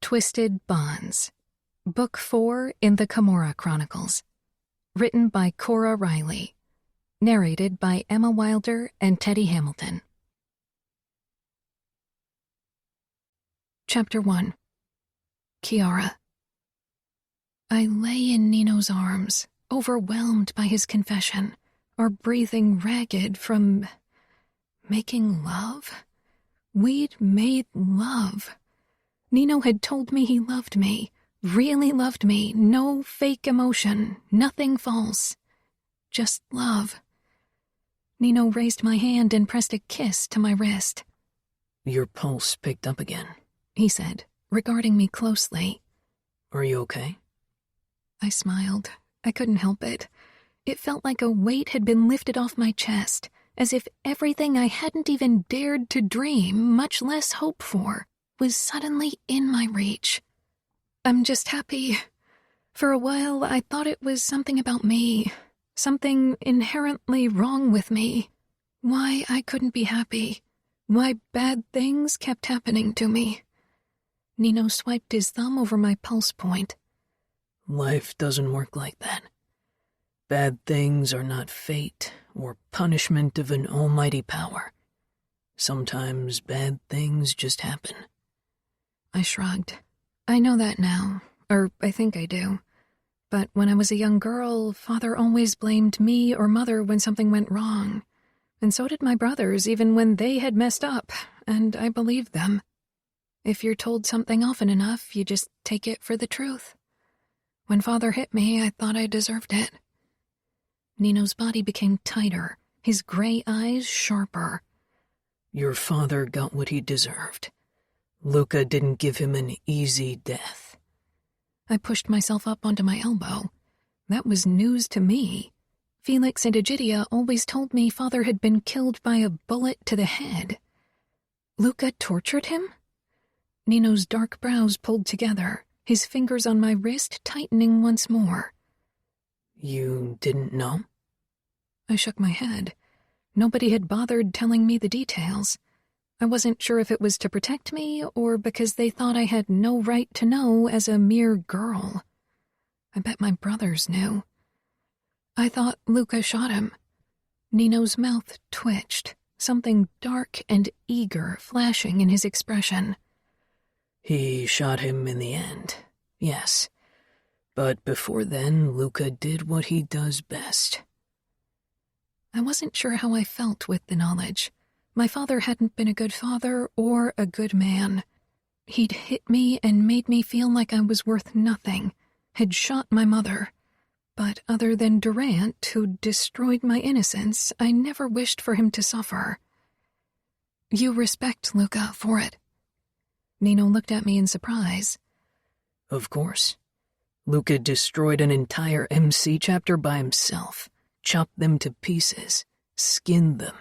Twisted Bonds, Book 4 in the Cora Chronicles, written by Cora Reilly, narrated by Emma Wilder and Teddy Hamilton. Chapter 1. Kiara. I lay in Nino's arms, overwhelmed by his confession, our breathing ragged from making love. We'd made love. Nino had told me he loved me, really loved me, no fake emotion, nothing false. Just love. Nino raised my hand and pressed a kiss to my wrist. "Your pulse picked up again," he said, regarding me closely. "Are you okay?" I smiled. I couldn't help it. It felt like a weight had been lifted off my chest, as if everything I hadn't even dared to dream, much less hope for, was suddenly in my reach. I'm just happy. For a while, I thought it was something about me, something inherently wrong with me. Why I couldn't be happy. Why bad things kept happening to me. Nino swiped his thumb over my pulse point. "Life doesn't work like that. Bad things are not fate or punishment of an almighty power. Sometimes bad things just happen." I shrugged. I know that now, or I think I do. But when I was a young girl, Father always blamed me or Mother when something went wrong. And so did my brothers, even when they had messed up, and I believed them. If you're told something often enough, you just take it for the truth. When Father hit me, I thought I deserved it. Nino's body became tighter, his gray eyes sharper. "Your father got what he deserved. Luca didn't give him an easy death." I pushed myself up onto my elbow. That was news to me. Felix and Egidia always told me Father had been killed by a bullet to the head. Luca tortured him? Nino's dark brows pulled together, his fingers on my wrist tightening once more. "You didn't know?" I shook my head. Nobody had bothered telling me the details. I wasn't sure if it was to protect me or because they thought I had no right to know as a mere girl. I bet my brothers knew. I thought Luca shot him. Nino's mouth twitched, something dark and eager flashing in his expression. "He shot him in the end, yes. But before then, Luca did what he does best." I wasn't sure how I felt with the knowledge. My father hadn't been a good father or a good man. He'd hit me and made me feel like I was worth nothing, had shot my mother. But other than Durant, who destroyed my innocence, I never wished for him to suffer. You respect Luca for it. Nino looked at me in surprise. "Of course. Luca destroyed an entire MC chapter by himself, chopped them to pieces, skinned them.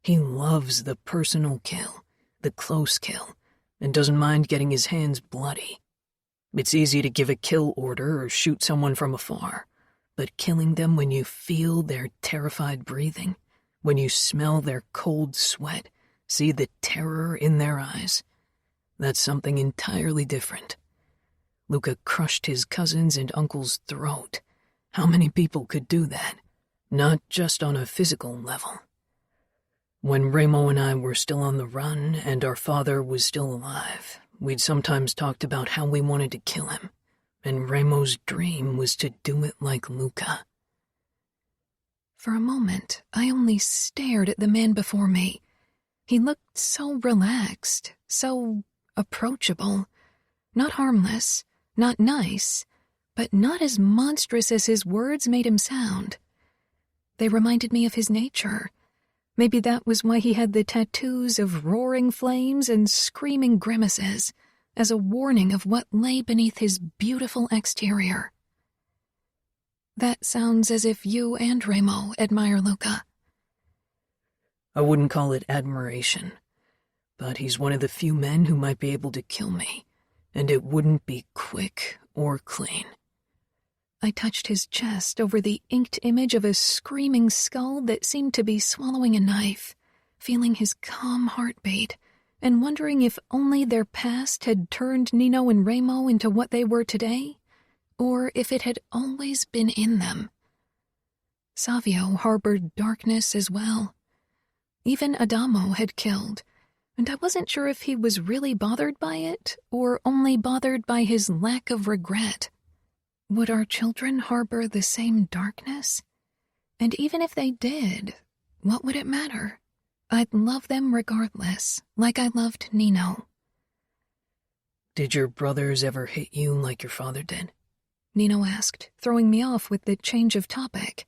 He loves the personal kill, the close kill, and doesn't mind getting his hands bloody. It's easy to give a kill order or shoot someone from afar, but killing them when you feel their terrified breathing, when you smell their cold sweat, see the terror in their eyes, that's something entirely different. Luca crushed his cousin's and uncle's throat. How many people could do that? Not just on a physical level. When Remo and I were still on the run and our father was still alive, we'd sometimes talked about how we wanted to kill him, and Remo's dream was to do it like Luca." For a moment, I only stared at the man before me. He looked so relaxed, so approachable. Not harmless, not nice, but not as monstrous as his words made him sound. They reminded me of his nature. Maybe that was why he had the tattoos of roaring flames and screaming grimaces, as a warning of what lay beneath his beautiful exterior. That sounds as if you and Remo admire Luca. "I wouldn't call it admiration, but he's one of the few men who might be able to kill me, and it wouldn't be quick or clean." I touched his chest over the inked image of a screaming skull that seemed to be swallowing a knife, feeling his calm heartbeat, and wondering if only their past had turned Nino and Remo into what they were today, or if it had always been in them. Savio harbored darkness as well. Even Adamo had killed, and I wasn't sure if he was really bothered by it, or only bothered by his lack of regret. Would our children harbor the same darkness? And even if they did, what would it matter? I'd love them regardless, like I loved Nino. Did your brothers ever hit you like your father did? Nino asked, throwing me off with the change of topic.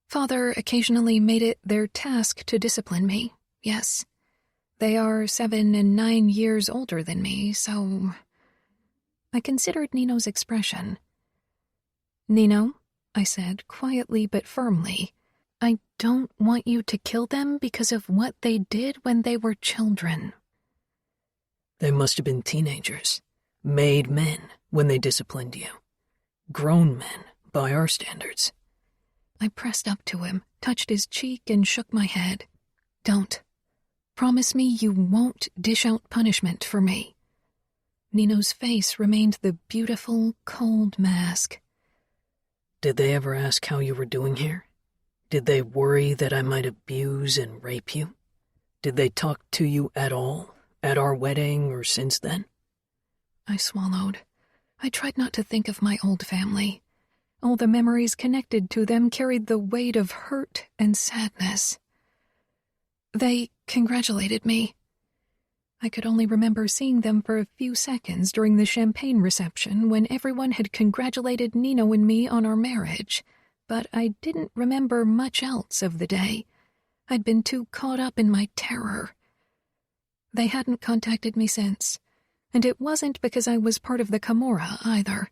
Father occasionally made it their task to discipline me, yes. They are 7 and 9 years older than me, so... I considered Nino's expression. Nino, I said, quietly but firmly, I don't want you to kill them because of what they did when they were children. They must have been teenagers, made men when they disciplined you. Grown men, by our standards. I pressed up to him, touched his cheek, and shook my head. Don't. Promise me you won't dish out punishment for me. Nino's face remained the beautiful, cold mask. Did they ever ask how you were doing here? Did they worry that I might abuse and rape you? Did they talk to you at all, at our wedding or since then? I swallowed. I tried not to think of my old family. All the memories connected to them carried the weight of hurt and sadness. They congratulated me. I could only remember seeing them for a few seconds during the champagne reception when everyone had congratulated Nino and me on our marriage, but I didn't remember much else of the day. I'd been too caught up in my terror. They hadn't contacted me since, and it wasn't because I was part of the Camorra either.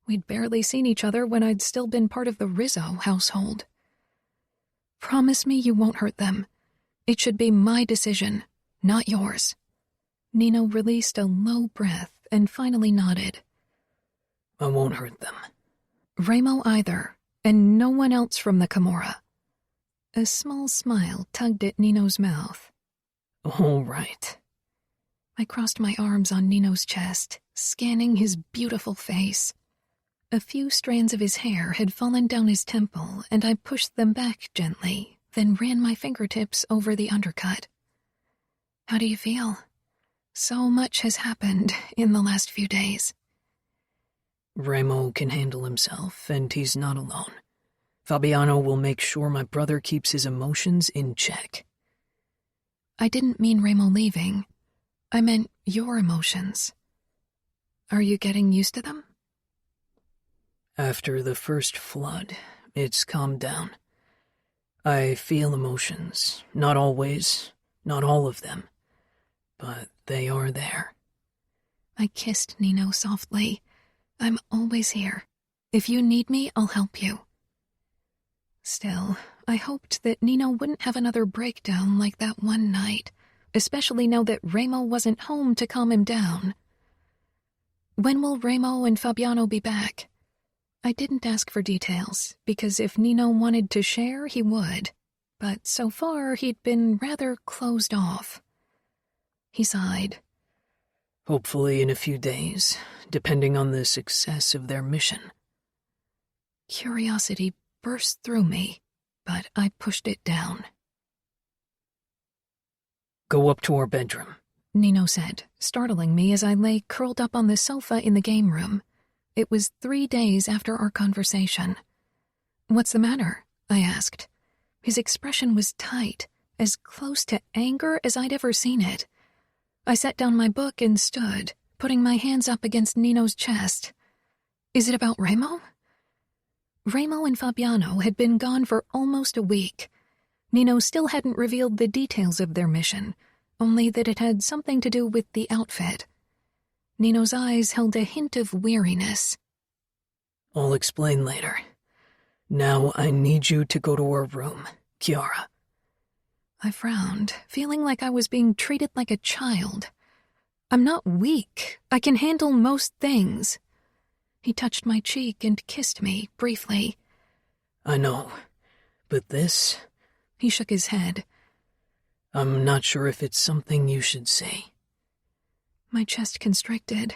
We'd barely seen each other when I'd still been part of the Rizzo household. Promise me you won't hurt them. It should be my decision, not yours. Nino released a low breath and finally nodded. I won't hurt them. Remo either, and no one else from the Camorra. A small smile tugged at Nino's mouth. All right. I crossed my arms on Nino's chest, scanning his beautiful face. A few strands of his hair had fallen down his temple, and I pushed them back gently, then ran my fingertips over the undercut. How do you feel? So much has happened in the last few days. Remo can handle himself, and he's not alone. Fabiano will make sure my brother keeps his emotions in check. I didn't mean Remo leaving. I meant your emotions. Are you getting used to them? After the first flood, it's calmed down. I feel emotions, not always, not all of them, but they are there. I kissed Nino softly. I'm always here. If you need me, I'll help you. Still, I hoped that Nino wouldn't have another breakdown like that one night, especially now that Remo wasn't home to calm him down. When will Remo and Fabiano be back? I didn't ask for details, because if Nino wanted to share, he would. But so far, he'd been rather closed off. He sighed. Hopefully in a few days, depending on the success of their mission. Curiosity burst through me, but I pushed it down. Go up to our bedroom, Nino said, startling me as I lay curled up on the sofa in the game room. It was 3 days after our conversation. What's the matter? I asked. His expression was tight, as close to anger as I'd ever seen it. I set down my book and stood, putting my hands up against Nino's chest. Is it about Remo? Remo and Fabiano had been gone for almost a week. Nino still hadn't revealed the details of their mission, only that it had something to do with the outfit. Nino's eyes held a hint of weariness. I'll explain later. Now I need you to go to our room, Chiara. I frowned, feeling like I was being treated like a child. I'm not weak. I can handle most things. He touched my cheek and kissed me, briefly. I know, but this... He shook his head. I'm not sure if it's something you should say. My chest constricted.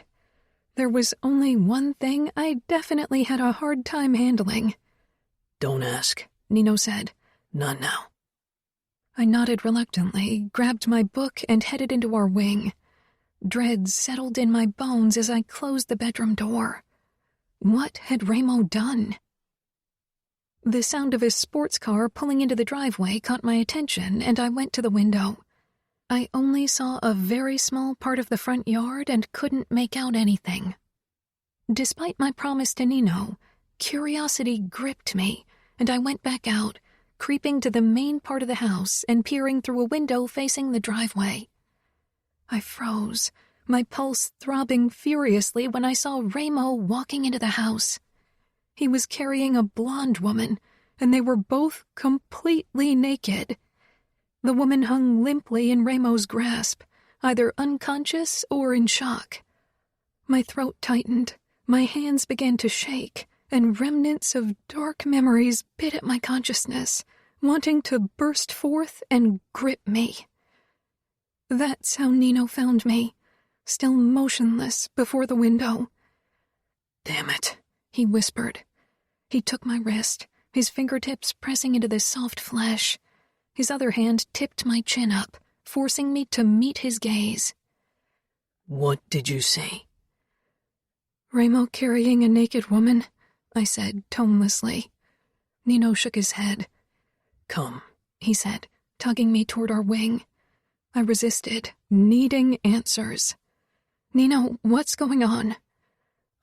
There was only one thing I definitely had a hard time handling. Don't ask, Nino said. Not now. I nodded reluctantly, grabbed my book, and headed into our wing. Dread settled in my bones as I closed the bedroom door. What had Ramo done? The sound of a sports car pulling into the driveway caught my attention, and I went to the window. I only saw a very small part of the front yard and couldn't make out anything. Despite my promise to Nino, curiosity gripped me, and I went back out, creeping to the main part of the house and peering through a window facing the driveway. I froze, my pulse throbbing furiously when I saw Ramo walking into the house. He was carrying a blonde woman, and they were both completely naked. The woman hung limply in Ramo's grasp, either unconscious or in shock. My throat tightened, my hands began to shake, and remnants of dark memories bit at my consciousness, wanting to burst forth and grip me. That's how Nino found me, still motionless before the window. Damn it, he whispered. He took my wrist, his fingertips pressing into the soft flesh. His other hand tipped my chin up, forcing me to meet his gaze. What did you say? Ramo carrying a naked woman, I said tonelessly. Nino shook his head. Come, he said, tugging me toward our wing. I resisted, needing answers. Nino, what's going on?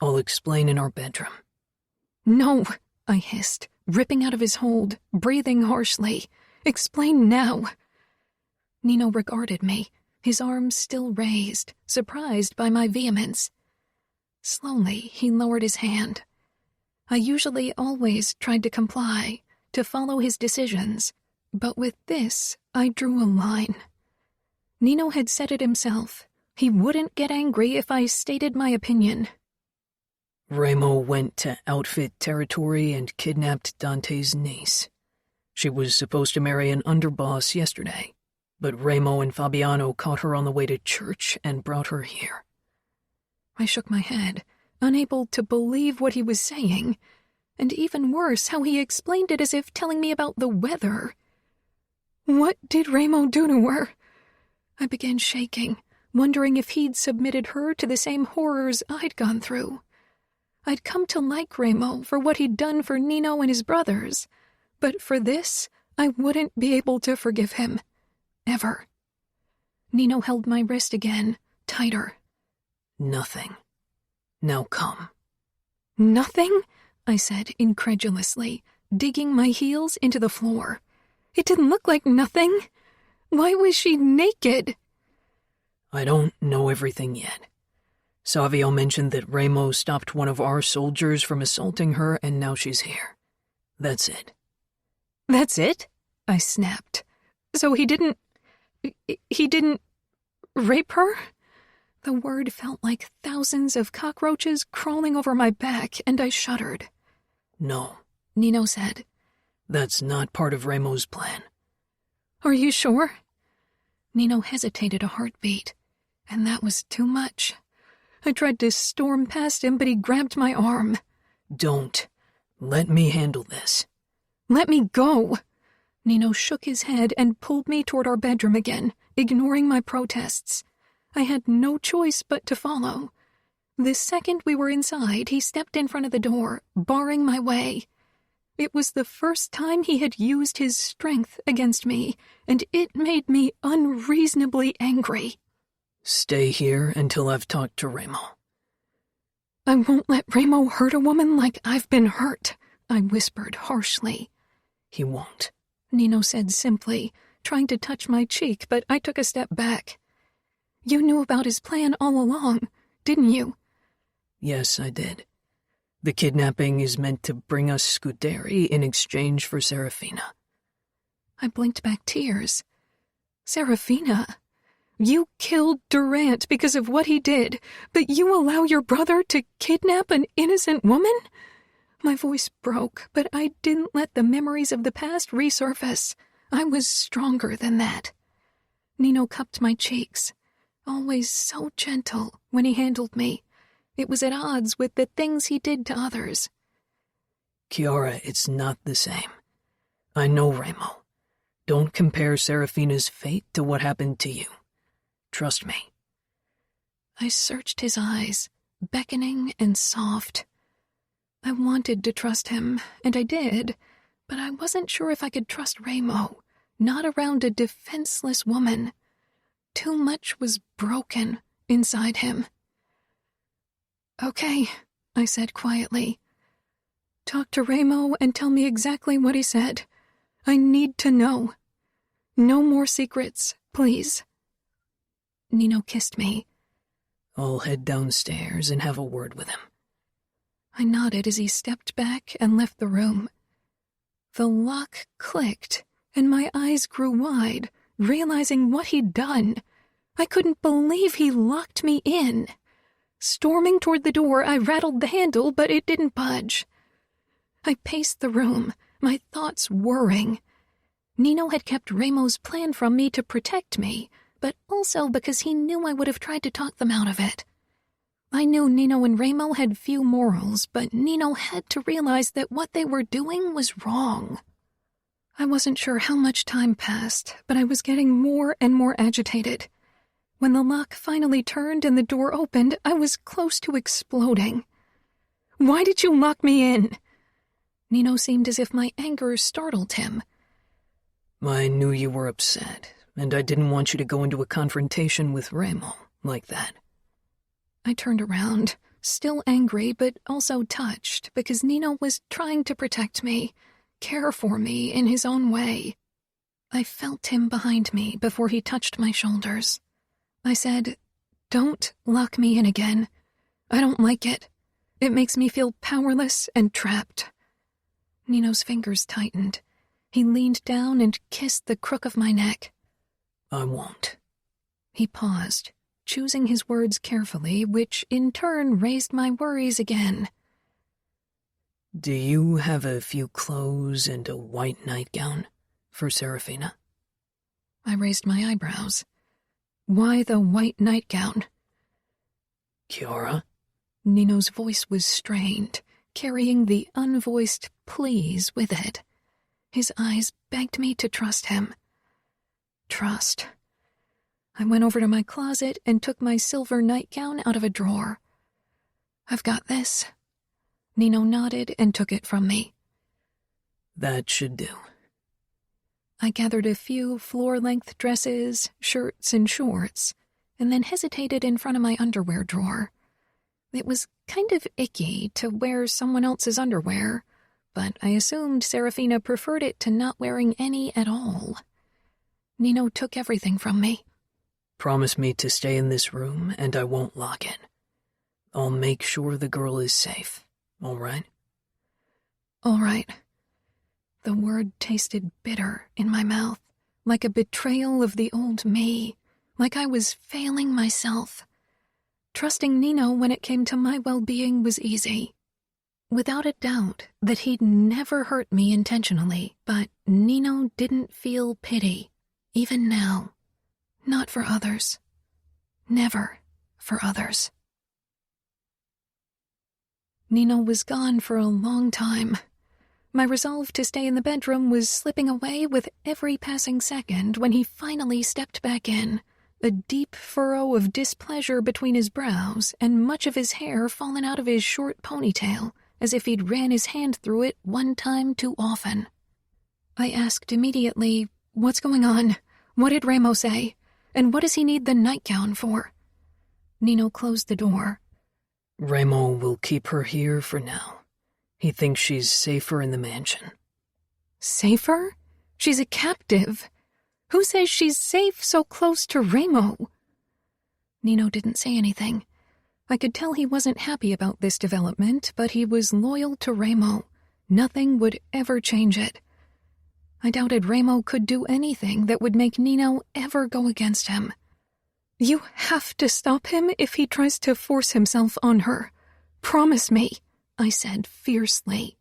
I'll explain in our bedroom. No, I hissed, ripping out of his hold, breathing harshly. Explain now. Nino regarded me, his arms still raised, surprised by my vehemence. Slowly, he lowered his hand. I usually always tried to comply, to follow his decisions, but with this, I drew a line. Nino had said it himself. He wouldn't get angry if I stated my opinion. Ramo went to outfit territory and kidnapped Dante's niece. She was supposed to marry an underboss yesterday, but Ramo and Fabiano caught her on the way to church and brought her here. I shook my head, unable to believe what he was saying, and even worse, how he explained it as if telling me about the weather. What did Ramo do to her? I began shaking, wondering if he'd submitted her to the same horrors I'd gone through. I'd come to like Ramo for what he'd done for Nino and his brothers, but for this, I wouldn't be able to forgive him. Ever. Nino held my wrist again, tighter. Nothing. Now come. Nothing? I said incredulously, digging my heels into the floor. It didn't look like nothing. Why was she naked? I don't know everything yet. Savio mentioned that Ramo stopped one of our soldiers from assaulting her, and now she's here. That's it. That's it? I snapped. So he didn't rape her? The word felt like thousands of cockroaches crawling over my back, and I shuddered. No, Nino said. That's not part of Ramo's plan. Are you sure? Nino hesitated a heartbeat, and that was too much. I tried to storm past him, but he grabbed my arm. Don't. Let me handle this. Let me go. Nino shook his head and pulled me toward our bedroom again, ignoring my protests. I had no choice but to follow. The second we were inside, he stepped in front of the door, barring my way. It was the first time he had used his strength against me, and it made me unreasonably angry. Stay here until I've talked to Ramo. I won't let Ramo hurt a woman like I've been hurt, I whispered harshly. He won't, Nino said simply, trying to touch my cheek, but I took a step back. You knew about his plan all along, didn't you? Yes, I did. The kidnapping is meant to bring us Scuderi in exchange for Serafina. I blinked back tears. Serafina? You killed Durant because of what he did, but you allow your brother to kidnap an innocent woman? My voice broke, but I didn't let the memories of the past resurface. I was stronger than that. Nino cupped my cheeks, always so gentle when he handled me. It was at odds with the things he did to others. Kiara, it's not the same. I know Ramo. Don't compare Serafina's fate to what happened to you. Trust me. I searched his eyes, beckoning and soft. I wanted to trust him, and I did, but I wasn't sure if I could trust Ramo, not around a defenseless woman. Too much was broken inside him. "Okay," I said quietly. "Talk to Ramo and tell me exactly what he said. I need to know. No more secrets, please." Nino kissed me. I'll head downstairs and have a word with him. I nodded as he stepped back and left the room. The lock clicked, and my eyes grew wide, realizing what he'd done. I couldn't believe he locked me in. Storming toward the door, I rattled the handle, but it didn't budge. I paced the room, my thoughts whirring. Nino had kept Ramo's plan from me to protect me, but also because he knew I would have tried to talk them out of it. I knew Nino and Ramo had few morals, but Nino had to realize that what they were doing was wrong. I wasn't sure how much time passed, but I was getting more and more agitated. When the lock finally turned and the door opened, I was close to exploding. "Why did you lock me in?" Nino seemed as if my anger startled him. I knew you were upset, and I didn't want you to go into a confrontation with Ramo like that. I turned around, still angry but also touched, because Nino was trying to protect me, care for me in his own way. I felt him behind me before he touched my shoulders. I said, "Don't lock me in again. I don't like it. It makes me feel powerless and trapped." Nino's fingers tightened. He leaned down and kissed the crook of my neck. I won't. He paused, choosing his words carefully, which in turn raised my worries again. Do you have a few clothes and a white nightgown for Serafina? I raised my eyebrows. Why the white nightgown? Kiara? Nino's voice was strained, carrying the unvoiced pleas with it. His eyes begged me to trust him. Trust. I went over to my closet and took my silver nightgown out of a drawer. "I've got this." Nino nodded and took it from me. That should do. I gathered a few floor-length dresses, shirts, and shorts, and then hesitated in front of my underwear drawer. It was kind of icky to wear someone else's underwear, but I assumed Serafina preferred it to not wearing any at all. Nino took everything from me. Promise me to stay in this room and I won't lock it. I'll make sure the girl is safe, all right? All right. The word tasted bitter in my mouth, like a betrayal of the old me, like I was failing myself. Trusting Nino when it came to my well-being was easy. Without a doubt that he'd never hurt me intentionally, but Nino didn't feel pity, even now. Not for others. Never for others. Nino was gone for a long time. My resolve to stay in the bedroom was slipping away with every passing second when he finally stepped back in, a deep furrow of displeasure between his brows and much of his hair fallen out of his short ponytail, as if he'd ran his hand through it one time too often. I asked immediately, "What's going on? What did Ramo say? And what does he need the nightgown for?" Nino closed the door. Ramo will keep her here for now. He thinks she's safer in the mansion. Safer? She's a captive. Who says she's safe so close to Ramo? Nino didn't say anything. I could tell he wasn't happy about this development, but he was loyal to Ramo. Nothing would ever change it. I doubted Ramo could do anything that would make Nino ever go against him. "You have to stop him if he tries to force himself on her. Promise me," I said fiercely.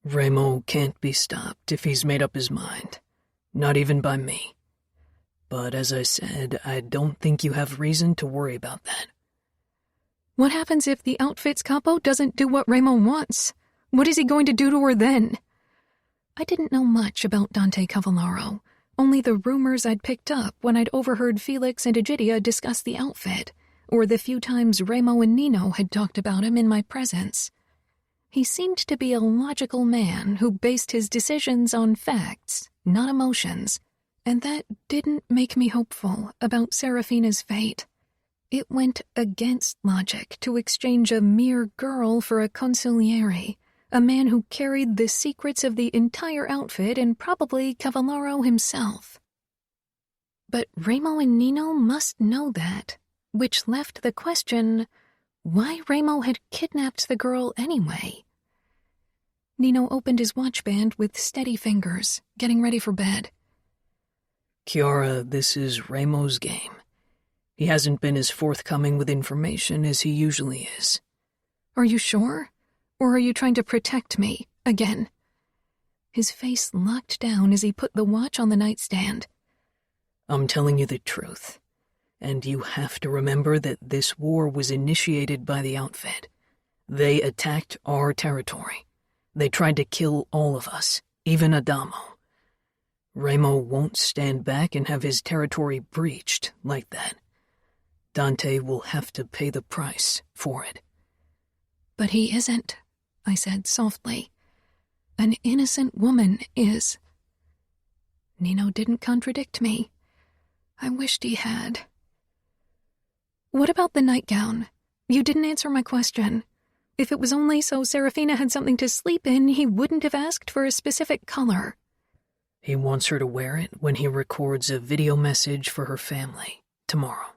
Ramo can't be stopped if he's made up his mind. Not even by me. But as I said, I don't think you have reason to worry about that. What happens if the outfit's capo doesn't do what Remo wants? What is he going to do to her then? I didn't know much about Dante Cavallaro, only the rumors I'd picked up when I'd overheard Felix and Egidia discuss the outfit, or the few times Remo and Nino had talked about him in my presence. He seemed to be a logical man who based his decisions on facts, not emotions, and that didn't make me hopeful about Serafina's fate. It went against logic to exchange a mere girl for a consigliere, a man who carried the secrets of the entire outfit and probably Cavallaro himself. But Remo and Nino must know that, which left the question, why Remo had kidnapped the girl anyway. Nino opened his watch band with steady fingers, getting ready for bed. Chiara, this is Remo's game. He hasn't been as forthcoming with information as he usually is. Are you sure? Or are you trying to protect me, again? His face locked down as he put the watch on the nightstand. I'm telling you the truth. And you have to remember that this war was initiated by the outfit. They attacked our territory. They tried to kill all of us, even Adamo. Remo won't stand back and have his territory breached like that. Dante will have to pay the price for it. But he isn't, I said softly. An innocent woman is. Nino didn't contradict me. I wished he had. What about the nightgown? You didn't answer my question. If it was only so Serafina had something to sleep in, he wouldn't have asked for a specific color. He wants her to wear it when he records a video message for her family tomorrow.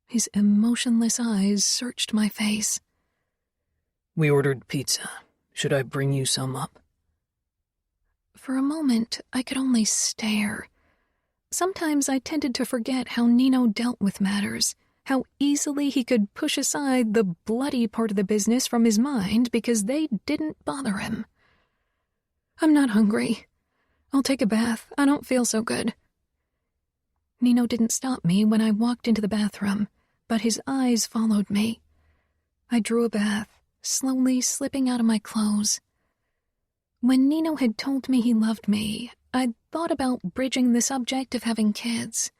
His emotionless eyes searched my face. We ordered pizza. Should I bring you some up? For a moment, I could only stare. Sometimes I tended to forget how Nino dealt with matters, how easily he could push aside the bloody part of the business from his mind because they didn't bother him. I'm not hungry. I'll take a bath. I don't feel so good. Nino didn't stop me when I walked into the bathroom, but his eyes followed me. I drew a bath, slowly slipping out of my clothes. When Nino had told me he loved me, I'd thought about bridging the subject of having kids.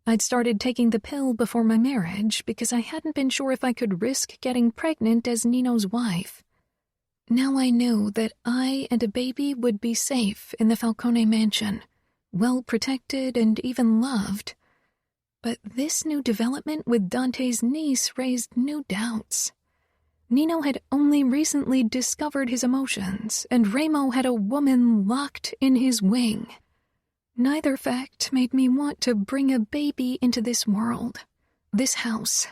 I'd started taking the pill before my marriage because I hadn't been sure if I could risk getting pregnant as Nino's wife. Now I knew that I and a baby would be safe in the Falcone mansion, well protected and even loved. But this new development with Dante's niece raised new doubts. Nino had only recently discovered his emotions, and Remo had a woman locked in his wing. Neither fact made me want to bring a baby into this world, this house.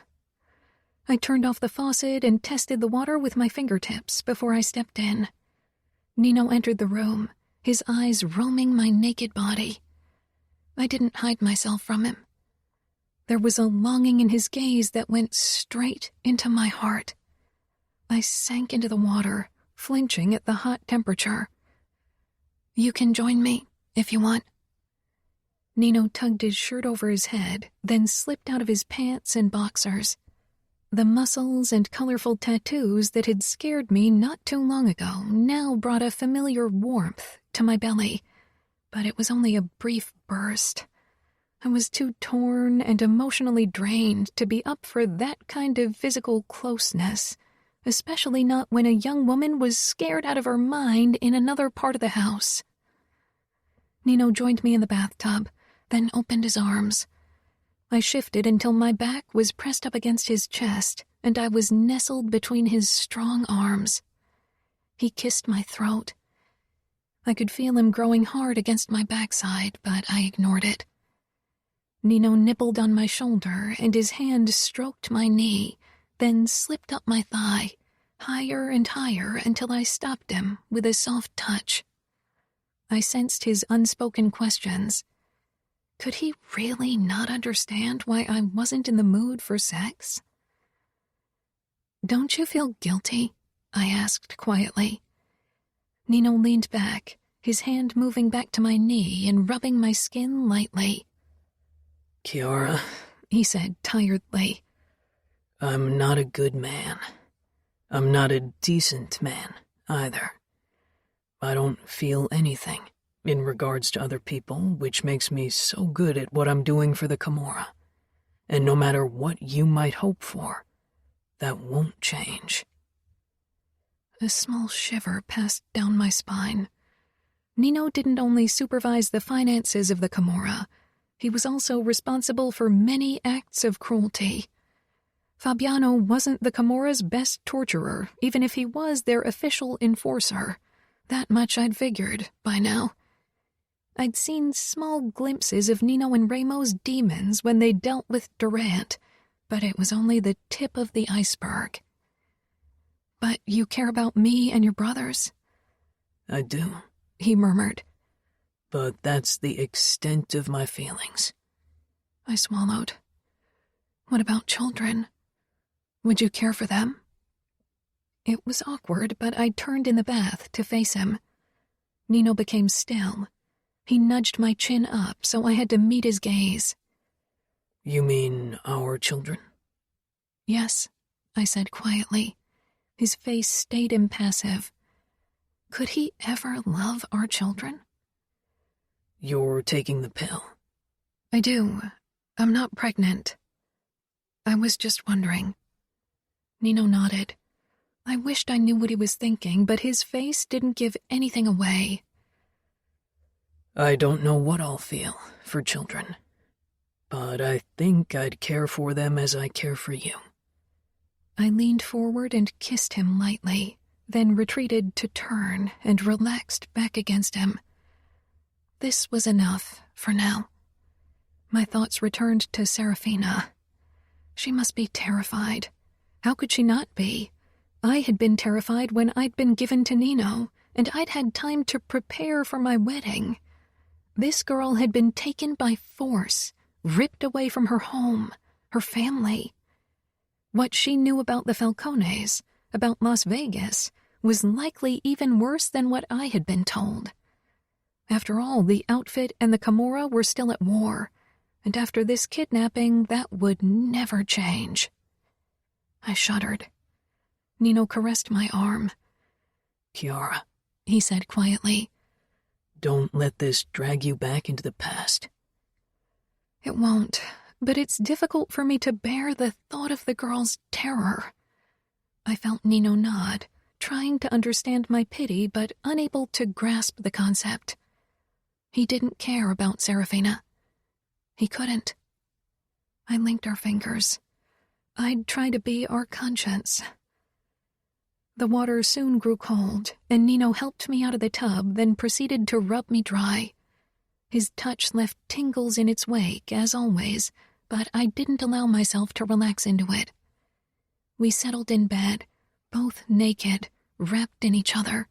I turned off the faucet and tested the water with my fingertips before I stepped in. Nino entered the room, his eyes roaming my naked body. I didn't hide myself from him. There was a longing in his gaze that went straight into my heart. I sank into the water, flinching at the hot temperature. You can join me, if you want. Nino tugged his shirt over his head, then slipped out of his pants and boxers. The muscles and colorful tattoos that had scared me not too long ago now brought a familiar warmth to my belly, but it was only a brief burst. I was too torn and emotionally drained to be up for that kind of physical closeness, especially not when a young woman was scared out of her mind in another part of the house. Nino joined me in the bathtub, then opened his arms. I shifted until my back was pressed up against his chest, and I was nestled between his strong arms. He kissed my throat. I could feel him growing hard against my backside, but I ignored it. Nino nibbled on my shoulder, and his hand stroked my knee, then slipped up my thigh, higher and higher until I stopped him with a soft touch. I sensed his unspoken questions. Could he really not understand why I wasn't in the mood for sex? Don't you feel guilty? I asked quietly. Nino leaned back, his hand moving back to my knee and rubbing my skin lightly. Kiara, he said tiredly. I'm not a good man. I'm not a decent man, either. I don't feel anything in regards to other people, which makes me so good at what I'm doing for the Cora. And no matter what you might hope for, that won't change. A small shiver passed down my spine. Nino didn't only supervise the finances of the Cora, he was also responsible for many acts of cruelty. Fabiano wasn't the Comora's best torturer, even if he was their official enforcer. That much I'd figured by now. I'd seen small glimpses of Nino and Ramo's demons when they dealt with Durant, but it was only the tip of the iceberg. But you care about me and your brothers? I do, he murmured. But that's the extent of my feelings. I swallowed. What about children? Would you care for them? It was awkward, but I turned in the bath to face him. Nino became still. He nudged my chin up, so I had to meet his gaze. You mean our children? Yes, I said quietly. His face stayed impassive. Could he ever love our children? You're taking the pill. I do. I'm not pregnant. I was just wondering. Nino nodded. I wished I knew what he was thinking, but his face didn't give anything away. I don't know what I'll feel for children, but I think I'd care for them as I care for you. I leaned forward and kissed him lightly, then retreated to turn and relaxed back against him. This was enough for now. My thoughts returned to Serafina. She must be terrified. How could she not be? I had been terrified when I'd been given to Nino, and I'd had time to prepare for my wedding. This girl had been taken by force, ripped away from her home, her family. What she knew about the Falcones, about Las Vegas, was likely even worse than what I had been told. After all, the outfit and the Cora were still at war, and after this kidnapping, that would never change. I shuddered. Nino caressed my arm. Kiara, he said quietly. Don't let this drag you back into the past. It won't, but it's difficult for me to bear the thought of the girl's terror. I felt Nino nod, trying to understand my pity but unable to grasp the concept. He didn't care about Serafina. He couldn't. I linked our fingers. I'd try to be our conscience. The water soon grew cold, and Nino helped me out of the tub, then proceeded to rub me dry. His touch left tingles in its wake, as always, but I didn't allow myself to relax into it. We settled in bed, both naked, wrapped in each other.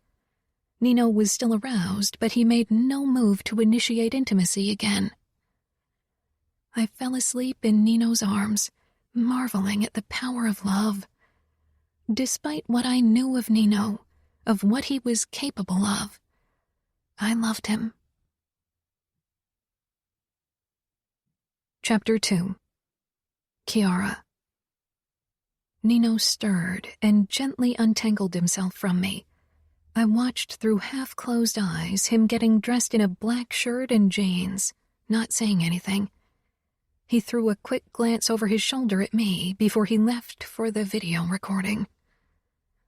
Nino was still aroused, but he made no move to initiate intimacy again. I fell asleep in Nino's arms, marveling at the power of love. Despite what I knew of Nino, of what he was capable of, I loved him. Chapter 2. Kiara. Nino stirred and gently untangled himself from me. I watched through half-closed eyes him getting dressed in a black shirt and jeans, not saying anything. He threw a quick glance over his shoulder at me before he left for the video recording.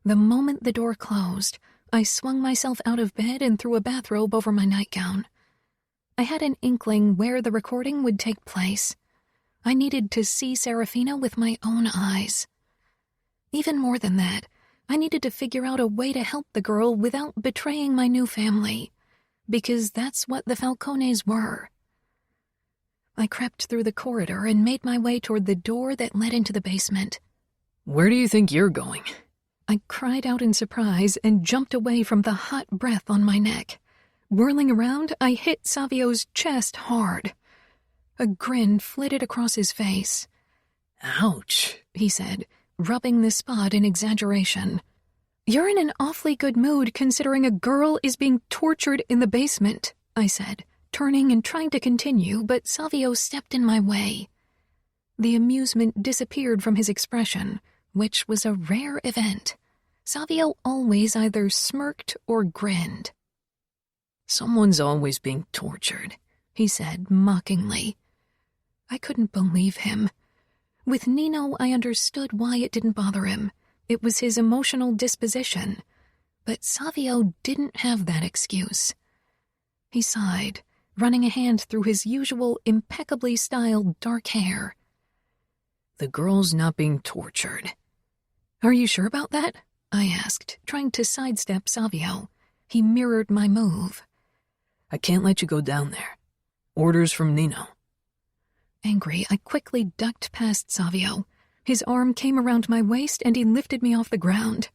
The moment the door closed, I swung myself out of bed and threw a bathrobe over my nightgown. I had an inkling where the recording would take place. I needed to see Serafina with my own eyes. Even more than that, I needed to figure out a way to help the girl without betraying my new family, because that's what the Falcones were. I crept through the corridor and made my way toward the door that led into the basement. Where do you think you're going? I cried out in surprise and jumped away from the hot breath on my neck. Whirling around, I hit Savio's chest hard. A grin flitted across his face. Ouch, he said, rubbing the spot in exaggeration. You're in an awfully good mood considering a girl is being tortured in the basement, I said, turning and trying to continue, but Savio stepped in my way. The amusement disappeared from his expression, which was a rare event. Savio always either smirked or grinned. "Someone's always being tortured," he said mockingly. I couldn't believe him. With Nino, I understood why it didn't bother him. It was his emotional disposition. But Savio didn't have that excuse. He sighed, running a hand through his usual impeccably styled dark hair. "The girl's not being tortured." "Are you sure about that?" I asked, trying to sidestep Savio. He mirrored my move. "I can't let you go down there. Orders from Nino." Angry, I quickly ducked past Savio. His arm came around my waist and he lifted me off the ground.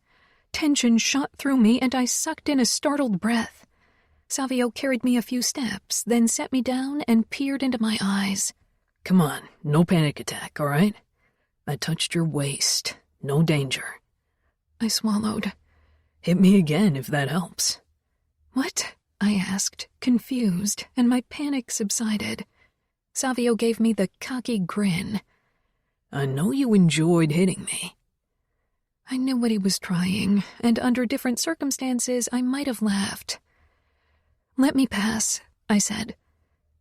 Tension shot through me and I sucked in a startled breath. Savio carried me a few steps, then set me down and peered into my eyes. "Come on, no panic attack, all right? I touched your waist. No danger." I swallowed. "Hit me again if that helps." "What?" I asked, confused, and my panic subsided. Savio gave me the cocky grin. "I know you enjoyed hitting me." I knew what he was trying, and under different circumstances I might have laughed. "Let me pass," I said.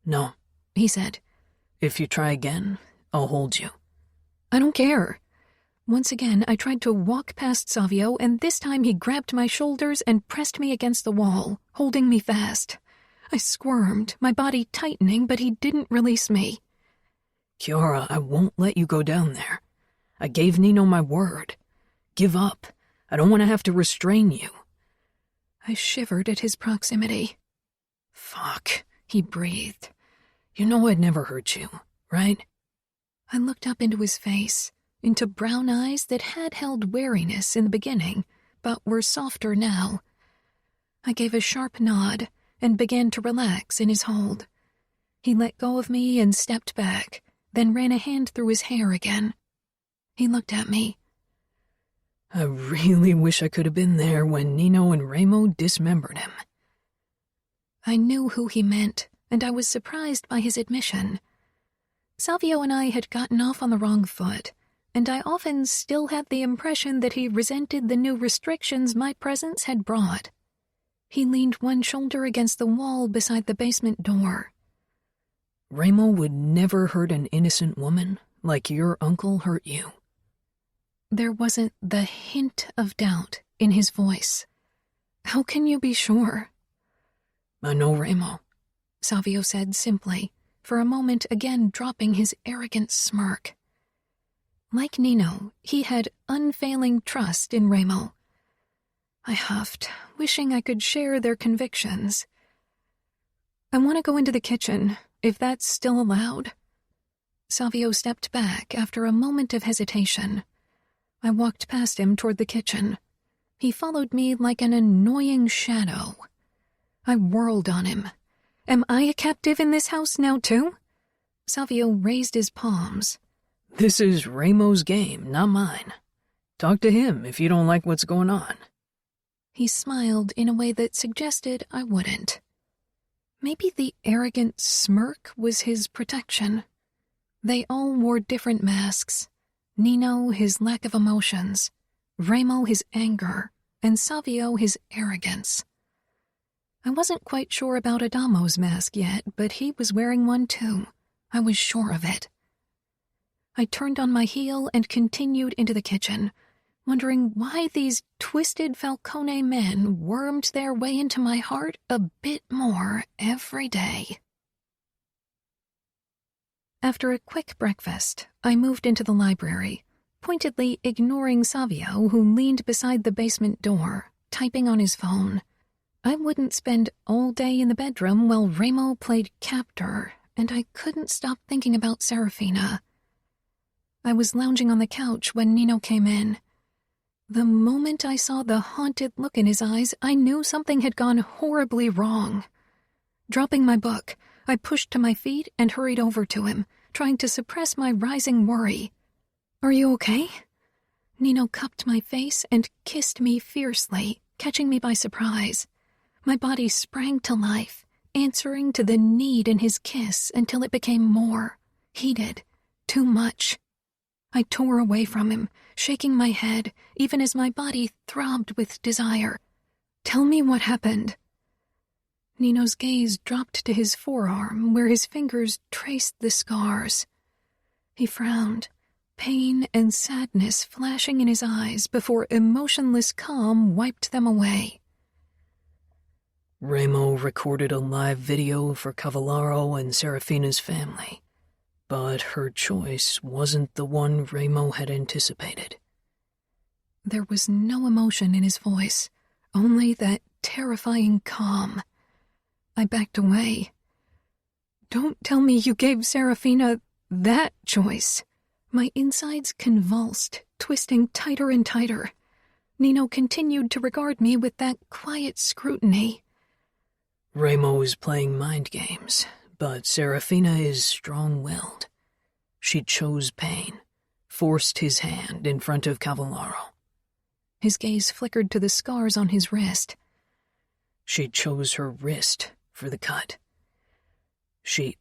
"No," he said. "If you try again, I'll hold you." "I don't care." Once again, I tried to walk past Savio, and this time he grabbed my shoulders and pressed me against the wall, holding me fast. I squirmed, my body tightening, but he didn't release me. "Cora, I won't let you go down there. I gave Nino my word. Give up. I don't want to have to restrain you." I shivered at his proximity. "Fuck," he breathed. "You know I'd never hurt you, right?" I looked up into his face, into brown eyes that had held wariness in the beginning, but were softer now. I gave a sharp nod and began to relax in his hold. He let go of me and stepped back, then ran a hand through his hair again. He looked at me. "I really wish I could have been there when Nino and Ramo dismembered him." I knew who he meant, and I was surprised by his admission. Savio and I had gotten off on the wrong foot, and I often still had the impression that he resented the new restrictions my presence had brought. He leaned one shoulder against the wall beside the basement door. "Ramo would never hurt an innocent woman like your uncle hurt you." There wasn't the hint of doubt in his voice. "How can you be sure?" "I know Ramo," Savio said simply, for a moment again dropping his arrogant smirk. Like Nino, he had unfailing trust in Ramo. I huffed, wishing I could share their convictions. "I want to go into the kitchen, if that's still allowed." Savio stepped back after a moment of hesitation. I walked past him toward the kitchen. He followed me like an annoying shadow. I whirled on him. "Am I a captive in this house now, too?" Savio raised his palms. "This is Ramo's game, not mine. Talk to him if you don't like what's going on." He smiled in a way that suggested I wouldn't. Maybe the arrogant smirk was his protection. They all wore different masks. Nino, his lack of emotions. Ramo, his anger. And Savio, his arrogance. I wasn't quite sure about Adamo's mask yet, but he was wearing one too. I was sure of it. I turned on my heel and continued into the kitchen, wondering why these twisted Falcone men wormed their way into my heart a bit more every day. After a quick breakfast, I moved into the library, pointedly ignoring Savio, who leaned beside the basement door, typing on his phone. I wouldn't spend all day in the bedroom while Ramo played captor, and I couldn't stop thinking about Serafina. I was lounging on the couch when Nino came in. The moment I saw the haunted look in his eyes, I knew something had gone horribly wrong. Dropping my book, I pushed to my feet and hurried over to him, trying to suppress my rising worry. "Are you okay?" Nino cupped my face and kissed me fiercely, catching me by surprise. My body sprang to life, answering to the need in his kiss until it became more, heated, too much. I tore away from him, shaking my head, even as my body throbbed with desire. Tell me what happened. Nino's gaze dropped to his forearm, where his fingers traced the scars. He frowned, pain and sadness flashing in his eyes before emotionless calm wiped them away. Remo recorded a live video for Cavallaro and Serafina's family, but her choice wasn't the one Remo had anticipated. There was no emotion in his voice, only that terrifying calm. I backed away. Don't tell me you gave Serafina that choice. My insides convulsed, twisting tighter and tighter. Nino continued to regard me with that quiet scrutiny. Remo is playing mind games, but Serafina is strong-willed. She chose pain, forced his hand in front of Cavallaro. His gaze flickered to the scars on his wrist. She chose her wrist for the cut.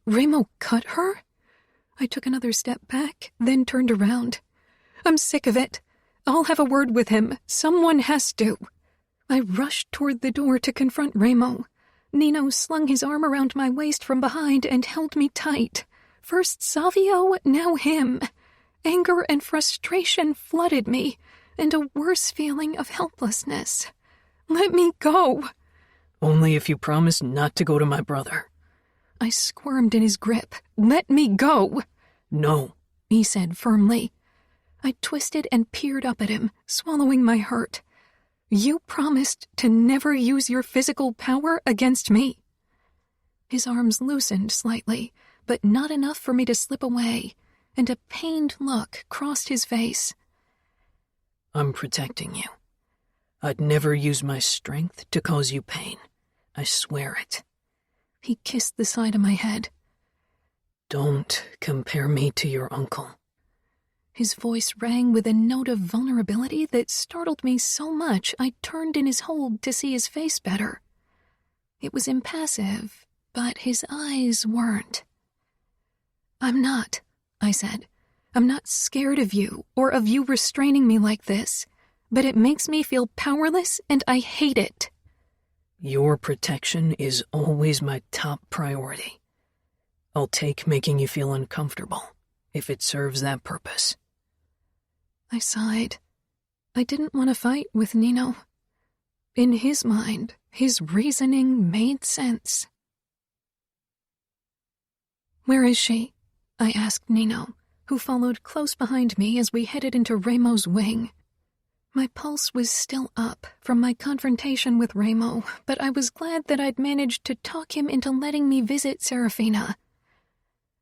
Remo cut her? I took another step back, then turned around. I'm sick of it. I'll have a word with him. Someone has to. I rushed toward the door to confront Remo. Nino slung his arm around my waist from behind and held me tight. First Savio, now him. Anger and frustration flooded me, and a worse feeling of helplessness. Let me go. Only if you promise not to go to my brother. I squirmed in his grip. Let me go. No, he said firmly. I twisted and peered up at him, swallowing my hurt. You promised to never use your physical power against me. His arms loosened slightly, but not enough for me to slip away, and a pained look crossed his face. I'm protecting you. I'd never use my strength to cause you pain. I swear it. He kissed the side of my head. Don't compare me to your uncle. His voice rang with a note of vulnerability that startled me so much I turned in his hold to see his face better. It was impassive, but his eyes weren't. I'm not, I said. I'm not scared of you or of you restraining me like this, but it makes me feel powerless and I hate it. Your protection is always my top priority. I'll take making you feel uncomfortable if it serves that purpose. I sighed. I didn't want to fight with Nino. In his mind, his reasoning made sense. Where is she? I asked Nino, who followed close behind me as we headed into Remo's wing. My pulse was still up from my confrontation with Remo, but I was glad that I'd managed to talk him into letting me visit Serafina.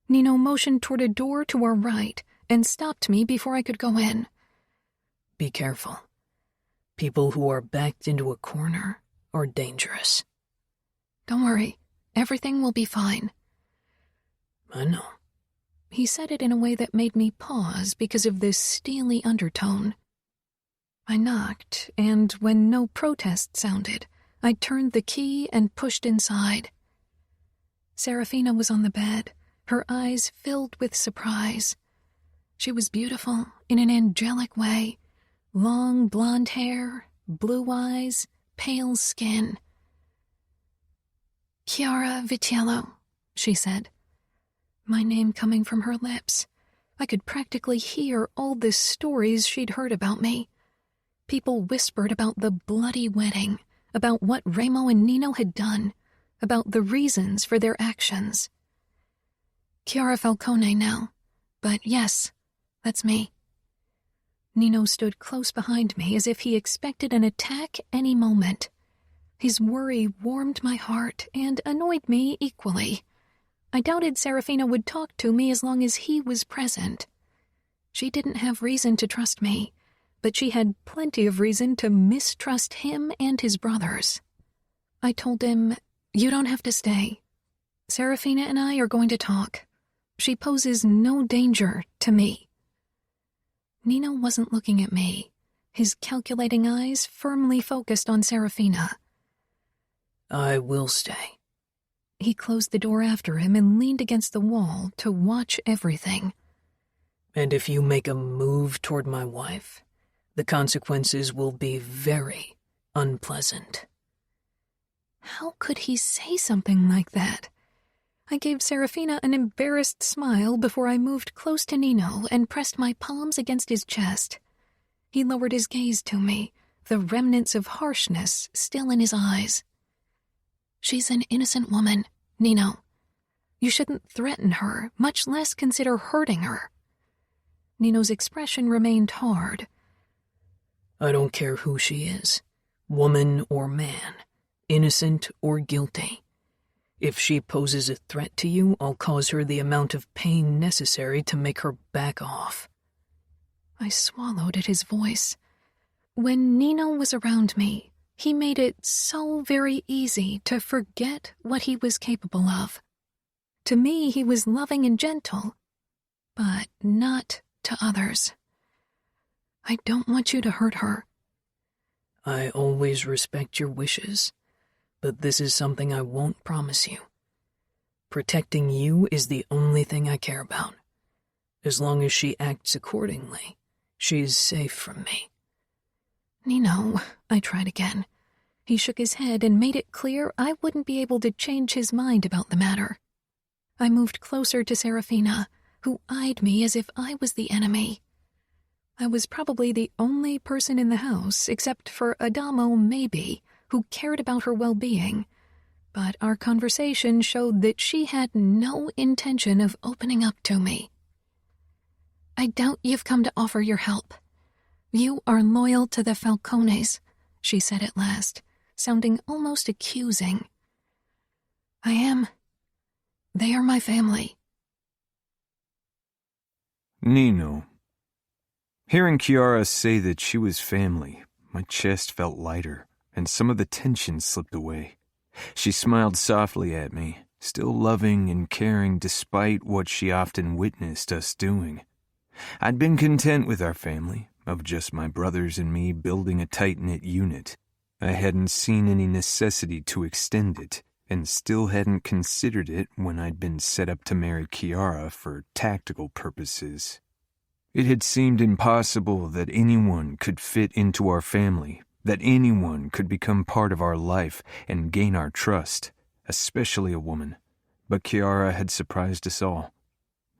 Nino motioned toward a door to our right and stopped me before I could go in. Be careful. People who are backed into a corner are dangerous. Don't worry. Everything will be fine. I know. He said it in a way that made me pause because of this steely undertone. I knocked, and when no protest sounded, I turned the key and pushed inside. Serafina was on the bed, her eyes filled with surprise. She was beautiful in an angelic way. Long blonde hair, blue eyes, pale skin. Cora Reilly, she said. My name coming from her lips. I could practically hear all the stories she'd heard about me. People whispered about the bloody wedding, about what Remo and Nino had done, about the reasons for their actions. Chiara Falcone now, but yes, that's me. Nino stood close behind me as if he expected an attack any moment. His worry warmed my heart and annoyed me equally. I doubted Serafina would talk to me as long as he was present. She didn't have reason to trust me, but she had plenty of reason to mistrust him and his brothers. I told him, "You don't have to stay. Serafina and I are going to talk. She poses no danger to me." Nino wasn't looking at me, his calculating eyes firmly focused on Serafina. I will stay. he closed the door after him and leaned against the wall to watch everything. And if you make a move toward my wife, the consequences will be very unpleasant. How could he say something like that? I gave Serafina an embarrassed smile before I moved close to Nino and pressed my palms against his chest. He lowered his gaze to me, the remnants of harshness still in his eyes. She's an innocent woman, Nino. You shouldn't threaten her, much less consider hurting her. Nino's expression remained hard. I don't care who she is, woman or man, innocent or guilty. If she poses a threat to you, I'll cause her the amount of pain necessary to make her back off. I swallowed at his voice. When Nino was around me, he made it so very easy to forget what he was capable of. To me, he was loving and gentle, but not to others. I don't want you to hurt her. I always respect your wishes, but this is something I won't promise you. Protecting you is the only thing I care about. As long as she acts accordingly, she's safe from me. Nino, I tried again. He shook his head and made it clear I wouldn't be able to change his mind about the matter. I moved closer to Serafina, who eyed me as if I was the enemy. I was probably the only person in the house, except for Adamo maybe, who cared about her well-being, but our conversation showed that she had no intention of opening up to me. I doubt you've come to offer your help. You are loyal to the Falcones, she said at last, sounding almost accusing. I am. They are my family. Nino. Hearing Chiara say that she was family, my chest felt lighter, and some of the tension slipped away. She smiled softly at me, still loving and caring despite what she often witnessed us doing. I'd been content with our family, of just my brothers and me building a tight-knit unit. I hadn't seen any necessity to extend it, and still hadn't considered it when I'd been set up to marry Chiara for tactical purposes. It had seemed impossible that anyone could fit into our family, that anyone could become part of our life and gain our trust, especially a woman. But Chiara had surprised us all.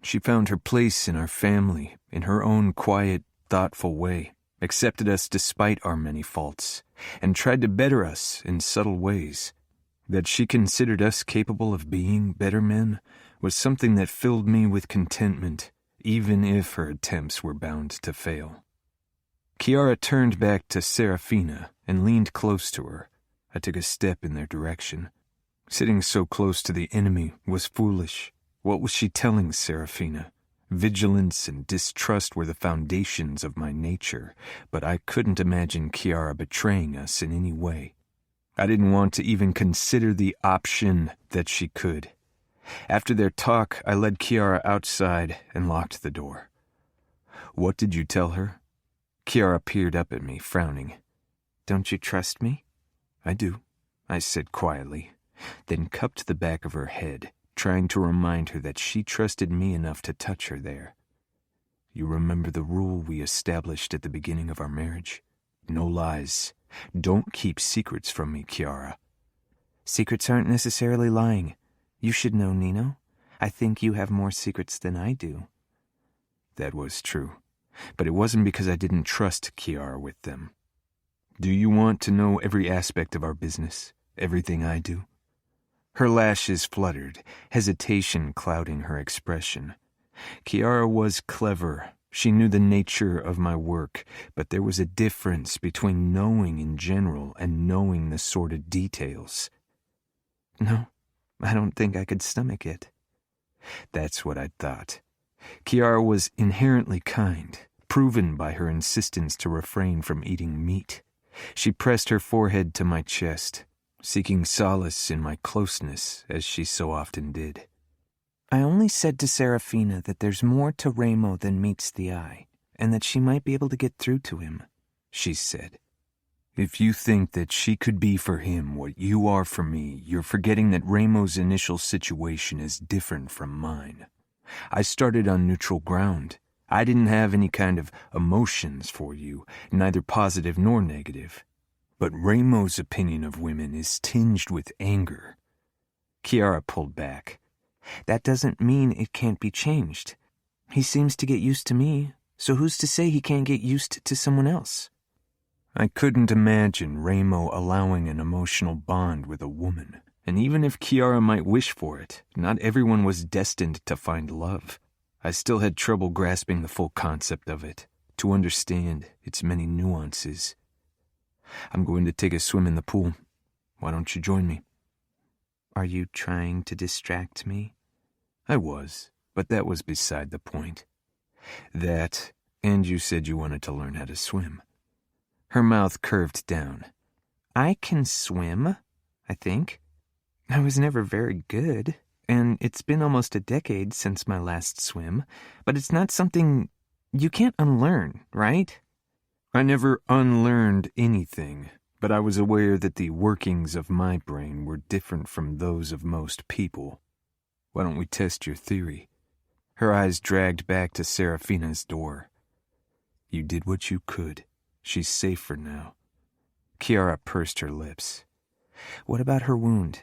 She found her place in our family in her own quiet, thoughtful way, accepted us despite our many faults, and tried to better us in subtle ways. That she considered us capable of being better men was something that filled me with contentment, even if her attempts were bound to fail. Chiara turned back to Serafina and leaned close to her. I took a step in their direction. Sitting so close to the enemy was foolish. What was she telling Serafina? Vigilance and distrust were the foundations of my nature, but I couldn't imagine Chiara betraying us in any way. I didn't want to even consider the option that she could. After their talk, I led Chiara outside and locked the door. What did you tell her? Chiara peered up at me, frowning. Don't you trust me? I do, I said quietly, then cupped the back of her head, trying to remind her that she trusted me enough to touch her there. You remember the rule we established at the beginning of our marriage? No lies. Don't keep secrets from me, Chiara. Secrets aren't necessarily lying. You should know, Nino. I think you have more secrets than I do. That was true, but it wasn't because I didn't trust Chiara with them. Do you want to know every aspect of our business? Everything I do? Her lashes fluttered, hesitation clouding her expression. Chiara was clever. She knew the nature of my work, but there was a difference between knowing in general and knowing the sordid details. No, I don't think I could stomach it. That's what I thought. Chiara was inherently kind, proven by her insistence to refrain from eating meat. She pressed her forehead to my chest, seeking solace in my closeness, as she so often did. I only said to Serafina that there's more to Remo than meets the eye, and that she might be able to get through to him, she said. If you think that she could be for him what you are for me, you're forgetting that Ramo's initial situation is different from mine. I started on neutral ground. I didn't have any kind of emotions for you, neither positive nor negative. But Ramo's opinion of women is tinged with anger. Kiara pulled back. That doesn't mean it can't be changed. He seems to get used to me, so who's to say he can't get used to someone else? I couldn't imagine Ramo allowing an emotional bond with a woman, and even if Kiara might wish for it, not everyone was destined to find love. I still had trouble grasping the full concept of it, to understand its many nuances. I'm going to take a swim in the pool. Why don't you join me? Are you trying to distract me? I was, but that was beside the point. That, and you said you wanted to learn how to swim. Her mouth curved down. I can swim, I think. I was never very good, and it's been almost a decade since my last swim, but it's not something you can't unlearn, right? I never unlearned anything, but I was aware that the workings of my brain were different from those of most people. Why don't we test your theory? Her eyes dragged back to Serafina's door. You did what you could. She's safe for now. Kiara pursed her lips. What about her wound?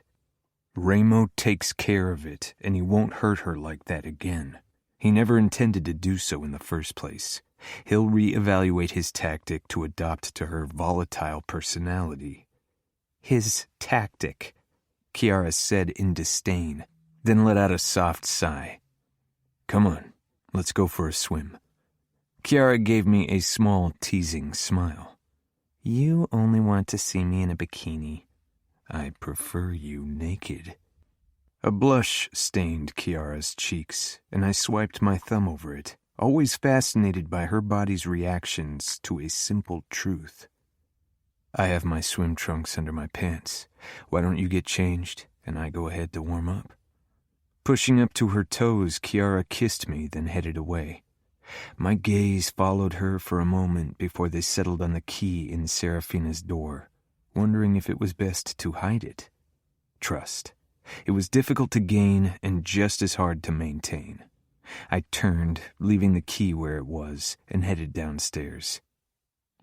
Ramo takes care of it, and he won't hurt her like that again. He never intended to do so in the first place. He'll reevaluate his tactic to adapt to her volatile personality. His tactic, Kiara said in disdain, then let out a soft sigh. Come on, let's go for a swim. Kiara gave me a small, teasing smile. You only want to see me in a bikini. I prefer you naked. A blush stained Kiara's cheeks, and I swiped my thumb over it, always fascinated by her body's reactions to a simple truth. I have my swim trunks under my pants. Why don't you get changed, and I go ahead to warm up? Pushing up to her toes, Kiara kissed me, then headed away. My gaze followed her for a moment before they settled on the key in Serafina's door, wondering if it was best to hide it. Trust. It was difficult to gain and just as hard to maintain. I turned, leaving the key where it was, and headed downstairs.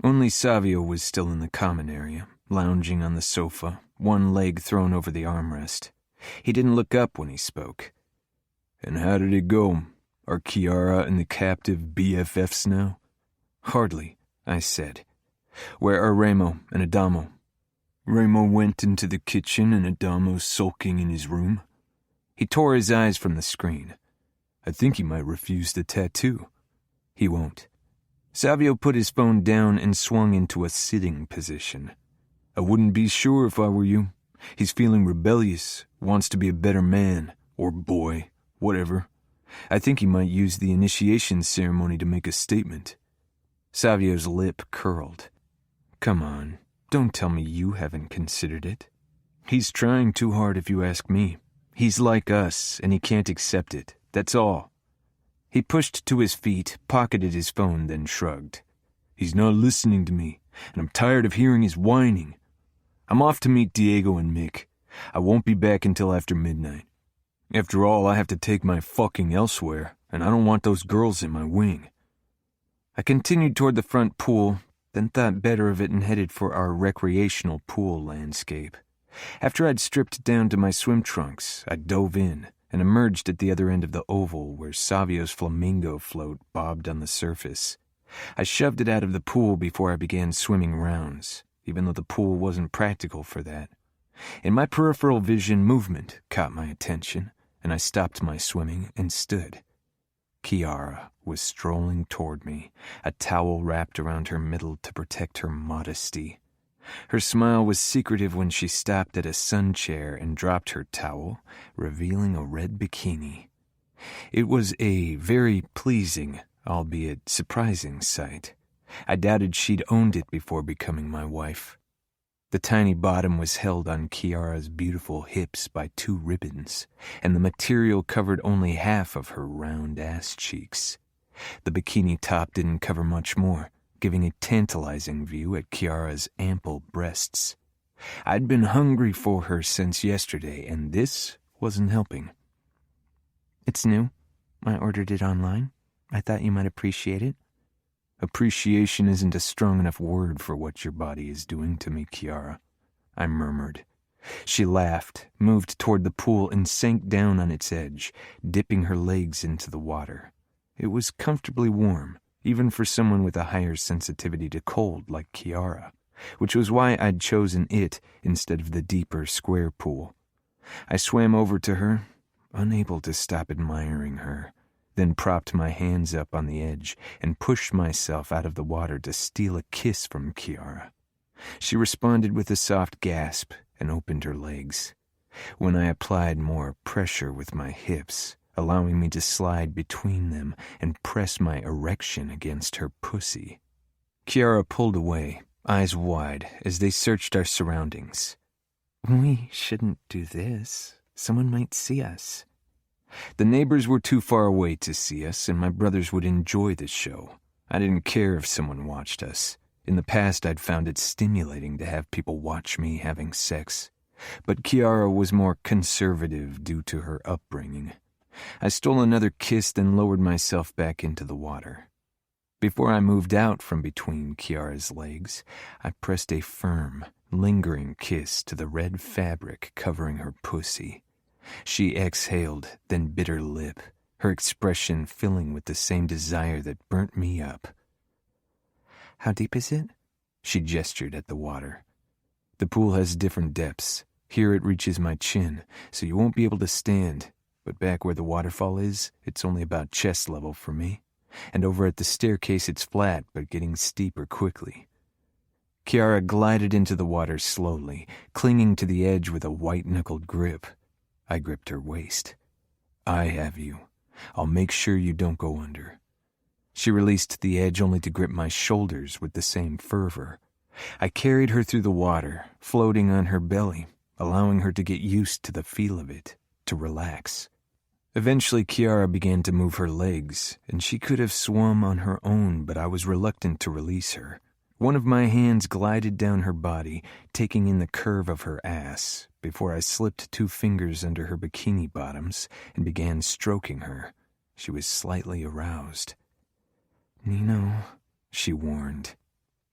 Only Savio was still in the common area, lounging on the sofa, one leg thrown over the armrest. He didn't look up when he spoke. And how did it go? Are Kiara and the captive BFFs now? Hardly, I said. Where are Ramo and Adamo? Ramo went into the kitchen and Adamo's sulking in his room. He tore his eyes from the screen. I think he might refuse the tattoo. He won't. Savio put his phone down and swung into a sitting position. I wouldn't be sure if I were you. He's feeling rebellious, wants to be a better man, or boy, whatever. I think he might use the initiation ceremony to make a statement. Savio's lip curled. Come on, don't tell me you haven't considered it. He's trying too hard if you ask me. He's like us, and he can't accept it. That's all. He pushed to his feet, pocketed his phone, then shrugged. He's not listening to me, and I'm tired of hearing his whining. I'm off to meet Diego and Mick. I won't be back until after midnight. After all, I have to take my fucking elsewhere, and I don't want those girls in my wing. I continued toward the front pool, then thought better of it and headed for our recreational pool landscape. After I'd stripped down to my swim trunks, I dove in and emerged at the other end of the oval where Savio's flamingo float bobbed on the surface. I shoved it out of the pool before I began swimming rounds, even though the pool wasn't practical for that. In my peripheral vision, movement caught my attention, and I stopped my swimming and stood. Kiara was strolling toward me, a towel wrapped around her middle to protect her modesty. Her smile was secretive when she stopped at a sun chair and dropped her towel, revealing a red bikini. It was a very pleasing, albeit surprising sight. I doubted she'd owned it before becoming my wife. The tiny bottom was held on Kiara's beautiful hips by 2 ribbons, and the material covered only half of her round ass cheeks. The bikini top didn't cover much more, giving a tantalizing view at Kiara's ample breasts. I'd been hungry for her since yesterday, and this wasn't helping. It's new. I ordered it online. I thought you might appreciate it. Appreciation isn't a strong enough word for what your body is doing to me, Kiara, I murmured. She laughed, moved toward the pool, and sank down on its edge, dipping her legs into the water. It was comfortably warm, even for someone with a higher sensitivity to cold like Kiara, which was why I'd chosen it instead of the deeper square pool. I swam over to her, unable to stop admiring her, then propped my hands up on the edge and pushed myself out of the water to steal a kiss from Kiara. She responded with a soft gasp and opened her legs. When I applied more pressure with my hips, allowing me to slide between them and press my erection against her pussy, Kiara pulled away, eyes wide, as they searched our surroundings. We shouldn't do this. Someone might see us. The neighbors were too far away to see us, and my brothers would enjoy the show. I didn't care if someone watched us. In the past, I'd found it stimulating to have people watch me having sex. But Kiara was more conservative due to her upbringing. I stole another kiss, then lowered myself back into the water. Before I moved out from between Kiara's legs, I pressed a firm, lingering kiss to the red fabric covering her pussy. She exhaled, then bit her lip, her expression filling with the same desire that burnt me up. How deep is it? She gestured at the water. The pool has different depths. Here it reaches my chin, so you won't be able to stand. But back where the waterfall is, it's only about chest level for me. And over at the staircase it's flat, but getting steeper quickly. Kiara glided into the water slowly, clinging to the edge with a white-knuckled grip. I gripped her waist. I have you. I'll make sure you don't go under. She released the edge only to grip my shoulders with the same fervor. I carried her through the water, floating on her belly, allowing her to get used to the feel of it, to relax. Eventually, Kiara began to move her legs, and she could have swum on her own, but I was reluctant to release her. One of my hands glided down her body, taking in the curve of her ass, before I slipped 2 fingers under her bikini bottoms and began stroking her. She was slightly aroused. Nino, she warned.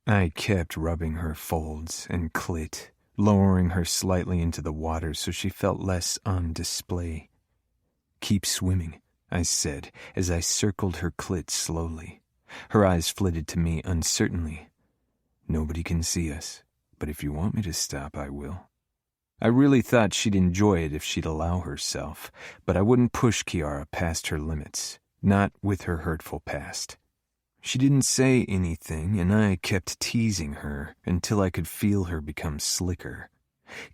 I kept rubbing her folds and clit, lowering her slightly into the water so she felt less on display. Keep swimming, I said as I circled her clit slowly. Her eyes flitted to me uncertainly. Nobody can see us, but if you want me to stop, I will. I really thought she'd enjoy it if she'd allow herself, but I wouldn't push Kiara past her limits, not with her hurtful past. She didn't say anything, and I kept teasing her until I could feel her become slicker.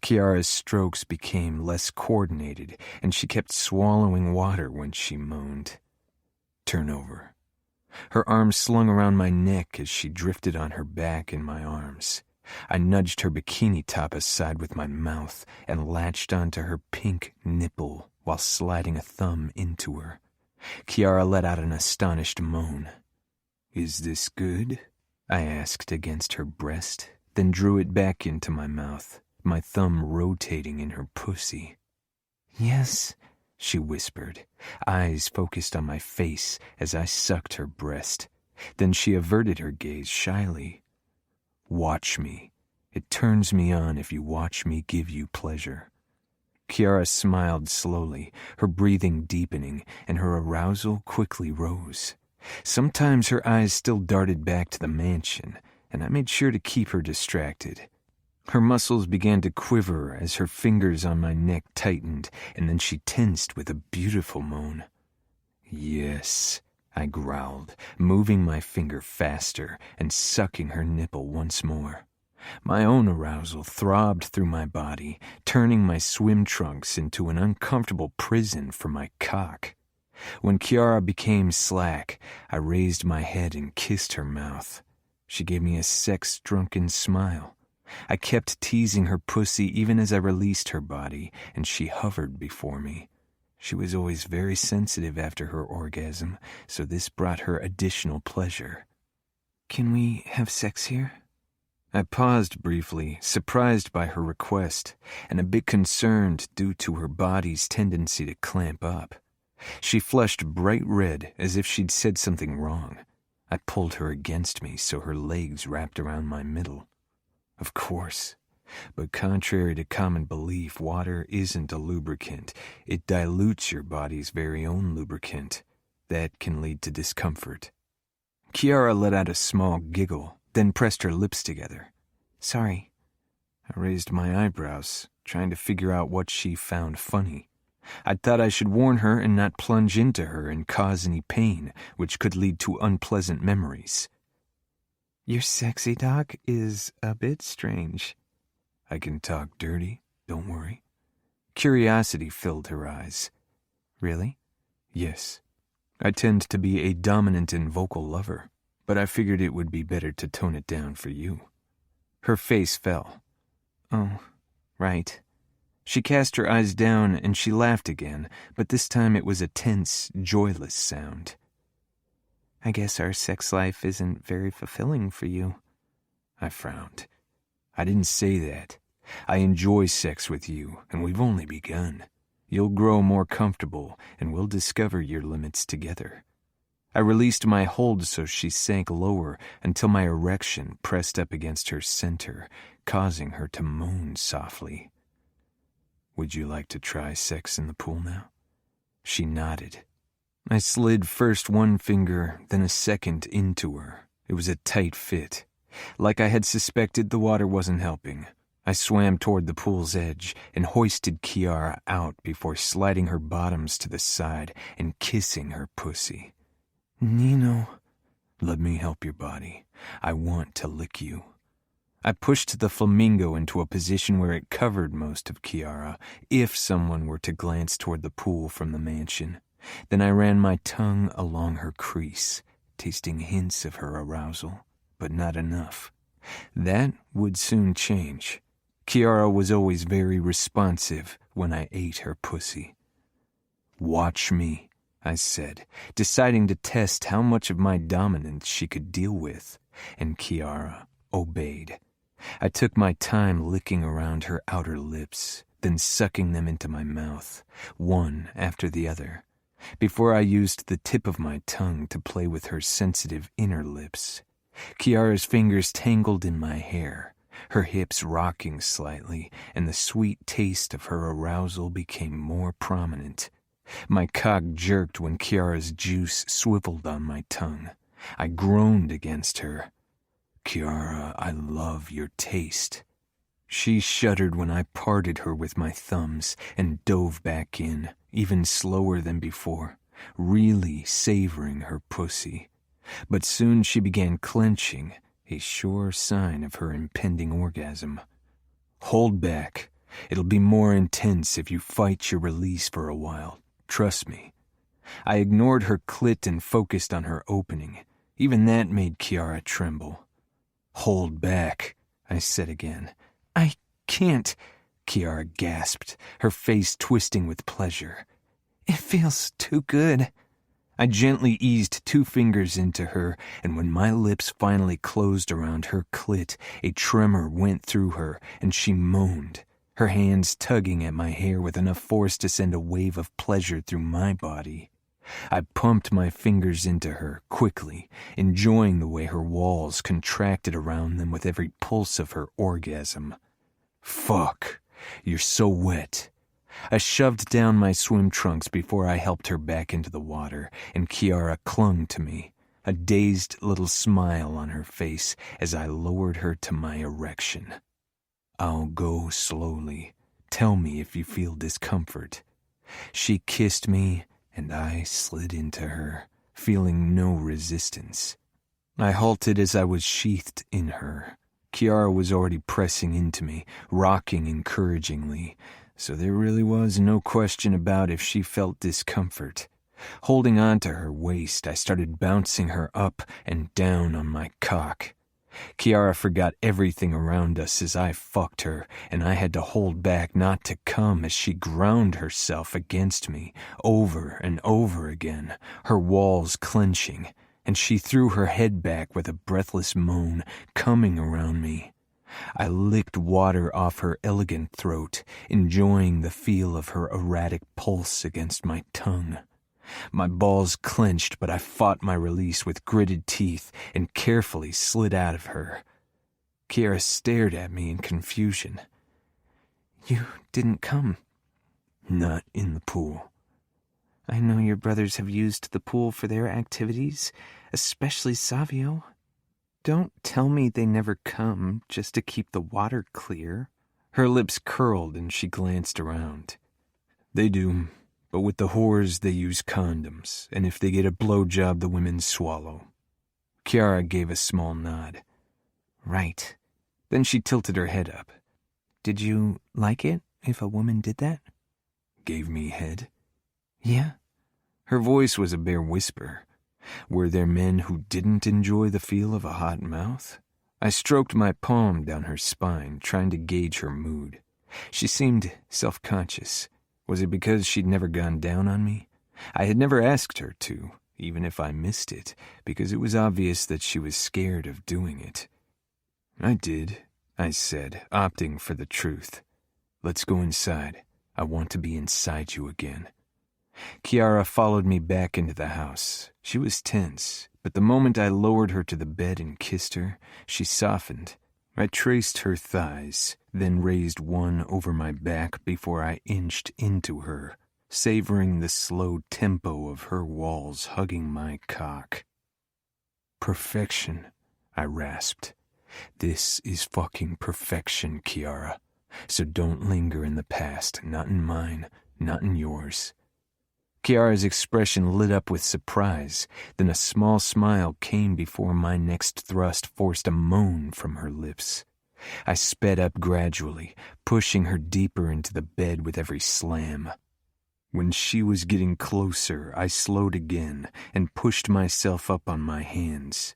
Kiara's strokes became less coordinated, and she kept swallowing water when she moaned. Turn over. Her arms slung around my neck as she drifted on her back in my arms. I nudged her bikini top aside with my mouth and latched onto her pink nipple while sliding a thumb into her. Kiara let out an astonished moan. Is this good? I asked against her breast, then drew it back into my mouth, my thumb rotating in her pussy. Yes, she whispered, eyes focused on my face as I sucked her breast. Then she averted her gaze shyly. Watch me. It turns me on if you watch me give you pleasure. Kiara smiled slowly, her breathing deepening, and her arousal quickly rose. Sometimes her eyes still darted back to the mansion, and I made sure to keep her distracted. Her muscles began to quiver as her fingers on my neck tightened, and then she tensed with a beautiful moan. Yes, I growled, moving my finger faster and sucking her nipple once more. My own arousal throbbed through my body, turning my swim trunks into an uncomfortable prison for my cock. When Kiara became slack, I raised my head and kissed her mouth. She gave me a sex-drunken smile. I kept teasing her pussy even as I released her body, and she hovered before me. She was always very sensitive after her orgasm, so this brought her additional pleasure. Can we have sex here? I paused briefly, surprised by her request, and a bit concerned due to her body's tendency to clamp up. She flushed bright red as if she'd said something wrong. I pulled her against me so her legs wrapped around my middle. Of course. But contrary to common belief, water isn't a lubricant. It dilutes your body's very own lubricant. That can lead to discomfort. Kiara let out a small giggle, then pressed her lips together. Sorry. I raised my eyebrows, trying to figure out what she found funny. I thought I should warn her and not plunge into her and cause any pain, which could lead to unpleasant memories. Your sexy talk is a bit strange. I can talk dirty, don't worry. Curiosity filled her eyes. Really? Yes. I tend to be a dominant and vocal lover, but I figured it would be better to tone it down for you. Her face fell. Oh, right. She cast her eyes down and she laughed again, but this time it was a tense, joyless sound. I guess our sex life isn't very fulfilling for you. I frowned. I didn't say that. I enjoy sex with you, and we've only begun. You'll grow more comfortable, and we'll discover your limits together. I released my hold so she sank lower until my erection pressed up against her center, causing her to moan softly. Would you like to try sex in the pool now? She nodded. I slid first one finger, then a second into her. It was a tight fit. Like I had suspected, the water wasn't helping. I swam toward the pool's edge and hoisted Kiara out before sliding her bottoms to the side and kissing her pussy. Nino. Let me help your body. I want to lick you. I pushed the flamingo into a position where it covered most of Kiara, if someone were to glance toward the pool from the mansion. Then I ran my tongue along her crease, tasting hints of her arousal, but not enough. That would soon change. Kiara was always very responsive when I ate her pussy. Watch me, I said, deciding to test how much of my dominance she could deal with, and Kiara obeyed. I took my time licking around her outer lips, then sucking them into my mouth, one after the other, before I used the tip of my tongue to play with her sensitive inner lips. Kiara's fingers tangled in my hair, her hips rocking slightly, and the sweet taste of her arousal became more prominent. My cock jerked when Kiara's juice swiveled on my tongue. I groaned against her. Kiara, I love your taste. She shuddered when I parted her with my thumbs and dove back in, even slower than before, really savoring her pussy. But soon she began clenching, a sure sign of her impending orgasm. Hold back. It'll be more intense if you fight your release for a while. Trust me. I ignored her clit and focused on her opening. Even that made Kiara tremble. Hold back, I said again. I can't, Kiara gasped, her face twisting with pleasure. It feels too good. I gently eased 2 fingers into her, and when my lips finally closed around her clit, a tremor went through her, and she moaned, her hands tugging at my hair with enough force to send a wave of pleasure through my body. I pumped my fingers into her, quickly, enjoying the way her walls contracted around them with every pulse of her orgasm. Fuck, you're so wet. I shoved down my swim trunks before I helped her back into the water, and Kiara clung to me, a dazed little smile on her face as I lowered her to my erection. I'll go slowly. Tell me if you feel discomfort. She kissed me, and I slid into her, feeling no resistance. I halted as I was sheathed in her. Kiara was already pressing into me, rocking encouragingly, so there really was no question about if she felt discomfort. Holding on to her waist, I started bouncing her up and down on my cock. Kiara forgot everything around us as I fucked her, and I had to hold back not to come as she ground herself against me over and over again, her walls clenching, and she threw her head back with a breathless moan, coming around me. I licked water off her elegant throat, enjoying the feel of her erratic pulse against my tongue. My balls clenched, but I fought my release with gritted teeth and carefully slid out of her. Kiara stared at me in confusion. You didn't come. Not in the pool. I know your brothers have used the pool for their activities, especially Savio. Don't tell me they never come just to keep the water clear. Her lips curled and she glanced around. They do, but with the whores they use condoms, and if they get a blowjob the women swallow. Kiara gave a small nod. Right. Then she tilted her head up. Did you like it if a woman did that? Gave me head? Yeah. Her voice was a bare whisper. Were there men who didn't enjoy the feel of a hot mouth? I stroked my palm down her spine, trying to gauge her mood. She seemed self-conscious. Was it because she'd never gone down on me? I had never asked her to, even if I missed it, because it was obvious that she was scared of doing it. I did, I said, opting for the truth. Let's go inside. I want to be inside you again. Kiara followed me back into the house. She was tense, but the moment I lowered her to the bed and kissed her, she softened. I traced her thighs, then raised one over my back before I inched into her, savoring the slow tempo of her walls hugging my cock. Perfection, I rasped. This is fucking perfection, Kiara. So don't linger in the past, not in mine, not in yours. Kiara's expression lit up with surprise, then a small smile came before my next thrust forced a moan from her lips. I sped up gradually, pushing her deeper into the bed with every slam. When she was getting closer, I slowed again and pushed myself up on my hands.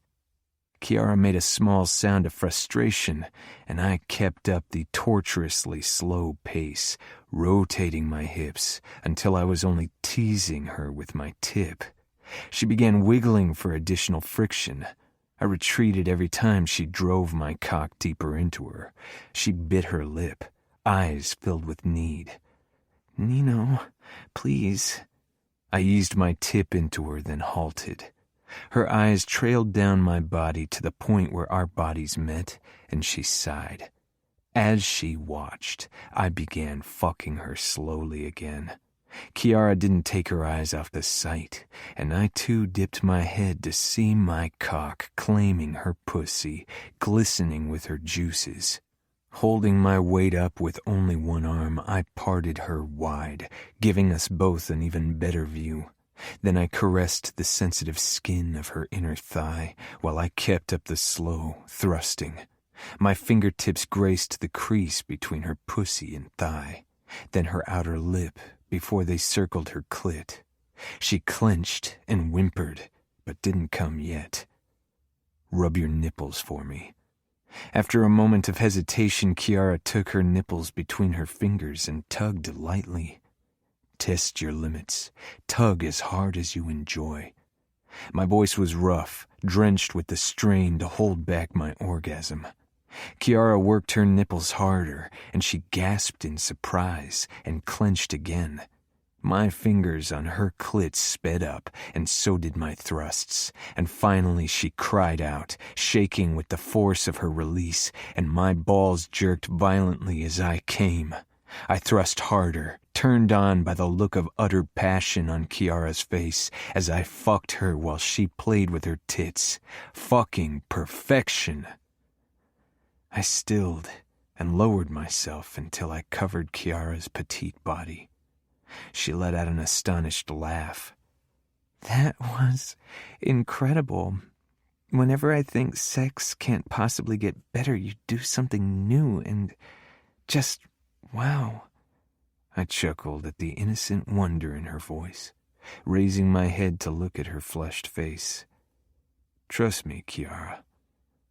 Kiara made a small sound of frustration, and I kept up the torturously slow pace, rotating my hips until I was only teasing her with my tip. She began wiggling for additional friction. I retreated every time she drove my cock deeper into her. She bit her lip, eyes filled with need. Nino, please. I eased my tip into her, then halted. Her eyes trailed down my body to the point where our bodies met, and she sighed. As she watched, I began fucking her slowly again. Kiara didn't take her eyes off the sight, and I too dipped my head to see my cock claiming her pussy, glistening with her juices. Holding my weight up with only one arm, I parted her wide, giving us both an even better view. Then I caressed the sensitive skin of her inner thigh while I kept up the slow thrusting. My fingertips graced the crease between her pussy and thigh, then her outer lip before they circled her clit. She clenched and whimpered, but didn't come yet. Rub your nipples for me. After a moment of hesitation, Kiara took her nipples between her fingers and tugged lightly. Test your limits. Tug as hard as you enjoy. My voice was rough, drenched with the strain to hold back my orgasm. Kiara worked her nipples harder, and she gasped in surprise and clenched again. My fingers on her clit sped up, and so did my thrusts, and finally she cried out, shaking with the force of her release, and my balls jerked violently as I came. I thrust harder, turned on by the look of utter passion on Kiara's face as I fucked her while she played with her tits. Fucking perfection. I stilled and lowered myself until I covered Kiara's petite body. She let out an astonished laugh. That was incredible. Whenever I think sex can't possibly get better, you do something new and just wow. I chuckled at the innocent wonder in her voice, raising my head to look at her flushed face. Trust me, Kiara,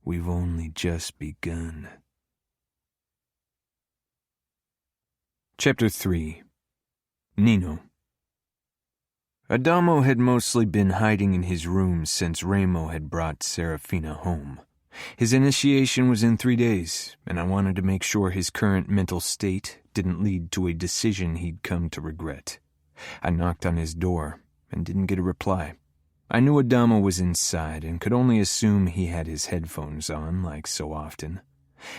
we've only just begun. Chapter 3. Nino. Adamo had mostly been hiding in his room since Ramo had brought Serafina home. His initiation was in 3 days, and I wanted to make sure his current mental state didn't lead to a decision he'd come to regret. I knocked on his door and didn't get a reply. I knew Adamo was inside and could only assume he had his headphones on like so often.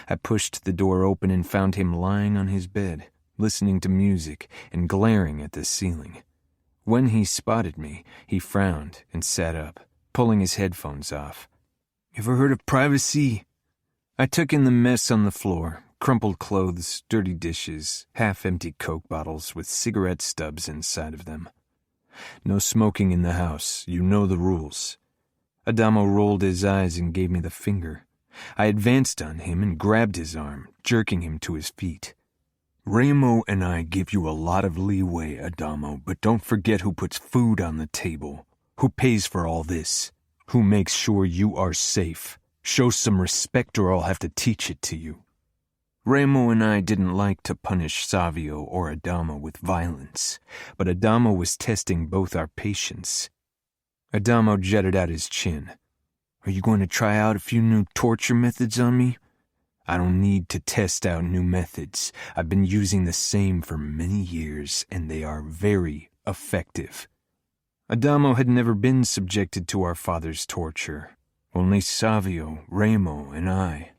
I pushed the door open and found him lying on his bed, listening to music and glaring at the ceiling. When he spotted me, he frowned and sat up, pulling his headphones off. "Ever heard of privacy?" I took in the mess on the floor, crumpled clothes, dirty dishes, half-empty Coke bottles with cigarette stubs inside of them. "No smoking in the house. You know the rules." Adamo rolled his eyes and gave me the finger. I advanced on him and grabbed his arm, jerking him to his feet. "Ramo and I give you a lot of leeway, Adamo, but don't forget who puts food on the table, who pays for all this, who makes sure you are safe. Show some respect or I'll have to teach it to you." Ramo and I didn't like to punish Savio or Adamo with violence, but Adamo was testing both our patience. Adamo jutted out his chin. "Are you going to try out a few new torture methods on me?" "I don't need to test out new methods. I've been using the same for many years, and they are very effective." Adamo had never been subjected to our father's torture. Only Savio, Ramo, and I.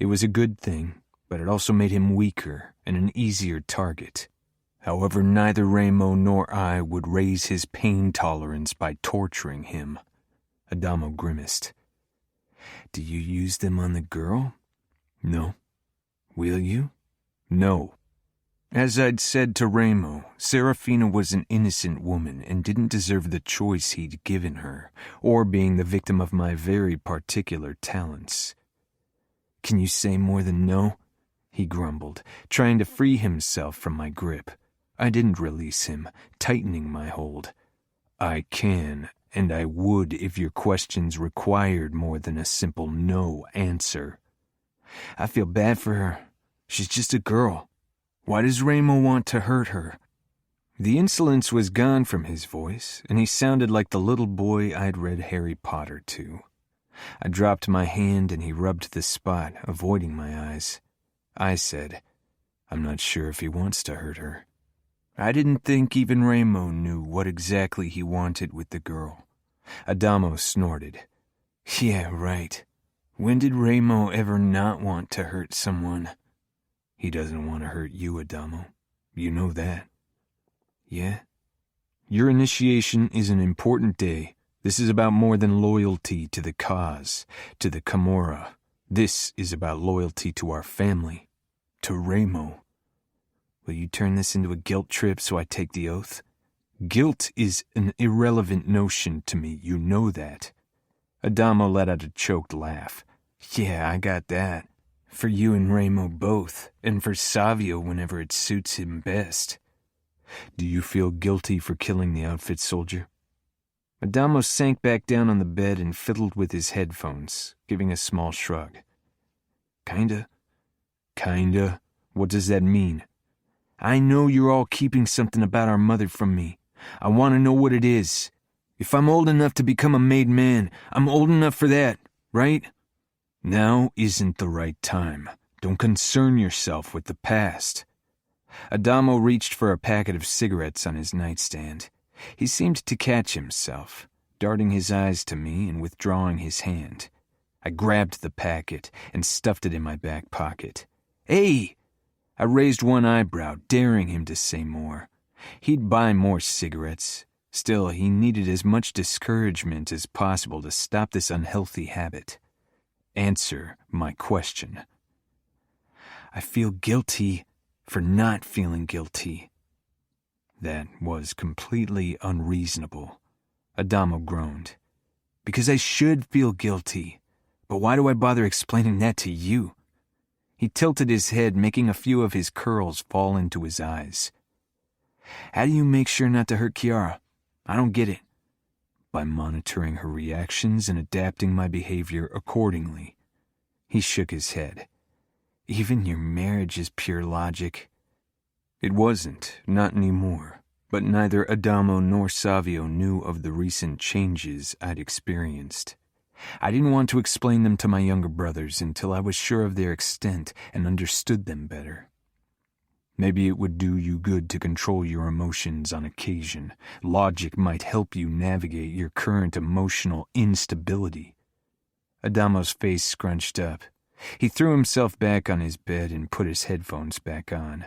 It was a good thing, but it also made him weaker and an easier target. However, neither Ramo nor I would raise his pain tolerance by torturing him. Adamo grimaced. "Do you use them on the girl?" "No." "Will you?" "No." As I'd said to Ramo, Serafina was an innocent woman and didn't deserve the choice he'd given her, or being the victim of my very particular talents. "Can you say more than no?" he grumbled, trying to free himself from my grip. I didn't release him, tightening my hold. "I can, and I would if your questions required more than a simple no answer." "I feel bad for her. She's just a girl. Why does Ramo want to hurt her?" The insolence was gone from his voice, and he sounded like the little boy I'd read Harry Potter to. I dropped my hand and he rubbed the spot, avoiding my eyes. I said, "I'm not sure if he wants to hurt her." I didn't think even Ramo knew what exactly he wanted with the girl. Adamo snorted. "Yeah, right. When did Ramo ever not want to hurt someone?" "He doesn't want to hurt you, Adamo. You know that." "Yeah?" "Your initiation is an important day. This is about more than loyalty to the cause, to the Camorra. This is about loyalty to our family, to Ramo." "Will you turn this into a guilt trip so I take the oath?" "Guilt is an irrelevant notion to me, you know that." Adamo let out a choked laugh. "Yeah, I got that. For you and Ramo both, and for Savio whenever it suits him best." "Do you feel guilty for killing the outfit soldier?" Adamo sank back down on the bed and fiddled with his headphones, giving a small shrug. "Kinda." "Kinda? What does that mean?" "I know you're all keeping something about our mother from me. I want to know what it is. If I'm old enough to become a made man, I'm old enough for that, right?" "Now isn't the right time. Don't concern yourself with the past." Adamo reached for a packet of cigarettes on his nightstand. He seemed to catch himself, darting his eyes to me and withdrawing his hand. I grabbed the packet and stuffed it in my back pocket. "Hey!" I raised one eyebrow, daring him to say more. He'd buy more cigarettes. Still, he needed as much discouragement as possible to stop this unhealthy habit. "Answer my question." "I feel guilty for not feeling guilty." That was completely unreasonable. Adamo groaned. "Because I should feel guilty. But why do I bother explaining that to you?" He tilted his head, making a few of his curls fall into his eyes. "How do you make sure not to hurt Chiara? I don't get it." "By monitoring her reactions and adapting my behavior accordingly." He shook his head. "Even your marriage is pure logic." "It wasn't, not anymore. but neither Adamo nor Savio knew of the recent changes I'd experienced. I didn't want to explain them to my younger brothers until I was sure of their extent and understood them better. Maybe it would do you good to control your emotions on occasion. Logic might help you navigate your current emotional instability. Adamo's face scrunched up. He threw himself back on his bed and put his headphones back on.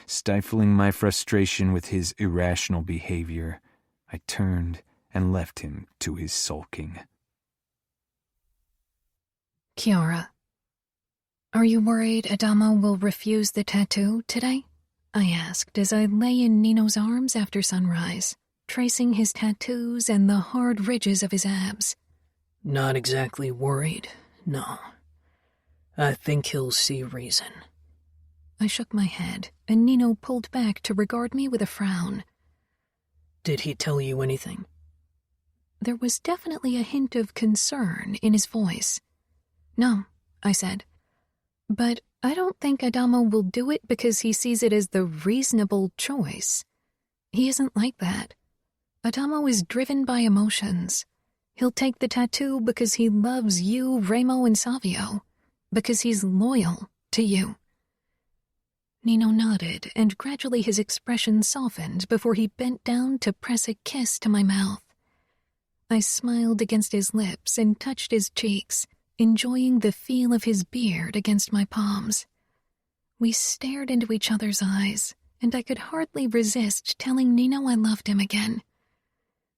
Stifling my frustration with his irrational behavior, I turned and left him to his sulking. Cora, are you worried Adamo will refuse the tattoo today? I asked as I lay in Nino's arms after sunrise, tracing his tattoos and the hard ridges of his abs. Not exactly worried, no. I think he'll see reason. I shook my head, and Nino pulled back to regard me with a frown. Did he tell you anything? There was definitely a hint of concern in his voice. No, I said. But I don't think Adamo will do it because he sees it as the reasonable choice. He isn't like that. Adamo is driven by emotions. He'll take the tattoo because he loves you, Remo, and Savio. Because he's loyal to you. Nino nodded, and gradually his expression softened before he bent down to press a kiss to my mouth. I smiled against his lips and touched his cheeks, enjoying the feel of his beard against my palms. We stared into each other's eyes, and I could hardly resist telling Nino I loved him again.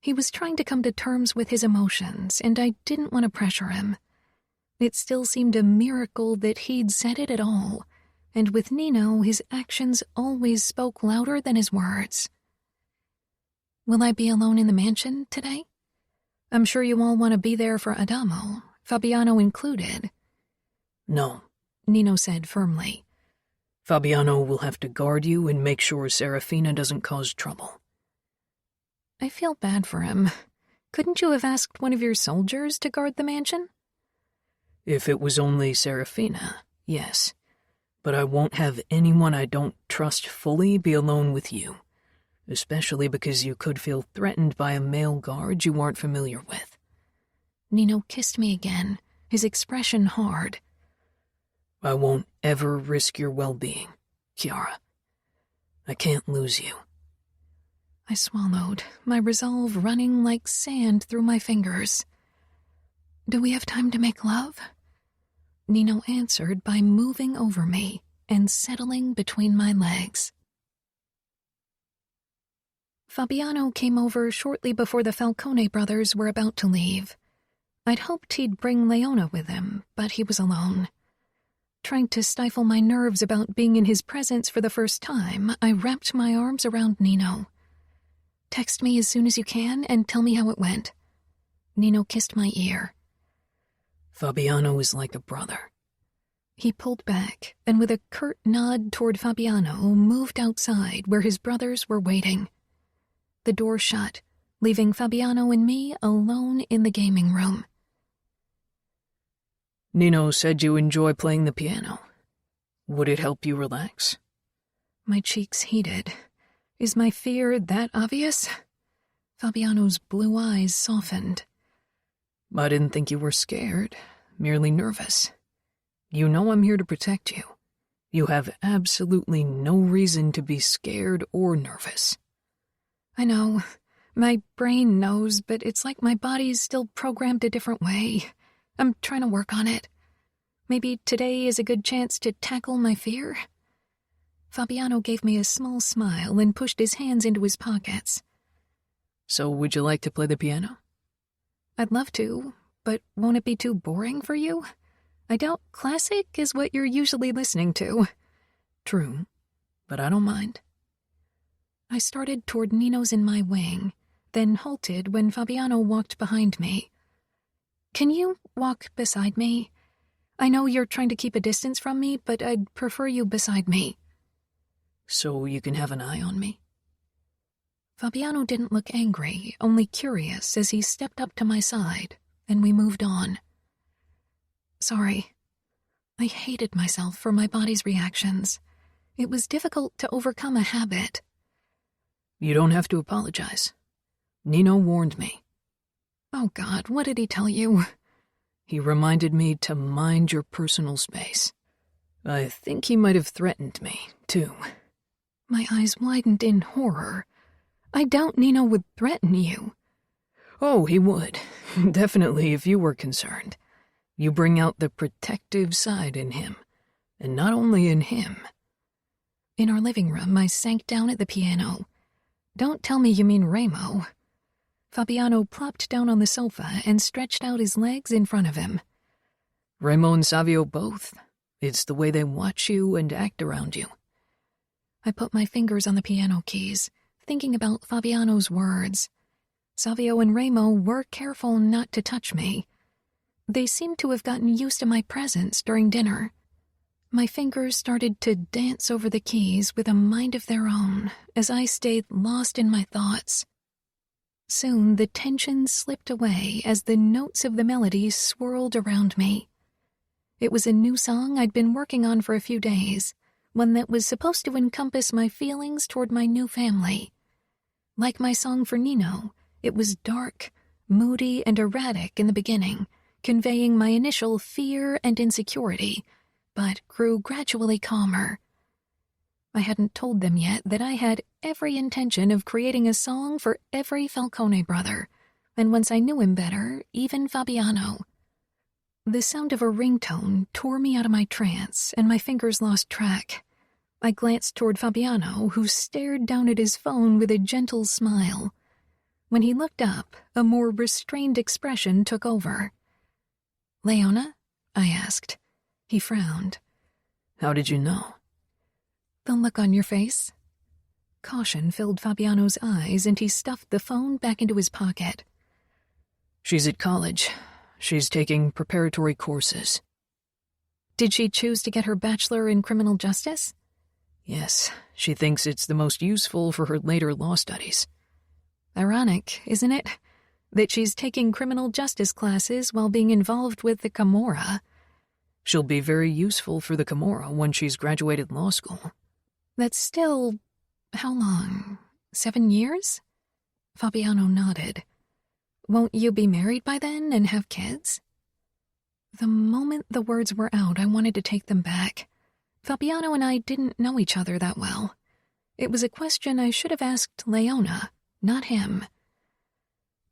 He was trying to come to terms with his emotions, and I didn't want to pressure him. It still seemed a miracle that he'd said it at all, and with Nino, his actions always spoke louder than his words. Will I be alone in the mansion today? I'm sure you all want to be there for Adamo, Fabiano included. No, Nino said firmly. Fabiano will have to guard you and make sure Serafina doesn't cause trouble. I feel bad for him. Couldn't you have asked one of your soldiers to guard the mansion? If it was only Serafina, yes. But I won't have anyone I don't trust fully be alone with you, especially because you could feel threatened by a male guard you aren't familiar with. Nino kissed me again, his expression hard. I won't ever risk your well-being, Chiara. I can't lose you. I swallowed, my resolve running like sand through my fingers. Do we have time to make love? Nino answered by moving over me and settling between my legs. Fabiano came over shortly before the Falcone brothers were about to leave. I'd hoped he'd bring Leona with him, but he was alone. Trying to stifle my nerves about being in his presence for the first time, I wrapped my arms around Nino. Text me as soon as you can and tell me how it went. Nino kissed my ear. Fabiano is like a brother. He pulled back, and with a curt nod toward Fabiano, moved outside where his brothers were waiting. The door shut, leaving Fabiano and me alone in the gaming room. Nino said you enjoy playing the piano. Would it help you relax? My cheeks heated. Is my fear that obvious? Fabiano's blue eyes softened. I didn't think you were scared, merely nervous. You know I'm here to protect you. You have absolutely no reason to be scared or nervous. I know. My brain knows, but it's like my body's still programmed a different way. I'm trying to work on it. Maybe today is a good chance to tackle my fear? Fabiano gave me a small smile and pushed his hands into his pockets. So would you like to play the piano? I'd love to, but won't it be too boring for you? I doubt classic is what you're usually listening to. True, but I don't mind. I started toward Nino's in my wing, then halted when Fabiano walked behind me. Can you walk beside me? I know you're trying to keep a distance from me, but I'd prefer you beside me. So you can have an eye on me? Fabiano didn't look angry, only curious as he stepped up to my side, and we moved on. Sorry. I hated myself for my body's reactions. It was difficult to overcome a habit. You don't have to apologize. Nino warned me. Oh God, what did he tell you? He reminded me to mind your personal space. I think he might have threatened me, too. My eyes widened in horror. I doubt Nino would threaten you. Oh, he would. Definitely, if you were concerned. You bring out the protective side in him. And not only in him. In our living room, I sank down at the piano. Don't tell me you mean Remo. Fabiano plopped down on the sofa and stretched out his legs in front of him. Remo and Savio both. It's the way they watch you and act around you. I put my fingers on the piano keys, thinking about Fabiano's words. Savio and Remo were careful not to touch me. They seemed to have gotten used to my presence during dinner. My fingers started to dance over the keys with a mind of their own as I stayed lost in my thoughts. Soon the tension slipped away as the notes of the melody swirled around me. It was a new song I'd been working on for a few days, one that was supposed to encompass my feelings toward my new family. Like my song for Nino, it was dark, moody, and erratic in the beginning, conveying my initial fear and insecurity, but grew gradually calmer. I hadn't told them yet that I had every intention of creating a song for every Falcone brother, and once I knew him better, even Fabiano. The sound of a ringtone tore me out of my trance, and my fingers lost track. I glanced toward Fabiano, who stared down at his phone with a gentle smile. When he looked up, a more restrained expression took over. "Leona?" I asked. He frowned. How did you know? The look on your face. Caution filled Fabiano's eyes, and he stuffed the phone back into his pocket. She's at college. She's taking preparatory courses. Did she choose to get her bachelor in criminal justice? Yes, she thinks it's the most useful for her later law studies. Ironic, isn't it? That she's taking criminal justice classes while being involved with the Camorra. She'll be very useful for the Camorra when she's graduated law school. That's still... how long? 7 years? Fabiano nodded. Won't you be married by then and have kids? The moment the words were out, I wanted to take them back. Fabiano and I didn't know each other that well. It was a question I should have asked Leona, not him.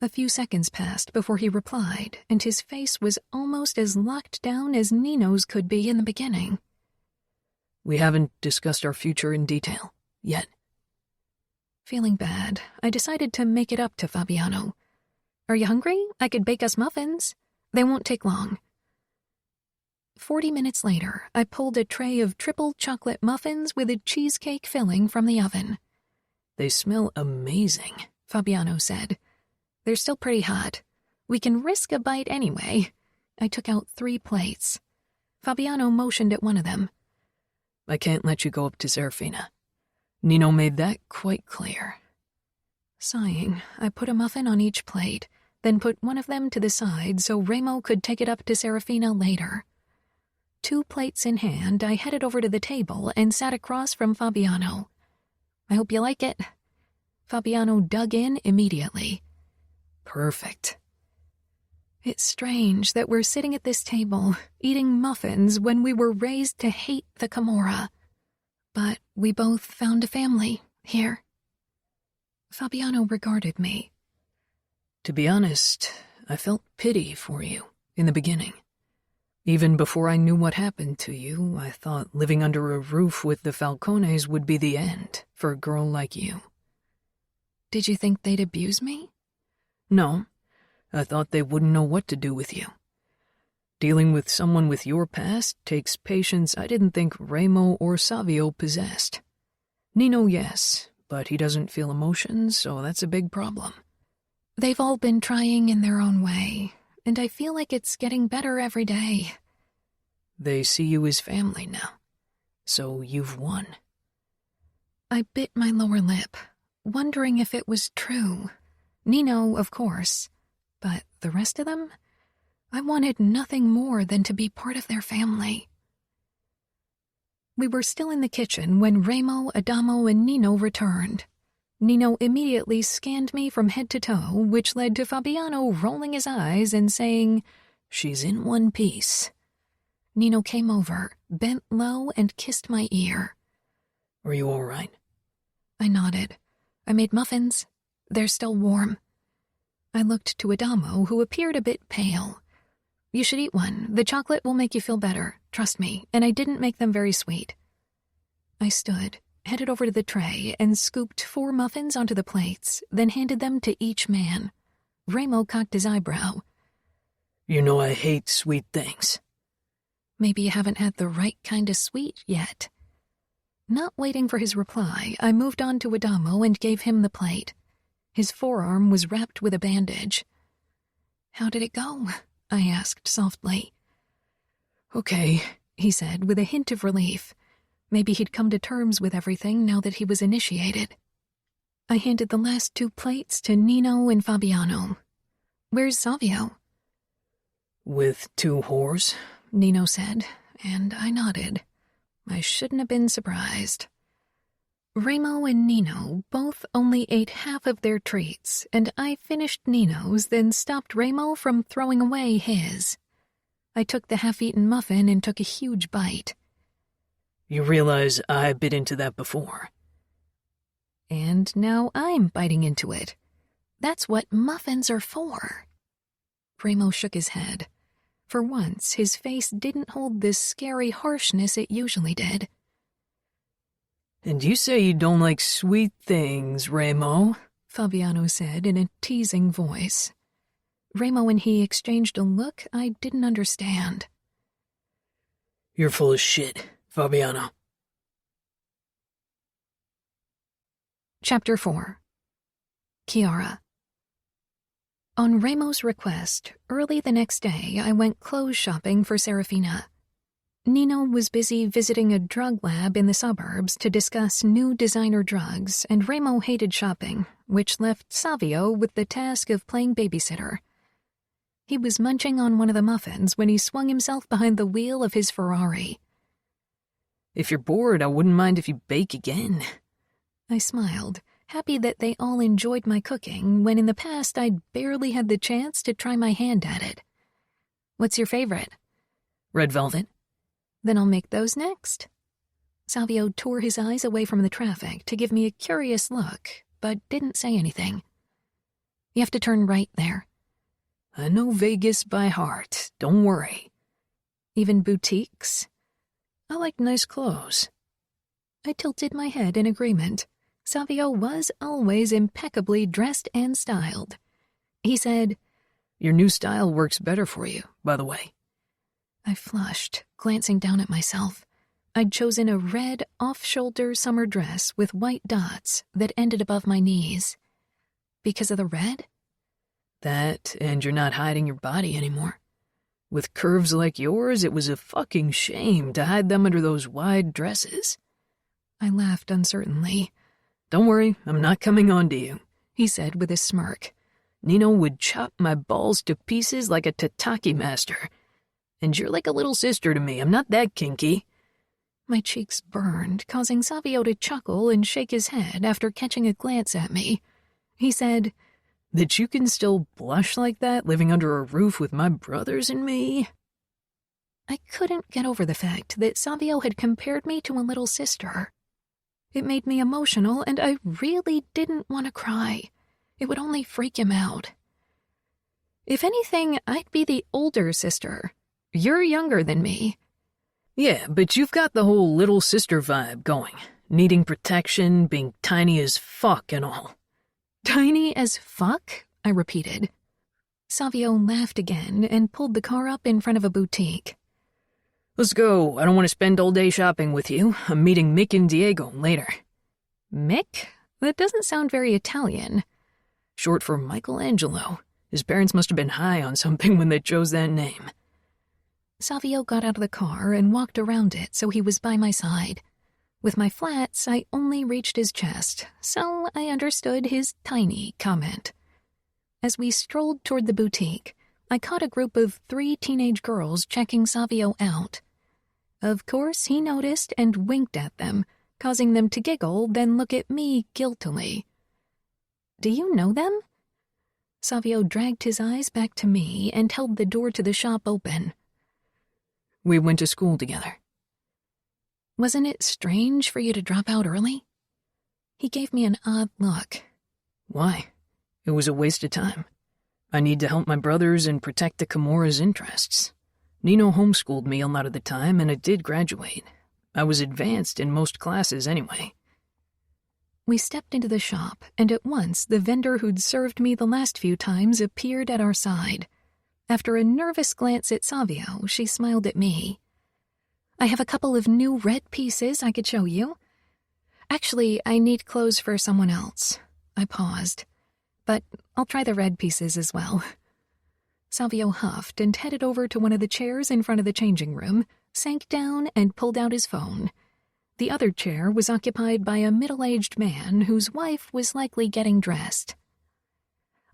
A few seconds passed before he replied, and his face was almost as locked down as Nino's could be in the beginning. We haven't discussed our future in detail, yet. Feeling bad, I decided to make it up to Fabiano. Are you hungry? I could bake us muffins. They won't take long. 40 minutes later, I pulled a tray of triple chocolate muffins with a cheesecake filling from the oven. They smell amazing, Fabiano said. They're still pretty hot. We can risk a bite anyway. I took out 3 plates. Fabiano motioned at one of them. I can't let you go up to Serafina. Nino made that quite clear. Sighing, I put a muffin on each plate, then put one of them to the side so Remo could take it up to Serafina later. 2 plates in hand, I headed over to the table and sat across from Fabiano. I hope you like it. Fabiano dug in immediately. Perfect. It's strange that we're sitting at this table, eating muffins when we were raised to hate the Camorra. But we both found a family here. Fabiano regarded me. To be honest, I felt pity for you in the beginning. Even before I knew what happened to you, I thought living under a roof with the Falcones would be the end for a girl like you. Did you think they'd abuse me? No, I thought they wouldn't know what to do with you. Dealing with someone with your past takes patience I didn't think Remo or Savio possessed. Nino, yes, but he doesn't feel emotions, so that's a big problem. They've all been trying in their own way, and I feel like it's getting better every day. They see you as family now, so you've won. I bit my lower lip, wondering if it was true. Nino, of course, but the rest of them? I wanted nothing more than to be part of their family. We were still in the kitchen when Remo, Adamo, and Nino returned. Nino immediately scanned me from head to toe, which led to Fabiano rolling his eyes and saying, "She's in one piece." Nino came over, bent low, and kissed my ear. "Are you all right?" I nodded. "I made muffins. They're still warm." I looked to Adamo, who appeared a bit pale. "You should eat one. The chocolate will make you feel better. Trust me, and I didn't make them very sweet." I stood, headed over to the tray, and scooped 4 muffins onto the plates, then handed them to each man. Ramo cocked his eyebrow. "You know I hate sweet things." "Maybe you haven't had the right kind of sweet yet." Not waiting for his reply, I moved on to Adamo and gave him the plate. His forearm was wrapped with a bandage. "How did it go?" I asked softly. "Okay," he said with a hint of relief. Maybe he'd come to terms with everything now that he was initiated. I handed the last 2 plates to Nino and Fabiano. "Where's Savio?" "With 2 whores," Nino said, and I nodded. I shouldn't have been surprised. Ramo and Nino both only ate half of their treats, and I finished Nino's, then stopped Ramo from throwing away his. I took the half-eaten muffin and took a huge bite. "You realize I bit into that before." And now I'm biting into it. That's what muffins are for. Ramo shook his head. For once, his face didn't hold this scary harshness it usually did. "And you say you don't like sweet things, Ramo," Fabiano said in a teasing voice. Ramo and he exchanged a look I didn't understand. "You're full of shit, Fabiano." Chapter 4. Chiara. On Ramo's request, early the next day I went clothes shopping for Serafina. Nino was busy visiting a drug lab in the suburbs to discuss new designer drugs, and Ramo hated shopping, which left Savio with the task of playing babysitter. He was munching on one of the muffins when he swung himself behind the wheel of his Ferrari. "If you're bored, I wouldn't mind if you bake again." I smiled, happy that they all enjoyed my cooking when in the past I'd barely had the chance to try my hand at it. "What's your favorite?" "Red velvet." "Then I'll make those next." Savio tore his eyes away from the traffic to give me a curious look, but didn't say anything. "You have to turn right there." "I know Vegas by heart, don't worry." "Even boutiques?" "I like nice clothes." I tilted my head in agreement. Savio was always impeccably dressed and styled. He said, "Your new style works better for you, by the way." I flushed, glancing down at myself. I'd chosen a red, off-shoulder summer dress with white dots that ended above my knees. Because of the red? That, and you're not hiding your body anymore. With curves like yours, it was a fucking shame to hide them under those wide dresses. I laughed uncertainly. "Don't worry, I'm not coming on to you," he said with a smirk. "Nino would chop my balls to pieces like a tataki master. And you're like a little sister to me, I'm not that kinky." My cheeks burned, causing Savio to chuckle and shake his head after catching a glance at me. He said, "That you can still blush like that living under a roof with my brothers and me?" I couldn't get over the fact that Savio had compared me to a little sister. It made me emotional, and I really didn't want to cry. It would only freak him out. "If anything, I'd be the older sister. You're younger than me." "Yeah, but you've got the whole little sister vibe going. Needing protection, being tiny as fuck and all." "Tiny as fuck?" I repeated. Savio laughed again and pulled the car up in front of a boutique. "Let's go. I don't want to spend all day shopping with you. I'm meeting Mick and Diego later." "Mick? That doesn't sound very Italian." "Short for Michelangelo. His parents must have been high on something when they chose that name." Savio got out of the car and walked around it so he was by my side. With my flats, I only reached his chest, so I understood his tiny comment. As we strolled toward the boutique, I caught a group of 3 teenage girls checking Savio out. Of course, he noticed and winked at them, causing them to giggle, then look at me guiltily. Do you know them? Savio dragged his eyes back to me and held the door to the shop open. We went to school together. Wasn't it strange for you to drop out early? He gave me an odd look. Why? It was a waste of time. I need to help my brothers and protect the Kimura's interests. Nino homeschooled me a lot of the time, and I did graduate. I was advanced in most classes anyway. We stepped into the shop, and at once the vendor who'd served me the last few times appeared at our side. After a nervous glance at Savio, she smiled at me. I have a couple of new red pieces I could show you. Actually, I need clothes for someone else. I paused. But I'll try the red pieces as well. Savio huffed and headed over to one of the chairs in front of the changing room, sank down and pulled out his phone. The other chair was occupied by a middle-aged man whose wife was likely getting dressed.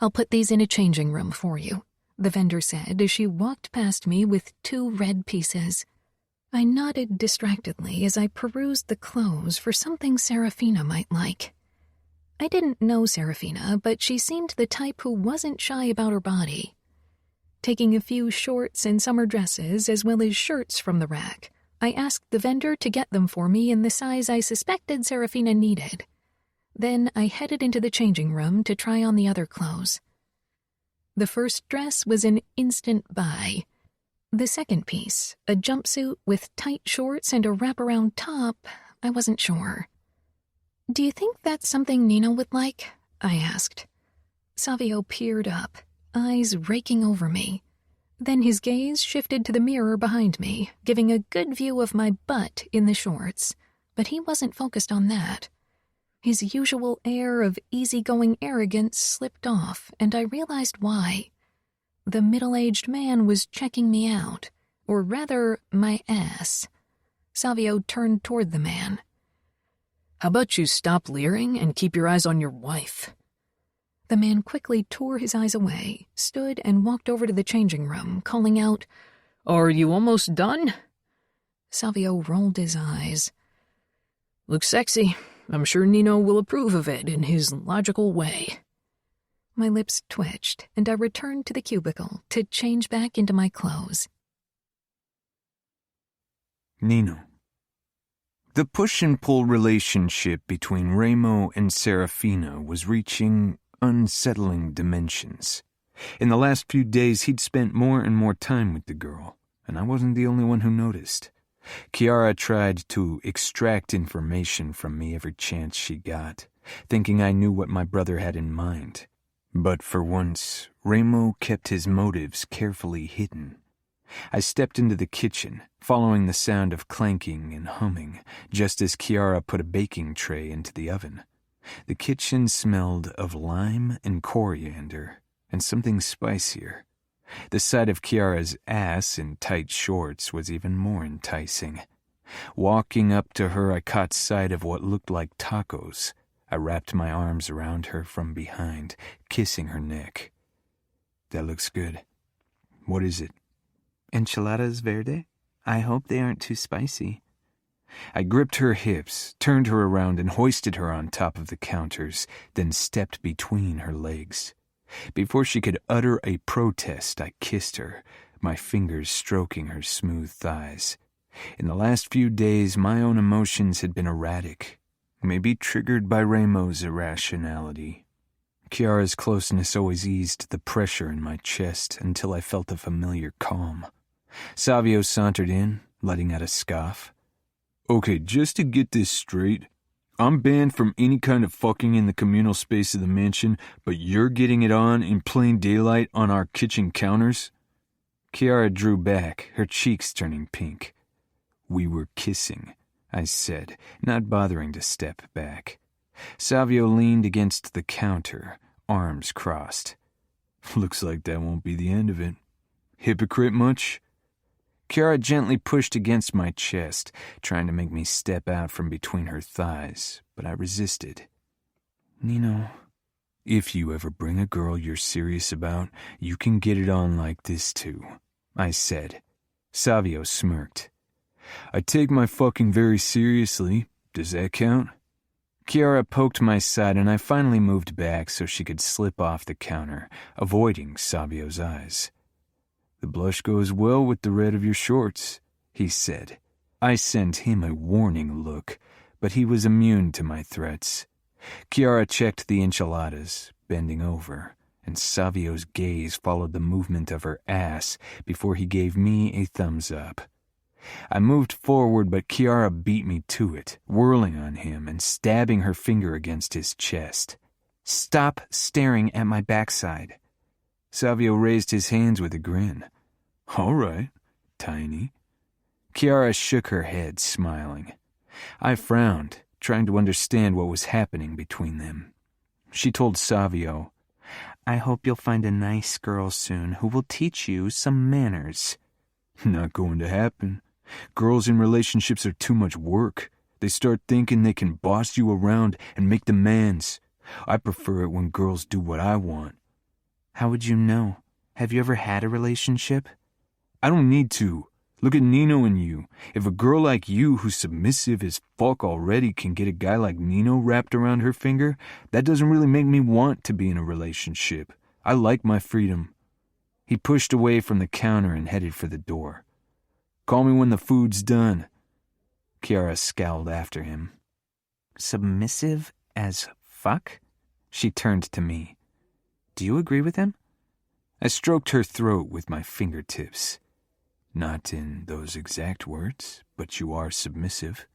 I'll put these in a changing room for you, the vendor said as she walked past me with 2 red pieces. I nodded distractedly as I perused the clothes for something Serafina might like. I didn't know Serafina, but she seemed the type who wasn't shy about her body. Taking a few shorts and summer dresses as well as shirts from the rack, I asked the vendor to get them for me in the size I suspected Serafina needed. Then I headed into the changing room to try on the other clothes. The first dress was an instant buy. The second piece, a jumpsuit with tight shorts and a wraparound top, I wasn't sure. Do you think that's something Nino would like? I asked. Savio peered up, eyes raking over me. Then his gaze shifted to the mirror behind me, giving a good view of my butt in the shorts, but he wasn't focused on that. His usual air of easygoing arrogance slipped off, and I realized why. The middle-aged man was checking me out, or rather, my ass. Savio turned toward the man. How about you stop leering and keep your eyes on your wife? The man quickly tore his eyes away, stood and walked over to the changing room, calling out, Are you almost done? Savio rolled his eyes. Looks sexy. I'm sure Nino will approve of it in his logical way. My lips twitched, and I returned to the cubicle to change back into my clothes. Nino. The push-and-pull relationship between Remo and Serafina was reaching unsettling dimensions. In the last few days, he'd spent more and more time with the girl, and I wasn't the only one who noticed. Chiara tried to extract information from me every chance she got, thinking I knew what my brother had in mind. But for once, Remo kept his motives carefully hidden. I stepped into the kitchen, following the sound of clanking and humming, just as Chiara put a baking tray into the oven. The kitchen smelled of lime and coriander, and something spicier. The sight of Chiara's ass in tight shorts was even more enticing. Walking up to her, I caught sight of what looked like tacos. I wrapped my arms around her from behind, kissing her neck. That looks good. What is it? Enchiladas verde? I hope they aren't too spicy. I gripped her hips, turned her around, and hoisted her on top of the counters, then stepped between her legs. Before she could utter a protest, I kissed her, my fingers stroking her smooth thighs. In the last few days, my own emotions had been erratic, maybe triggered by Remo's irrationality. Chiara's closeness always eased the pressure in my chest until I felt a familiar calm. Savio sauntered in, letting out a scoff. Okay, just to get this straight, I'm banned from any kind of fucking in the communal space of the mansion, but you're getting it on in plain daylight on our kitchen counters? Chiara drew back, her cheeks turning pink. We were kissing, I said, not bothering to step back. Savio leaned against the counter, arms crossed. Looks like that won't be the end of it. Hypocrite much? Chiara gently pushed against my chest, trying to make me step out from between her thighs, but I resisted. Nino, if you ever bring a girl you're serious about, you can get it on like this too, I said. Savio smirked. I take my fucking very seriously. Does that count? Kiara poked my side and I finally moved back so she could slip off the counter, avoiding Savio's eyes. "The blush goes well with the red of your shorts," he said. I sent him a warning look, but he was immune to my threats. Kiara checked the enchiladas, bending over, and Savio's gaze followed the movement of her ass before he gave me a thumbs up. I moved forward, but Kiara beat me to it, whirling on him and stabbing her finger against his chest. "Stop staring at my backside." Savio raised his hands with a grin. "All right, Tiny." Kiara shook her head, smiling. I frowned, trying to understand what was happening between them. She told Savio, "I hope you'll find a nice girl soon who will teach you some manners." "Not going to happen. Girls in relationships are too much work. They start thinking they can boss you around and make demands. I prefer it when girls do what I want." "How would you know? Have you ever had a relationship?" "I don't need to. Look at Nino and you. If a girl like you who's submissive as fuck already can get a guy like Nino wrapped around her finger, that doesn't really make me want to be in a relationship. I like my freedom." He pushed away from the counter and headed for the door. "Call me when the food's done." Kiara scowled after him. "Submissive as fuck?" She turned to me. "Do you agree with him?" I stroked her throat with my fingertips. "Not in those exact words, but you are submissive."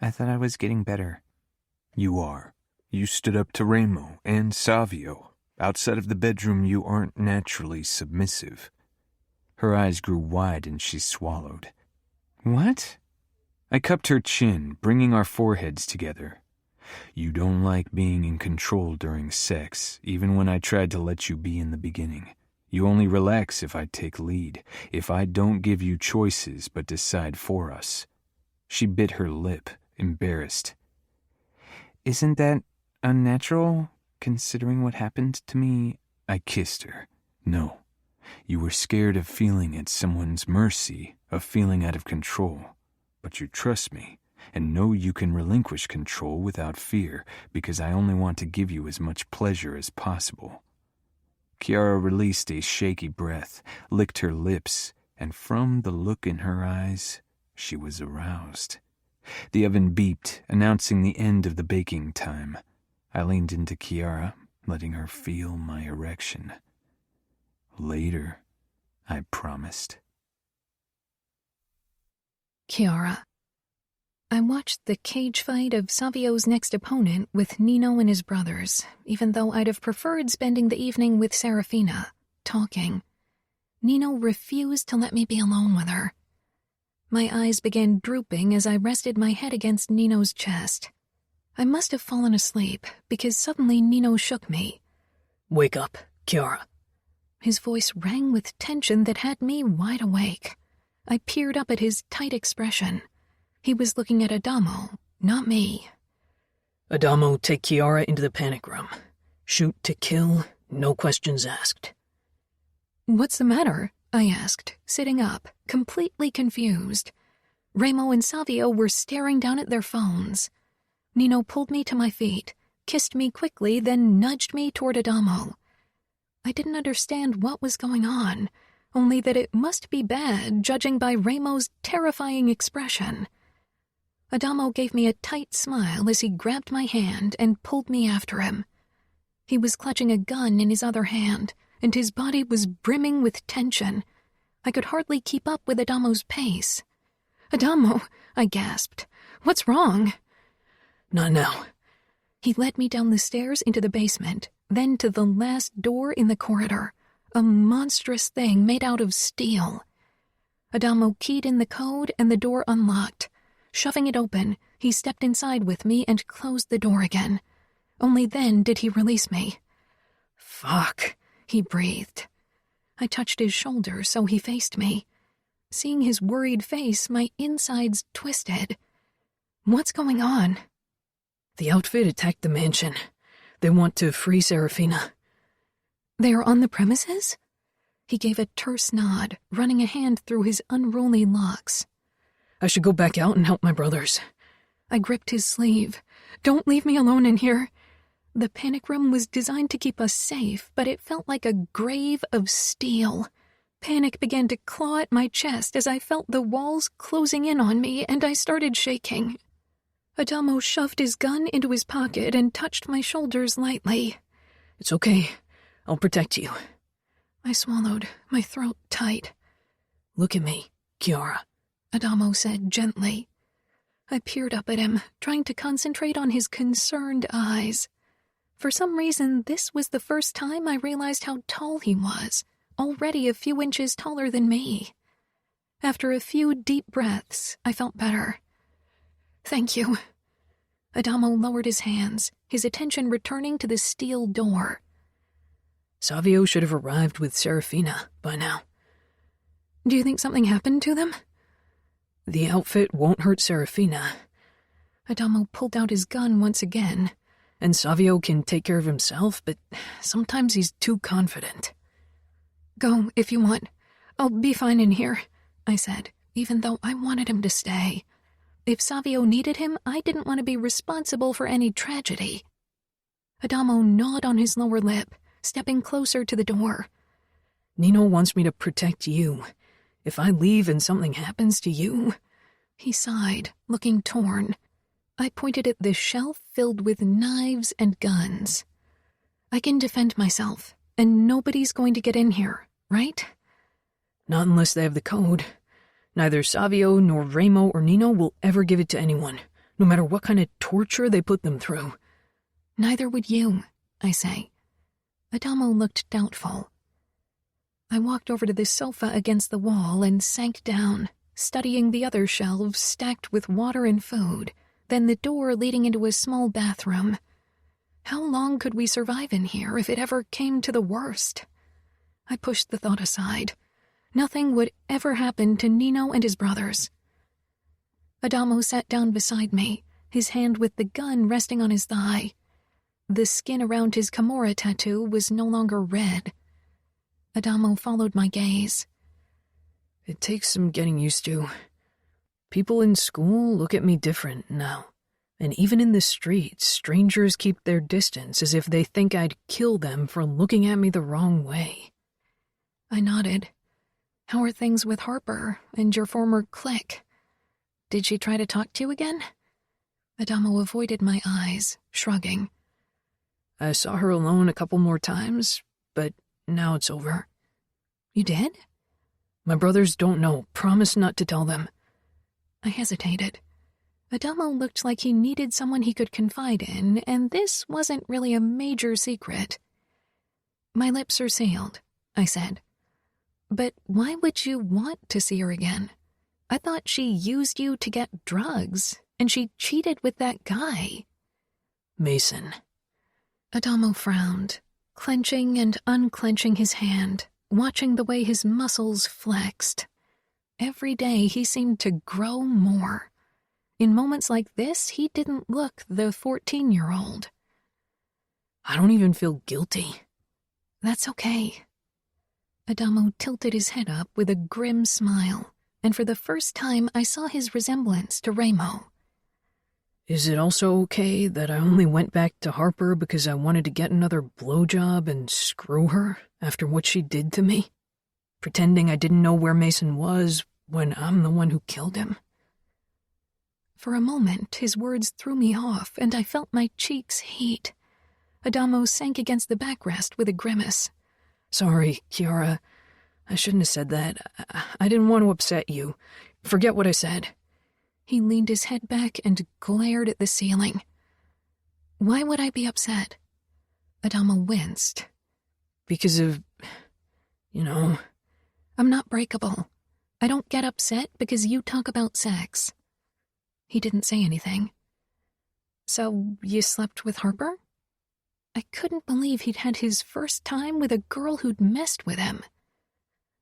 "I thought I was getting better." "You are. You stood up to Ramo and Savio. Outside of the bedroom, you aren't naturally submissive." Her eyes grew wide and she swallowed. "What?" I cupped her chin, bringing our foreheads together. "You don't like being in control during sex, even when I tried to let you be in the beginning. You only relax if I take lead, if I don't give you choices but decide for us." She bit her lip, embarrassed. "Isn't that unnatural, considering what happened to me?" I kissed her. "No. You were scared of feeling at someone's mercy, of feeling out of control. But you trust me, and know you can relinquish control without fear, because I only want to give you as much pleasure as possible." Kiara released a shaky breath, licked her lips, and from the look in her eyes, she was aroused. The oven beeped, announcing the end of the baking time. I leaned into Kiara, letting her feel my erection. "Later," I promised. Kiara. I watched the cage fight of Savio's next opponent with Nino and his brothers, even though I'd have preferred spending the evening with Serafina, talking. Nino refused to let me be alone with her. My eyes began drooping as I rested my head against Nino's chest. I must have fallen asleep, because suddenly Nino shook me. "Wake up, Kiara." His voice rang with tension that had me wide awake. I peered up at his tight expression. He was looking at Adamo, not me. "Adamo, take Kiara into the panic room. Shoot to kill, no questions asked." "What's the matter?" I asked, sitting up, completely confused. Ramo and Savio were staring down at their phones. Nino pulled me to my feet, kissed me quickly, then nudged me toward Adamo. I didn't understand what was going on, only that it must be bad, judging by Ramo's terrifying expression. Adamo gave me a tight smile as he grabbed my hand and pulled me after him. He was clutching a gun in his other hand, and his body was brimming with tension. I could hardly keep up with Adamo's pace. "Adamo," I gasped. "What's wrong?" "Not now." He led me down the stairs into the basement, then to the last door in the corridor, a monstrous thing made out of steel. Adamo keyed in the code and the door unlocked. Shoving it open, he stepped inside with me and closed the door again. Only then did he release me. "Fuck," he breathed. I touched his shoulder, so he faced me. Seeing his worried face, my insides twisted. "What's going on?" "The outfit attacked the mansion. They want to free Serafina." "They are on the premises?" He gave a terse nod, running a hand through his unruly locks. "I should go back out and help my brothers. I gripped his sleeve. "Don't leave me alone in here." The panic room was designed to keep us safe, but it felt like a grave of steel. Panic began to claw at my chest as I felt the walls closing in on me, and I started shaking. Adamo shoved his gun into his pocket and touched my shoulders lightly. "It's okay. I'll protect you." I swallowed, my throat tight. "Look at me, Cora," Adamo said gently. I peered up at him, trying to concentrate on his concerned eyes. For some reason, this was the first time I realized how tall he was, already a few inches taller than me. After a few deep breaths, I felt better. "Thank you." Adamo lowered his hands, his attention returning to the steel door. "Savio should have arrived with Serafina by now." "Do you think something happened to them?" "The outfit won't hurt Serafina." Adamo pulled out his gun once again. "And Savio can take care of himself, but sometimes he's too confident." "Go, if you want. I'll be fine in here," I said, even though I wanted him to stay. If Savio needed him, I didn't want to be responsible for any tragedy. Adamo gnawed on his lower lip, stepping closer to the door. "Nino wants me to protect you. If I leave and something happens to you..." He sighed, looking torn. I pointed at the shelf filled with knives and guns. "I can defend myself, and nobody's going to get in here, right?" "Not unless they have the code. Neither Savio nor Remo or Nino will ever give it to anyone, no matter what kind of torture they put them through." "Neither would you," I say. Adamo looked doubtful. I walked over to the sofa against the wall and sank down, studying the other shelves stacked with water and food, then the door leading into a small bathroom. How long could we survive in here if it ever came to the worst? I pushed the thought aside. Nothing would ever happen to Nino and his brothers. Adamo sat down beside me, his hand with the gun resting on his thigh. The skin around his Kimura tattoo was no longer red. Adamo followed my gaze. "It takes some getting used to. People in school look at me different now. And even in the streets, strangers keep their distance as if they think I'd kill them for looking at me the wrong way." I nodded. "How are things with Harper and your former clique? Did she try to talk to you again?" Adamo avoided my eyes, shrugging. "I saw her alone a couple more times, but now it's over." "You did?" "My brothers don't know. Promise not to tell them." I hesitated. Adamo looked like he needed someone he could confide in, and this wasn't really a major secret. "My lips are sealed," I said. "But why would you want to see her again? I thought she used you to get drugs, and she cheated with that guy." "Mason." Adamo frowned, clenching and unclenching his hand, watching the way his muscles flexed. Every day he seemed to grow more. In moments like this, he didn't look the 14-year-old. "I don't even feel guilty." "That's okay." Adamo tilted his head up with a grim smile, and for the first time I saw his resemblance to Remo. "Is it also okay that I only went back to Harper because I wanted to get another blowjob and screw her after what she did to me? Pretending I didn't know where Mason was when I'm the one who killed him?" For a moment, his words threw me off, and I felt my cheeks heat. Adamo sank against the backrest with a grimace. "Sorry, Cora. I shouldn't have said that. I didn't want to upset you. Forget what I said." He leaned his head back and glared at the ceiling. "Why would I be upset?" Adamo winced. "Because of, I'm not breakable. I don't get upset because you talk about sex." He didn't say anything. "So you slept with Harper?" I couldn't believe he'd had his first time with a girl who'd messed with him.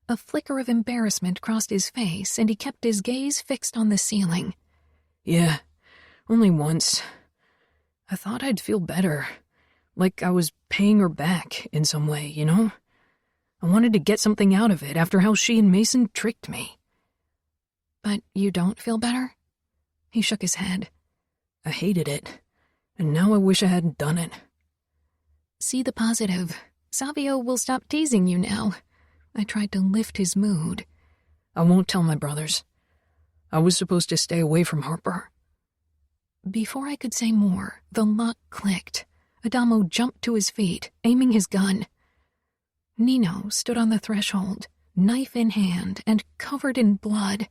A flicker of embarrassment crossed his face, and he kept his gaze fixed on the ceiling. "Yeah, only once. I thought I'd feel better, like I was paying her back in some way, I wanted to get something out of it after how she and Mason tricked me." "But you don't feel better?" He shook his head. I hated it, and now I wish I hadn't done it. See the positive. Savio will stop teasing you now. I tried to lift his mood. I won't tell my brothers. I was supposed to stay away from Harper. Before I could say more, the lock clicked. Adamo jumped to his feet, aiming his gun. Nino stood on the threshold, knife in hand and covered in blood.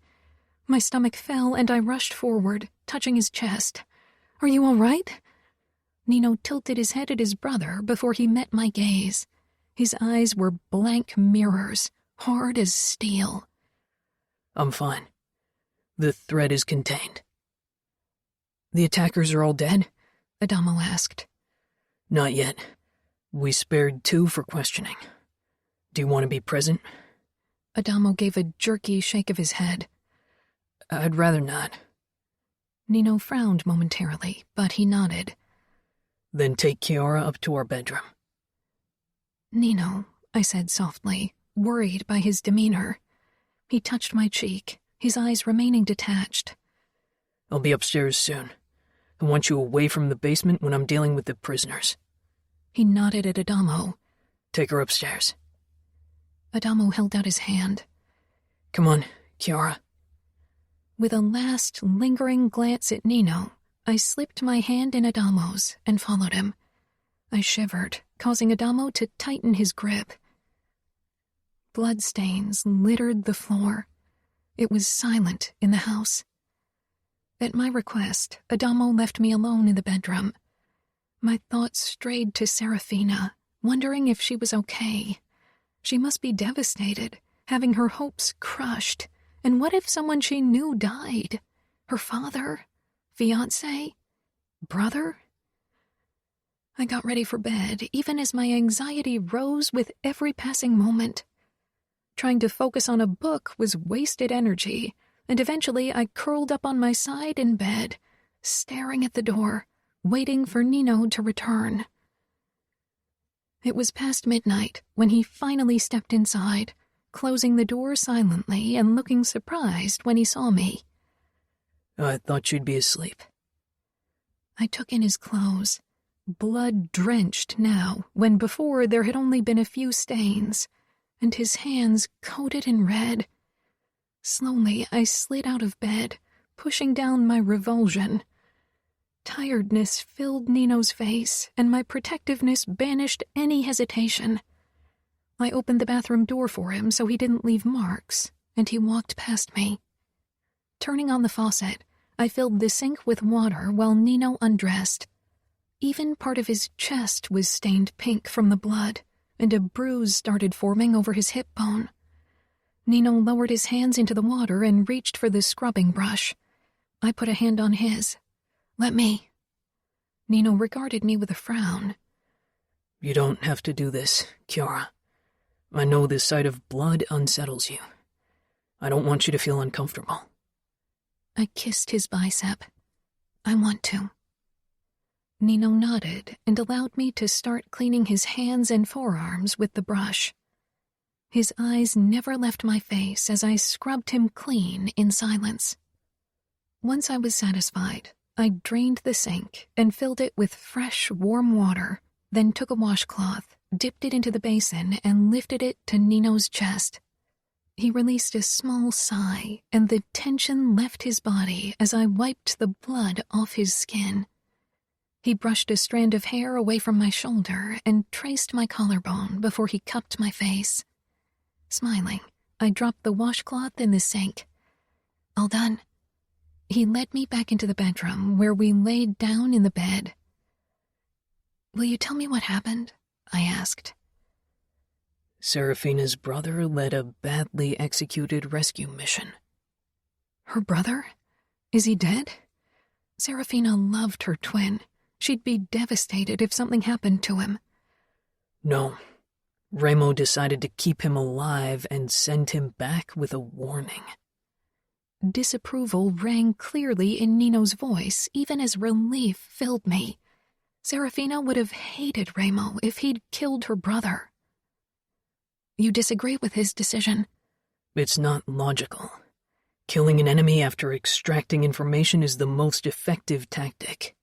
My stomach fell and I rushed forward, touching his chest. "Are you all right?" Nino tilted his head at his brother before he met my gaze. His eyes were blank mirrors, hard as steel. I'm fine. The threat is contained. The attackers are all dead? Adamo asked. Not yet. We spared 2 for questioning. Do you want to be present? Adamo gave a jerky shake of his head. I'd rather not. Nino frowned momentarily, but he nodded. Then take Cora up to our bedroom. Nino, I said softly, worried by his demeanor. He touched my cheek, his eyes remaining detached. I'll be upstairs soon. I want you away from the basement when I'm dealing with the prisoners. He nodded at Adamo. Take her upstairs. Adamo held out his hand. Come on, Cora. With a last lingering glance at Nino, I slipped my hand in Adamo's and followed him. I shivered, causing Adamo to tighten his grip. Bloodstains littered the floor. It was silent in the house. At my request, Adamo left me alone in the bedroom. My thoughts strayed to Serafina, wondering if she was okay. She must be devastated, having her hopes crushed. And what if someone she knew died? Her father? Fiancé? Brother? I got ready for bed, even as my anxiety rose with every passing moment. Trying to focus on a book was wasted energy, and eventually I curled up on my side in bed, staring at the door, waiting for Nino to return. It was past midnight when he finally stepped inside, closing the door silently and looking surprised when he saw me. I thought you'd be asleep. I took in his clothes, blood-drenched now, when before there had only been a few stains, and his hands coated in red. Slowly, I slid out of bed, pushing down my revulsion. Tiredness filled Nino's face, and my protectiveness banished any hesitation. I opened the bathroom door for him so he didn't leave marks, and he walked past me. Turning on the faucet, I filled the sink with water while Nino undressed. Even part of his chest was stained pink from the blood, and a bruise started forming over his hip bone. Nino lowered his hands into the water and reached for the scrubbing brush. I put a hand on his. "Let me." Nino regarded me with a frown. You don't have to do this, Cora. I know the sight of blood unsettles you. I don't want you to feel uncomfortable. I kissed his bicep. "I want to." Nino nodded and allowed me to start cleaning his hands and forearms with the brush. His eyes never left my face as I scrubbed him clean in silence. Once I was satisfied, I drained the sink and filled it with fresh, warm water, then took a washcloth, dipped it into the basin, and lifted it to Nino's chest. He released a small sigh, and the tension left his body as I wiped the blood off his skin. He brushed a strand of hair away from my shoulder and traced my collarbone before he cupped my face. Smiling, I dropped the washcloth in the sink. "All done." He led me back into the bedroom where we laid down in the bed. "Will you tell me what happened?" I asked. Serafina's brother led a badly executed rescue mission. Her brother? Is he dead? Serafina loved her twin. She'd be devastated if something happened to him. No. Remo decided to keep him alive and send him back with a warning. Disapproval rang clearly in Nino's voice, even as relief filled me. Serafina would have hated Remo if he'd killed her brother. "You disagree with his decision?" It's not logical. Killing an enemy after extracting information is the most effective tactic.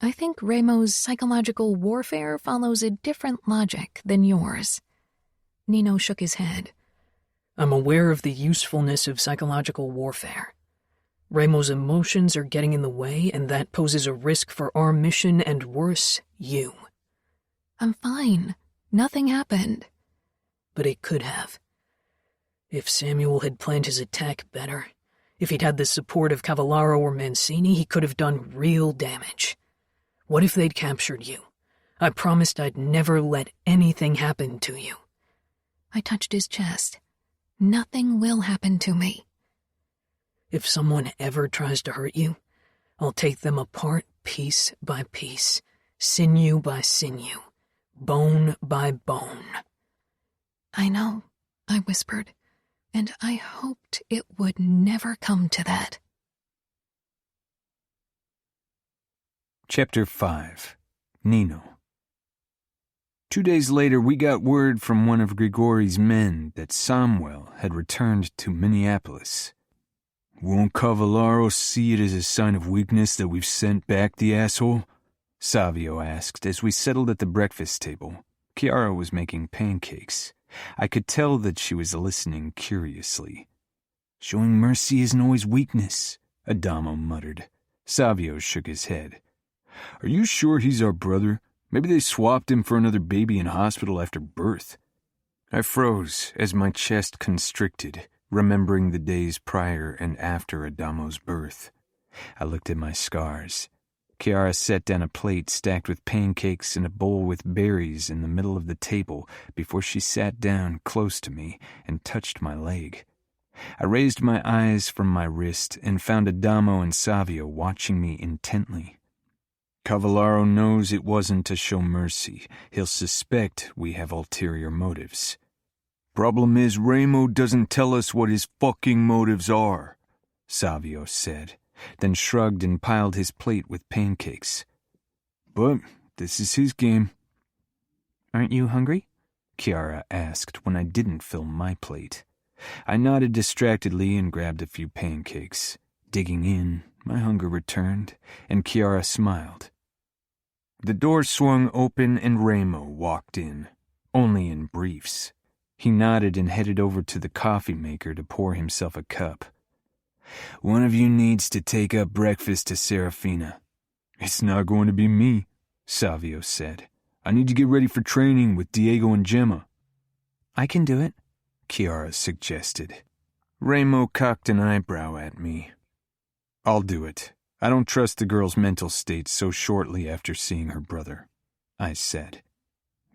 I think Ramo's psychological warfare follows a different logic than yours. Nino shook his head. I'm aware of the usefulness of psychological warfare. Ramo's emotions are getting in the way, and that poses a risk for our mission and, worse, you. I'm fine. Nothing happened. But it could have. If Samuel had planned his attack better, if he'd had the support of Cavallaro or Mancini, he could have done real damage. What if they'd captured you? I promised I'd never let anything happen to you. I touched his chest. Nothing will happen to me. If someone ever tries to hurt you, I'll take them apart piece by piece, sinew by sinew, bone by bone. I know, I whispered, and I hoped it would never come to that. Chapter 5. Nino. 2 days later, we got word from one of Grigori's men that Samuel had returned to Minneapolis. Won't Cavallaro see it as a sign of weakness that we've sent back the asshole? Savio asked as we settled at the breakfast table. Chiara was making pancakes. I could tell that she was listening curiously. Showing mercy isn't always weakness, Adamo muttered. Savio shook his head. Are you sure he's our brother? Maybe they swapped him for another baby in hospital after birth. I froze as my chest constricted, remembering the days prior and after Adamo's birth. I looked at my scars. Chiara set down a plate stacked with pancakes and a bowl with berries in the middle of the table before she sat down close to me and touched my leg. I raised my eyes from my wrist and found Adamo and Savio watching me intently. Cavallaro knows it wasn't to show mercy. He'll suspect we have ulterior motives. Problem is, Ramo doesn't tell us what his fucking motives are, Savio said, then shrugged and piled his plate with pancakes. But this is his game. Aren't you hungry? Chiara asked when I didn't fill my plate. I nodded distractedly and grabbed a few pancakes. Digging in, my hunger returned, and Chiara smiled. The door swung open and Ramo walked in, only in briefs. He nodded and headed over to the coffee maker to pour himself a cup. One of you needs to take up breakfast to Serafina. It's not going to be me, Savio said. I need to get ready for training with Diego and Gemma. I can do it, Chiara suggested. Ramo cocked an eyebrow at me. I'll do it. I don't trust the girl's mental state so shortly after seeing her brother, I said.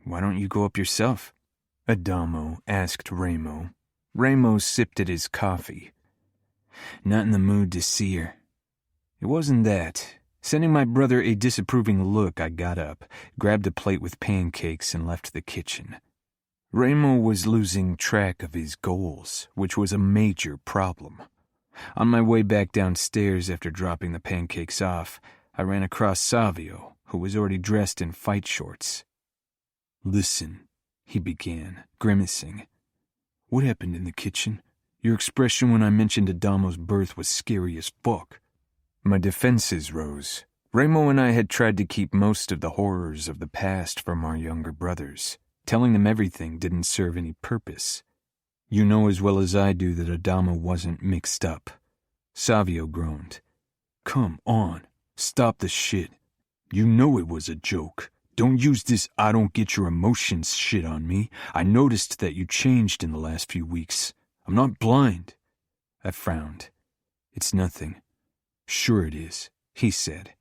Why don't you go up yourself? Adamo asked Ramo. Ramo sipped at his coffee. Not in the mood to see her. It wasn't that. Sending my brother a disapproving look, I got up, grabbed a plate with pancakes, and left the kitchen. Ramo was losing track of his goals, which was a major problem. On my way back downstairs after dropping the pancakes off, I ran across Savio, who was already dressed in fight shorts. Listen, he began, grimacing. What happened in the kitchen? Your expression when I mentioned Adamo's birth was scary as fuck. My defenses rose. Ramo and I had tried to keep most of the horrors of the past from our younger brothers. Telling them everything didn't serve any purpose. You know as well as I do that Adamo wasn't mixed up. Savio groaned. Come on, stop the shit. You know it was a joke. Don't use this I don't get your emotions shit on me. I noticed that you changed in the last few weeks. I'm not blind. I frowned. It's nothing. Sure it is, he said.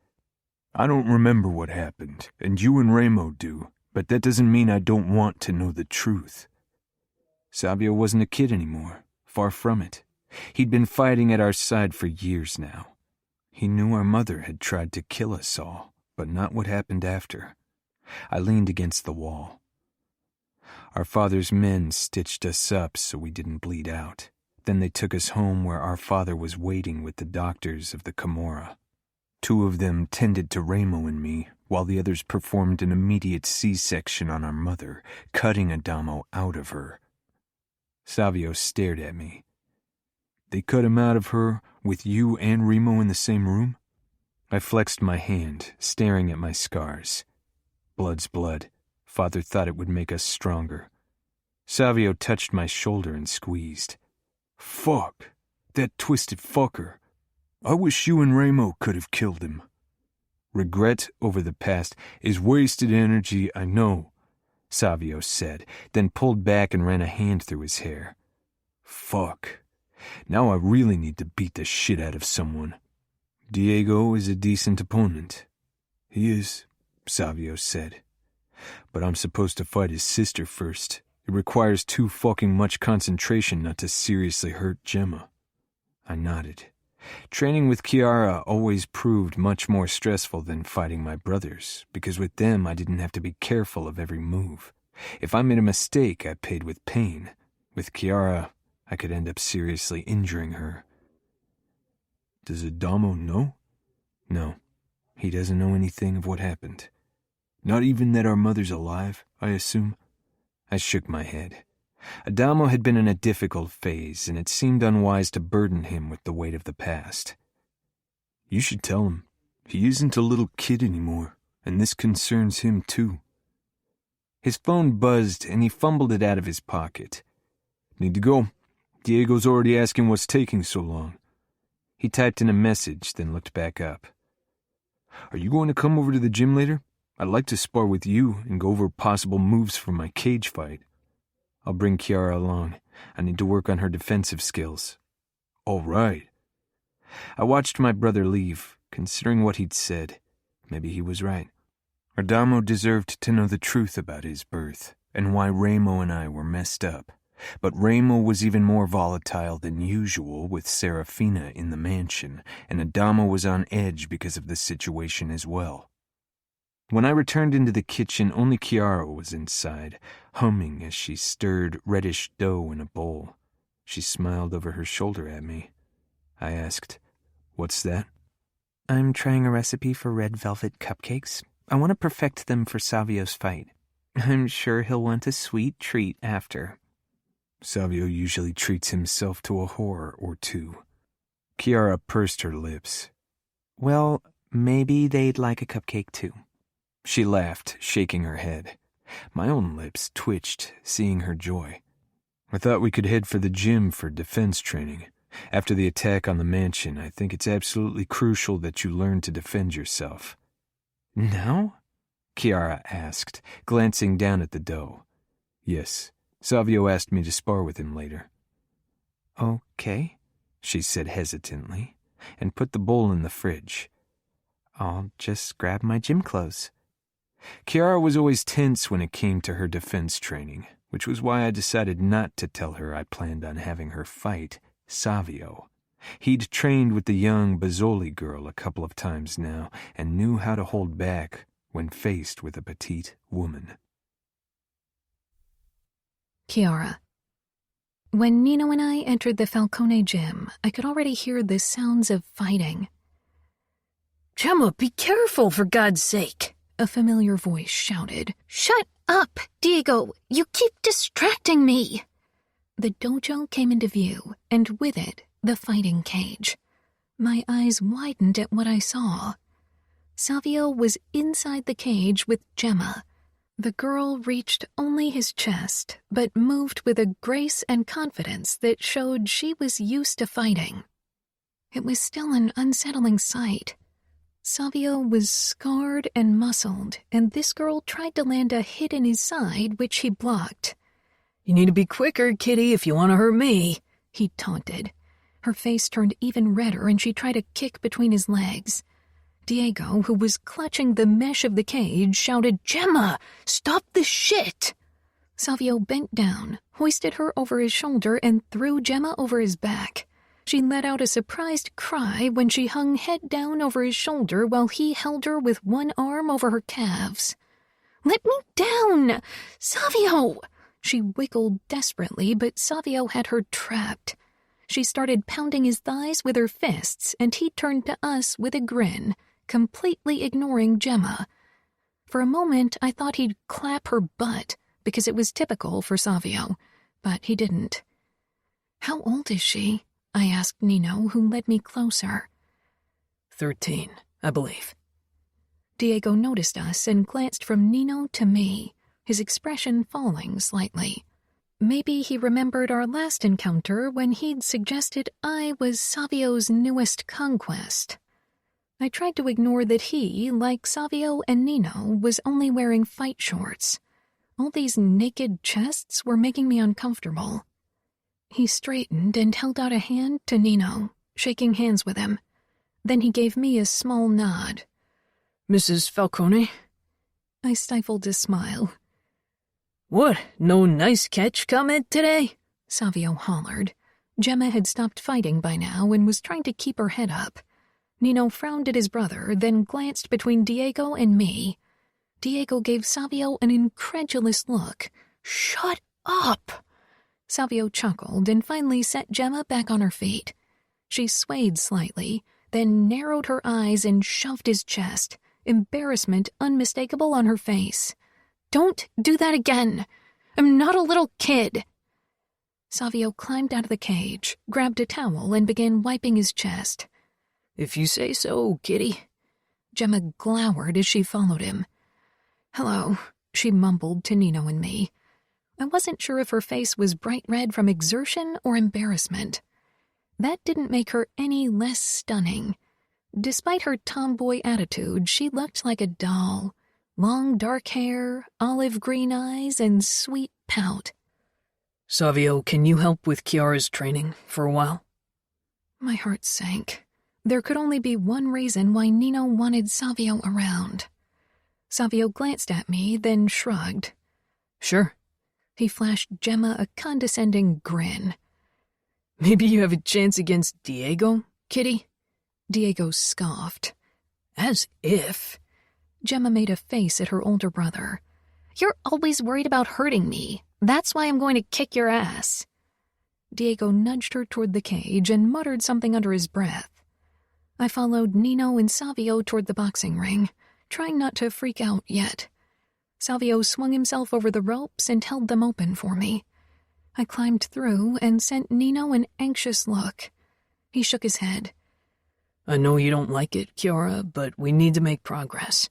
I don't remember what happened, and you and Ramo do, but that doesn't mean I don't want to know the truth. Savio wasn't a kid anymore, far from it. He'd been fighting at our side for years now. He knew our mother had tried to kill us all, but not what happened after. I leaned against the wall. Our father's men stitched us up so we didn't bleed out. Then they took us home where our father was waiting with the doctors of the Camorra. 2 of them tended to Ramo and me, while the others performed an immediate C-section on our mother, cutting Adamo out of her. Savio stared at me. They cut him out of her with you and Remo in the same room? I flexed my hand, staring at my scars. Blood's blood. Father thought it would make us stronger. Savio touched my shoulder and squeezed. Fuck. That twisted fucker. I wish you and Remo could have killed him. Regret over the past is wasted energy, I know, Savio said, then pulled back and ran a hand through his hair. Fuck. Now I really need to beat the shit out of someone. Diego is a decent opponent. He is, Savio said. But I'm supposed to fight his sister first. It requires too fucking much concentration not to seriously hurt Gemma. I nodded. Training with Kiara always proved much more stressful than fighting my brothers, because with them I didn't have to be careful of every move. If I made a mistake, I paid with pain. With Kiara, I could end up seriously injuring her. Does Adamo know? No, he doesn't know anything of what happened. Not even that our mother's alive, I assume? I shook my head. Adamo had been in a difficult phase, and it seemed unwise to burden him with the weight of the past. You should tell him. He isn't a little kid anymore, and this concerns him too. His phone buzzed, and he fumbled it out of his pocket. Need to go. Diego's already asking what's taking so long. He typed in a message, then looked back up. Are you going to come over to the gym later? I'd like to spar with you and go over possible moves for my cage fight. I'll bring Kiara along. I need to work on her defensive skills. All right. I watched my brother leave, considering what he'd said. Maybe he was right. Adamo deserved to know the truth about his birth, and why Remo and I were messed up. But Remo was even more volatile than usual with Serafina in the mansion, and Adamo was on edge because of the situation as well. When I returned into the kitchen, only Kiara was inside, humming as she stirred reddish dough in a bowl. She smiled over her shoulder at me. I asked, "What's that?" "I'm trying a recipe for red velvet cupcakes. I want to perfect them for Savio's fight. I'm sure he'll want a sweet treat after." Savio usually treats himself to a horror or two. Kiara pursed her lips. "Well, maybe they'd like a cupcake too." She laughed, shaking her head. My own lips twitched, seeing her joy. I thought we could head for the gym for defense training. After the attack on the mansion, I think it's absolutely crucial that you learn to defend yourself. Now? Kiara asked, glancing down at the dough. Yes, Savio asked me to spar with him later. Okay, she said hesitantly, and put the bowl in the fridge. I'll just grab my gym clothes. Kiara was always tense when it came to her defense training, which was why I decided not to tell her I planned on having her fight Savio. He'd trained with the young Bazzoli girl a couple of times now and knew how to hold back when faced with a petite woman. Kiara. When Nino and I entered the Falcone gym, I could already hear the sounds of fighting. Gemma, be careful, for God's sake! A familiar voice shouted. Shut up, Diego! You keep distracting me! The dojo came into view, and with it, the fighting cage. My eyes widened at what I saw. Savio was inside the cage with Gemma. The girl reached only his chest, but moved with a grace and confidence that showed she was used to fighting. It was still an unsettling sight. Savio was scarred and muscled, and this girl tried to land a hit in his side, which he blocked. You need to be quicker, kitty, if you want to hurt me, he taunted. Her face turned even redder, and she tried to kick between his legs. Diego, who was clutching the mesh of the cage, shouted, Gemma, stop this shit! Savio bent down, hoisted her over his shoulder, and threw Gemma over his back. She let out a surprised cry when she hung head down over his shoulder while he held her with one arm over her calves. Let me down! Savio! She wiggled desperately, but Savio had her trapped. She started pounding his thighs with her fists, and he turned to us with a grin, completely ignoring Gemma. For a moment, I thought he'd clap her butt, because it was typical for Savio, but he didn't. How old is she? I asked Nino, who led me closer. 13, I believe. Diego noticed us and glanced from Nino to me, his expression falling slightly. Maybe he remembered our last encounter when he'd suggested I was Savio's newest conquest. I tried to ignore that he, like Savio and Nino, was only wearing fight shorts. All these naked chests were making me uncomfortable. He straightened and held out a hand to Nino, shaking hands with him. Then he gave me a small nod. Mrs. Falcone? I stifled a smile. What, no nice catch comment today? Savio hollered. Gemma had stopped fighting by now and was trying to keep her head up. Nino frowned at his brother, then glanced between Diego and me. Diego gave Savio an incredulous look. "Shut up!" Savio chuckled and finally set Gemma back on her feet. She swayed slightly, then narrowed her eyes and shoved his chest, embarrassment unmistakable on her face. "Don't do that again! I'm not a little kid!" Savio climbed out of the cage, grabbed a towel, and began wiping his chest. If you say so, kitty. Gemma glowered as she followed him. "Hello," she mumbled to Nino and me. I wasn't sure if her face was bright red from exertion or embarrassment. That didn't make her any less stunning. Despite her tomboy attitude, she looked like a doll. Long dark hair, olive green eyes, and sweet pout. Savio, can you help with Kiara's training for a while? My heart sank. There could only be one reason why Nino wanted Savio around. Savio glanced at me, then shrugged. Sure. He flashed Gemma a condescending grin. Maybe you have a chance against Diego, kitty? Diego scoffed. As if. Gemma made a face at her older brother. "You're always worried about hurting me. That's why I'm going to kick your ass." Diego nudged her toward the cage and muttered something under his breath. I followed Nino and Savio toward the boxing ring, trying not to freak out yet. Savio swung himself over the ropes and held them open for me. I climbed through and sent Nino an anxious look. He shook his head. I know you don't like it, Cora, but we need to make progress.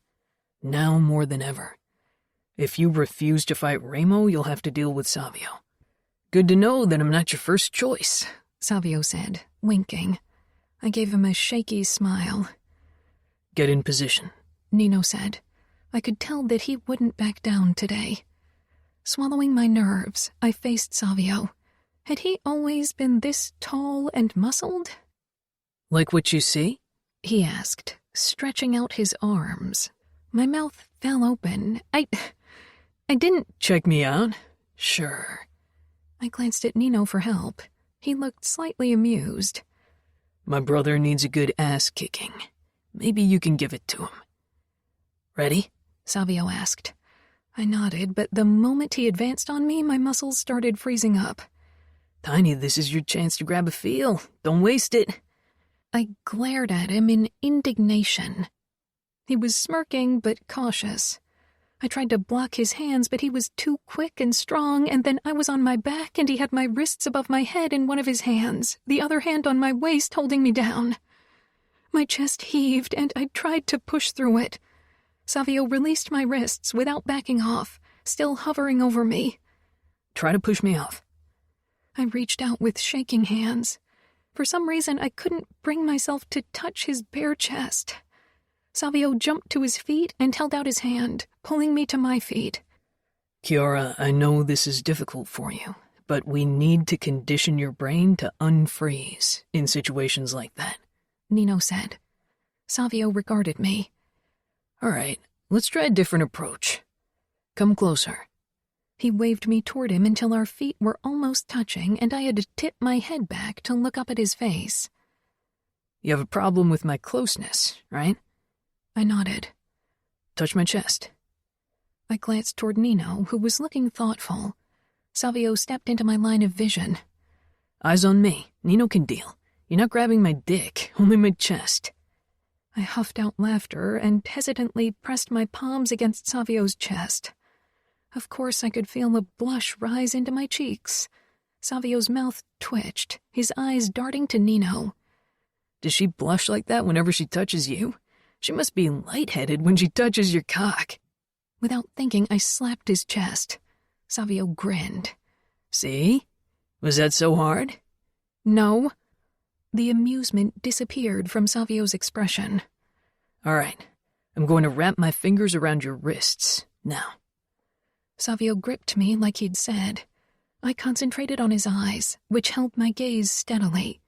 Now more than ever. If you refuse to fight Ramo, you'll have to deal with Savio. Good to know that I'm not your first choice, Savio said, winking. I gave him a shaky smile. Get in position, Nino said. I could tell that he wouldn't back down today. Swallowing my nerves, I faced Savio. Had he always been this tall and muscled? Like what you see? He asked, stretching out his arms. My mouth fell open. I didn't... Check me out? Sure. I glanced at Nino for help. He looked slightly amused. My brother needs a good ass-kicking. Maybe you can give it to him. Ready? Savio asked. I nodded, but the moment he advanced on me, my muscles started freezing up. Tiny, this is your chance to grab a feel. Don't waste it. I glared at him in indignation. He was smirking but cautious. I tried to block his hands, but he was too quick and strong, and then I was on my back and he had my wrists above my head in one of his hands, the other hand on my waist holding me down. My chest heaved and I tried to push through it. Savio released my wrists without backing off, still hovering over me. Try to push me off. I reached out with shaking hands. For some reason, I couldn't bring myself to touch his bare chest. Savio jumped to his feet and held out his hand, pulling me to my feet. Cora, I know this is difficult for you, but we need to condition your brain to unfreeze in situations like that, Nino said. Savio regarded me. All right, let's try a different approach. Come closer. He waved me toward him until our feet were almost touching and I had to tip my head back to look up at his face. You have a problem with my closeness, right? I nodded. Touch my chest. I glanced toward Nino, who was looking thoughtful. Savio stepped into my line of vision. Eyes on me. Nino can deal. You're not grabbing my dick, only my chest. I huffed out laughter and hesitantly pressed my palms against Savio's chest. Of course, I could feel a blush rise into my cheeks. Savio's mouth twitched, his eyes darting to Nino. Does she blush like that whenever she touches you? She must be lightheaded when she touches your cock. Without thinking, I slapped his chest. Savio grinned. See? Was that so hard? No. The amusement disappeared from Savio's expression. All right. I'm going to wrap my fingers around your wrists. Now. Savio gripped me like he'd said. I concentrated on his eyes, which held my gaze steadily.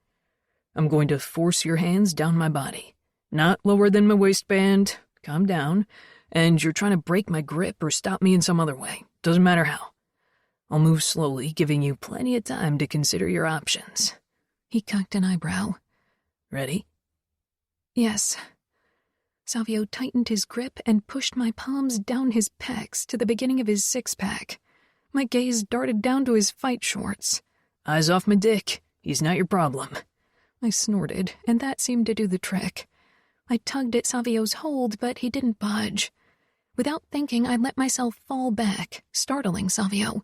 I'm going to force your hands down my body. Not lower than my waistband. Calm down. And you're trying to break my grip or stop me in some other way. Doesn't matter how. I'll move slowly, giving you plenty of time to consider your options. He cocked an eyebrow. Ready? Yes. Savio tightened his grip and pushed my palms down his pecs to the beginning of his six-pack. My gaze darted down to his fight shorts. Eyes off my dick. He's not your problem. I snorted, and that seemed to do the trick. I tugged at Savio's hold, but he didn't budge. Without thinking, I let myself fall back, startling Savio.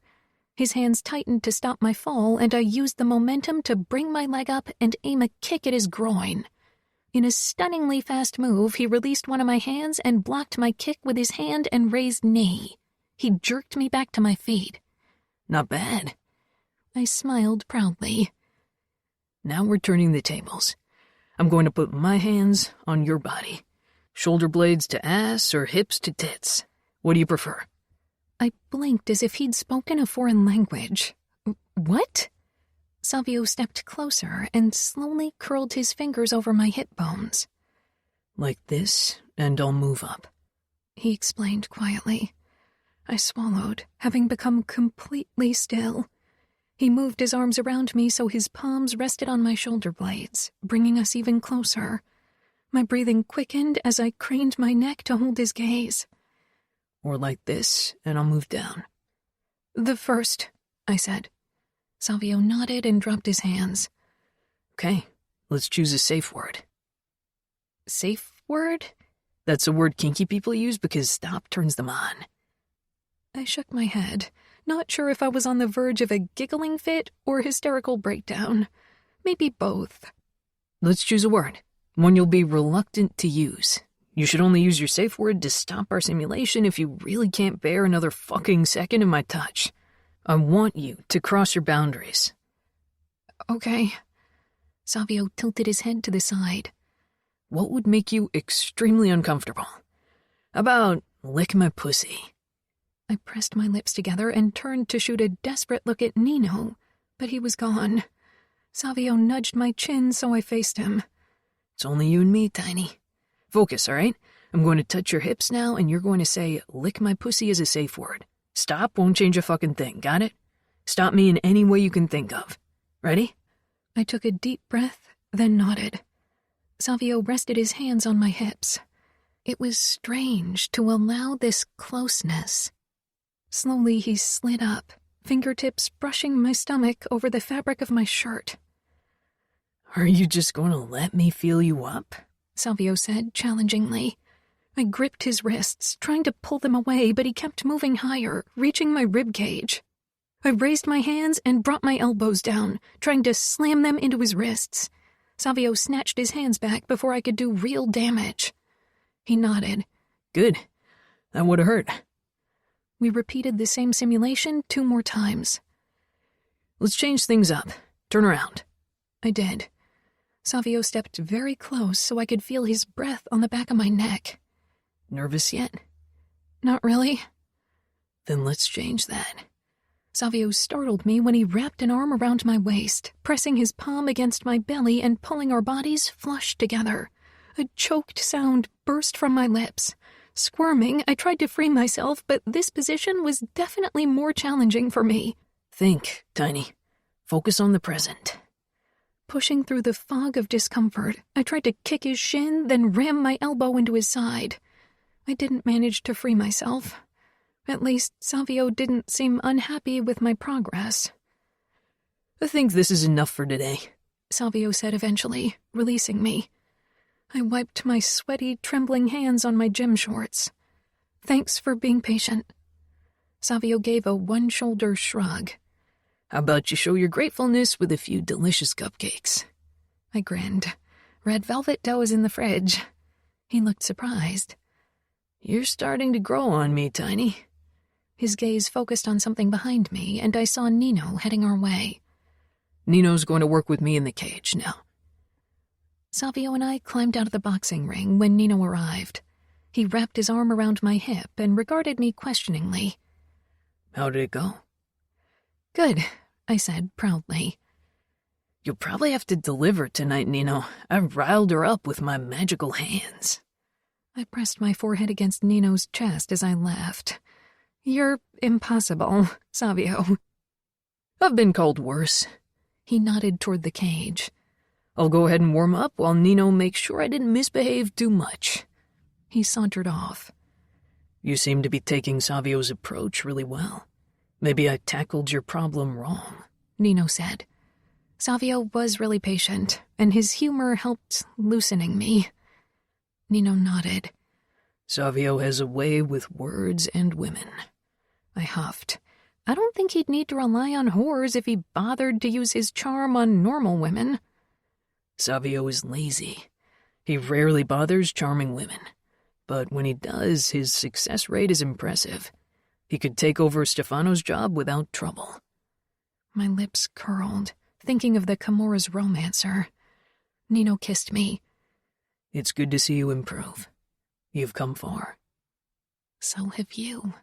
His hands tightened to stop my fall, and I used the momentum to bring my leg up and aim a kick at his groin. In a stunningly fast move, he released one of my hands and blocked my kick with his hand and raised knee. He jerked me back to my feet. Not bad. I smiled proudly. Now we're turning the tables. I'm going to put my hands on your body. Shoulder blades to ass or hips to tits. What do you prefer? I blinked as if he'd spoken a foreign language. What? Savio stepped closer and slowly curled his fingers over my hip bones. Like this, and I'll move up. He explained quietly. I swallowed, having become completely still. He moved his arms around me so his palms rested on my shoulder blades, bringing us even closer. My breathing quickened as I craned my neck to hold his gaze. Or like this, and I'll move down. The first, I said. Savio nodded and dropped his hands. Okay, let's choose a safe word. Safe word? That's a word kinky people use because stop turns them on. I shook my head, not sure if I was on the verge of a giggling fit or hysterical breakdown. Maybe both. Let's choose a word, one you'll be reluctant to use. You should only use your safe word to stop our simulation if you really can't bear another fucking second of my touch. I want you to cross your boundaries. Okay. Savio tilted his head to the side. What would make you extremely uncomfortable? How about lick my pussy? I pressed my lips together and turned to shoot a desperate look at Nino, but he was gone. Savio nudged my chin, so I faced him. It's only you and me, Tiny. Focus, all right? I'm going to touch your hips now, and you're going to say, lick my pussy as a safe word. Stop won't change a fucking thing, got it? Stop me in any way you can think of. Ready? I took a deep breath, then nodded. Savio rested his hands on my hips. It was strange to allow this closeness. Slowly he slid up, fingertips brushing my stomach over the fabric of my shirt. Are you just going to let me feel you up? Savio said challengingly. I gripped his wrists, trying to pull them away, but he kept moving higher, reaching my rib cage. I raised my hands and brought my elbows down, trying to slam them into his wrists. Savio snatched his hands back before I could do real damage. He nodded. Good. That would have hurt. We repeated the same simulation 2 more times. Let's change things up. Turn around. I did. Savio stepped very close so I could feel his breath on the back of my neck. Nervous yet? Not really. Then let's change that. Savio startled me when he wrapped an arm around my waist, pressing his palm against my belly and pulling our bodies flush together. A choked sound burst from my lips. Squirming, I tried to free myself, but this position was definitely more challenging for me. Think, Tiny. Focus on the present. Pushing through the fog of discomfort, I tried to kick his shin, then ram my elbow into his side. I didn't manage to free myself. At least, Savio didn't seem unhappy with my progress. I think this is enough for today, Savio said eventually, releasing me. I wiped my sweaty, trembling hands on my gym shorts. Thanks for being patient. Savio gave a one-shoulder shrug. How about you show your gratefulness with a few delicious cupcakes? I grinned. Red velvet dough is in the fridge. He looked surprised. You're starting to grow on me, Tiny. His gaze focused on something behind me, and I saw Nino heading our way. Nino's going to work with me in the cage now. Savio and I climbed out of the boxing ring when Nino arrived. He wrapped his arm around my hip and regarded me questioningly. How did it go? Good, I said proudly. You'll probably have to deliver tonight, Nino. I riled her up with my magical hands. I pressed my forehead against Nino's chest as I laughed. You're impossible, Savio. I've been called worse. He nodded toward the cage. I'll go ahead and warm up while Nino makes sure I didn't misbehave too much. He sauntered off. You seem to be taking Savio's approach really well. Maybe I tackled your problem wrong, Nino said. Savio was really patient, and his humor helped loosening me. Nino nodded. Savio has a way with words and women. I huffed. I don't think he'd need to rely on whores if he bothered to use his charm on normal women. Savio is lazy. He rarely bothers charming women. But when he does, his success rate is impressive. He could take over Stefano's job without trouble. My lips curled, thinking of the Camora's romancer. Nino kissed me. It's good to see you improve. You've come far. So have you.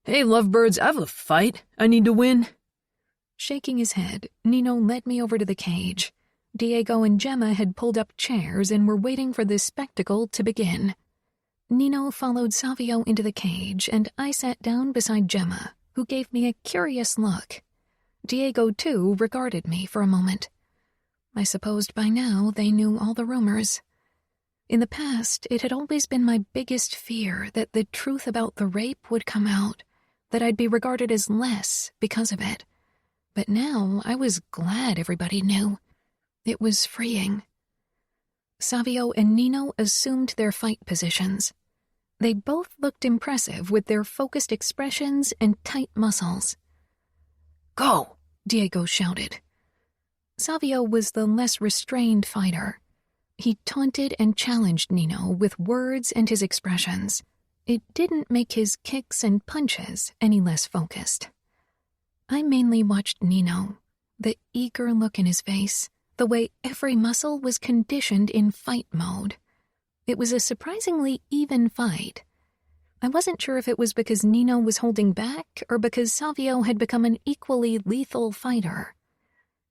Hey, lovebirds, I have a fight. I need to win. Shaking his head, Nino led me over to the cage. Diego and Gemma had pulled up chairs and were waiting for this spectacle to begin. Nino followed Savio into the cage, and I sat down beside Gemma, who gave me a curious look. Diego, too, regarded me for a moment. I supposed by now they knew all the rumors. In the past, it had always been my biggest fear that the truth about the rape would come out, that I'd be regarded as less because of it. But now I was glad everybody knew. It was freeing. Savio and Nino assumed their fight positions. They both looked impressive with their focused expressions and tight muscles. Go, Diego shouted. Savio was the less restrained fighter. He taunted and challenged Nino with words and his expressions. It didn't make his kicks and punches any less focused. I mainly watched Nino, the eager look in his face, the way every muscle was conditioned in fight mode. It was a surprisingly even fight. I wasn't sure if it was because Nino was holding back or because Savio had become an equally lethal fighter.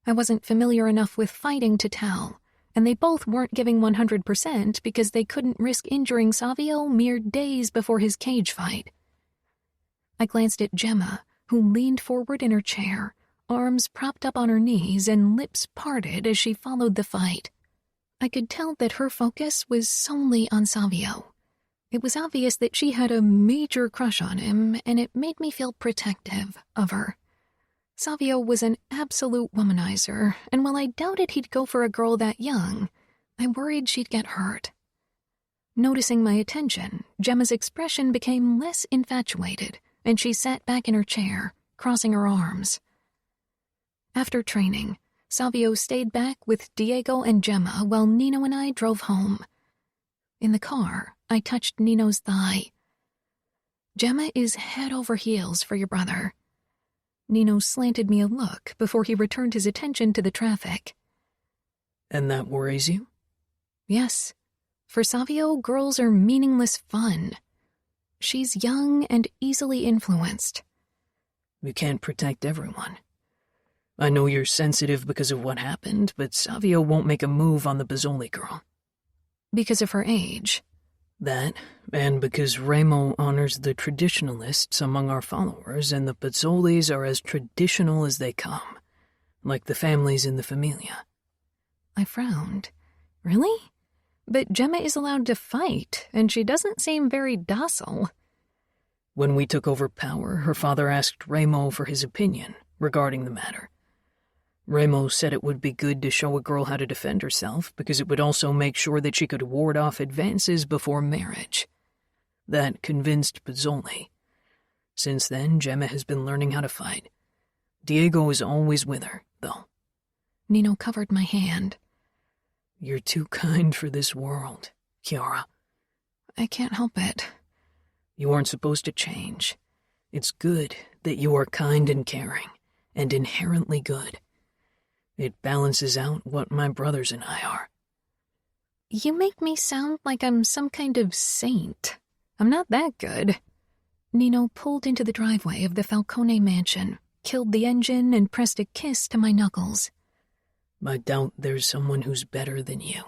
I wasn't familiar enough with fighting to tell, and they both weren't giving 100% because they couldn't risk injuring Savio mere days before his cage fight. I glanced at Gemma, who leaned forward in her chair, arms propped up on her knees and lips parted as she followed the fight. I could tell that her focus was solely on Savio. It was obvious that she had a major crush on him, and it made me feel protective of her. Savio was an absolute womanizer, and while I doubted he'd go for a girl that young, I worried she'd get hurt. Noticing my attention, Gemma's expression became less infatuated, and she sat back in her chair, crossing her arms. After training, Savio stayed back with Diego and Gemma while Nino and I drove home. In the car, I touched Nino's thigh. Gemma is head over heels for your brother. Nino slanted me a look before he returned his attention to the traffic. And that worries you? Yes. For Savio, girls are meaningless fun. She's young and easily influenced. We can't protect everyone. I know you're sensitive because of what happened, but Savio won't make a move on the Bazzoli girl. Because of her age. That, and because Remo honors the traditionalists among our followers, and the Bazzolis are as traditional as they come, like the families in the Familia. I frowned. Really? But Gemma is allowed to fight, and she doesn't seem very docile. When we took over power, her father asked Remo for his opinion regarding the matter. Remo said it would be good to show a girl how to defend herself because it would also make sure that she could ward off advances before marriage. That convinced Bazzoli. Since then, Gemma has been learning how to fight. Diego is always with her, though. Nino covered my hand. You're too kind for this world, Cora. I can't help it. You aren't supposed to change. It's good that you are kind and caring, and inherently good. It balances out what my brothers and I are. You make me sound like I'm some kind of saint. I'm not that good. Nino pulled into the driveway of the Falcone mansion, killed the engine, and pressed a kiss to my knuckles. I doubt there's someone who's better than you.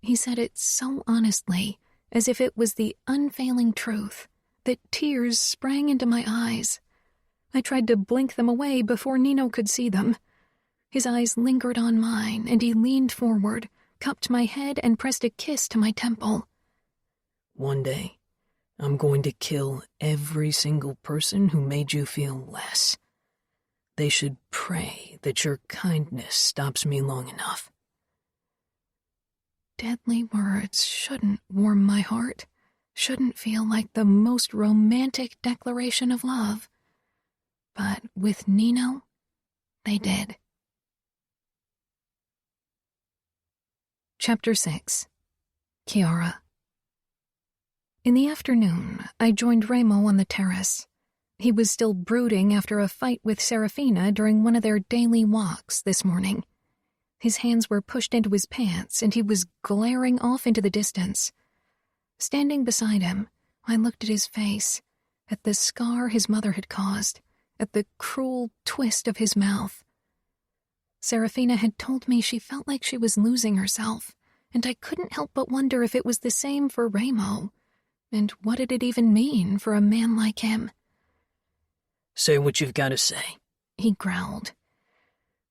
He said it so honestly, as if it was the unfailing truth, that tears sprang into my eyes. I tried to blink them away before Nino could see them. His eyes lingered on mine, and he leaned forward, cupped my head, and pressed a kiss to my temple. One day, I'm going to kill every single person who made you feel less. They should pray that your kindness stops me long enough. Deadly words shouldn't warm my heart, shouldn't feel like the most romantic declaration of love. But with Nino, they did. Chapter 6. Chiara. In the afternoon, I joined Remo on the terrace. He was still brooding after a fight with Serafina during one of their daily walks this morning. His hands were pushed into his pants, and he was glaring off into the distance. Standing beside him, I looked at his face, at the scar his mother had caused, at the cruel twist of his mouth. Serafina had told me she felt like she was losing herself, and I couldn't help but wonder if it was the same for Remo, and what did it even mean for a man like him? Say what you've got to say, he growled.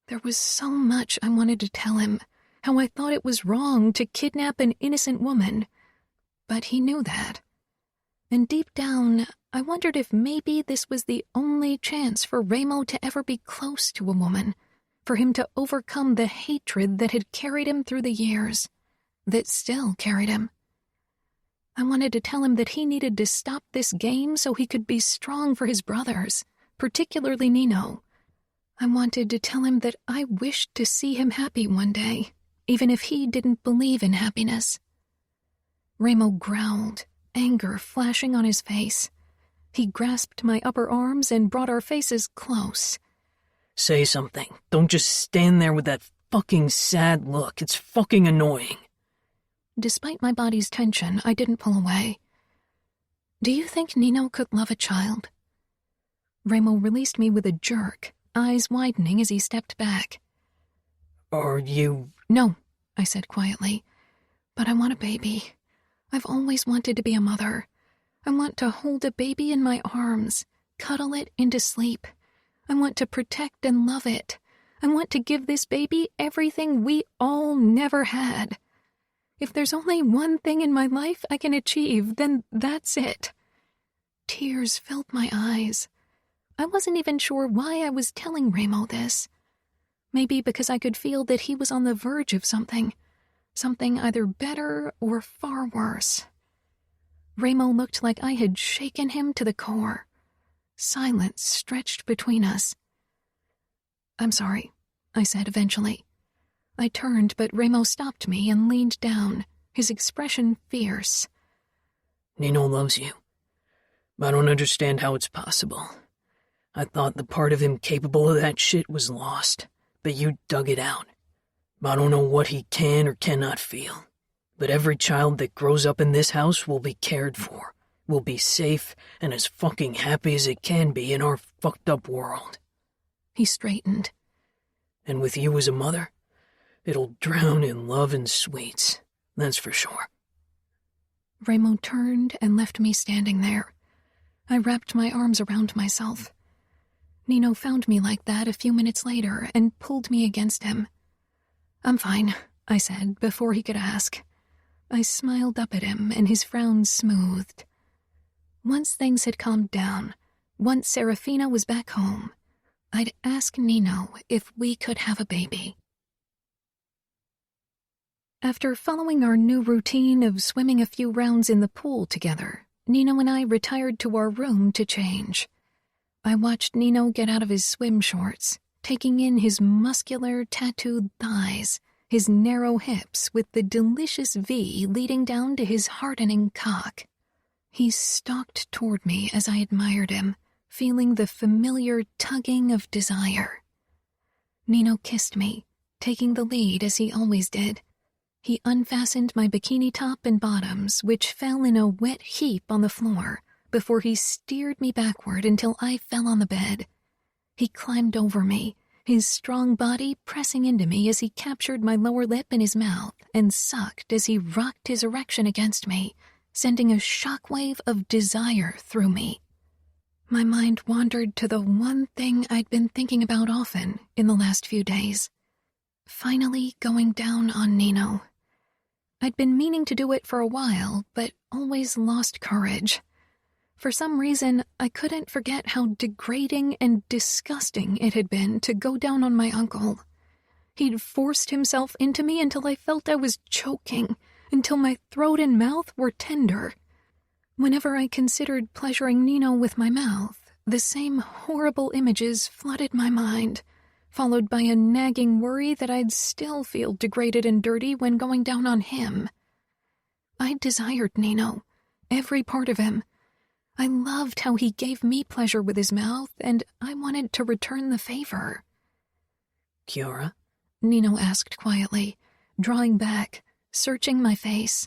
There was so much I wanted to tell him, how I thought it was wrong to kidnap an innocent woman. But he knew that. And deep down, I wondered if maybe this was the only chance for Remo to ever be close to a woman, for him to overcome the hatred that had carried him through the years, that still carried him. I wanted to tell him that he needed to stop this game so he could be strong for his brothers, particularly Nino. I wanted to tell him that I wished to see him happy one day, even if he didn't believe in happiness. Remo growled, anger flashing on his face. He grasped my upper arms and brought our faces close. Say something. Don't just stand there with that fucking sad look. It's fucking annoying. Despite my body's tension, I didn't pull away. Do you think Nino could love a child? Remo released me with a jerk, eyes widening as he stepped back. Are you... No, I said quietly. But I want a baby. I've always wanted to be a mother. I want to hold a baby in my arms, cuddle it into sleep. I want to protect and love it. I want to give this baby everything we all never had. If there's only one thing in my life I can achieve, then that's it. Tears filled my eyes. I wasn't even sure why I was telling Remo this. Maybe because I could feel that he was on the verge of something either better or far worse. Remo looked like I had shaken him to the core. Silence stretched between us. I'm sorry, I said eventually. I turned, but Remo stopped me and leaned down, his expression fierce. Nino loves you. I don't understand how it's possible. I thought the part of him capable of that shit was lost, but you dug it out. I don't know what he can or cannot feel, but every child that grows up in this house will be cared for, will be safe and as fucking happy as it can be in our fucked up world. He straightened. And with you as a mother, it'll drown in love and sweets, that's for sure. Remo turned and left me standing there. I wrapped my arms around myself. Nino found me like that a few minutes later and pulled me against him. I'm fine, I said before he could ask. I smiled up at him and his frown smoothed. Once things had calmed down, once Serafina was back home, I'd ask Nino if we could have a baby. After following our new routine of swimming a few rounds in the pool together, Nino and I retired to our room to change. I watched Nino get out of his swim shorts, taking in his muscular, tattooed thighs, his narrow hips with the delicious V leading down to his hardening cock. He stalked toward me as I admired him, feeling the familiar tugging of desire. Nino kissed me, taking the lead as he always did. He unfastened my bikini top and bottoms, which fell in a wet heap on the floor, before he steered me backward until I fell on the bed. He climbed over me, his strong body pressing into me as he captured my lower lip in his mouth and sucked as he rocked his erection against me, sending a shockwave of desire through me. My mind wandered to the one thing I'd been thinking about often in the last few days. Finally going down on Nino. I'd been meaning to do it for a while, but always lost courage. For some reason, I couldn't forget how degrading and disgusting it had been to go down on my uncle. He'd forced himself into me until I felt I was choking, until my throat and mouth were tender. Whenever I considered pleasuring Nino with my mouth, the same horrible images flooded my mind, followed by a nagging worry that I'd still feel degraded and dirty when going down on him. I desired Nino, every part of him. I loved how he gave me pleasure with his mouth, and I wanted to return the favor. Cora? Nino asked quietly, drawing back, searching my face.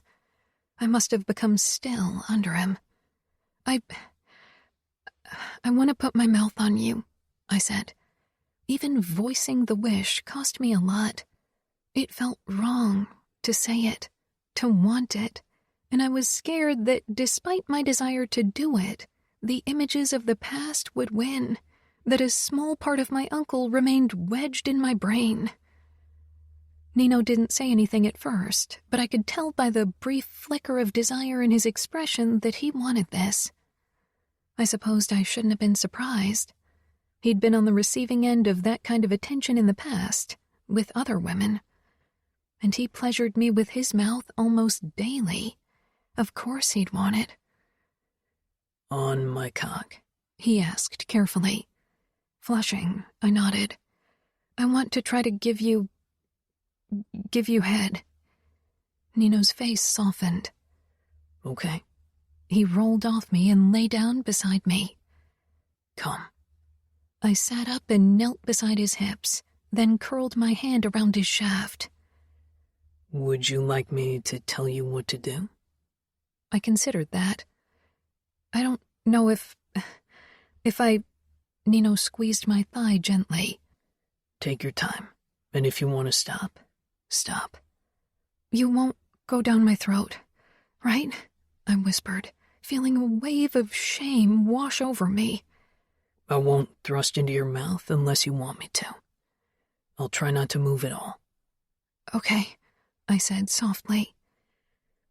I must have become still under him. I want to put my mouth on you, I said. Even voicing the wish cost me a lot. It felt wrong to say it, to want it, and I was scared that despite my desire to do it, the images of the past would win, that a small part of my uncle remained wedged in my brain. Nino didn't say anything at first, but I could tell by the brief flicker of desire in his expression that he wanted this. I supposed I shouldn't have been surprised. He'd been on the receiving end of that kind of attention in the past, with other women. And he pleasured me with his mouth almost daily. Of course he'd want it. On my cock? He asked carefully. Flushing, I nodded. I want to try to give you head. Nino's face softened. Okay. He rolled off me and lay down beside me. Come. I sat up and knelt beside his hips, then curled my hand around his shaft. Would you like me to tell you what to do? I considered that. I don't know if I... Nino squeezed my thigh gently. Take your time, and if you want to stop, stop. You won't go down my throat, right? I whispered, feeling a wave of shame wash over me. I won't thrust into your mouth unless you want me to. I'll try not to move at all. Okay, I said softly.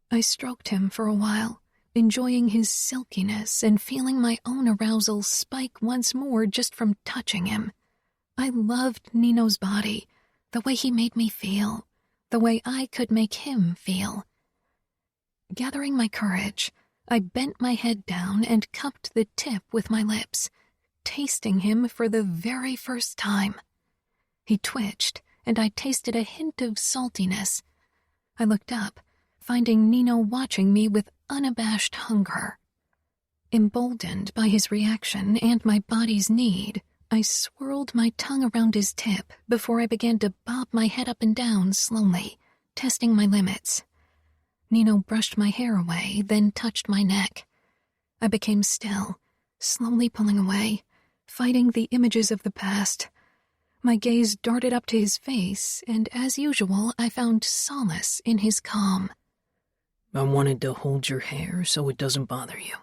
I stroked him for a while, enjoying his silkiness and feeling my own arousal spike once more just from touching him. I loved Nino's body, the way he made me feel, the way I could make him feel. Gathering my courage, I bent my head down and cupped the tip with my lips, tasting him for the very first time. He twitched, and I tasted a hint of saltiness. I looked up, finding Nino watching me with unabashed hunger. Emboldened by his reaction and my body's need, I swirled my tongue around his tip before I began to bob my head up and down slowly, testing my limits. Nino brushed my hair away, then touched my neck. I became still, slowly pulling away, fighting the images of the past. My gaze darted up to his face, and as usual, I found solace in his calm. I wanted to hold your hair so it doesn't bother you.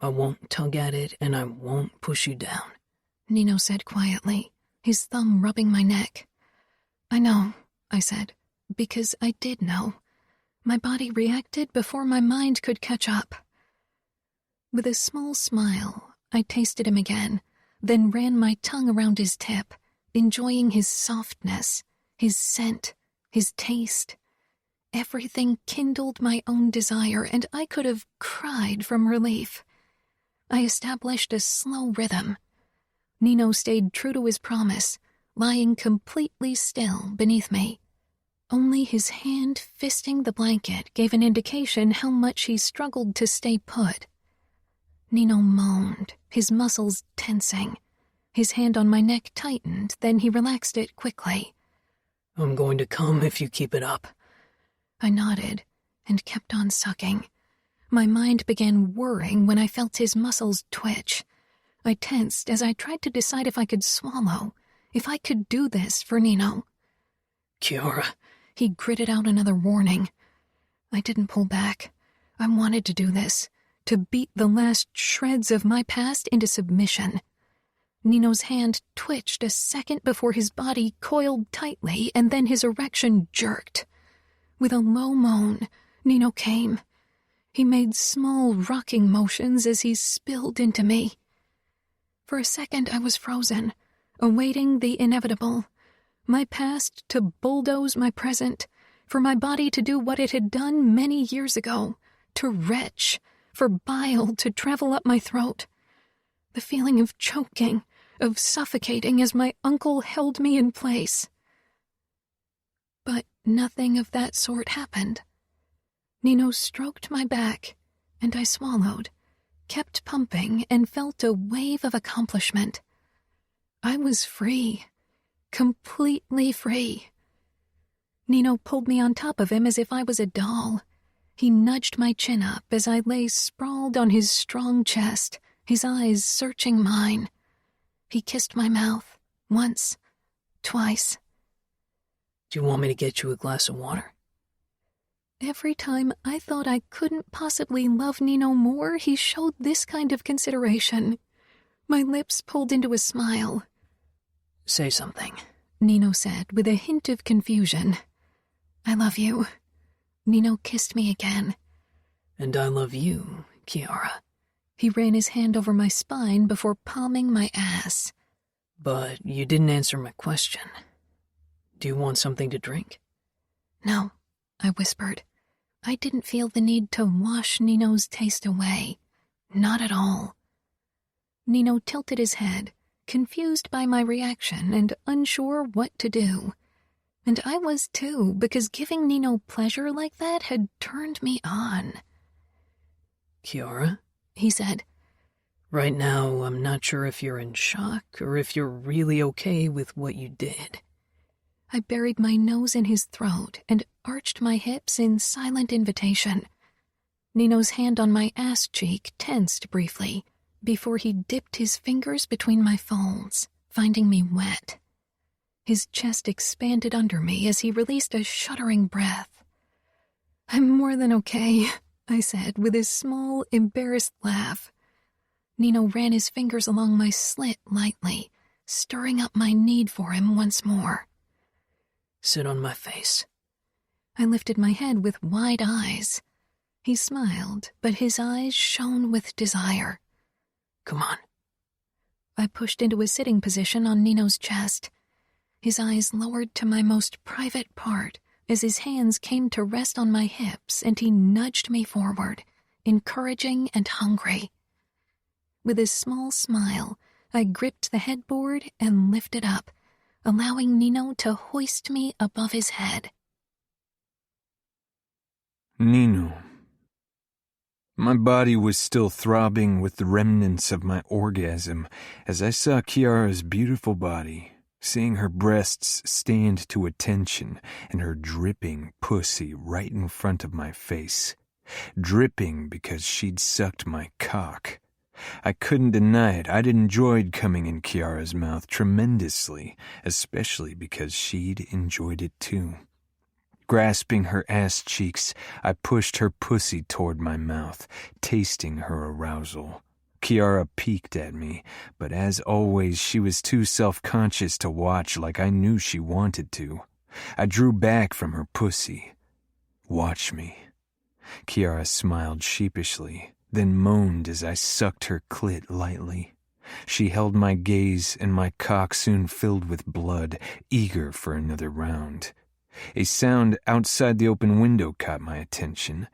I won't tug at it, and I won't push you down, Nino said quietly, his thumb rubbing my neck. I know, I said, because I did know. My body reacted before my mind could catch up. With a small smile, I tasted him again, then ran my tongue around his tip, enjoying his softness, his scent, his taste. Everything kindled my own desire, and I could have cried from relief. I established a slow rhythm, Nino stayed true to his promise, lying completely still beneath me. Only his hand fisting the blanket gave an indication how much he struggled to stay put. Nino moaned, his muscles tensing. His hand on my neck tightened, then he relaxed it quickly. I'm going to come if you keep it up. I nodded and kept on sucking. My mind began whirring when I felt his muscles twitch. I tensed as I tried to decide if I could swallow, if I could do this for Nino. Cora. He gritted out another warning. I didn't pull back. I wanted to do this, to beat the last shreds of my past into submission. Nino's hand twitched a second before his body coiled tightly, and then his erection jerked. With a low moan, Nino came. He made small rocking motions as he spilled into me. For a second I was frozen, awaiting the inevitable. My past to bulldoze my present, for my body to do what it had done many years ago, to retch, for bile to travel up my throat. The feeling of choking, of suffocating as my uncle held me in place. But nothing of that sort happened. Nino stroked my back, and I swallowed, kept pumping, and felt a wave of accomplishment. I was free. Completely free. Nino pulled me on top of him as if I was a doll. He nudged my chin up as I lay sprawled on his strong chest, his eyes searching mine. He kissed my mouth, once, twice. Do you want me to get you a glass of water? Every time I thought I couldn't possibly love Nino more, he showed this kind of consideration. My lips pulled into a smile. Say something, Nino said with a hint of confusion. I love you. Nino kissed me again. And I love you, Cora. He ran his hand over my spine before palming my ass. But you didn't answer my question. Do you want something to drink? No, I whispered. I didn't feel the need to wash Nino's taste away. Not at all. Nino tilted his head, confused by my reaction and unsure what to do. And I was too, because giving Nino pleasure like that had turned me on. Cora, he said. Right now, I'm not sure if you're in shock or if you're really okay with what you did. I buried my nose in his throat and arched my hips in silent invitation. Nino's hand on my ass cheek tensed briefly, before he dipped his fingers between my folds, finding me wet. His chest expanded under me as he released a shuddering breath. I'm more than okay, I said with a small, embarrassed laugh. Nino ran his fingers along my slit lightly, stirring up my need for him once more. Sit on my face. I lifted my head with wide eyes. He smiled, but his eyes shone with desire. Come on. I pushed into a sitting position on Nino's chest. His eyes lowered to my most private part as his hands came to rest on my hips and he nudged me forward, encouraging and hungry. With a small smile, I gripped the headboard and lifted up, allowing Nino to hoist me above his head. Nino. My body was still throbbing with the remnants of my orgasm as I saw Kiara's beautiful body, seeing her breasts stand to attention and her dripping pussy right in front of my face. Dripping because she'd sucked my cock. I couldn't deny it. I'd enjoyed coming in Kiara's mouth tremendously, especially because she'd enjoyed it too. Grasping her ass cheeks, I pushed her pussy toward my mouth, tasting her arousal. Kiara peeked at me, but as always, she was too self-conscious to watch like I knew she wanted to. I drew back from her pussy. Watch me. Kiara smiled sheepishly, then moaned as I sucked her clit lightly. She held my gaze, and my cock soon filled with blood, eager for another round. A sound outside the open window caught my attention,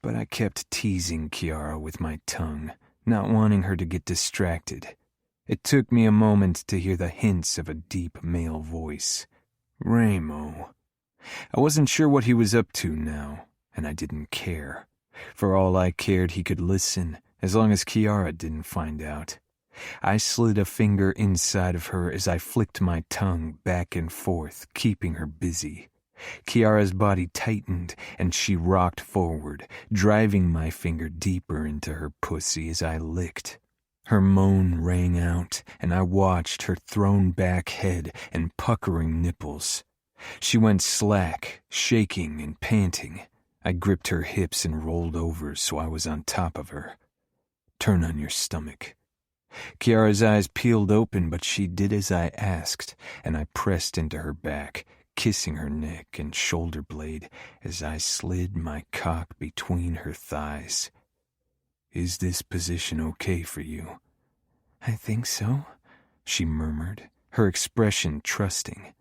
but I kept teasing Kiara with my tongue, not wanting her to get distracted. It took me a moment to hear the hints of a deep male voice. Ramo. I wasn't sure what he was up to now, and I didn't care. For all I cared, he could listen, as long as Kiara didn't find out. I slid a finger inside of her as I flicked my tongue back and forth, keeping her busy. Kiara's body tightened, and she rocked forward, driving my finger deeper into her pussy as I licked. Her moan rang out, and I watched her thrown-back head and puckering nipples. She went slack, shaking and panting. I gripped her hips and rolled over so I was on top of her. Turn on your stomach. Kiara's eyes peeled open, but she did as I asked, and I pressed into her back, kissing her neck and shoulder blade as I slid my cock between her thighs. Is this position okay for you? I think so, she murmured, her expression trusting.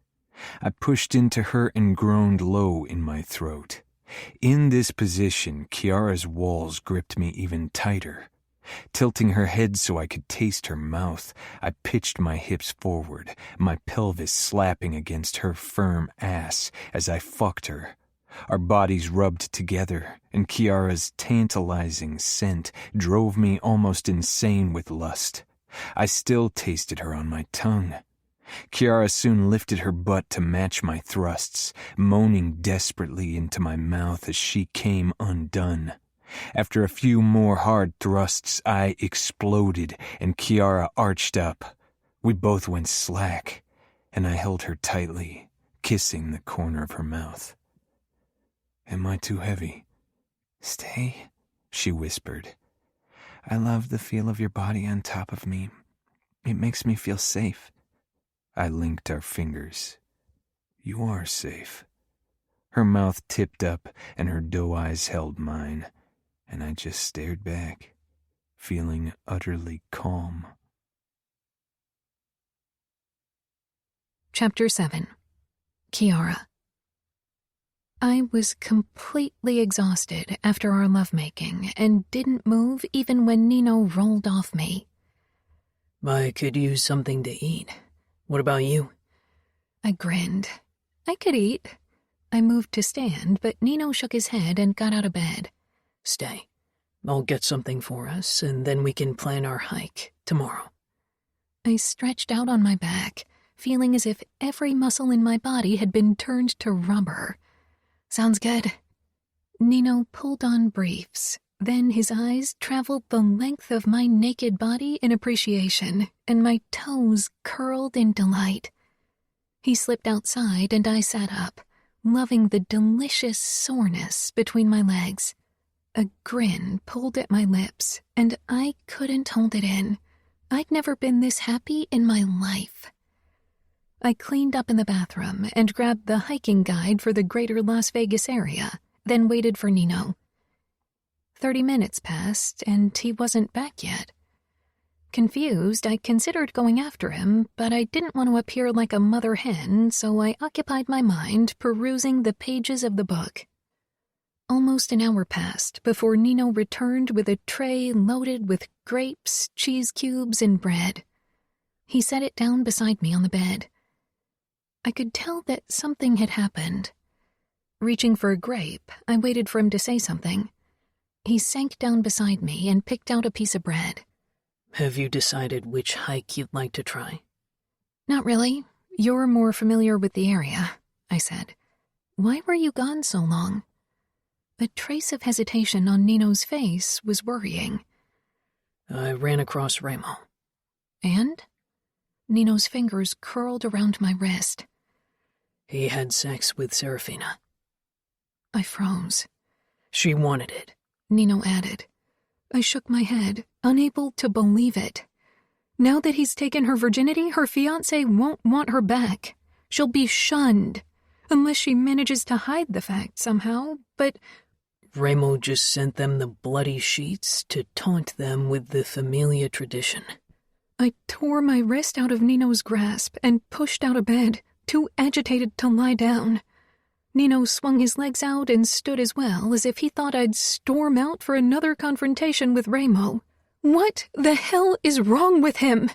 I pushed into her and groaned low in my throat. In this position, Kiara's walls gripped me even tighter. Tilting her head so I could taste her mouth, I pitched my hips forward, my pelvis slapping against her firm ass as I fucked her. Our bodies rubbed together, and Kiara's tantalizing scent drove me almost insane with lust. I still tasted her on my tongue. Kiara soon lifted her butt to match my thrusts, moaning desperately into my mouth as she came undone. After a few more hard thrusts, I exploded, and Kiara arched up. We both went slack, and I held her tightly, kissing the corner of her mouth. Am I too heavy? Stay, she whispered. I love the feel of your body on top of me. It makes me feel safe. I linked our fingers. You are safe. Her mouth tipped up, and her doe eyes held mine, and I just stared back, feeling utterly calm. Chapter 7. Kiara. I was completely exhausted after our lovemaking and didn't move even when Nino rolled off me. I could use something to eat. What about you? I grinned. I could eat. I moved to stand, but Nino shook his head and got out of bed. Stay. I'll get something for us, and then we can plan our hike tomorrow. I stretched out on my back, feeling as if every muscle in my body had been turned to rubber. Sounds good. Nino pulled on briefs. Then his eyes traveled the length of my naked body in appreciation, and my toes curled in delight. He slipped outside, and I sat up, loving the delicious soreness between my legs. A grin pulled at my lips, and I couldn't hold it in. I'd never been this happy in my life. I cleaned up in the bathroom and grabbed the hiking guide for the greater Las Vegas area, then waited for Nino. 30 minutes passed, and he wasn't back yet. Confused, I considered going after him, but I didn't want to appear like a mother hen, so I occupied my mind perusing the pages of the book. Almost an hour passed before Nino returned with a tray loaded with grapes, cheese cubes, and bread. He set it down beside me on the bed. I could tell that something had happened. Reaching for a grape, I waited for him to say something. He sank down beside me and picked out a piece of bread. Have you decided which hike you'd like to try? Not really. You're more familiar with the area, I said. Why were you gone so long? A trace of hesitation on Nino's face was worrying. I ran across Ramo. And? Nino's fingers curled around my wrist. He had sex with Serafina. I froze. She wanted it, Nino added. I shook my head, unable to believe it. Now that he's taken her virginity, her fiancé won't want her back. She'll be shunned, unless she manages to hide the fact somehow, but... Ramo just sent them the bloody sheets to taunt them with the familia tradition. I tore my wrist out of Nino's grasp and pushed out of bed, too agitated to lie down. Nino swung his legs out and stood as well, as if he thought I'd storm out for another confrontation with Ramo. What the hell is wrong with him?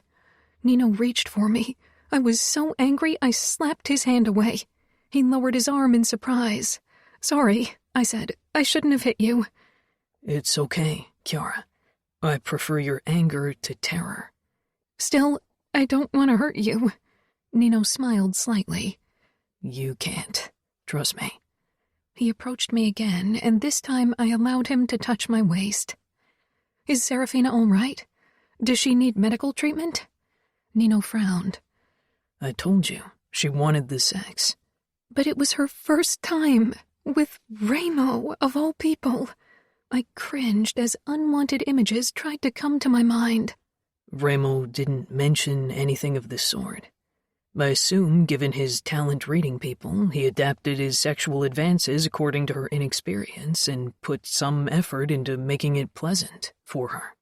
Nino reached for me. I was so angry I slapped his hand away. He lowered his arm in surprise. "Sorry," I said. "I shouldn't have hit you." It's okay, Cora. I prefer your anger to terror. "Still, I don't want to hurt you." Nino smiled slightly. You can't. Trust me. He approached me again, and this time I allowed him to touch my waist. "Is Serafina all right? Does she need medical treatment?" Nino frowned. I told you, she wanted the sex. But it was her first time, with Ramo, of all people. I cringed as unwanted images tried to come to my mind. Ramo didn't mention anything of the sort. I assume, given his talent reading people, he adapted his sexual advances according to her inexperience and put some effort into making it pleasant for her.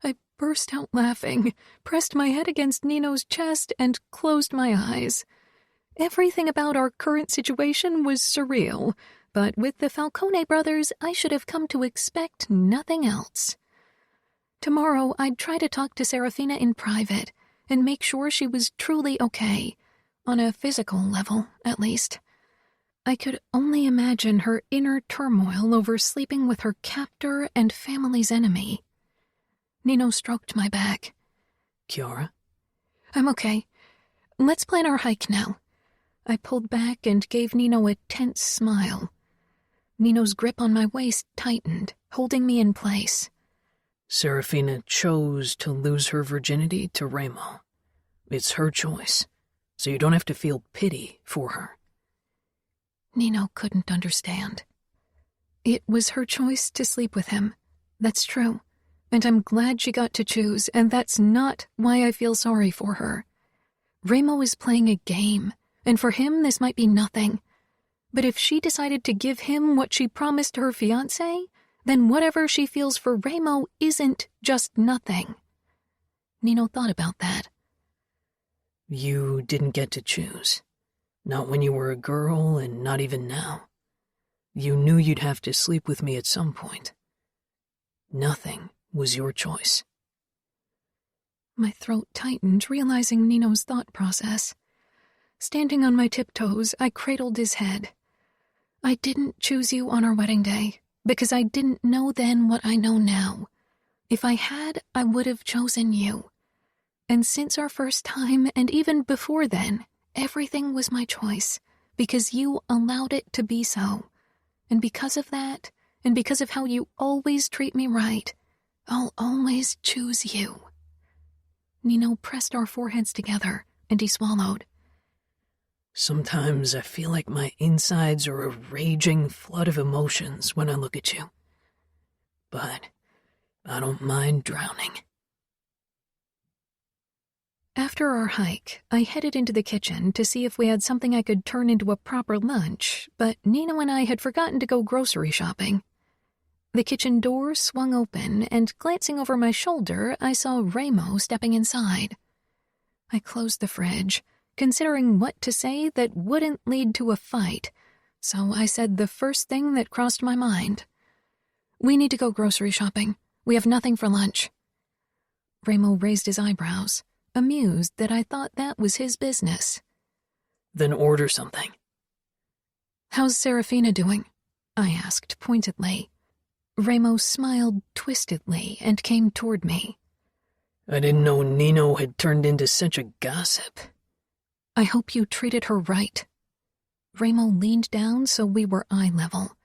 I burst out laughing, pressed my head against Nino's chest, and closed my eyes. Everything about our current situation was surreal, but with the Falcone brothers, I should have come to expect nothing else. Tomorrow, I'd try to talk to Serafina in private and make sure she was truly okay, on a physical level, at least. I could only imagine her inner turmoil over sleeping with her captor and family's enemy. Nino stroked my back. Cora? "I'm okay. Let's plan our hike now." I pulled back and gave Nino a tense smile. Nino's grip on my waist tightened, holding me in place. Serafina chose to lose her virginity to Ramo. It's her choice, so you don't have to feel pity for her. Nino couldn't understand. It was her choice to sleep with him. That's true. And I'm glad she got to choose, and that's not why I feel sorry for her. Ramo is playing a game, and for him this might be nothing. But if she decided to give him what she promised her fiancé, then whatever she feels for Ramo isn't just nothing. Nino thought about that. You didn't get to choose. Not when you were a girl, and not even now. You knew you'd have to sleep with me at some point. Nothing was your choice. My throat tightened, realizing Nino's thought process. Standing on my tiptoes, I cradled his head. "I didn't choose you on our wedding day, because I didn't know then what I know now. If I had, I would have chosen you. And since our first time, and even before then, everything was my choice, because you allowed it to be so. And because of that, and because of how you always treat me right, I'll always choose you." Nino pressed our foreheads together, and he swallowed. Sometimes I feel like my insides are a raging flood of emotions when I look at you. But I don't mind drowning. After our hike, I headed into the kitchen to see if we had something I could turn into a proper lunch, but Nino and I had forgotten to go grocery shopping. The kitchen door swung open, and glancing over my shoulder, I saw Ramo stepping inside. I closed the fridge, considering what to say that wouldn't lead to a fight, so I said the first thing that crossed my mind. "We need to go grocery shopping. We have nothing for lunch." Ramo raised his eyebrows, amused that I thought that was his business. Then order something. "How's Serafina doing?" I asked pointedly. Ramo smiled twistedly and came toward me. I didn't know Nino had turned into such a gossip. "I hope you treated her right." Ramo leaned down so we were eye level.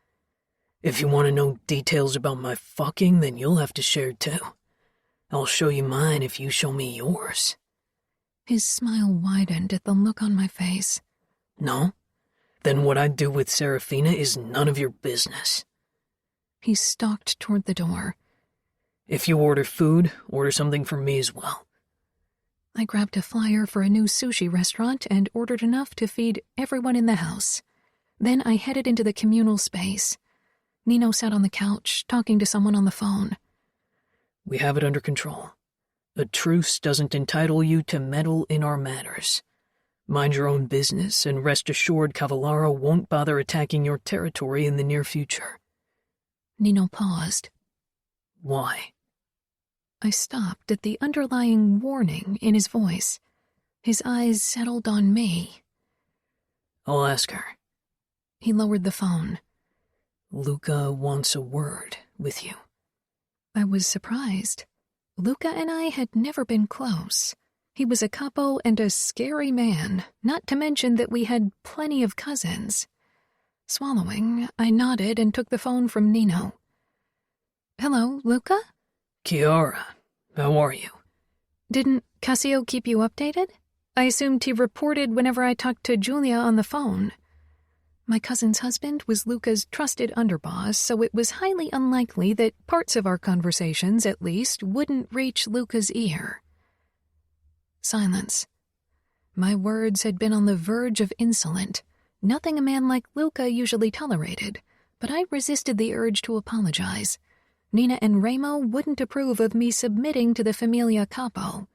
If you want to know details about my fucking, then you'll have to share too. I'll show you mine if you show me yours. His smile widened at the look on my face. No? Then what I do with Serafina is none of your business. He stalked toward the door. If you order food, order something for me as well. I grabbed a flyer for a new sushi restaurant and ordered enough to feed everyone in the house. Then I headed into the communal space. Nino sat on the couch, talking to someone on the phone. We have it under control. A truce doesn't entitle you to meddle in our matters. Mind your own business, and rest assured Cavallaro won't bother attacking your territory in the near future. Nino paused. Why? I stopped at the underlying warning in his voice. His eyes settled on me. I'll ask her. He lowered the phone. Luca wants a word with you. I was surprised. Luca and I had never been close. He was a capo and a scary man, not to mention that we had plenty of cousins. Swallowing, I nodded and took the phone from Nino. Hello, Luca? Chiara, how are you? Didn't Cassio keep you updated? I assumed he reported whenever I talked to Julia on the phone. My cousin's husband was Luca's trusted underboss, so it was highly unlikely that parts of our conversations, at least, wouldn't reach Luca's ear. Silence. My words had been on the verge of insolent, nothing a man like Luca usually tolerated, but I resisted the urge to apologize. Nina and Remo wouldn't approve of me submitting to the Familia Capo.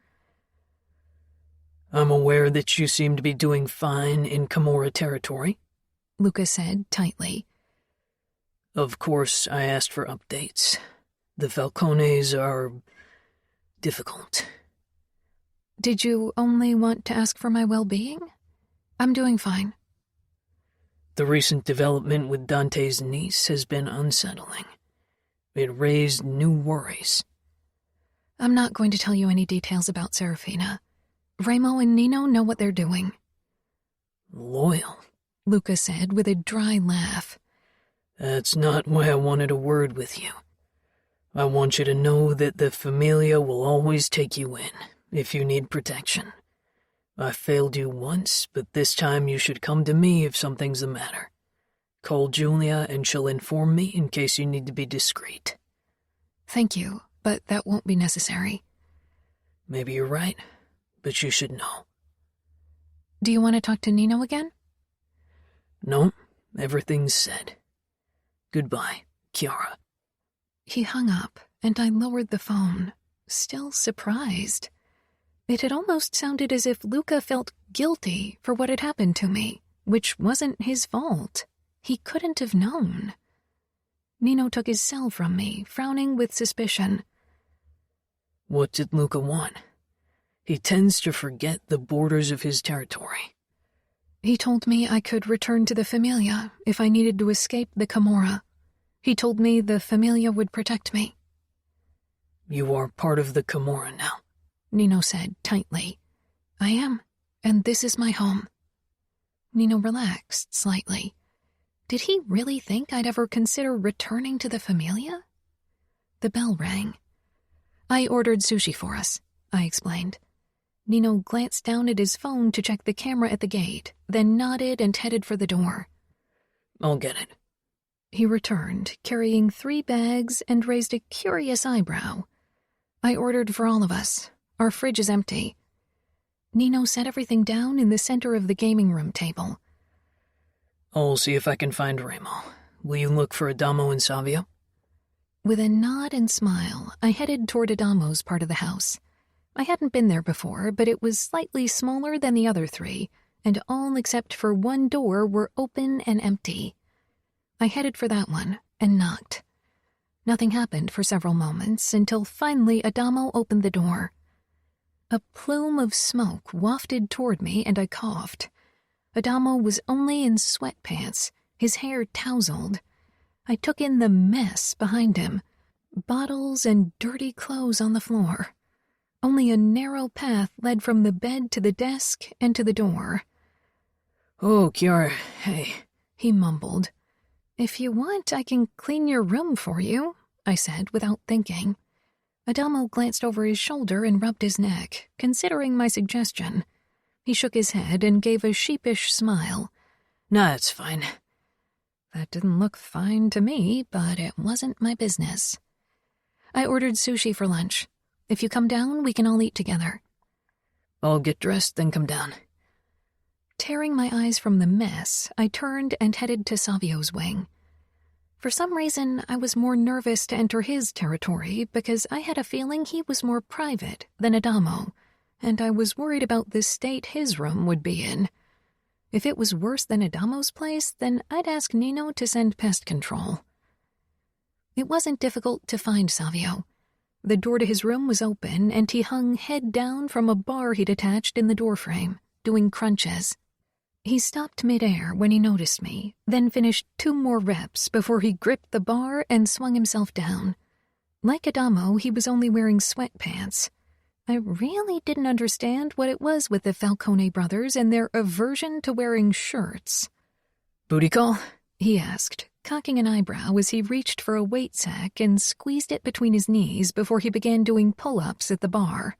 I'm aware that you seem to be doing fine in Camorra territory, Luca said tightly. Of course, I asked for updates. The Falcones are difficult. Did you only want to ask for my well-being? I'm doing fine. The recent development with Dante's niece has been unsettling. It raised new worries. I'm not going to tell you any details about Serafina. Remo and Nino know what they're doing. Loyal, Luca said with a dry laugh. That's not why I wanted a word with you. I want you to know that the Familia will always take you in, if you need protection. I failed you once, but this time you should come to me if something's the matter. Call Julia and she'll inform me in case you need to be discreet. Thank you, but that won't be necessary. Maybe you're right, but you should know. Do you want to talk to Nino again? No, everything's said. Goodbye, Chiara. He hung up, and I lowered the phone, still surprised. It had almost sounded as if Luca felt guilty for what had happened to me, which wasn't his fault. He couldn't have known. Nino took his cell from me, frowning with suspicion. What did Luca want? He tends to forget the borders of his territory. He told me I could return to the Familia if I needed to escape the Camorra. He told me the Familia would protect me. You are part of the Camorra now, Nino said tightly. I am, and this is my home. Nino relaxed slightly. Did he really think I'd ever consider returning to the Familia? The bell rang. I ordered sushi for us, I explained. Nino glanced down at his phone to check the camera at the gate, then nodded and headed for the door. I'll get it. He returned, carrying 3 bags, and raised a curious eyebrow. I ordered for all of us. Our fridge is empty. Nino set everything down in the center of the gaming room table. I'll see if I can find Remo. Will you look for Adamo and Savio? With a nod and smile, I headed toward Adamo's part of the house. I hadn't been there before, but it was slightly smaller than the other 3, and all except for one door were open and empty. I headed for that one and knocked. Nothing happened for several moments until finally Adamo opened the door. A plume of smoke wafted toward me and I coughed. Adamo was only in sweatpants, his hair tousled. I took in the mess behind him. Bottles and dirty clothes on the floor. Only a narrow path led from the bed to the desk and to the door. Oh, Chiara, hey, he mumbled. If you want, I can clean your room for you, I said without thinking. Adamo glanced over his shoulder and rubbed his neck, considering my suggestion. He shook his head and gave a sheepish smile. Nah, it's fine. That didn't look fine to me, but it wasn't my business. I ordered sushi for lunch. If you come down, we can all eat together. I'll get dressed, then come down. Tearing my eyes from the mess, I turned and headed to Savio's wing. For some reason, I was more nervous to enter his territory because I had a feeling he was more private than Adamo, and I was worried about the state his room would be in. If it was worse than Adamo's place, then I'd ask Nino to send pest control. It wasn't difficult to find Savio. The door to his room was open, and he hung head down from a bar he'd attached in the doorframe, doing crunches. He stopped midair when he noticed me, then finished 2 more reps before he gripped the bar and swung himself down. Like Adamo, he was only wearing sweatpants. I really didn't understand what it was with the Falcone brothers and their aversion to wearing shirts. Booty call? He asked, cocking an eyebrow as he reached for a weight sack and squeezed it between his knees before he began doing pull-ups at the bar.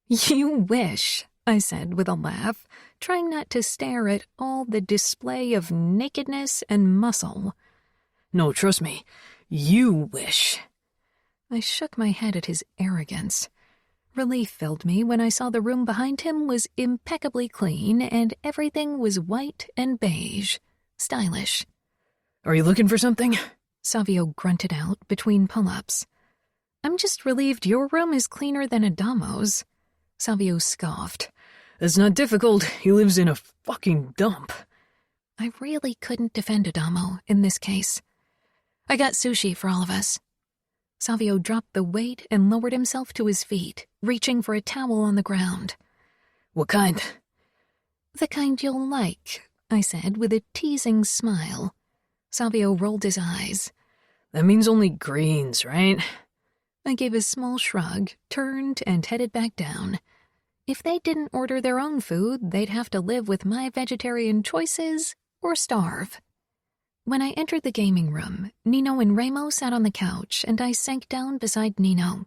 You wish, I said with a laugh, trying not to stare at all the display of nakedness and muscle. No, trust me. You wish. I shook my head at his arrogance. Relief filled me when I saw the room behind him was impeccably clean and everything was white and beige. Stylish. Are you looking for something? Savio grunted out between pull-ups. I'm just relieved your room is cleaner than Adamo's. Savio scoffed. It's not difficult. He lives in a fucking dump. I really couldn't defend Adamo in this case. I got sushi for all of us. Savio dropped the weight and lowered himself to his feet, reaching for a towel on the ground. What kind? The kind you'll like, I said with a teasing smile. Savio rolled his eyes. That means only greens, right? I gave a small shrug, turned, and headed back down. If they didn't order their own food, they'd have to live with my vegetarian choices or starve. When I entered the gaming room, Nino and Remo sat on the couch, and I sank down beside Nino.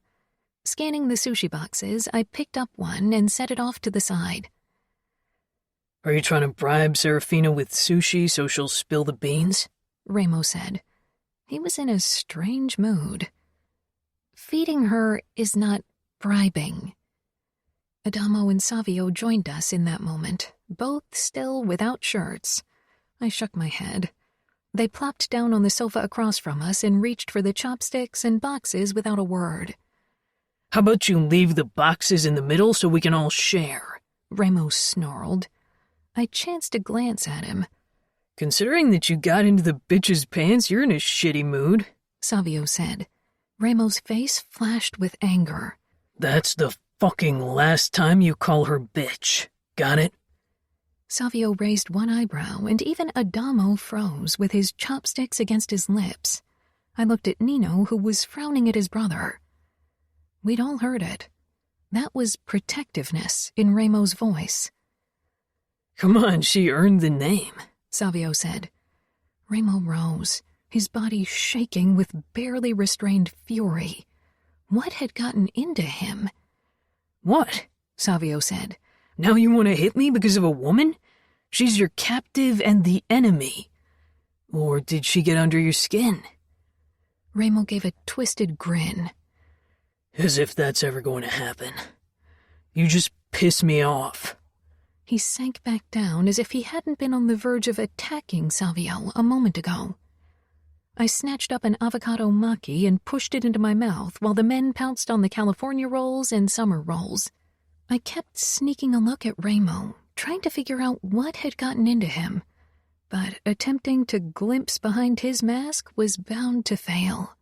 Scanning the sushi boxes, I picked up one and set it off to the side. Are you trying to bribe Serafina with sushi so she'll spill the beans? Remo said. He was in a strange mood. Feeding her is not bribing. Adamo and Savio joined us in that moment, both still without shirts. I shook my head. They plopped down on the sofa across from us and reached for the chopsticks and boxes without a word. How about you leave the boxes in the middle so we can all share? Remo snarled. I chanced a glance at him. Considering that you got into the bitch's pants, you're in a shitty mood, Savio said. Remo's face flashed with anger. That's the fucking last time you call her bitch. Got it? Savio raised one eyebrow, and even Adamo froze with his chopsticks against his lips. I looked at Nino, who was frowning at his brother. We'd all heard it. That was protectiveness in Remo's voice. Come on, she earned the name, Savio said. Remo rose, his body shaking with barely restrained fury. What had gotten into him? What? Savio said. Now you want to hit me because of a woman? She's your captive and the enemy. Or did she get under your skin? Remo gave a twisted grin. As if that's ever going to happen. You just piss me off. He sank back down as if he hadn't been on the verge of attacking Savio a moment ago. I snatched up an avocado maki and pushed it into my mouth while the men pounced on the California rolls and summer rolls. I kept sneaking a look at Remo, trying to figure out what had gotten into him, but attempting to glimpse behind his mask was bound to fail.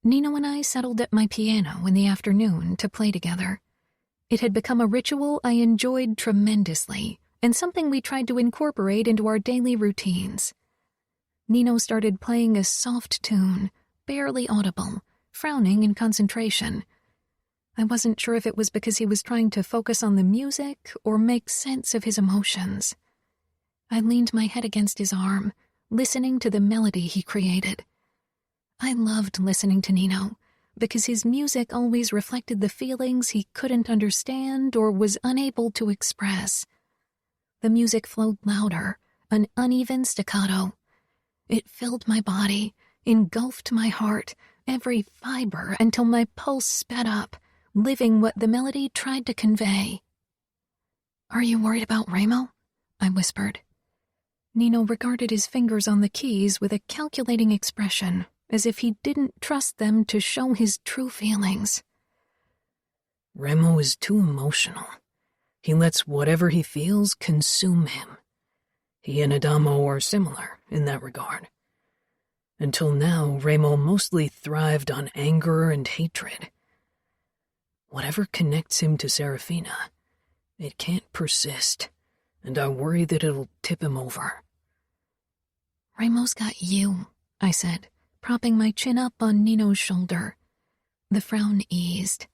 Nino and I settled at my piano in the afternoon to play together. It had become a ritual I enjoyed tremendously, and something we tried to incorporate into our daily routines. Nino started playing a soft tune, barely audible, frowning in concentration. I wasn't sure if it was because he was trying to focus on the music or make sense of his emotions. I leaned my head against his arm, listening to the melody he created. I loved listening to Nino, because his music always reflected the feelings he couldn't understand or was unable to express. The music flowed louder, an uneven staccato. It filled my body, engulfed my heart, every fiber until my pulse sped up, living what the melody tried to convey. "Are you worried about Remo?" I whispered. Nino regarded his fingers on the keys with a calculating expression, as if he didn't trust them to show his true feelings. Remo is too emotional. He lets whatever he feels consume him. He and Adamo are similar in that regard. Until now, Remo mostly thrived on anger and hatred. Whatever connects him to Serafina, it can't persist, and I worry that it'll tip him over. Remo's got you, I said, propping my chin up on Nino's shoulder. The frown eased.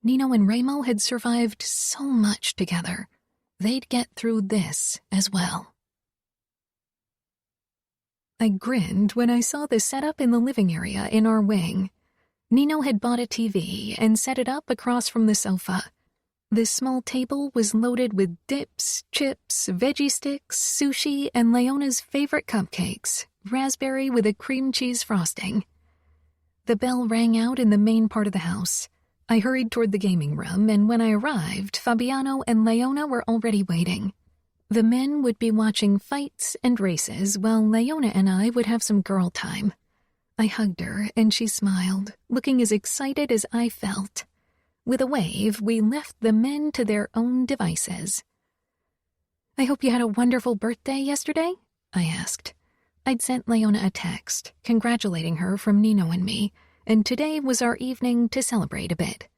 Nino and Remo had survived so much together. They'd get through this as well. I grinned when I saw the setup in the living area in our wing. Nino had bought a TV and set it up across from the sofa. The small table was loaded with dips, chips, veggie sticks, sushi, and Leona's favorite cupcakes, raspberry with a cream cheese frosting. The bell rang out in the main part of the house. I hurried toward the gaming room, and when I arrived, Fabiano and Leona were already waiting. The men would be watching fights and races, while Leona and I would have some girl time. I hugged her, and she smiled, looking as excited as I felt. With a wave, we left the men to their own devices. "I hope you had a wonderful birthday yesterday?" I asked. I'd sent Leona a text, congratulating her from Nino and me, and today was our evening to celebrate a bit.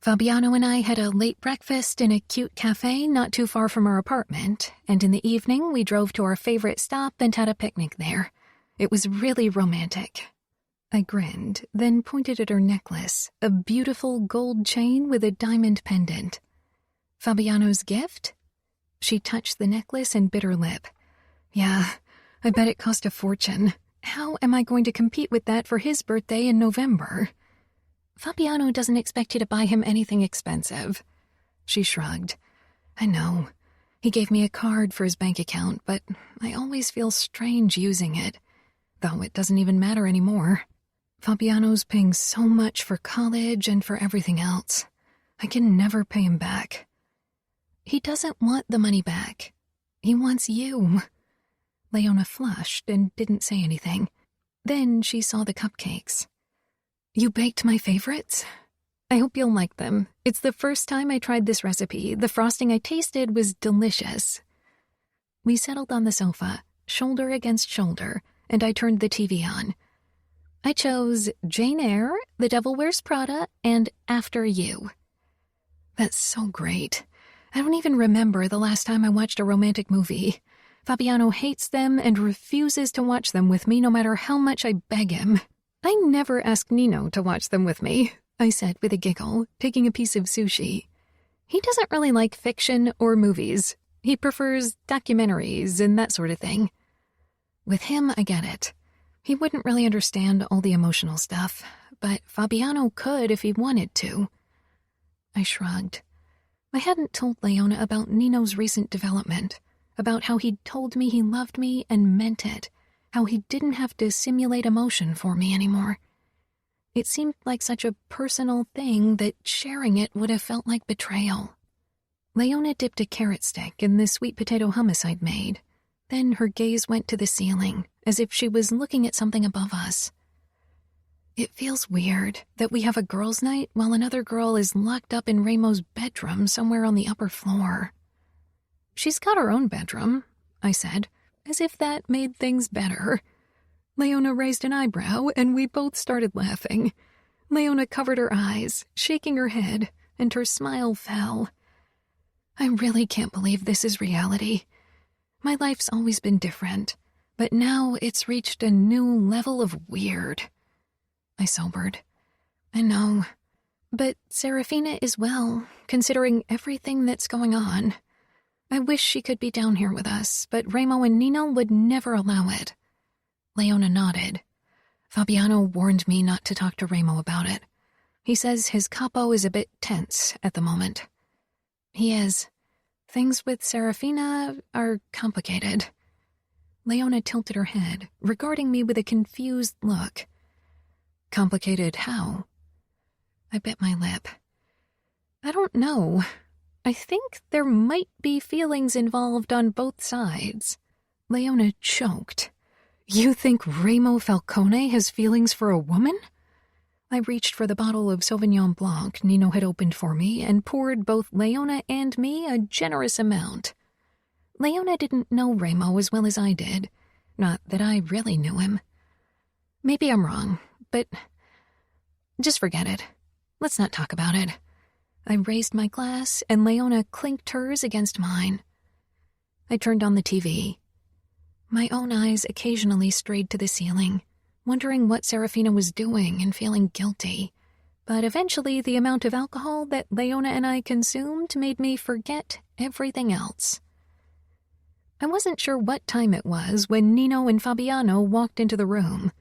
Fabiano and I had a late breakfast in a cute cafe not too far from our apartment, and in the evening we drove to our favorite stop and had a picnic there. It was really romantic. I grinned, then pointed at her necklace, a beautiful gold chain with a diamond pendant. "Fabiano's gift?" She touched the necklace and bit her lip. "Yeah, I bet it cost a fortune. How am I going to compete with that for his birthday in November?" "Fabiano doesn't expect you to buy him anything expensive." She shrugged. "I know. He gave me a card for his bank account, but I always feel strange using it, though it doesn't even matter anymore. Fabiano's paying so much for college and for everything else. I can never pay him back." "He doesn't want the money back. He wants you." Leona flushed and didn't say anything. Then she saw the cupcakes. "You baked my favorites? I hope you'll like them. It's the first time I tried this recipe. The frosting I tasted was delicious." We settled on the sofa, shoulder against shoulder, and I turned the TV on. I chose Jane Eyre, The Devil Wears Prada, and After You. That's so great. I don't even remember the last time I watched a romantic movie. Fabiano hates them and refuses to watch them with me no matter how much I beg him. "I never ask Nino to watch them with me," I said with a giggle, taking a piece of sushi. "He doesn't really like fiction or movies. He prefers documentaries and that sort of thing." With him, I get it. He wouldn't really understand all the emotional stuff, but Fabiano could if he wanted to. I shrugged. I hadn't told Leona about Nino's recent development, about how he'd told me he loved me and meant it, how he didn't have to simulate emotion for me anymore. It seemed like such a personal thing that sharing it would have felt like betrayal. Leona dipped a carrot stick in the sweet potato hummus I'd made. Then her gaze went to the ceiling, as if she was looking at something above us. "It feels weird that we have a girls' night while another girl is locked up in Remo's bedroom somewhere on the upper floor." "She's got her own bedroom," I said, as if that made things better. Leona raised an eyebrow, and we both started laughing. Leona covered her eyes, shaking her head, and her smile fell. "I really can't believe this is reality. My life's always been different, but now it's reached a new level of weird." I sobered. "I know. But Serafina is well, considering everything that's going on. I wish she could be down here with us, but Remo and Nino would never allow it." Leona nodded. "Fabiano warned me not to talk to Remo about it. He says his capo is a bit tense at the moment." "He is. Things with Serafina are complicated." Leona tilted her head, regarding me with a confused look. "Complicated how?" I bit my lip. "I don't know. I think there might be feelings involved on both sides." Leona choked. "You think Remo Falcone has feelings for a woman?" I reached for the bottle of Sauvignon Blanc Nino had opened for me and poured both Leona and me a generous amount. Leona didn't know Remo as well as I did. Not that I really knew him. Maybe I'm wrong, but just forget it. Let's not talk about it. I raised my glass, and Leona clinked hers against mine. I turned on the TV. My own eyes occasionally strayed to the ceiling, wondering what Serafina was doing and feeling guilty. But eventually the amount of alcohol that Leona and I consumed made me forget everything else. I wasn't sure what time it was when Nino and Fabiano walked into the room.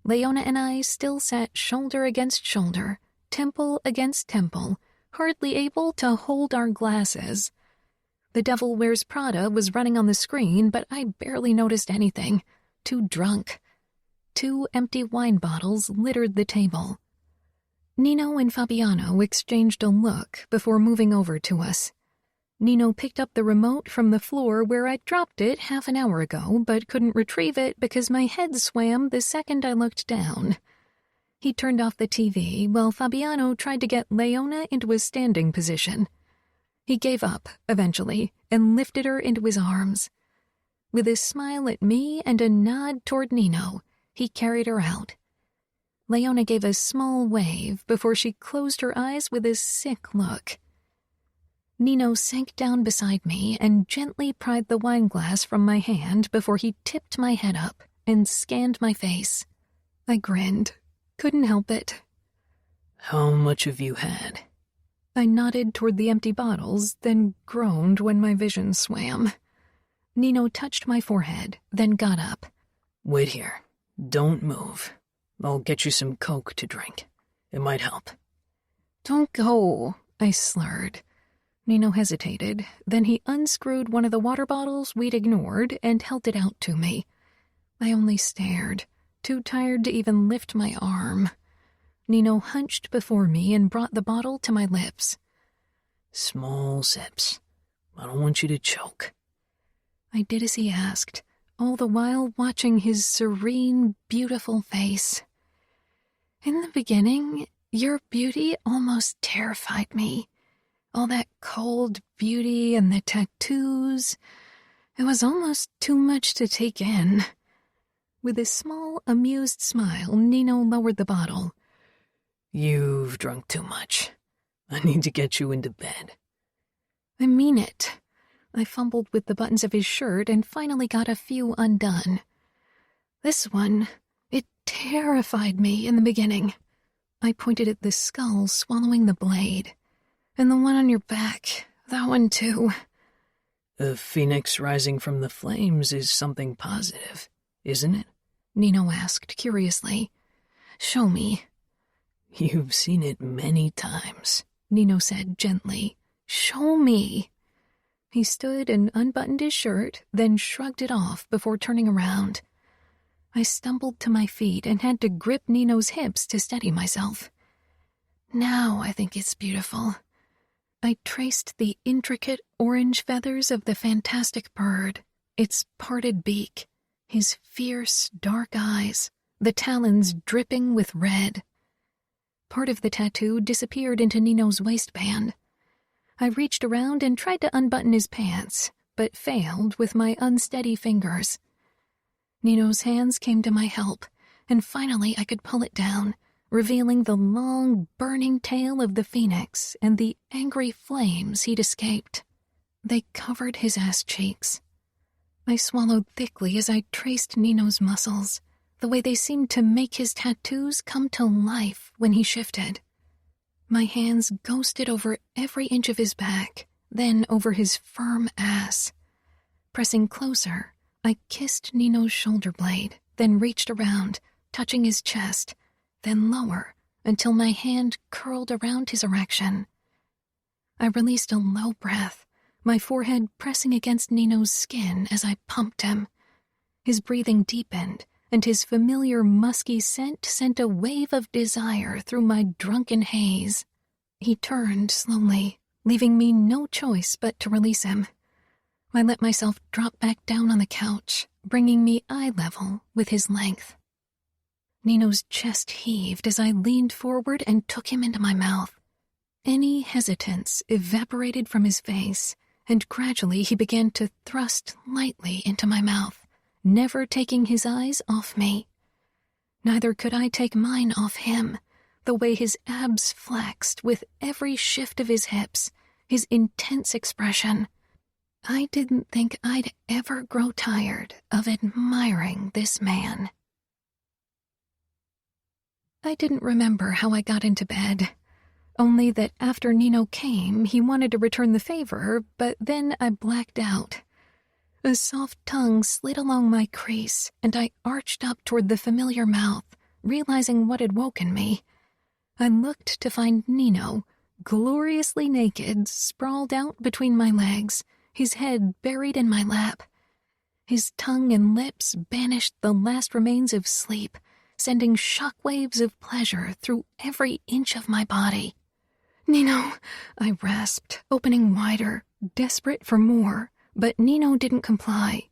Leona and I still sat shoulder against shoulder, temple against temple, hardly able to hold our glasses. The Devil Wears Prada was running on the screen, but I barely noticed anything. Too drunk. 2 empty wine bottles littered the table. Nino and Fabiano exchanged a look before moving over to us. Nino picked up the remote from the floor where I dropped it half an hour ago, but couldn't retrieve it because my head swam the second I looked down. He turned off the TV while Fabiano tried to get Leona into a standing position. He gave up, eventually, and lifted her into his arms. With a smile at me and a nod toward Nino, he carried her out. Leona gave a small wave before she closed her eyes with a sick look. Nino sank down beside me and gently pried the wineglass from my hand before he tipped my head up and scanned my face. I grinned. Couldn't help it. How much have you had? I nodded toward the empty bottles, then groaned when my vision swam. Nino touched my forehead, then got up. Wait here. Don't move. I'll get you some Coke to drink. It might help. Don't go, I slurred. Nino hesitated, then he unscrewed one of the water bottles we'd ignored and held it out to me. I only stared, too tired to even lift my arm. Nino hunched before me and brought the bottle to my lips. Small sips. I don't want you to choke. I did as he asked, all the while watching his serene, beautiful face. In the beginning, your beauty almost terrified me. All that cold beauty and the tattoos. It was almost too much to take in. With a small, amused smile, Nino lowered the bottle. You've drunk too much. I need to get you into bed. I mean it. I fumbled with the buttons of his shirt and finally got a few undone. This one, it terrified me in the beginning. I pointed at the skull swallowing the blade. And the one on your back, that one too. The phoenix rising from the flames is something positive, isn't it? Nino asked curiously. Show me. You've seen it many times, Nino said gently. Show me. He stood and unbuttoned his shirt, then shrugged it off before turning around. I stumbled to my feet and had to grip Nino's hips to steady myself. Now I think it's beautiful. I traced the intricate orange feathers of the fantastic bird, its parted beak, his fierce, dark eyes, the talons dripping with red. Part of the tattoo disappeared into Nino's waistband. I reached around and tried to unbutton his pants, but failed with my unsteady fingers. Nino's hands came to my help, and finally I could pull it down, revealing the long, burning tail of the phoenix and the angry flames he'd escaped. They covered his ass cheeks. I swallowed thickly as I traced Nino's muscles, the way they seemed to make his tattoos come to life when he shifted. My hands ghosted over every inch of his back, then over his firm ass. Pressing closer, I kissed Nino's shoulder blade, then reached around, touching his chest, then lower, until my hand curled around his erection. I released a low breath, my forehead pressing against Nino's skin as I pumped him. His breathing deepened, and his familiar musky scent sent a wave of desire through my drunken haze. He turned slowly, leaving me no choice but to release him. I let myself drop back down on the couch, bringing me eye level with his length. Nino's chest heaved as I leaned forward and took him into my mouth. Any hesitance evaporated from his face, and gradually he began to thrust lightly into my mouth, never taking his eyes off me. Neither could I take mine off him, the way his abs flexed with every shift of his hips, his intense expression. I didn't think I'd ever grow tired of admiring this man. I didn't remember how I got into bed, only that after Nino came, he wanted to return the favor, but then I blacked out. A soft tongue slid along my crease, and I arched up toward the familiar mouth, realizing what had woken me. I looked to find Nino, gloriously naked, sprawled out between my legs, his head buried in my lap. His tongue and lips banished the last remains of sleep, sending shockwaves of pleasure through every inch of my body. "Nino," I rasped, opening wider, desperate for more, but Nino didn't comply.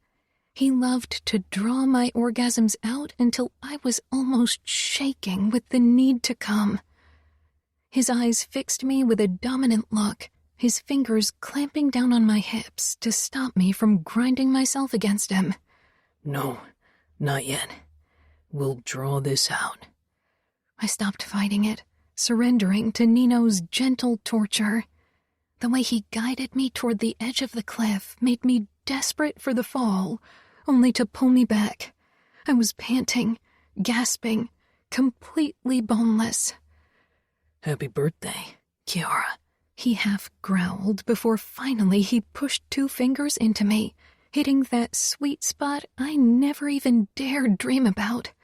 He loved to draw my orgasms out until I was almost shaking with the need to come. His eyes fixed me with a dominant look, his fingers clamping down on my hips to stop me from grinding myself against him. "No, not yet. We'll draw this out." I stopped fighting it, surrendering to Nino's gentle torture. The way he guided me toward the edge of the cliff made me desperate for the fall, only to pull me back. I was panting, gasping, completely boneless. "Happy birthday, Kiara." He half growled before finally he pushed 2 fingers into me, hitting that sweet spot I never even dared dream about.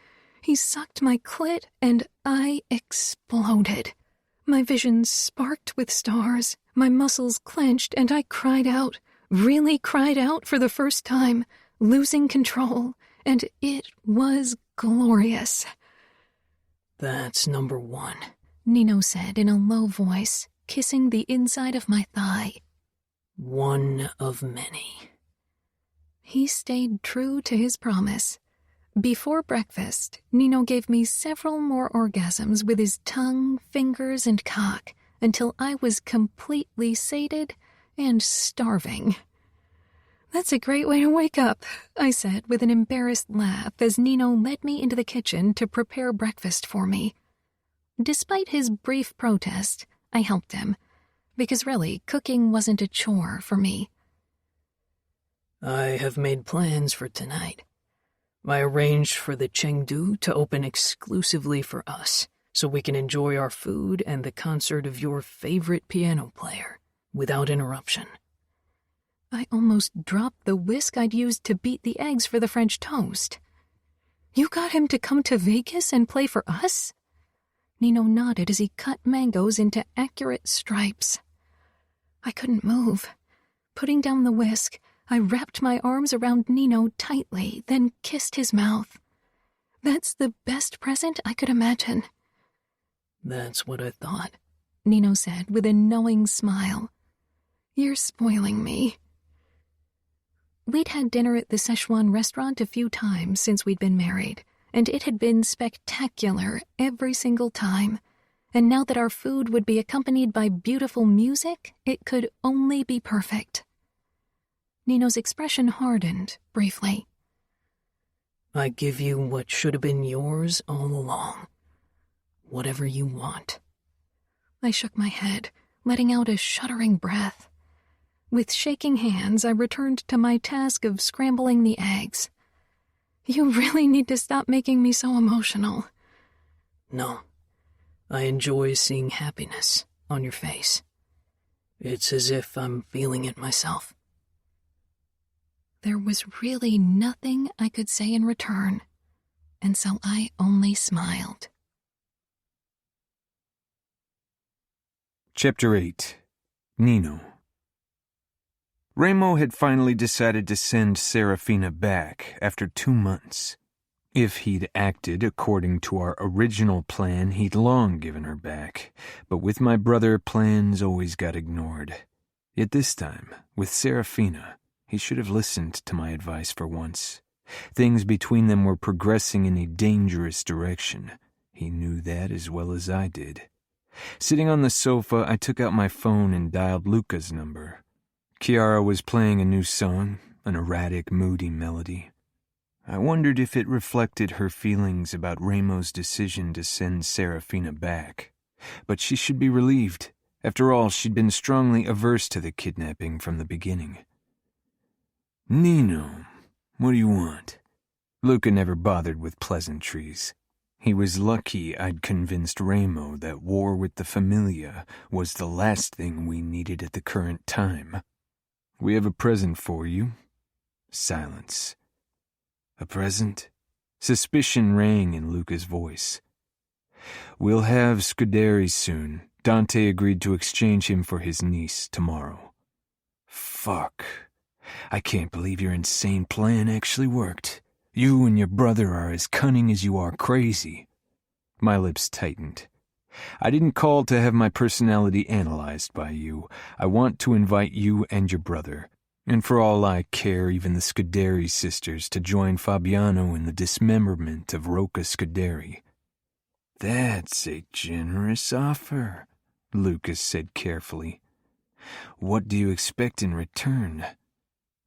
He sucked my clit and I exploded. My vision sparked with stars, my muscles clenched, and I cried out, really cried out for the first time, losing control, and it was glorious. "That's number 1. Nino said in a low voice, kissing the inside of my thigh. "One of many." He stayed true to his promise. Before breakfast, Nino gave me several more orgasms with his tongue, fingers, and cock until I was completely sated and starving. "That's a great way to wake up," I said with an embarrassed laugh as Nino led me into the kitchen to prepare breakfast for me. Despite his brief protest, I helped him, because really, cooking wasn't a chore for me. "I have made plans for tonight. I arranged for the Chengdu to open exclusively for us, so we can enjoy our food and the concert of your favorite piano player without interruption." I almost dropped the whisk I'd used to beat the eggs for the French toast. "You got him to come to Vegas and play for us?" Nino nodded as he cut mangoes into accurate stripes. I couldn't move. Putting down the whisk, I wrapped my arms around Nino tightly, then kissed his mouth. That's the best present I could imagine. "That's what I thought," Nino said with a knowing smile. "You're spoiling me." We'd had dinner at the Szechuan restaurant a few times since we'd been married, and it had been spectacular every single time. And now that our food would be accompanied by beautiful music, it could only be perfect. Nino's expression hardened briefly. "I give you what should have been yours all along. Whatever you want." I shook my head, letting out a shuddering breath. With shaking hands, I returned to my task of scrambling the eggs. "You really need to stop making me so emotional." "No. I enjoy seeing happiness on your face. It's as if I'm feeling it myself." There was really nothing I could say in return, and so I only smiled. Chapter 8. Nino. Ramo had finally decided to send Serafina back after 2 months. If he'd acted according to our original plan, he'd long given her back. But with my brother, plans always got ignored. Yet this time, with Serafina, he should have listened to my advice for once. Things between them were progressing in a dangerous direction. He knew that as well as I did. Sitting on the sofa, I took out my phone and dialed Luca's number. Kiara was playing a new song, an erratic, moody melody. I wondered if it reflected her feelings about Ramo's decision to send Serafina back. But she should be relieved. After all, she'd been strongly averse to the kidnapping from the beginning. "Nino, what do you want?" Luca never bothered with pleasantries. He was lucky I'd convinced Ramo that war with the Familia was the last thing we needed at the current time. "We have a present for you." Silence. "A present?" Suspicion rang in Luca's voice. "We'll have Scuderi soon. Dante agreed to exchange him for his niece tomorrow." "Fuck. I can't believe your insane plan actually worked. You and your brother are as cunning as you are crazy." My lips tightened. "I didn't call to have my personality analyzed by you. I want to invite you and your brother, and for all I care, even the Scuderi sisters, to join Fabiano in the dismemberment of Rocca Scuderi." "That's a generous offer," Lucas said carefully. "What do you expect in return?"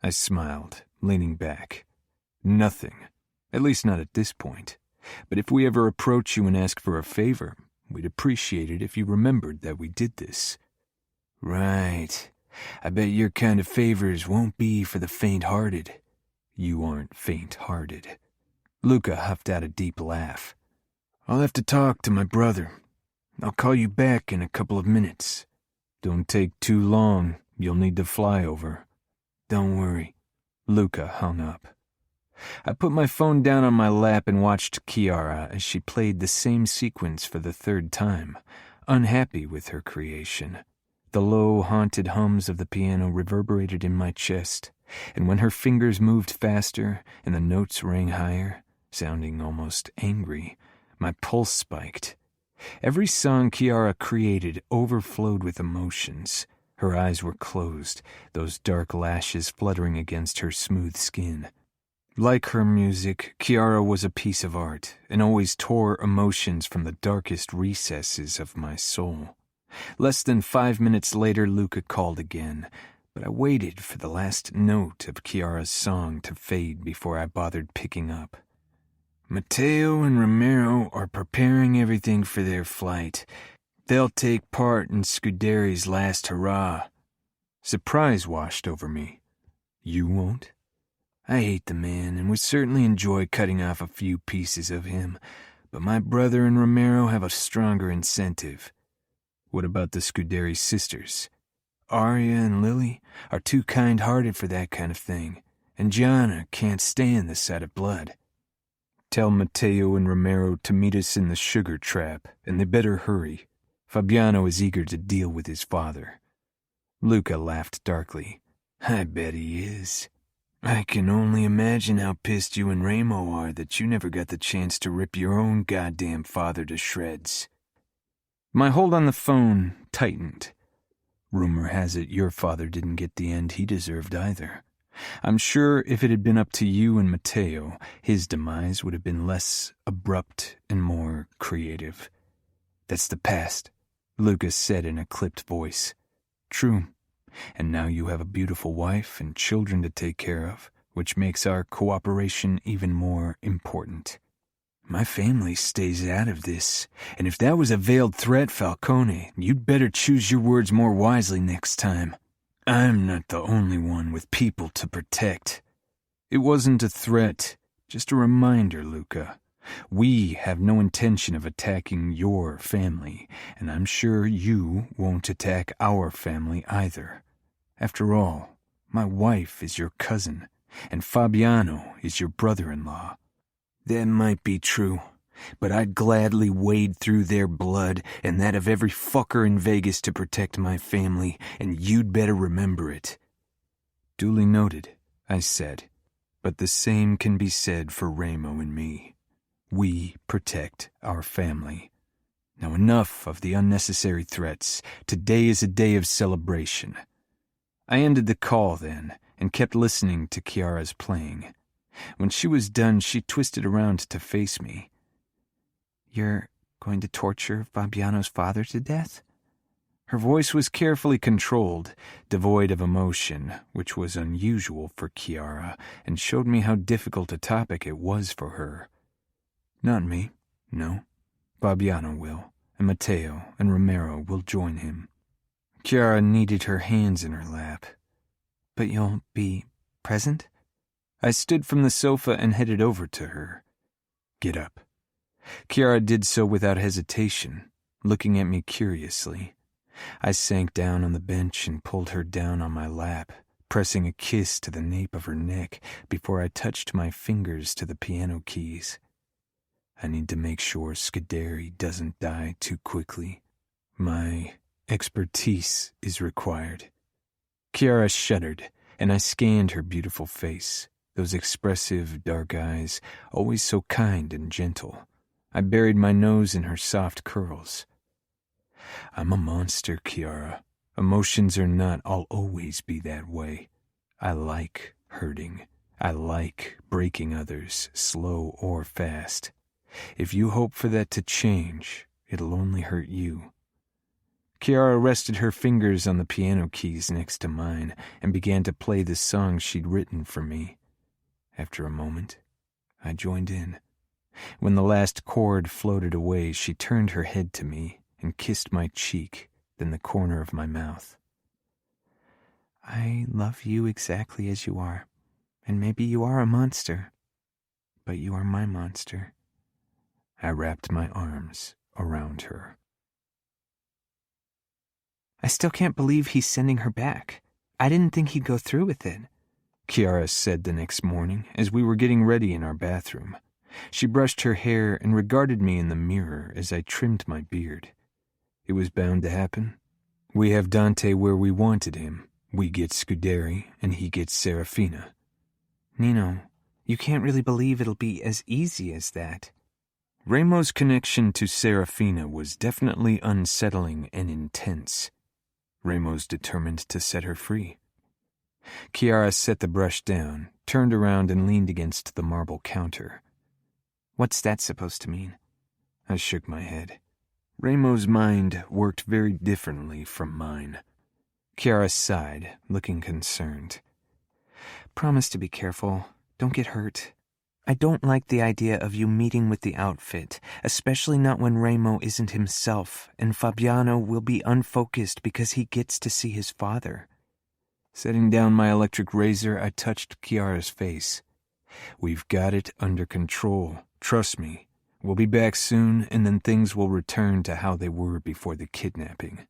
I smiled, leaning back. "Nothing. At least not at this point. But if we ever approach you and ask for a favor, we'd appreciate it if you remembered that we did this." "Right. I bet your kind of favors won't be for the faint-hearted." "You aren't faint-hearted." Luca huffed out a deep laugh. "I'll have to talk to my brother. I'll call you back in a couple of minutes." "Don't take too long. You'll need to fly over." "Don't worry." Luca hung up. I put my phone down on my lap and watched Chiara as she played the same sequence for the third time, unhappy with her creation. The low, haunted hums of the piano reverberated in my chest, and when her fingers moved faster and the notes rang higher, sounding almost angry, my pulse spiked. Every song Chiara created overflowed with emotions. Her eyes were closed, those dark lashes fluttering against her smooth skin. Like her music, Chiara was a piece of art and always tore emotions from the darkest recesses of my soul. Less than 5 minutes later, Luca called again, but I waited for the last note of Chiara's song to fade before I bothered picking up. "Matteo and Romero are preparing everything for their flight. They'll take part in Scuderi's last hurrah." Surprise washed over me. "You won't?" "I hate the man and would certainly enjoy cutting off a few pieces of him, but my brother and Romero have a stronger incentive." "What about the Scuderi sisters?" "Arya and Lily are too kind-hearted for that kind of thing, and Gianna can't stand the sight of blood." "Tell Matteo and Romero to meet us in the sugar trap, and they better hurry. Fabiano is eager to deal with his father." Luca laughed darkly. "I bet he is. I can only imagine how pissed you and Ramo are that you never got the chance to rip your own goddamn father to shreds." My hold on the phone tightened. "Rumor has it your father didn't get the end he deserved either. I'm sure if it had been up to you and Matteo, his demise would have been less abrupt and more creative." "That's the past," Lucas said in a clipped voice. "True. And now you have a beautiful wife and children to take care of, which makes our cooperation even more important." "My family stays out of this, and if that was a veiled threat, Falcone, you'd better choose your words more wisely next time. I'm not the only one with people to protect." "It wasn't a threat, just a reminder, Luca. We have no intention of attacking your family, and I'm sure you won't attack our family either. After all, my wife is your cousin, and Fabiano is your brother-in-law." "That might be true, but I'd gladly wade through their blood and that of every fucker in Vegas to protect my family, and you'd better remember it." "Duly noted," I said, "but the same can be said for Ramo and me. We protect our family. Now enough of the unnecessary threats. Today is a day of celebration." I ended the call then, and kept listening to Chiara's playing. When she was done, she twisted around to face me. "You're going to torture Fabiano's father to death?" Her voice was carefully controlled, devoid of emotion, which was unusual for Chiara, and showed me how difficult a topic it was for her. Not me, no. Fabiano will, and Matteo and Romero will join him. Chiara kneaded her hands in her lap. But you'll be present? I stood from the sofa and headed over to her. Get up. Chiara did so without hesitation, looking at me curiously. I sank down on the bench and pulled her down on my lap, pressing a kiss to the nape of her neck before I touched my fingers to the piano keys. I need to make sure Scuderi doesn't die too quickly. My expertise is required. Chiara shuddered, and I scanned her beautiful face, those expressive dark eyes, always so kind and gentle. I buried my nose in her soft curls. I'm a monster, Chiara. Emotions or not, I'll always be that way. I like hurting. I like breaking others, slow or fast. If you hope for that to change, it'll only hurt you. Chiara rested her fingers on the piano keys next to mine and began to play the song she'd written for me. After a moment, I joined in. When the last chord floated away, she turned her head to me and kissed my cheek, then the corner of my mouth. I love you exactly as you are, and maybe you are a monster, but you are my monster. I wrapped my arms around her. I still can't believe he's sending her back. I didn't think he'd go through with it, Chiara said the next morning as we were getting ready in our bathroom. She brushed her hair and regarded me in the mirror as I trimmed my beard. It was bound to happen. We have Dante where we wanted him. We get Scuderi, and he gets Serafina. Nino, you can't really believe it'll be as easy as that. Ramo's connection to Serafina was definitely unsettling and intense. Ramo's determined to set her free. Chiara set the brush down, turned around and leaned against the marble counter. What's that supposed to mean? I shook my head. Ramo's mind worked very differently from mine. Chiara sighed, looking concerned. Promise to be careful. Don't get hurt. I don't like the idea of you meeting with the outfit, especially not when Ramo isn't himself, and Fabiano will be unfocused because he gets to see his father. Setting down my electric razor, I touched Chiara's face. We've got it under control. Trust me. We'll be back soon, and then things will return to how they were before the kidnapping.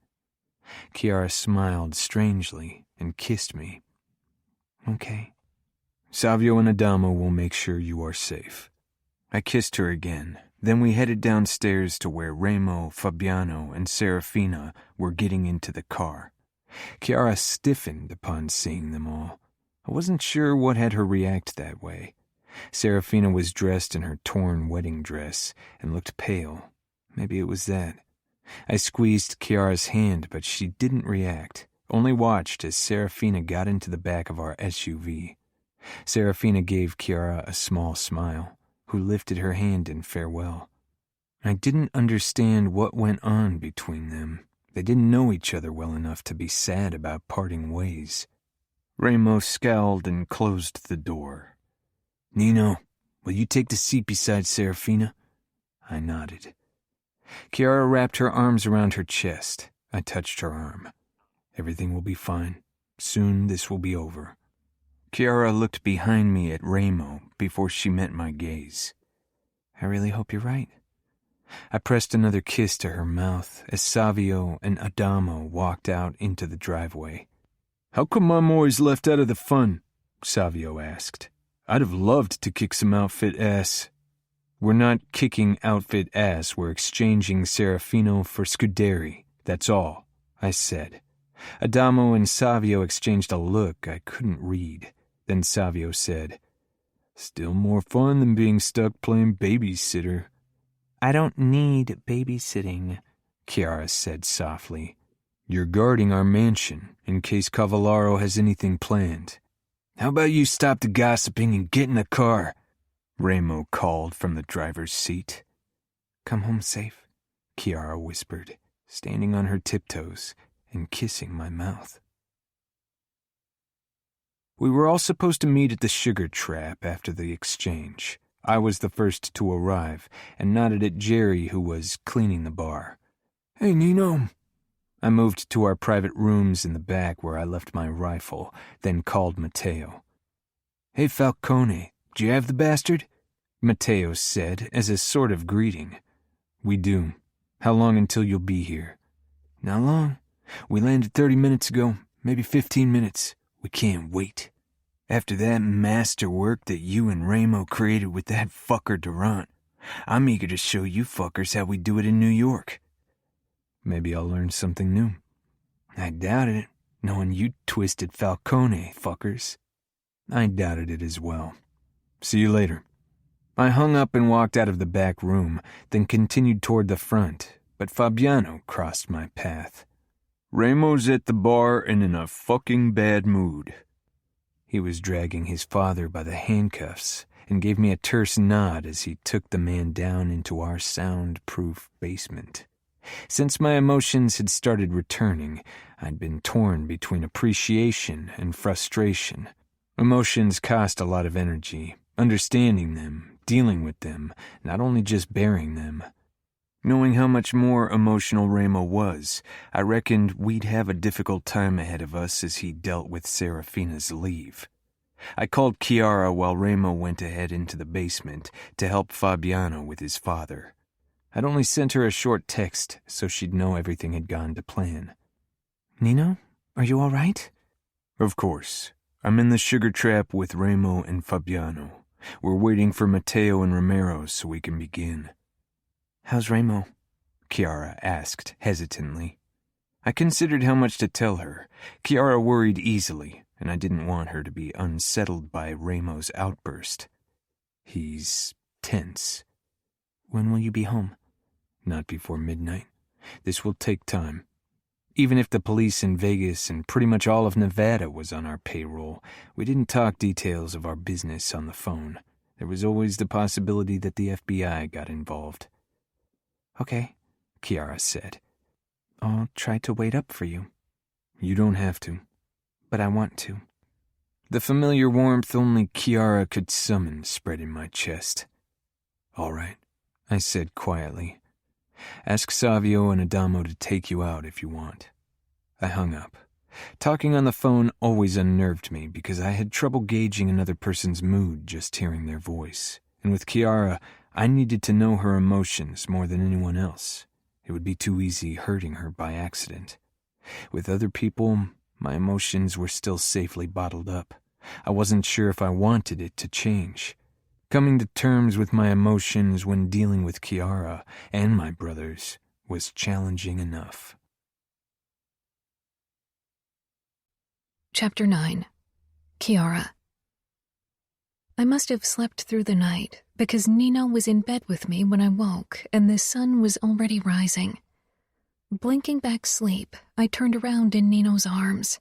Chiara smiled strangely and kissed me. Okay. Savio and Adamo will make sure you are safe. I kissed her again. Then we headed downstairs to where Ramo, Fabiano, and Serafina were getting into the car. Chiara stiffened upon seeing them all. I wasn't sure what had her react that way. Serafina was dressed in her torn wedding dress and looked pale. Maybe it was that. I squeezed Chiara's hand, but she didn't react, only watched as Serafina got into the back of our SUV. Serafina gave Chiara a small smile, who lifted her hand in farewell. I didn't understand what went on between them. They didn't know each other well enough to be sad about parting ways. Ramo scowled and closed the door. Nino, will you take the seat beside Serafina? I nodded. Chiara wrapped her arms around her chest. I touched her arm. Everything will be fine. Soon this will be over. Chiara looked behind me at Ramo before she met my gaze. I really hope you're right. I pressed another kiss to her mouth as Savio and Adamo walked out into the driveway. How come I'm always left out of the fun? Savio asked. I'd have loved to kick some outfit ass. We're not kicking outfit ass, we're exchanging Serafino for Scuderi, that's all, I said. Adamo and Savio exchanged a look I couldn't read. Then Savio said, Still more fun than being stuck playing babysitter. I don't need babysitting, Chiara said softly. You're guarding our mansion in case Cavallaro has anything planned. How about you stop the gossiping and get in the car? Ramo called from the driver's seat. Come home safe, Chiara whispered, standing on her tiptoes, and kissing my mouth. We were all supposed to meet at the Sugar Trap after the exchange. I was the first to arrive, and nodded at Jerry, who was cleaning the bar. "Hey, Nino." I moved to our private rooms in the back where I left my rifle, then called Matteo. "Hey, Falcone, do you have the bastard?" Matteo said as a sort of greeting. "We do. How long until you'll be here?" "Not long. We landed 30 minutes ago, maybe 15 minutes. We can't wait. After that masterwork that you and Ramo created with that fucker Durant, I'm eager to show you fuckers how we do it in New York." "Maybe I'll learn something new." "I doubted it, knowing you twisted Falcone, fuckers." I doubted it as well. "See you later." I hung up and walked out of the back room, then continued toward the front, but Fabiano crossed my path. "Ramo's at the bar and in a fucking bad mood." He was dragging his father by the handcuffs and gave me a terse nod as he took the man down into our soundproof basement. Since my emotions had started returning, I'd been torn between appreciation and frustration. Emotions cost a lot of energy, understanding them, dealing with them, not only just bearing them. Knowing how much more emotional Ramo was, I reckoned we'd have a difficult time ahead of us as he dealt with Serafina's leave. I called Chiara while Ramo went ahead into the basement to help Fabiano with his father. I'd only sent her a short text so she'd know everything had gone to plan. "Nino, are you all right?" "Of course. I'm in the Sugar Trap with Ramo and Fabiano. We're waiting for Matteo and Romero so we can begin." "How's Ramo?" Chiara asked hesitantly. I considered how much to tell her. Chiara worried easily, and I didn't want her to be unsettled by Ramo's outburst. "He's tense." "When will you be home?" "Not before midnight. This will take time. Even if the police in Vegas and pretty much all of Nevada was on our payroll, we didn't talk details of our business on the phone. There was always the possibility that the FBI got involved." "Okay," Chiara said. "I'll try to wait up for you." "You don't have to." "But I want to." The familiar warmth only Chiara could summon spread in my chest. "All right," I said quietly. "Ask Savio and Adamo to take you out if you want." I hung up. Talking on the phone always unnerved me because I had trouble gauging another person's mood just hearing their voice. And with Chiara, I needed to know her emotions more than anyone else. It would be too easy hurting her by accident. With other people, my emotions were still safely bottled up. I wasn't sure if I wanted it to change. Coming to terms with my emotions when dealing with Chiara and my brothers was challenging enough. Chapter 9. Chiara. I must have slept through the night because Nino was in bed with me when I woke and the sun was already rising. Blinking back sleep, I turned around in Nino's arms.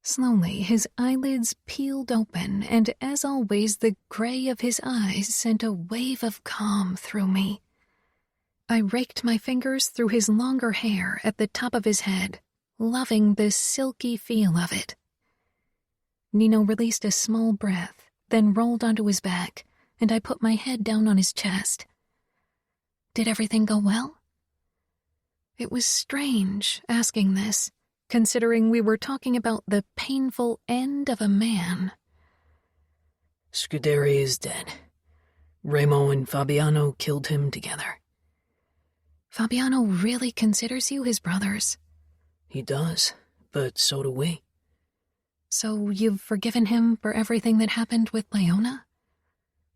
Slowly, his eyelids peeled open, and as always, the gray of his eyes sent a wave of calm through me. I raked my fingers through his longer hair at the top of his head, loving the silky feel of it. Nino released a small breath, then rolled onto his back, and I put my head down on his chest. Did everything go well? It was strange asking this, considering we were talking about the painful end of a man. Scuderi is dead. Ramo and Fabiano killed him together. Fabiano really considers you his brothers. He does, but so do we. So you've forgiven him for everything that happened with Leona?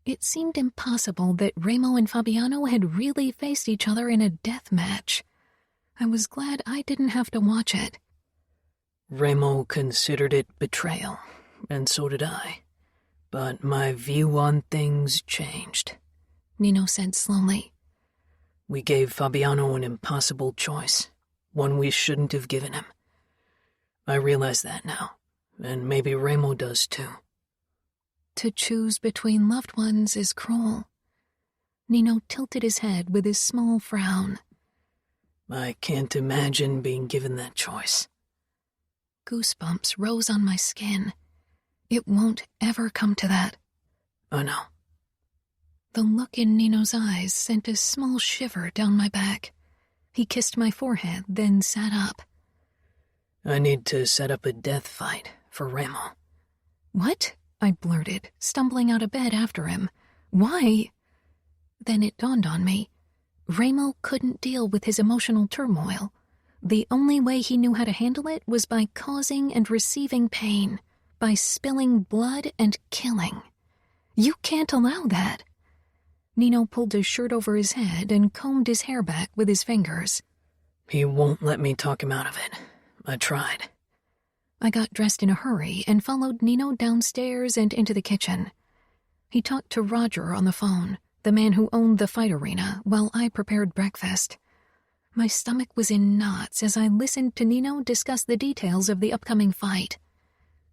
It seemed impossible that Ramo and Fabiano had really faced each other in a death match. I was glad I didn't have to watch it. Ramo considered it betrayal, and so did I. But my view on things changed, Nino said slowly. We gave Fabiano an impossible choice, one we shouldn't have given him. I realize that now, and maybe Ramo does too. To choose between loved ones is cruel. Nino tilted his head with his small frown. I can't imagine being given that choice. Goosebumps rose on my skin. It won't ever come to that. Oh no. The look in Nino's eyes sent a small shiver down my back. He kissed my forehead, then sat up. I need to set up a death fight for Ramo. What? I blurted, stumbling out of bed after him. Why? Then it dawned on me. Ramo couldn't deal with his emotional turmoil. The only way he knew how to handle it was by causing and receiving pain, by spilling blood and killing. You can't allow that. Nino pulled his shirt over his head and combed his hair back with his fingers. He won't let me talk him out of it. I tried. I got dressed in a hurry and followed Nino downstairs and into the kitchen. He talked to Roger on the phone, the man who owned the fight arena, while I prepared breakfast. My stomach was in knots as I listened to Nino discuss the details of the upcoming fight.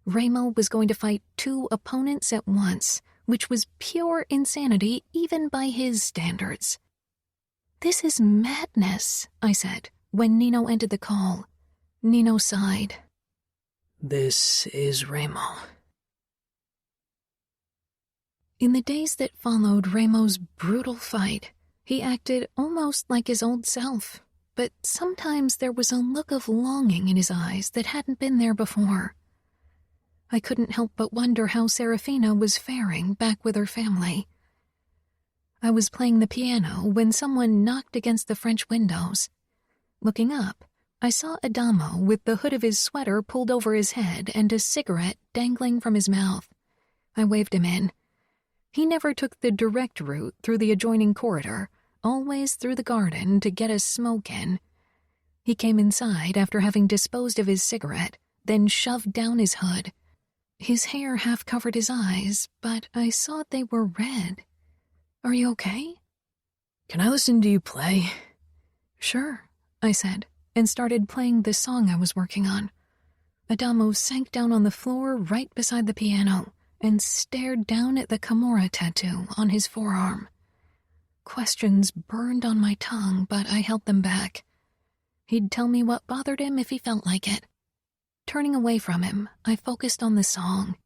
Ramo was going to fight 2 opponents at once, which was pure insanity even by his standards. "This is madness," I said, when Nino ended the call. Nino sighed. This is Ramo. In the days that followed Ramo's brutal fight, he acted almost like his old self, but sometimes there was a look of longing in his eyes that hadn't been there before. I couldn't help but wonder how Serafina was faring back with her family. I was playing the piano when someone knocked against the French windows. Looking up, I saw Adamo with the hood of his sweater pulled over his head and a cigarette dangling from his mouth. I waved him in. He never took the direct route through the adjoining corridor, always through the garden to get a smoke in. He came inside after having disposed of his cigarette, then shoved down his hood. His hair half covered his eyes, but I saw they were red. "Are you okay?" Can I listen to you play? "Sure," I said, and started playing the song I was working on. Adamo sank down on the floor right beside the piano and stared down at the Camorra tattoo on his forearm. Questions burned on my tongue, but I held them back. He'd tell me what bothered him if he felt like it. Turning away from him, I focused on the song.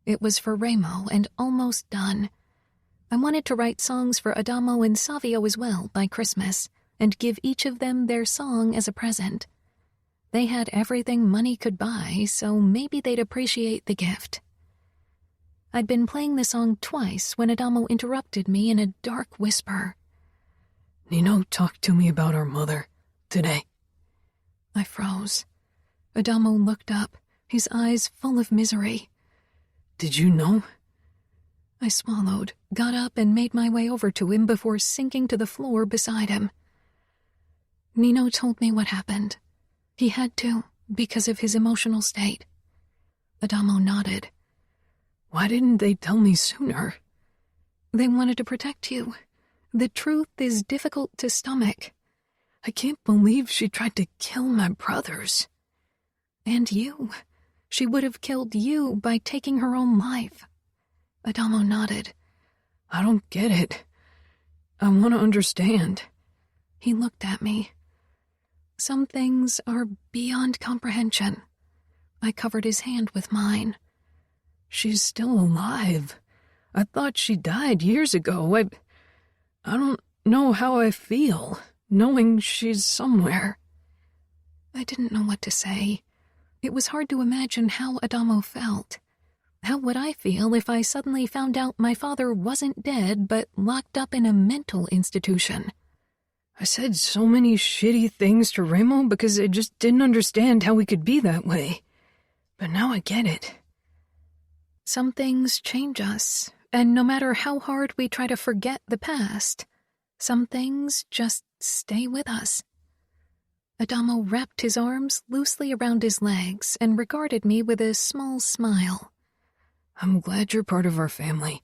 It was for Ramo and almost done. I wanted to write songs for Adamo and Savio as well by Christmas, and give each of them their song as a present. They had everything money could buy, so maybe they'd appreciate the gift. I'd been playing the song twice when Adamo interrupted me in a dark whisper. Nino talked to me about our mother today. I froze. Adamo looked up, his eyes full of misery. Did you know? I swallowed, got up, and made my way over to him before sinking to the floor beside him. Nino told me what happened. He had to, because of his emotional state. Adamo nodded. Why didn't they tell me sooner? They wanted to protect you. The truth is difficult to stomach. I can't believe she tried to kill my brothers. And you. She would have killed you by taking her own life. Adamo nodded. I don't get it. I want to understand. He looked at me. Some things are beyond comprehension. I covered his hand with mine. She's still alive. I thought she died years ago. I don't know how I feel, knowing she's somewhere. I didn't know what to say. It was hard to imagine how Adamo felt. How would I feel if I suddenly found out my father wasn't dead but locked up in a mental institution? I said so many shitty things to Ramo because I just didn't understand how he could be that way. But now I get it. Some things change us, and no matter how hard we try to forget the past, some things just stay with us. Adamo wrapped his arms loosely around his legs and regarded me with a small smile. I'm glad you're part of our family.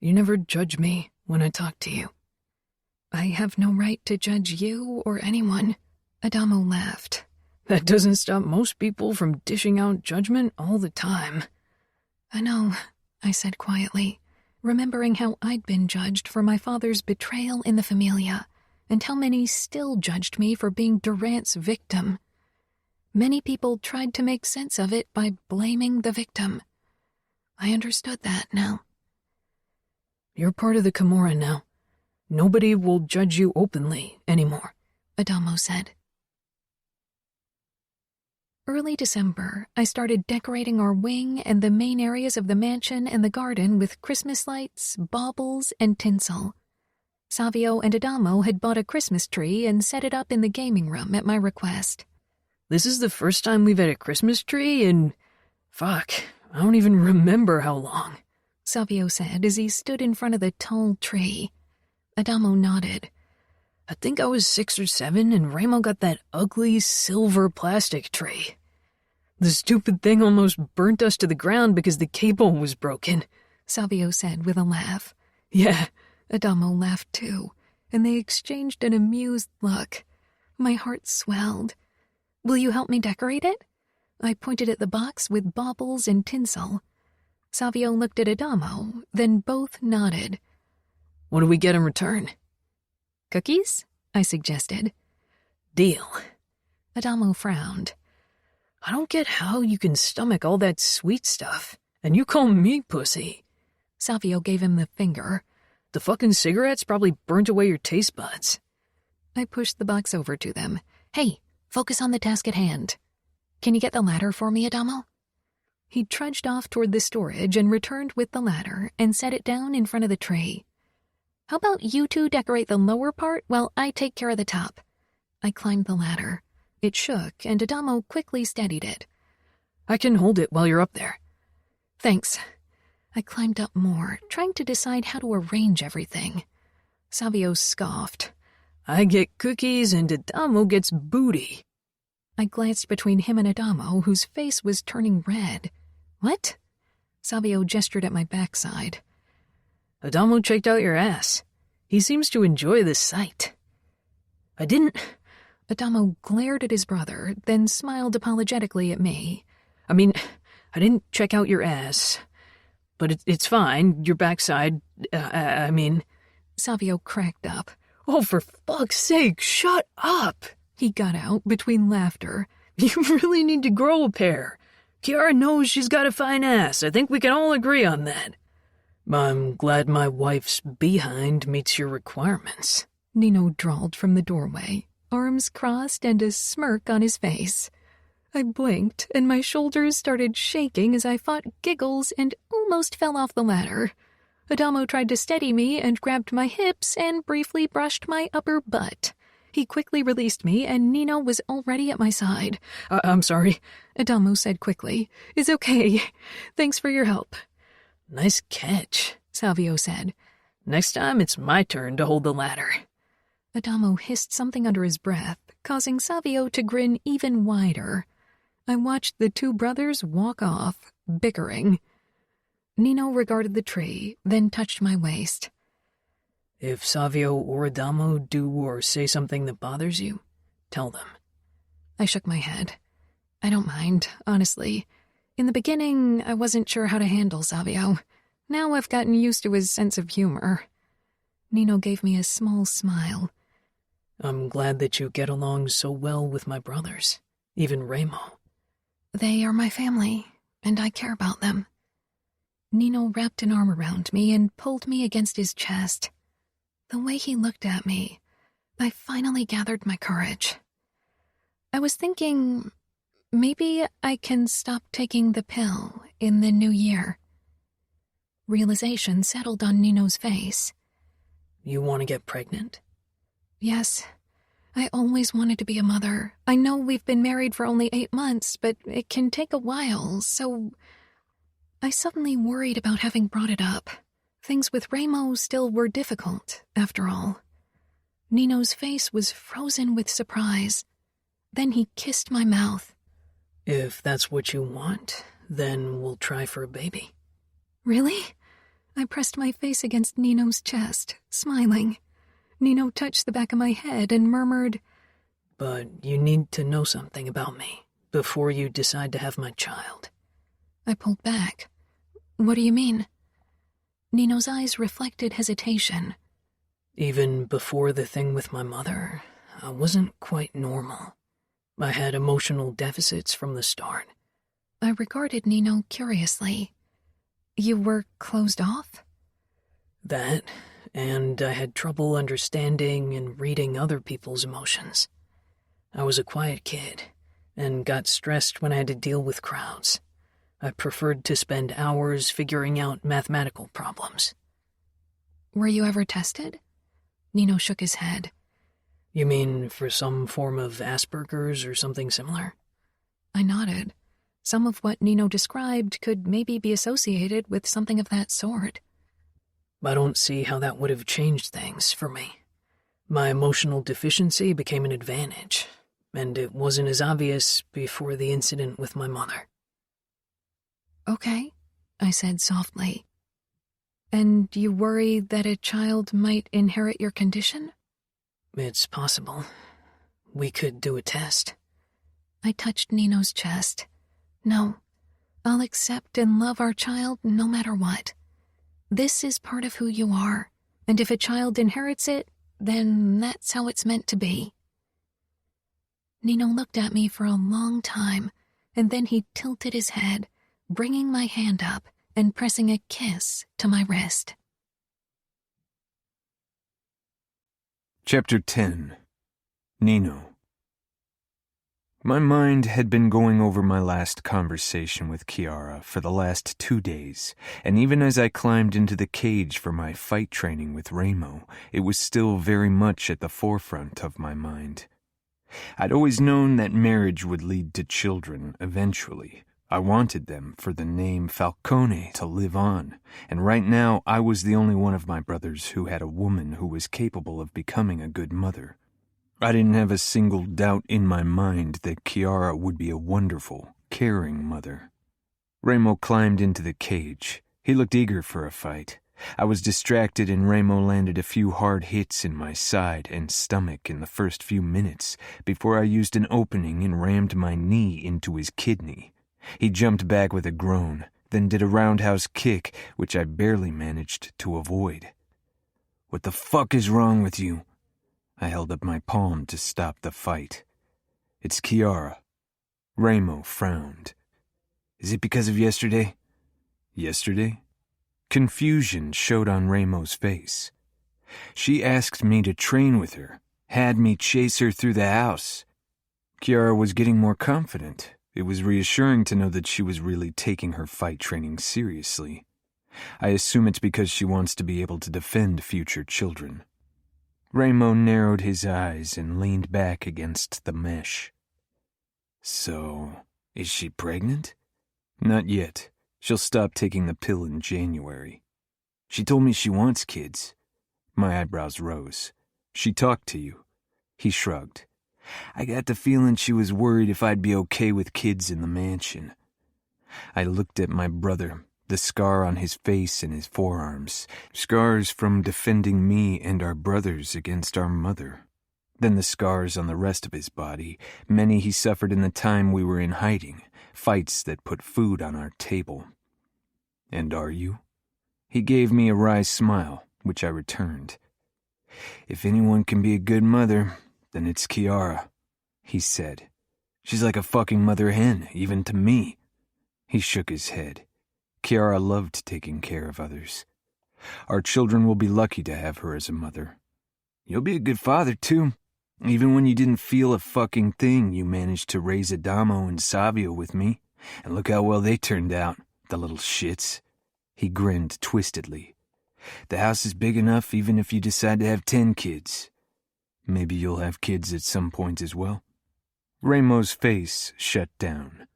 You never judge me when I talk to you. I have no right to judge you or anyone. Adamo laughed. That doesn't stop most people from dishing out judgment all the time. I know, I said quietly, remembering how I'd been judged for my father's betrayal in the Familia, and how many still judged me for being Durant's victim. Many people tried to make sense of it by blaming the victim. I understood that now. You're part of the Camorra now. Nobody will judge you openly anymore, Adamo said. Early December, I started decorating our wing and the main areas of the mansion and the garden with Christmas lights, baubles, and tinsel. Savio and Adamo had bought a Christmas tree and set it up in the gaming room at my request. This is the first time we've had a Christmas tree in... fuck, I don't even remember how long, Savio said as he stood in front of the tall tree. Adamo nodded. I think I was 6 or 7 and Ramo got that ugly silver plastic tree. The stupid thing almost burnt us to the ground because the cable was broken, Savio said with a laugh. Yeah. Adamo laughed too, and they exchanged an amused look. My heart swelled. Will you help me decorate it? I pointed at the box with baubles and tinsel. Savio looked at Adamo, then both nodded. What do we get in return? Cookies? I suggested. Deal. Adamo frowned. I don't get how you can stomach all that sweet stuff, and you call me pussy. Savio gave him the finger. The fucking cigarettes probably burnt away your taste buds. I pushed the box over to them. Hey, focus on the task at hand. Can you get the ladder for me, Adamo? He trudged off toward the storage and returned with the ladder and set it down in front of the tree. How about you two decorate the lower part while I take care of the top? I climbed the ladder. It shook, and Adamo quickly steadied it. I can hold it while you're up there. Thanks. I climbed up more, trying to decide how to arrange everything. Savio scoffed. I get cookies and Adamo gets booty. I glanced between him and Adamo, whose face was turning red. What? Savio gestured at my backside. Adamo checked out your ass. He seems to enjoy the sight. I didn't... Adamo glared at his brother, then smiled apologetically at me. I didn't check out your ass. But it's fine. Your backside, Savio cracked up. Oh, for fuck's sake, shut up! He got out between laughter. You really need to grow a pair. Kiara knows she's got a fine ass. I think we can all agree on that. I'm glad my wife's behind meets your requirements. Nino drawled from the doorway, arms crossed and a smirk on his face. I blinked, and my shoulders started shaking as I fought giggles and almost fell off the ladder. Adamo tried to steady me and grabbed my hips and briefly brushed my upper butt. He quickly released me, and Nino was already at my side. I'm sorry, Adamo said quickly. It's okay. Thanks for your help. Nice catch, Savio said. Next time it's my turn to hold the ladder. Adamo hissed something under his breath, causing Savio to grin even wider. I watched the two brothers walk off, bickering. Nino regarded the tree, then touched my waist. If Savio or Adamo do or say something that bothers you, tell them. I shook my head. I don't mind, honestly. In the beginning, I wasn't sure how to handle Savio. Now I've gotten used to his sense of humor. Nino gave me a small smile. I'm glad that you get along so well with my brothers, even Ramo. They are my family, and I care about them. Nino wrapped an arm around me and pulled me against his chest. The way he looked at me, I finally gathered my courage. I was thinking, maybe I can stop taking the pill in the new year. Realization settled on Nino's face. You want to get pregnant? Yes. I always wanted to be a mother. I know we've been married for only 8 months, but it can take a while, so... I suddenly worried about having brought it up. Things with Ramo still were difficult, after all. Nino's face was frozen with surprise. Then he kissed my mouth. If that's what you want, then we'll try for a baby. Really? I pressed my face against Nino's chest, smiling. Nino touched the back of my head and murmured, But you need to know something about me before you decide to have my child. I pulled back. What do you mean? Nino's eyes reflected hesitation. Even before the thing with my mother, I wasn't quite normal. I had emotional deficits from the start. I regarded Nino curiously. You were closed off? That, and I had trouble understanding and reading other people's emotions. I was a quiet kid, and got stressed when I had to deal with crowds. I preferred to spend hours figuring out mathematical problems. Were you ever tested? Nino shook his head. You mean for some form of Asperger's or something similar? I nodded. Some of what Nino described could maybe be associated with something of that sort. I don't see how that would have changed things for me. My emotional deficiency became an advantage, and it wasn't as obvious before the incident with my mother. Okay, I said softly. And you worry that a child might inherit your condition? It's possible. We could do a test. I touched Nino's chest. No, I'll accept and love our child no matter what. This is part of who you are, and if a child inherits it, then that's how it's meant to be. Nino looked at me for a long time, and then he tilted his head, bringing my hand up and pressing a kiss to my wrist. Chapter 10. Nino. My mind had been going over my last conversation with Kiara for the last 2 days, and even as I climbed into the cage for my fight training with Ramo, it was still very much at the forefront of my mind. I'd always known that marriage would lead to children eventually. I wanted them for the name Falcone to live on, and right now I was the only one of my brothers who had a woman who was capable of becoming a good mother. I didn't have a single doubt in my mind that Kiara would be a wonderful, caring mother. Ramo climbed into the cage. He looked eager for a fight. I was distracted and Ramo landed a few hard hits in my side and stomach in the first few minutes before I used an opening and rammed my knee into his kidney. He jumped back with a groan, then did a roundhouse kick, which I barely managed to avoid. "What the fuck is wrong with you?" I held up my palm to stop the fight. "It's Kiara." Ramo frowned. "Is it because of yesterday?" "Yesterday?" Confusion showed on Ramo's face. "She asked me to train with her, had me chase her through the house." Kiara was getting more confident. It was reassuring to know that she was really taking her fight training seriously. I assume it's because she wants to be able to defend future children. Ramo narrowed his eyes and leaned back against the mesh. "So, is she pregnant?" "Not yet. She'll stop taking the pill in January." "She told me she wants kids." My eyebrows rose. "She talked to you?" He shrugged. "I got the feeling she was worried if I'd be okay with kids in the mansion." I looked at my brother, the scar on his face and his forearms, scars from defending me and our brothers against our mother. Then the scars on the rest of his body, many he suffered in the time we were in hiding, fights that put food on our table. "And are you?" He gave me a wry smile, which I returned. "If anyone can be a good mother, then it's Kiara," he said. "She's like a fucking mother hen, even to me." He shook his head. Kiara loved taking care of others. "Our children will be lucky to have her as a mother." "You'll be a good father, too. Even when you didn't feel a fucking thing, you managed to raise Adamo and Savio with me. And look how well they turned out, the little shits." He grinned twistedly. "The house is big enough even if you decide to have 10 kids. Maybe you'll have kids at some point as well." Ramo's face shut down.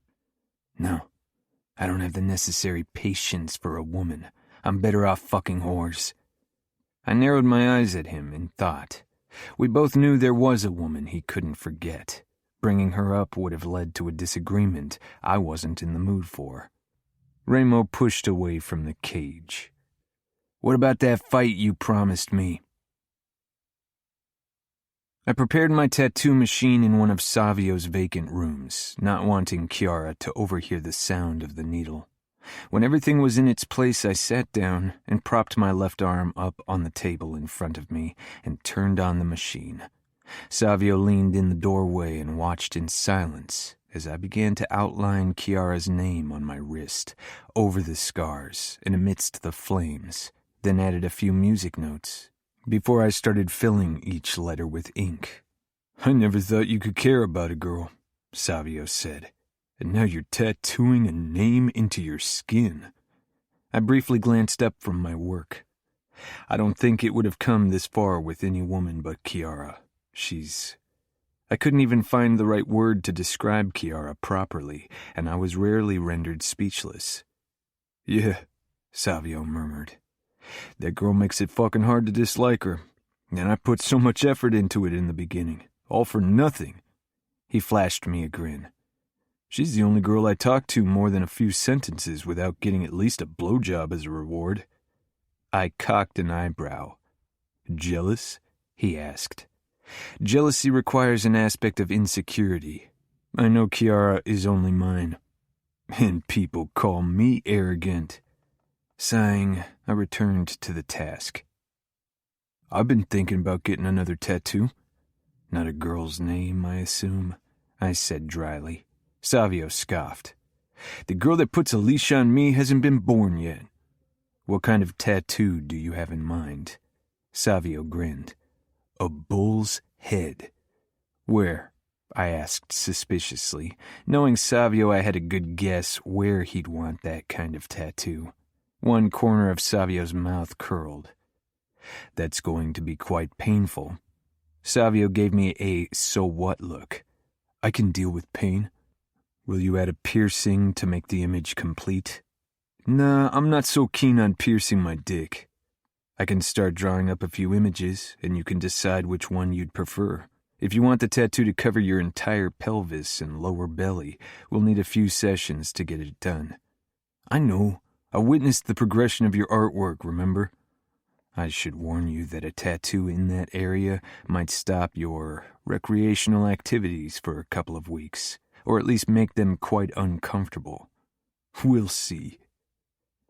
"No, I don't have the necessary patience for a woman. I'm better off fucking whores." I narrowed my eyes at him in thought. We both knew there was a woman he couldn't forget. Bringing her up would have led to a disagreement I wasn't in the mood for. Ramo pushed away from the cage. "What about that fight you promised me?" I prepared my tattoo machine in one of Savio's vacant rooms, not wanting Kiara to overhear the sound of the needle. When everything was in its place, I sat down and propped my left arm up on the table in front of me and turned on the machine. Savio leaned in the doorway and watched in silence as I began to outline Chiara's name on my wrist, over the scars and amidst the flames, then added a few music notes before I started filling each letter with ink. "I never thought you could care about a girl," Savio said, "and now you're tattooing a name into your skin." I briefly glanced up from my work. I don't think it would have come this far with any woman but Chiara. I couldn't even find the right word to describe Chiara properly, and I was rarely rendered speechless. "Yeah," Savio murmured. "That girl makes it fucking hard to dislike her. And I put so much effort into it in the beginning. All for nothing." He flashed me a grin. "She's the only girl I talked to more than a few sentences without getting at least a blowjob as a reward." I cocked an eyebrow. "Jealous?" he asked. "Jealousy requires an aspect of insecurity. I know Chiara is only mine. And people call me arrogant." Sighing, I returned to the task. "I've been thinking about getting another tattoo." "Not a girl's name, I assume," I said dryly. Savio scoffed. "The girl that puts a leash on me hasn't been born yet." "What kind of tattoo do you have in mind?" Savio grinned. "A bull's head." "Where?" I asked suspiciously. Knowing Savio, I had a good guess where he'd want that kind of tattoo. One corner of Savio's mouth curled. "That's going to be quite painful." Savio gave me a so-what look. "I can deal with pain." "Will you add a piercing to make the image complete?" "Nah, I'm not so keen on piercing my dick." "I can start drawing up a few images, and you can decide which one you'd prefer. If you want the tattoo to cover your entire pelvis and lower belly, we'll need a few sessions to get it done." "I know. I witnessed the progression of your artwork, remember?" "I should warn you that a tattoo in that area might stop your recreational activities for a couple of weeks, or at least make them quite uncomfortable." "We'll see."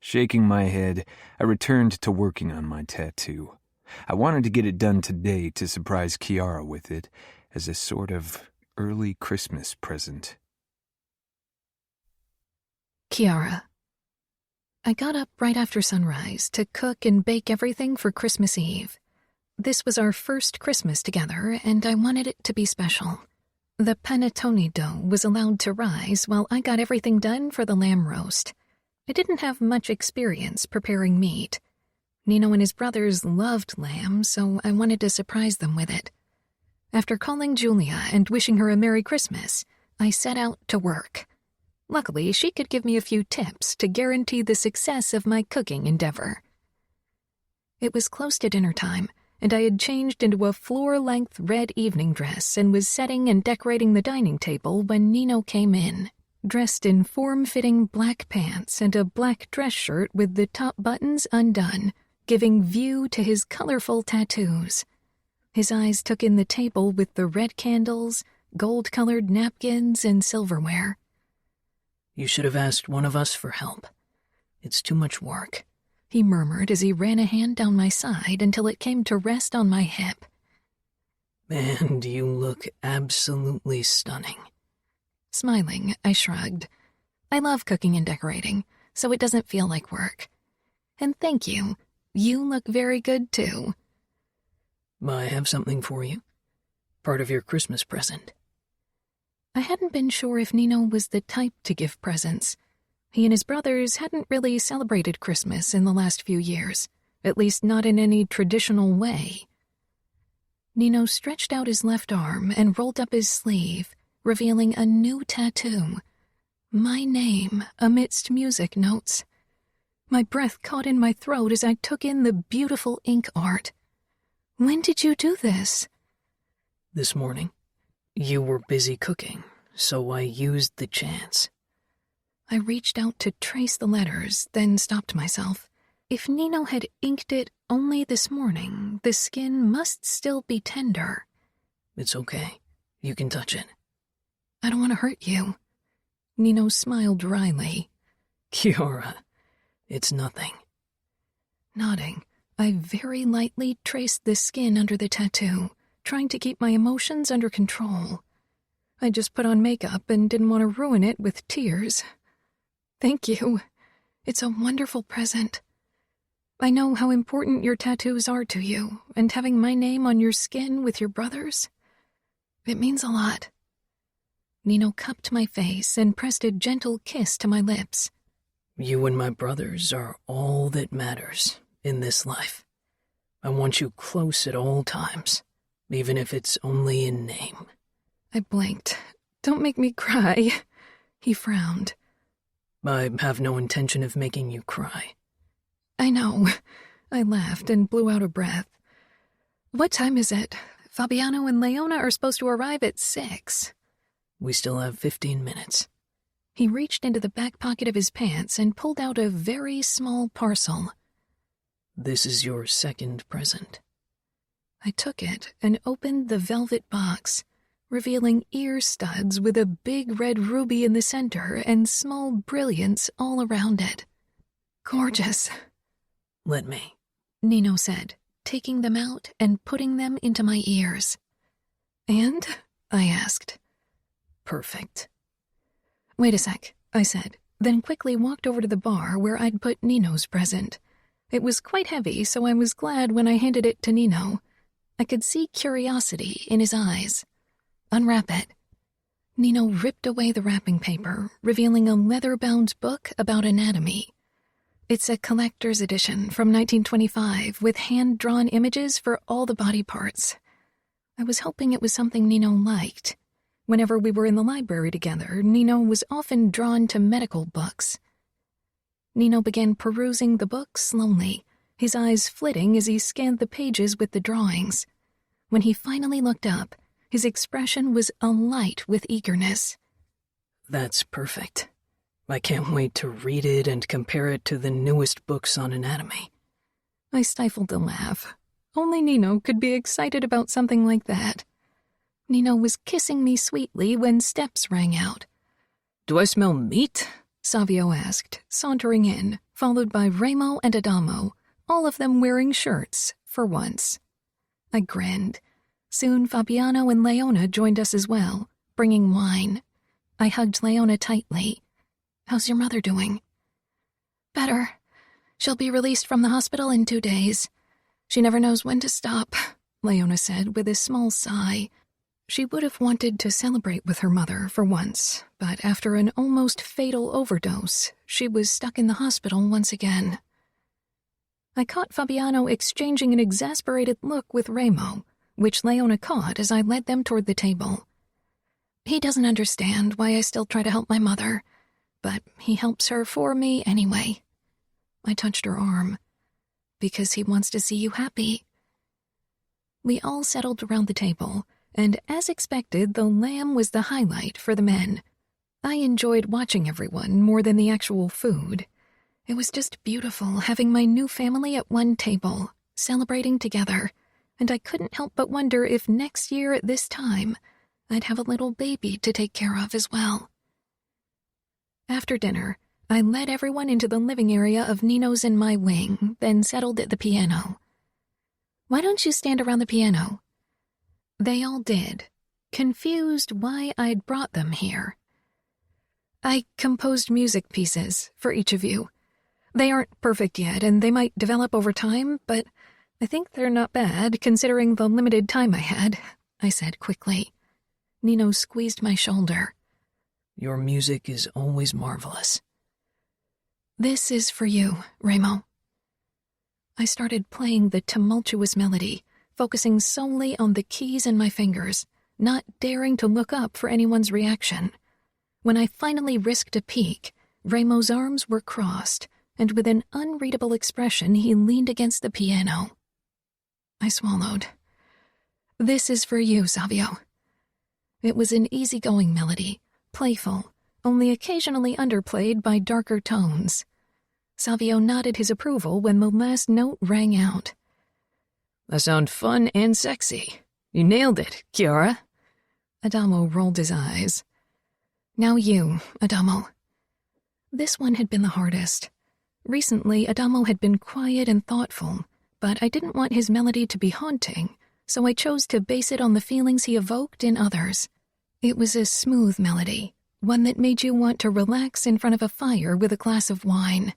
Shaking my head, I returned to working on my tattoo. I wanted to get it done today to surprise Chiara with it as a sort of early Christmas present. Chiara. I got up right after sunrise to cook and bake everything for Christmas Eve. This was our first Christmas together, and I wanted it to be special. The panettone dough was allowed to rise while I got everything done for the lamb roast. I didn't have much experience preparing meat. Nino and his brothers loved lamb, so I wanted to surprise them with it. After calling Julia and wishing her a Merry Christmas, I set out to work. Luckily, she could give me a few tips to guarantee the success of my cooking endeavor. It was close to dinner time, and I had changed into a floor-length red evening dress and was setting and decorating the dining table when Nino came in, dressed in form-fitting black pants and a black dress shirt with the top buttons undone, giving view to his colorful tattoos. His eyes took in the table with the red candles, gold-colored napkins, and silverware. "You should have asked one of us for help. It's too much work," he murmured as he ran a hand down my side until it came to rest on my hip. "And you look absolutely stunning." Smiling, I shrugged. I love cooking and decorating, so it doesn't feel like work. And thank you. You look very good, too. I have something for you. Part of your Christmas present. I hadn't been sure if Nino was the type to give presents. He and his brothers hadn't really celebrated Christmas in the last few years, at least not in any traditional way. Nino stretched out his left arm and rolled up his sleeve, revealing a new tattoo. My name amidst music notes. My breath caught in my throat as I took in the beautiful ink art. When did you do this? This morning. You were busy cooking, so I used the chance. I reached out to trace the letters, then stopped myself. If Nino had inked it only this morning, the skin must still be tender. It's okay. You can touch it. I don't want to hurt you. Nino smiled wryly. Cora, it's nothing. Nodding, I very lightly traced the skin under the tattoo, trying to keep my emotions under control. I just put on makeup and didn't want to ruin it with tears. Thank you. It's a wonderful present. I know how important your tattoos are to you, and having my name on your skin with your brother's, it means a lot. Nino cupped my face and pressed a gentle kiss to my lips. You and my brothers are all that matters in this life. I want you close at all times, even if it's only in name. I blinked. Don't make me cry. He frowned. I have no intention of making you cry. I know. I laughed and blew out a breath. What time is it? Fabiano and Leona are supposed to arrive at 6. We still have 15 minutes. He reached into the back pocket of his pants and pulled out a very small parcel. This is your second present. I took it and opened the velvet box, revealing ear studs with a big red ruby in the center and small brilliants all around it. Gorgeous. Let me, Nino said, taking them out and putting them into my ears. And? I asked. Perfect. Wait a sec, I said, then quickly walked over to the bar where I'd put Nino's present. It was quite heavy, so I was glad when I handed it to Nino. I could see curiosity in his eyes. Unwrap it. Nino ripped away the wrapping paper, revealing a leather-bound book about anatomy. It's a collector's edition from 1925 with hand-drawn images for all the body parts. I was hoping it was something Nino liked. Whenever we were in the library together, Nino was often drawn to medical books. Nino began perusing the book slowly, his eyes flitting as he scanned the pages with the drawings. When he finally looked up, his expression was alight with eagerness. That's perfect. I can't wait to read it and compare it to the newest books on anatomy. I stifled a laugh. Only Nino could be excited about something like that. Nino was kissing me sweetly when steps rang out. Do I smell meat? Savio asked, sauntering in, followed by Remo and Adamo, all of them wearing shirts, for once. I grinned. Soon Fabiano and Leona joined us as well, bringing wine. I hugged Leona tightly. How's your mother doing? Better. She'll be released from the hospital in 2 days. She never knows when to stop, Leona said with a small sigh. She would have wanted to celebrate with her mother for once, but after an almost fatal overdose, she was stuck in the hospital once again. I caught Fabiano exchanging an exasperated look with Remo, which Leona caught as I led them toward the table. He doesn't understand why I still try to help my mother, but he helps her for me anyway. I touched her arm. Because he wants to see you happy. We all settled around the table, and as expected, the lamb was the highlight for the men. I enjoyed watching everyone more than the actual food. It was just beautiful having my new family at one table, celebrating together, and I couldn't help but wonder if next year at this time, I'd have a little baby to take care of as well. After dinner, I led everyone into the living area of Nino's and my wing, then settled at the piano. Why don't you stand around the piano? They all did, confused why I'd brought them here. I composed music pieces for each of you. They aren't perfect yet, and they might develop over time, but I think they're not bad, considering the limited time I had, I said quickly. Nino squeezed my shoulder. Your music is always marvelous. This is for you, Remo. I started playing the tumultuous melody, focusing solely on the keys in my fingers, not daring to look up for anyone's reaction. When I finally risked a peek, Remo's arms were crossed, and with an unreadable expression he leaned against the piano. I swallowed. This is for you, Savio. It was an easygoing melody, playful, only occasionally underplayed by darker tones. Savio nodded his approval when the last note rang out. That sounds fun and sexy. You nailed it, Cora. Adamo rolled his eyes. Now you, Adamo. This one had been the hardest. Recently, Adamo had been quiet and thoughtful, but I didn't want his melody to be haunting, so I chose to base it on the feelings he evoked in others. It was a smooth melody, one that made you want to relax in front of a fire with a glass of wine.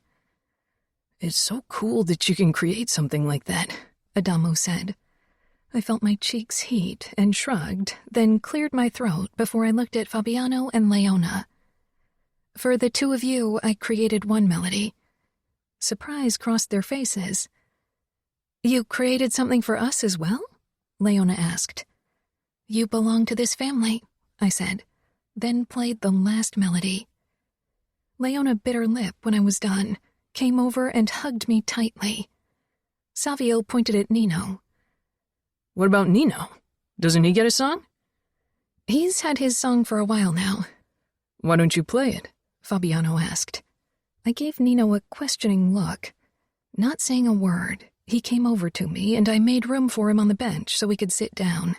It's so cool that you can create something like that, Adamo said. I felt my cheeks heat and shrugged, then cleared my throat before I looked at Fabiano and Leona. For the two of you, I created one melody. Surprise crossed their faces. You created something for us as well? Leona asked. You belong to this family, I said, then played the last melody. Leona bit her lip when I was done, came over and hugged me tightly. Savio pointed at Nino. What about Nino? Doesn't he get a song? He's had his song for a while now. Why don't you play it? Fabiano asked. I gave Nino a questioning look. Not saying a word, he came over to me and I made room for him on the bench so we could sit down.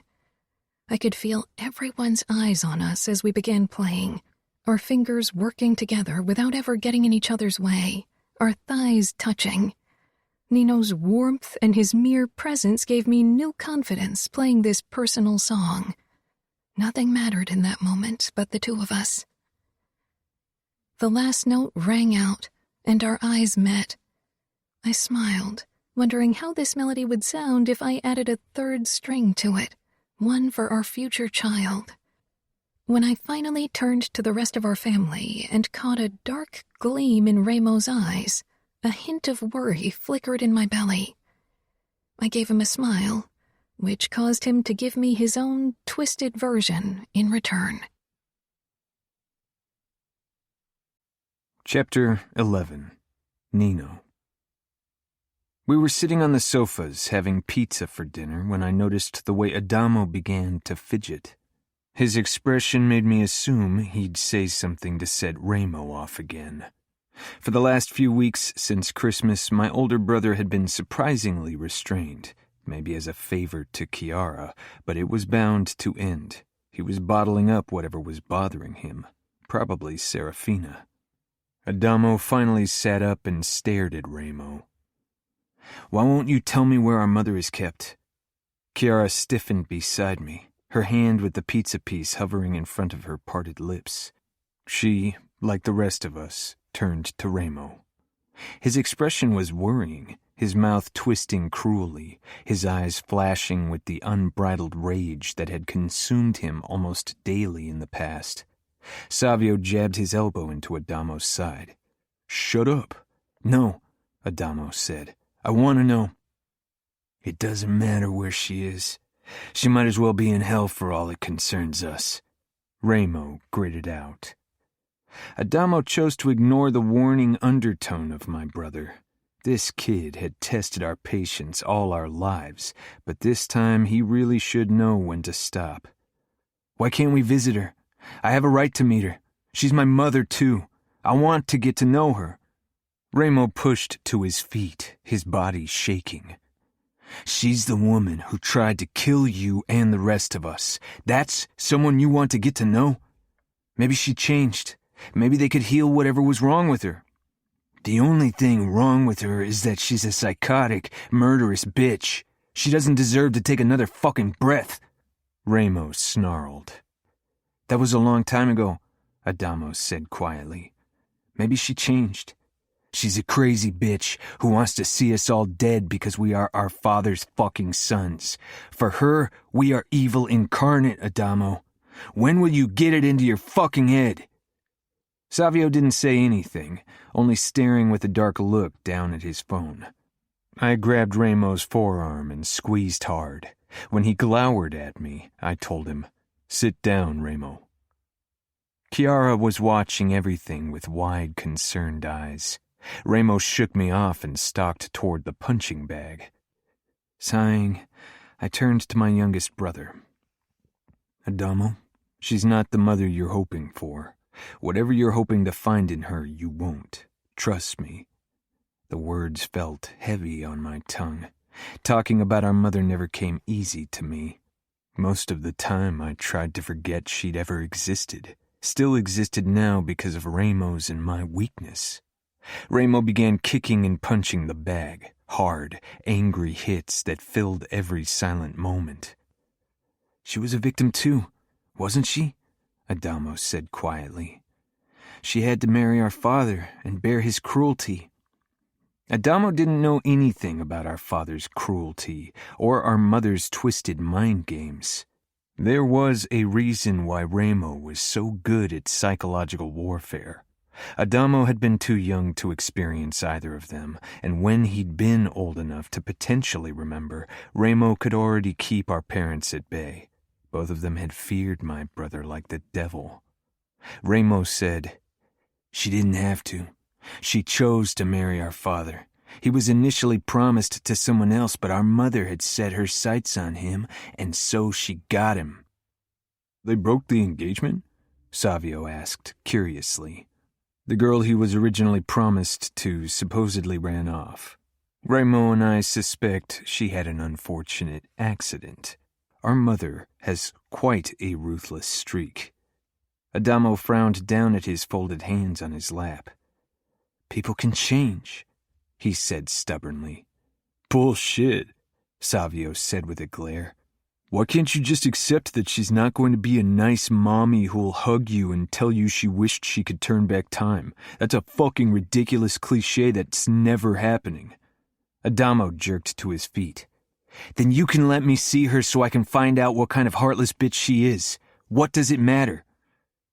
I could feel everyone's eyes on us as we began playing, our fingers working together without ever getting in each other's way, our thighs touching. Nino's warmth and his mere presence gave me new confidence playing this personal song. Nothing mattered in that moment but the two of us. The last note rang out, and our eyes met. I smiled, wondering how this melody would sound if I added a third string to it, one for our future child. When I finally turned to the rest of our family and caught a dark gleam in Ramo's eyes, a hint of worry flickered in my belly. I gave him a smile, which caused him to give me his own twisted version in return. Chapter 11. Nino. We were sitting on the sofas having pizza for dinner when I noticed the way Adamo began to fidget. His expression made me assume he'd say something to set Ramo off again. For the last few weeks since Christmas, my older brother had been surprisingly restrained, maybe as a favor to Chiara, but it was bound to end. He was bottling up whatever was bothering him, probably Serafina. Adamo finally sat up and stared at Ramo. "Why won't you tell me where our mother is kept?" Chiara stiffened beside me, her hand with the pizza piece hovering in front of her parted lips. She, like the rest of us, turned to Ramo. His expression was worrying, his mouth twisting cruelly, his eyes flashing with the unbridled rage that had consumed him almost daily in the past. Savio jabbed his elbow into Adamo's side. "Shut up." "No," Adamo said. "I want to know." "It doesn't matter where she is. She might as well be in hell for all it concerns us," Ramo gritted out. Adamo chose to ignore the warning undertone of my brother. This kid had tested our patience all our lives, but this time he really should know when to stop. "Why can't we visit her? I have a right to meet her. She's my mother, too. I want to get to know her." Ramo pushed to his feet, his body shaking. "She's the woman who tried to kill you and the rest of us. That's someone you want to get to know? Maybe she changed. Maybe they could heal whatever was wrong with her. The only thing wrong with her is that she's a psychotic, murderous bitch. She doesn't deserve to take another fucking breath," Ramo snarled. "That was a long time ago," Adamo said quietly. "Maybe she changed. She's a crazy bitch who wants to see us all dead because we are our father's fucking sons. For her, we are evil incarnate, Adamo. When will you get it into your fucking head?" Savio didn't say anything, only staring with a dark look down at his phone. I grabbed Ramo's forearm and squeezed hard. When he glowered at me, I told him, "Sit down, Ramo." Chiara was watching everything with wide, concerned eyes. Ramo shook me off and stalked toward the punching bag. Sighing, I turned to my youngest brother. "Adamo, she's not the mother you're hoping for. Whatever you're hoping to find in her, you won't. Trust me." The words felt heavy on my tongue. Talking about our mother never came easy to me. Most of the time, I tried to forget she'd ever existed. still existed now because of Ramos and my weakness. Ramo began kicking and punching the bag, hard, angry hits that filled every silent moment. "She was a victim too, wasn't she?" Adamo said quietly. "She had to marry our father and bear his cruelty." Adamo didn't know anything about our father's cruelty or our mother's twisted mind games. There was a reason why Ramo was so good at psychological warfare. Adamo had been too young to experience either of them, and when he'd been old enough to potentially remember, Ramo could already keep our parents at bay. Both of them had feared my brother like the devil. Ramo said, "She didn't have to. She chose to marry our father. He was initially promised to someone else, but our mother had set her sights on him, and so she got him." "They broke the engagement?" Savio asked, curiously. "The girl he was originally promised to supposedly ran off. Ramo and I suspect she had an unfortunate accident. Our mother has quite a ruthless streak." Adamo frowned down at his folded hands on his lap. "People can change," he said stubbornly. "Bullshit," Savio said with a glare. "Why can't you just accept that she's not going to be a nice mommy who'll hug you and tell you she wished she could turn back time? That's a fucking ridiculous cliche that's never happening." Adamo jerked to his feet. "Then you can let me see her so I can find out what kind of heartless bitch she is. What does it matter?"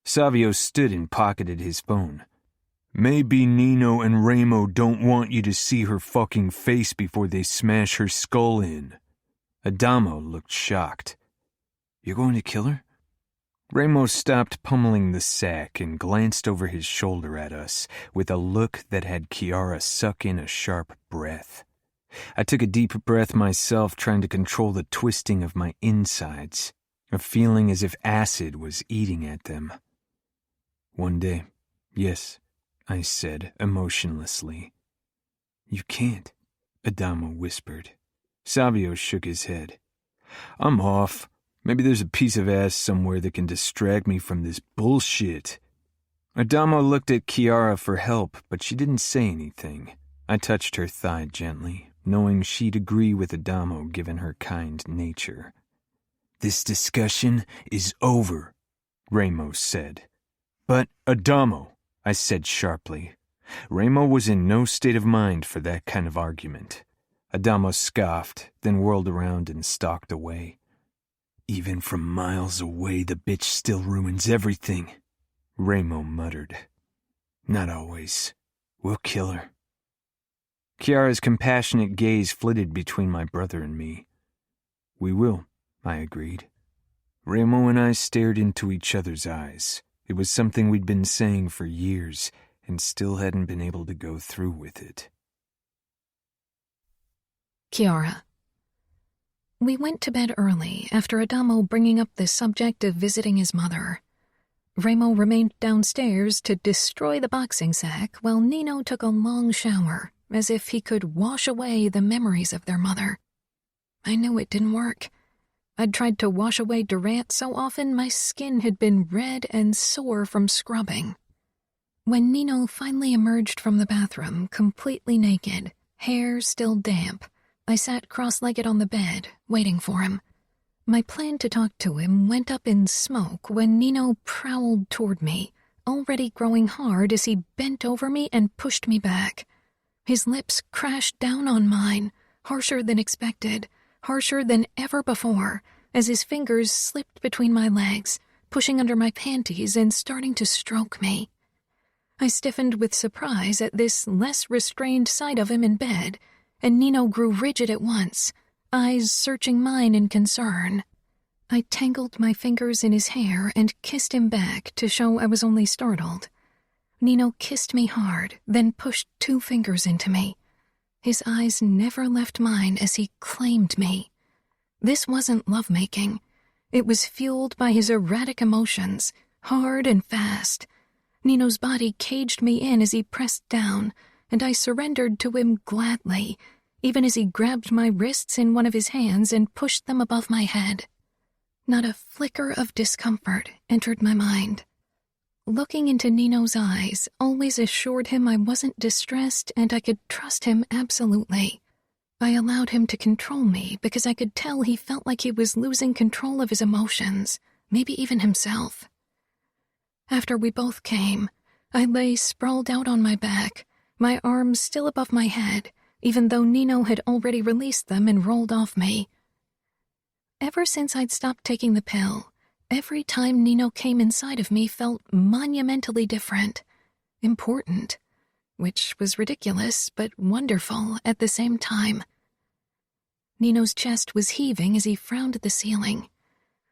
Savio stood and pocketed his phone. "Maybe Nino and Ramo don't want you to see her fucking face before they smash her skull in." Adamo looked shocked. "You're going to kill her?" Ramo stopped pummeling the sack and glanced over his shoulder at us with a look that had Kiara suck in a sharp breath. I took a deep breath myself, trying to control the twisting of my insides, a feeling as if acid was eating at them. "One day, yes," I said emotionlessly. "You can't," Adamo whispered. Savio shook his head. "I'm off. Maybe there's a piece of ass somewhere that can distract me from this bullshit." Adamo looked at Kiara for help, but she didn't say anything. I touched her thigh gently, knowing she'd agree with Adamo given her kind nature. "This discussion is over," Ramo said. "But Adamo," I said sharply. Ramo was in no state of mind for that kind of argument. Adamo scoffed, then whirled around and stalked away. "Even from miles away, the bitch still ruins everything," Ramo muttered. "Not always. We'll kill her." Kiara's compassionate gaze flitted between my brother and me. "We will," I agreed. Ramo and I stared into each other's eyes. It was something we'd been saying for years, and still hadn't been able to go through with it. Kiara. We went to bed early after Adamo bringing up the subject of visiting his mother. Ramo remained downstairs to destroy the boxing sack while Nino took a long shower, as if he could wash away the memories of their mother. I knew it didn't work. I'd tried to wash away Durant so often my skin had been red and sore from scrubbing. When Nino finally emerged from the bathroom, completely naked, hair still damp, I sat cross-legged on the bed, waiting for him. My plan to talk to him went up in smoke when Nino prowled toward me, already growing hard as he bent over me and pushed me back. His lips crashed down on mine, harsher than expected, harsher than ever before, as his fingers slipped between my legs, pushing under my panties and starting to stroke me. I stiffened with surprise at this less restrained sight of him in bed, and Nino grew rigid at once, eyes searching mine in concern. I tangled my fingers in his hair and kissed him back to show I was only startled. Nino kissed me hard, then pushed 2 fingers into me. His eyes never left mine as he claimed me. This wasn't lovemaking. It was fueled by his erratic emotions, hard and fast. Nino's body caged me in as he pressed down, and I surrendered to him gladly, even as he grabbed my wrists in one of his hands and pushed them above my head. Not a flicker of discomfort entered my mind. looking into Nino's eyes always assured him I wasn't distressed and I could trust him absolutely. I allowed him to control me because I could tell he felt like he was losing control of his emotions, maybe even himself. After we both came, I lay sprawled out on my back, my arms still above my head, even though Nino had already released them and rolled off me. Ever since I'd stopped taking the pill, every time Nino came inside of me felt monumentally different, important, which was ridiculous but wonderful at the same time. Nino's chest was heaving as he frowned at the ceiling.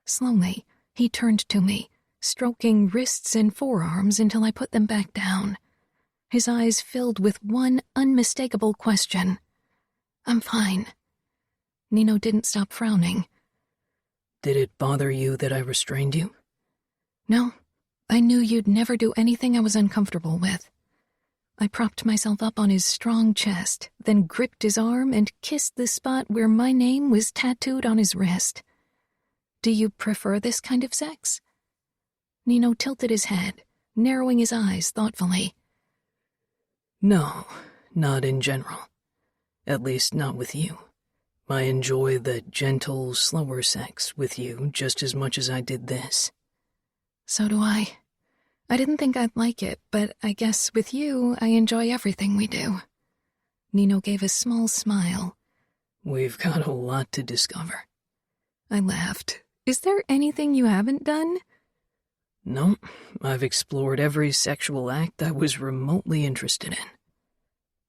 Slowly, he turned to me, stroking wrists and forearms until I put them back down. His eyes filled with one unmistakable question. "I'm fine." Nino didn't stop frowning. Did it bother you that I restrained you? "No, I knew you'd never do anything I was uncomfortable with." I propped myself up on his strong chest, then gripped his arm and kissed the spot where my name was tattooed on his wrist. "Do you prefer this kind of sex?" Nino tilted his head, narrowing his eyes thoughtfully. No, not in general. At least not with you. I enjoy the gentle, slower sex with you just as much as I did this. "So do I. I didn't think I'd like it, but I guess with you, I enjoy everything we do." Nino gave a small smile. We've got a lot to discover. I laughed. "Is there anything you haven't done?" No, I've explored every sexual act I was remotely interested in.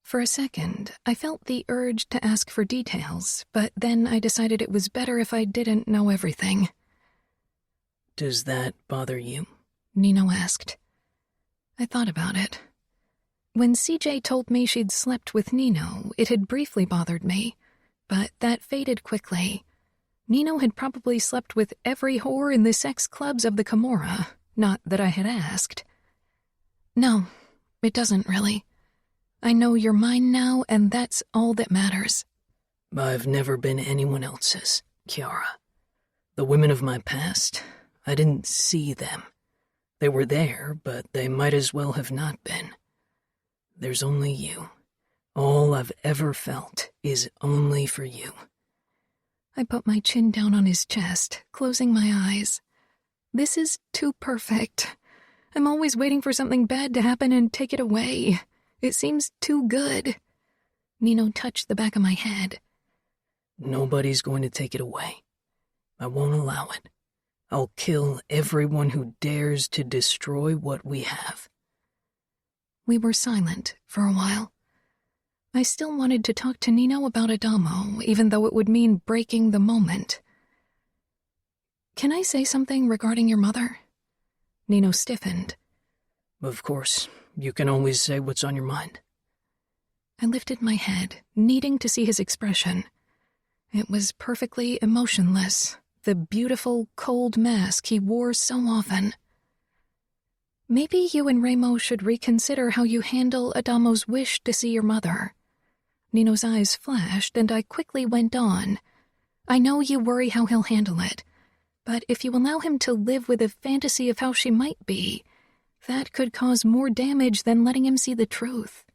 For a second, I felt the urge to ask for details, but then I decided it was better if I didn't know everything. Does that bother you? Nino asked. I thought about it. When CJ told me she'd slept with Nino, it had briefly bothered me, but that faded quickly. Nino had probably slept with every whore in the sex clubs of the Camorra, not that I had asked. "No, it doesn't really. I know you're mine now, and that's all that matters." I've never been anyone else's, Chiara. The women of my past, I didn't see them. They were there, but they might as well have not been. There's only you. All I've ever felt is only for you. I put my chin down on his chest, closing my eyes. This is too perfect. I'm always waiting for something bad to happen and take it away. It seems too good. Nino touched the back of my head. Nobody's going to take it away. I won't allow it. I'll kill everyone who dares to destroy what we have. We were silent for a while. I still wanted to talk to Nino about Adamo, even though it would mean breaking the moment. "Can I say something regarding your mother?" Nino stiffened. Of course, you can always say what's on your mind. I lifted my head, needing to see his expression. It was perfectly emotionless, the beautiful, cold mask he wore so often. "Maybe you and Ramo should reconsider how you handle Adamo's wish to see your mother." Nino's eyes flashed, and I quickly went on. "I know you worry how he'll handle it, but if you allow him to live with a fantasy of how she might be, that could cause more damage than letting him see the truth.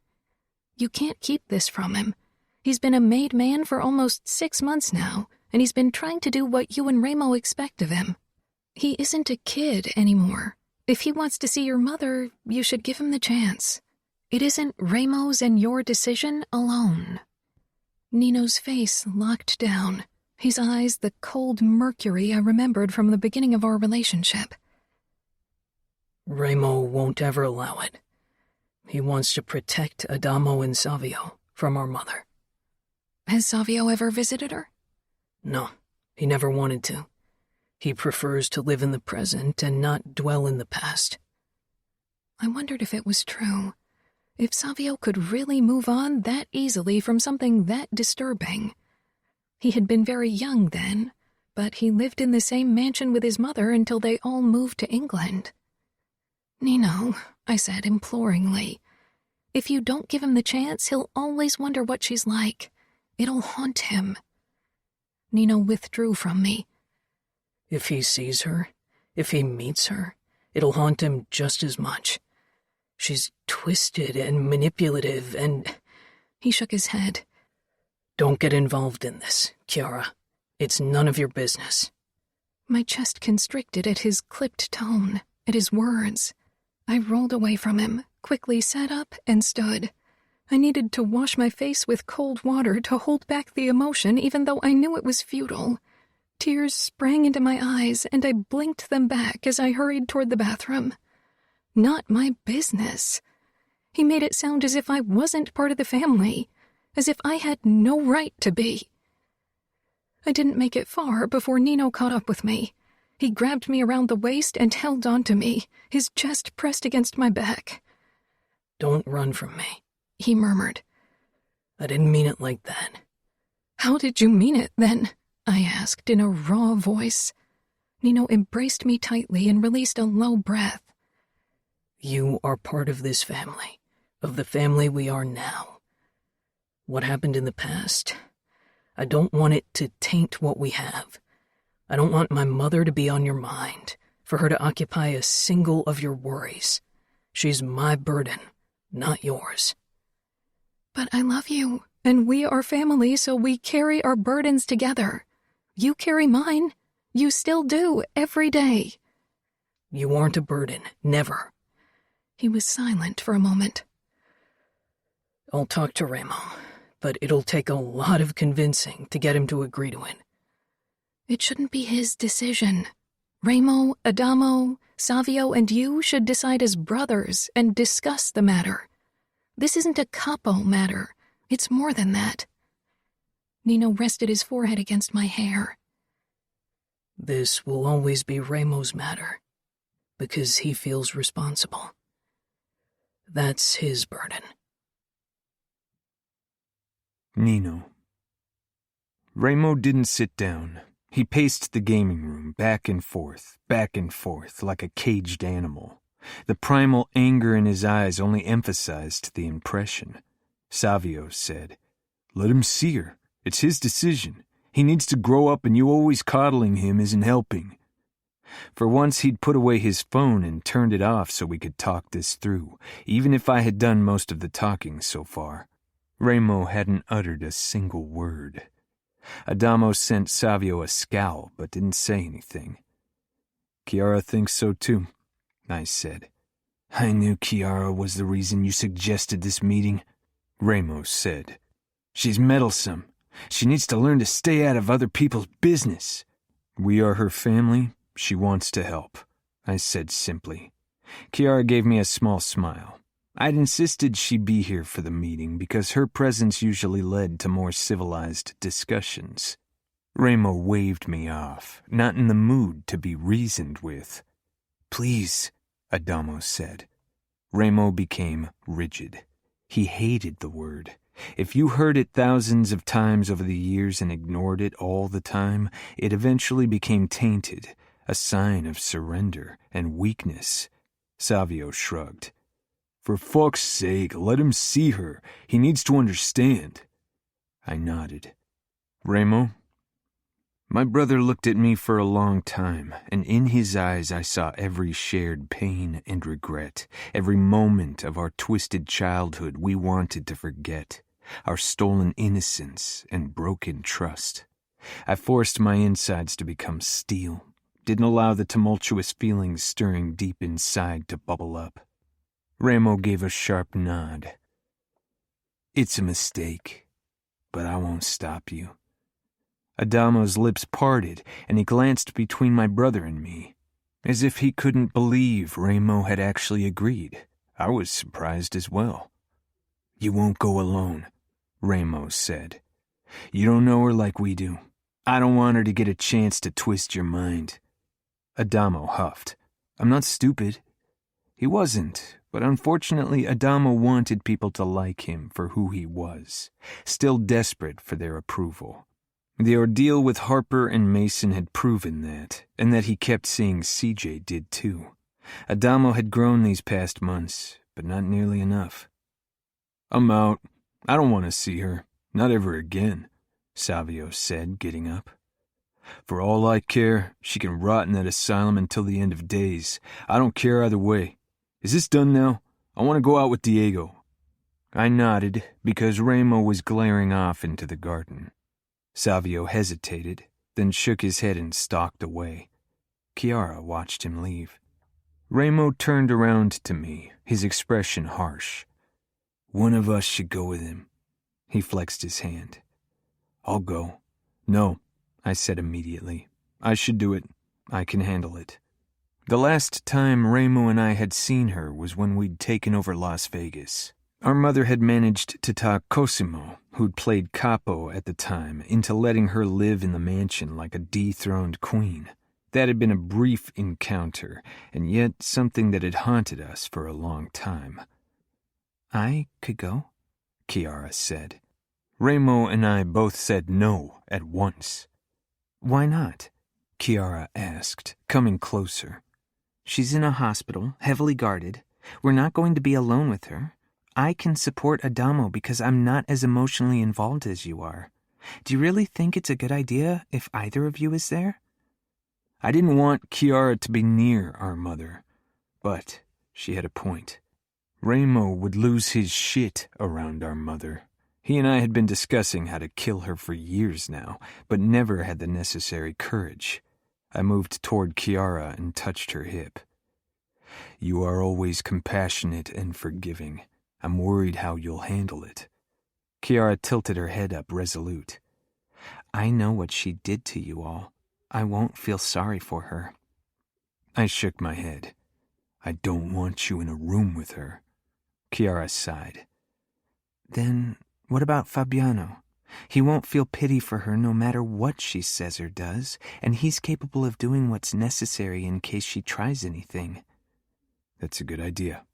You can't keep this from him. He's been a made man for almost 6 months now, and he's been trying to do what you and Ramo expect of him. He isn't a kid anymore. If he wants to see your mother, you should give him the chance. It isn't Ramo's and your decision alone." Nino's face locked down, his eyes the cold mercury I remembered from the beginning of our relationship. Ramo won't ever allow it. He wants to protect Adamo and Savio from our mother. Has Savio ever visited her? No, he never wanted to. He prefers to live in the present and not dwell in the past. I wondered if it was true. If Savio could really move on that easily from something that disturbing. He had been very young then, but he lived in the same mansion with his mother until they all moved to England. "Nino," I said imploringly, "if you don't give him the chance, he'll always wonder what she's like. It'll haunt him." Nino withdrew from me. If he sees her, if he meets her, It'll haunt him just as much. She's twisted and manipulative and... He shook his head. Don't get involved in this, Kiara. It's none of your business. My chest constricted at his clipped tone, at his words. I rolled away from him, quickly sat up and stood. I needed to wash my face with cold water to hold back the emotion, even though I knew it was futile. Tears sprang into my eyes, and I blinked them back as I hurried toward the bathroom. Not my business. He made it sound as if I wasn't part of the family, as if I had no right to be. I didn't make it far before Nino caught up with me. He grabbed me around the waist and held onto me, his chest pressed against my back. Don't run from me, he murmured. I didn't mean it like that. How did you mean it, then? I asked in a raw voice. Nino embraced me tightly and released a low breath. You are part of this family, of the family we are now. What happened in the past, I don't want it to taint what we have. I don't want my mother to be on your mind, for her to occupy a single of your worries. She's my burden, not yours. But I love you, and we are family, so we carry our burdens together. You carry mine. You still do, every day. You aren't a burden, never. He was silent for a moment. I'll talk to Remo, but it'll take a lot of convincing to get him to agree to it. It shouldn't be his decision. Remo, Adamo, Savio, and you should decide as brothers and discuss the matter. This isn't a capo matter. It's more than that. Nino rested his forehead against my hair. This will always be Remo's matter, because he feels responsible. That's his burden. Nino. Remo didn't sit down. He paced the gaming room back and forth, like a caged animal. The primal anger in his eyes only emphasized the impression. Savio said, "Let him see her. It's his decision. He needs to grow up, and you always coddling him isn't helping." For once he'd put away his phone and turned it off so we could talk this through, even if I had done most of the talking so far. Remo hadn't uttered a single word. Adamo sent Savio a scowl, but didn't say anything. "Kiara thinks so too," I said. "I knew Kiara was the reason you suggested this meeting," Remo said. "She's meddlesome. She needs to learn to stay out of other people's business." "We are her family. She wants to help," I said simply. Kiara gave me a small smile. I'd insisted she be here for the meeting because her presence usually led to more civilized discussions. Remo waved me off, not in the mood to be reasoned with. "Please," Adamo said. Remo became rigid. He hated the word. If you heard it thousands of times over the years and ignored it all the time, it eventually became tainted, a sign of surrender and weakness. Savio shrugged. "For fuck's sake, let him see her. He needs to understand." I nodded. "Remo?" My brother looked at me for a long time, and in his eyes I saw every shared pain and regret, every moment of our twisted childhood we wanted to forget, our stolen innocence and broken trust. I forced my insides to become steel, didn't allow the tumultuous feelings stirring deep inside to bubble up. Remo gave a sharp nod. "It's a mistake, but I won't stop you." Adamo's lips parted, and he glanced between my brother and me, as if he couldn't believe Remo had actually agreed. I was surprised as well. "You won't go alone," Remo said. "You don't know her like we do. I don't want her to get a chance to twist your mind." Adamo huffed. "I'm not stupid." He wasn't, but unfortunately Adamo wanted people to like him for who he was, still desperate for their approval. The ordeal with Harper and Mason had proven that, and that he kept seeing CJ did too. Adamo had grown these past months, but not nearly enough. "I'm out. I don't want to see her. Not ever again," Savio said, getting up. For all I care, she can rot in that asylum until the end of days. I don't care either way. Is this done now? I want to go out with Diego." I nodded, because Ramo was glaring off into the garden. Savio hesitated, then shook his head and stalked away. Chiara watched him leave. Ramo turned around to me, his expression harsh. "One of us should go with him." He flexed his hand. "I'll go." "No," I said immediately. "I should do it. I can handle it." The last time Ramo and I had seen her was when we'd taken over Las Vegas. Our mother had managed to talk Cosimo, who'd played capo at the time, into letting her live in the mansion like a dethroned queen. That had been a brief encounter, and yet something that had haunted us for a long time. "I could go," Chiara said. Ramo and I both said no at once. "Why not?" Chiara asked, coming closer. "She's in a hospital, heavily guarded. We're not going to be alone with her. I can support Adamo because I'm not as emotionally involved as you are. Do you really think it's a good idea if either of you is there?" I didn't want Chiara to be near our mother, but she had a point. Ramo would lose his shit around our mother. He and I had been discussing how to kill her for years now, but never had the necessary courage. I moved toward Chiara and touched her hip. "You are always compassionate and forgiving. I'm worried how you'll handle it." Chiara tilted her head up, resolute. "I know what she did to you all. I won't feel sorry for her." I shook my head. "I don't want you in a room with her." Chiara sighed. "Then what about Fabiano? He won't feel pity for her no matter what she says or does, and he's capable of doing what's necessary in case she tries anything." "That's a good idea.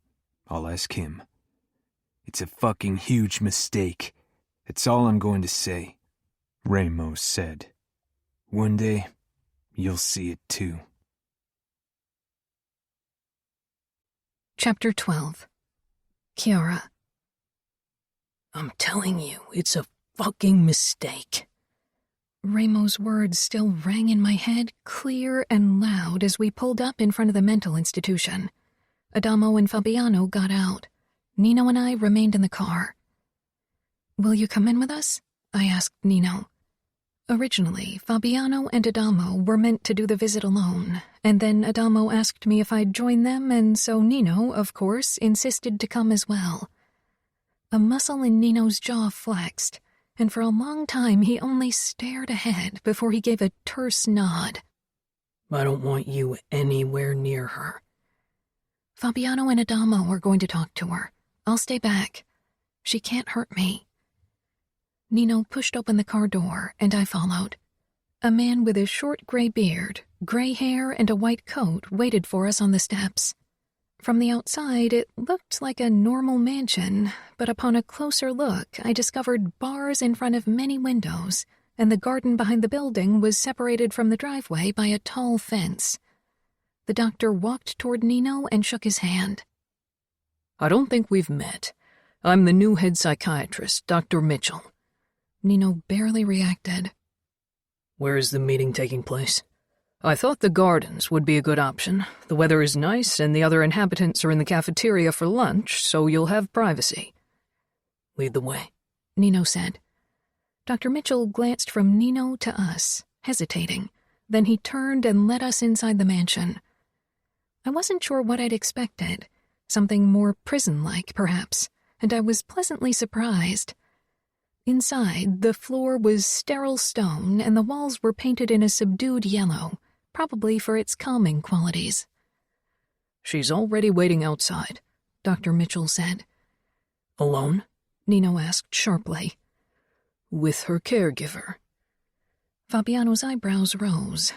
I'll ask him." "It's a fucking huge mistake. That's all I'm going to say," Ramo said. "One day, you'll see it too." Chapter 12. Chiara. "I'm telling you, it's a fucking mistake." Ramo's words still rang in my head, clear and loud, as we pulled up in front of the mental institution. Adamo and Fabiano got out. Nino and I remained in the car. "Will you come in with us?" I asked Nino. Originally, Fabiano and Adamo were meant to do the visit alone, and then Adamo asked me if I'd join them, and so Nino, of course, insisted to come as well. A muscle in Nino's jaw flexed, and for a long time he only stared ahead before he gave a terse nod. "I don't want you anywhere near her." "Fabiano and Adamo are going to talk to her. I'll stay back. She can't hurt me." Nino pushed open the car door, and I followed. A man with a short gray beard, gray hair, and a white coat waited for us on the steps. From the outside, it looked like a normal mansion, but upon a closer look, I discovered bars in front of many windows, and the garden behind the building was separated from the driveway by a tall fence. The doctor walked toward Nino and shook his hand. "I don't think we've met. I'm the new head psychiatrist, Dr. Mitchell." Nino barely reacted. "Where is the meeting taking place?" "I thought the gardens would be a good option. The weather is nice, and the other inhabitants are in the cafeteria for lunch, so you'll have privacy." "Lead the way," Nino said. Dr. Mitchell glanced from Nino to us, hesitating. Then he turned and led us inside the mansion. I wasn't sure what I'd expected. Something more prison-like, perhaps, and I was pleasantly surprised. Inside, the floor was sterile stone, and the walls were painted in a subdued yellow, probably for its calming qualities. "She's already waiting outside," Dr. Mitchell said. "Alone?" Nino asked sharply. "With her caregiver." Fabiano's eyebrows rose.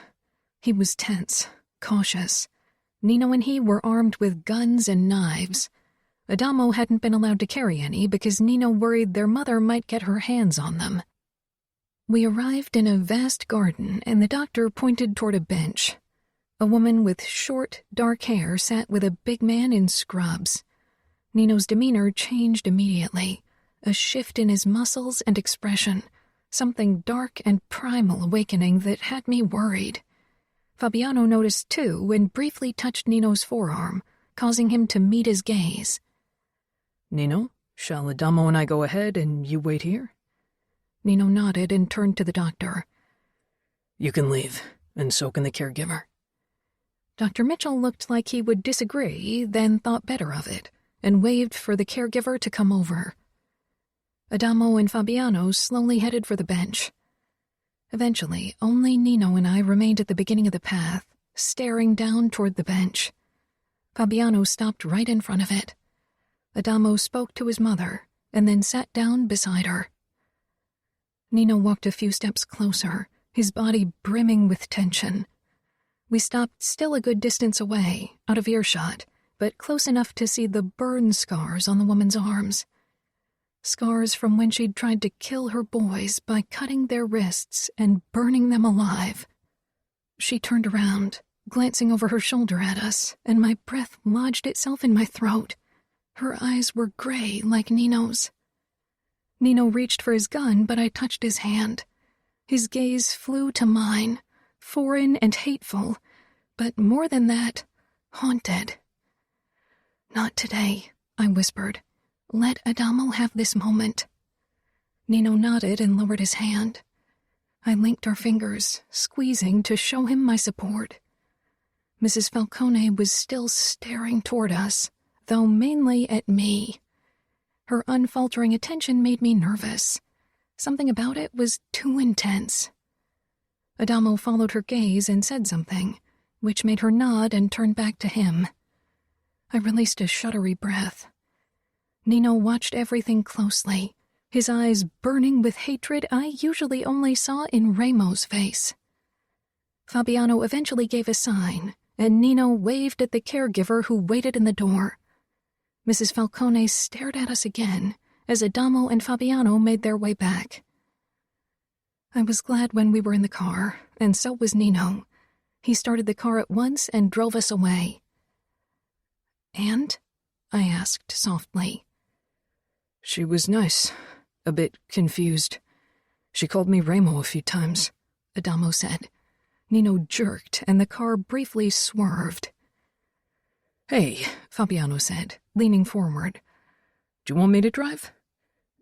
He was tense, cautious. Nino and he were armed with guns and knives. Adamo hadn't been allowed to carry any because Nino worried their mother might get her hands on them. We arrived in a vast garden, and the doctor pointed toward a bench. A woman with short, dark hair sat with a big man in scrubs. Nino's demeanor changed immediately, a shift in his muscles and expression, something dark and primal awakening that had me worried. Fabiano noticed too and briefly touched Nino's forearm, causing him to meet his gaze. Nino, shall Adamo and I go ahead and you wait here? Nino nodded and turned to the doctor. You can leave, and so can the caregiver. Dr. Mitchell looked like he would disagree, then thought better of it, and waved for the caregiver to come over. Adamo and Fabiano slowly headed for the bench. Eventually, only Nino and I remained at the beginning of the path, staring down toward the bench. Fabiano stopped right in front of it. Adamo spoke to his mother, and then sat down beside her. Nino walked a few steps closer, his body brimming with tension. We stopped still a good distance away, out of earshot, but close enough to see the burn scars on the woman's arms. Scars from when she'd tried to kill her boys by cutting their wrists and burning them alive. She turned around, glancing over her shoulder at us, and my breath lodged itself in my throat. Her eyes were gray like Nino's. Nino reached for his gun, but I touched his hand. His gaze flew to mine, foreign and hateful, but more than that, haunted. "Not today," I whispered. "Let Adamo have this moment." Nino nodded and lowered his hand. I linked our fingers, squeezing to show him my support. Mrs. Falcone was still staring toward us, though mainly at me. Her unfaltering attention made me nervous. Something about it was too intense. Adamo followed her gaze and said something, which made her nod and turn back to him. I released a shuddery breath. Nino watched everything closely, his eyes burning with hatred I usually only saw in Ramo's face. Fabiano eventually gave a sign, and Nino waved at the caregiver who waited in the door. Mrs. Falcone stared at us again as Adamo and Fabiano made their way back. I was glad when we were in the car, and so was Nino. He started the car at once and drove us away. "And?" I asked softly. She was nice, a bit confused. She called me Ramo a few times, Adamo said. Nino jerked, and the car briefly swerved. "Hey," Fabiano said, leaning forward. "Do you want me to drive?"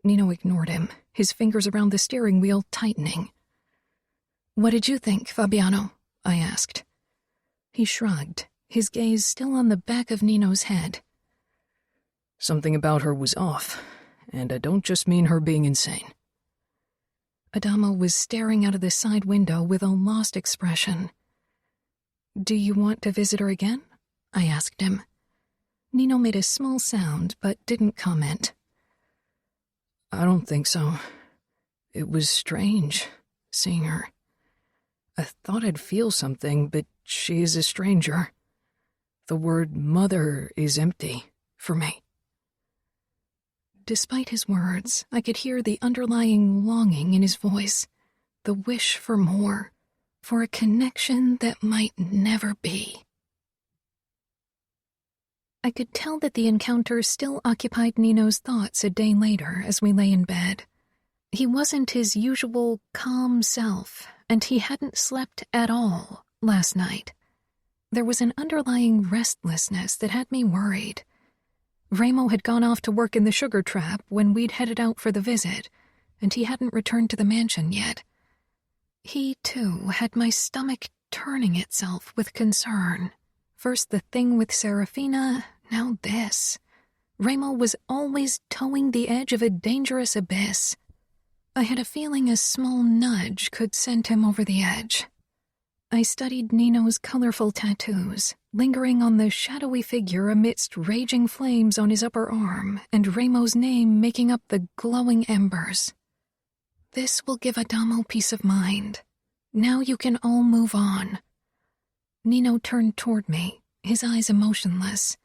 Nino ignored him, his fingers around the steering wheel tightening. "What did you think, Fabiano?" I asked. He shrugged, his gaze still on the back of Nino's head. "Something about her was off, and I don't just mean her being insane." Adamo was staring out of the side window with a lost expression. "Do you want to visit her again?" I asked him. Nino made a small sound, but didn't comment. "I don't think so. It was strange, seeing her. I thought I'd feel something, but she is a stranger. The word mother is empty for me." Despite his words, I could hear the underlying longing in his voice, the wish for more, for a connection that might never be. I could tell that the encounter still occupied Nino's thoughts a day later as we lay in bed. He wasn't his usual calm self, and he hadn't slept at all last night. There was an underlying restlessness that had me worried. Ramo had gone off to work in the sugar trap when we'd headed out for the visit, and he hadn't returned to the mansion yet. He, too, had my stomach turning itself with concern. First the thing with Serafina, now this. Ramo was always towing the edge of a dangerous abyss. I had a feeling a small nudge could send him over the edge. I studied Nino's colorful tattoos, lingering on the shadowy figure amidst raging flames on his upper arm and Ramo's name making up the glowing embers. This will give Adamo peace of mind. Now you can all move on. Nino turned toward me, his eyes emotionless.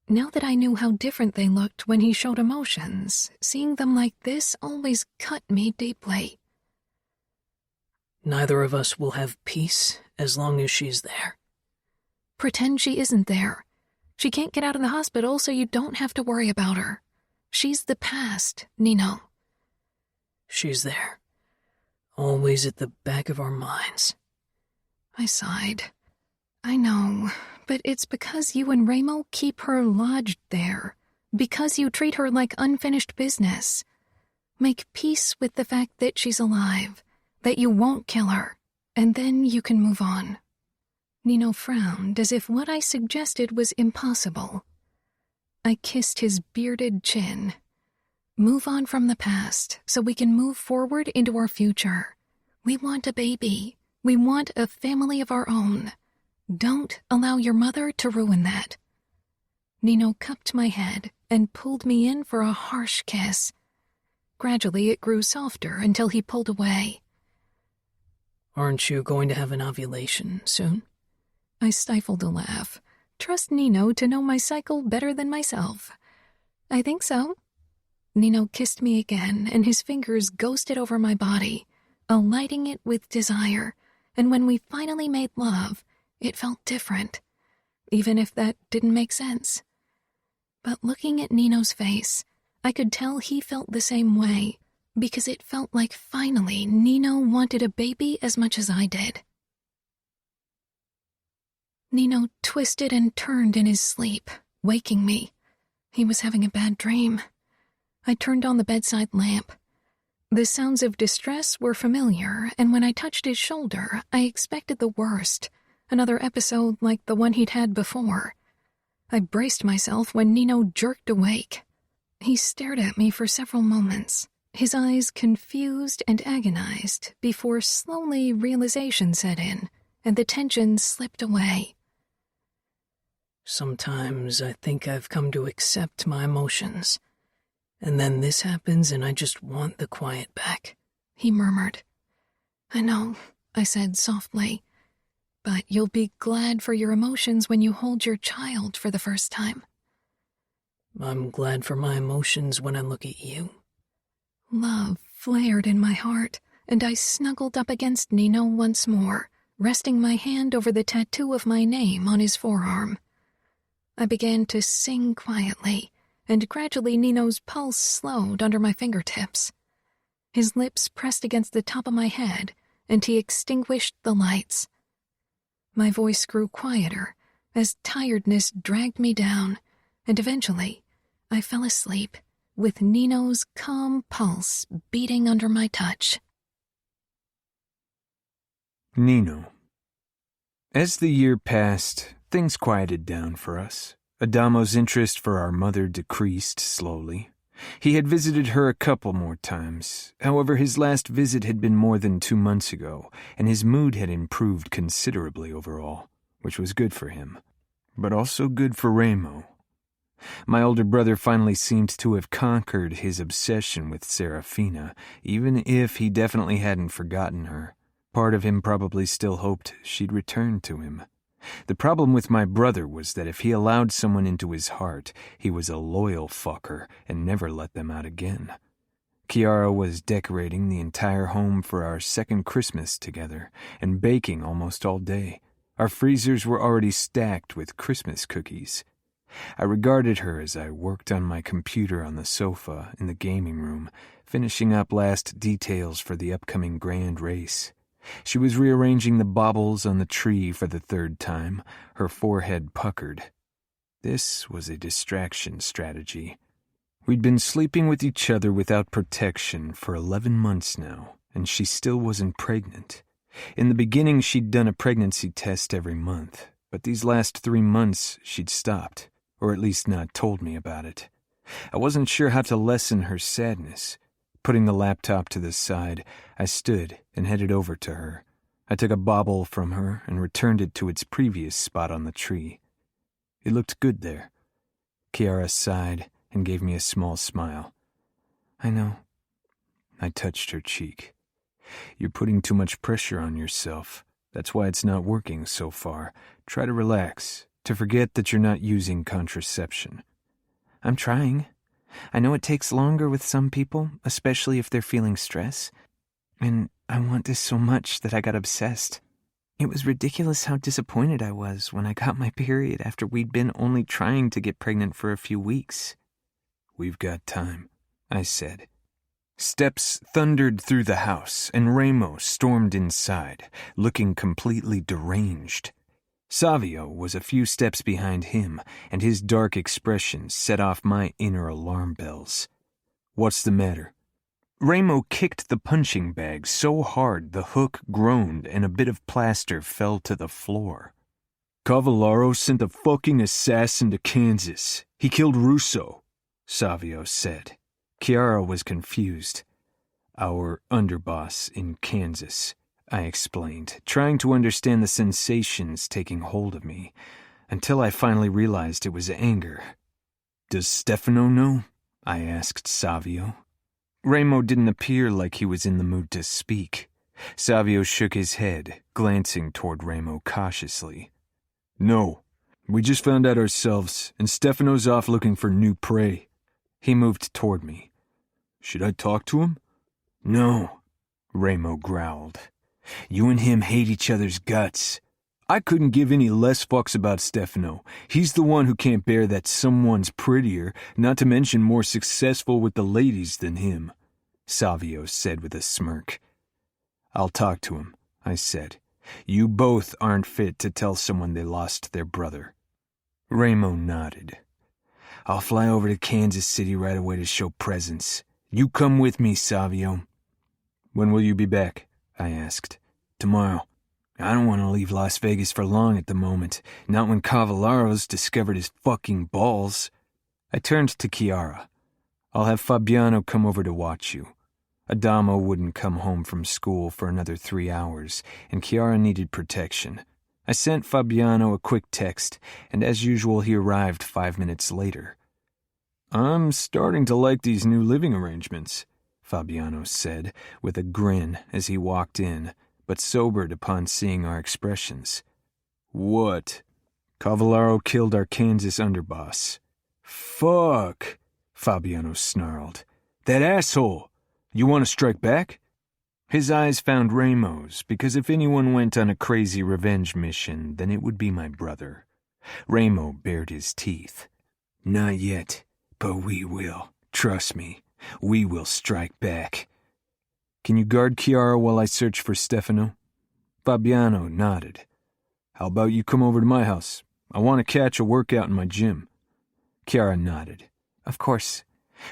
Now that I knew how different they looked when he showed emotions, seeing them like this always cut me deeply. "Neither of us will have peace as long as she's there." "Pretend she isn't there. She can't get out of the hospital, so you don't have to worry about her. She's the past, Nino." "She's there. always at the back of our minds. I sighed. I know, but it's because you and Ramo keep her lodged there. Because you treat her like unfinished business. Make peace with the fact that she's alive, that you won't kill her, and then you can move on. Nino frowned as if what I suggested was impossible. I kissed his bearded chin. Move on from the past so we can move forward into our future. We want a baby. We want a family of our own. Don't allow your mother to ruin that. Nino cupped my head and pulled me in for a harsh kiss. Gradually it grew softer until he pulled away. Aren't you going to have an ovulation soon? I stifled a laugh. Trust Nino to know my cycle better than myself. I think so. Nino kissed me again, and his fingers ghosted over my body, alighting it with desire, and when we finally made love, it felt different, even if that didn't make sense. But looking at Nino's face, I could tell he felt the same way, because it felt like finally Nino wanted a baby as much as I did. Nino twisted and turned in his sleep, waking me. He was having a bad dream. I turned on the bedside lamp. The sounds of distress were familiar, and when I touched his shoulder, I expected the worst, another episode like the one he'd had before. I braced myself when Nino jerked awake. He stared at me for several moments, his eyes confused and agonized, before slowly realization set in, and the tension slipped away. Sometimes I think I've come to accept my emotions. And then this happens and I just want the quiet back, he murmured. I know, I said softly, but you'll be glad for your emotions when you hold your child for the first time. I'm glad for my emotions when I look at you. Love flared in my heart, and I snuggled up against Nino once more, resting my hand over the tattoo of my name on his forearm. I began to sing quietly, and gradually Nino's pulse slowed under my fingertips. His lips pressed against the top of my head, and he extinguished the lights. My voice grew quieter as tiredness dragged me down, and eventually I fell asleep with Nino's calm pulse beating under my touch. Nino. As the year passed, things quieted down for us. Adamo's interest for our mother decreased slowly. He had visited her a couple more times. However, his last visit had been more than 2 months ago, and his mood had improved considerably overall, which was good for him, but also good for Ramo. My older brother finally seemed to have conquered his obsession with Serafina, even if he definitely hadn't forgotten her. Part of him probably still hoped she'd return to him. The problem with my brother was that if he allowed someone into his heart, he was a loyal fucker and never let them out again. Chiara was decorating the entire home for our second Christmas together and baking almost all day. Our freezers were already stacked with Christmas cookies. I regarded her as I worked on my computer on the sofa in the gaming room, finishing up last details for the upcoming grand race. She was rearranging the baubles on the tree for the 3rd time, her forehead puckered. This was a distraction strategy. We'd been sleeping with each other without protection for 11 months now, and she still wasn't pregnant. In the beginning, she'd done a pregnancy test every month, but these last 3 months she'd stopped, or at least not told me about it. I wasn't sure how to lessen her sadness. Putting the laptop to the side, I stood and headed over to her. I took a bauble from her and returned it to its previous spot on the tree. It looked good there. Chiara sighed and gave me a small smile. I know. I touched her cheek. You're putting too much pressure on yourself. That's why it's not working so far. Try to relax, to forget that you're not using contraception. I'm trying. I know it takes longer with some people, especially if they're feeling stress. And I want this so much that I got obsessed. It was ridiculous how disappointed I was when I got my period after we'd been only trying to get pregnant for a few weeks. We've got time, I said. Steps thundered through the house, and Ramo stormed inside, looking completely deranged. Savio was a few steps behind him, and his dark expression set off my inner alarm bells. "What's the matter?" Ramo kicked the punching bag so hard the hook groaned and a bit of plaster fell to the floor. "Cavallaro sent a fucking assassin to Kansas. He killed Russo," Savio said. Chiara was confused. "Our underboss in Kansas," I explained, trying to understand the sensations taking hold of me, until I finally realized it was anger. "Does Stefano know?" I asked Savio. Ramo didn't appear like he was in the mood to speak. Savio shook his head, glancing toward Ramo cautiously. "No, we just found out ourselves, and Stefano's off looking for new prey." He moved toward me. "Should I talk to him?" "No," Ramo growled. "You and him hate each other's guts." "I couldn't give any less fucks about Stefano. He's the one who can't bear that someone's prettier, not to mention more successful with the ladies than him," Savio said with a smirk. "I'll talk to him," I said. "You both aren't fit to tell someone they lost their brother." Ramo nodded. "I'll fly over to Kansas City right away to show presence. You come with me, Savio." "When will you be back?" I asked. "Tomorrow. I don't want to leave Las Vegas for long at the moment, not when Cavallaro's discovered his fucking balls." I turned to Chiara. "I'll have Fabiano come over to watch you." Adamo wouldn't come home from school for another 3 hours, and Chiara needed protection. I sent Fabiano a quick text, and as usual he arrived 5 minutes later. "I'm starting to like these new living arrangements," Fabiano said, with a grin as he walked in, but sobered upon seeing our expressions. "What?" "Cavallaro killed our Kansas underboss." "Fuck," Fabiano snarled. "That asshole! You want to strike back?" His eyes found Ramo's, because if anyone went on a crazy revenge mission, then it would be my brother. Ramo bared his teeth. "Not yet, but we will. Trust me, we will strike back." "Can you guard Chiara while I search for Stefano?" Fabiano nodded. "How about you come over to my house? I want to catch a workout in my gym." Chiara nodded. "Of course.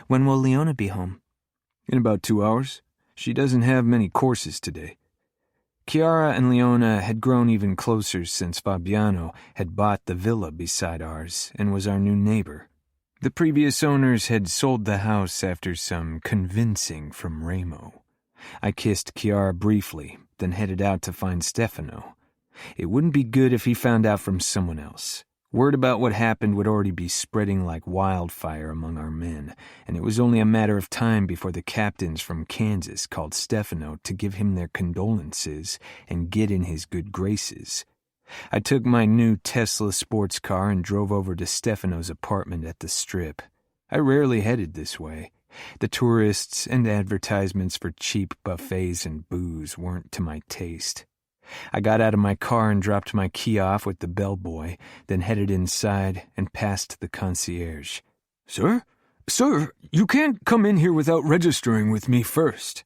When will Leona be home?" "In about 2 hours. She doesn't have many courses today." Chiara and Leona had grown even closer since Fabiano had bought the villa beside ours and was our new neighbor. The previous owners had sold the house after some convincing from Ramo. I kissed Chiara briefly, then headed out to find Stefano. It wouldn't be good if he found out from someone else. Word about what happened would already be spreading like wildfire among our men, and it was only a matter of time before the captains from Kansas called Stefano to give him their condolences and get in his good graces. I took my new Tesla sports car and drove over to Stefano's apartment at the Strip. I rarely headed this way. The tourists and advertisements for cheap buffets and booze weren't to my taste. I got out of my car and dropped my key off with the bellboy, then headed inside and past the concierge. Sir, you can't come in here without registering with me first."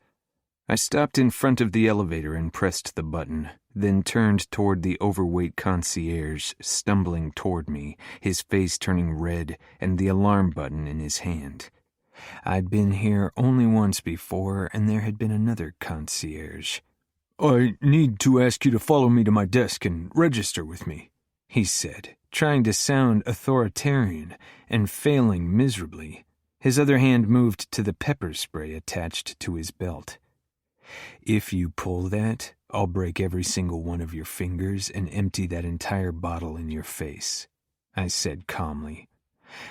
I stopped in front of the elevator and pressed the button, then turned toward the overweight concierge, stumbling toward me, his face turning red and the alarm button in his hand. I'd been here only once before, and there had been another concierge. "I need to ask you to follow me to my desk and register with me," he said, trying to sound authoritarian and failing miserably. His other hand moved to the pepper spray attached to his belt. "If you pull that, I'll break every single one of your fingers and empty that entire bottle in your face," I said calmly.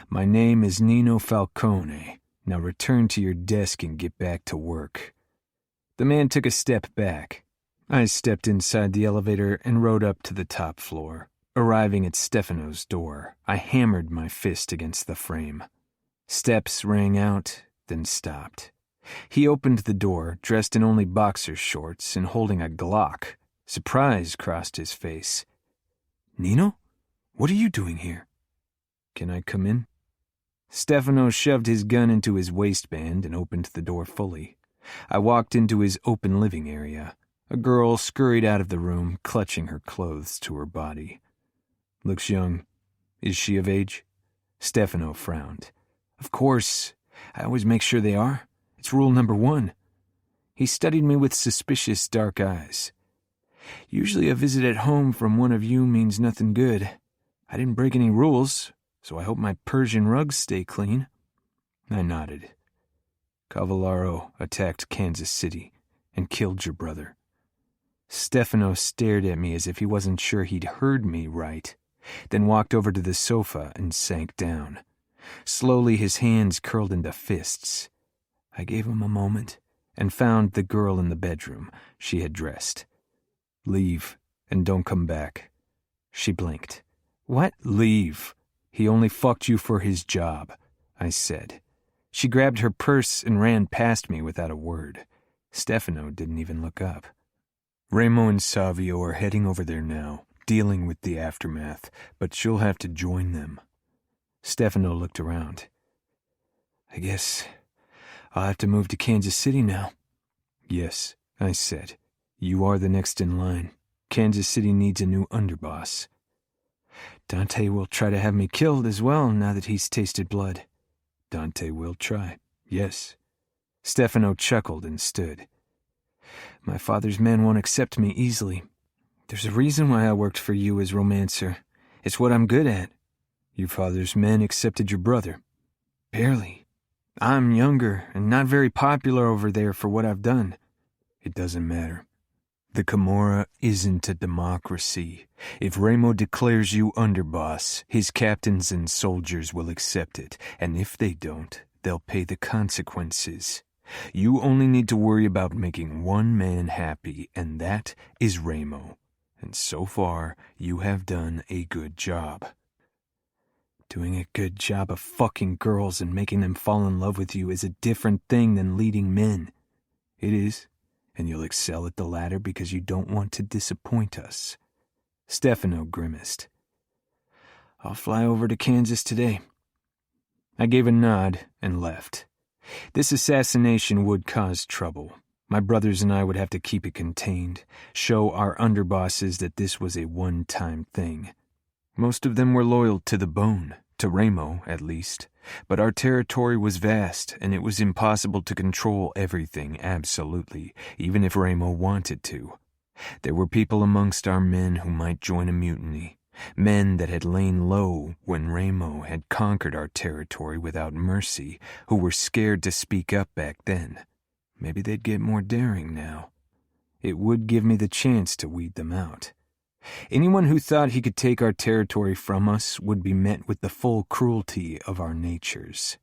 "My name is Nino Falcone. Now return to your desk and get back to work." The man took a step back. I stepped inside the elevator and rode up to the top floor. Arriving at Stefano's door, I hammered my fist against the frame. Steps rang out, then stopped. He opened the door, dressed in only boxer shorts and holding a Glock. Surprise crossed his face. "Nino? What are you doing here?" "Can I come in?" Stefano shoved his gun into his waistband and opened the door fully. I walked into his open living area. A girl scurried out of the room, clutching her clothes to her body. Looks young. Is she of age? Stefano frowned. Of course. I always make sure they are. It's rule number 1. He studied me with suspicious dark eyes. Usually a visit at home from one of you means nothing good. I didn't break any rules, so I hope my Persian rugs stay clean. I nodded. Cavallaro attacked Kansas City and killed your brother. Stefano stared at me as if he wasn't sure he'd heard me right, then walked over to the sofa and sank down. Slowly his hands curled into fists. I gave him a moment and found the girl in the bedroom. She had dressed. Leave and don't come back. She blinked. What? Leave. He only fucked you for his job, I said. She grabbed her purse and ran past me without a word. Stefano didn't even look up. Remo and Savio are heading over there now, dealing with the aftermath, but you'll have to join them. Stefano looked around. I guess I'll have to move to Kansas City now. Yes, I said. You are the next in line. Kansas City needs a new underboss. Dante will try to have me killed as well now that he's tasted blood. Dante will try, yes. Stefano chuckled and stood. My father's men won't accept me easily. There's a reason why I worked for you as romancer. It's what I'm good at. Your father's men accepted your brother. Barely. I'm younger and not very popular over there for what I've done. It doesn't matter. The Camorra isn't a democracy. If Remo declares you underboss, his captains and soldiers will accept it, and if they don't, they'll pay the consequences. You only need to worry about making one man happy, and that is Remo. And so far, you have done a good job. Doing a good job of fucking girls and making them fall in love with you is a different thing than leading men. It is. And you'll excel at the latter because you don't want to disappoint us. Stefano grimaced. I'll fly over to Kansas today. I gave a nod and left. This assassination would cause trouble. My brothers and I would have to keep it contained, show our underbosses that this was a one-time thing. Most of them were loyal to the bone, to Remo at least, but our territory was vast and it was impossible to control everything absolutely, even if Remo wanted to. There were people amongst our men who might join a mutiny, men that had lain low when Remo had conquered our territory without mercy, who were scared to speak up back then. Maybe they'd get more daring now. It would give me the chance to weed them out. Anyone who thought he could take our territory from us would be met with the full cruelty of our natures.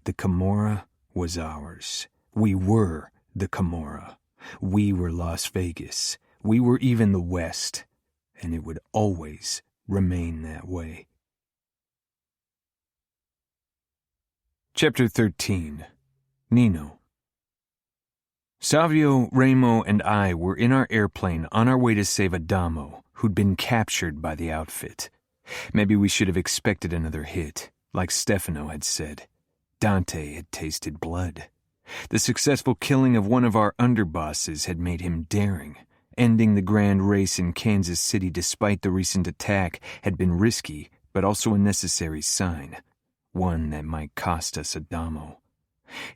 The Camorra was ours. We were the Camorra. We were Las Vegas. We were even the West. And it would always remain that way. Chapter 13. Nino. Savio, Remo, and I were in our airplane on our way to save Adamo, who'd been captured by the outfit. Maybe we should have expected another hit, like Stefano had said. Dante had tasted blood. The successful killing of one of our underbosses had made him daring. Ending the grand race in Kansas City despite the recent attack had been risky, but also a necessary sign. One that might cost us Adamo.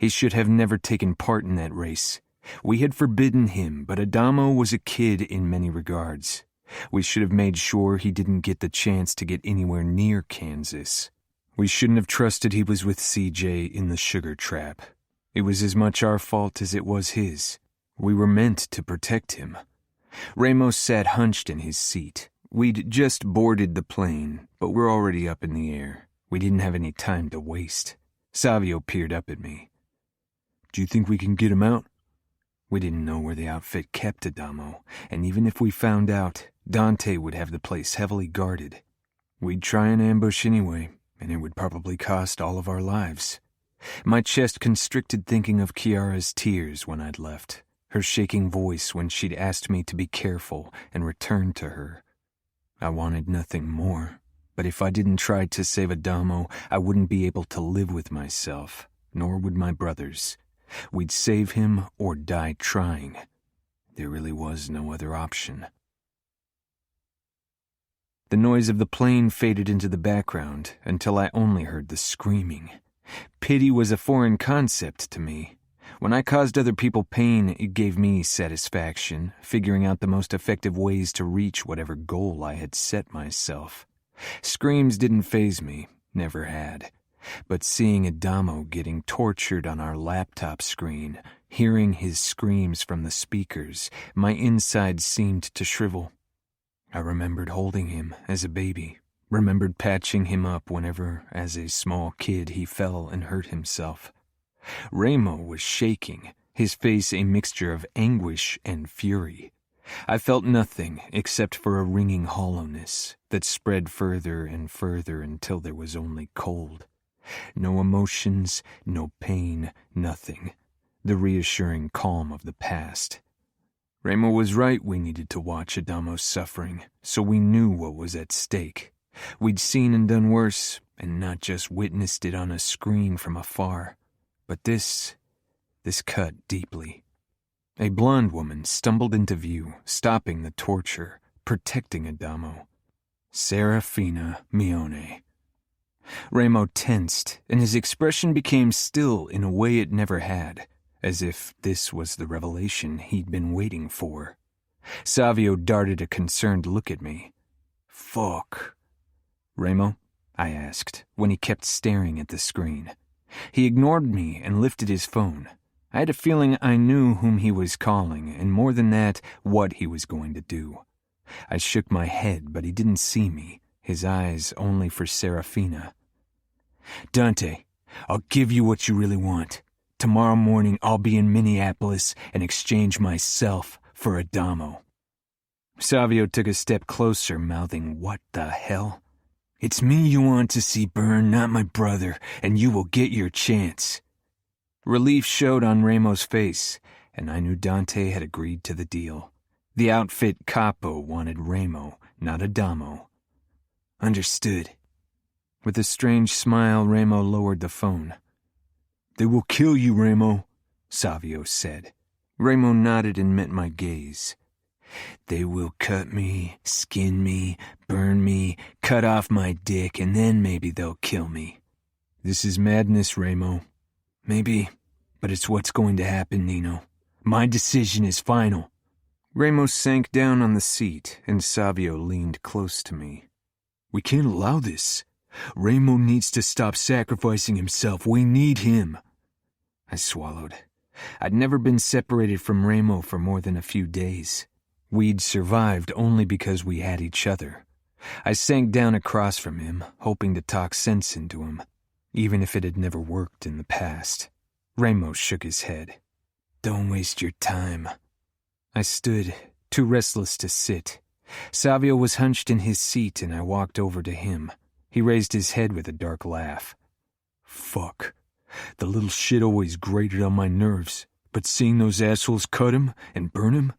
He should have never taken part in that race. We had forbidden him, but Adamo was a kid in many regards. We should have made sure he didn't get the chance to get anywhere near Kansas. We shouldn't have trusted he was with CJ in the sugar trap. It was as much our fault as it was his. We were meant to protect him. Ramos sat hunched in his seat. We'd just boarded the plane, but we're already up in the air. We didn't have any time to waste. Savio peered up at me. Do you think we can get him out? We didn't know where the outfit kept Adamo, and even if we found out, Dante would have the place heavily guarded. We'd try an ambush anyway, and it would probably cost all of our lives. My chest constricted thinking of Chiara's tears when I'd left, her shaking voice when she'd asked me to be careful and return to her. I wanted nothing more. But if I didn't try to save Adamo, I wouldn't be able to live with myself, nor would my brothers. We'd save him or die trying. There really was no other option. The noise of the plane faded into the background until I only heard the screaming. Pity was a foreign concept to me. When I caused other people pain, it gave me satisfaction, figuring out the most effective ways to reach whatever goal I had set myself. Screams didn't faze me, never had. But seeing Adamo getting tortured on our laptop screen, hearing his screams from the speakers, my insides seemed to shrivel. I remembered holding him as a baby, remembered patching him up whenever, as a small kid, he fell and hurt himself. Ramo was shaking, his face a mixture of anguish and fury. I felt nothing except for a ringing hollowness that spread further and further until there was only cold. No emotions, no pain, nothing. The reassuring calm of the past. Ramo was right, we needed to watch Adamo's suffering, so we knew what was at stake. We'd seen and done worse, and not just witnessed it on a screen from afar. But this cut deeply. A blonde woman stumbled into view, stopping the torture, protecting Adamo. Serafina Mione. Ramo tensed, and his expression became still in a way it never had, as if this was the revelation he'd been waiting for. Savio darted a concerned look at me. Fuck. Ramo? I asked, when he kept staring at the screen. He ignored me and lifted his phone. I had a feeling I knew whom he was calling, and more than that, what he was going to do. I shook my head, but he didn't see me, his eyes only for Serafina. Dante, I'll give you what you really want. Tomorrow morning I'll be in Minneapolis and exchange myself for Adamo. Savio took a step closer, mouthing, "What the hell?" "It's me you want to see burn, not my brother, and you will get your chance." Relief showed on Ramo's face, and I knew Dante had agreed to the deal. The outfit capo wanted Ramo, not Adamo. Understood. With a strange smile, Ramo lowered the phone. "They will kill you, Ramo," Savio said. Ramo nodded and met my gaze. "They will cut me, skin me, burn me, cut off my dick, and then maybe they'll kill me." "This is madness, Ramo." "Maybe, but it's what's going to happen, Nino. My decision is final." Ramo sank down on the seat, and Savio leaned close to me. "We can't allow this. Ramo needs to stop sacrificing himself. We need him." I swallowed. I'd never been separated from Ramo for more than a few days. We'd survived only because we had each other. I sank down across from him, hoping to talk sense into him, even if it had never worked in the past. Ramo shook his head. "Don't waste your time." I stood, too restless to sit. Savio was hunched in his seat, and I walked over to him. He raised his head with a dark laugh. "Fuck. The little shit always grated on my nerves, but seeing those assholes cut him and burn him,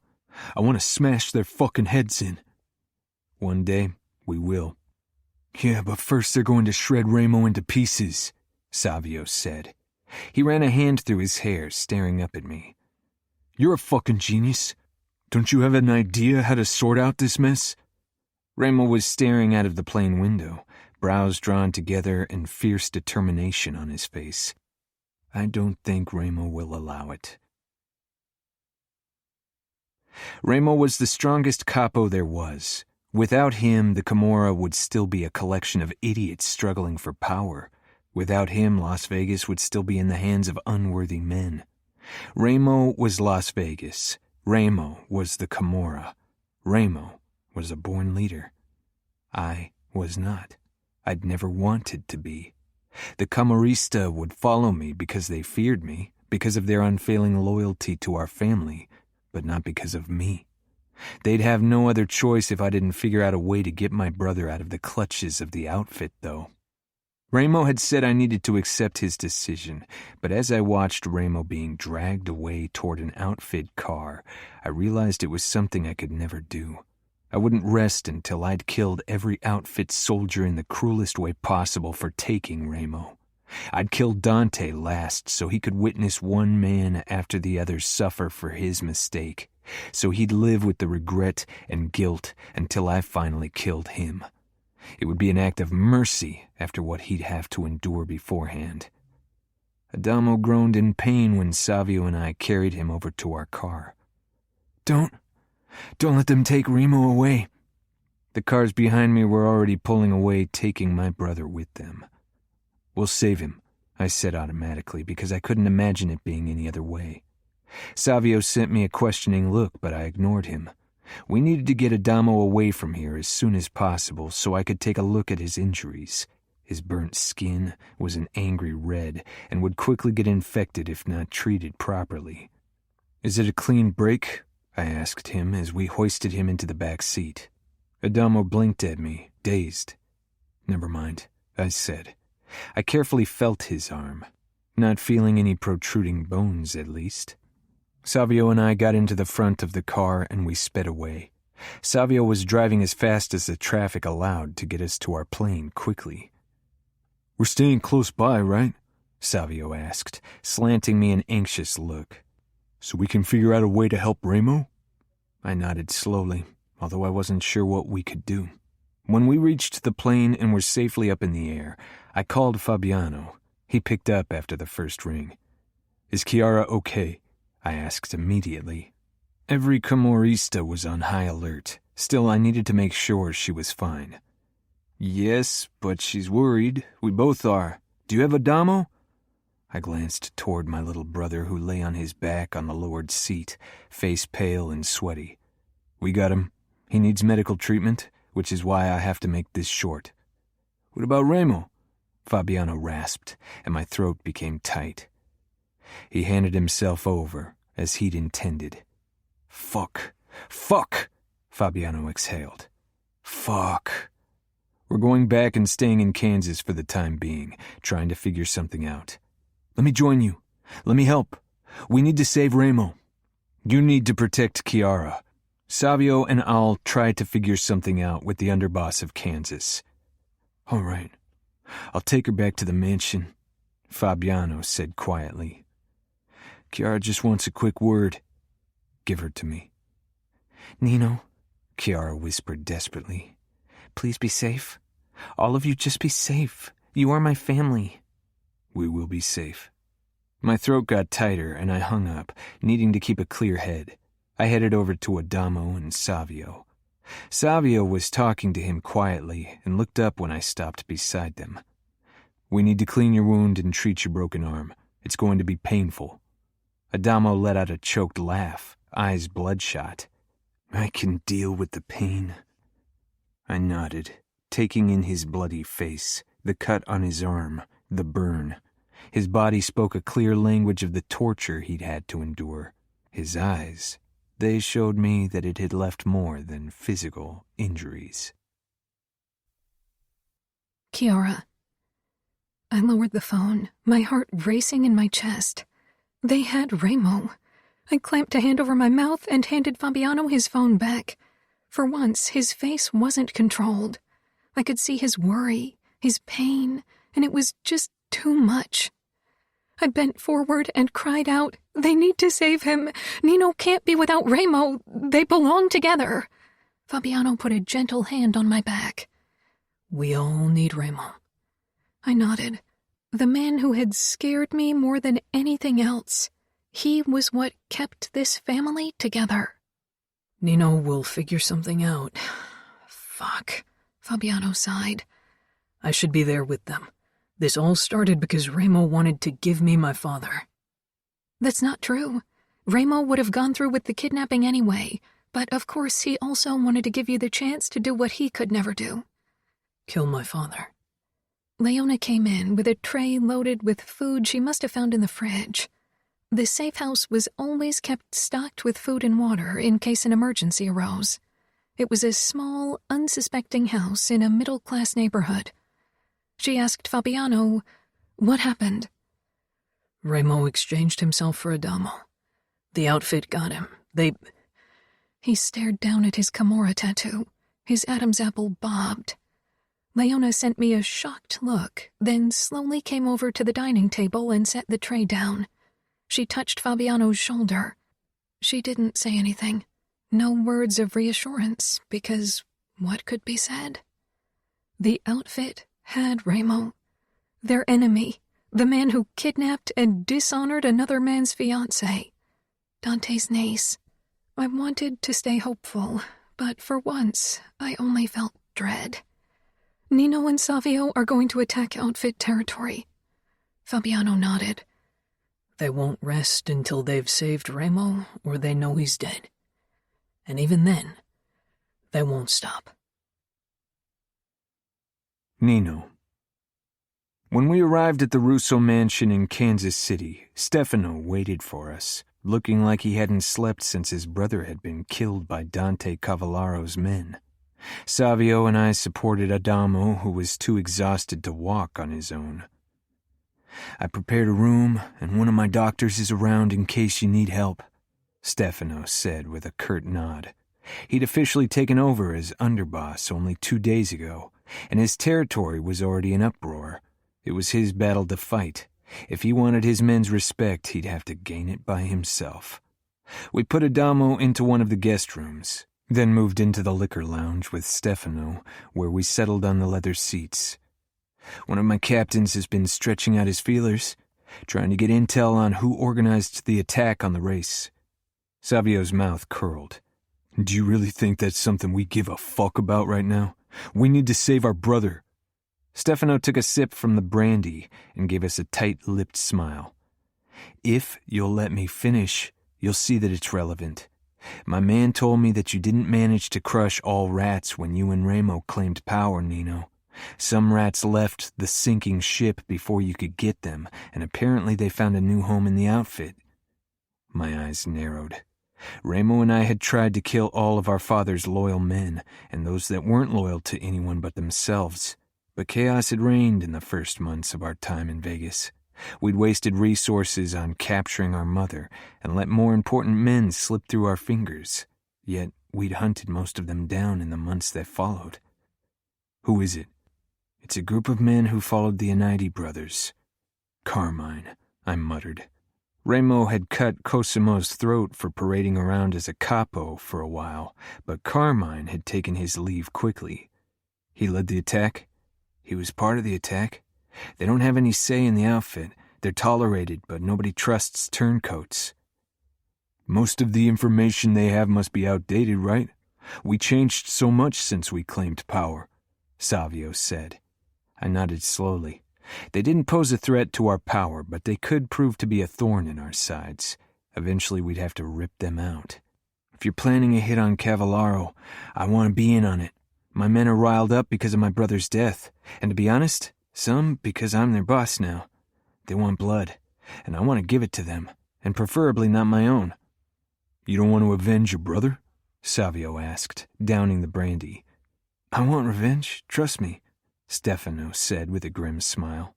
I want to smash their fucking heads in." "One day, we will." "Yeah, but first they're going to shred Ramo into pieces," Savio said. He ran a hand through his hair, staring up at me. "You're a fucking genius. Don't you have an idea how to sort out this mess?" Ramo was staring out of the plane window, brows drawn together and fierce determination on his face. "I don't think Ramo will allow it." Ramo was the strongest capo there was. Without him, the Camorra would still be a collection of idiots struggling for power. Without him, Las Vegas would still be in the hands of unworthy men. Ramo was Las Vegas. Ramo was the Camorra. Ramo was a born leader. I was not. I'd never wanted to be. The Camorrista would follow me because they feared me, because of their unfailing loyalty to our family, but not because of me. They'd have no other choice if I didn't figure out a way to get my brother out of the clutches of the outfit, though. Ramo had said I needed to accept his decision, but as I watched Ramo being dragged away toward an outfit car, I realized it was something I could never do. I wouldn't rest until I'd killed every outfit soldier in the cruelest way possible for taking Ramo. I'd kill Dante last so he could witness one man after the other suffer for his mistake, so he'd live with the regret and guilt until I finally killed him. It would be an act of mercy after what he'd have to endure beforehand. Adamo groaned in pain when Savio and I carried him over to our car. Don't let them take Remo away. The cars behind me were already pulling away, taking my brother with them. We'll save him, I said automatically, because I couldn't imagine it being any other way. Savio sent me a questioning look, but I ignored him. We needed to get Adamo away from here as soon as possible so I could take a look at his injuries. His burnt skin was an angry red and would quickly get infected if not treated properly. Is it a clean break? I asked him as we hoisted him into the back seat. Adamo blinked at me, dazed. Never mind, I said. I carefully felt his arm, not feeling any protruding bones at least. Savio and I got into the front of the car and we sped away. Savio was driving as fast as the traffic allowed to get us to our plane quickly. We're staying close by, right? Savio asked, slanting me an anxious look. So we can figure out a way to help Remo? I nodded slowly, although I wasn't sure what we could do. When we reached the plane and were safely up in the air, I called Fabiano. He picked up after the first ring. Is Chiara okay? I asked immediately. Every Camorrista was on high alert. Still, I needed to make sure she was fine. Yes, but she's worried. We both are. Do you have Adamo? I glanced toward my little brother who lay on his back on the lowered seat, face pale and sweaty. We got him. He needs medical treatment, which is why I have to make this short. What about Remo? Fabiano rasped, and my throat became tight. He handed himself over, as he'd intended. Fuck! Fabiano exhaled. Fuck. We're going back and staying in Kansas for the time being, trying to figure something out. Let me join you. Let me help. We need to save Remo. You need to protect Chiara. Savio and I'll try to figure something out with the underboss of Kansas. All right. I'll take her back to the mansion, Fabiano said quietly. Chiara just wants a quick word. Give her to me. Nino, Chiara whispered desperately. Please be safe. All of you just be safe. You are my family. We will be safe. My throat got tighter and I hung up, needing to keep a clear head. I headed over to Adamo and Savio. Savio was talking to him quietly and looked up when I stopped beside them. We need to clean your wound and treat your broken arm. It's going to be painful. Adamo let out a choked laugh, eyes bloodshot. I can deal with the pain. I nodded, taking in his bloody face, the cut on his arm, the burn. His body spoke a clear language of the torture he'd had to endure. His eyes, they showed me that it had left more than physical injuries. Chiara. I lowered the phone, my heart racing in my chest. They had Remo. I clamped a hand over my mouth and handed Fabiano his phone back. For once, his face wasn't controlled. I could see his worry, his pain, and it was just too much. I bent forward and cried out, "They need to save him! Nino can't be without Remo! They belong together!" Fabiano put a gentle hand on my back. We all need Remo. I nodded. The man who had scared me more than anything else. He was what kept this family together. Nino will figure something out. Fuck, Fabiano sighed. I should be there with them. This all started because Remo wanted to give me my father. That's not true. Remo would have gone through with the kidnapping anyway, but of course he also wanted to give you the chance to do what he could never do. Kill my father. Leona came in with a tray loaded with food she must have found in the fridge. The safe house was always kept stocked with food and water in case an emergency arose. It was a small, unsuspecting house in a middle-class neighborhood. She asked Fabiano, what happened? Remo exchanged himself for Adamo. The outfit got him. He stared down at his Kimura tattoo. His Adam's apple bobbed. Leona sent me a shocked look, then slowly came over to the dining table and set the tray down. She touched Fabiano's shoulder. She didn't say anything. No words of reassurance, because what could be said? The outfit had Remo. Their enemy, the man who kidnapped and dishonored another man's fiancée. Dante's niece. I wanted to stay hopeful, but for once, I only felt dread. Nino and Savio are going to attack outfit territory. Fabiano nodded. They won't rest until they've saved Remo or they know he's dead. And even then, they won't stop. Nino. When we arrived at the Russo mansion in Kansas City, Stefano waited for us, looking like he hadn't slept since his brother had been killed by Dante Cavallaro's men. Savio and I supported Adamo, who was too exhausted to walk on his own. I prepared a room, and one of my doctors is around in case you need help, Stefano said with a curt nod. He'd officially taken over as underboss only 2 days ago, and his territory was already in uproar. It was his battle to fight. If he wanted his men's respect, he'd have to gain it by himself. We put Adamo into one of the guest rooms, then moved into the liquor lounge with Stefano, where we settled on the leather seats. One of my captains has been stretching out his feelers, trying to get intel on who organized the attack on the race. Savio's mouth curled. Do you really think that's something we give a fuck about right now? We need to save our brother. Stefano took a sip from the brandy and gave us a tight-lipped smile. If you'll let me finish, you'll see that it's relevant. My man told me that you didn't manage to crush all rats when you and Remo claimed power, Nino. Some rats left the sinking ship before you could get them, and apparently they found a new home in the outfit. My eyes narrowed. Remo and I had tried to kill all of our father's loyal men, and those that weren't loyal to anyone but themselves. But chaos had reigned in the first months of our time in Vegas. We'd wasted resources on capturing our mother, and let more important men slip through our fingers. Yet we'd hunted most of them down in the months that followed. Who is it? It's a group of men who followed the Anaidi brothers. Carmine, I muttered. Remo had cut Cosimo's throat for parading around as a capo for a while, but Carmine had taken his leave quickly. He led the attack? He was part of the attack? They don't have any say in the outfit. They're tolerated, but nobody trusts turncoats. Most of the information they have must be outdated, right? We changed so much since we claimed power, Savio said. I nodded slowly. They didn't pose a threat to our power, but they could prove to be a thorn in our sides. Eventually we'd have to rip them out. If you're planning a hit on Cavallaro, I want to be in on it. My men are riled up because of my brother's death, and to be honest, some because I'm their boss now. They want blood, and I want to give it to them, and preferably not my own. You don't want to avenge your brother? Savio asked, downing the brandy. I want revenge, trust me, Stefano said with a grim smile.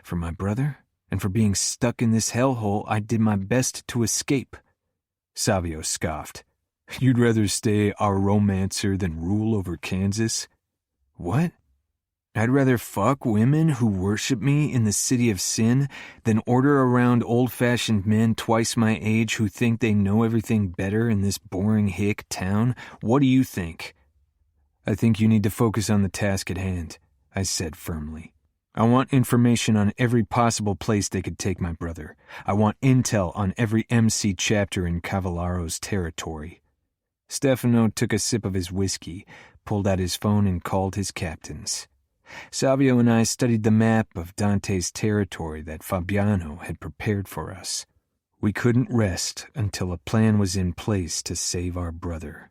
For my brother, and for being stuck in this hellhole I did my best to escape. Savio scoffed. You'd rather stay our romancer than rule over Kansas? What? I'd rather fuck women who worship me in the city of sin than order around old-fashioned men twice my age who think they know everything better in this boring hick town. What do you think? I think you need to focus on the task at hand, I said firmly. I want information on every possible place they could take my brother. I want intel on every MC chapter in Cavallaro's territory. Stefano took a sip of his whiskey, pulled out his phone and called his captains. Savio and I studied the map of Dante's territory that Fabiano had prepared for us. We couldn't rest until a plan was in place to save our brother.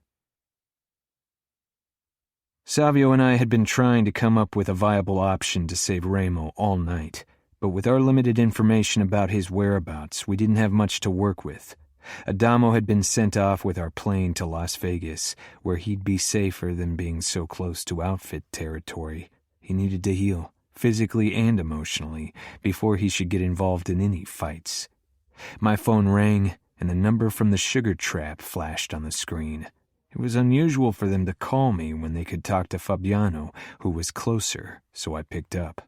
Savio and I had been trying to come up with a viable option to save Remo all night, but with our limited information about his whereabouts, we didn't have much to work with. Adamo had been sent off with our plane to Las Vegas, where he'd be safer than being so close to outfit territory. He needed to heal, physically and emotionally, before he should get involved in any fights. My phone rang, and the number from the sugar trap flashed on the screen. It was unusual for them to call me when they could talk to Fabiano, who was closer, so I picked up.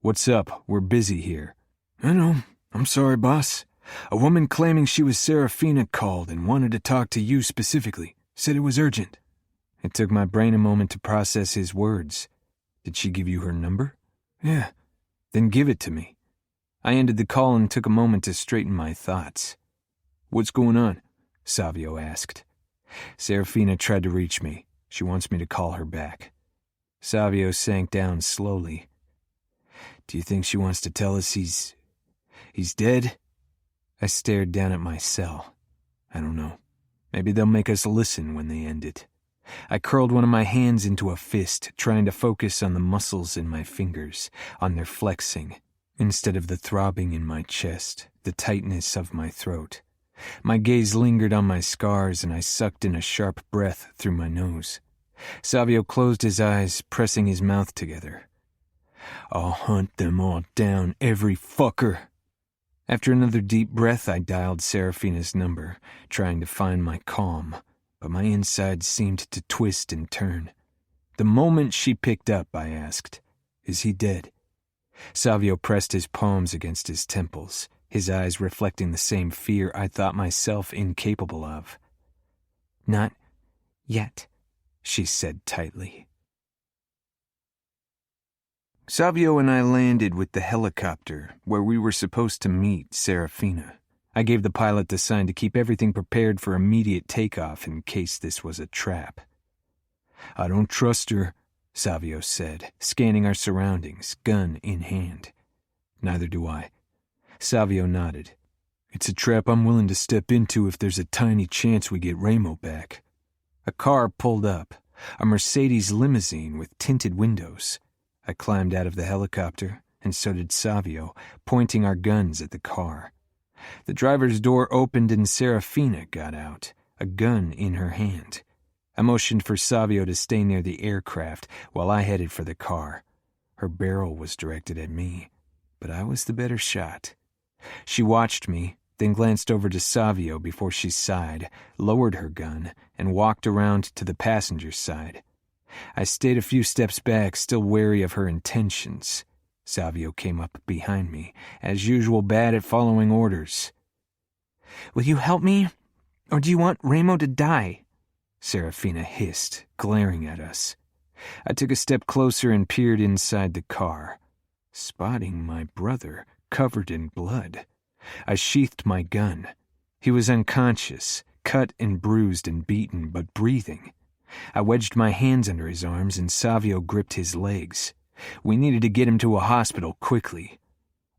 "What's up? We're busy here." "I know. I'm sorry, boss. A woman claiming she was Serafina called and wanted to talk to you specifically. Said it was urgent." It took my brain a moment to process his words. "Did she give you her number?" "Yeah." "Then give it to me." I ended the call and took a moment to straighten my thoughts. "What's going on?" Savio asked. "Serafina tried to reach me. She wants me to call her back." Savio sank down slowly. "Do you think she wants to tell us he's dead?" I stared down at my cell. I don't know. Maybe they'll make us listen when they end it. I curled one of my hands into a fist, trying to focus on the muscles in my fingers, on their flexing, instead of the throbbing in my chest, the tightness of my throat. My gaze lingered on my scars, and I sucked in a sharp breath through my nose. Savio closed his eyes, pressing his mouth together. "I'll hunt them all down, every fucker." After another deep breath, I dialed Serafina's number, trying to find my calm, but my insides seemed to twist and turn. The moment she picked up, I asked, "Is he dead?" Savio pressed his palms against his temples, his eyes reflecting the same fear I thought myself incapable of. "Not yet," she said tightly. Savio and I landed with the helicopter where we were supposed to meet Serafina. I gave the pilot the sign to keep everything prepared for immediate takeoff in case this was a trap. "I don't trust her," Savio said, scanning our surroundings, gun in hand. "Neither do I." Savio nodded. "It's a trap I'm willing to step into if there's a tiny chance we get Ramo back." A car pulled up, a Mercedes limousine with tinted windows. I climbed out of the helicopter, and so did Savio, pointing our guns at the car. The driver's door opened and Serafina got out, a gun in her hand. I motioned for Savio to stay near the aircraft while I headed for the car. Her barrel was directed at me, but I was the better shot. She watched me, then glanced over to Savio before she sighed, lowered her gun, and walked around to the passenger side. I stayed a few steps back, still wary of her intentions. Savio came up behind me, as usual bad at following orders. "Will you help me, or do you want Ramo to die?" Serafina hissed, glaring at us. I took a step closer and peered inside the car, spotting my brother covered in blood. I sheathed my gun. He was unconscious, cut and bruised and beaten, but breathing. I wedged my hands under his arms and Savio gripped his legs. We needed to get him to a hospital quickly.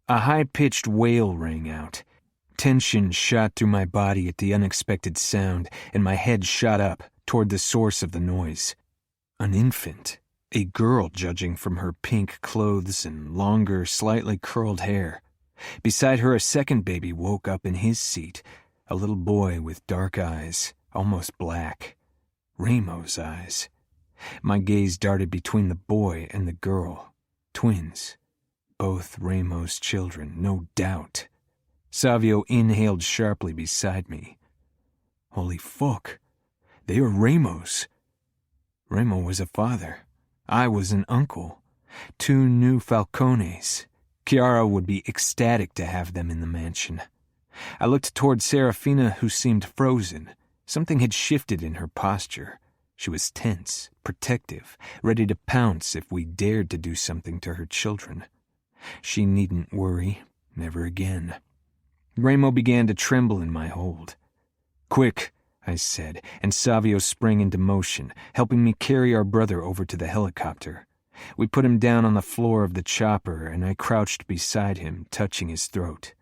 A high-pitched wail rang out. Tension shot through my body at the unexpected sound, and my head shot up toward the source of the noise. An infant, a girl judging from her pink clothes and longer, slightly curled hair. Beside her, a second baby woke up in his seat, a little boy with dark eyes, almost black. Ramo's eyes. My gaze darted between the boy and the girl. Twins. Both Ramo's children, no doubt. Savio inhaled sharply beside me. Holy fuck. They are Ramo's. Ramo was a father. I was an uncle. 2 new Falcones. Chiara would be ecstatic to have them in the mansion. I looked toward Serafina, who seemed frozen. Something had shifted in her posture. She was tense, protective, ready to pounce if we dared to do something to her children. She needn't worry, never again. Ramo began to tremble in my hold. "Quick," I said, and Savio sprang into motion, helping me carry our brother over to the helicopter. We put him down on the floor of the chopper, and I crouched beside him, touching his throat.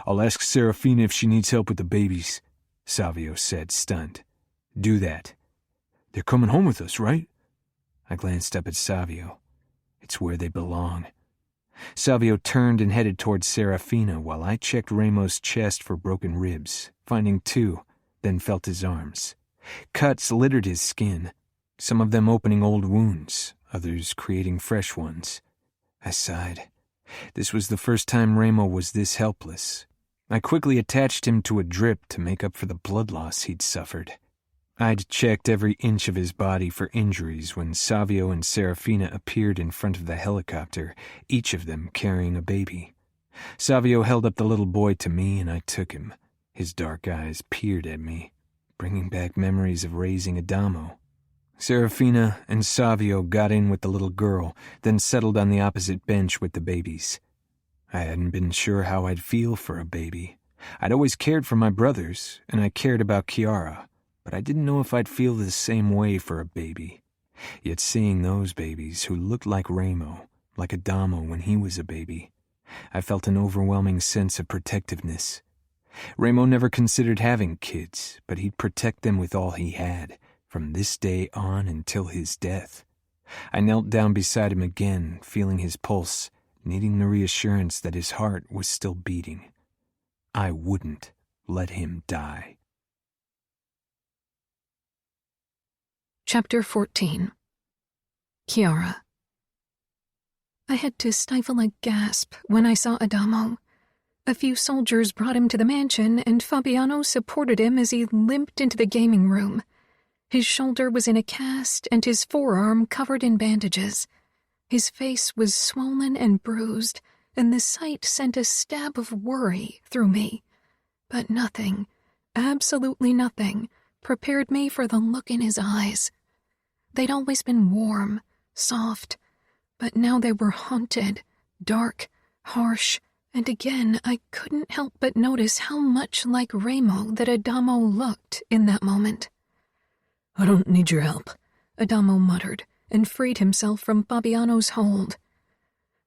"I'll ask Serafina if she needs help with the babies," Savio said, stunned. "Do that." "They're coming home with us, right?" I glanced up at Savio. It's where they belong. Savio turned and headed toward Serafina while I checked Ramo's chest for broken ribs, finding 2, then felt his arms. Cuts littered his skin, some of them opening old wounds, others creating fresh ones. I sighed. This was the first time Ramo was this helpless. I quickly attached him to a drip to make up for the blood loss he'd suffered. I'd checked every inch of his body for injuries when Savio and Serafina appeared in front of the helicopter, each of them carrying a baby. Savio held up the little boy to me and I took him. His dark eyes peered at me, bringing back memories of raising Adamo. Serafina and Savio got in with the little girl, then settled on the opposite bench with the babies. I hadn't been sure how I'd feel for a baby. I'd always cared for my brothers, and I cared about Chiara, but I didn't know if I'd feel the same way for a baby. Yet seeing those babies who looked like Remo, like Adamo when he was a baby, I felt an overwhelming sense of protectiveness. Remo never considered having kids, but he'd protect them with all he had, from this day on until his death. I knelt down beside him again, feeling his pulse, needing the reassurance that his heart was still beating. I wouldn't let him die. Chapter 14. Chiara. I had to stifle a gasp when I saw Adamo. A few soldiers brought him to the mansion, and Fabiano supported him as he limped into the gaming room. His shoulder was in a cast, and his forearm covered in bandages. His face was swollen and bruised, and the sight sent a stab of worry through me. But nothing, absolutely nothing, prepared me for the look in his eyes. They'd always been warm, soft, but now they were haunted, dark, harsh, and again I couldn't help but notice how much like Remo that Adamo looked in that moment. I don't need your help, Adamo muttered, and freed himself from Fabiano's hold.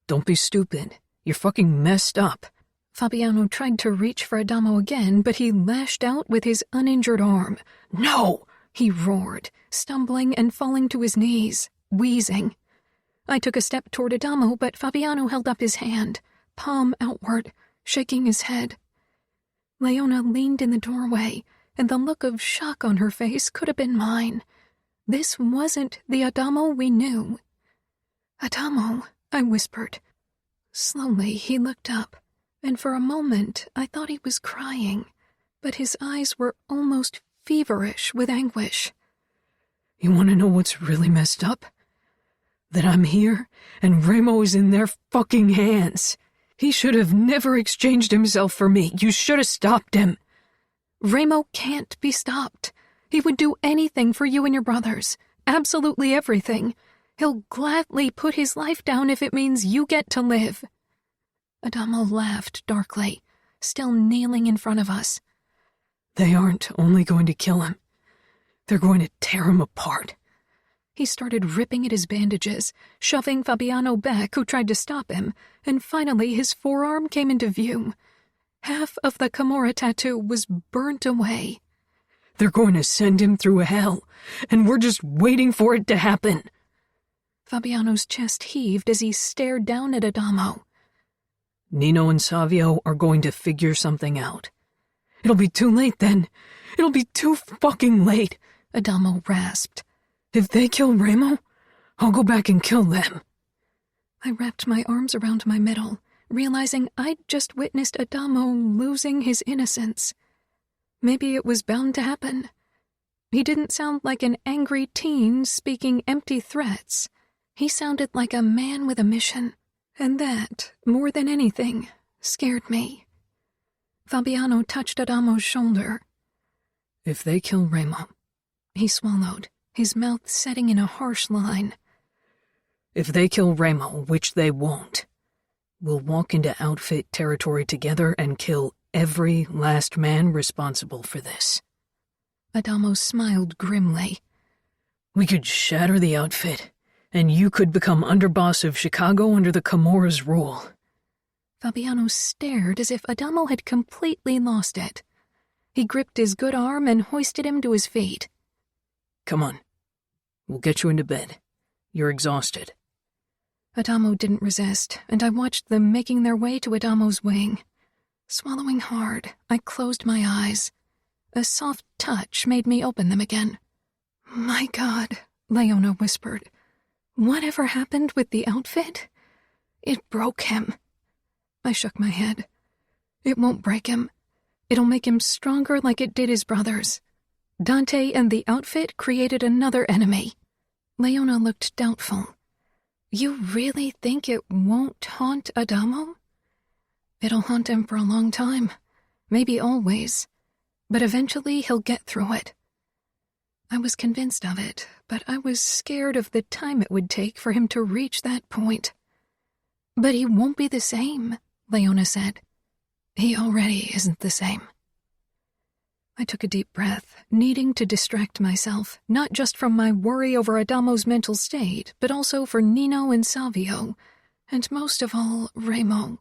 Don't be stupid. You're fucking messed up. Fabiano tried to reach for Adamo again, but he lashed out with his uninjured arm. "No!" he roared, stumbling and falling to his knees, wheezing. I took a step toward Adamo, but Fabiano held up his hand, palm outward, shaking his head. Leona leaned in the doorway, and the look of shock on her face could have been mine. This wasn't the Adamo we knew. "Adamo," I whispered. Slowly he looked up, and for a moment I thought he was crying, but his eyes were almost feverish with anguish. You want to know what's really messed up? That I'm here, and Remo is in their fucking hands. He should have never exchanged himself for me. You should have stopped him. Remo can't be stopped. He would do anything for you and your brothers. Absolutely everything. He'll gladly put his life down if it means you get to live. Adamo laughed darkly, still kneeling in front of us. They aren't only going to kill him. They're going to tear him apart. He started ripping at his bandages, shoving Fabiano back, who tried to stop him, and finally his forearm came into view. Half of the Camorra tattoo was burnt away. They're going to send him through hell, and we're just waiting for it to happen. Fabiano's chest heaved as he stared down at Adamo. Nino and Savio are going to figure something out. It'll be too late then. It'll be too fucking late, Adamo rasped. If they kill Remo, I'll go back and kill them. I wrapped my arms around my middle, realizing I'd just witnessed Adamo losing his innocence. Maybe it was bound to happen. He didn't sound like an angry teen speaking empty threats. He sounded like a man with a mission, and that, more than anything, scared me. Fabiano touched Adamo's shoulder. If they kill Remo, he swallowed, his mouth setting in a harsh line. If they kill Remo, which they won't, we'll walk into outfit territory together and kill every last man responsible for this. Adamo smiled grimly. We could shatter the outfit, and you could become underboss of Chicago under the Camorra's rule. Fabiano stared as if Adamo had completely lost it. He gripped his good arm and hoisted him to his feet. Come on. We'll get you into bed. You're exhausted. Adamo didn't resist, and I watched them making their way to Adamo's wing. Swallowing hard, I closed my eyes. A soft touch made me open them again. "My God," Leona whispered. "Whatever happened with the outfit? It broke him." I shook my head. "It won't break him. It'll make him stronger like it did his brothers. Dante and the outfit created another enemy. Leona looked doubtful. You really think it won't haunt Adamo? It'll haunt him for a long time, maybe always, but eventually he'll get through it. I was convinced of it, but I was scared of the time it would take for him to reach that point. But he won't be the same, Leona said. He already isn't the same. I took a deep breath, needing to distract myself, not just from my worry over Adamo's mental state, but also for Nino and Savio, and most of all, Remo.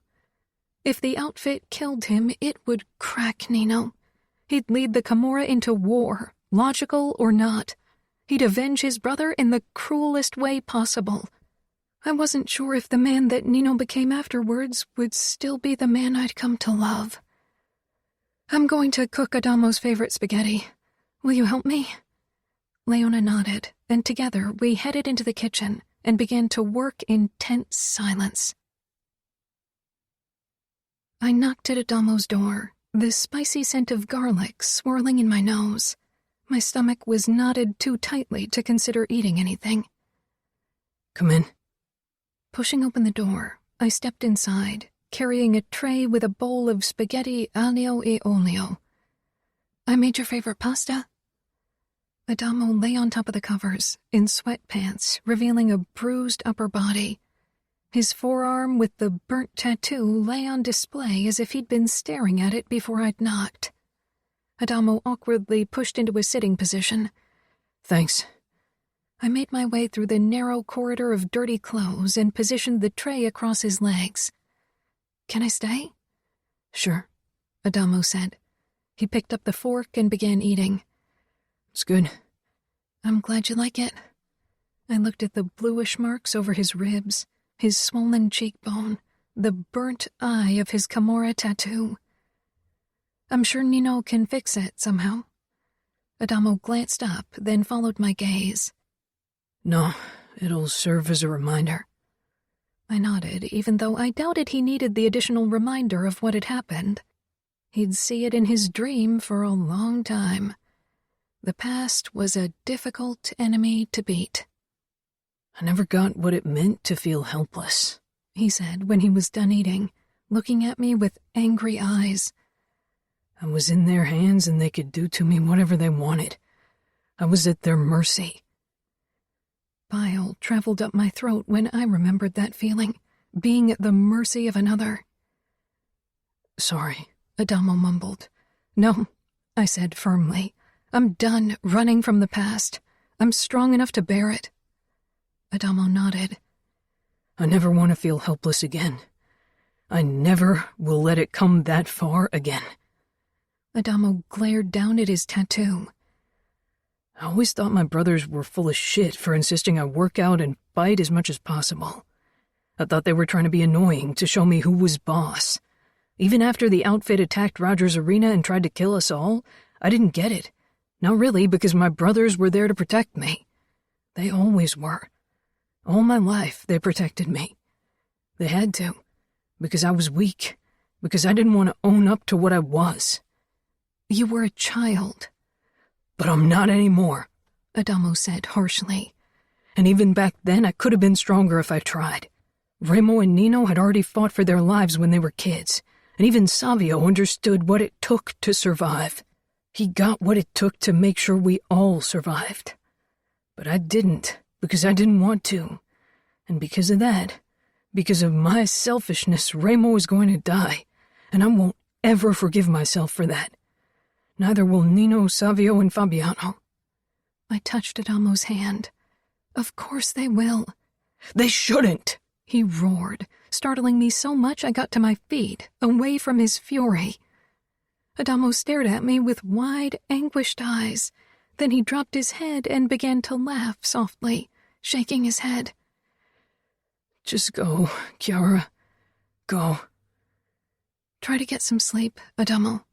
If the outfit killed him, it would crack Nino. He'd lead the Camorra into war, logical or not. He'd avenge his brother in the cruelest way possible. I wasn't sure if the man that Nino became afterwards would still be the man I'd come to love. I'm going to cook Adamo's favorite spaghetti. Will you help me? Leona nodded, and together we headed into the kitchen and began to work in tense silence. I knocked at Adamo's door, the spicy scent of garlic swirling in my nose. My stomach was knotted too tightly to consider eating anything. Come in. Pushing open the door, I stepped inside, carrying a tray with a bowl of spaghetti aglio e olio. I made your favorite pasta? Adamo lay on top of the covers, in sweatpants, revealing a bruised upper body. His forearm with the burnt tattoo lay on display as if he'd been staring at it before I'd knocked. Adamo awkwardly pushed into a sitting position. Thanks. I made my way through the narrow corridor of dirty clothes and positioned the tray across his legs. Can I stay? Sure, Adamo said. He picked up the fork and began eating. It's good. I'm glad you like it. I looked at the bluish marks over his ribs, his swollen cheekbone, the burnt eye of his Camorra tattoo. I'm sure Nino can fix it somehow. Adamo glanced up, then followed my gaze. No, it'll serve as a reminder. I nodded, even though I doubted he needed the additional reminder of what had happened. He'd see it in his dream for a long time. The past was a difficult enemy to beat. I never got what it meant to feel helpless, he said when he was done eating, looking at me with angry eyes. I was in their hands and they could do to me whatever they wanted. I was at their mercy. Bile traveled up my throat when I remembered that feeling, being at the mercy of another. Sorry, Adamo mumbled. No, I said firmly. I'm done running from the past. I'm strong enough to bear it. Adamo nodded. I never want to feel helpless again. I never will let it come that far again. Adamo glared down at his tattoo. I always thought my brothers were full of shit for insisting I work out and fight as much as possible. I thought they were trying to be annoying to show me who was boss. Even after the outfit attacked Roger's arena and tried to kill us all, I didn't get it. Not really, because my brothers were there to protect me. They always were. All my life, they protected me. They had to, because I was weak, because I didn't want to own up to what I was. You were a child. But I'm not anymore, Adamo said harshly. And even back then, I could have been stronger if I tried. Remo and Nino had already fought for their lives when they were kids, and even Savio understood what it took to survive. He got what it took to make sure we all survived. But I didn't, because I didn't want to. And because of that, because of my selfishness, Remo is going to die, and I won't ever forgive myself for that. Neither will Nino, Savio, and Fabiano. I touched Adamo's hand. Of course they will. They shouldn't, he roared, startling me so much I got to my feet, away from his fury. Adamo stared at me with wide, anguished eyes. Then he dropped his head and began to laugh softly, shaking his head. Just go, Cora. Go. Try to get some sleep, Adamo.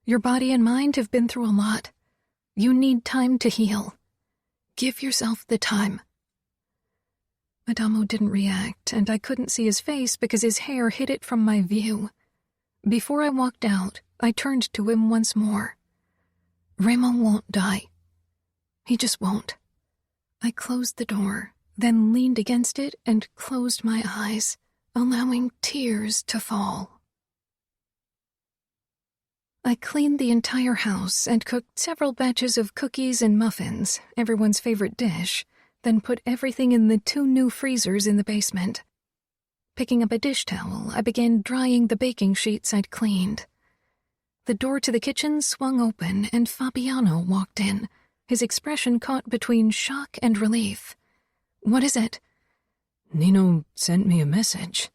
Your body and mind have been through a lot. You need time to heal. Give yourself the time. Adamo didn't react, and I couldn't see his face because his hair hid it from my view. Before I walked out, I turned to him once more. Remo won't die. He just won't. I closed the door, then leaned against it and closed my eyes, allowing tears to fall. I cleaned the entire house and cooked several batches of cookies and muffins, everyone's favorite dish, then put everything in the 2 new freezers in the basement. Picking up a dish towel, I began drying the baking sheets I'd cleaned. The door to the kitchen swung open and Fabiano walked in, his expression caught between shock and relief. "What is it?" "Nino sent me a message."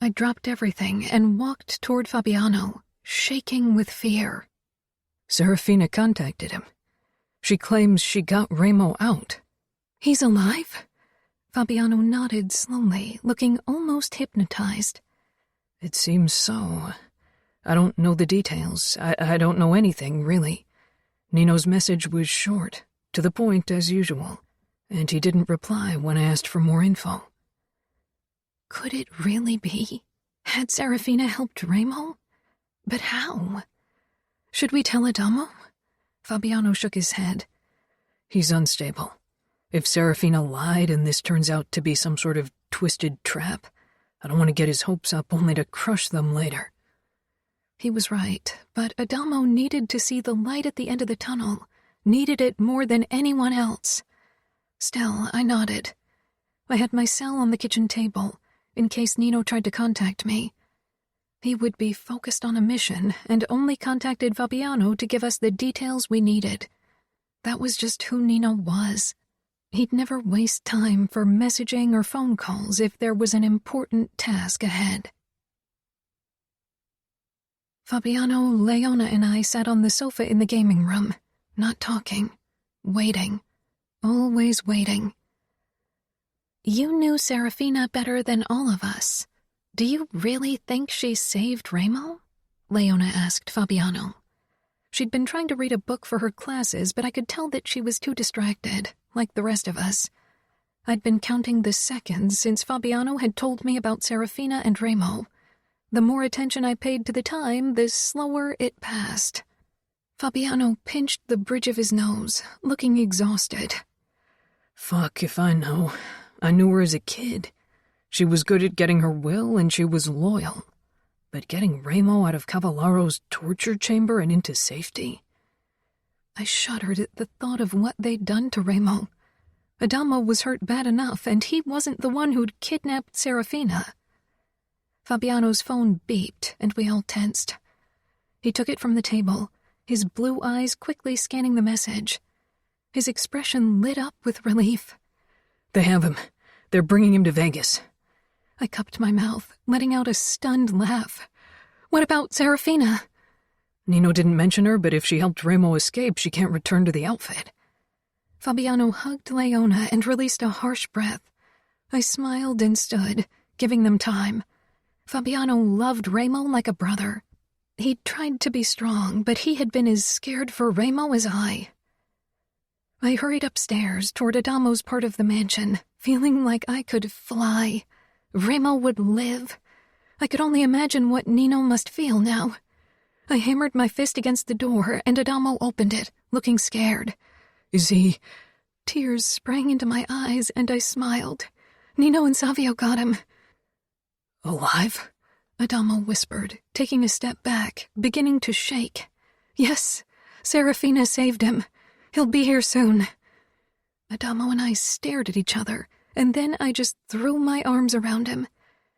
I dropped everything and walked toward Fabiano, shaking with fear. "Serafina contacted him. She claims she got Remo out." "He's alive?" Fabiano nodded slowly, looking almost hypnotized. "It seems so. I don't know the details. I don't know anything, really. Nino's message was short, to the point as usual, and he didn't reply when I asked for more info." Could it really be? Had Serafina helped Remo? But how? Should we tell Adamo? Fabiano shook his head. "He's unstable. If Serafina lied and this turns out to be some sort of twisted trap, I don't want to get his hopes up only to crush them later." He was right, but Adamo needed to see the light at the end of the tunnel, needed it more than anyone else. Still, I nodded. I had my cell on the kitchen table, in case Nino tried to contact me. He would be focused on a mission and only contacted Fabiano to give us the details we needed. That was just who Nino was. He'd never waste time for messaging or phone calls if there was an important task ahead. Fabiano, Leona, and I sat on the sofa in the gaming room, not talking, waiting, always waiting. "You knew Serafina better than all of us. Do you really think she saved Remo?" Leona asked Fabiano. She'd been trying to read a book for her classes, but I could tell that she was too distracted, like the rest of us. I'd been counting the seconds since Fabiano had told me about Serafina and Remo. The more attention I paid to the time, the slower it passed. Fabiano pinched the bridge of his nose, looking exhausted. "Fuck if I know. I knew her as a kid. She was good at getting her will and she was loyal. But getting Remo out of Cavallaro's torture chamber and into safety?" I shuddered at the thought of what they'd done to Remo. Adamo was hurt bad enough, and he wasn't the one who'd kidnapped Serafina. Fabiano's phone beeped, and we all tensed. He took it from the table, his blue eyes quickly scanning the message. His expression lit up with relief. "They have him. They're bringing him to Vegas." I cupped my mouth, letting out a stunned laugh. "What about Serafina?" "Nino didn't mention her, but if she helped Remo escape, she can't return to the outfit." Fabiano hugged Leona and released a harsh breath. I smiled and stood, giving them time. Fabiano loved Remo like a brother. He'd tried to be strong, but he had been as scared for Remo as I. I hurried upstairs toward Adamo's part of the mansion, feeling like I could fly. Remo would live. I could only imagine what Nino must feel now. I hammered my fist against the door, and Adamo opened it, looking scared. "Is he—" Tears sprang into my eyes, and I smiled. "Nino and Savio got him." "Alive?" Adamo whispered, taking a step back, beginning to shake. "Yes, Serafina saved him. He'll be here soon." Adamo and I stared at each other, and then I just threw my arms around him.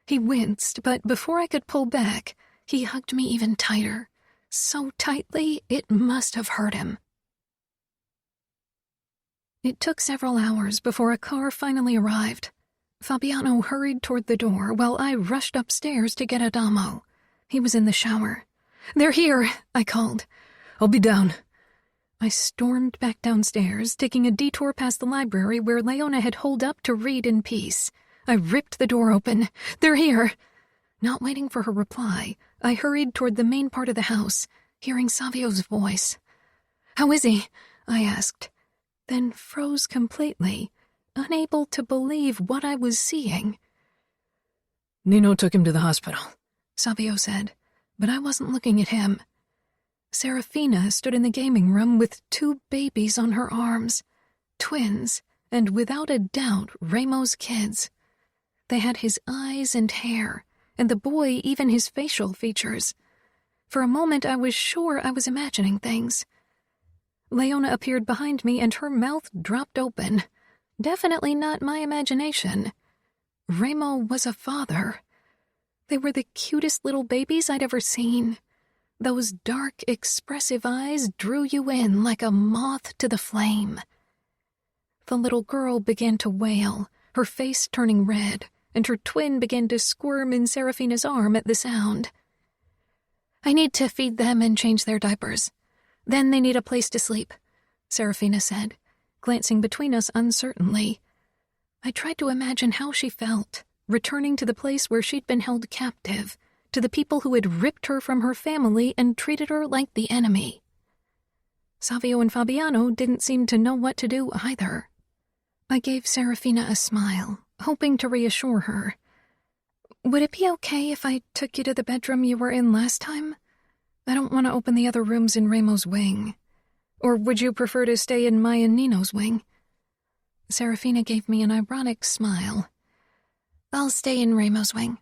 He winced, but before I could pull back, he hugged me even tighter. So tightly, it must have hurt him. It took several hours before a car finally arrived. Fabiano hurried toward the door while I rushed upstairs to get Adamo. He was in the shower. "They're here," I called. "I'll be down." I stormed back downstairs, taking a detour past the library where Leona had holed up to read in peace. I ripped the door open. "They're here." Not waiting for her reply, I hurried toward the main part of the house, hearing Savio's voice. "How is he?" I asked, then froze completely, unable to believe what I was seeing. "Nino took him to the hospital," Savio said. But I wasn't looking at him. Serafina stood in the gaming room with 2 babies on her arms. Twins, and without a doubt, Ramo's kids. They had his eyes and hair, and the boy even his facial features. For a moment I was sure I was imagining things. Leona appeared behind me and her mouth dropped open. Definitely not my imagination. Ramo was a father. They were the cutest little babies I'd ever seen. Those dark, expressive eyes drew you in like a moth to the flame. The little girl began to wail, her face turning red, and her twin began to squirm in Serafina's arm at the sound. "I need to feed them and change their diapers. Then they need a place to sleep," Serafina said, glancing between us uncertainly. I tried to imagine how she felt, returning to the place where she'd been held captive, to the people who had ripped her from her family and treated her like the enemy. Savio and Fabiano didn't seem to know what to do either. I gave Serafina a smile, hoping to reassure her. "Would it be okay if I took you to the bedroom you were in last time? I don't want to open the other rooms in Ramo's wing. Or would you prefer to stay in my and Nino's wing?" Serafina gave me an ironic smile. "I'll stay in Ramo's wing."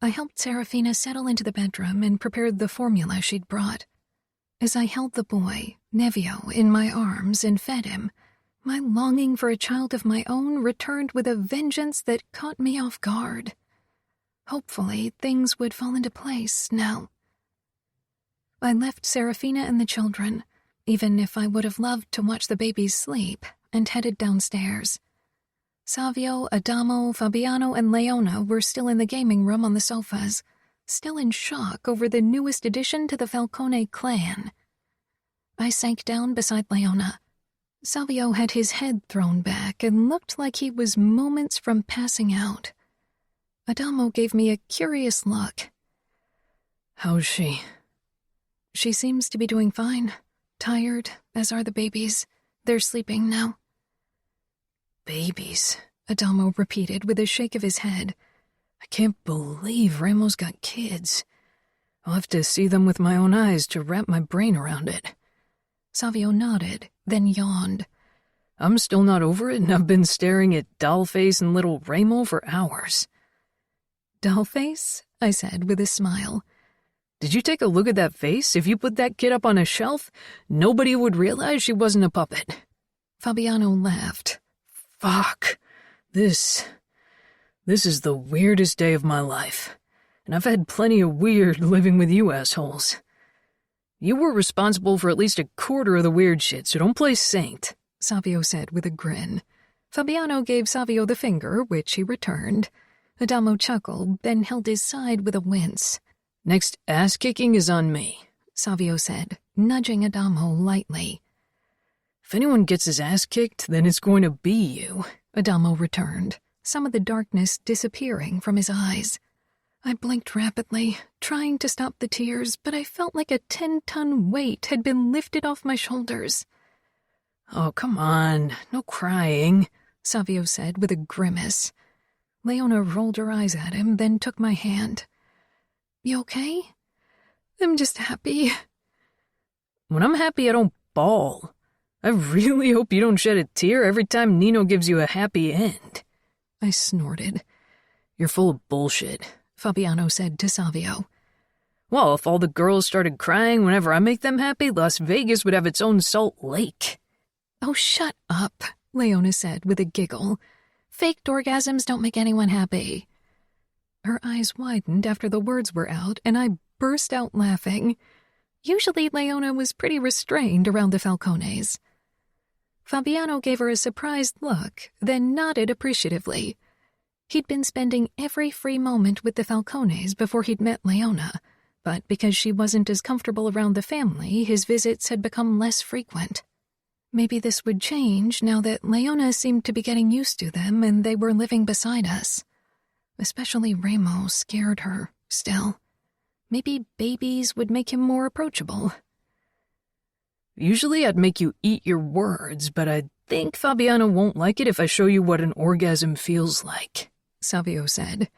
I helped Serafina settle into the bedroom and prepared the formula she'd brought. As I held the boy, Nevio, in my arms and fed him, my longing for a child of my own returned with a vengeance that caught me off guard. Hopefully, things would fall into place now. I left Serafina and the children, even if I would have loved to watch the babies sleep, and headed downstairs. Savio, Adamo, Fabiano, and Leona were still in the gaming room on the sofas, still in shock over the newest addition to the Falcone clan. I sank down beside Leona. Savio had his head thrown back and looked like he was moments from passing out. Adamo gave me a curious look. "How's she?" "She seems to be doing fine. Tired, as are the babies. They're sleeping now." "Babies," Adamo repeated with a shake of his head. "I can't believe Ramo's got kids. I'll have to see them with my own eyes to wrap my brain around it." Savio nodded, then yawned. "I'm still not over it, and I've been staring at Dollface and little Ramo for hours." "Dollface?" I said with a smile. "Did you take a look at that face? If you put that kid up on a shelf, nobody would realize she wasn't a puppet." Fabiano laughed. "Fuck. This is the weirdest day of my life. And I've had plenty of weird living with you assholes. You were responsible for at least a quarter of the weird shit, so don't play saint," Savio said with a grin. Fabiano gave Savio the finger, which he returned. Adamo chuckled, then held his side with a wince. "Next ass-kicking is on me," Savio said, nudging Adamo lightly. "If anyone gets his ass kicked, then it's going to be you," Adamo returned, some of the darkness disappearing from his eyes. I blinked rapidly, trying to stop the tears, but I felt like a 10-ton weight had been lifted off my shoulders. "Oh, come on, no crying," Savio said with a grimace. Leona rolled her eyes at him, then took my hand. "You okay?" "I'm just happy." "When I'm happy, I don't bawl. I really hope you don't shed a tear every time Nino gives you a happy end." I snorted. "You're full of bullshit," Fabiano said to Savio. "Well, if all the girls started crying whenever I make them happy, Las Vegas would have its own Salt Lake." "Oh, shut up," Leona said with a giggle. "Faked orgasms don't make anyone happy." Her eyes widened after the words were out, and I burst out laughing. Usually Leona was pretty restrained around the Falcones. Fabiano gave her a surprised look, then nodded appreciatively. He'd been spending every free moment with the Falcones before he'd met Leona, but because she wasn't as comfortable around the family, his visits had become less frequent. Maybe this would change now that Leona seemed to be getting used to them and they were living beside us. Especially Ramo scared her, still. Maybe babies would make him more approachable. "Usually I'd make you eat your words, but I think Fabiano won't like it if I show you what an orgasm feels like," Savio said.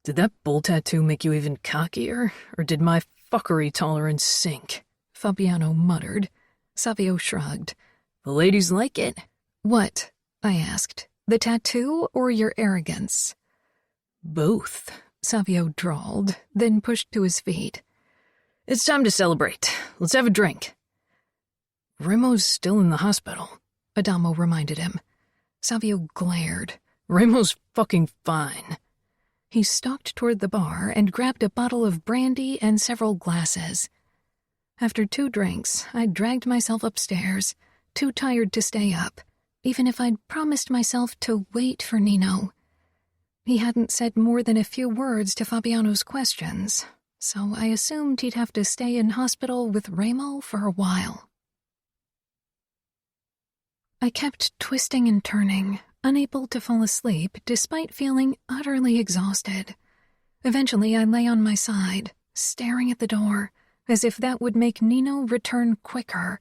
Did that bull tattoo make you even cockier, or did my fuckery tolerance sink? Fabiano muttered. Savio shrugged. The ladies like it. What? I asked. The tattoo or your arrogance? Both, Savio drawled, then pushed to his feet. It's time to celebrate. Let's have a drink. Ramo's still in the hospital, Adamo reminded him. Savio glared. Ramo's fucking fine. He stalked toward the bar and grabbed a bottle of brandy and several glasses. After 2 drinks, I dragged myself upstairs, too tired to stay up, even if I'd promised myself to wait for Nino. He hadn't said more than a few words to Fabiano's questions, so I assumed he'd have to stay in hospital with Ramo for a while. I kept twisting and turning, unable to fall asleep despite feeling utterly exhausted. Eventually, I lay on my side, staring at the door, as if that would make Nino return quicker.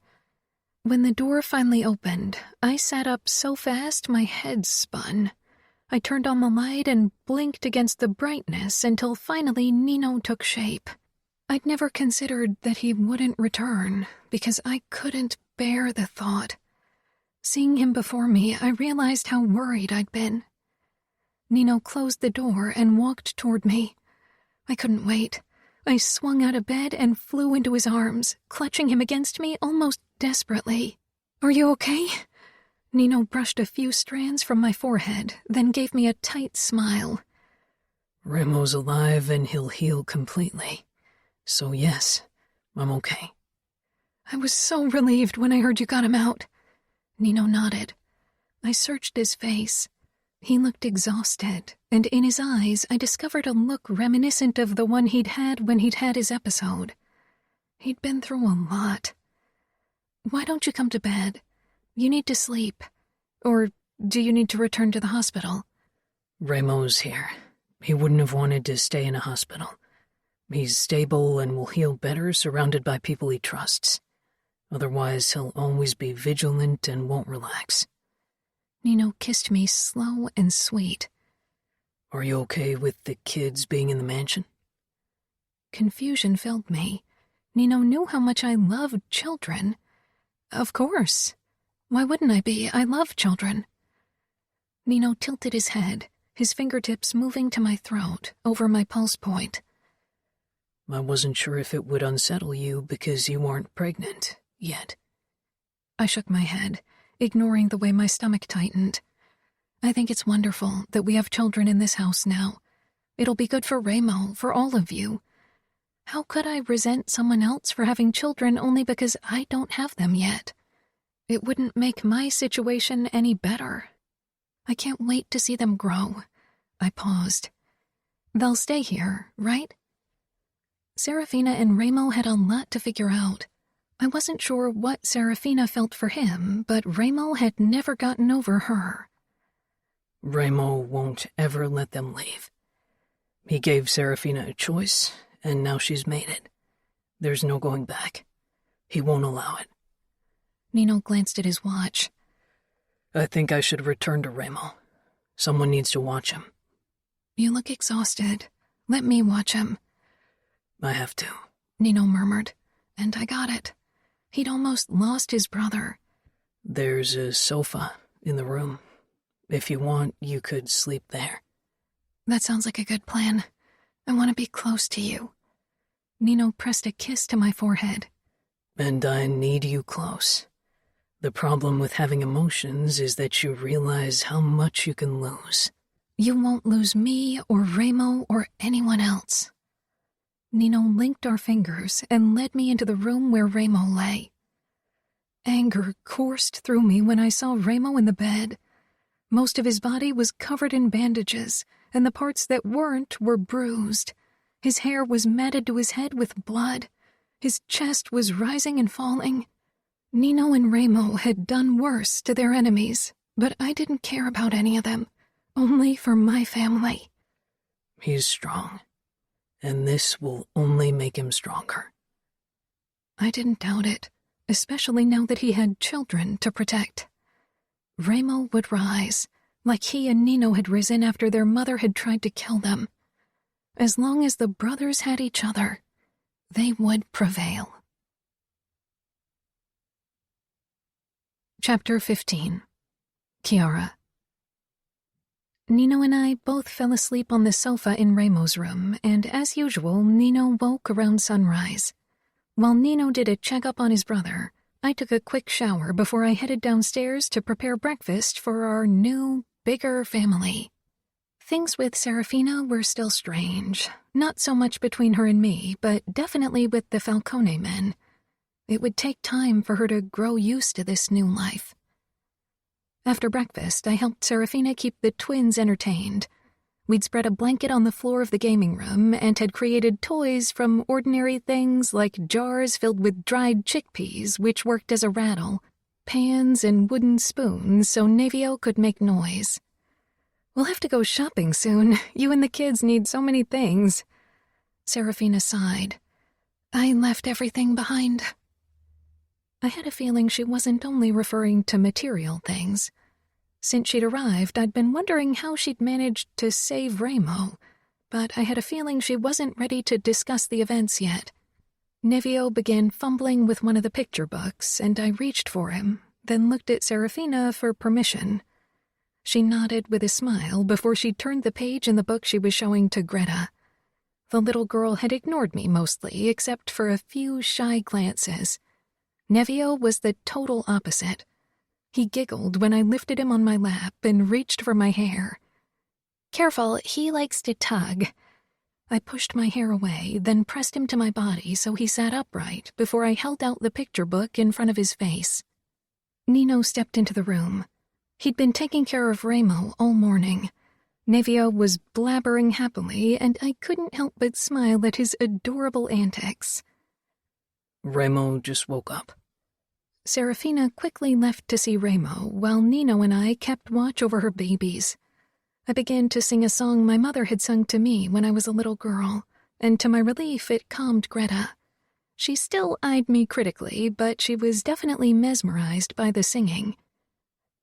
When the door finally opened, I sat up so fast my head spun. I turned on the light and blinked against the brightness until finally Nino took shape. I'd never considered that he wouldn't return, because I couldn't bear the thought. Seeing him before me, I realized how worried I'd been. Nino closed the door and walked toward me. I couldn't wait. I swung out of bed and flew into his arms, clutching him against me almost desperately. "Are you okay?" Nino brushed a few strands from my forehead, then gave me a tight smile. Ramo's alive and he'll heal completely. So yes, I'm okay. I was so relieved when I heard you got him out. Nino nodded. I searched his face. He looked exhausted, and in his eyes I discovered a look reminiscent of the one he'd had when he'd had his episode. He'd been through a lot. "Why don't you come to bed? You need to sleep. Or do you need to return to the hospital?" Ramo's here. He wouldn't have wanted to stay in a hospital. He's stable and will heal better surrounded by people he trusts. Otherwise, he'll always be vigilant and won't relax. Nino kissed me slow and sweet. Are you okay with the kids being in the mansion? Confusion filled me. Nino knew how much I loved children. Of course. Why wouldn't I be? I love children. Nino tilted his head, his fingertips moving to my throat, over my pulse point. I wasn't sure if it would unsettle you because you weren't pregnant yet. I shook my head, ignoring the way my stomach tightened. I think it's wonderful that we have children in this house now. It'll be good for Ramo, for all of you. How could I resent someone else for having children only because I don't have them yet? It wouldn't make my situation any better. I can't wait to see them grow. I paused. They'll stay here, right? Serafina and Ramo had a lot to figure out. I wasn't sure what Serafina felt for him, but Ramo had never gotten over her. Ramo won't ever let them leave. He gave Serafina a choice, and now she's made it. There's no going back. He won't allow it. Nino glanced at his watch. I think I should return to Ramo. Someone needs to watch him. You look exhausted. Let me watch him. I have to, Nino murmured, and I got it. He'd almost lost his brother. There's a sofa in the room. If you want, you could sleep there. That sounds like a good plan. I want to be close to you. Nino pressed a kiss to my forehead. And I need you close. The problem with having emotions is that you realize how much you can lose. You won't lose me or Ramo or anyone else. Nino linked our fingers and led me into the room where Ramo lay. Anger coursed through me when I saw Ramo in the bed. Most of his body was covered in bandages, and the parts that weren't were bruised. His hair was matted to his head with blood. His chest was rising and falling. Nino and Ramo had done worse to their enemies, but I didn't care about any of them, only for my family. He's strong, and this will only make him stronger. I didn't doubt it, especially now that he had children to protect. Ramo would rise, like he and Nino had risen after their mother had tried to kill them. As long as the brothers had each other, they would prevail. Chapter 15. Chiara. Nino and I both fell asleep on the sofa in Ramo's room, and as usual, Nino woke around sunrise. While Nino did a checkup on his brother, I took a quick shower before I headed downstairs to prepare breakfast for our new, bigger family. Things with Serafina were still strange, not so much between her and me, but definitely with the Falcone men. It would take time for her to grow used to this new life. After breakfast, I helped Serafina keep the twins entertained. We'd spread a blanket on the floor of the gaming room and had created toys from ordinary things like jars filled with dried chickpeas, which worked as a rattle, pans and wooden spoons so Nevio could make noise. "We'll have to go shopping soon. You and the kids need so many things." Serafina sighed. "I left everything behind." I had a feeling she wasn't only referring to material things. Since she'd arrived, I'd been wondering how she'd managed to save Ramo, but I had a feeling she wasn't ready to discuss the events yet. Nevio began fumbling with one of the picture books, and I reached for him, then looked at Serafina for permission. She nodded with a smile before she turned the page in the book she was showing to Greta. The little girl had ignored me mostly, except for a few shy glances. Nevio was the total opposite. He giggled when I lifted him on my lap and reached for my hair. Careful, he likes to tug. I pushed my hair away, then pressed him to my body so he sat upright before I held out the picture book in front of his face. Nino stepped into the room. He'd been taking care of Ramo all morning. Nevio was blabbering happily, and I couldn't help but smile at his adorable antics. Ramo just woke up. Serafina quickly left to see Ramo, while Nino and I kept watch over her babies. I began to sing a song my mother had sung to me when I was a little girl, and to my relief it calmed Greta. She still eyed me critically, but she was definitely mesmerized by the singing.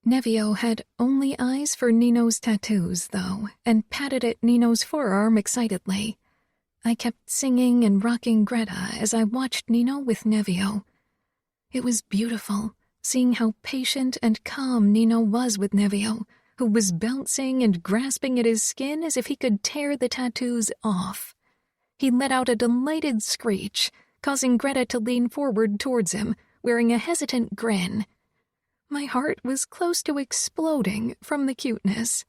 Nevio had only eyes for Nino's tattoos, though, and patted at Nino's forearm excitedly. I kept singing and rocking Greta as I watched Nino with Nevio. It was beautiful, seeing how patient and calm Nino was with Nevio, who was bouncing and grasping at his skin as if he could tear the tattoos off. He let out a delighted screech, causing Greta to lean forward towards him, wearing a hesitant grin. My heart was close to exploding from the cuteness.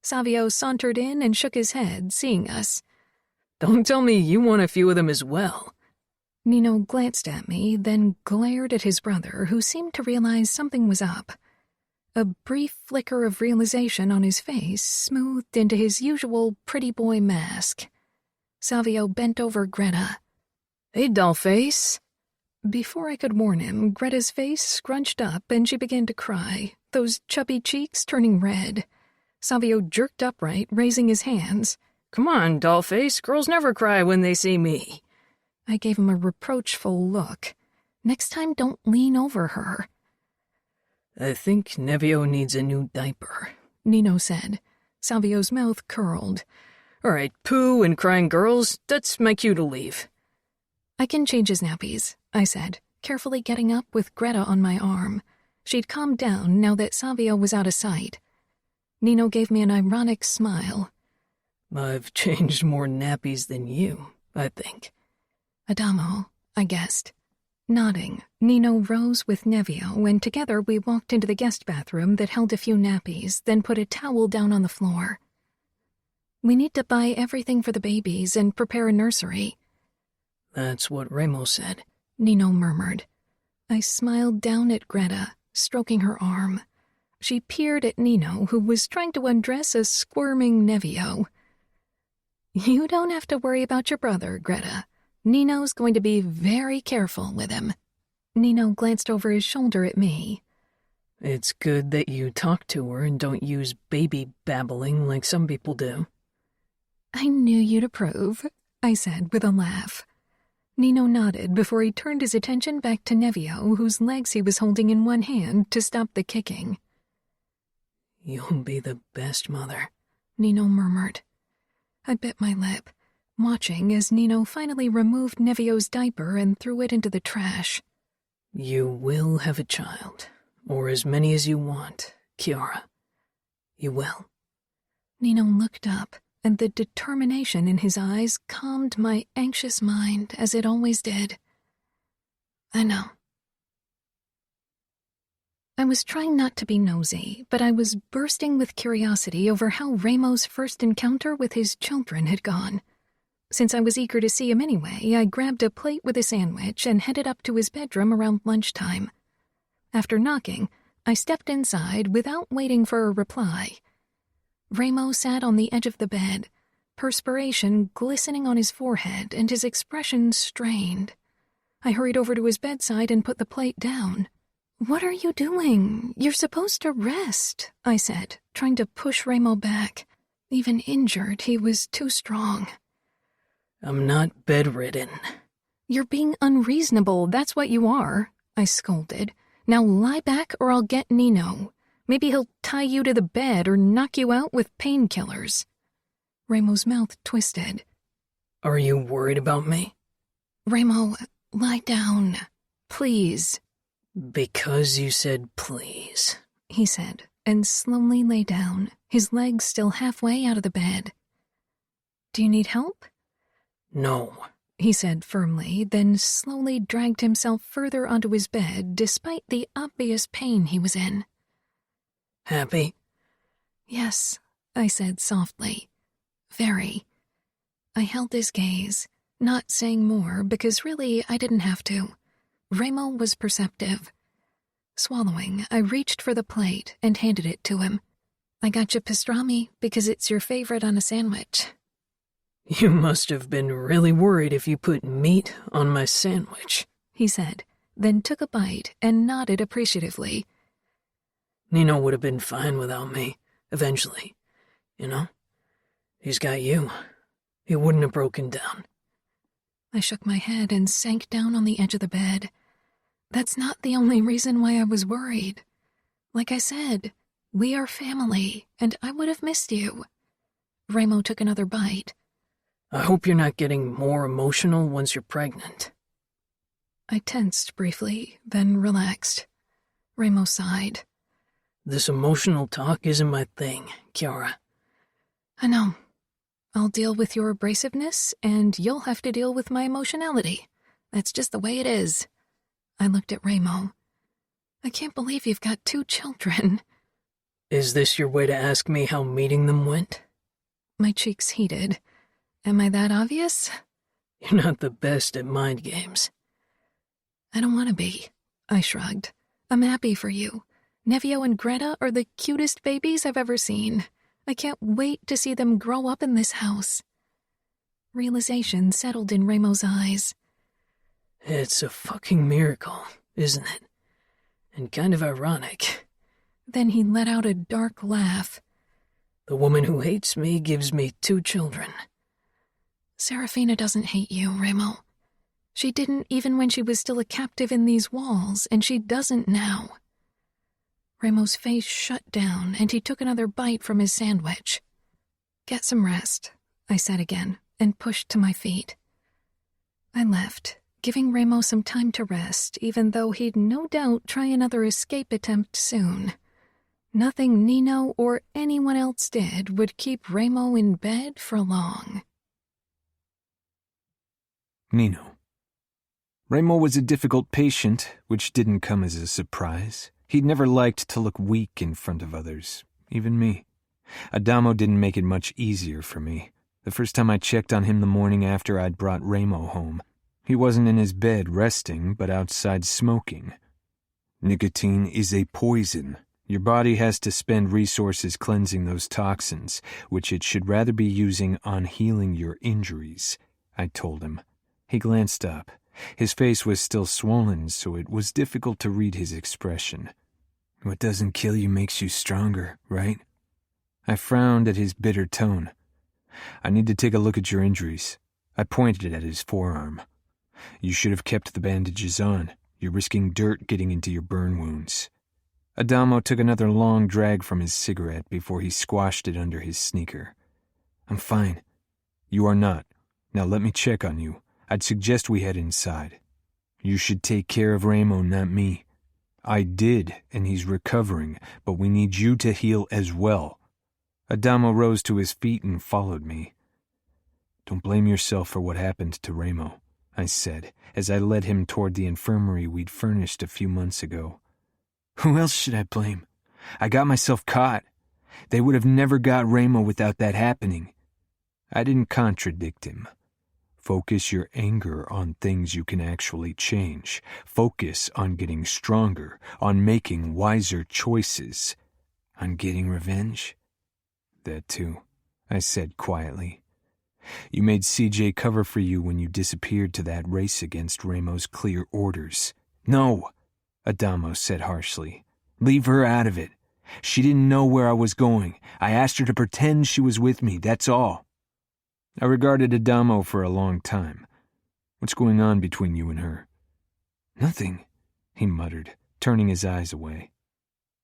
Savio sauntered in and shook his head, seeing us. "Don't tell me you want a few of them as well." Nino glanced at me, then glared at his brother, who seemed to realize something was up. A brief flicker of realization on his face smoothed into his usual pretty boy mask. Savio bent over Greta. "Hey, dollface." Before I could warn him, Greta's face scrunched up and she began to cry, those chubby cheeks turning red. Savio jerked upright, raising his hands. "Come on, dollface. Girls never cry when they see me." I gave him a reproachful look. Next time, don't lean over her. "I think Nevio needs a new diaper," Nino said. Savio's mouth curled. "All right, poo and crying girls, that's my cue to leave." "I can change his nappies," I said, carefully getting up with Greta on my arm. She'd calmed down now that Savio was out of sight. Nino gave me an ironic smile. "I've changed more nappies than you, I think." "Adamo," I guessed. Nodding, Nino rose with Nevio, and together we walked into the guest bathroom that held a few nappies, then put a towel down on the floor. "We need to buy everything for the babies and prepare a nursery." "That's what Ramo said," Nino murmured. I smiled down at Greta, stroking her arm. She peered at Nino, who was trying to undress a squirming Nevio. "You don't have to worry about your brother, Greta. Nino's going to be very careful with him." Nino glanced over his shoulder at me. "It's good that you talk to her and don't use baby babbling like some people do." "I knew you'd approve," I said with a laugh. Nino nodded before he turned his attention back to Nevio, whose legs he was holding in one hand to stop the kicking. "You'll be the best mother," Nino murmured. I bit my lip, watching as Nino finally removed Nevio's diaper and threw it into the trash. You will have a child, or as many as you want, Kiara. You will. Nino looked up, and the determination in his eyes calmed my anxious mind as it always did. I know. I was trying not to be nosy, but I was bursting with curiosity over how Ramo's first encounter with his children had gone. Since I was eager to see him anyway, I grabbed a plate with a sandwich and headed up to his bedroom around lunchtime. After knocking, I stepped inside without waiting for a reply. Ramo sat on the edge of the bed, perspiration glistening on his forehead and his expression strained. I hurried over to his bedside and put the plate down. "What are you doing? You're supposed to rest," I said, trying to push Ramo back. Even injured, he was too strong. I'm not bedridden. "You're being unreasonable, that's what you are," I scolded. "Now lie back or I'll get Nino. Maybe he'll tie you to the bed or knock you out with painkillers." Ramo's mouth twisted. Are you worried about me? "Ramo, lie down, please." Because you said please, he said, and slowly lay down, his legs still halfway out of the bed. "Do you need help?" No, he said firmly, then slowly dragged himself further onto his bed despite the obvious pain he was in. Happy? "Yes," I said softly. "Very." I held his gaze, not saying more because really I didn't have to. Ramo was perceptive. Swallowing, I reached for the plate and handed it to him. "I got you pastrami because it's your favorite on a sandwich." You must have been really worried if you put meat on my sandwich, he said, then took a bite and nodded appreciatively. Nino would have been fine without me, eventually. You know? He's got you. He wouldn't have broken down. I shook my head and sank down on the edge of the bed. That's not the only reason why I was worried. Like I said, we are family, and I would have missed you. Ramo took another bite. I hope you're not getting more emotional once you're pregnant. I tensed briefly, then relaxed. Ramo sighed. This emotional talk isn't my thing, Kiara. I know. I'll deal with your abrasiveness, and you'll have to deal with my emotionality. That's just the way it is. I looked at Ramo. I can't believe you've got 2 children. Is this your way to ask me how meeting them went? My cheeks heated. Am I that obvious? You're not the best at mind games. I don't want to be. I shrugged. I'm happy for you. Nevio and Greta are the cutest babies I've ever seen. I can't wait to see them grow up in this house. Realization settled in Ramo's eyes. It's a fucking miracle, isn't it? And kind of ironic. Then he let out a dark laugh. The woman who hates me gives me 2 children. Serafina doesn't hate you, Ramo. She didn't even when she was still a captive in these walls, and she doesn't now. Ramo's face shut down, and he took another bite from his sandwich. Get some rest, I said again, and pushed to my feet. I left, giving Ramo some time to rest, even though he'd no doubt try another escape attempt soon. Nothing Nino or anyone else did would keep Ramo in bed for long. Nino. Ramo was a difficult patient, which didn't come as a surprise. He'd never liked to look weak in front of others, even me. Adamo didn't make it much easier for me. The first time I checked on him the morning after I'd brought Ramo home, he wasn't in his bed resting, but outside smoking. Nicotine is a poison. Your body has to spend resources cleansing those toxins, which it should rather be using on healing your injuries, I told him. He glanced up. His face was still swollen, so it was difficult to read his expression. What doesn't kill you makes you stronger, right? I frowned at his bitter tone. I need to take a look at your injuries. I pointed at his forearm. You should have kept the bandages on. You're risking dirt getting into your burn wounds. Adamo took another long drag from his cigarette before he squashed it under his sneaker. I'm fine. You are not. Now let me check on you. I'd suggest we head inside. You should take care of Ramo, not me. I did, and he's recovering, but we need you to heal as well. Adamo rose to his feet and followed me. Don't blame yourself for what happened to Ramo, I said, as I led him toward the infirmary we'd furnished a few months ago. Who else should I blame? I got myself caught. They would have never got Ramo without that happening. I didn't contradict him. Focus your anger on things you can actually change. Focus on getting stronger, on making wiser choices. On getting revenge? That too, I said quietly. You made CJ cover for you when you disappeared to that race against Ramo's clear orders. No, Adamo said harshly. Leave her out of it. She didn't know where I was going. I asked her to pretend she was with me, that's all. I regarded Adamo for a long time. What's going on between you and her? Nothing, he muttered, turning his eyes away.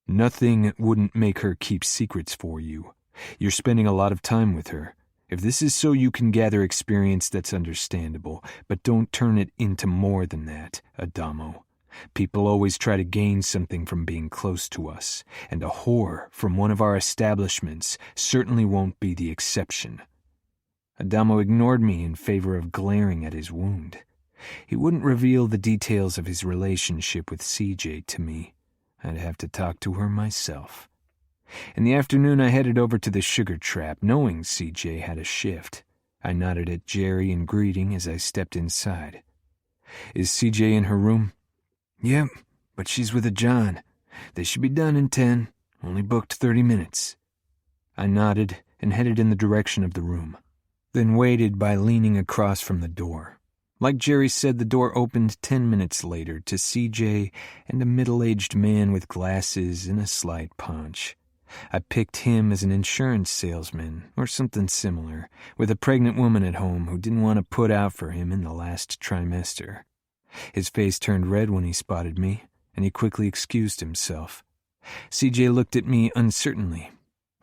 Nothing wouldn't make her keep secrets for you. You're spending a lot of time with her. If this is so you can gather experience, that's understandable, but don't turn it into more than that, Adamo. People always try to gain something from being close to us, and a whore from one of our establishments certainly won't be the exception. Adamo ignored me in favor of glaring at his wound. He wouldn't reveal the details of his relationship with CJ to me. I'd have to talk to her myself. In the afternoon, I headed over to the sugar trap, knowing CJ had a shift. I nodded at Jerry in greeting as I stepped inside. Is CJ in her room? Yep, but she's with a John. They should be done in 10, only booked 30 minutes. I nodded and headed in the direction of the room, then waited by leaning across from the door. Like Jerry said, the door opened 10 minutes later to CJ and a middle-aged man with glasses and a slight paunch. I picked him as an insurance salesman or something similar, with a pregnant woman at home who didn't want to put out for him in the last trimester. His face turned red when he spotted me, and he quickly excused himself. CJ looked at me uncertainly.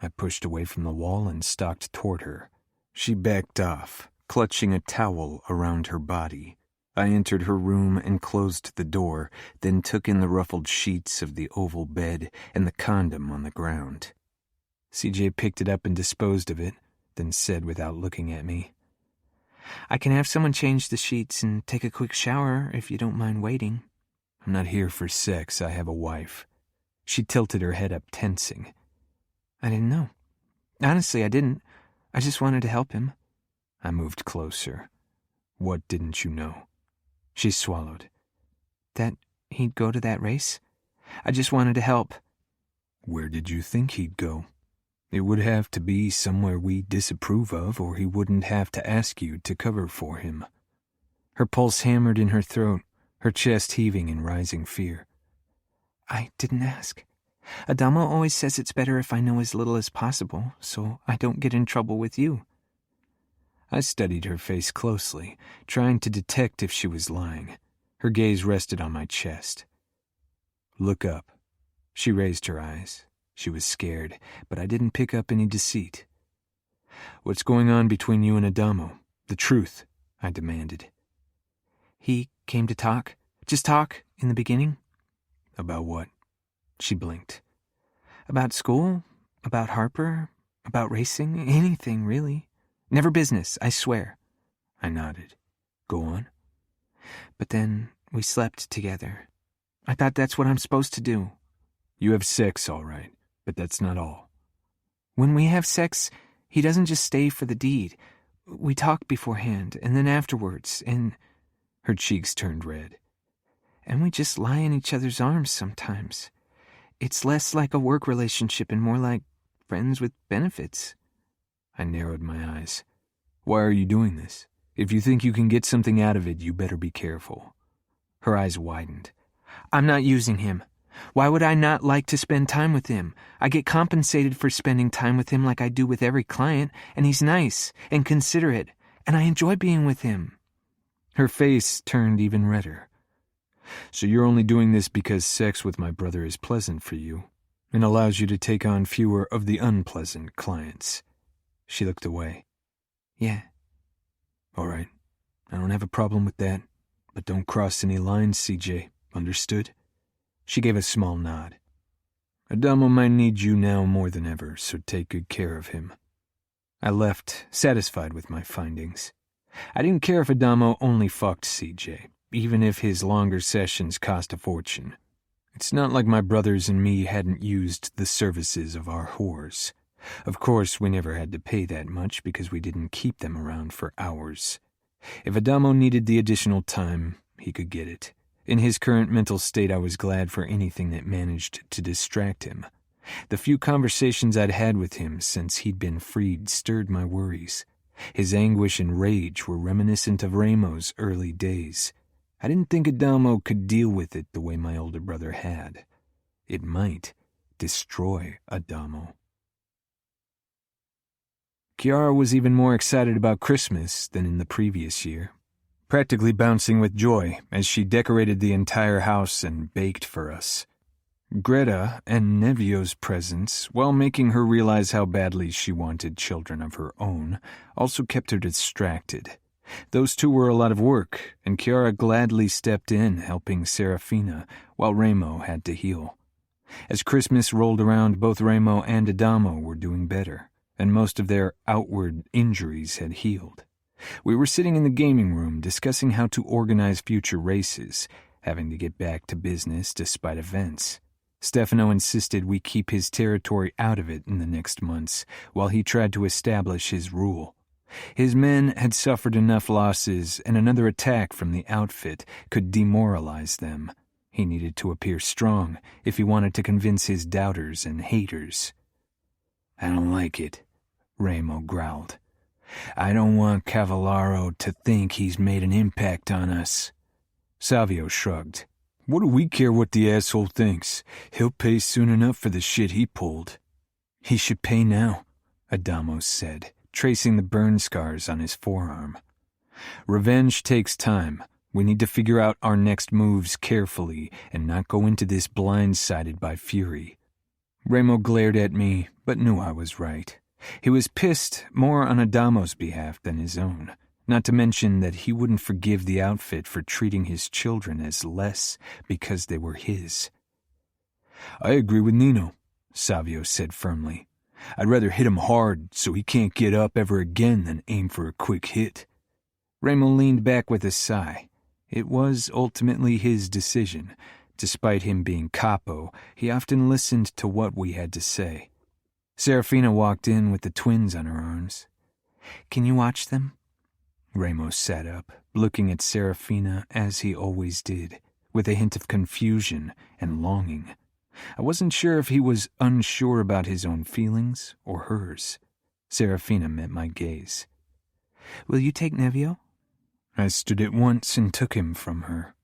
I pushed away from the wall and stalked toward her. She backed off, clutching a towel around her body. I entered her room and closed the door, then took in the ruffled sheets of the oval bed and the condom on the ground. CJ picked it up and disposed of it, then said without looking at me, I can have someone change the sheets and take a quick shower if you don't mind waiting. I'm not here for sex, I have a wife. She tilted her head up, tensing. I didn't know. Honestly, I didn't. I just wanted to help him. I moved closer. What didn't you know? She swallowed. That he'd go to that race? I just wanted to help. Where did you think he'd go? It would have to be somewhere we disapprove of, or he wouldn't have to ask you to cover for him. Her pulse hammered in her throat, her chest heaving in rising fear. I didn't ask. Adamo always says it's better if I know as little as possible, so I don't get in trouble with you. I studied her face closely, trying to detect if she was lying. Her gaze rested on my chest. Look up. She raised her eyes. She was scared, but I didn't pick up any deceit. What's going on between you and Adamo? The truth, I demanded. He came to talk. Just talk, in the beginning. About what? She blinked. About school, about Harper, about racing, anything, really. Never business, I swear. I nodded. Go on. But then we slept together. I thought that's what I'm supposed to do. You have sex, all right, but that's not all. When we have sex, he doesn't just stay for the deed. We talk beforehand, and then afterwards, and... Her cheeks turned red. And we just lie in each other's arms sometimes. It's less like a work relationship and more like friends with benefits. I narrowed my eyes. Why are you doing this? If you think you can get something out of it, you better be careful. Her eyes widened. I'm not using him. Why would I not like to spend time with him? I get compensated for spending time with him like I do with every client, and he's nice and considerate, and I enjoy being with him. Her face turned even redder. So you're only doing this because sex with my brother is pleasant for you and allows you to take on fewer of the unpleasant clients. She looked away. Yeah, All right, I don't have a problem with that, but don't cross any lines, CJ. Understood? She gave a small nod. Adamo might need you now more than ever, so take good care of him. I left, satisfied with my findings. I didn't care if Adamo only fucked CJ, even if his longer sessions cost a fortune. It's not like my brothers and me hadn't used the services of our whores. Of course, we never had to pay that much because we didn't keep them around for hours. If Adamo needed the additional time, he could get it. In his current mental state, I was glad for anything that managed to distract him. The few conversations I'd had with him since he'd been freed stirred my worries. His anguish and rage were reminiscent of Ramo's early days. I didn't think Adamo could deal with it the way my older brother had. It might destroy Adamo. Chiara was even more excited about Christmas than in the previous year, practically bouncing with joy as she decorated the entire house and baked for us. Greta and Nevio's presence, while making her realize how badly she wanted children of her own, also kept her distracted. Those two were a lot of work, and Chiara gladly stepped in, helping Serafina, while Ramo had to heal. As Christmas rolled around, both Ramo and Adamo were doing better, and most of their outward injuries had healed. We were sitting in the gaming room discussing how to organize future races, having to get back to business despite events. Stefano insisted we keep his territory out of it in the next months, while he tried to establish his rule. His men had suffered enough losses, and another attack from the outfit could demoralize them. He needed to appear strong if he wanted to convince his doubters and haters. "I don't like it," Ramo growled. "I don't want Cavallaro to think he's made an impact on us." Savio shrugged. "What do we care what the asshole thinks? He'll pay soon enough for the shit he pulled." "He should pay now," Adamo said, tracing the burn scars on his forearm. "Revenge takes time. We need to figure out our next moves carefully and not go into this blindsided by fury." Ramo glared at me, but knew I was right. He was pissed more on Adamo's behalf than his own, not to mention that he wouldn't forgive the outfit for treating his children as less because they were his. "I agree with Nino," Savio said firmly. "I'd rather hit him hard so he can't get up ever again than aim for a quick hit." Ramo leaned back with a sigh. It was ultimately his decision. Despite him being capo, he often listened to what we had to say. Serafina walked in with the twins on her arms. "Can you watch them?" Ramos sat up, looking at Serafina as he always did, with a hint of confusion and longing. I wasn't sure if he was unsure about his own feelings or hers. Serafina met my gaze. "Will you take Nevio?" I stood at once and took him from her.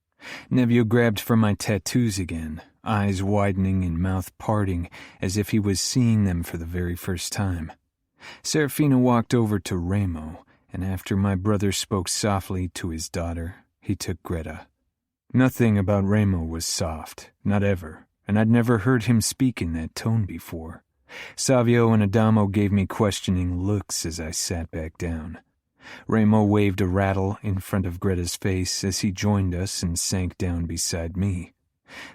Nevio grabbed for my tattoos again, eyes widening and mouth parting as if he was seeing them for the very first time. Serafina walked over to Ramo, and after my brother spoke softly to his daughter, he took Greta. Nothing about Ramo was soft, not ever, and I'd never heard him speak in that tone before. Savio and Adamo gave me questioning looks as I sat back down. Ramo waved a rattle in front of Greta's face as he joined us and sank down beside me.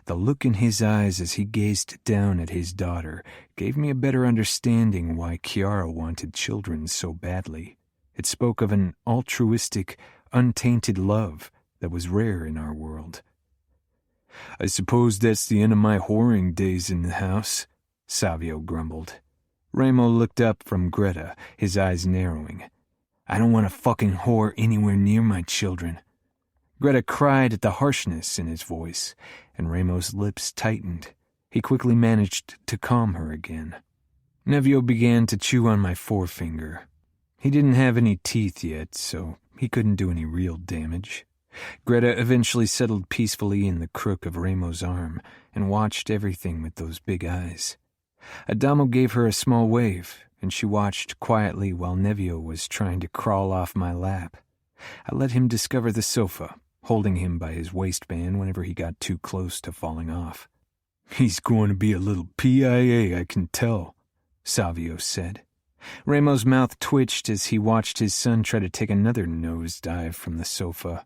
The look in his eyes as he gazed down at his daughter gave me a better understanding why Chiara wanted children so badly. It spoke of an altruistic, untainted love that was rare in our world. "I suppose that's the end of my whoring days in the house," Savio grumbled. Ramo looked up from Greta, his eyes narrowing. "I don't want a fucking whore anywhere near my children." Greta cried at the harshness in his voice, and Ramo's lips tightened. He quickly managed to calm her again. Nevio began to chew on my forefinger. He didn't have any teeth yet, so he couldn't do any real damage. Greta eventually settled peacefully in the crook of Ramo's arm and watched everything with those big eyes. Adamo gave her a small wave, and she watched quietly while Nevio was trying to crawl off my lap. I let him discover the sofa, holding him by his waistband whenever he got too close to falling off. "He's going to be a little PIA, I can tell," Savio said. Ramo's mouth twitched as he watched his son try to take another nosedive from the sofa.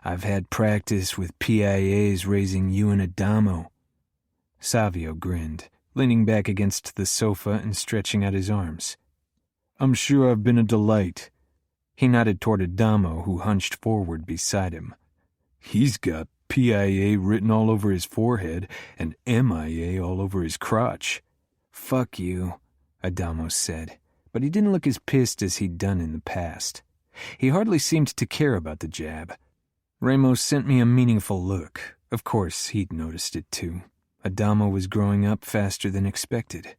I've had practice with PIAs raising you and Adamo. Savio grinned, leaning back against the sofa and stretching out his arms. I'm sure I've been a delight. He nodded toward Adamo, who hunched forward beside him. He's got PIA written all over his forehead and MIA all over his crotch. Fuck you, Adamo said, but he didn't look as pissed as he'd done in the past. He hardly seemed to care about the jab. Ramo sent me a meaningful look. Of course, he'd noticed it too. Adamo was growing up faster than expected.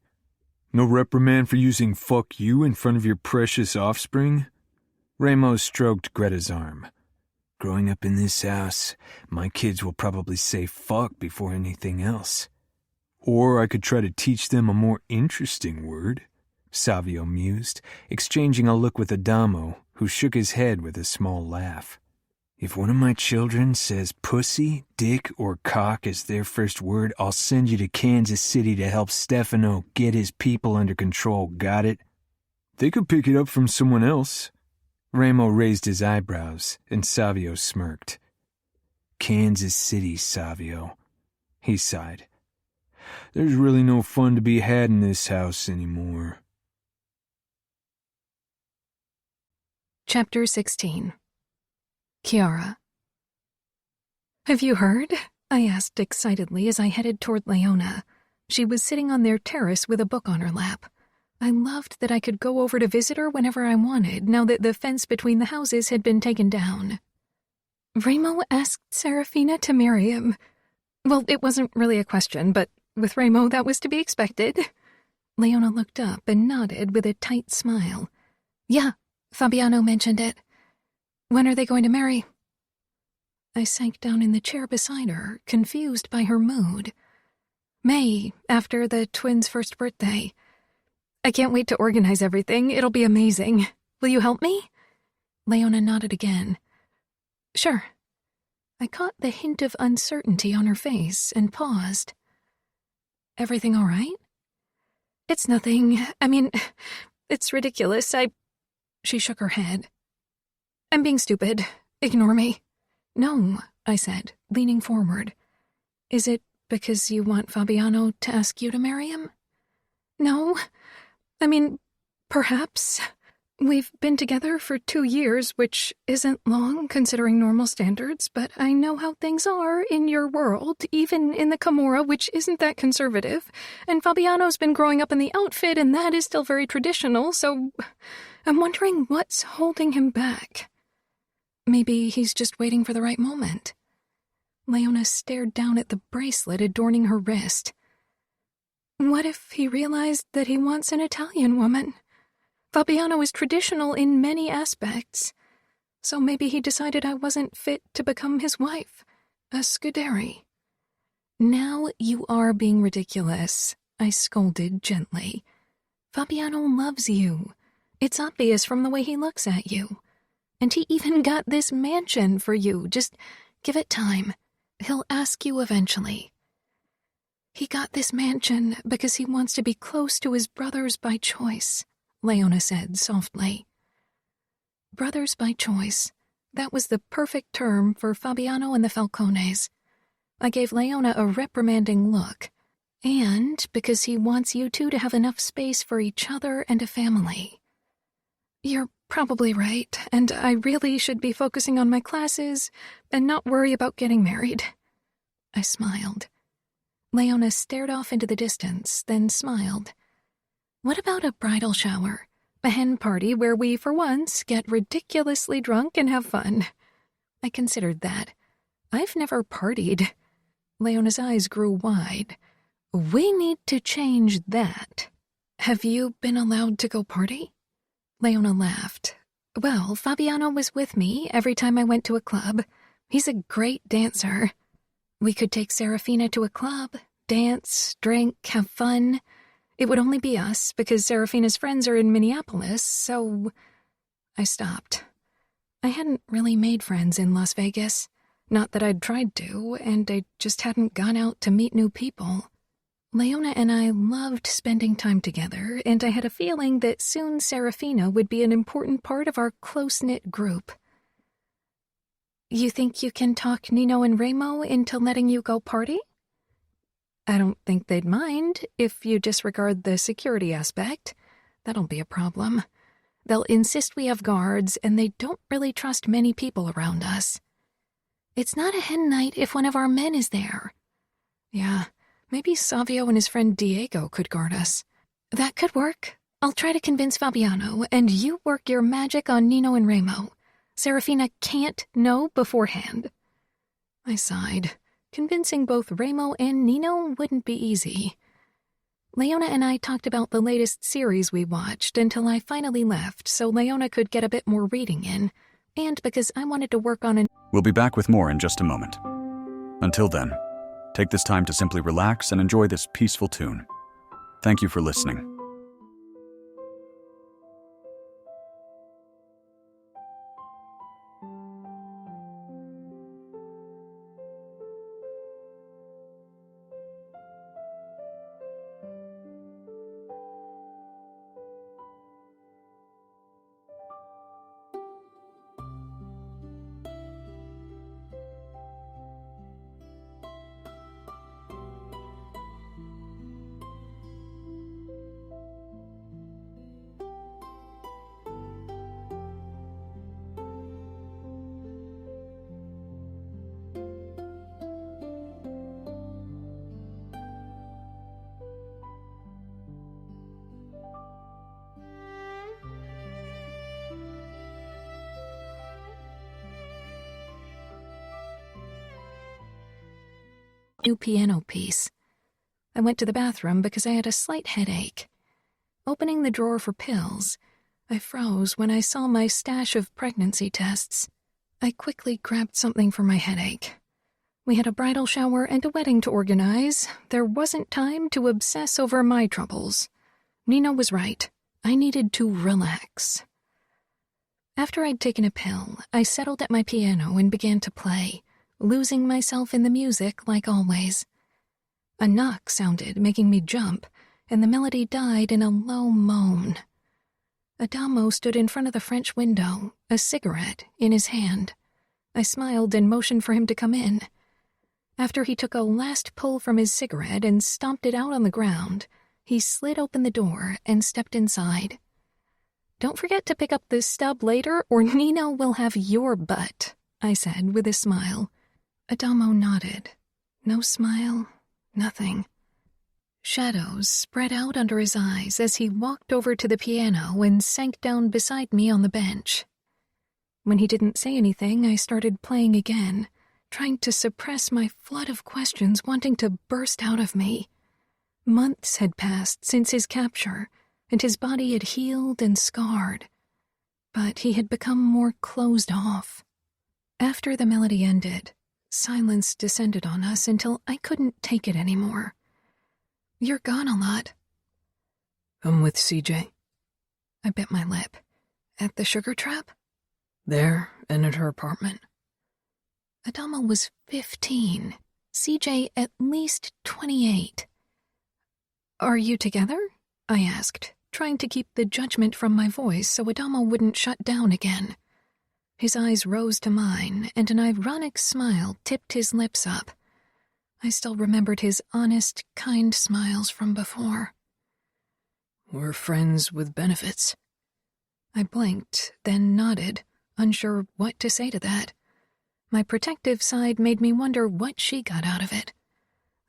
No reprimand for using fuck you in front of your precious offspring? Ramo stroked Greta's arm. Growing up in this house, my kids will probably say fuck before anything else. Or I could try to teach them a more interesting word, Savio mused, exchanging a look with Adamo, who shook his head with a small laugh. If one of my children says pussy, dick, or cock as their first word, I'll send you to Kansas City to help Stefano get his people under control, got it? They could pick it up from someone else. Ramo raised his eyebrows, and Savio smirked. Kansas City, Savio. He sighed. There's really no fun to be had in this house anymore. Chapter 16. Chiara. Have you heard? I asked excitedly as I headed toward Leona. She was sitting on their terrace with a book on her lap. I loved that I could go over to visit her whenever I wanted, now that the fence between the houses had been taken down. Ramo asked Serafina to marry him. Well, it wasn't really a question, but with Ramo that was to be expected. Leona looked up and nodded with a tight smile. Yeah, Fabiano mentioned it. When are they going to marry? I sank down in the chair beside her, confused by her mood. May, after the twins' first birthday. I can't wait to organize everything. It'll be amazing. Will you help me? Leona nodded again. Sure. I caught the hint of uncertainty on her face and paused. Everything all right? It's nothing. I mean, it's ridiculous. She shook her head. I'm being stupid. Ignore me. No, I said, leaning forward. Is it because you want Fabiano to ask you to marry him? No. I mean, perhaps. We've been together for 2 years, which isn't long considering normal standards, but I know how things are in your world, even in the Camorra, which isn't that conservative, and Fabiano's been growing up in the outfit, and that is still very traditional, so I'm wondering what's holding him back. Maybe he's just waiting for the right moment. Leona stared down at the bracelet adorning her wrist. What if he realized that he wants an Italian woman? Fabiano is traditional in many aspects, so maybe he decided I wasn't fit to become his wife, a Scuderi. Now you are being ridiculous, I scolded gently. Fabiano loves you. It's obvious from the way he looks at you. And he even got this mansion for you. Just give it time. He'll ask you eventually. He got this mansion because he wants to be close to his brothers by choice, Leona said softly. Brothers by choice. That was the perfect term for Fabiano and the Falcones. I gave Leona a reprimanding look. And because he wants you two to have enough space for each other and a family. You're probably right, and I really should be focusing on my classes and not worry about getting married. I smiled. Leona stared off into the distance, then smiled. What about a bridal shower? A hen party where we, for once, get ridiculously drunk and have fun. I considered that. I've never partied. Leona's eyes grew wide. We need to change that. Have you been allowed to go party? Leona laughed. Well, Fabiano was with me every time I went to a club. He's a great dancer. We could take Serafina to a club, dance, drink, have fun. It would only be us because Serafina's friends are in Minneapolis, so... I stopped. I hadn't really made friends in Las Vegas. Not that I'd tried to, and I just hadn't gone out to meet new people. Leona and I loved spending time together, and I had a feeling that soon Serafina would be an important part of our close-knit group. You think you can talk Nino and Remo into letting you go party? I don't think they'd mind if you disregard the security aspect. That'll be a problem. They'll insist we have guards, and they don't really trust many people around us. It's not a hen night if one of our men is there. Yeah, maybe Savio and his friend Diego could guard us. That could work. I'll try to convince Fabiano, and you work your magic on Nino and Remo. Serafina can't know beforehand. I sighed. Convincing both Remo and Nino wouldn't be easy. Leona and I talked about the latest series we watched until I finally left so Leona could get a bit more reading in, and because I wanted to work on an... We'll be back with more in just a moment. Until then, take this time to simply relax and enjoy this peaceful tune. Thank you for listening. New piano piece. I went to the bathroom because I had a slight headache. Opening the drawer for pills, I froze when I saw my stash of pregnancy tests. I quickly grabbed something for my headache. We had a bridal shower and a wedding to organize. There wasn't time to obsess over my troubles. Nino was right. I needed to relax. After I'd taken a pill, I settled at my piano and began to play, losing myself in the music like always. A knock sounded, making me jump, and the melody died in a low moan. Adamo stood in front of the French window, a cigarette in his hand. I smiled and motioned for him to come in. After he took a last pull from his cigarette and stomped it out on the ground, he slid open the door and stepped inside. "Don't forget to pick up this stub later, or Nino will have your butt," I said with a smile. Adamo nodded. No smile, nothing. Shadows spread out under his eyes as he walked over to the piano and sank down beside me on the bench. When he didn't say anything, I started playing again, trying to suppress my flood of questions wanting to burst out of me. Months had passed since his capture, and his body had healed and scarred. But he had become more closed off. After the melody ended, silence descended on us until I couldn't take it anymore. "You're gone a lot." I'm with CJ. I bit my lip. "At the sugar trap?" There and at her apartment. Adamo was 15. CJ at least 28. "Are you together?" I asked, trying to keep the judgment from my voice so Adamo wouldn't shut down again. His eyes rose to mine, and an ironic smile tipped his lips up. I still remembered his honest, kind smiles from before. We're friends with benefits. I blinked, then nodded, unsure what to say to that. My protective side made me wonder what she got out of it.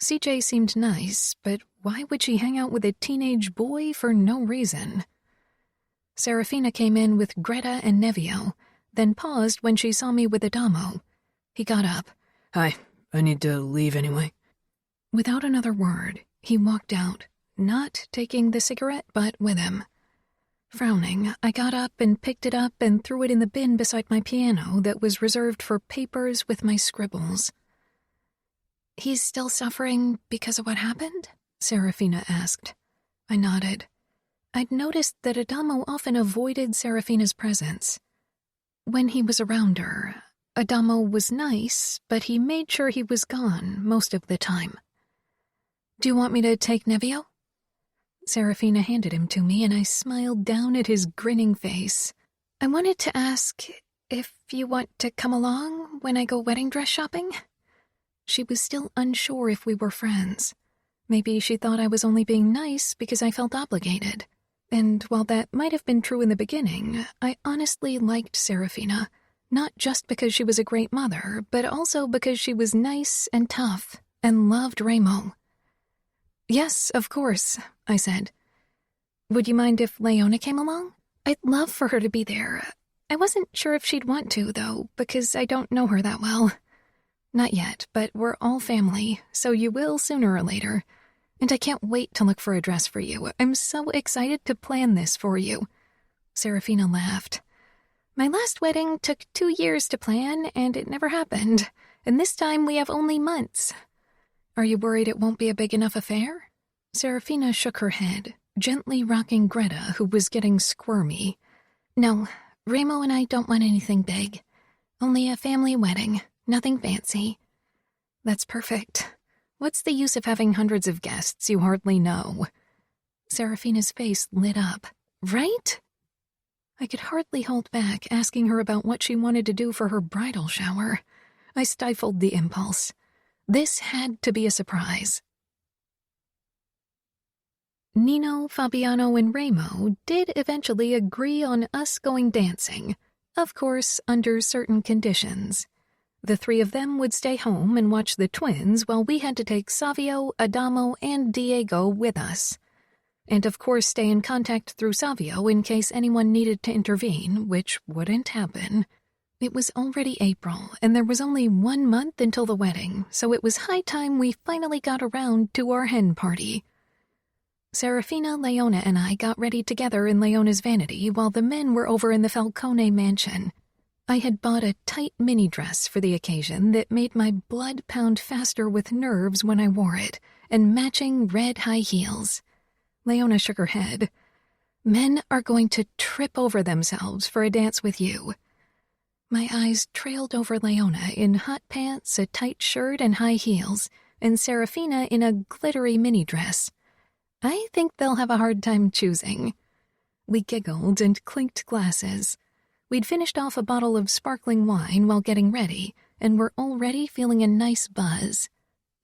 CJ seemed nice, but why would she hang out with a teenage boy for no reason? Serafina came in with Greta and Nevio, then paused when she saw me with Adamo. He got up. Hi, I need to leave anyway. Without another word, he walked out, not taking the cigarette butt with him. Frowning, I got up and picked it up and threw it in the bin beside my piano that was reserved for papers with my scribbles. "He's still suffering because of what happened?" Serafina asked. I nodded. I'd noticed that Adamo often avoided Serafina's presence. When he was around her, Adamo was nice, but he made sure he was gone most of the time. Do you want me to take Nevio? Serafina handed him to me, and I smiled down at his grinning face. I wanted to ask if you want to come along when I go wedding dress shopping. She was still unsure if we were friends. Maybe she thought I was only being nice because I felt obligated. And while that might have been true in the beginning, I honestly liked Serafina, not just because she was a great mother, but also because she was nice and tough and loved Ramo. Yes, of course, I said. Would you mind if Leona came along? I'd love for her to be there. I wasn't sure if she'd want to, though, because I don't know her that well. Not yet, but we're all family, so you will sooner or later. And I can't wait to look for a dress for you. I'm so excited to plan this for you. Serafina laughed. My last wedding took 2 years to plan, and it never happened. And this time we have only months. Are you worried it won't be a big enough affair? Serafina shook her head, gently rocking Greta, who was getting squirmy. No, Ramo and I don't want anything big. Only a family wedding, nothing fancy. That's perfect. What's the use of having hundreds of guests you hardly know? Serafina's face lit up. Right? I could hardly hold back asking her about what she wanted to do for her bridal shower. I stifled the impulse. This had to be a surprise. Nino, Fabiano, and Ramo did eventually agree on us going dancing, of course under certain conditions. The 3 of them would stay home and watch the twins while we had to take Savio, Adamo, and Diego with us. And of course stay in contact through Savio in case anyone needed to intervene, which wouldn't happen. It was already April, and there was only 1 month until the wedding, so it was high time we finally got around to our hen party. Serafina, Leona, and I got ready together in Leona's vanity while the men were over in the Falcone mansion. I had bought a tight mini dress for the occasion that made my blood pound faster with nerves when I wore it, and matching red high heels. Leona shook her head. Men are going to trip over themselves for a dance with you. My eyes trailed over Leona in hot pants, a tight shirt, and high heels, and Serafina in a glittery mini dress. I think they'll have a hard time choosing. We giggled and clinked glasses. We'd finished off a bottle of sparkling wine while getting ready, and were already feeling a nice buzz.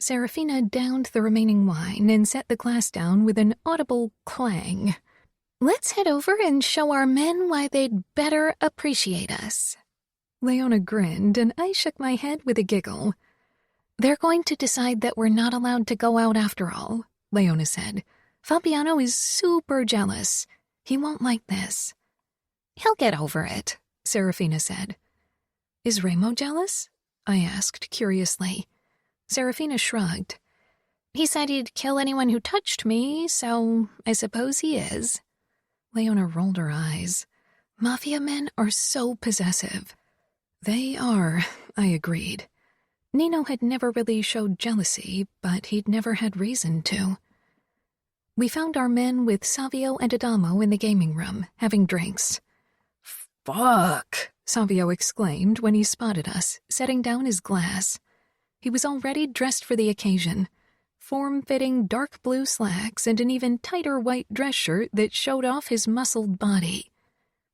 Serafina downed the remaining wine and set the glass down with an audible clang. Let's head over and show our men why they'd better appreciate us. Leona grinned, and I shook my head with a giggle. They're going to decide that we're not allowed to go out after all, Leona said. Fabiano is super jealous. He won't like this. He'll get over it, Serafina said. Is Ramo jealous? I asked curiously. Serafina shrugged. He said he'd kill anyone who touched me, so I suppose he is. Leona rolled her eyes. Mafia men are so possessive. They are, I agreed. Nino had never really showed jealousy, but he'd never had reason to. We found our men with Savio and Adamo in the gaming room, having drinks. Fuck, Savio exclaimed when he spotted us, setting down his glass. He was already dressed for the occasion. Form-fitting dark blue slacks and an even tighter white dress shirt that showed off his muscled body.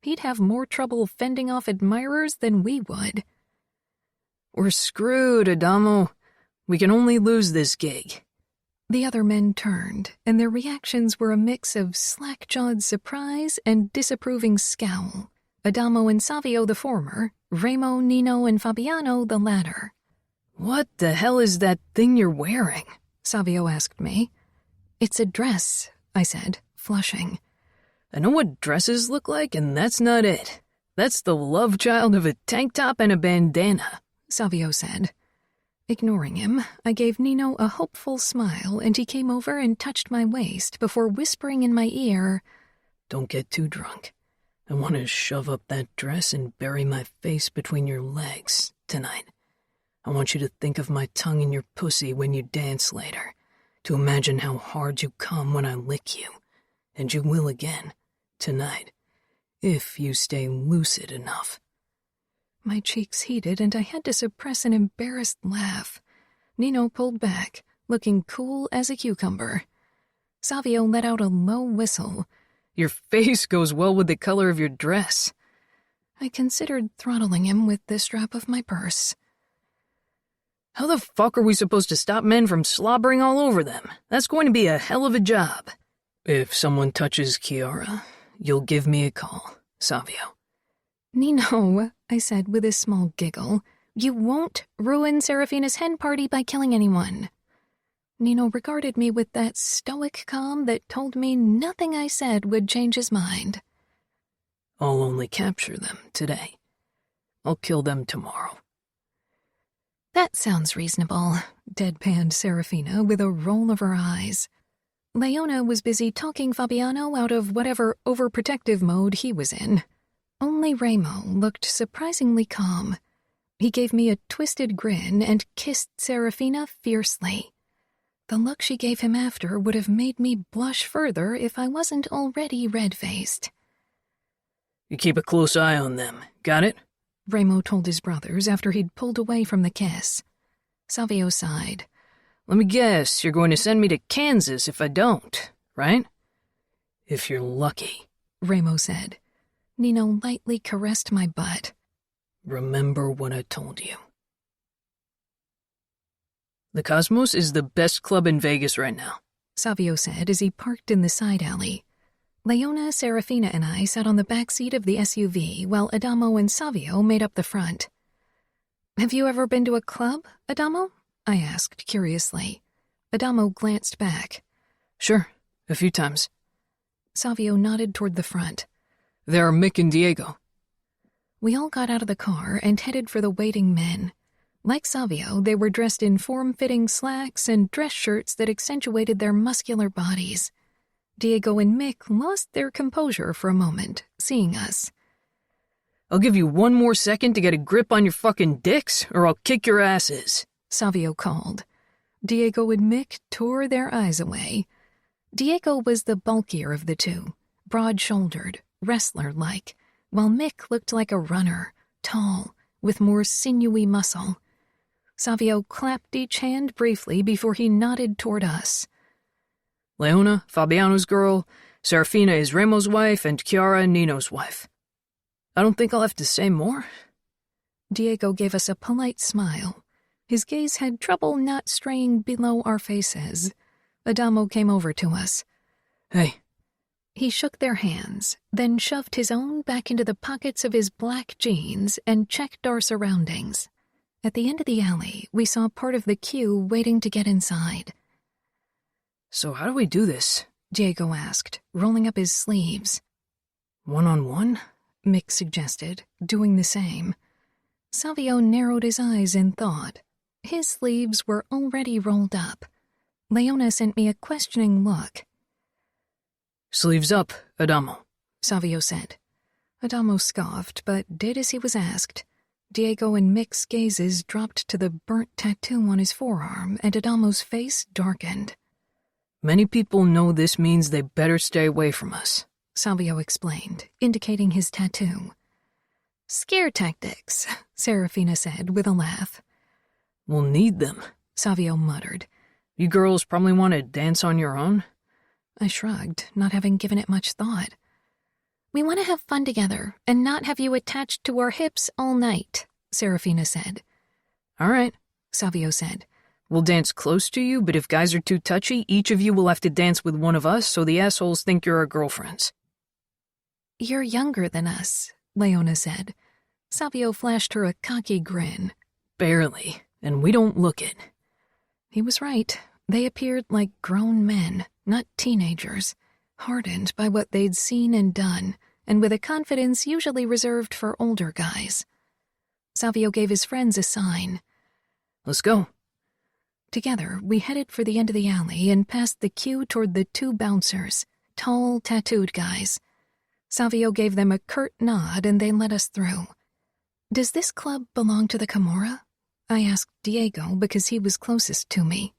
He'd have more trouble fending off admirers than we would. We're screwed, Adamo. We can only lose this gig. The other men turned, and their reactions were a mix of slack-jawed surprise and disapproving scowl. Adamo and Savio the former, Ramo, Nino, and Fabiano the latter. What the hell is that thing you're wearing? Savio asked me. It's a dress, I said, flushing. I know what dresses look like, and that's not it. That's the love child of a tank top and a bandana, Savio said. Ignoring him, I gave Nino a hopeful smile, and he came over and touched my waist before whispering in my ear, Don't get too drunk. I want to shove up that dress and bury my face between your legs tonight. I want you to think of my tongue in your pussy when you dance later, to imagine how hard you come when I lick you. And you will again, tonight, if you stay lucid enough. My cheeks heated, and I had to suppress an embarrassed laugh. Nino pulled back, looking cool as a cucumber. Savio let out a low whistle. Your face goes well with the color of your dress. I considered throttling him with the strap of my purse. How the fuck are we supposed to stop men from slobbering all over them? That's going to be a hell of a job. If someone touches Kiara, you'll give me a call, Savio. Nino, I said with a small giggle, you won't ruin Serafina's hen party by killing anyone. Nino regarded me with that stoic calm that told me nothing I said would change his mind. I'll only capture them today. I'll kill them tomorrow. That sounds reasonable, deadpanned Serafina with a roll of her eyes. Leona was busy talking Fabiano out of whatever overprotective mode he was in. Only Remo looked surprisingly calm. He gave me a twisted grin and kissed Serafina fiercely. The look she gave him after would have made me blush further if I wasn't already red-faced. You keep a close eye on them, got it? Remo told his brothers after he'd pulled away from the kiss. Savio sighed. Let me guess, you're going to send me to Kansas if I don't, right? If you're lucky, Remo said. Nino lightly caressed my butt. Remember what I told you. The Cosmos is the best club in Vegas right now, Savio said as he parked in the side alley. Leona, Serafina, and I sat on the back seat of the SUV while Adamo and Savio made up the front. Have you ever been to a club, Adamo? I asked curiously. Adamo glanced back. Sure, a few times. Savio nodded toward the front. There are Mick and Diego. We all got out of the car and headed for the waiting men. Like Savio, they were dressed in form-fitting slacks and dress shirts that accentuated their muscular bodies. Diego and Mick lost their composure for a moment, seeing us. I'll give you one more second to get a grip on your fucking dicks, or I'll kick your asses, Savio called. Diego and Mick tore their eyes away. Diego was the bulkier of the two, broad-shouldered, wrestler-like, while Mick looked like a runner, tall, with more sinewy muscle. Savio clapped each hand briefly before he nodded toward us. Leona, Fabiano's girl, Serafina is Remo's wife, and Chiara, Nino's wife. I don't think I'll have to say more. Diego gave us a polite smile. His gaze had trouble not straying below our faces. Adamo came over to us. Hey. He shook their hands, then shoved his own back into the pockets of his black jeans and checked our surroundings. At the end of the alley, we saw part of the queue waiting to get inside. So how do we do this? Diego asked, rolling up his sleeves. One-on-one? Mick suggested, doing the same. Savio narrowed his eyes in thought. His sleeves were already rolled up. Leona sent me a questioning look. Sleeves up, Adamo, Savio said. Adamo scoffed, but did as he was asked. Diego and Mick's gazes dropped to the burnt tattoo on his forearm, and Adamo's face darkened. Many people know this means they better stay away from us, Savio explained, indicating his tattoo. Scare tactics, Serafina said with a laugh. We'll need them, Savio muttered. You girls probably want to dance on your own? I shrugged, not having given it much thought. We want to have fun together and not have you attached to our hips all night, Serafina said. All right, Savio said. We'll dance close to you, but if guys are too touchy, each of you will have to dance with one of us so the assholes think you're our girlfriends. You're younger than us, Leona said. Savio flashed her a cocky grin. Barely, and we don't look it. He was right. They appeared like grown men, not teenagers, hardened by what they'd seen and done, and with a confidence usually reserved for older guys. Savio gave his friends a sign. Let's go. Together, we headed for the end of the alley and past the queue toward the two bouncers, tall, tattooed guys. Savio gave them a curt nod and they let us through. Does this club belong to the Camorra? I asked Diego because he was closest to me.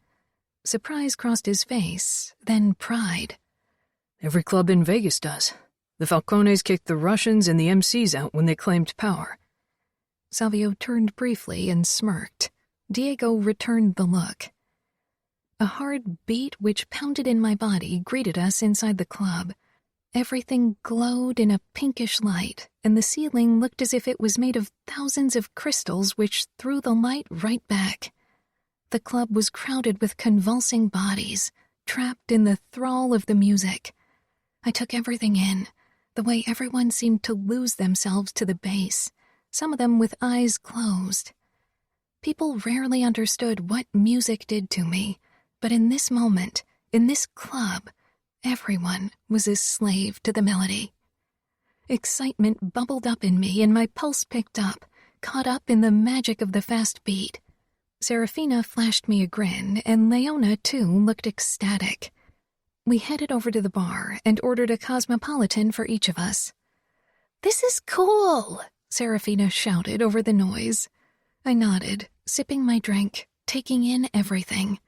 Surprise crossed his face, then pride. Every club in Vegas does. The Falcones kicked the Russians and the MCs out when they claimed power. Savio turned briefly and smirked. Diego returned the look. A hard beat which pounded in my body greeted us inside the club. Everything glowed in a pinkish light, and the ceiling looked as if it was made of thousands of crystals which threw the light right back. The club was crowded with convulsing bodies, trapped in the thrall of the music. I took everything in, the way everyone seemed to lose themselves to the bass, some of them with eyes closed. People rarely understood what music did to me, but in this moment, in this club, everyone was a slave to the melody. Excitement bubbled up in me and my pulse picked up, caught up in the magic of the fast beat. Serafina flashed me a grin, and Leona, too, looked ecstatic. We headed over to the bar and ordered a cosmopolitan for each of us. "This is cool," Serafina shouted over the noise. I nodded, sipping my drink, taking in everything.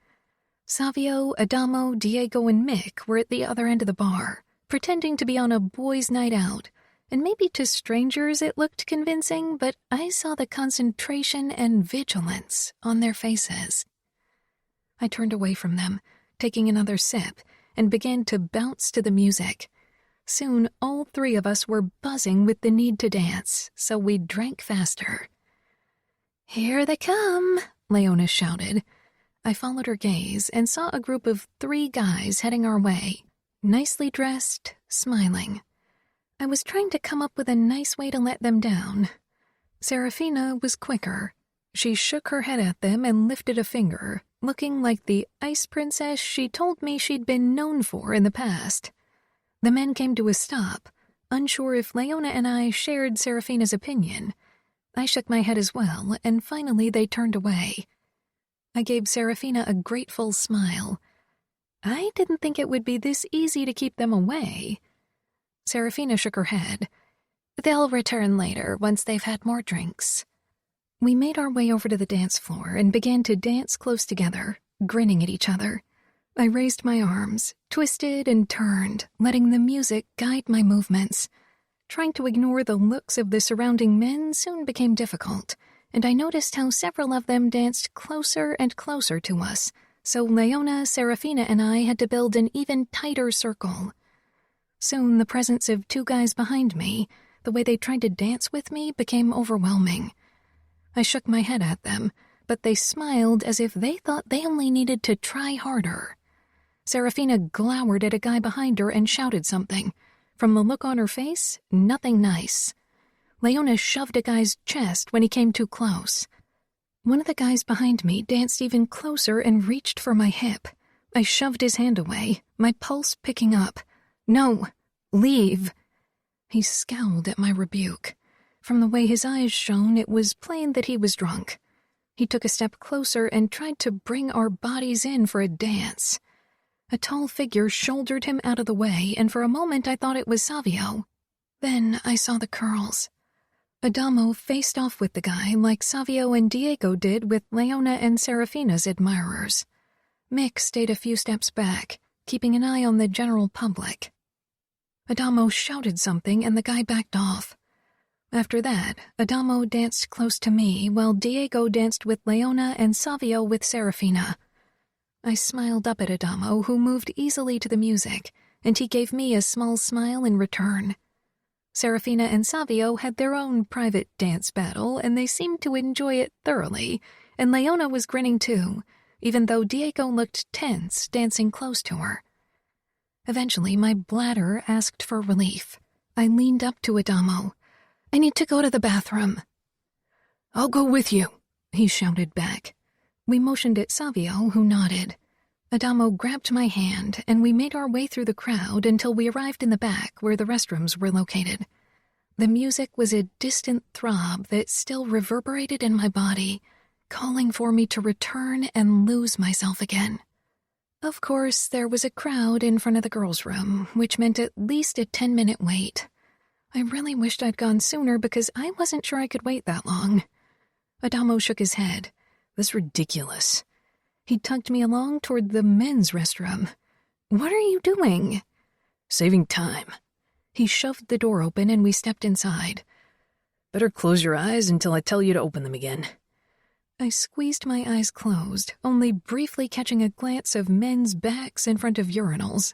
Savio, Adamo, Diego, and Mick were at the other end of the bar, pretending to be on a boys' night out, and maybe to strangers it looked convincing, but I saw the concentration and vigilance on their faces. I turned away from them, taking another sip, and began to bounce to the music. Soon all three of us were buzzing with the need to dance, so we drank faster. "Here they come," Leona shouted. I followed her gaze and saw a group of 3 guys heading our way, nicely dressed, smiling. I was trying to come up with a nice way to let them down. Serafina was quicker. She shook her head at them and lifted a finger, looking like the ice princess she told me she'd been known for in the past. The men came to a stop, unsure if Leona and I shared Serafina's opinion. I shook my head as well, and finally they turned away. I gave Serafina a grateful smile. I didn't think it would be this easy to keep them away. Serafina shook her head. "They'll return later once they've had more drinks." We made our way over to the dance floor and began to dance close together, grinning at each other. I raised my arms, twisted and turned, letting the music guide my movements. Trying to ignore the looks of the surrounding men soon became difficult, and I noticed how several of them danced closer and closer to us, so Leona, Serafina, and I had to build an even tighter circle. Soon the presence of 2 guys behind me, the way they tried to dance with me, became overwhelming. I shook my head at them, but they smiled as if they thought they only needed to try harder. Serafina glowered at a guy behind her and shouted something. From the look on her face, nothing nice. Leona shoved a guy's chest when he came too close. One of the guys behind me danced even closer and reached for my hip. I shoved his hand away, my pulse picking up. "No, leave." He scowled at my rebuke. From the way his eyes shone, it was plain that he was drunk. He took a step closer and tried to bring our bodies in for a dance. A tall figure shouldered him out of the way, and for a moment I thought it was Savio. Then I saw the curls. Adamo faced off with the guy like Savio and Diego did with Leona and Serafina's admirers. Mick stayed a few steps back, keeping an eye on the general public. Adamo shouted something and the guy backed off. After that, Adamo danced close to me while Diego danced with Leona and Savio with Serafina. I smiled up at Adamo, who moved easily to the music, and he gave me a small smile in return. Serafina and Savio had their own private dance battle, and they seemed to enjoy it thoroughly, and Leona was grinning too, even though Diego looked tense dancing close to her. Eventually, my bladder asked for relief. I leaned up to Adamo. "I need to go to the bathroom." "I'll go with you," he shouted back. We motioned at Savio, who nodded. Adamo grabbed my hand, and we made our way through the crowd until we arrived in the back where the restrooms were located. The music was a distant throb that still reverberated in my body, calling for me to return and lose myself again. Of course, there was a crowd in front of the girls' room, which meant at least a 10-minute wait. I really wished I'd gone sooner because I wasn't sure I could wait that long. Adamo shook his head. "That's ridiculous." He tugged me along toward the men's restroom. "What are you doing?" "Saving time." He shoved the door open and we stepped inside. "Better close your eyes until I tell you to open them again." I squeezed my eyes closed, only briefly catching a glance of men's backs in front of urinals.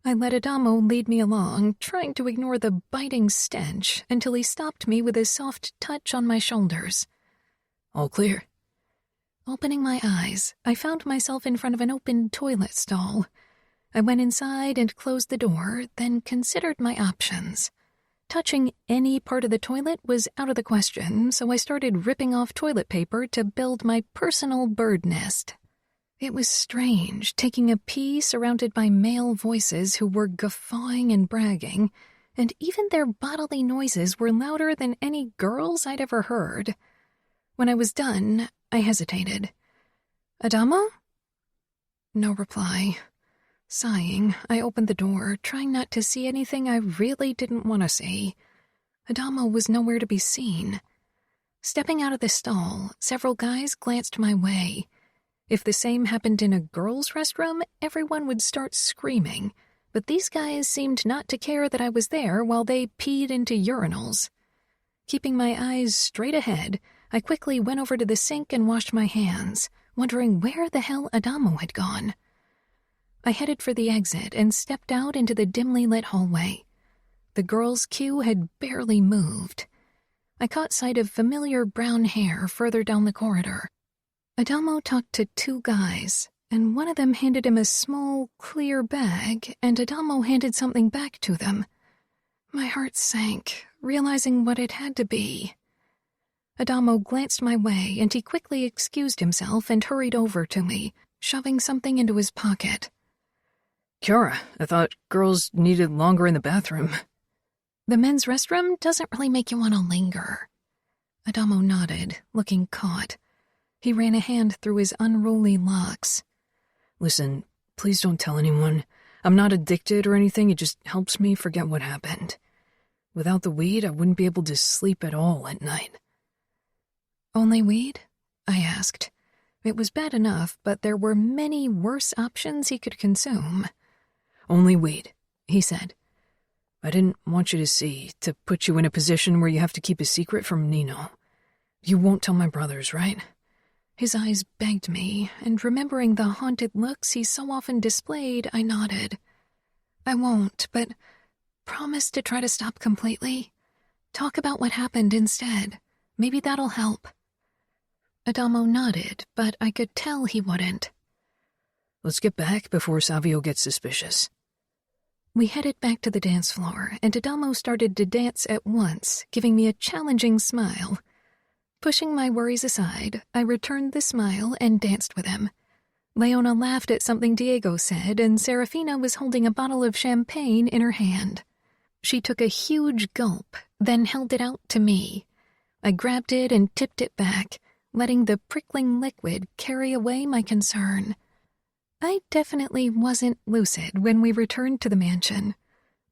I let Adamo lead me along, trying to ignore the biting stench until he stopped me with a soft touch on my shoulders. All clear. Opening my eyes, I found myself in front of an open toilet stall. I went inside and closed the door, then considered my options. Touching any part of the toilet was out of the question, so I started ripping off toilet paper to build my personal bird nest. It was strange, taking a pee surrounded by male voices who were guffawing and bragging, and even their bodily noises were louder than any girls I'd ever heard. When I was done, I hesitated. Adamo? No reply. Sighing, I opened the door, trying not to see anything I really didn't want to see. Adamo was nowhere to be seen. Stepping out of the stall, several guys glanced my way. If the same happened in a girls' restroom, everyone would start screaming, but these guys seemed not to care that I was there while they peed into urinals. Keeping my eyes straight ahead, I quickly went over to the sink and washed my hands, wondering where the hell Adamo had gone. I headed for the exit and stepped out into the dimly lit hallway. The girls' queue had barely moved. I caught sight of familiar brown hair further down the corridor. Adamo talked to two guys, and one of them handed him a small, clear bag, and Adamo handed something back to them. My heart sank, realizing what it had to be. Adamo glanced my way, and he quickly excused himself and hurried over to me, shoving something into his pocket. Cora, I thought girls needed longer in the bathroom. The men's restroom doesn't really make you want to linger. Adamo nodded, looking caught. He ran a hand through his unruly locks. Listen, please don't tell anyone. I'm not addicted or anything, it just helps me forget what happened. Without the weed, I wouldn't be able to sleep at all at night. Only weed? I asked. It was bad enough, but there were many worse options he could consume. Only weed, he said. I didn't want you to see, to put you in a position where you have to keep a secret from Nino. You won't tell my brothers, right? His eyes begged me, and remembering the haunted looks he so often displayed, I nodded. I won't, but promise to try to stop completely. Talk about what happened instead. Maybe that'll help. Adamo nodded, but I could tell he wouldn't. Let's get back before Savio gets suspicious. We headed back to the dance floor, and Adamo started to dance at once, giving me a challenging smile. Pushing my worries aside, I returned the smile and danced with him. Leona laughed at something Diego said, and Serafina was holding a bottle of champagne in her hand. She took a huge gulp, then held it out to me. I grabbed it and tipped it back, letting the prickling liquid carry away my concern. I definitely wasn't lucid when we returned to the mansion.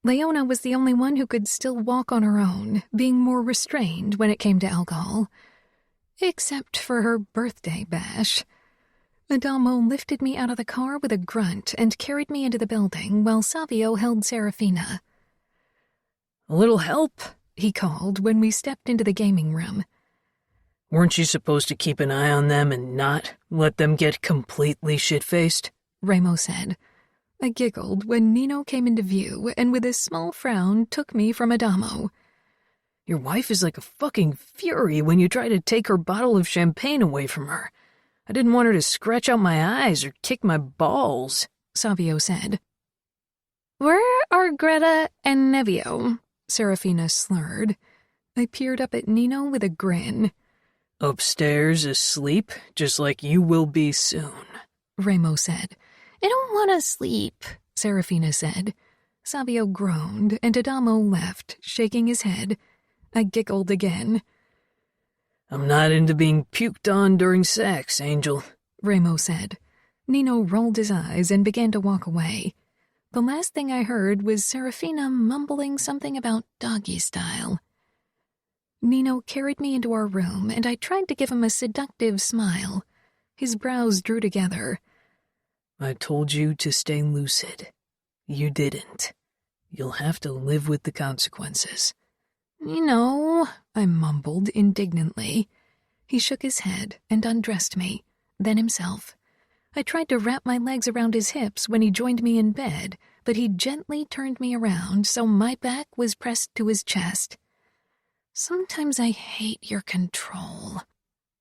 Leona was the only one who could still walk on her own, being more restrained when it came to alcohol. Except for her birthday bash. Adamo lifted me out of the car with a grunt and carried me into the building while Savio held Serafina. A little help, he called when we stepped into the gaming room. Weren't you supposed to keep an eye on them and not let them get completely shit-faced? Ramo said. I giggled when Nino came into view and with a small frown took me from Adamo. Your wife is like a fucking fury when you try to take her bottle of champagne away from her. I didn't want her to scratch out my eyes or kick my balls, Savio said. Where are Greta and Nevio? Serafina slurred. I peered up at Nino with a grin. Upstairs asleep, just like you will be soon, Ramo said. I don't want to sleep, Serafina said. Savio groaned, and Adamo left, shaking his head. I giggled again. I'm not into being puked on during sex, Angel, Ramo said. Nino rolled his eyes and began to walk away. The last thing I heard was Serafina mumbling something about doggy style. Nino carried me into our room, and I tried to give him a seductive smile. His brows drew together. I told you to stay lucid. You didn't. You'll have to live with the consequences. You know, I mumbled indignantly. He shook his head and undressed me, then himself. I tried to wrap my legs around his hips when he joined me in bed, but he gently turned me around so my back was pressed to his chest. Sometimes I hate your control.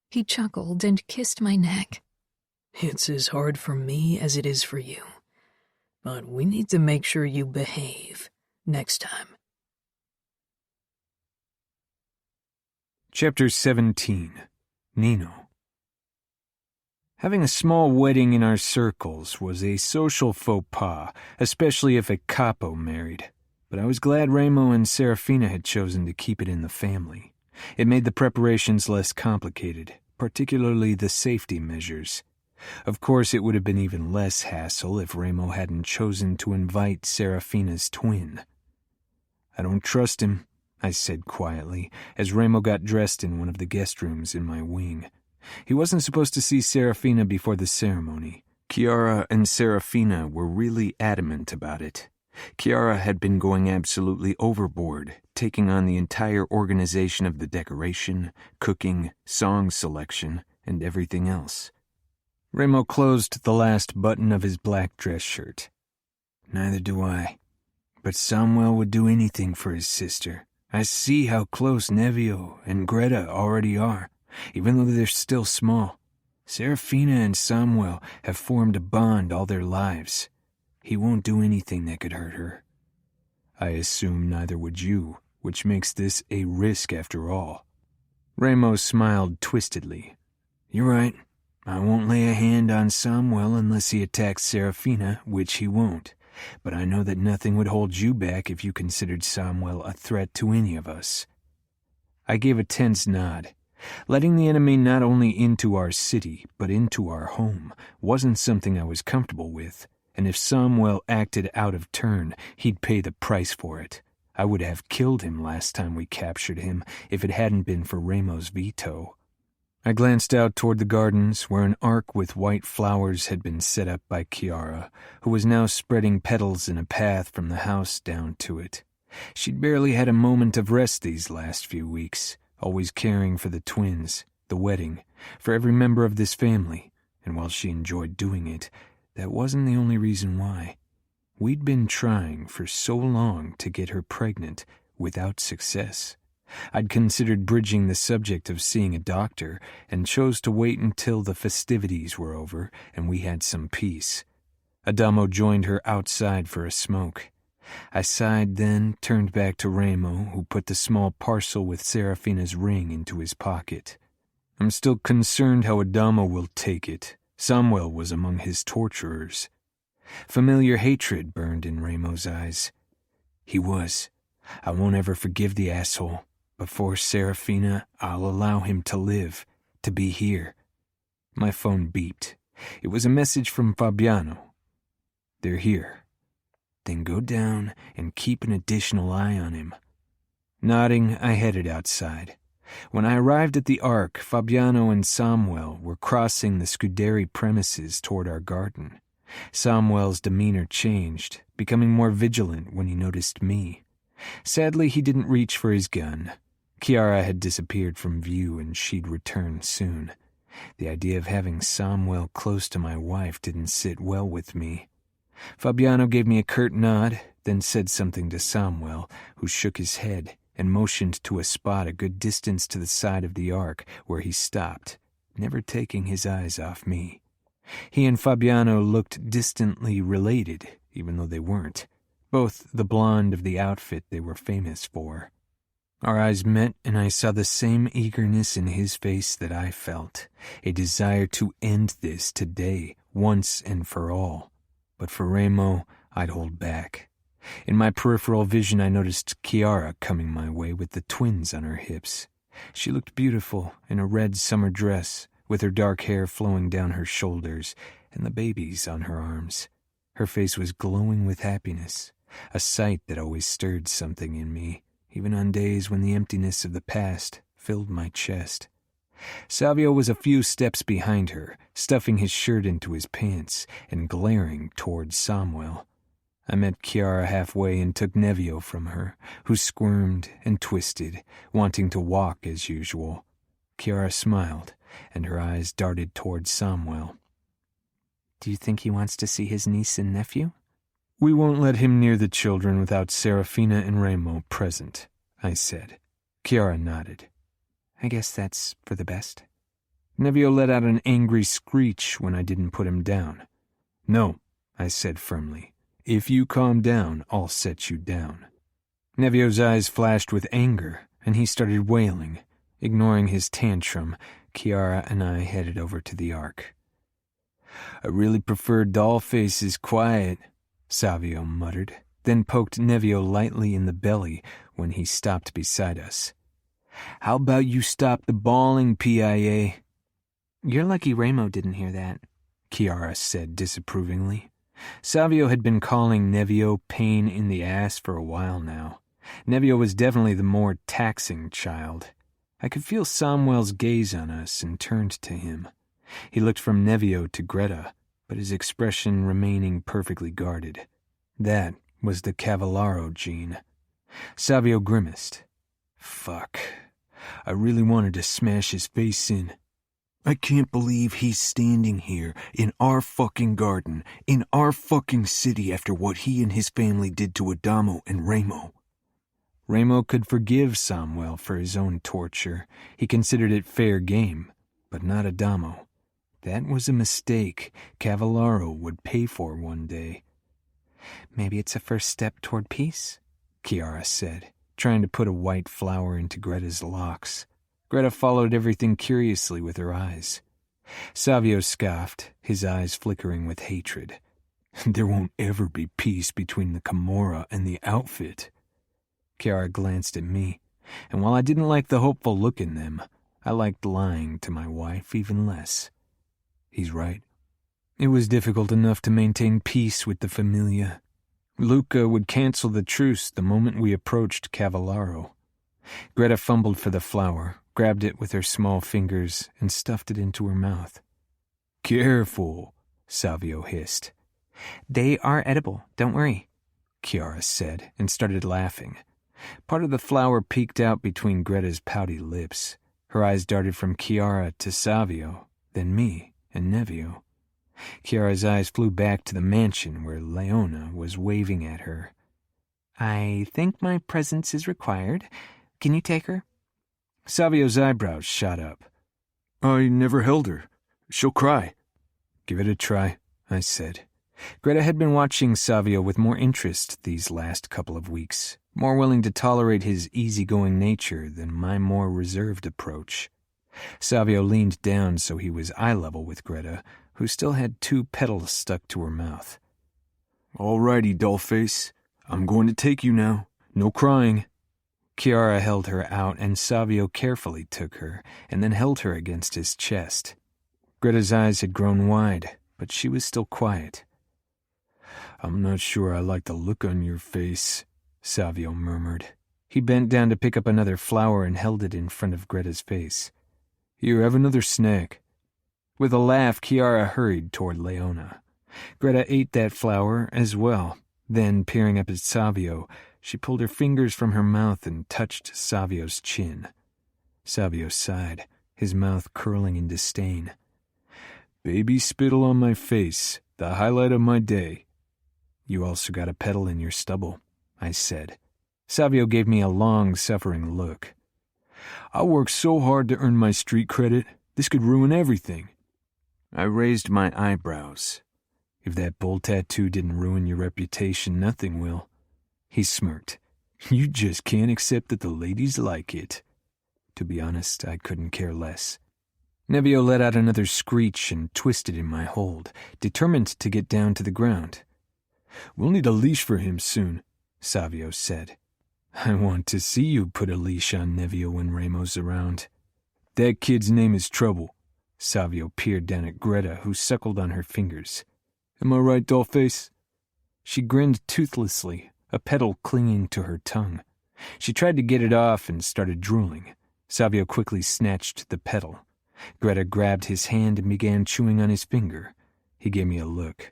He chuckled and kissed my neck. It's as hard for me as it is for you. But we need to make sure you behave next time. Chapter 17. Nino. Having a small wedding in our circles was a social faux pas, especially if a capo married. But I was glad Remo and Serafina had chosen to keep it in the family. It made the preparations less complicated, particularly the safety measures. Of course, it would have been even less hassle if Remo hadn't chosen to invite Serafina's twin. I don't trust him, I said quietly, as Remo got dressed in one of the guest rooms in my wing. He wasn't supposed to see Serafina before the ceremony. Chiara and Serafina were really adamant about it. Chiara had been going absolutely overboard, taking on the entire organization of the decoration, cooking, song selection, and everything else. Remo closed the last button of his black dress shirt. Neither do I. But Samuel would do anything for his sister. I see how close Nevio and Greta already are, even though they're still small. Serafina and Samuel have formed a bond all their lives. He won't do anything that could hurt her. I assume neither would you, which makes this a risk after all. Remo smiled twistedly. You're right. I won't lay a hand on Samuel unless he attacks Serafina, which he won't. But I know that nothing would hold you back if you considered Samuel a threat to any of us. I gave a tense nod. Letting the enemy not only into our city, but into our home, wasn't something I was comfortable with, and if Samuel acted out of turn, he'd pay the price for it. I would have killed him last time we captured him if it hadn't been for Remo's veto. I glanced out toward the gardens where an ark with white flowers had been set up by Chiara, who was now spreading petals in a path from the house down to it. She'd barely had a moment of rest these last few weeks, always caring for the twins, the wedding, for every member of this family, and while she enjoyed doing it, that wasn't the only reason why. We'd been trying for so long to get her pregnant without success. I'd considered bridging the subject of seeing a doctor and chose to wait until the festivities were over and we had some peace. Adamo joined her outside for a smoke. I sighed, then turned back to Remo, who put the small parcel with Serafina's ring into his pocket. I'm still concerned how Adamo will take it. Samuel was among his torturers. Familiar hatred burned in Remo's eyes. He was. I won't ever forgive the asshole. Before Serafina, I'll allow him to live, to be here. My phone beeped. It was a message from Fabiano. They're here. Then go down and keep an additional eye on him. Nodding, I headed outside. When I arrived at the Ark, Fabiano and Samuel were crossing the Scuderi premises toward our garden. Samuel's demeanor changed, becoming more vigilant when he noticed me. Sadly, he didn't reach for his gun. Chiara had disappeared from view and she'd return soon. The idea of having Samuel close to my wife didn't sit well with me. Fabiano gave me a curt nod, then said something to Samuel, who shook his head and motioned to a spot a good distance to the side of the Ark where he stopped, never taking his eyes off me. He and Fabiano looked distantly related, even though they weren't, both the blonde of the outfit they were famous for. Our eyes met, and I saw the same eagerness in his face that I felt, a desire to end this today, once and for all. But for Remo, I'd hold back. In my peripheral vision, I noticed Chiara coming my way with the twins on her hips. She looked beautiful in a red summer dress, with her dark hair flowing down her shoulders and the babies on her arms. Her face was glowing with happiness, a sight that always stirred something in me, even on days when the emptiness of the past filled my chest. Savio was a few steps behind her, stuffing his shirt into his pants and glaring towards Samuel. I met Chiara halfway and took Nevio from her, who squirmed and twisted, wanting to walk as usual. Chiara smiled, and her eyes darted towards Samuel. Do you think he wants to see his niece and nephew? We won't let him near the children without Serafina and Remo present, I said. Chiara nodded. I guess that's for the best. Nevio let out an angry screech when I didn't put him down. No, I said firmly. If you calm down, I'll set you down. Nevio's eyes flashed with anger, and he started wailing. Ignoring his tantrum, Chiara and I headed over to the Ark. I really prefer Dollface's quiet, Savio muttered, then poked Nevio lightly in the belly when he stopped beside us. How about you stop the bawling, PIA? You're lucky Remo didn't hear that, Chiara said disapprovingly. Savio had been calling Nevio pain in the ass for a while now. Nevio was definitely the more taxing child. I could feel Samuel's gaze on us and turned to him. He looked from Nevio to Greta, but his expression remaining perfectly guarded. That was the Cavallaro gene. Savio grimaced. Fuck. I really wanted to smash his face in. I can't believe he's standing here in our fucking garden, in our fucking city after what he and his family did to Adamo and Remo. Remo could forgive Samuel for his own torture. He considered it fair game, but not Adamo. That was a mistake Cavallaro would pay for one day. Maybe it's a first step toward peace, Chiara said, trying to put a white flower into Greta's locks. Greta followed everything curiously with her eyes. Savio scoffed, his eyes flickering with hatred. There won't ever be peace between the Camorra and the outfit. Chiara glanced at me, and while I didn't like the hopeful look in them, I liked lying to my wife even less. He's right. It was difficult enough to maintain peace with the Familia. Luca would cancel the truce the moment we approached Cavallaro. Greta fumbled for the flower, grabbed it with her small fingers, and stuffed it into her mouth. Careful, Savio hissed. They are edible, don't worry, Chiara said, and started laughing. Part of the flower peeked out between Greta's pouty lips. Her eyes darted from Chiara to Savio, then me and Nevio. Chiara's eyes flew back to the mansion where Leona was waving at her. I think my presence is required. Can you take her? Savio's eyebrows shot up. I never held her. She'll cry. Give it a try, I said. Greta had been watching Savio with more interest these last couple of weeks, more willing to tolerate his easygoing nature than my more reserved approach. Savio leaned down so he was eye level with Greta, who still had 2 petals stuck to her mouth. All righty, Dollface. I'm going to take you now. No crying. Chiara held her out, and Savio carefully took her, and then held her against his chest. Greta's eyes had grown wide, but she was still quiet. I'm not sure I like the look on your face, Savio murmured. He bent down to pick up another flower and held it in front of Greta's face. Here, have another snack. With a laugh, Chiara hurried toward Leona. Greta ate that flower as well. Then, peering up at Savio, she pulled her fingers from her mouth and touched Savio's chin. Savio sighed, his mouth curling in disdain. Baby spittle on my face, the highlight of my day. You also got a petal in your stubble, I said. Savio gave me a long-suffering look. I worked so hard to earn my street credit, this could ruin everything. I raised my eyebrows. If that bull tattoo didn't ruin your reputation, nothing will. He smirked. You just can't accept that the ladies like it. To be honest, I couldn't care less. Nevio let out another screech and twisted in my hold, determined to get down to the ground. We'll need a leash for him soon, Savio said. I want to see you put a leash on Nevio when Remo's around. That kid's name is Trouble. Savio peered down at Greta, who suckled on her fingers. Am I right, Dollface? She grinned toothlessly, a petal clinging to her tongue. She tried to get it off and started drooling. Savio quickly snatched the petal. Greta grabbed his hand and began chewing on his finger. He gave me a look.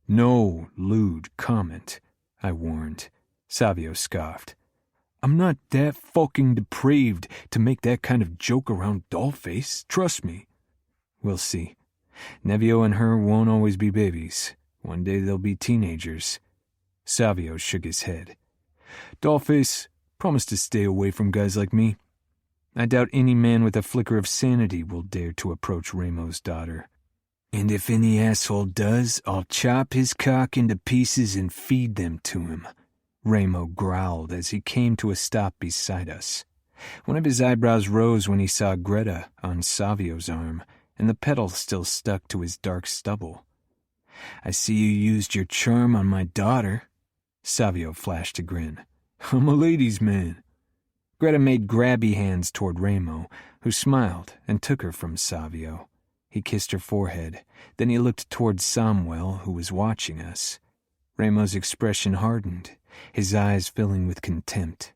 No lewd comment, I warned. Savio scoffed. I'm not that fucking depraved to make that kind of joke around Dollface. Trust me. We'll see. Nevio and her won't always be babies. One day they'll be teenagers. Savio shook his head. Dollface, promise to stay away from guys like me. I doubt any man with a flicker of sanity will dare to approach Ramo's daughter. And if any asshole does, I'll chop his cock into pieces and feed them to him. Ramo growled as he came to a stop beside us. One of his eyebrows rose when he saw Greta on Savio's arm, and the pedal still stuck to his dark stubble. I see you used your charm on my daughter. Savio flashed a grin. I'm a ladies' man. Greta made grabby hands toward Ramo, who smiled and took her from Savio. He kissed her forehead. Then he looked toward Samuel, who was watching us. Ramo's expression hardened, his eyes filling with contempt.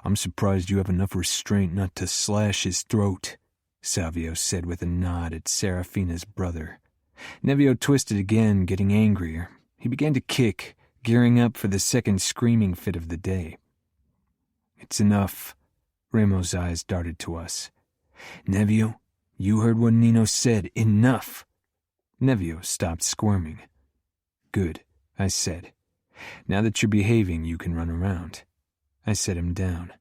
I'm surprised you have enough restraint not to slash his throat, Savio said with a nod at Serafina's brother. Nevio twisted again, getting angrier. He began to kick, gearing up for the second screaming fit of the day. It's enough. Ramo's eyes darted to us. Nevio, you heard what Nino said. Enough. Nevio stopped squirming. Good, I said. Now that you're behaving, you can run around. I set him down.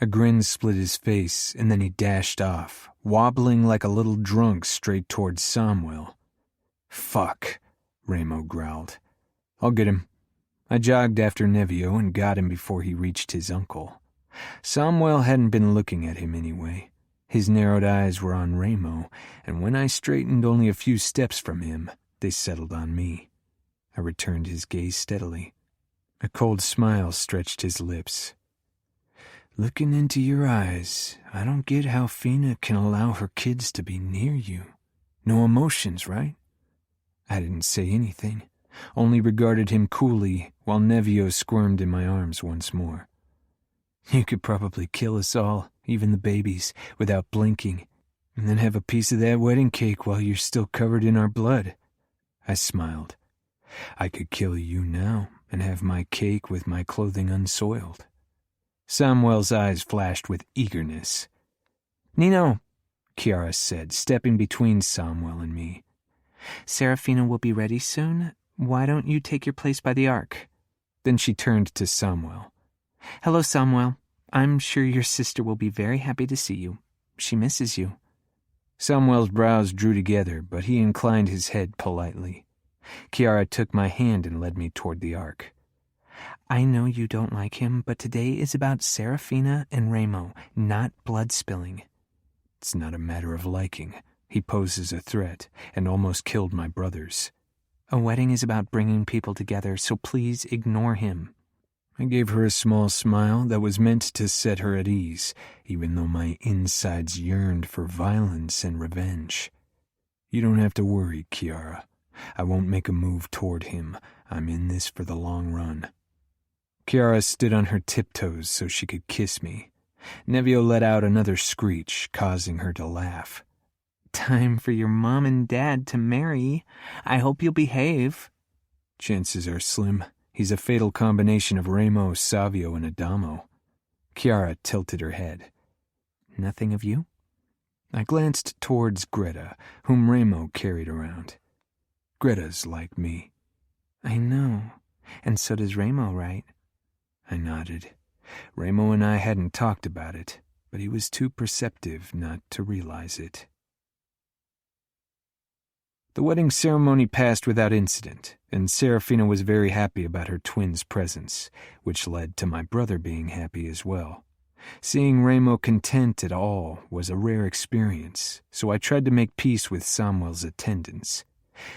A grin split his face, and then he dashed off, wobbling like a little drunk straight towards Samuel. Fuck, Ramo growled. I'll get him. I jogged after Nevio and got him before he reached his uncle. Samuel hadn't been looking at him anyway. His narrowed eyes were on Ramo, and when I straightened only a few steps from him, they settled on me. I returned his gaze steadily. A cold smile stretched his lips. Looking into your eyes, I don't get how Fina can allow her kids to be near you. No emotions, right? I didn't say anything, only regarded him coolly while Nevio squirmed in my arms once more. You could probably kill us all, even the babies, without blinking, and then have a piece of that wedding cake while you're still covered in our blood. I smiled. I could kill you now and have my cake with my clothing unsoiled. Samuel's eyes flashed with eagerness. Nino, Chiara said, stepping between Samuel and me. Serafina will be ready soon. Why don't you take your place by the ark? Then she turned to Samuel. Hello, Samuel. I'm sure your sister will be very happy to see you. She misses you. Samuel's brows drew together, but he inclined his head politely. Chiara took my hand and led me toward the ark. I know you don't like him, but today is about Serafina and Ramo, not blood spilling. It's not a matter of liking. He poses a threat and almost killed my brothers. A wedding is about bringing people together, so please ignore him. I gave her a small smile that was meant to set her at ease, even though my insides yearned for violence and revenge. You don't have to worry, Chiara. I won't make a move toward him. I'm in this for the long run. Chiara stood on her tiptoes so she could kiss me. Nevio let out another screech, causing her to laugh. Time for your mom and dad to marry. I hope you'll behave. Chances are slim. He's a fatal combination of Ramo, Savio, and Adamo. Chiara tilted her head. Nothing of you? I glanced towards Greta, whom Ramo carried around. Greta's like me. I know. And so does Ramo, right? I nodded. Ramo and I hadn't talked about it, but he was too perceptive not to realize it. The wedding ceremony passed without incident, and Serafina was very happy about her twins' presence, which led to my brother being happy as well. Seeing Ramo content at all was a rare experience, so I tried to make peace with Samuel's attendance.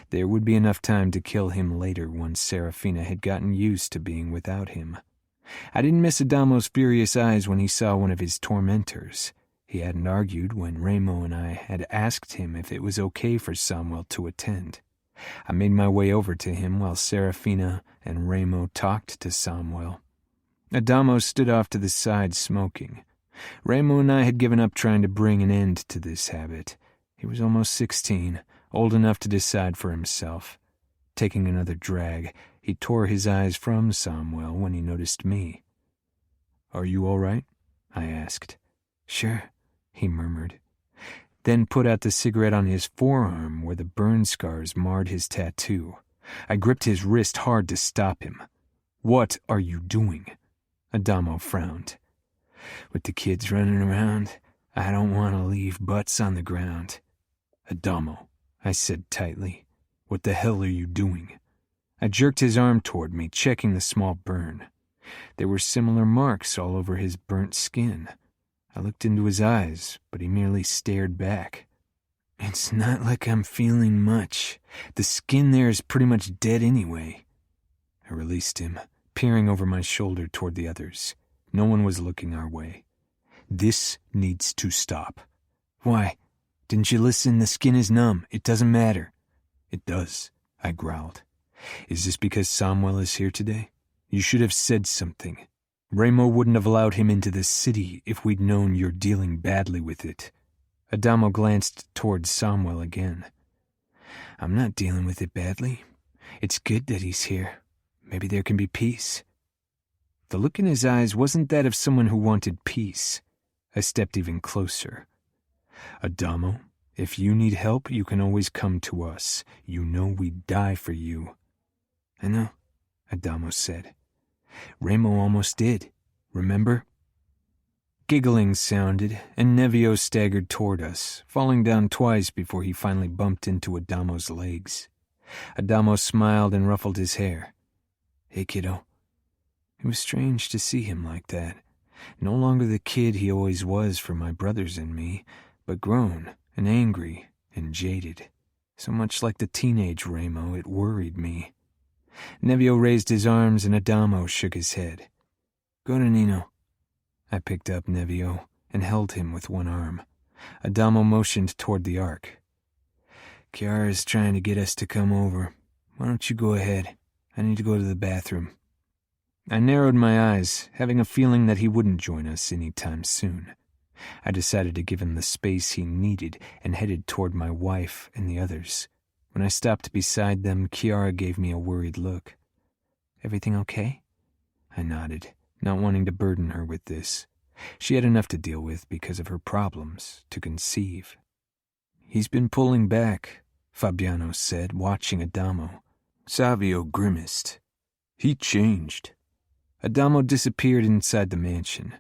There would be enough time to kill him later once Serafina had gotten used to being without him. I didn't miss Adamo's furious eyes when he saw one of his tormentors. He hadn't argued when Ramo and I had asked him if it was okay for Samuel to attend. I made my way over to him while Serafina and Ramo talked to Samuel. Adamo stood off to the side smoking. Ramo and I had given up trying to bring an end to this habit. He was almost 16, old enough to decide for himself. Taking another drag, he tore his eyes from Samuel when he noticed me. Are you all right? I asked. Sure, he murmured, Then put out the cigarette on his forearm where the burn scars marred his tattoo. I gripped his wrist hard to stop him. What are you doing? Adamo frowned. With the kids running around, I don't want to leave butts on the ground. Adamo, I said tightly. What the hell are you doing? I jerked his arm toward me, checking the small burn. There were similar marks all over his burnt skin. I looked into his eyes, but he merely stared back. It's not like I'm feeling much. The skin there is pretty much dead anyway. I released him, peering over my shoulder toward the others. No one was looking our way. This needs to stop. Why? Didn't you listen? The skin is numb. It doesn't matter. It does, I growled. Is this because Samuel is here today? You should have said something. Remo wouldn't have allowed him into the city if we'd known you're dealing badly with it. Adamo glanced toward Samuel again. I'm not dealing with it badly. It's good that he's here. Maybe there can be peace. The look in his eyes wasn't that of someone who wanted peace. I stepped even closer. Adamo, if you need help, you can always come to us. You know we'd die for you. I know, Adamo said. Remo almost did, remember? Giggling sounded, and Nevio staggered toward us, falling down twice before he finally bumped into Adamo's legs. Adamo smiled and ruffled his hair. Hey, kiddo. It was strange to see him like that. No longer the kid he always was for my brothers and me, but grown and angry and jaded. So much like the teenage Remo, it worried me. Nevio raised his arms and Adamo shook his head. Go to Nino. I picked up Nevio and held him with one arm. Adamo motioned toward the ark. Chiara's trying to get us to come over. Why don't you go ahead? I need to go to the bathroom. I narrowed my eyes, having a feeling that he wouldn't join us any time soon. I decided to give him the space he needed and headed toward my wife and the others. When I stopped beside them, Chiara gave me a worried look. Everything okay? I nodded, not wanting to burden her with this. She had enough to deal with because of her problems to conceive. He's been pulling back, Fabiano said, watching Adamo. Savio grimaced. He changed. Adamo disappeared inside the mansion.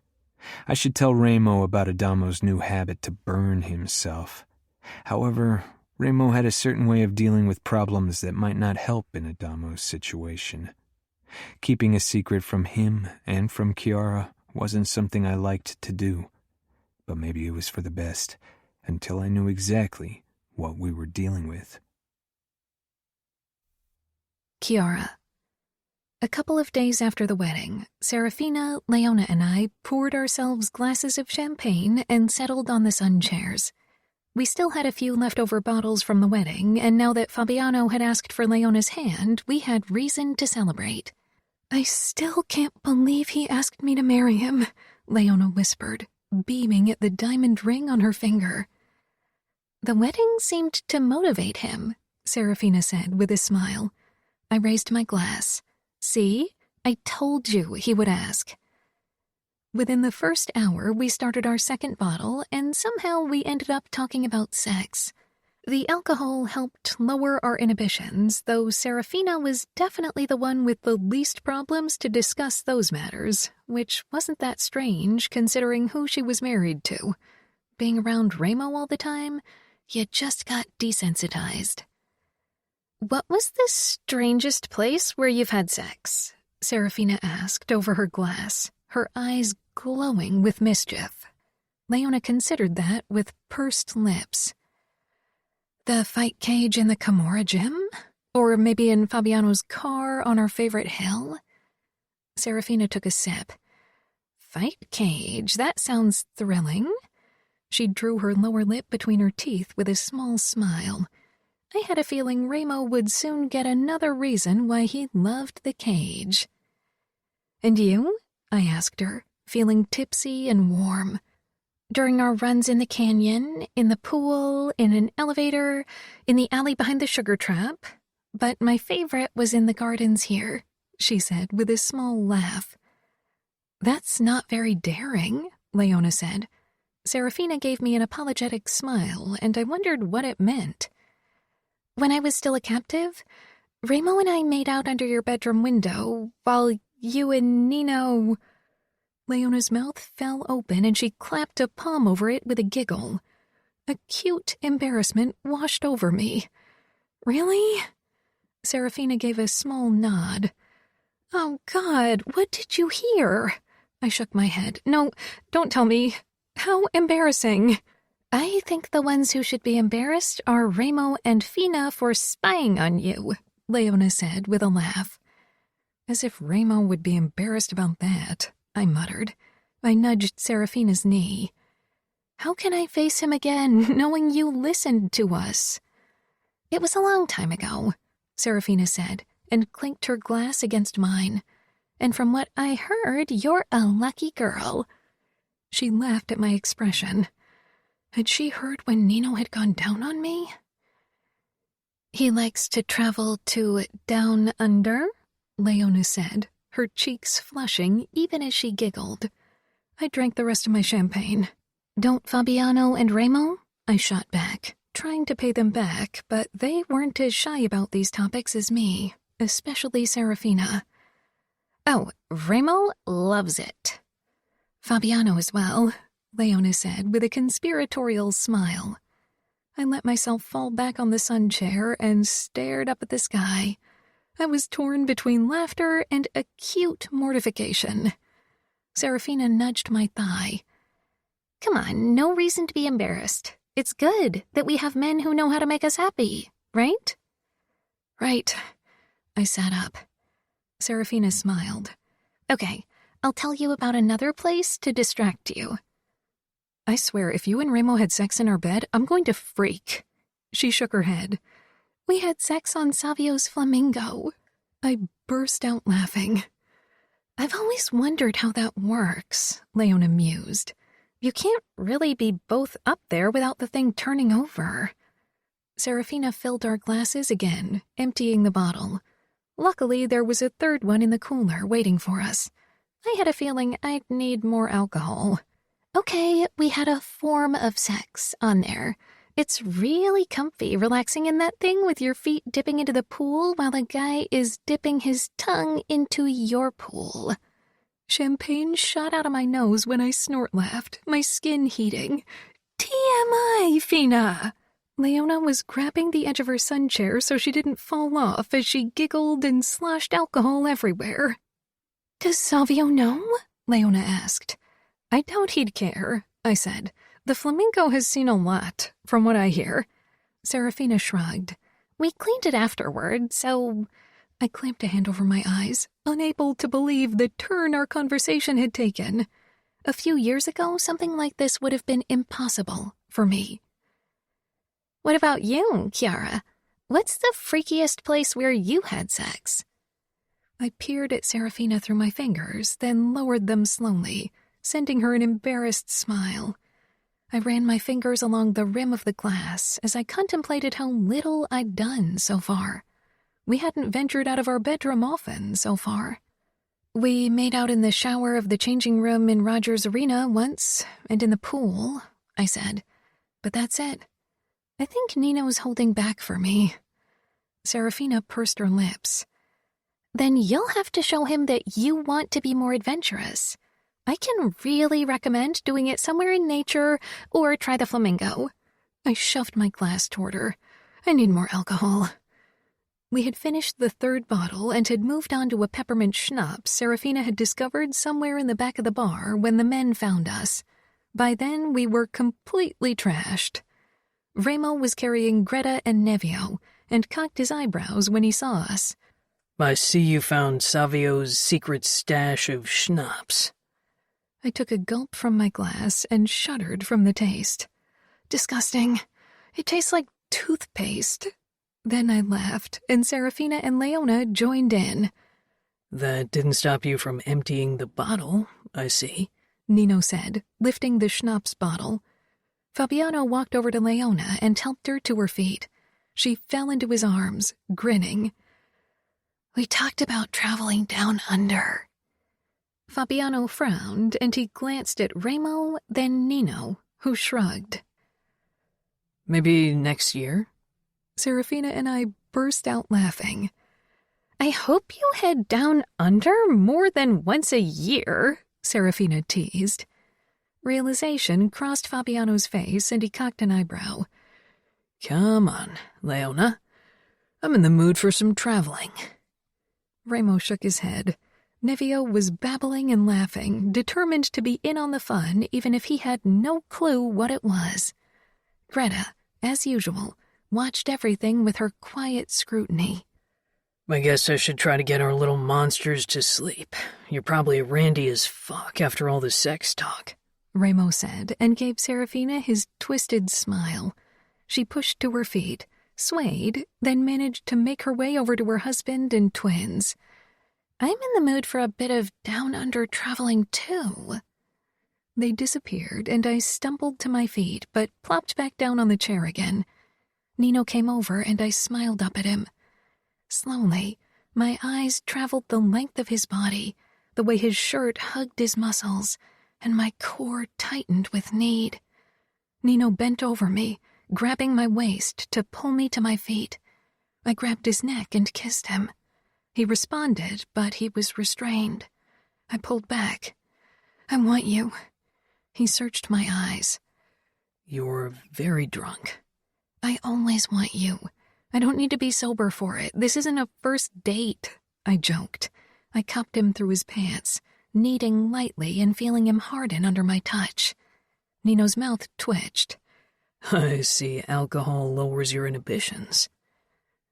I should tell Remo about Adamo's new habit to burn himself. However, Remo had a certain way of dealing with problems that might not help in Adamo's situation. Keeping a secret from him and from Chiara wasn't something I liked to do, but maybe it was for the best, until I knew exactly what we were dealing with. Chiara. A couple of days after the wedding, Serafina, Leona, and I poured ourselves glasses of champagne and settled on the sun chairs. We still had a few leftover bottles from the wedding, and now that Fabiano had asked for Leona's hand, we had reason to celebrate. "I still can't believe he asked me to marry him," Leona whispered, beaming at the diamond ring on her finger. "The wedding seemed to motivate him," Serafina said with a smile. I raised my glass. "See? I told you he would ask." Within the first hour, we started our second bottle, and somehow we ended up talking about sex. The alcohol helped lower our inhibitions, though Serafina was definitely the one with the least problems to discuss those matters, which wasn't that strange considering who she was married to. Being around Remo all the time, you just got desensitized. "What was the strangest place where you've had sex?" Serafina asked over her glass, her eyes glowing with mischief. Leona considered that with pursed lips. "The fight cage in the Camorra gym? Or maybe in Fabiano's car on our favorite hill?" Serafina took a sip. "Fight cage, that sounds thrilling." She drew her lower lip between her teeth with a small smile. I had a feeling Remo would soon get another reason why he loved the cage. "And you?" I asked her, feeling tipsy and warm. "During our runs in the canyon, in the pool, in an elevator, in the alley behind the sugar trap. But my favorite was in the gardens here," she said with a small laugh. That's not very daring, Leona said. Serafina gave me an apologetic smile, and I wondered what it meant. When I was still a captive, Ramo and I made out under your bedroom window, while you and Nino... Leona's mouth fell open, and she clapped a palm over it with a giggle. Acute embarrassment washed over me. Really? Serafina gave a small nod. Oh, God, what did you hear? I shook my head. No, don't tell me. How embarrassing. I think the ones who should be embarrassed are Ramo and Fina for spying on you, Leona said with a laugh. As if Ramo would be embarrassed about that, I muttered. I nudged Serafina's knee. How can I face him again, knowing you listened to us? It was a long time ago, Serafina said, and clinked her glass against mine. And from what I heard, you're a lucky girl. She laughed at my expression. Had she heard when Nino had gone down on me? He likes to travel to down under, Leona said, her cheeks flushing even as she giggled. I drank the rest of my champagne. Don't Fabiano and Ramo? I shot back, trying to pay them back, but they weren't as shy about these topics as me, especially Serafina. Oh, Ramo loves it. Fabiano as well, Leona said with a conspiratorial smile. I let myself fall back on the sun chair and stared up at the sky. I was torn between laughter and acute mortification. Serafina nudged my thigh. Come on, no reason to be embarrassed. It's good that we have men who know how to make us happy, right? Right. I sat up. Serafina smiled. Okay, I'll tell you about another place to distract you. I swear, if you and Ramo had sex in our bed, I'm going to freak. She shook her head. We had sex on Savio's flamingo. I burst out laughing. I've always wondered how that works, Leona mused. You can't really be both up there without the thing turning over. Serafina filled our glasses again, emptying the bottle. Luckily, there was a third one in the cooler waiting for us. I had a feeling I'd need more alcohol. Okay, we had a form of sex on there. It's really comfy relaxing in that thing with your feet dipping into the pool while a guy is dipping his tongue into your pool. Champagne shot out of my nose when I snort-laughed, my skin heating. TMI, Fina! Leona was grabbing the edge of her sun chair so she didn't fall off as she giggled and sloshed alcohol everywhere. Does Savio know? Leona asked. I doubt he'd care, I said. The flamingo has seen a lot, from what I hear. Serafina shrugged. We cleaned it afterward, so... I clamped a hand over my eyes, unable to believe the turn our conversation had taken. A few years ago, something like this would have been impossible for me. What about you, Chiara? What's the freakiest place where you had sex? I peered at Serafina through my fingers, then lowered them slowly, sending her an embarrassed smile. I ran my fingers along the rim of the glass as I contemplated how little I'd done so far. We hadn't ventured out of our bedroom often so far. We made out in the shower of the changing room in Roger's arena once, and in the pool, I said. But that's it. I think Nino's holding back for me. Serafina pursed her lips. Then you'll have to show him that you want to be more adventurous. I can really recommend doing it somewhere in nature or try the flamingo. I shoved my glass toward her. I need more alcohol. We had finished the third bottle and had moved on to a peppermint schnapps Serafina had discovered somewhere in the back of the bar when the men found us. By then, we were completely trashed. Ramo was carrying Greta and Nevio and cocked his eyebrows when he saw us. I see you found Savio's secret stash of schnapps. I took a gulp from my glass and shuddered from the taste. Disgusting. It tastes like toothpaste. Then I laughed, and Serafina and Leona joined in. That didn't stop you from emptying the bottle, I see, Nino said, lifting the schnapps bottle. Fabiano walked over to Leona and helped her to her feet. She fell into his arms, grinning. We talked about traveling down under. Fabiano frowned, and he glanced at Remo, then Nino, who shrugged. Maybe next year? Serafina and I burst out laughing. I hope you head down under more than once a year, Serafina teased. Realization crossed Fabiano's face, and he cocked an eyebrow. Come on, Leona. I'm in the mood for some traveling. Remo shook his head. Nevio was babbling and laughing, determined to be in on the fun even if he had no clue what it was. Greta, as usual, watched everything with her quiet scrutiny. I guess I should try to get our little monsters to sleep. You're probably randy as fuck after all the sex talk, Remo said, and gave Serafina his twisted smile. She pushed to her feet, swayed, then managed to make her way over to her husband and twins. I'm in the mood for a bit of down-under traveling, too. They disappeared, and I stumbled to my feet, but plopped back down on the chair again. Nino came over, and I smiled up at him. Slowly, my eyes traveled the length of his body, the way his shirt hugged his muscles, and my core tightened with need. Nino bent over me, grabbing my waist to pull me to my feet. I grabbed his neck and kissed him. He responded, but he was restrained. I pulled back. I want you. He searched my eyes. You're very drunk. I always want you. I don't need to be sober for it. This isn't a first date, I joked. I cupped him through his pants, kneading lightly and feeling him harden under my touch. Nino's mouth twitched. I see alcohol lowers your inhibitions.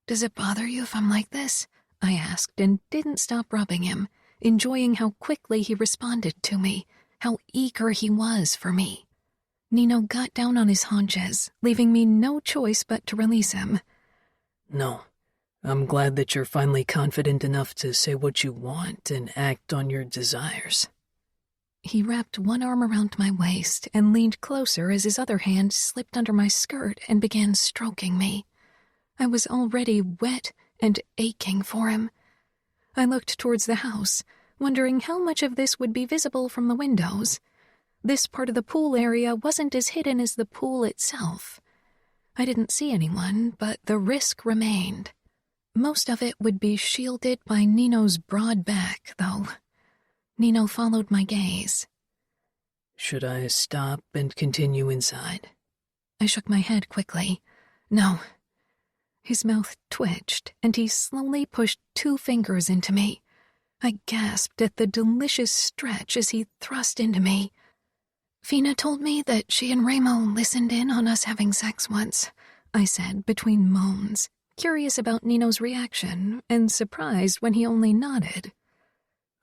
Does it bother you if I'm like this? I asked and didn't stop rubbing him, enjoying how quickly he responded to me, how eager he was for me. Nino got down on his haunches, leaving me no choice but to release him. No, I'm glad that you're finally confident enough to say what you want and act on your desires. He wrapped one arm around my waist and leaned closer as his other hand slipped under my skirt and began stroking me. I was already wet and aching for him. I looked towards the house, wondering how much of this would be visible from the windows. This part of the pool area wasn't as hidden as the pool itself. I didn't see anyone, but the risk remained. Most of it would be shielded by Nino's broad back, though. Nino followed my gaze. Should I stop and continue inside? I shook my head quickly. No. His mouth twitched, and he slowly pushed 2 fingers into me. I gasped at the delicious stretch as he thrust into me. Fina told me that she and Remo listened in on us having sex once, I said between moans, curious about Nino's reaction and surprised when he only nodded.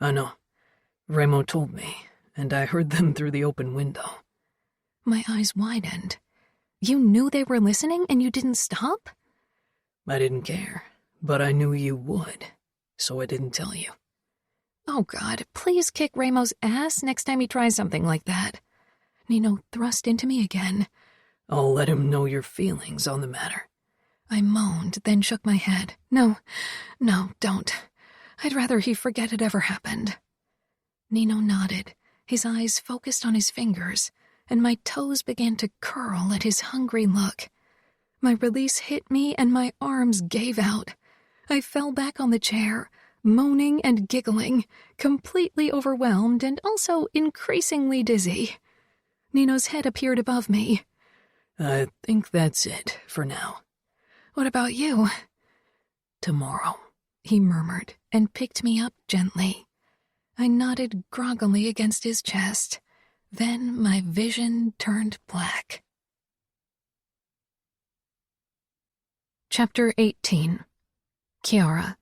I know. Remo told me, and I heard them through the open window. My eyes widened. You knew they were listening and you didn't stop? I didn't care, but I knew you would, so I didn't tell you. Oh, God, please kick Remo's ass next time he tries something like that. Nino thrust into me again. I'll let him know your feelings on the matter. I moaned, then shook my head. No, don't. I'd rather he forget it ever happened. Nino nodded, his eyes focused on his fingers, and my toes began to curl at his hungry look. My release hit me and my arms gave out. I fell back on the chair, moaning and giggling, completely overwhelmed and also increasingly dizzy. Nino's head appeared above me. I think that's it for now. What about you? Tomorrow, he murmured and picked me up gently. I nodded groggily against his chest. Then my vision turned black. Chapter 18. Cora.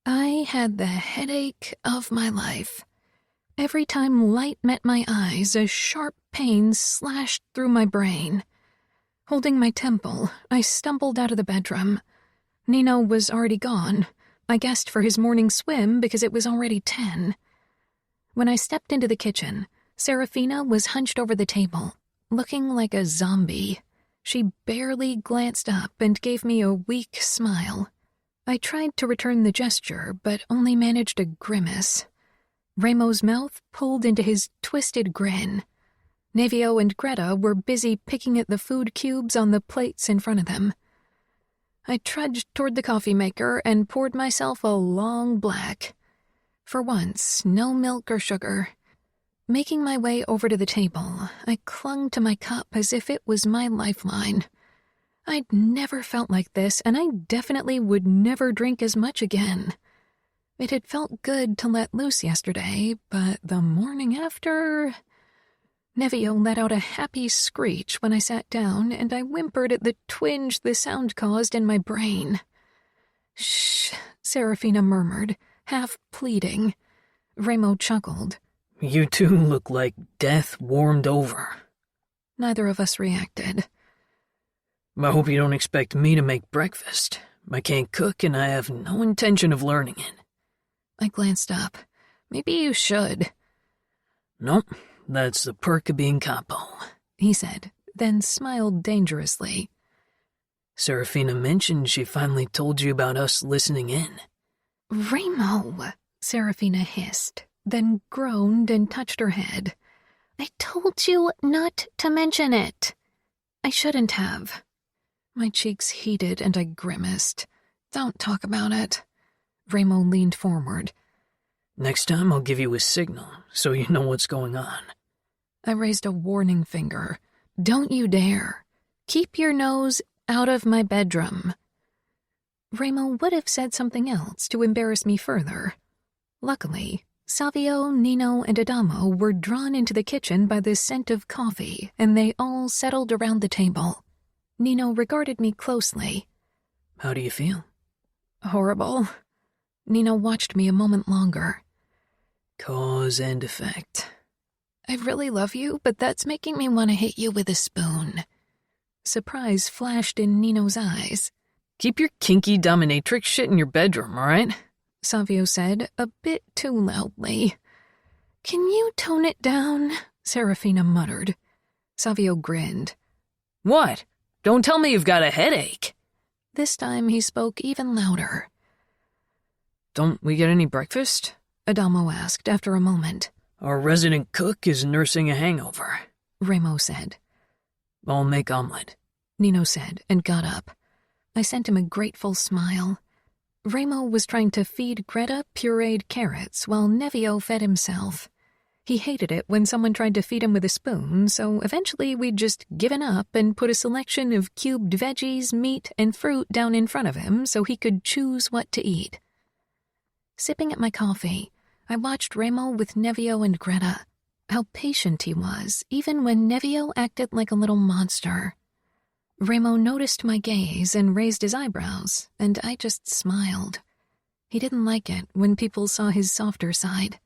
I had the headache of my life. Every time light met my eyes, a sharp pain slashed through my brain. Holding my temple, I stumbled out of the bedroom. Nino was already gone. I guessed for his morning swim because it was already 10. When I stepped into the kitchen, Serafina was hunched over the table, looking like a zombie. She barely glanced up and gave me a weak smile. I tried to return the gesture, but only managed a grimace. Ramo's mouth pulled into his twisted grin. Nevio and Greta were busy picking at the food cubes on the plates in front of them. I trudged toward the coffee maker and poured myself a long black. For once, no milk or sugar. Making my way over to the table, I clung to my cup as if it was my lifeline. I'd never felt like this, and I definitely would never drink as much again. It had felt good to let loose yesterday, but the morning after... Nevio let out a happy screech when I sat down, and I whimpered at the twinge the sound caused in my brain. "Shh," Serafina murmured, half pleading. Ramo chuckled. You two look like death warmed over. Neither of us reacted. I hope you don't expect me to make breakfast. I can't cook, and I have no intention of learning it. I glanced up. Maybe you should. Nope, that's the perk of being capo, he said, then smiled dangerously. Serafina mentioned she finally told you about us listening in. Ramo, Serafina hissed, then groaned and touched her head. I told you not to mention it. I shouldn't have. My cheeks heated and I grimaced. Don't talk about it. Ramo leaned forward. Next time I'll give you a signal so you know what's going on. I raised a warning finger. Don't you dare. Keep your nose out of my bedroom. Ramo would have said something else to embarrass me further. Luckily, Savio, Nino, and Adamo were drawn into the kitchen by the scent of coffee, and they all settled around the table. Nino regarded me closely. How do you feel? Horrible. Nino watched me a moment longer. Cause and effect. I really love you, but that's making me want to hit you with a spoon. Surprise flashed in Nino's eyes. Keep your kinky dominatrix shit in your bedroom, all right? Savio said, a bit too loudly. Can you tone it down? Serafina muttered. Savio grinned. What? Don't tell me you've got a headache. This time he spoke even louder. Don't we get any breakfast? Adamo asked after a moment. Our resident cook is nursing a hangover, Ramo said. I'll make omelet, Nino said and got up. I sent him a grateful smile. Ramo was trying to feed Greta pureed carrots while Nevio fed himself. He hated it when someone tried to feed him with a spoon, so eventually we'd just given up and put a selection of cubed veggies, meat, and fruit down in front of him so he could choose what to eat. Sipping at my coffee, I watched Ramo with Nevio and Greta. How patient he was, even when Nevio acted like a little monster. Ramo noticed my gaze and raised his eyebrows, and I just smiled. He didn't like it when people saw his softer side.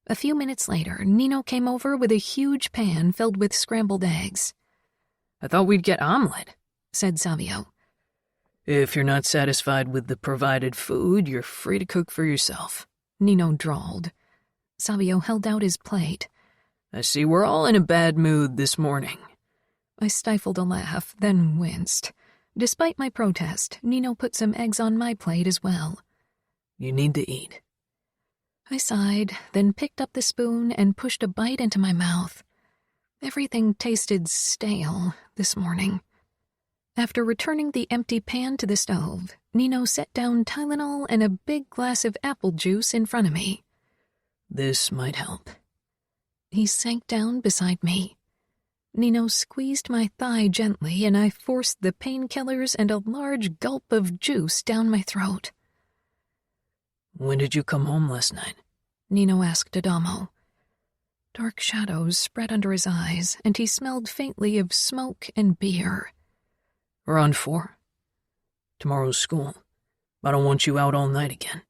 A few minutes later, Nino came over with a huge pan filled with scrambled eggs. I thought we'd get omelet, said Savio. If you're not satisfied with the provided food, you're free to cook for yourself, Nino drawled. Savio held out his plate. I see we're all in a bad mood this morning. I stifled a laugh, then winced. Despite my protest, Nino put some eggs on my plate as well. You need to eat. I sighed, then picked up the spoon and pushed a bite into my mouth. Everything tasted stale this morning. After returning the empty pan to the stove, Nino set down Tylenol and a big glass of apple juice in front of me. This might help. He sank down beside me. Nino squeezed my thigh gently, and I forced the painkillers and a large gulp of juice down my throat. When did you come home last night? Nino asked Adamo. Dark shadows spread under his eyes, and he smelled faintly of smoke and beer. Around 4. Tomorrow's school. I don't want you out all night again.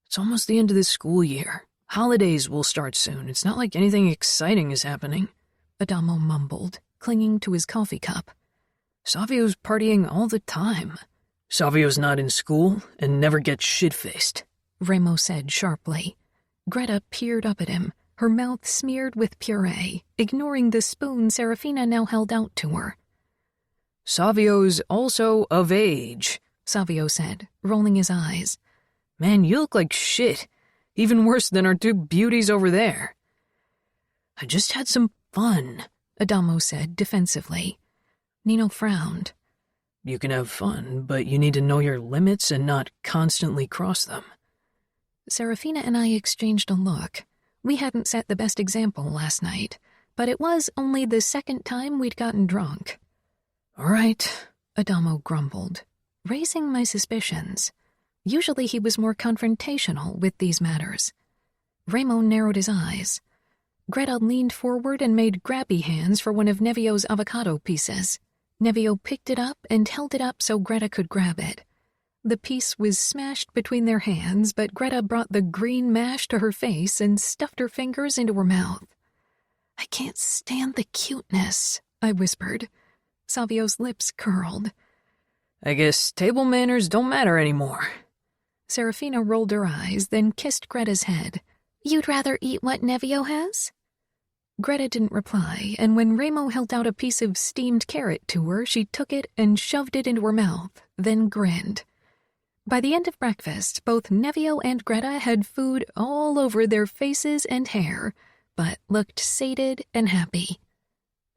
It's almost the end of the school year. Holidays will start soon. It's not like anything exciting is happening, Adamo mumbled, clinging to his coffee cup. Savio's partying all the time. Savio's not in school and never gets shit-faced, Ramo said sharply. Greta peered up at him, her mouth smeared with puree, ignoring the spoon Serafina now held out to her. Savio's also of age, Savio said, rolling his eyes. Man, you look like shit. Even worse than our two beauties over there. I just had some fun, Adamo said defensively. Nino frowned. You can have fun, but you need to know your limits and not constantly cross them. Serafina and I exchanged a look. We hadn't set the best example last night, but it was only the second time we'd gotten drunk. All right, Adamo grumbled, raising my suspicions. Usually he was more confrontational with these matters. Remo narrowed his eyes. Greta leaned forward and made grabby hands for one of Nevio's avocado pieces. Nevio picked it up and held it up so Greta could grab it. The piece was smashed between their hands, but Greta brought the green mash to her face and stuffed her fingers into her mouth. "I can't stand the cuteness," I whispered. Savio's lips curled. I guess table manners don't matter anymore. Serafina rolled her eyes, then kissed Greta's head. "You'd rather eat what Nevio has?" Greta didn't reply, and when Remo held out a piece of steamed carrot to her, she took it and shoved it into her mouth, then grinned. By the end of breakfast, both Nevio and Greta had food all over their faces and hair, but looked sated and happy.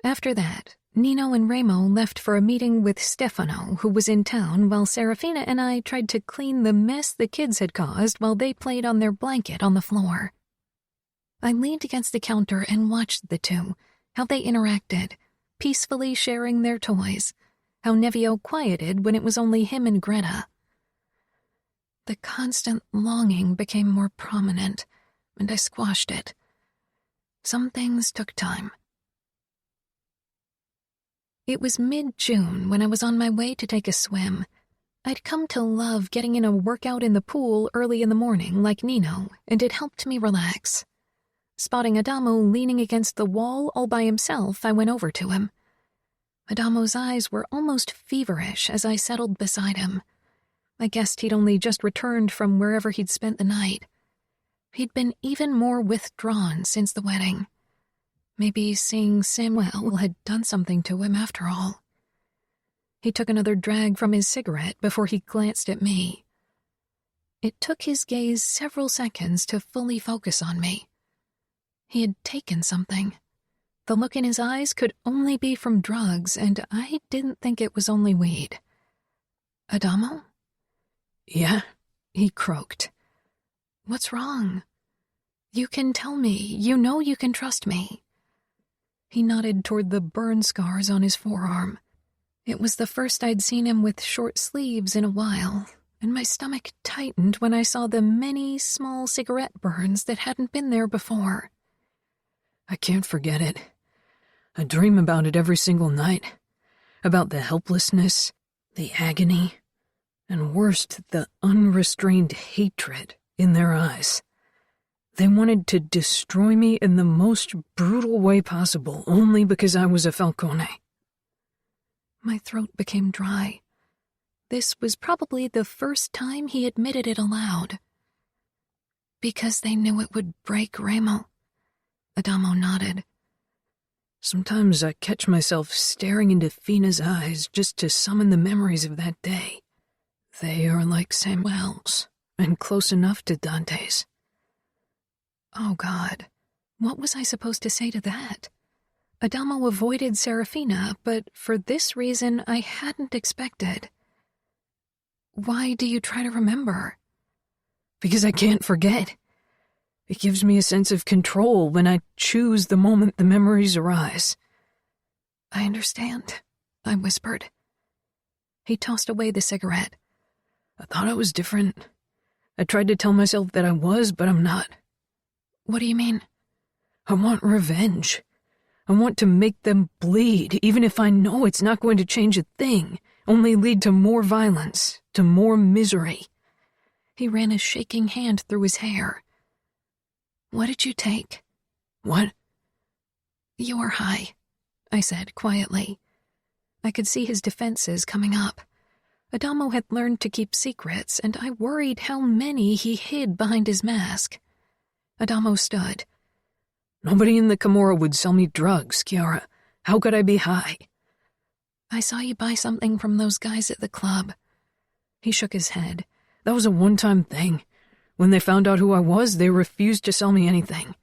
After that, Nino and Remo left for a meeting with Stefano, who was in town, while Serafina and I tried to clean the mess the kids had caused while they played on their blanket on the floor. I leaned against the counter and watched the two, how they interacted, peacefully sharing their toys, how Nevio quieted when it was only him and Greta. The constant longing became more prominent, and I squashed it. Some things took time. It was mid-June when I was on my way to take a swim. I'd come to love getting in a workout in the pool early in the morning like Nino, and it helped me relax. Spotting Adamo leaning against the wall all by himself, I went over to him. Adamo's eyes were almost feverish as I settled beside him. I guessed he'd only just returned from wherever he'd spent the night. He'd been even more withdrawn since the wedding. Maybe seeing Samuel had done something to him after all. He took another drag from his cigarette before he glanced at me. It took his gaze several seconds to fully focus on me. He had taken something. The look in his eyes could only be from drugs, and I didn't think it was only weed. "Adamo?" "Yeah?" he croaked. "What's wrong? You can tell me. You know you can trust me." He nodded toward the burn scars on his forearm. It was the first I'd seen him with short sleeves in a while, and my stomach tightened when I saw the many small cigarette burns that hadn't been there before. I can't forget it. I dream about it every single night. About the helplessness, the agony, and worst, the unrestrained hatred in their eyes. They wanted to destroy me in the most brutal way possible, only because I was a Falcone. My throat became dry. This was probably the first time he admitted it aloud. "Because they knew it would break Remo." Adamo nodded. Sometimes I catch myself staring into Fina's eyes just to summon the memories of that day. They are like Samuel's, and close enough to Dante's. Oh, God. What was I supposed to say to that? Adamo avoided Serafina, but for this reason I hadn't expected. "Why do you try to remember?" "Because I can't forget. It gives me a sense of control when I choose the moment the memories arise." "I understand," I whispered. He tossed away the cigarette. I thought I was different. I tried to tell myself that I was, but I'm not. "What do you mean?" I want revenge. I want to make them bleed, even if I know it's not going to change a thing, only lead to more violence, to more misery. He ran a shaking hand through his hair. "What did you take?" "What?" "You were high," I said quietly. I could see his defenses coming up. Adamo had learned to keep secrets, and I worried how many he hid behind his mask. Adamo stood. "Nobody in the Camorra would sell me drugs, Chiara. How could I be high?" "I saw you buy something from those guys at the club." He shook his head. "That was a one-time thing. When they found out who I was, they refused to sell me anything.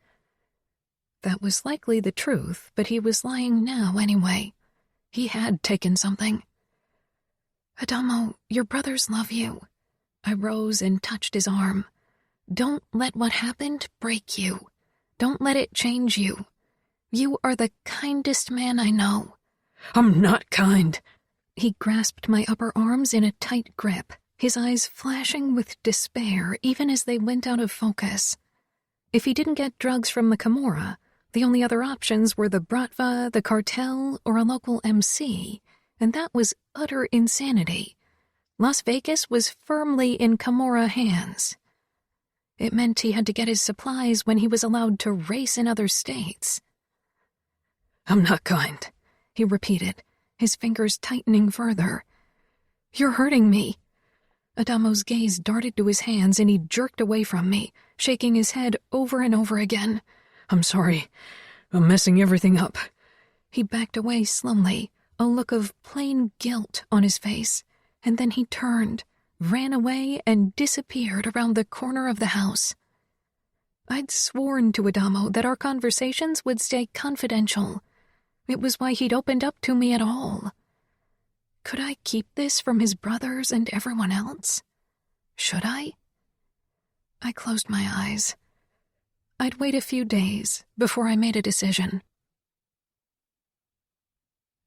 That was likely the truth, but he was lying now anyway. He had taken something. Adamo, your brothers love you. I rose and touched his arm. Don't let what happened break you. Don't let it change you. You are the kindest man I know. I'm not kind. He grasped my upper arms in a tight grip, his eyes flashing with despair even as they went out of focus. If he didn't get drugs from the Camorra, the only other options were the Bratva, the cartel, or a local MC, and that was utter insanity. Las Vegas was firmly in Camorra hands. It meant he had to get his supplies when he was allowed to race in other states. I'm not kind, he repeated, his fingers tightening further. You're hurting me. Adamo's gaze darted to his hands and he jerked away from me, shaking his head over and over again. I'm sorry. I'm messing everything up. He backed away slowly, a look of plain guilt on his face, and then he turned, ran away, and disappeared around the corner of the house. I'd sworn to Adamo that our conversations would stay confidential. It was why he'd opened up to me at all. Could I keep this from his brothers and everyone else? Should I? I closed my eyes. I'd wait a few days before I made a decision.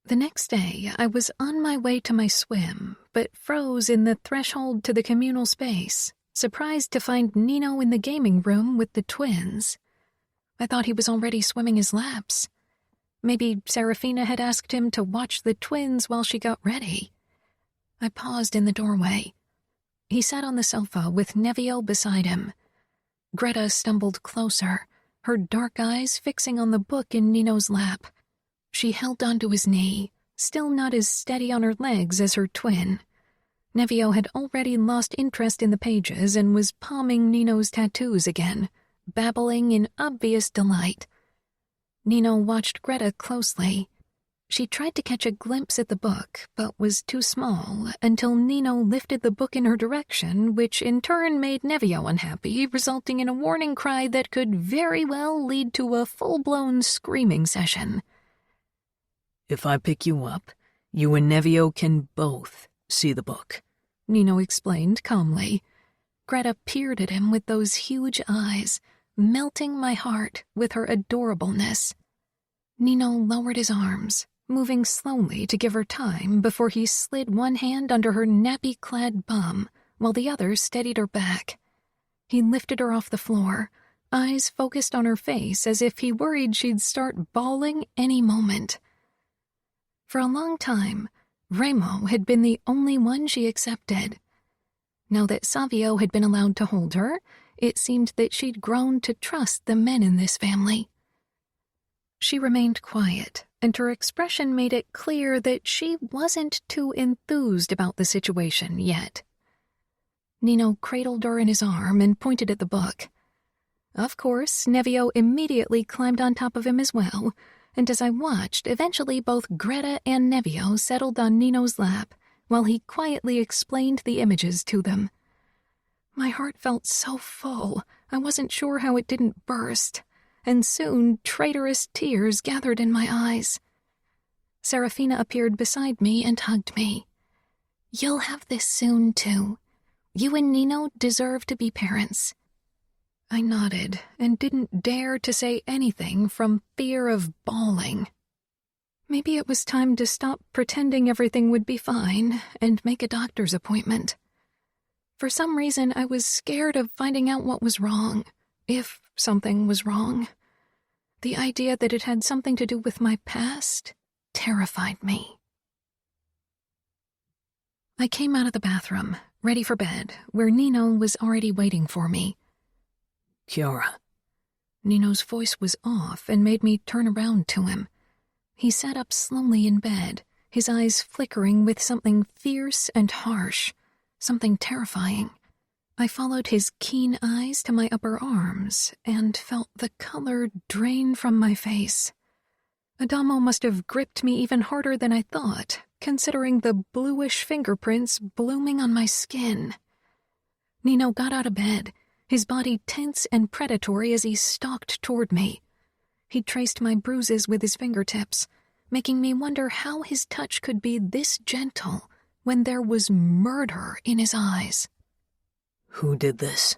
The next day, I was on my way to my swim, but froze in the threshold to the communal space, surprised to find Nino in the gaming room with the twins. I thought he was already swimming his laps. Maybe Serafina had asked him to watch the twins while she got ready. I paused in the doorway. He sat on the sofa with Nevio beside him. Greta stumbled closer, her dark eyes fixing on the book in Nino's lap. She held onto his knee, still not as steady on her legs as her twin. Nevio had already lost interest in the pages and was palming Nino's tattoos again, babbling in obvious delight. Nino watched Greta closely. She tried to catch a glimpse at the book, but was too small until Nino lifted the book in her direction, which in turn made Nevio unhappy, resulting in a warning cry that could very well lead to a full-blown screaming session. If I pick you up, you and Nevio can both see the book, Nino explained calmly. Greta peered at him with those huge eyes, melting my heart with her adorableness. Nino lowered his arms, moving slowly to give her time before he slid one hand under her nappy-clad bum while the other steadied her back. He lifted her off the floor, eyes focused on her face as if he worried she'd start bawling any moment. For a long time, Remo had been the only one she accepted. Now that Savio had been allowed to hold her, it seemed that she'd grown to trust the men in this family. She remained quiet, and her expression made it clear that she wasn't too enthused about the situation yet. Nino cradled her in his arm and pointed at the book. Of course, Nevio immediately climbed on top of him as well, and as I watched, eventually both Greta and Nevio settled on Nino's lap while he quietly explained the images to them. My heart felt so full, I wasn't sure how it didn't burst, and soon traitorous tears gathered in my eyes. Serafina appeared beside me and hugged me. You'll have this soon, too. You and Nino deserve to be parents. I nodded and didn't dare to say anything from fear of bawling. Maybe it was time to stop pretending everything would be fine and make a doctor's appointment. For some reason, I was scared of finding out what was wrong, if something was wrong. The idea that it had something to do with my past terrified me. I came out of the bathroom, ready for bed, where Nino was already waiting for me. Chiara. Nino's voice was off and made me turn around to him. He sat up slowly in bed, his eyes flickering with something fierce and harsh, something terrifying. I followed his keen eyes to my upper arms and felt the color drain from my face. Adamo must have gripped me even harder than I thought, considering the bluish fingerprints blooming on my skin. Nino got out of bed, his body tense and predatory as he stalked toward me. He traced my bruises with his fingertips, making me wonder how his touch could be this gentle when there was murder in his eyes. Who did this?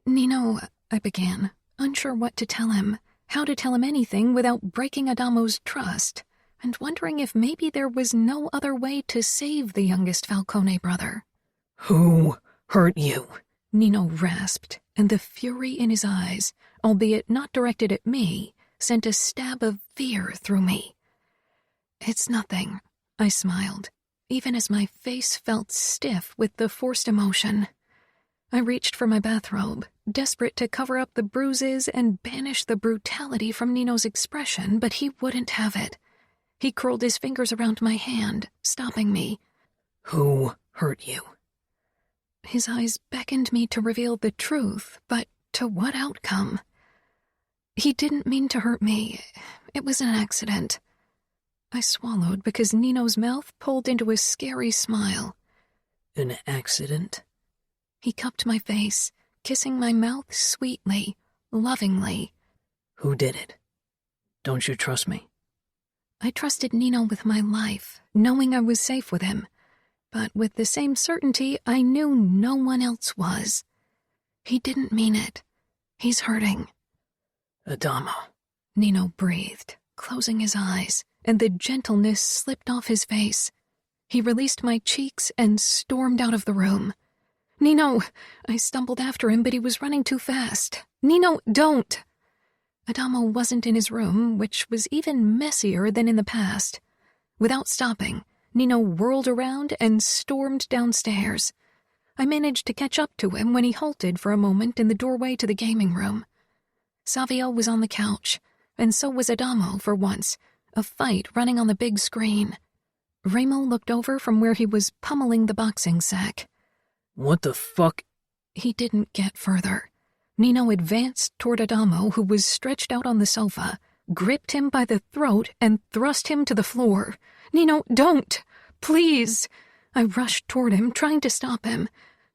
Nino, I began, unsure what to tell him, how to tell him anything without breaking Adamo's trust, and wondering if maybe there was no other way to save the youngest Falcone brother. Who hurt you? Nino rasped, and the fury in his eyes, albeit not directed at me, sent a stab of fear through me. It's nothing, I smiled, even as my face felt stiff with the forced emotion. I reached for my bathrobe, desperate to cover up the bruises and banish the brutality from Nino's expression, but he wouldn't have it. He curled his fingers around my hand, stopping me. Who hurt you? His eyes beckoned me to reveal the truth, but to what outcome? He didn't mean to hurt me. It was an accident. I swallowed because Nino's mouth pulled into a scary smile. An accident? He cupped my face, kissing my mouth sweetly, lovingly. Who did it? Don't you trust me? I trusted Nino with my life, knowing I was safe with him. But with the same certainty, I knew no one else was. He didn't mean it. He's hurting. Adamo. Nino breathed, closing his eyes, and the gentleness slipped off his face. He released my cheeks and stormed out of the room. Nino! I stumbled after him, but he was running too fast. Nino, don't! Adamo wasn't in his room, which was even messier than in the past. Without stopping, Nino whirled around and stormed downstairs. I managed to catch up to him when he halted for a moment in the doorway to the gaming room. Savio was on the couch, and so was Adamo for once, a fight running on the big screen. Remo looked over from where he was pummeling the boxing sack. What the fuck? He didn't get further. Nino advanced toward Adamo, who was stretched out on the sofa, gripped him by the throat, and thrust him to the floor. Nino, don't! Please! I rushed toward him, trying to stop him.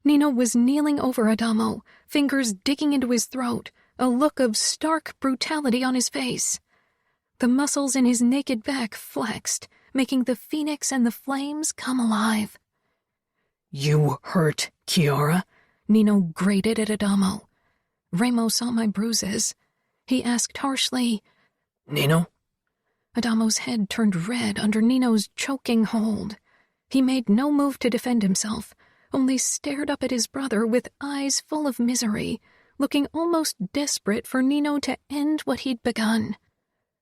Nino was kneeling over Adamo, fingers digging into his throat, a look of stark brutality on his face. The muscles in his naked back flexed, making the phoenix and the flames come alive. You hurt Chiara? Nino grated at Adamo. Remo saw my bruises. He asked harshly, Nino? Adamo's head turned red under Nino's choking hold. He made no move to defend himself, only stared up at his brother with eyes full of misery, looking almost desperate for Nino to end what he'd begun.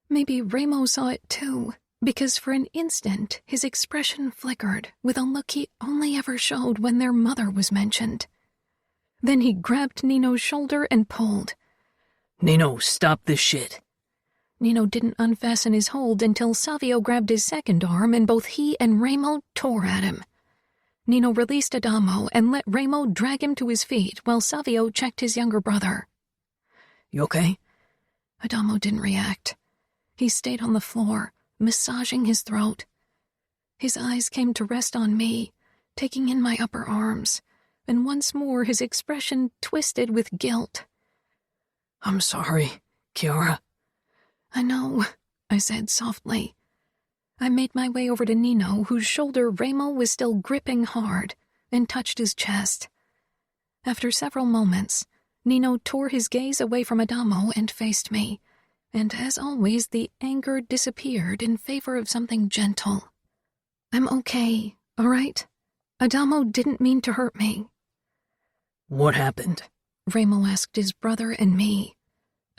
Maybe Remo saw it too, because for an instant his expression flickered with a look he only ever showed when their mother was mentioned. Then he grabbed Nino's shoulder and pulled. Nino, stop this shit. Nino didn't unfasten his hold until Savio grabbed his second arm and both he and Remo tore at him. Nino released Adamo and let Remo drag him to his feet while Savio checked his younger brother. You okay? Adamo didn't react. He stayed on the floor, massaging his throat. His eyes came to rest on me, taking in my upper arms, and once more his expression twisted with guilt. I'm sorry, Chiara. I know, I said softly. I made my way over to Nino, whose shoulder Remo was still gripping hard, and touched his chest. After several moments, Nino tore his gaze away from Adamo and faced me, and as always the anger disappeared in favor of something gentle. I'm okay, all right? Adamo didn't mean to hurt me. What happened? Remo asked his brother and me.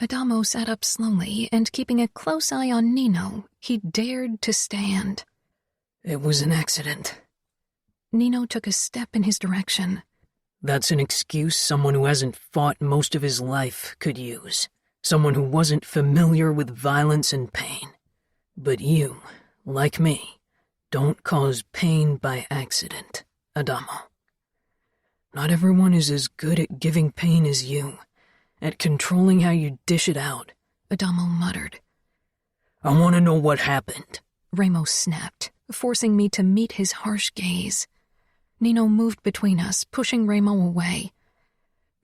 Adamo sat up slowly, and keeping a close eye on Nino, he dared to stand. It was an accident. Nino took a step in his direction. That's an excuse someone who hasn't fought most of his life could use. Someone who wasn't familiar with violence and pain. But you, like me, don't cause pain by accident, Adamo. Not everyone is as good at giving pain as you, at controlling how you dish it out, Adamo muttered. I want to know what happened. Remo snapped, forcing me to meet his harsh gaze. Nino moved between us, pushing Remo away.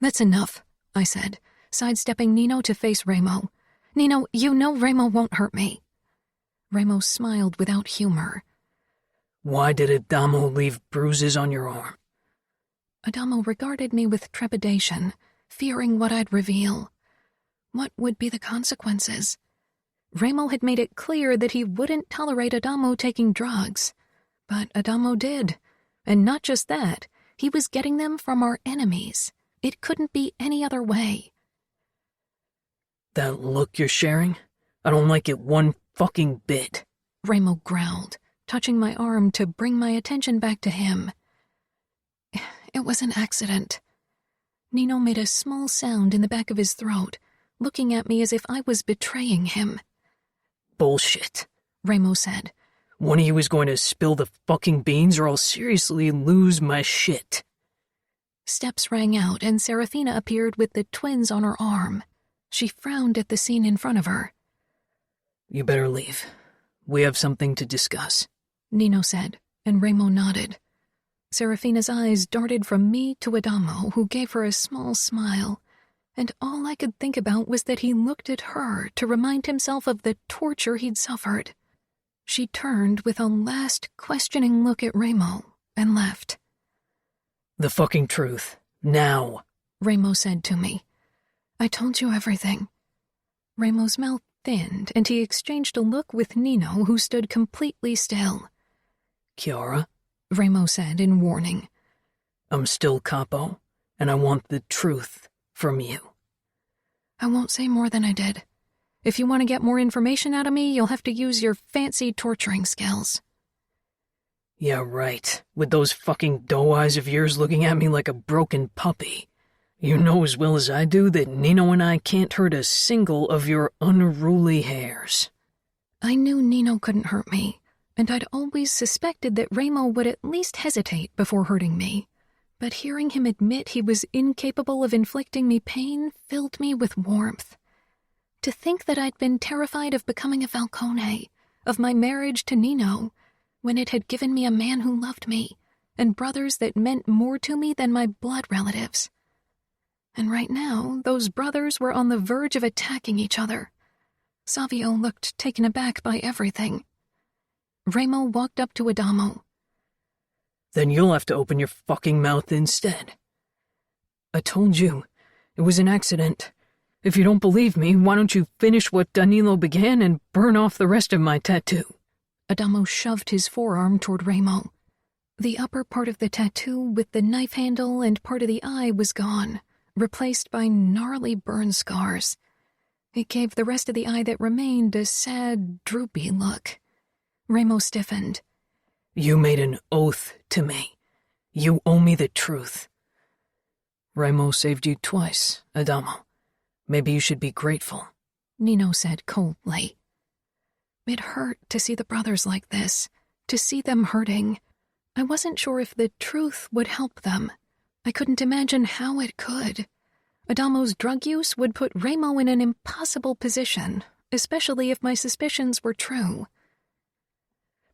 That's enough, I said, sidestepping Nino to face Remo. Nino, you know Remo won't hurt me. Remo smiled without humor. Why did Adamo leave bruises on your arm? Adamo regarded me with trepidation, fearing what I'd reveal. What would be the consequences? Remo had made it clear that he wouldn't tolerate Adamo taking drugs. But Adamo did. And not just that, he was getting them from our enemies. It couldn't be any other way. That look you're sharing? I don't like it one fucking bit. Remo growled, touching my arm to bring my attention back to him. It was an accident. Nino made a small sound in the back of his throat, looking at me as if I was betraying him. Bullshit, Remo said. One of you is going to spill the fucking beans or I'll seriously lose my shit. Steps rang out and Serafina appeared with the twins on her arm. She frowned at the scene in front of her. You better leave. We have something to discuss, Nino said, and Remo nodded. Serafina's eyes darted from me to Adamo, who gave her a small smile, and all I could think about was that he looked at her to remind himself of the torture he'd suffered. She turned with a last questioning look at Remo and left. The fucking truth. Now, Remo said to me. I told you everything. Remo's mouth thinned, and he exchanged a look with Nino, who stood completely still. Chiara, Remo said in warning. I'm still capo, and I want the truth from you. I won't say more than I did. If you want to get more information out of me, you'll have to use your fancy torturing skills. Yeah, right. With those fucking doe eyes of yours looking at me like a broken puppy. You know as well as I do that Nino and I can't hurt a single of your unruly hairs. I knew Nino couldn't hurt me, and I'd always suspected that Remo would at least hesitate before hurting me. But hearing him admit he was incapable of inflicting me pain filled me with warmth. To think that I'd been terrified of becoming a Falcone, of my marriage to Nino, when it had given me a man who loved me, and brothers that meant more to me than my blood relatives. And right now, those brothers were on the verge of attacking each other. Savio looked taken aback by everything. Remo walked up to Adamo. Then you'll have to open your fucking mouth instead. I told you, it was an accident. If you don't believe me, why don't you finish what Danilo began and burn off the rest of my tattoo? Adamo shoved his forearm toward Remo. The upper part of the tattoo with the knife handle and part of the eye was gone, replaced by gnarly burn scars. It gave the rest of the eye that remained a sad, droopy look. Remo stiffened. You made an oath to me. You owe me the truth. Remo saved you twice, Adamo. Maybe you should be grateful, Nino said coldly. It hurt to see the brothers like this, to see them hurting. I wasn't sure if the truth would help them. I couldn't imagine how it could. Adamo's drug use would put Remo in an impossible position, especially if my suspicions were true.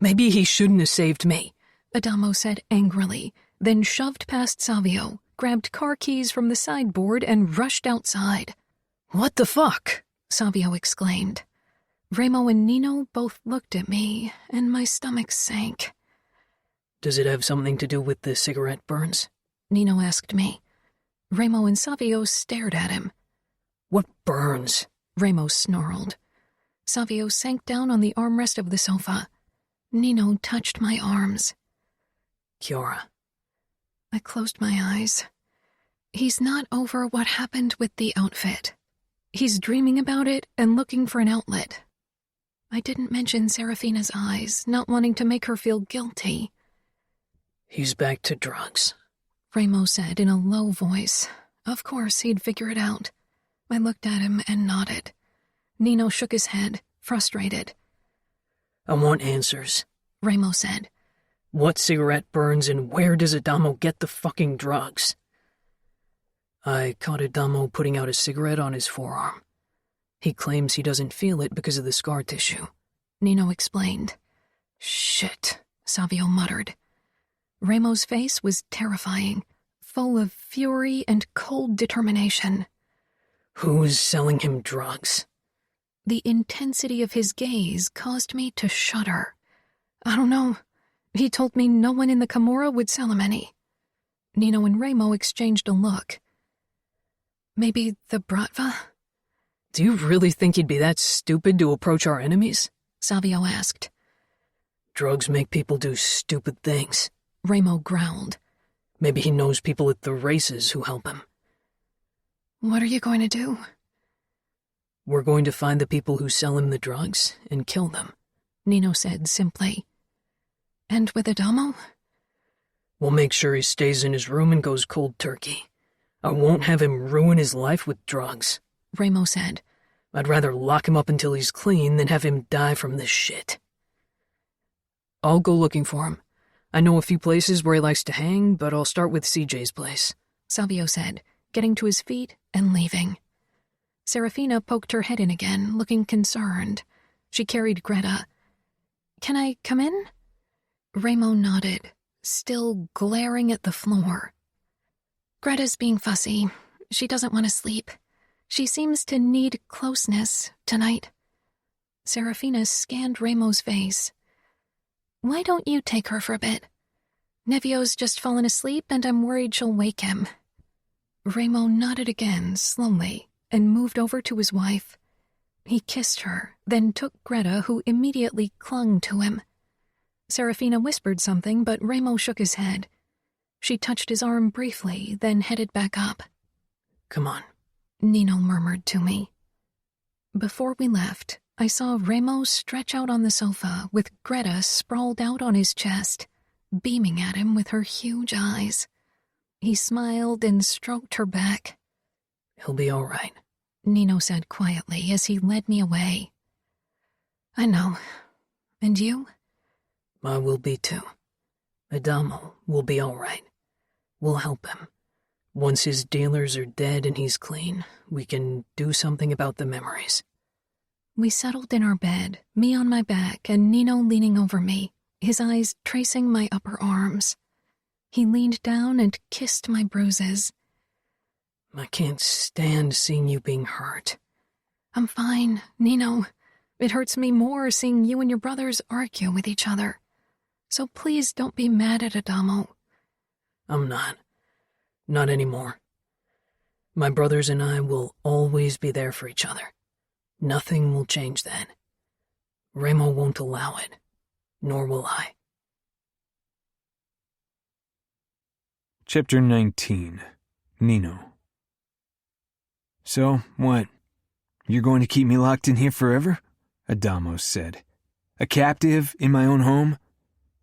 Maybe he shouldn't have saved me, Adamo said angrily, then shoved past Savio, grabbed car keys from the sideboard, and rushed outside. What the fuck? Savio exclaimed. Remo and Nino both looked at me, and my stomach sank. Does it have something to do with the cigarette burns? Nino asked me. Remo and Savio stared at him. What burns? Remo snarled. Savio sank down on the armrest of the sofa. Nino touched my arms. Chiara. I closed my eyes. He's not over what happened with the outfit. He's dreaming about it and looking for an outlet. I didn't mention Serafina's eyes, not wanting to make her feel guilty. He's back to drugs, Remo said in a low voice. Of course, he'd figure it out. I looked at him and nodded. Nino shook his head, frustrated. I want answers, Remo said. What cigarette burns and where does Adamo get the fucking drugs? I caught Adamo putting out a cigarette on his forearm. He claims he doesn't feel it because of the scar tissue. Nino explained. Shit, Savio muttered. Remo's face was terrifying. full of fury and cold determination. Who's selling him drugs? The intensity of his gaze caused me to shudder. I don't know. He told me no one in the Camorra would sell him any. Nino and Remo exchanged a look. Maybe the Bratva? Do you really think he'd be that stupid to approach our enemies? Savio asked. Drugs make people do stupid things. Remo growled. Maybe he knows people at the races who help him. What are you going to do? We're going to find the people who sell him the drugs and kill them, Nino said simply. And with Adamo? We'll make sure he stays in his room and goes cold turkey. I won't have him ruin his life with drugs, Remo said. I'd rather lock him up until he's clean than have him die from this shit. I'll go looking for him. I know a few places where he likes to hang, but I'll start with CJ's place, Savio said, getting to his feet and leaving. Serafina poked her head in again, looking concerned. She carried Greta. Can I come in? Remo nodded, still glaring at the floor. Greta's being fussy. She doesn't want to sleep. She seems to need closeness tonight. Serafina scanned Remo's face. Why don't you take her for a bit? Nevio's just fallen asleep and I'm worried she'll wake him. Remo nodded again, slowly, and moved over to his wife. He kissed her, then took Greta, who immediately clung to him. Serafina whispered something, but Remo shook his head. She touched his arm briefly, then headed back up. Come on, Nino murmured to me. Before we left, I saw Remo stretch out on the sofa with Greta sprawled out on his chest, beaming at him with her huge eyes. He smiled and stroked her back. He'll be all right, Nino said quietly as he led me away. I know. And you? I will be too. Adamo will be all right. We'll help him. Once his dealers are dead and he's clean, we can do something about the memories. We settled in our bed, me on my back and Nino leaning over me, his eyes tracing my upper arms. He leaned down and kissed my bruises. I can't stand seeing you being hurt. I'm fine, Nino. It hurts me more seeing you and your brothers argue with each other. So please don't be mad at Adamo. I'm not. Not anymore. My brothers and I will always be there for each other. Nothing will change that. Remo won't allow it, nor will I. Chapter 19. Nino. So, what? You're going to keep me locked in here forever? Adamo said. A captive in my own home?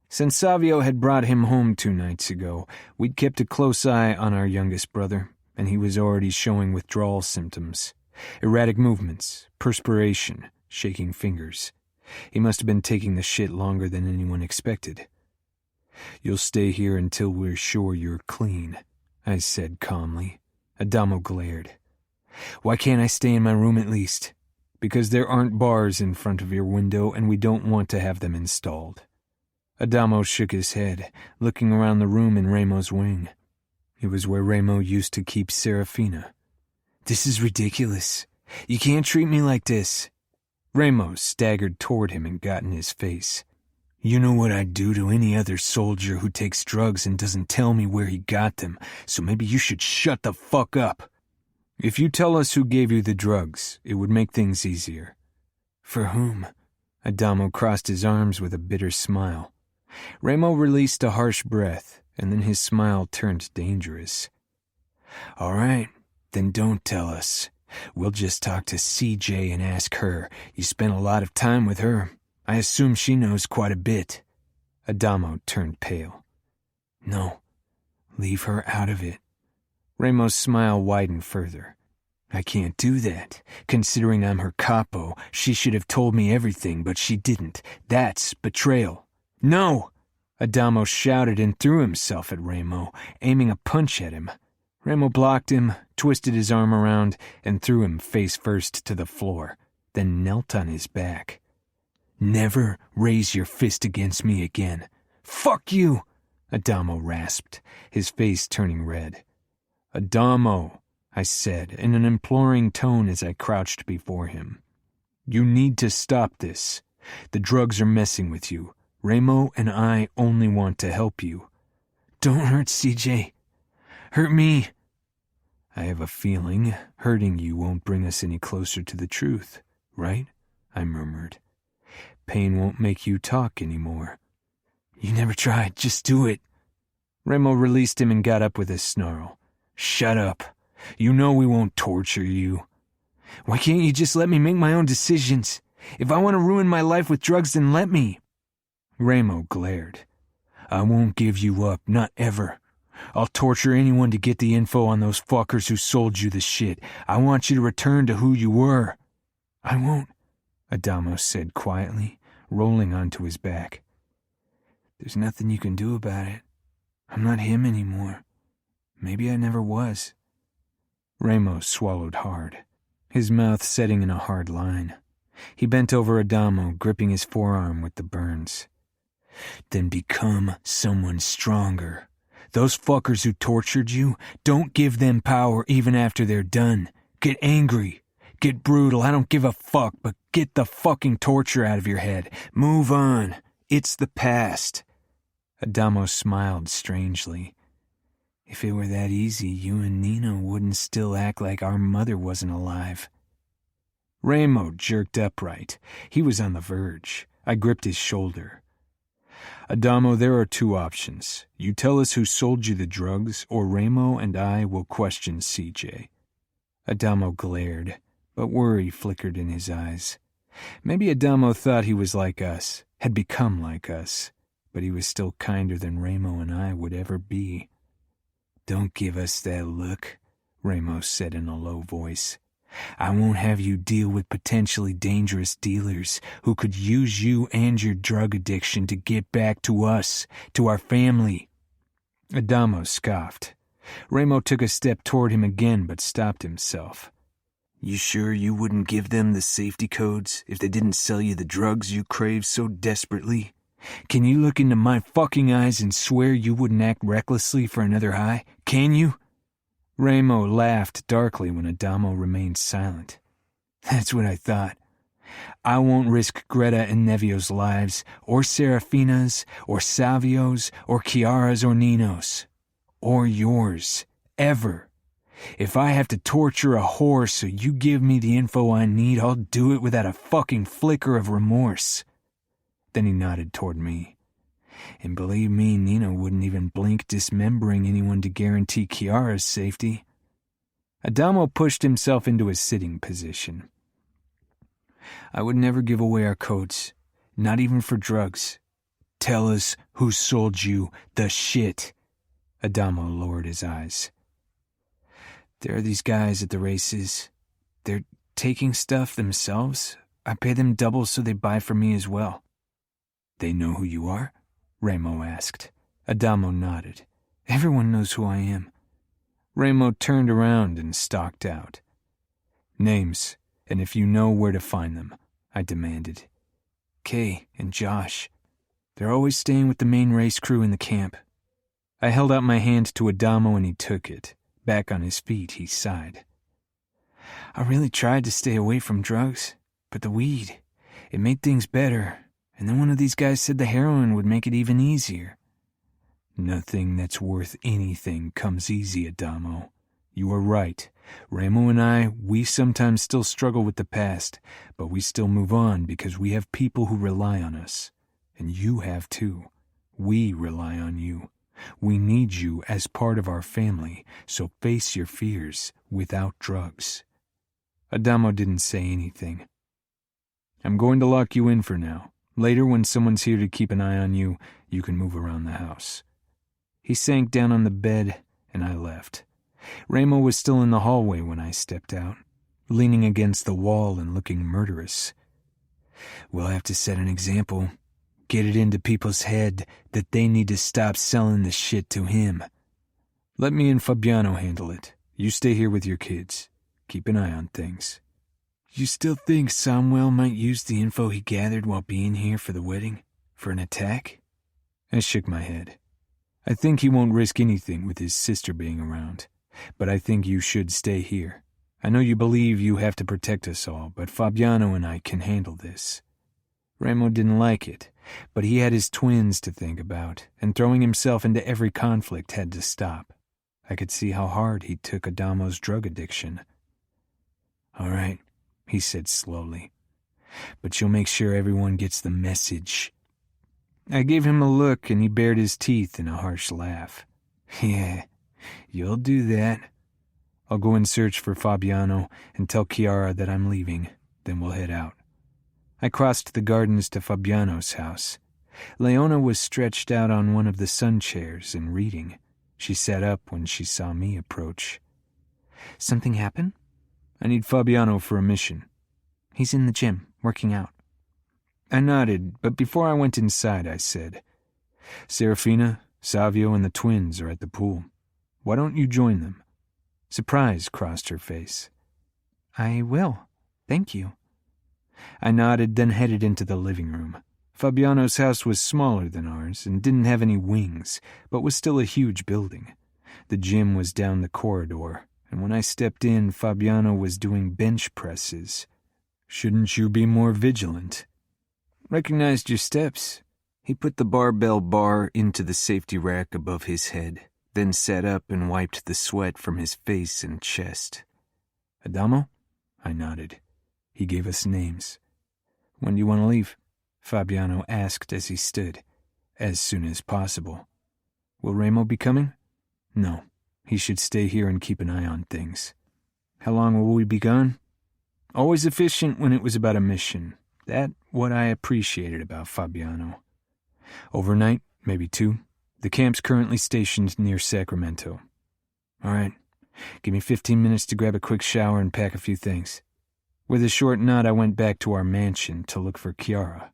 Since Savio had brought him home 2 nights ago, we'd kept a close eye on our youngest brother, and he was already showing withdrawal symptoms. Erratic movements, perspiration, shaking fingers. He must have been taking the shit longer than anyone expected. You'll stay here until we're sure you're clean, I said calmly. Adamo glared. Why can't I stay in my room at least? Because there aren't bars in front of your window and we don't want to have them installed. Adamo shook his head, looking around the room in Remo's wing. It was where Remo used to keep Serafina. This is ridiculous. You can't treat me like this. Remo staggered toward him and got in his face. You know what I'd do to any other soldier who takes drugs and doesn't tell me where he got them, so maybe you should shut the fuck up. If you tell us who gave you the drugs, it would make things easier. For whom? Adamo crossed his arms with a bitter smile. Remo released a harsh breath, and then his smile turned dangerous. All right, then don't tell us. We'll just talk to CJ and ask her. You spent a lot of time with her. I assume she knows quite a bit. Adamo turned pale. No, leave her out of it. Remo's smile widened further. I can't do that. Considering I'm her capo, she should have told me everything, but she didn't. That's betrayal. No! Adamo shouted and threw himself at Remo, aiming a punch at him. Remo blocked him, twisted his arm around, and threw him face first to the floor, then knelt on his back. Never raise your fist against me again. Fuck you! Adamo rasped, his face turning red. Adamo, I said in an imploring tone as I crouched before him. You need to stop this. The drugs are messing with you. Ramo and I only want to help you. Don't hurt CJ. Hurt me. I have a feeling hurting you won't bring us any closer to the truth, right? I murmured. Pain won't make you talk anymore. You never tried, just do it. Ramo released him and got up with a snarl. Shut up. You know we won't torture you. Why can't you just let me make my own decisions? If I want to ruin my life with drugs, then let me. Ramo glared. I won't give you up, not ever. I'll torture anyone to get the info on those fuckers who sold you the shit. I want you to return to who you were. I won't, Adamo said quietly, rolling onto his back. There's nothing you can do about it. I'm not him anymore. Maybe I never was. Ramo swallowed hard, his mouth setting in a hard line. He bent over Adamo, gripping his forearm with the burns. Then become someone stronger. Those fuckers who tortured you, don't give them power even after they're done. Get angry. Get brutal. I don't give a fuck, but get the fucking torture out of your head. Move on. It's the past. Adamo smiled strangely. If it were that easy, you and Nina wouldn't still act like our mother wasn't alive. Ramo jerked upright. He was on the verge. I gripped his shoulder. Adamo, there are two options. You tell us who sold you the drugs, or Ramo and I will question CJ. Adamo glared, but worry flickered in his eyes. Maybe Adamo thought he was like us, had become like us, but he was still kinder than Ramo and I would ever be. Don't give us that look, Ramo said in a low voice. I won't have you deal with potentially dangerous dealers who could use you and your drug addiction to get back to us, to our family. Adamo scoffed. Ramo took a step toward him again but stopped himself. You sure you wouldn't give them the safety codes if they didn't sell you the drugs you crave so desperately? Can you look into my fucking eyes and swear you wouldn't act recklessly for another high? Can you? Ramo laughed darkly when Adamo remained silent. That's what I thought. I won't risk Greta and Nevio's lives, or Serafina's, or Savio's, or Chiara's, or Nino's. Or yours. Ever. If I have to torture a whore so you give me the info I need, I'll do it without a fucking flicker of remorse. Then he nodded toward me. And believe me, Nina wouldn't even blink dismembering anyone to guarantee Chiara's safety. Adamo pushed himself into a sitting position. I would never give away our codes, not even for drugs. Tell us who sold you the shit. Adamo lowered his eyes. There are these guys at the races. They're taking stuff themselves. I pay them double so they buy for me as well. They know who you are? Ramo asked. Adamo nodded. Everyone knows who I am. Ramo turned around and stalked out. Names, and if you know where to find them, I demanded. Kay and Josh. They're always staying with the main race crew in the camp. I held out my hand to Adamo and he took it. Back on his feet, he sighed. I really tried to stay away from drugs, but the weed, it made things better. And then one of these guys said the heroin would make it even easier. Nothing that's worth anything comes easy, Adamo. You are right. Ramo and I, we sometimes still struggle with the past, but we still move on because we have people who rely on us. And you have too. We rely on you. We need you as part of our family, so face your fears without drugs. Adamo didn't say anything. I'm going to lock you in for now. Later, when someone's here to keep an eye on you, you can move around the house. He sank down on the bed, and I left. Ramo was still in the hallway when I stepped out, leaning against the wall and looking murderous. We'll have to set an example. Get it into people's head that they need to stop selling the shit to him. Let me and Fabiano handle it. You stay here with your kids. Keep an eye on things. You still think Samuel might use the info he gathered while being here for the wedding? For an attack? I shook my head. I think he won't risk anything with his sister being around, but I think you should stay here. I know you believe you have to protect us all, but Fabiano and I can handle this." Remo didn't like it, but he had his twins to think about, and throwing himself into every conflict had to stop. I could see how hard he took Adamo's drug addiction. "All right," he said slowly, "but you'll make sure everyone gets the message." I gave him a look, and he bared his teeth in a harsh laugh. "Yeah, you'll do that. I'll go and search for Fabiano and tell Chiara that I'm leaving, then we'll head out." I crossed the gardens to Fabiano's house. Leona was stretched out on one of the sun chairs and reading. She sat up when she saw me approach. "Something happen?" "I need Fabiano for a mission." "He's in the gym, working out." I nodded, but before I went inside, I said, "Serafina, Savio, and the twins are at the pool. Why don't you join them?" Surprise crossed her face. "I will. Thank you." I nodded, then headed into the living room. Fabiano's house was smaller than ours and didn't have any wings, but was still a huge building. The gym was down the corridor, and when I stepped in, Fabiano was doing bench presses. "Shouldn't you be more vigilant?" "Recognized your steps." He put the barbell bar into the safety rack above his head, then sat up and wiped the sweat from his face and chest. "Adamo?" I nodded. He gave us names. "When do you want to leave?" Fabiano asked as he stood. "As soon as possible." "Will Remo be coming?" "No. He should stay here and keep an eye on things." "How long will we be gone?" Always efficient when it was about a mission. That what I appreciated about Fabiano. "Overnight, maybe 2. The camp's currently stationed near Sacramento." "All right. Give me 15 minutes to grab a quick shower and pack a few things." With a short nod, I went back to our mansion to look for Chiara.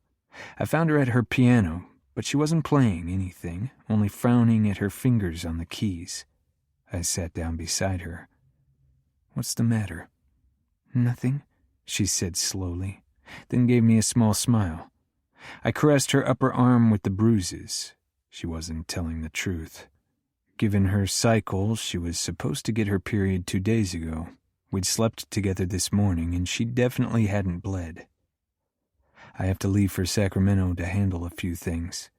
I found her at her piano, but she wasn't playing anything, only frowning at her fingers on the keys. I sat down beside her. "What's the matter?" "Nothing," she said slowly, then gave me a small smile. I caressed her upper arm with the bruises. She wasn't telling the truth. Given her cycle, she was supposed to get her period 2 days ago. We'd slept together this morning, and she definitely hadn't bled. "I have to leave for Sacramento to handle a few things."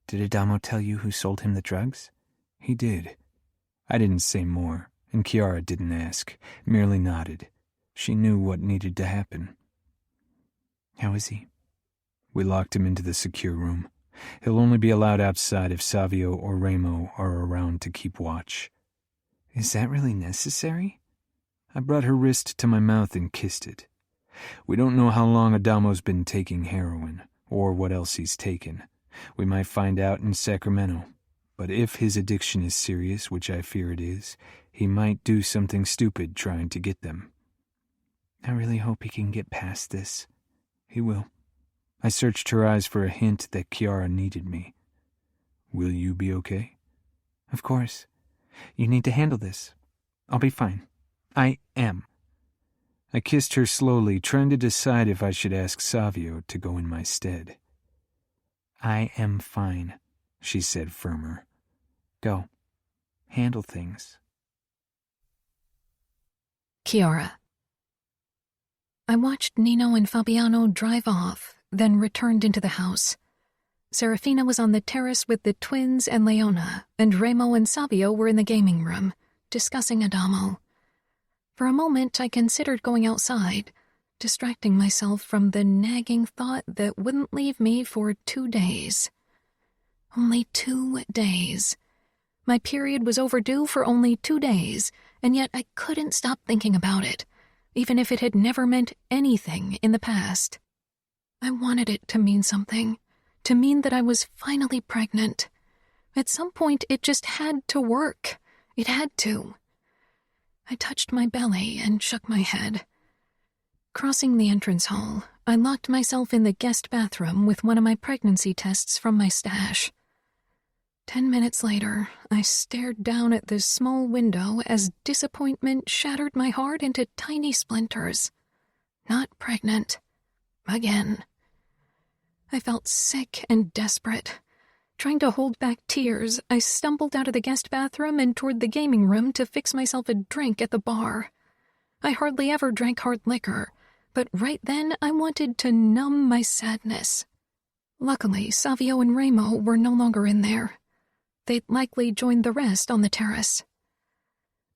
"Did Adamo tell you who sold him the drugs?" "He did." I didn't say more, and Chiara didn't ask, merely nodded. She knew what needed to happen. "How is he?" "We locked him into the secure room. He'll only be allowed outside if Savio or Remo are around to keep watch." "Is that really necessary?" I brought her wrist to my mouth and kissed it. We don't know how long Adamo's been taking heroin, or what else he's taken. We might find out in Sacramento. But if his addiction is serious, which I fear it is, he might do something stupid trying to get them. "I really hope he can get past this." "He will." I searched her eyes for a hint that Chiara needed me. "Will you be okay?" "Of course. You need to handle this. I'll be fine. I am." I kissed her slowly, trying to decide if I should ask Savio to go in my stead. "I am fine," she said firmer. "Go. Handle things." Chiara. I watched Nino and Fabiano drive off, then returned into the house. Serafina was on the terrace with the twins and Leona, and Remo and Savio were in the gaming room, discussing Adamo. For a moment, I considered going outside, distracting myself from the nagging thought that wouldn't leave me for 2 days. Only 2 days. My period was overdue for only 2 days, and yet I couldn't stop thinking about it, even if it had never meant anything in the past. I wanted it to mean something, to mean that I was finally pregnant. At some point, it just had to work. It had to. I touched my belly and shook my head. Crossing the entrance hall, I locked myself in the guest bathroom with one of my pregnancy tests from my stash. 10 minutes later, I stared down at the small window as disappointment shattered my heart into tiny splinters. Not pregnant. Again. I felt sick and desperate. Trying to hold back tears, I stumbled out of the guest bathroom and toward the gaming room to fix myself a drink at the bar. I hardly ever drank hard liquor, but right then I wanted to numb my sadness. Luckily, Savio and Remo were no longer in there. They'd likely joined the rest on the terrace.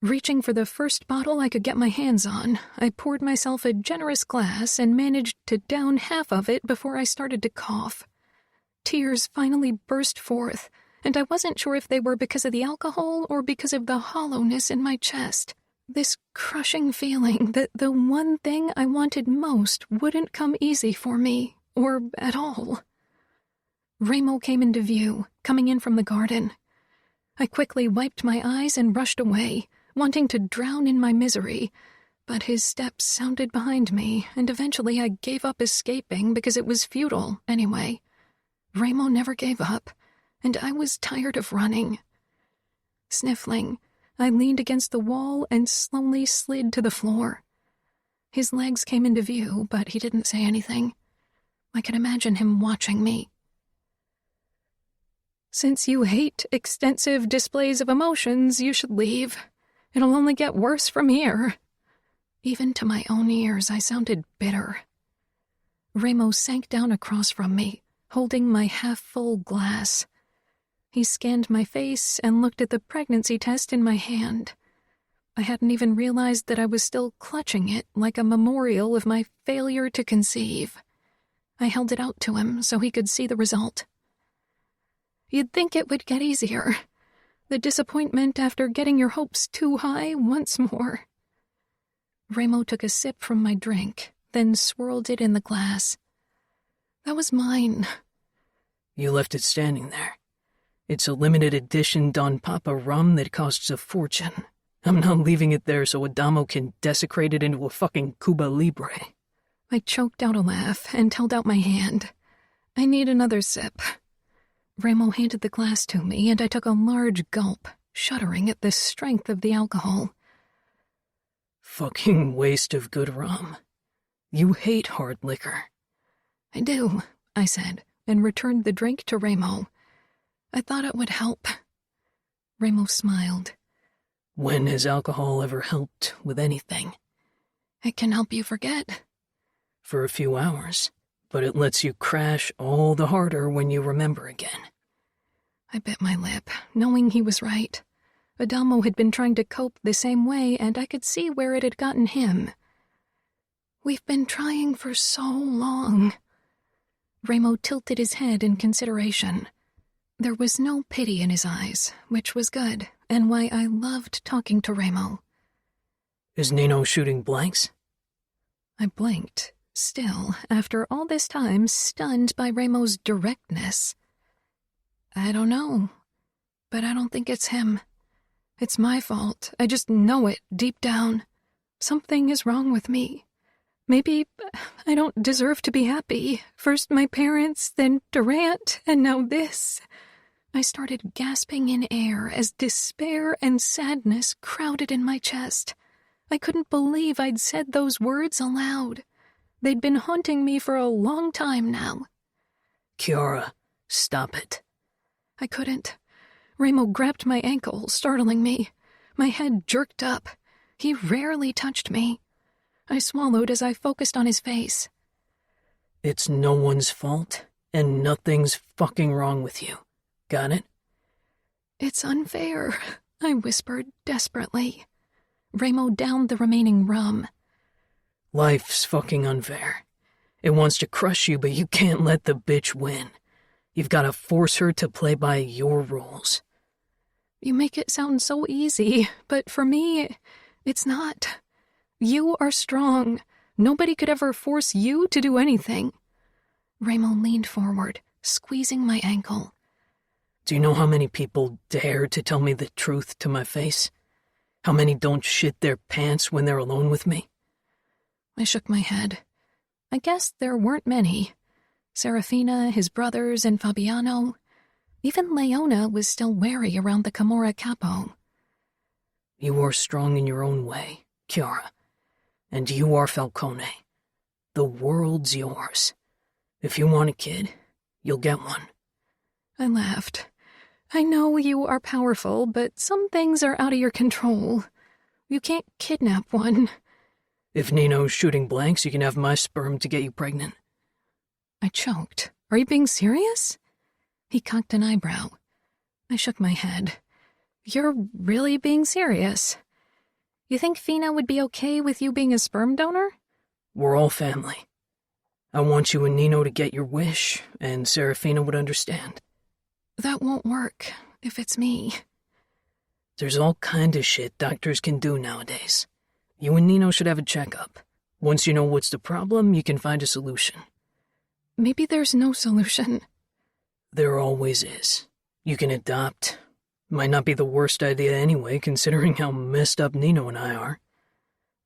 Reaching for the first bottle I could get my hands on, I poured myself a generous glass and managed to down half of it before I started to cough. Tears finally burst forth, and I wasn't sure if they were because of the alcohol or because of the hollowness in my chest. This crushing feeling that the one thing I wanted most wouldn't come easy for me, or at all. Remo came into view, coming in from the garden. I quickly wiped my eyes and rushed away, wanting to drown in my misery, but his steps sounded behind me, and eventually I gave up escaping because it was futile anyway. Remo never gave up, and I was tired of running. Sniffling, I leaned against the wall and slowly slid to the floor. His legs came into view, but he didn't say anything. I could imagine him watching me. "Since you hate extensive displays of emotions, you should leave. It'll only get worse from here." Even to my own ears, I sounded bitter. Remo sank down across from me, holding my half-full glass. He scanned my face and looked at the pregnancy test in my hand. I hadn't even realized that I was still clutching it like a memorial of my failure to conceive. I held it out to him so he could see the result. "You'd think it would get easier. The disappointment after getting your hopes too high once more." Remo took a sip from my drink, then swirled it in the glass. "That was mine." You left it standing there. It's a limited edition Don Papa rum that costs a fortune. I'm not leaving it there so Adamo can desecrate it into a fucking Cuba Libre." I choked out a laugh and held out my hand. "I need another sip." Remo handed the glass to me, and I took a large gulp, shuddering at the strength of the alcohol. Fucking waste of good rum. You hate hard liquor. "I do," I said, and returned the drink to Remo. "I thought it would help." Remo smiled. When has alcohol ever helped with anything? "It can help you forget." For a few hours, but it lets you crash all the harder when you remember again. I bit my lip, knowing he was right. Adamo had been trying to cope the same way, and I could see where it had gotten him. "We've been trying for so long." Remo tilted his head in consideration. There was no pity in his eyes, which was good, and why I loved talking to Remo. Is Nino shooting blanks? I blinked, still, after all this time, stunned by Remo's directness. "I don't know, but I don't think it's him. It's my fault. I just know it deep down. Something is wrong with me. Maybe I don't deserve to be happy. First my parents, then Durant, and now this." I started gasping in air as despair and sadness crowded in my chest. I couldn't believe I'd said those words aloud. They'd been haunting me for a long time now. Cora, stop it. I couldn't. Remo grabbed my ankle, startling me. My head jerked up. He rarely touched me. I swallowed as I focused on his face. It's no one's fault, and nothing's fucking wrong with you. Got it? "It's unfair," I whispered desperately. Remo downed the remaining rum. Life's fucking unfair. It wants to crush you, but you can't let the bitch win. You've got to force her to play by your rules. You make it sound so easy, but for me, it's not. You are strong. Nobody could ever force you to do anything. Remo leaned forward, squeezing my ankle. Do you know how many people dare to tell me the truth to my face? How many don't shit their pants when they're alone with me? I shook my head. I guess there weren't many. Serafina, his brothers, and Fabiano. Even Leona was still wary around the Camorra Capo. You are strong in your own way, Cora. And you are Falcone. The world's yours. If you want a kid, you'll get one. I laughed. I know you are powerful, but some things are out of your control. You can't kidnap one. If Nino's shooting blanks, you can have my sperm to get you pregnant. I choked. Are you being serious? He cocked an eyebrow. I shook my head. You're really being serious. You think Fina would be okay with you being a sperm donor? We're all family. I want you and Nino to get your wish, and Serafina would understand. That won't work if it's me. There's all kind of shit doctors can do nowadays. You and Nino should have a checkup. Once you know what's the problem, you can find a solution. Maybe there's no solution. There always is. You can adopt. Might not be the worst idea anyway, considering how messed up Nino and I are.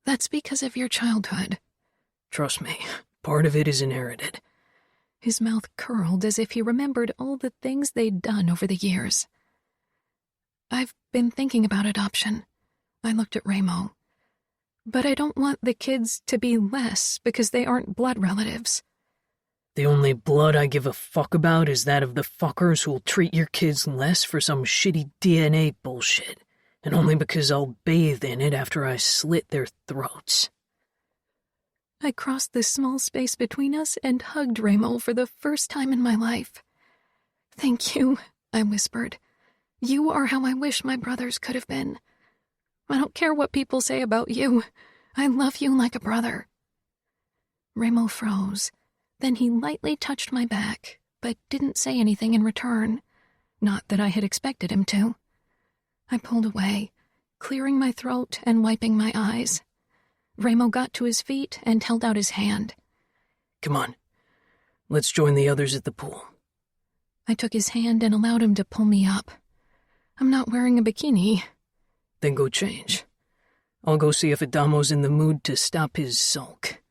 That's because of your childhood. Trust me, part of it is inherited. His mouth curled as if he remembered all the things they'd done over the years. I've been thinking about adoption. I looked at Ramo. But I don't want the kids to be less because they aren't blood relatives. The only blood I give a fuck about is that of the fuckers who'll treat your kids less for some shitty DNA bullshit, and only because I'll bathe in it after I slit their throats. I crossed the small space between us and hugged Ramo for the first time in my life. Thank you, I whispered. You are how I wish my brothers could have been. I don't care what people say about you. I love you like a brother. Ramo froze. Then he lightly touched my back, but didn't say anything in return. Not that I had expected him to. I pulled away, clearing my throat and wiping my eyes. Ramo got to his feet and held out his hand. Come on. Let's join the others at the pool. I took his hand and allowed him to pull me up. I'm not wearing a bikini. Then go change. I'll go see if Adamo's in the mood to stop his sulk.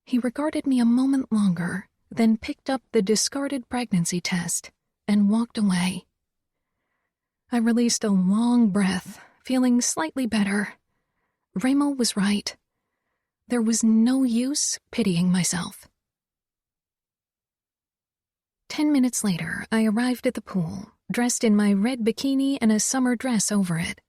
He regarded me a moment longer, then picked up the discarded pregnancy test and walked away. I released a long breath, feeling slightly better. Ramo was right. There was no use pitying myself. 10 minutes later, I arrived at the pool, dressed in my red bikini and a summer dress over it.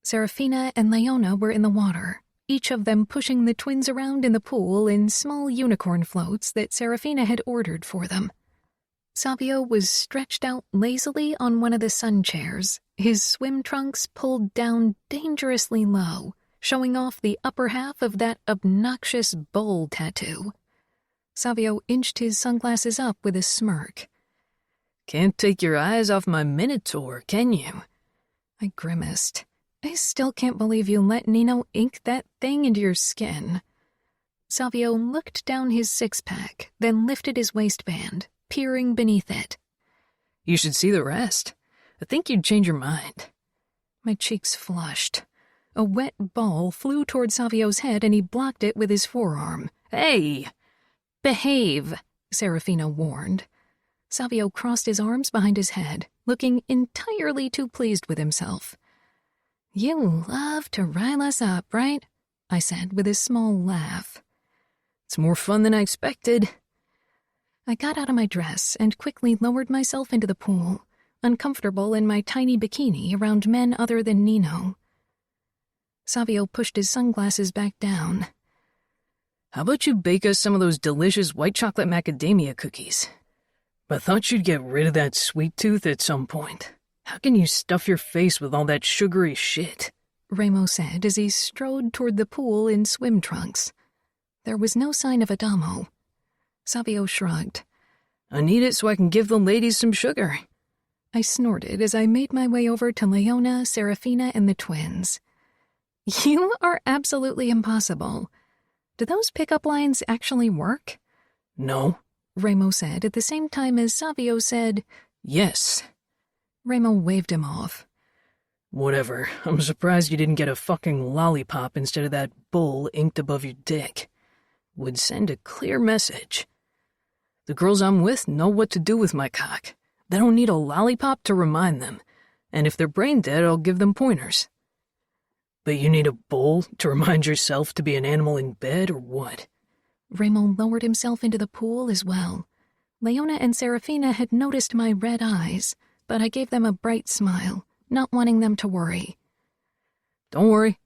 Serafina and Leona were in the water, each of them pushing the twins around in the pool in small unicorn floats that Serafina had ordered for them. Savio was stretched out lazily on one of the sun chairs, his swim trunks pulled down dangerously low, showing off the upper half of that obnoxious bull tattoo. Savio inched his sunglasses up with a smirk. Can't take your eyes off my Minotaur, can you? I grimaced. I still can't believe you let Nino ink that thing into your skin. Savio looked down his six-pack, then lifted his waistband, peering beneath it. You should see the rest. I think you'd change your mind. My cheeks flushed. A wet ball flew toward Savio's head and he blocked it with his forearm. Hey! Behave, Serafina warned. Savio crossed his arms behind his head, looking entirely too pleased with himself. You love to rile us up, right? I said with a small laugh. It's more fun than I expected. I got out of my dress and quickly lowered myself into the pool, uncomfortable in my tiny bikini around men other than Nino. Savio pushed his sunglasses back down. How about you bake us some of those delicious white chocolate macadamia cookies? I thought you'd get rid of that sweet tooth at some point. How can you stuff your face with all that sugary shit? Ramo said as he strode toward the pool in swim trunks. There was no sign of Adamo. Savio shrugged. I need it so I can give the ladies some sugar. I snorted as I made my way over to Leona, Serafina, and the twins. You are absolutely impossible. Do those pickup lines actually work? No, Ramo said at the same time as Savio said, yes. Ramo waved him off. Whatever. I'm surprised you didn't get a fucking lollipop instead of that bull inked above your dick. Would send a clear message. The girls I'm with know what to do with my cock. They don't need a lollipop to remind them. And if they're brain dead, I'll give them pointers. But you need a bowl to remind yourself to be an animal in bed or what? Ramo lowered himself into the pool as well. Leona and Serafina had noticed my red eyes, but I gave them a bright smile, not wanting them to worry. Don't worry,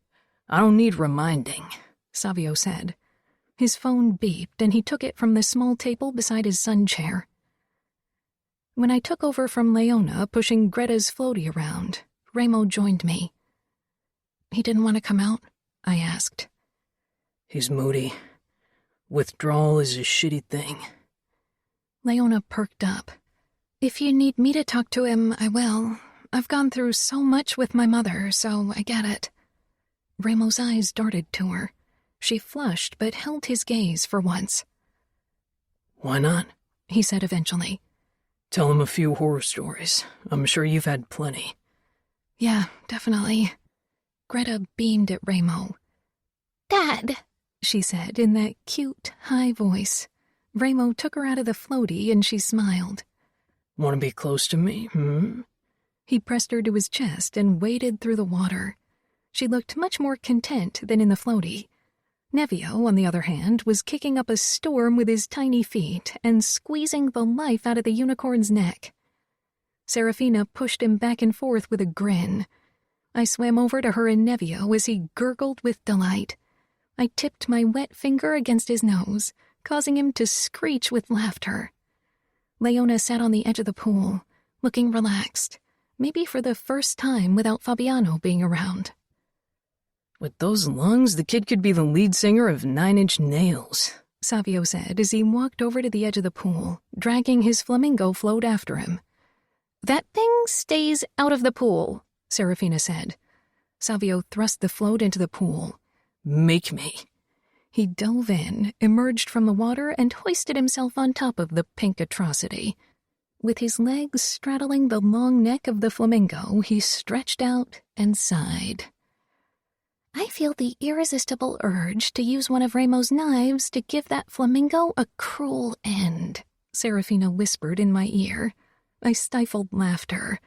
I don't need reminding, Savio said. His phone beeped, and he took it from the small table beside his sun chair. When I took over from Leona, pushing Greta's floaty around, Remo joined me. He didn't want to come out? I asked. He's moody. Withdrawal is a shitty thing. Leona perked up. If you need me to talk to him, I will. I've gone through so much with my mother, so I get it. Remo's eyes darted to her. She flushed, but held his gaze for once. Why not? He said eventually. Tell him a few horror stories. I'm sure you've had plenty. Yeah, definitely. Greta beamed at Remo. Dad, she said in that cute, high voice. Remo took her out of the floaty and she smiled. Want to be close to me, He pressed her to his chest and waded through the water. She looked much more content than in the floaty. Nevio, on the other hand, was kicking up a storm with his tiny feet and squeezing the life out of the unicorn's neck. Serafina pushed him back and forth with a grin. I swam over to her and Nevio as he gurgled with delight. I tipped my wet finger against his nose, causing him to screech with laughter. Leona sat on the edge of the pool, looking relaxed, maybe for the first time without Fabiano being around. With those lungs, the kid could be the lead singer of 9 Inch Nails, Savio said as he walked over to the edge of the pool, dragging his flamingo float after him. That thing stays out of the pool, Serafina said. Savio thrust the float into the pool. Make me. He dove in, emerged from the water, and hoisted himself on top of the pink atrocity. With his legs straddling the long neck of the flamingo, he stretched out and sighed. I feel the irresistible urge to use one of Remo's knives to give that flamingo a cruel end, Serafina whispered in my ear. I stifled laughter.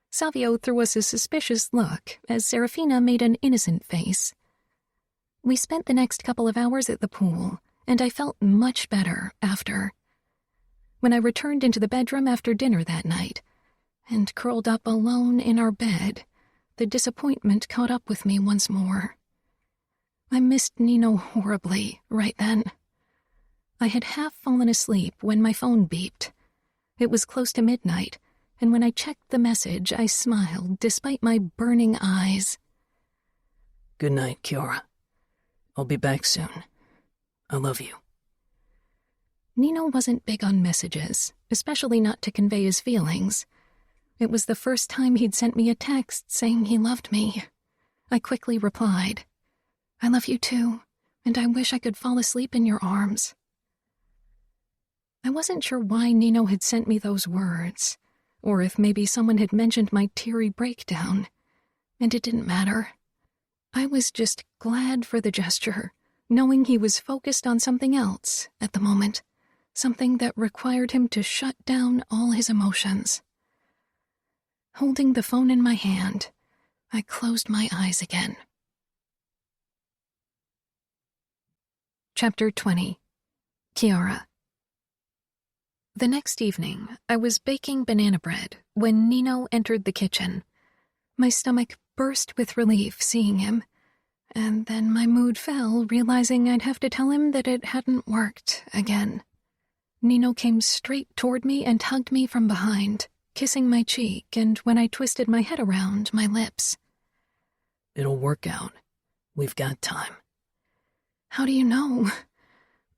Savio threw us a suspicious look as Serafina made an innocent face. We spent the next couple of hours at the pool, and I felt much better after. When I returned into the bedroom after dinner that night, and curled up alone in our bed, the disappointment caught up with me once more. I missed Nino horribly right then. I had half fallen asleep when my phone beeped. It was close to midnight, and when I checked the message, I smiled despite my burning eyes. Good night, Cora. I'll be back soon. I love you. Nino wasn't big on messages, especially not to convey his feelings. It was the first time he'd sent me a text saying he loved me. I quickly replied, I love you too, and I wish I could fall asleep in your arms. I wasn't sure why Nino had sent me those words, or if maybe someone had mentioned my teary breakdown, and it didn't matter. I was just glad for the gesture, knowing he was focused on something else at the moment, something that required him to shut down all his emotions. Holding the phone in my hand, I closed my eyes again. Chapter 20. Chiara. The next evening, I was baking banana bread when Nino entered the kitchen. My stomach burst with relief seeing him, and then my mood fell, realizing I'd have to tell him that it hadn't worked again. Nino came straight toward me and hugged me from behind, kissing my cheek and, when I twisted my head around, my lips. It'll work out. We've got time. How do you know?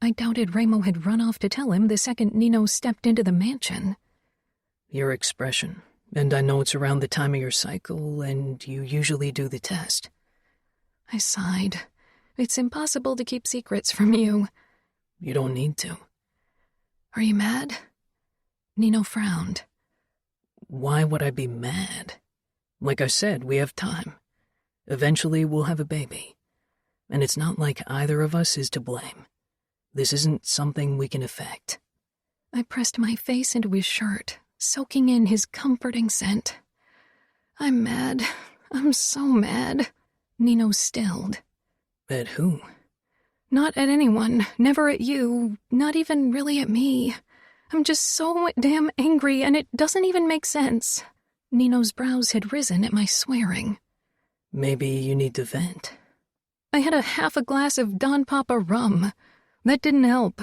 I doubted Remo had run off to tell him the second Nino stepped into the mansion. Your expression, and I know it's around the time of your cycle, and you usually do the test. I sighed. It's impossible to keep secrets from you. You don't need to. Are you mad? Nino frowned. Why would I be mad? Like I said, we have time. Eventually we'll have a baby. And it's not like either of us is to blame. This isn't something we can affect. I pressed my face into his shirt, soaking in his comforting scent. I'm mad. I'm so mad. Nino stilled. At who? Not at anyone, never at you, not even really at me. I'm just so damn angry, and it doesn't even make sense. Nino's brows had risen at my swearing. Maybe you need to vent. I had half a glass of Don Papa rum. That didn't help.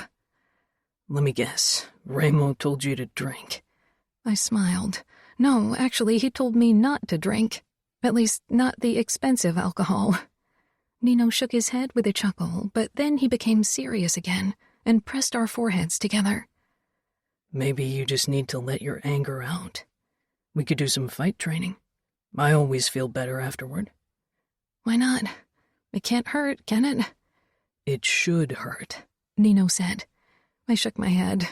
Let me guess. Ramo told you to drink. I smiled. No, actually, he told me not to drink. At least, not the expensive alcohol. Nino shook his head with a chuckle, but then he became serious again and pressed our foreheads together. Maybe you just need to let your anger out. We could do some fight training. I always feel better afterward. Why not? It can't hurt, can it? It should hurt, Nino said. I shook my head.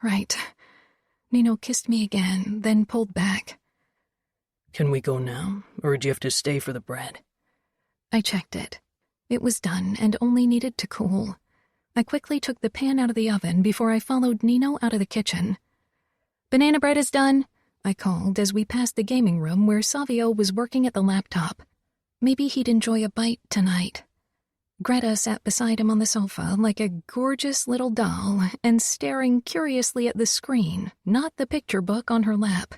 Right. Nino kissed me again, then pulled back. Can we go now, or do you have to stay for the bread? I checked it. It was done and only needed to cool. I quickly took the pan out of the oven before I followed Nino out of the kitchen. Banana bread is done, I called as we passed the gaming room where Savio was working at the laptop. Maybe he'd enjoy a bite tonight. Greta sat beside him on the sofa like a gorgeous little doll and staring curiously at the screen, not the picture book on her lap.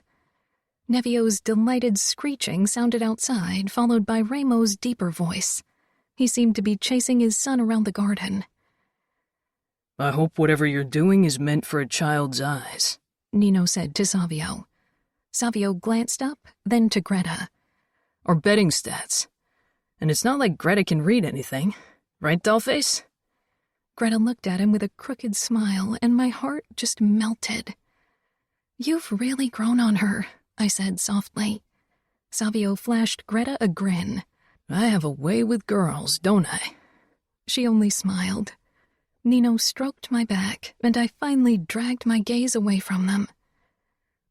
Nevio's delighted screeching sounded outside, followed by Ramo's deeper voice. He seemed to be chasing his son around the garden. I hope whatever you're doing is meant for a child's eyes, Nino said to Savio. Savio glanced up, then to Greta. Or betting stats. And it's not like Greta can read anything. Right, Dollface? Greta looked at him with a crooked smile, and my heart just melted. You've really grown on her, I said softly. Savio flashed Greta a grin. I have a way with girls, don't I? She only smiled. Nino stroked my back, and I finally dragged my gaze away from them.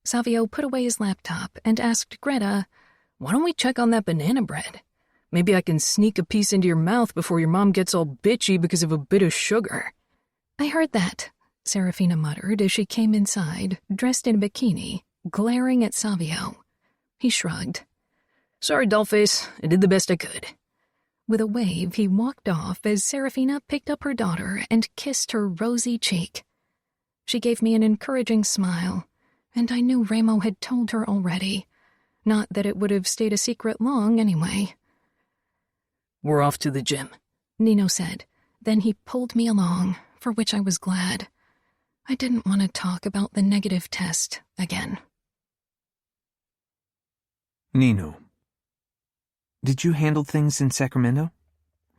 Savio put away his laptop and asked Greta, Why don't we check on that banana bread? Maybe I can sneak a piece into your mouth before your mom gets all bitchy because of a bit of sugar. I heard that, Serafina muttered as she came inside, dressed in a bikini, glaring at Savio. He shrugged. Sorry, Dollface. I did the best I could. With a wave, he walked off as Serafina picked up her daughter and kissed her rosy cheek. She gave me an encouraging smile, and I knew Ramo had told her already. Not that it would have stayed a secret long anyway. We're off to the gym, Nino said. Then he pulled me along, for which I was glad. I didn't want to talk about the negative test again. Nino. Did you handle things in Sacramento?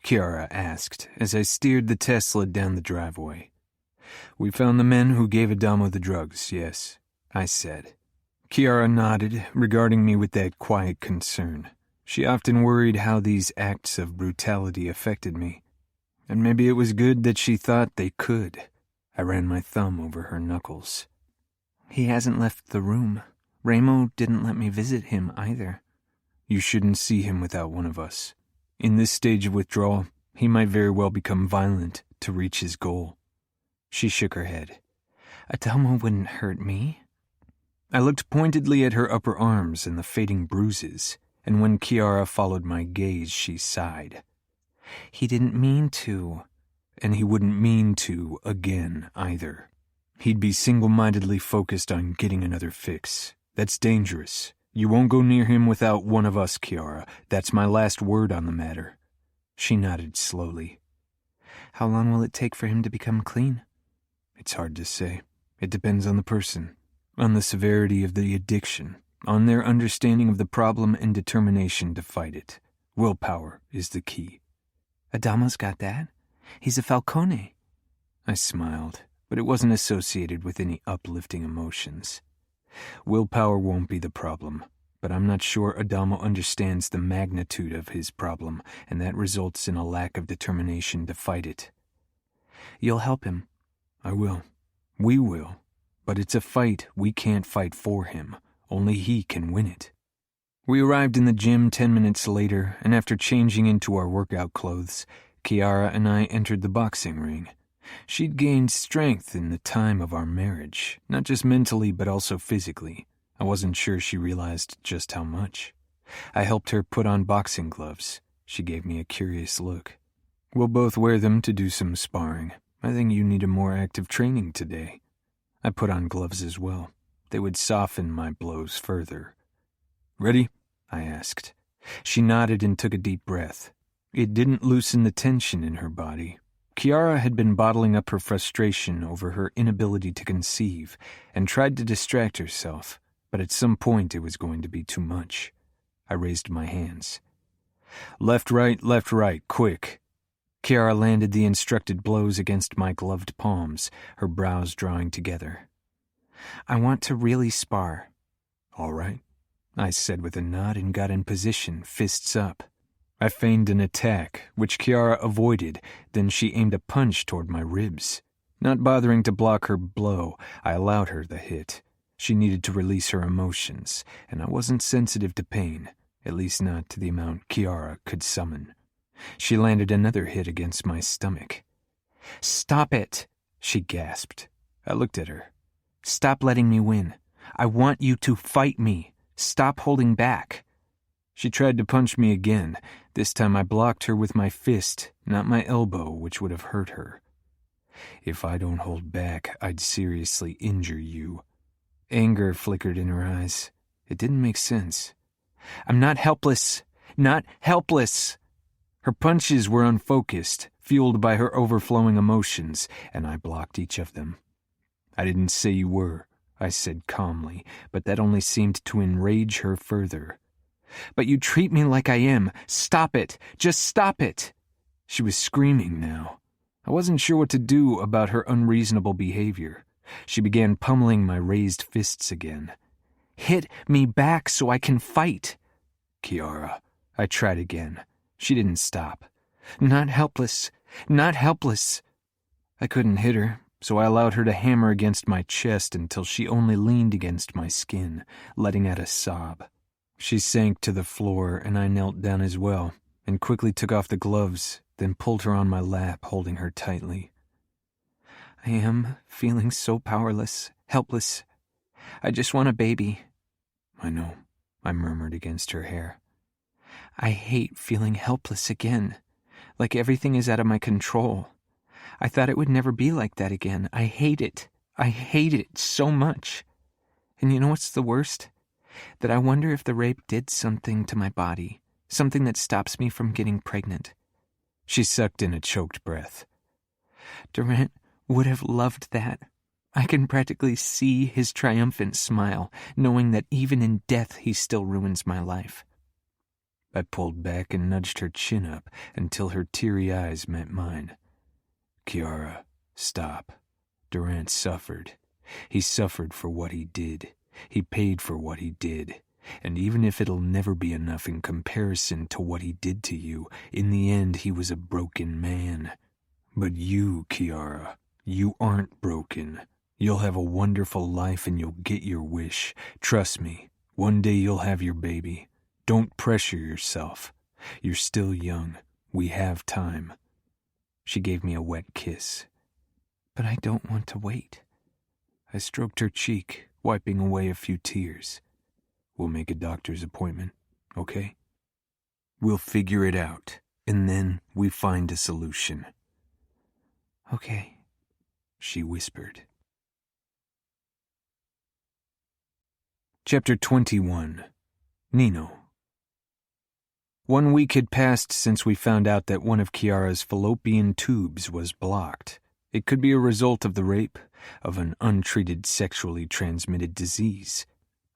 Kiara asked as I steered the Tesla down the driveway. We found the men who gave Adamo the drugs, yes, I said. Kiara nodded, regarding me with that quiet concern. She often worried how these acts of brutality affected me. And maybe it was good that she thought they could. I ran my thumb over her knuckles. He hasn't left the room. Ramo didn't let me visit him either. You shouldn't see him without one of us. In this stage of withdrawal, he might very well become violent to reach his goal. She shook her head. Adamo wouldn't hurt me. I looked pointedly at her upper arms and the fading bruises, and when Kiara followed my gaze, she sighed. He didn't mean to. And he wouldn't mean to again, either. He'd be single-mindedly focused on getting another fix. That's dangerous. You won't go near him without one of us, Kiara. That's my last word on the matter. She nodded slowly. How long will it take for him to become clean? It's hard to say. It depends on the person, on the severity of the addiction, on their understanding of the problem and determination to fight it. Willpower is the key. Adamo's got that. He's a Falcone. I smiled, but it wasn't associated with any uplifting emotions. Willpower won't be the problem, but I'm not sure Adamo understands the magnitude of his problem, and that results in a lack of determination to fight it. You'll help him. I will. We will. But it's a fight we can't fight for him. Only he can win it. We arrived in the gym 10 minutes later, and after changing into our workout clothes, Kiara and I entered the boxing ring. She'd gained strength in the time of our marriage, not just mentally but also physically. I wasn't sure she realized just how much. I helped her put on boxing gloves. She gave me a curious look. We'll both wear them to do some sparring. I think you need a more active training today. I put on gloves as well. They would soften my blows further. "Ready?" I asked. She nodded and took a deep breath. It didn't loosen the tension in her body. Kiara had been bottling up her frustration over her inability to conceive and tried to distract herself, but at some point it was going to be too much. I raised my hands. Left, right, quick." Kiara landed the instructed blows against my gloved palms, her brows drawing together. "I want to really spar." "All right," I said with a nod and got in position, fists up. I feigned an attack, which Kiara avoided, then she aimed a punch toward my ribs. Not bothering to block her blow, I allowed her the hit. She needed to release her emotions, and I wasn't sensitive to pain, at least not to the amount Kiara could summon. She landed another hit against my stomach. "Stop it," she gasped. I looked at her. "Stop letting me win. I want you to fight me. Stop holding back." She tried to punch me again. This time I blocked her with my fist, not my elbow, which would have hurt her. "If I don't hold back, I'd seriously injure you." Anger flickered in her eyes. It didn't make sense. "I'm not helpless. Not helpless." Her punches were unfocused, fueled by her overflowing emotions, and I blocked each of them. "I didn't say you were," I said calmly, but that only seemed to enrage her further. "But you treat me like I am. Stop it. Just stop it." She was screaming now. I wasn't sure what to do about her unreasonable behavior. She began pummeling my raised fists again. "Hit me back so I can fight." "Kiara," I tried again. She didn't stop. "Not helpless. Not helpless." I couldn't hit her, so I allowed her to hammer against my chest until she only leaned against my skin, letting out a sob. She sank to the floor, and I knelt down as well, and quickly took off the gloves, then pulled her on my lap, holding her tightly. "I am feeling so powerless, helpless. I just want a baby." "I know," I murmured against her hair. "I hate feeling helpless again, like everything is out of my control. I thought it would never be like that again. I hate it. I hate it so much. And you know what's the worst? That I wonder if the rape did something to my body, something that stops me from getting pregnant." She sucked in a choked breath. "Durant would have loved that. I can practically see his triumphant smile, knowing that even in death he still ruins my life." I pulled back and nudged her chin up until her teary eyes met mine. "Kiara, stop. Durant suffered. He suffered for what he did. He paid for what he did. And even if it'll never be enough in comparison to what he did to you, in the end he was a broken man. But you, Kiara, you aren't broken. You'll have a wonderful life and you'll get your wish. Trust me, one day you'll have your baby. Don't pressure yourself. You're still young. We have time." She gave me a wet kiss. "But I don't want to wait." I stroked her cheek, wiping away a few tears. "We'll make a doctor's appointment, okay? We'll figure it out, and then we find a solution." "Okay," she whispered. Chapter 21. Nino. 1 week had passed since we found out that one of Kiara's fallopian tubes was blocked. It could be a result of the rape, of an untreated sexually transmitted disease.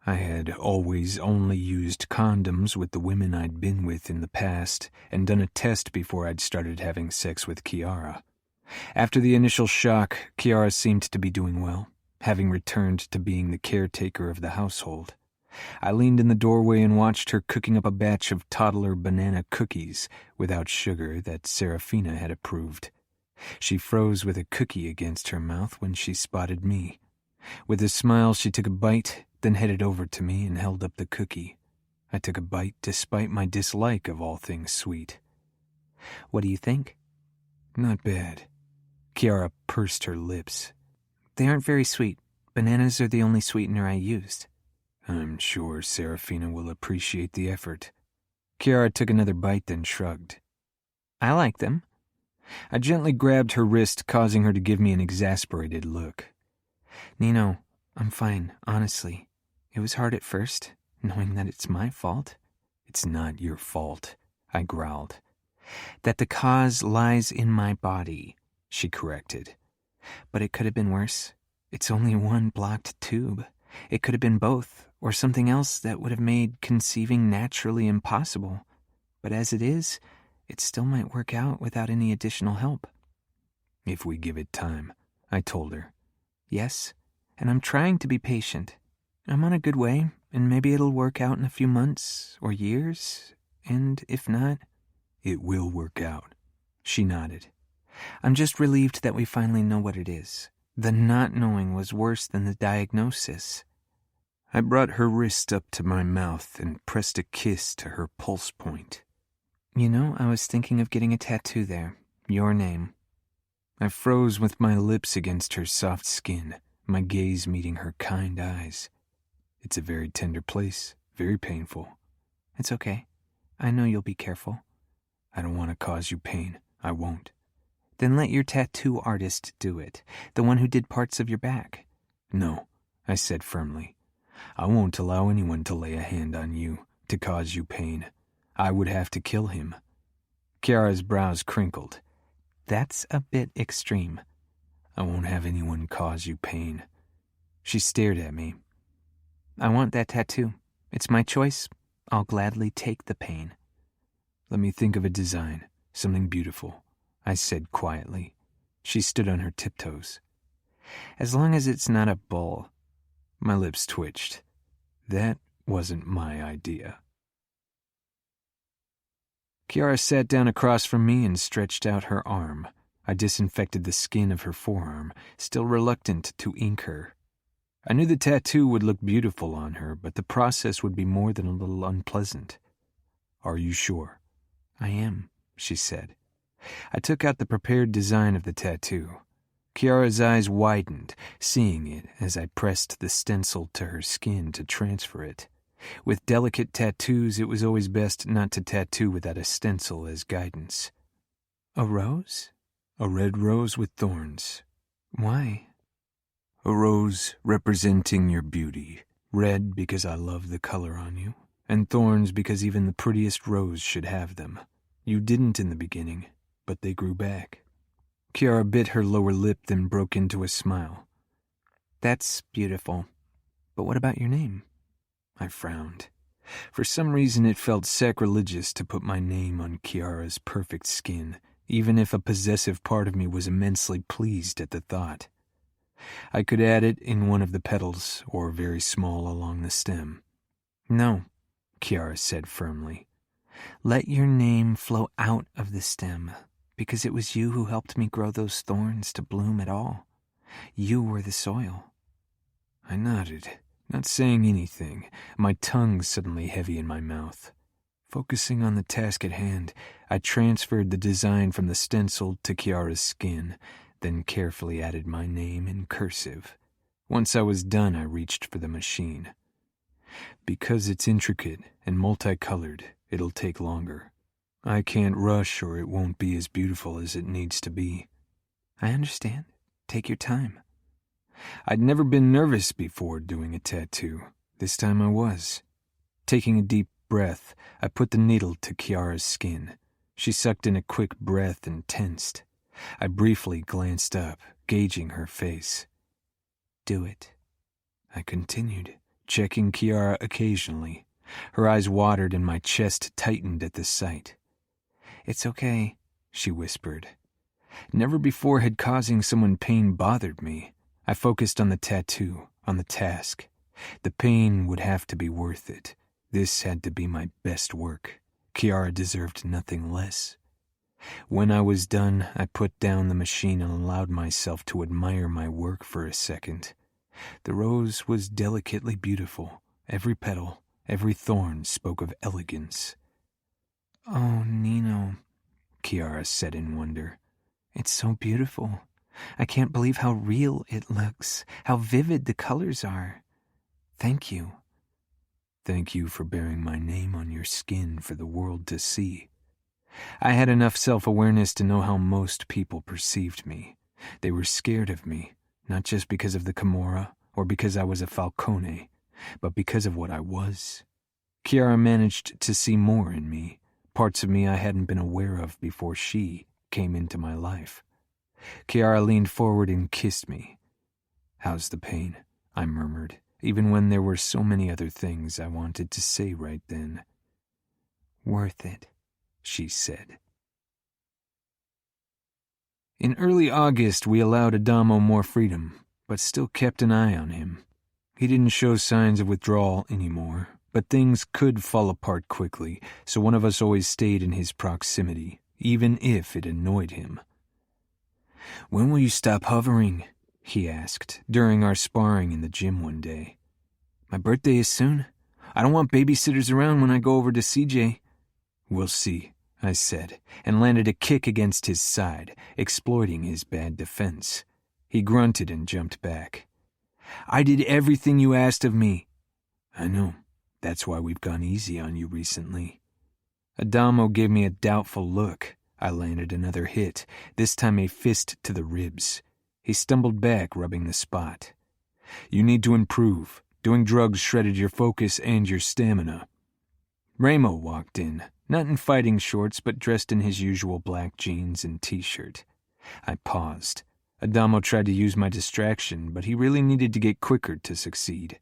I had always only used condoms with the women I'd been with in the past and done a test before I'd started having sex with Kiara. After the initial shock, Kiara seemed to be doing well, having returned to being the caretaker of the household. I leaned in the doorway and watched her cooking up a batch of toddler banana cookies without sugar that Serafina had approved. She froze with a cookie against her mouth when she spotted me. With a smile, she took a bite, then headed over to me and held up the cookie. I took a bite despite my dislike of all things sweet. "What do you think?" "Not bad." Kiara pursed her lips. "They aren't very sweet. Bananas are the only sweetener I used." "I'm sure Serafina will appreciate the effort." Kiara took another bite, then shrugged. "I like them." I gently grabbed her wrist, causing her to give me an exasperated look. Nino, I'm fine, honestly. It was hard at first, knowing that it's my fault. It's not your fault, I growled. That the cause lies in my body, she corrected. But it could have been worse. It's only one blocked tube. It could have been both, or something else that would have made conceiving naturally impossible. But as it is, it still might work out without any additional help. If we give it time, I told her. Yes, and I'm trying to be patient. I'm on a good way, and maybe it'll work out in a few months or years, and if not... It will work out, she nodded. I'm just relieved that we finally know what it is. The not knowing was worse than the diagnosis. I brought her wrist up to my mouth and pressed a kiss to her pulse point. You know, I was thinking of getting a tattoo there. Your name. I froze with my lips against her soft skin, my gaze meeting her kind eyes. It's a very tender place, very painful. It's okay. I know you'll be careful. I don't want to cause you pain. I won't. Then let your tattoo artist do it, the one who did parts of your back. No, I said firmly. I won't allow anyone to lay a hand on you, to cause you pain. I would have to kill him. Kiara's brows crinkled. That's a bit extreme. I won't have anyone cause you pain. She stared at me. I want that tattoo. It's my choice. I'll gladly take the pain. Let me think of a design, something beautiful, I said quietly. She stood on her tiptoes. As long as it's not a bull. My lips twitched. That wasn't my idea. Kiara sat down across from me and stretched out her arm. I disinfected the skin of her forearm, still reluctant to ink her. I knew the tattoo would look beautiful on her, but the process would be more than a little unpleasant. Are you sure? I am, she said. I took out the prepared design of the tattoo. Kiara's eyes widened, seeing it as I pressed the stencil to her skin to transfer it. With delicate tattoos, it was always best not to tattoo without a stencil as guidance. A rose? A red rose with thorns. Why? A rose representing your beauty. Red because I love the color on you, and thorns because even the prettiest rose should have them. You didn't in the beginning, but they grew back. Kiara bit her lower lip, then broke into a smile. That's beautiful. But what about your name? I frowned. For some reason it felt sacrilegious to put my name on Kiara's perfect skin, even if a possessive part of me was immensely pleased at the thought. I could add it in one of the petals, or very small along the stem. No, Kiara said firmly. Let your name flow out of the stem, because it was you who helped me grow those thorns to bloom at all. You were the soil. I nodded, not saying anything, my tongue suddenly heavy in my mouth. Focusing on the task at hand, I transferred the design from the stencil to Kiara's skin, then carefully added my name in cursive. Once I was done, I reached for the machine. Because it's intricate and multicolored, it'll take longer. I can't rush or it won't be as beautiful as it needs to be. I understand. Take your time. I'd never been nervous before doing a tattoo. This time I was. Taking a deep breath, I put the needle to Kiara's skin. She sucked in a quick breath and tensed. I briefly glanced up, gauging her face. Do it. I continued, checking Kiara occasionally. Her eyes watered and my chest tightened at the sight. It's okay, she whispered. Never before had causing someone pain bothered me. I focused on the tattoo, on the task. The pain would have to be worth it. This had to be my best work. Kiara deserved nothing less. When I was done, I put down the machine and allowed myself to admire my work for a second. The rose was delicately beautiful. Every petal, every thorn spoke of elegance. Oh, Nino, Kiara said in wonder. It's so beautiful. I can't believe how real it looks, how vivid the colors are. Thank you. Thank you for bearing my name on your skin for the world to see. I had enough self-awareness to know how most people perceived me. They were scared of me, not just because of the Camorra or because I was a Falcone, but because of what I was. Chiara managed to see more in me, parts of me I hadn't been aware of before she came into my life. Chiara leaned forward and kissed me. "How's the pain?" I murmured, even when there were so many other things I wanted to say right then. "Worth it," she said. In early August, we allowed Adamo more freedom, but still kept an eye on him. He didn't show signs of withdrawal anymore, but things could fall apart quickly, so one of us always stayed in his proximity, even if it annoyed him. "When will you stop hovering?" he asked during our sparring in the gym one day. "My birthday is soon. I don't want babysitters around when I go over to CJ. "We'll see," I said, and landed a kick against his side, exploiting his bad defense. He grunted and jumped back. "I did everything you asked of me." "I know. That's why we've gone easy on you recently." Adamo gave me a doubtful look. I landed another hit, this time a fist to the ribs. He stumbled back, rubbing the spot. "You need to improve. Doing drugs shredded your focus and your stamina." Ramo walked in, not in fighting shorts, but dressed in his usual black jeans and t-shirt. I paused. Adamo tried to use my distraction, but he really needed to get quicker to succeed.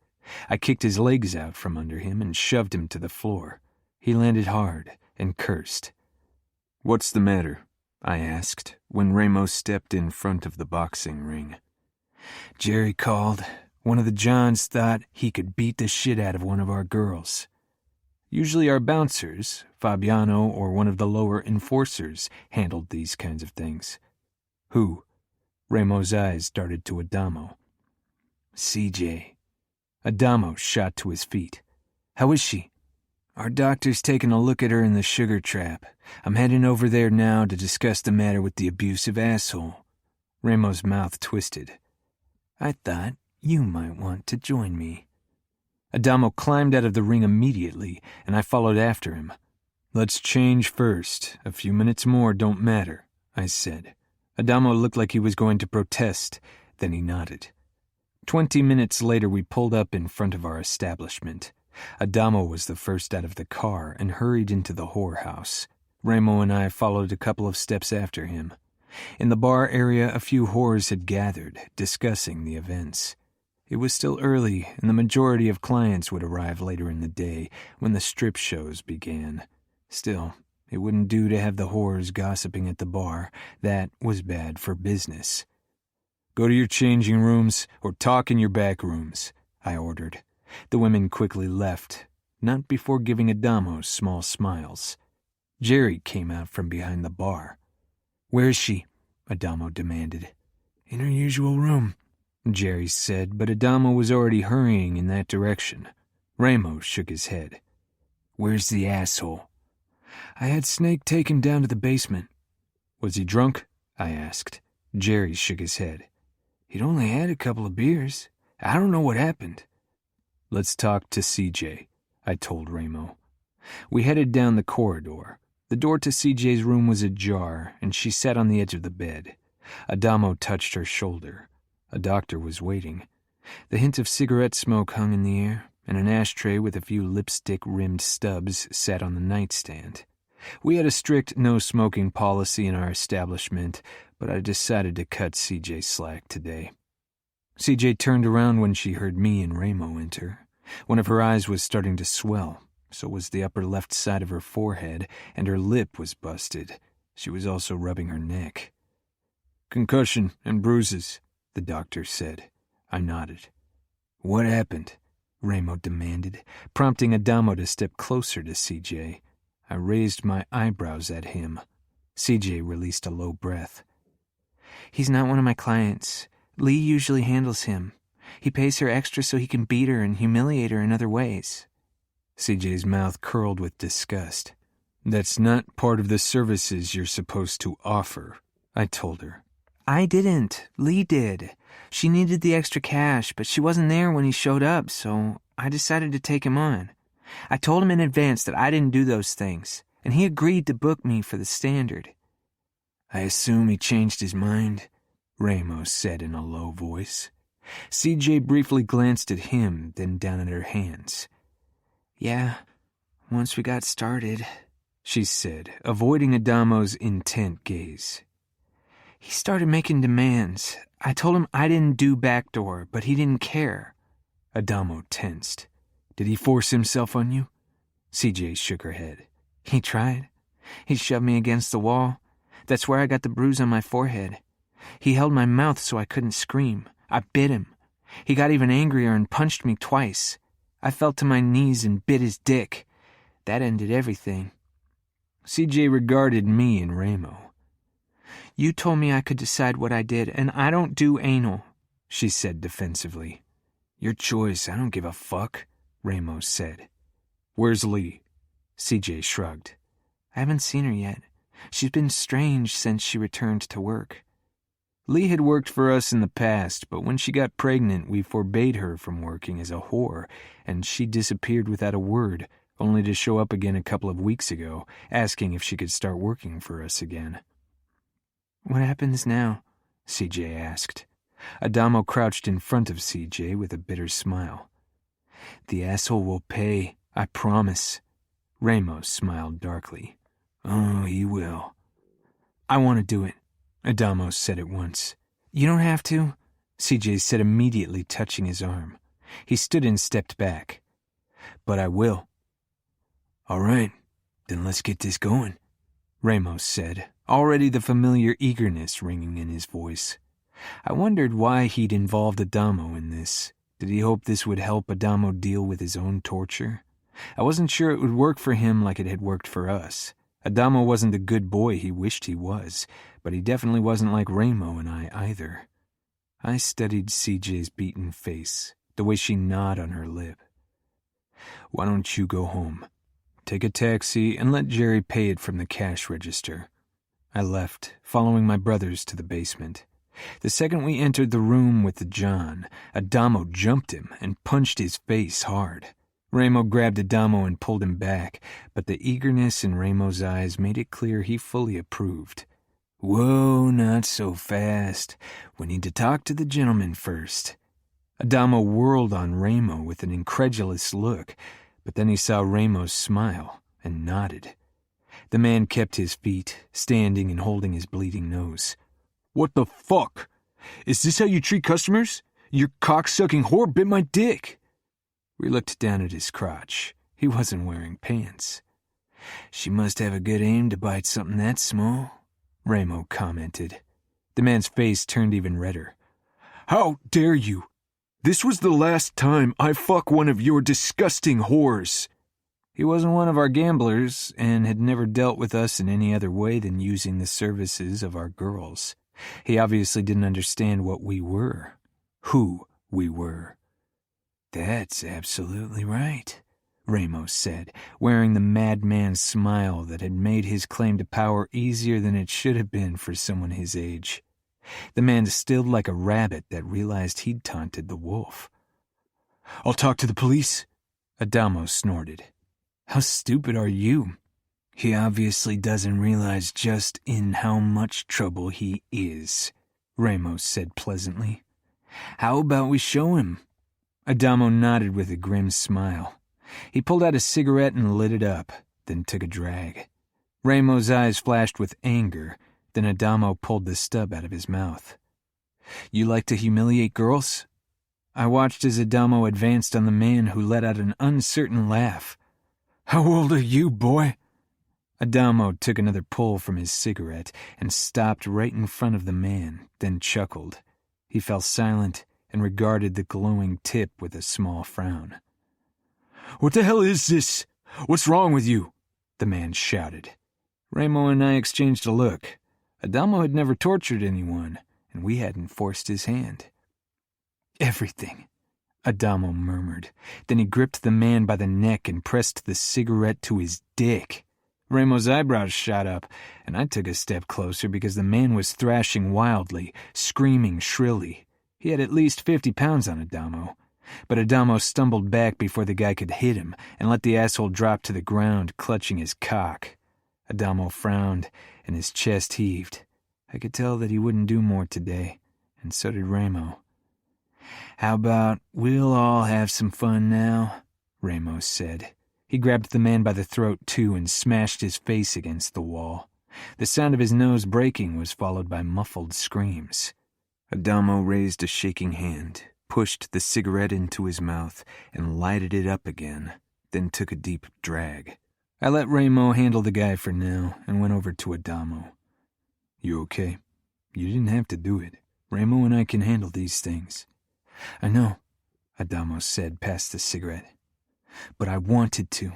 I kicked his legs out from under him and shoved him to the floor. He landed hard and cursed. "What's the matter?" I asked, when Ramo stepped in front of the boxing ring. "Jerry called. One of the Johns thought he could beat the shit out of one of our girls. Usually our bouncers, Fabiano or one of the lower enforcers, handled these kinds of things." "Who?" Ramo's eyes darted to Adamo. "CJ." Adamo shot to his feet. "How is she?" "Our doctor's taking a look at her in the sugar trap. I'm heading over there now to discuss the matter with the abusive asshole." Ramo's mouth twisted. "I thought you might want to join me." Adamo climbed out of the ring immediately, and I followed after him. "Let's change first. A few minutes more don't matter," I said. Adamo looked like he was going to protest, then he nodded. 20 minutes later, we pulled up in front of our establishment. Adamo was the first out of the car and hurried into the whorehouse. Ramo and I followed a couple of steps after him. In the bar area, a few whores had gathered, discussing the events. It was still early, and the majority of clients would arrive later in the day when the strip shows began. Still, it wouldn't do to have the whores gossiping at the bar. That was bad for business. "Go to your changing rooms or talk in your back rooms," I ordered. The women quickly left, not before giving Adamo small smiles. Jerry came out from behind the bar. "Where is she?" Adamo demanded. "In her usual room," Jerry said, but Adamo was already hurrying in that direction. Ramo shook his head. "Where's the asshole?" "I had Snake take him down to the basement." "Was he drunk?" I asked. Jerry shook his head. "He'd only had a couple of beers. I don't know what happened." "Let's talk to CJ," I told Ramo. We headed down the corridor. The door to CJ's room was ajar, and she sat on the edge of the bed. Adamo touched her shoulder. A doctor was waiting. The hint of cigarette smoke hung in the air, and an ashtray with a few lipstick-rimmed stubs sat on the nightstand. We had a strict no-smoking policy in our establishment, but I decided to cut CJ slack today. CJ turned around when she heard me and Ramo enter. One of her eyes was starting to swell, so was the upper left side of her forehead, and her lip was busted. She was also rubbing her neck. "Concussion and bruises," the doctor said. I nodded. "What happened?" Ramo demanded, prompting Adamo to step closer to CJ. I raised my eyebrows at him. CJ released a low breath. "He's not one of my clients. Lee usually handles him. He pays her extra so he can beat her and humiliate her in other ways." CJ's mouth curled with disgust. "That's not part of the services you're supposed to offer," I told her. "I didn't. Lee did. She needed the extra cash, but she wasn't there when he showed up, so I decided to take him on. I told him in advance that I didn't do those things, and he agreed to book me for the standard." "I assume he changed his mind?" Ramos said in a low voice. CJ briefly glanced at him, then down at her hands. Yeah, once we got started, she said, avoiding Adamo's intent gaze. He started making demands. I told him I didn't do backdoor, but he didn't care. Adamo tensed. Did he force himself on you? CJ shook her head. He tried. He shoved me against the wall. That's where I got the bruise on my forehead. He held my mouth so I couldn't scream. I bit him. He got even angrier and punched me twice. I fell to my knees and bit his dick. That ended everything. CJ regarded me and Ramo. You told me I could decide what I did, and I don't do anal, she said defensively. Your choice, I don't give a fuck, Ramos said. Where's Lee? CJ shrugged. I haven't seen her yet. She's been strange since she returned to work. Lee had worked for us in the past, but when she got pregnant, we forbade her from working as a whore, and she disappeared without a word, only to show up again a couple of weeks ago, asking if she could start working for us again. What happens now? CJ asked. Adamo crouched in front of CJ with a bitter smile. The asshole will pay, I promise. Ramos smiled darkly. Oh, he will. I want to do it, Adamo said at once. You don't have to, CJ said immediately, touching his arm. He stood and stepped back. But I will. All right, then let's get this going, Ramos said, already the familiar eagerness ringing in his voice. I wondered why he'd involved Adamo in this. Did he hope this would help Adamo deal with his own torture? I wasn't sure it would work for him like it had worked for us. Adamo wasn't the good boy he wished he was, but he definitely wasn't like Ramo and I either. I studied CJ's beaten face, the way she gnawed on her lip. Why don't you go home? Take a taxi and let Jerry pay it from the cash register. I left, following my brothers to the basement. The second we entered the room with the John, Adamo jumped him and punched his face hard. Ramo grabbed Adamo and pulled him back, but the eagerness in Ramo's eyes made it clear he fully approved. Whoa, not so fast. We need to talk to the gentleman first. Adamo whirled on Ramo with an incredulous look, but then he saw Ramos smile and nodded. The man kept his feet, standing and holding his bleeding nose. What the fuck? Is this how you treat customers? Your cock-sucking whore bit my dick. We looked down at his crotch. He wasn't wearing pants. She must have a good aim to bite something that small, Ramo commented. The man's face turned even redder. How dare you? This was the last time I fuck one of your disgusting whores. He wasn't one of our gamblers and had never dealt with us in any other way than using the services of our girls. He obviously didn't understand what we were, who we were. That's absolutely right, Ramos said, wearing the madman's smile that had made his claim to power easier than it should have been for someone his age. The man stilled like a rabbit that realized he'd taunted the wolf. I'll talk to the police, Adamo snorted. How stupid are you? He obviously doesn't realize just in how much trouble he is, Ramos said pleasantly. How about we show him? Adamo nodded with a grim smile. He pulled out a cigarette and lit it up, then took a drag. Ramos' eyes flashed with anger, then Adamo pulled the stub out of his mouth. You like to humiliate girls? I watched as Adamo advanced on the man who let out an uncertain laugh. How old are you, boy? Adamo took another pull from his cigarette and stopped right in front of the man, then chuckled. He fell silent and regarded the glowing tip with a small frown. What the hell is this? What's wrong with you? The man shouted. Ramo and I exchanged a look. Adamo had never tortured anyone, and we hadn't forced his hand. Everything, Adamo murmured. Then he gripped the man by the neck and pressed the cigarette to his dick. Ramo's eyebrows shot up, and I took a step closer because the man was thrashing wildly, screaming shrilly. He had at least 50 pounds on Adamo. But Adamo stumbled back before the guy could hit him and let the asshole drop to the ground, clutching his cock. Adamo frowned, and his chest heaved. I could tell that he wouldn't do more today. and so did Ramo. "How about we'll all have some fun now?" Ramo said. He grabbed the man by the throat, too, and smashed his face against the wall. The sound of his nose breaking was followed by muffled screams. Adamo raised a shaking hand, pushed the cigarette into his mouth, and lighted it up again, then took a deep drag. I let Ramo handle the guy for now and went over to Adamo. "You okay? You didn't have to do it. Ramo and I can handle these things." "I know," Adamo said past the cigarette. "But I wanted to."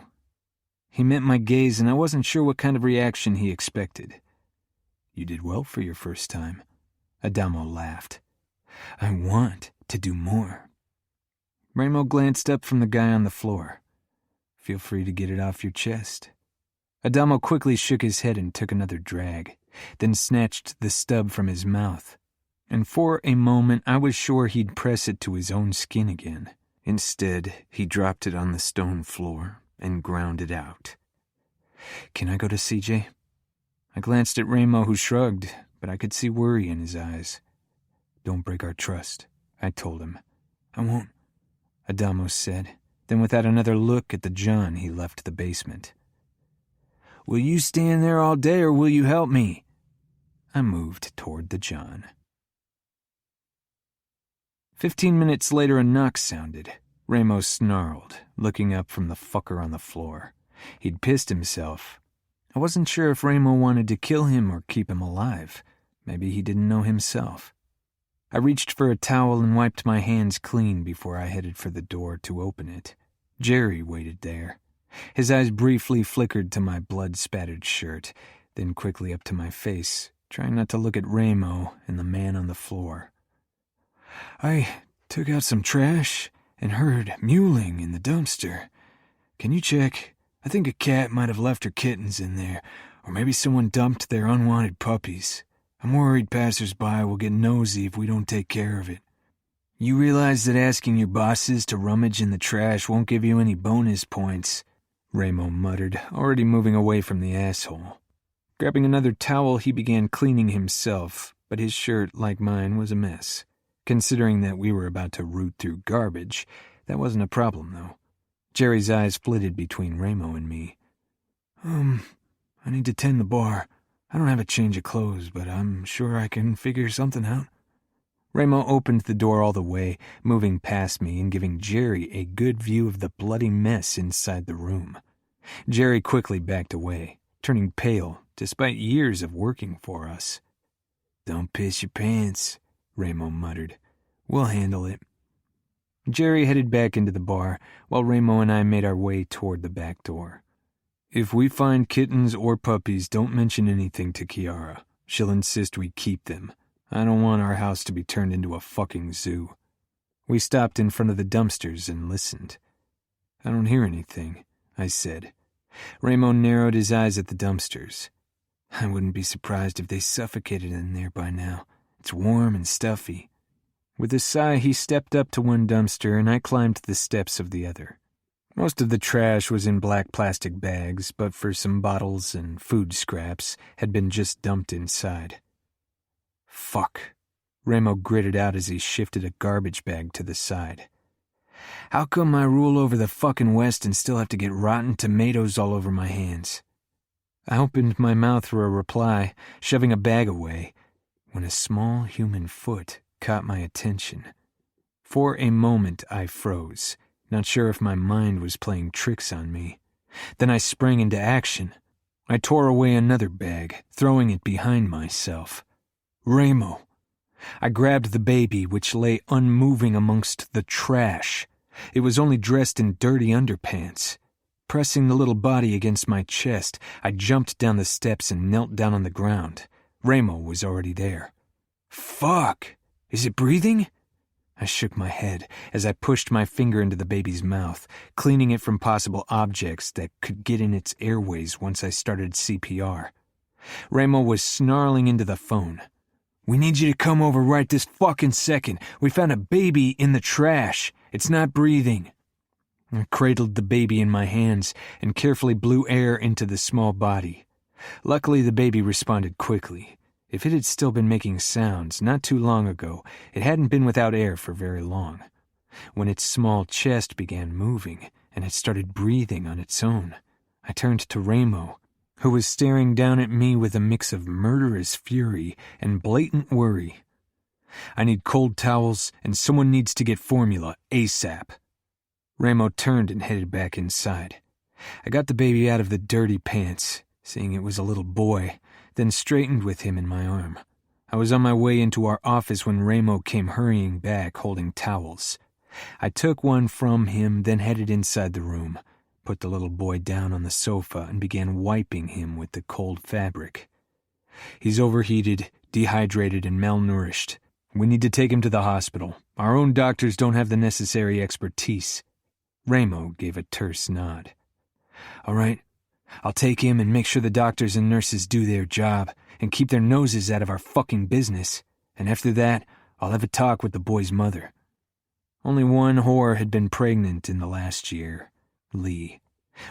He met my gaze, and I wasn't sure what kind of reaction he expected. "You did well for your first time." Adamo laughed. "I want to do more." Ramo glanced up from the guy on the floor. "Feel free to get it off your chest." Adamo quickly shook his head and took another drag, then snatched the stub from his mouth. And for a moment I was sure he'd press it to his own skin again. Instead, he dropped it on the stone floor and ground it out. "Can I go to CJ?" I glanced at Ramo, who shrugged, but I could see worry in his eyes. "Don't break our trust," I told him. "I won't," Adamo said. Then without another look at the John, he left the basement. "Will you stand there all day or will you help me?" I moved toward the John. 15 minutes later, a knock sounded. Ramo snarled, looking up from the fucker on the floor. He'd pissed himself. I wasn't sure if Ramo wanted to kill him or keep him alive. Maybe he didn't know himself. I reached for a towel and wiped my hands clean before I headed for the door to open it. Jerry waited there. His eyes briefly flickered to my blood-spattered shirt, then quickly up to my face, trying not to look at Ramo and the man on the floor. "I took out some trash and heard mewling in the dumpster. Can you check? I think a cat might have left her kittens in there, or maybe someone dumped their unwanted puppies. I'm worried passers-by will get nosy if we don't take care of it." "You realize that asking your bosses to rummage in the trash won't give you any bonus points," Ramo muttered, already moving away from the asshole. Grabbing another towel, he began cleaning himself, but his shirt, like mine, was a mess. Considering that we were about to root through garbage, that wasn't a problem, though. Jerry's eyes flitted between Ramo and me. I need to tend the bar. I don't have a change of clothes, but I'm sure I can figure something out." Ramo opened the door all the way, moving past me and giving Jerry a good view of the bloody mess inside the room. Jerry quickly backed away, turning pale despite years of working for us. "Don't piss your pants," Ramo muttered. "We'll handle it." Jerry headed back into the bar, while Ramo and I made our way toward the back door. "If we find kittens or puppies, don't mention anything to Kiara. She'll insist we keep them. I don't want our house to be turned into a fucking zoo." We stopped in front of the dumpsters and listened. "I don't hear anything," I said. Ramo narrowed his eyes at the dumpsters. "I wouldn't be surprised if they suffocated in there by now. It's warm and stuffy." With a sigh, he stepped up to one dumpster and I climbed the steps of the other. Most of the trash was in black plastic bags, but for some bottles and food scraps had been just dumped inside. "Fuck," Ramo gritted out as he shifted a garbage bag to the side. "How come I rule over the fucking West and still have to get rotten tomatoes all over my hands?" I opened my mouth for a reply, shoving a bag away, when a small human foot caught my attention. For a moment I froze, not sure if my mind was playing tricks on me. Then I sprang into action. I tore away another bag, throwing it behind myself. Ramo. I grabbed the baby, which lay unmoving amongst the trash. It was only dressed in dirty underpants. Pressing the little body against my chest, I jumped down the steps and knelt down on the ground. Ramo was already there. "Fuck! Is it breathing?" I shook my head as I pushed my finger into the baby's mouth, cleaning it from possible objects that could get in its airways once I started CPR. Ramo was snarling into the phone. "We need you to come over right this fucking second. We found a baby in the trash. It's not breathing." I cradled the baby in my hands and carefully blew air into the small body. Luckily, the baby responded quickly. If it had still been making sounds not too long ago, it hadn't been without air for very long. When its small chest began moving, and it started breathing on its own, I turned to Ramo, who was staring down at me with a mix of murderous fury and blatant worry. "I need cold towels, and someone needs to get formula ASAP." Ramo turned and headed back inside. I got the baby out of the dirty pants, seeing it was a little boy, then straightened with him in my arm. I was on my way into our office when Ramo came hurrying back holding towels. I took one from him, then headed inside the room, put the little boy down on the sofa, and began wiping him with the cold fabric. "He's overheated, dehydrated, and malnourished. We need to take him to the hospital. Our own doctors don't have the necessary expertise." Ramo gave a terse nod. "All right, I'll take him and make sure the doctors and nurses do their job and keep their noses out of our fucking business. And after that, I'll have a talk with the boy's mother." Only one whore had been pregnant in the last year, Lee.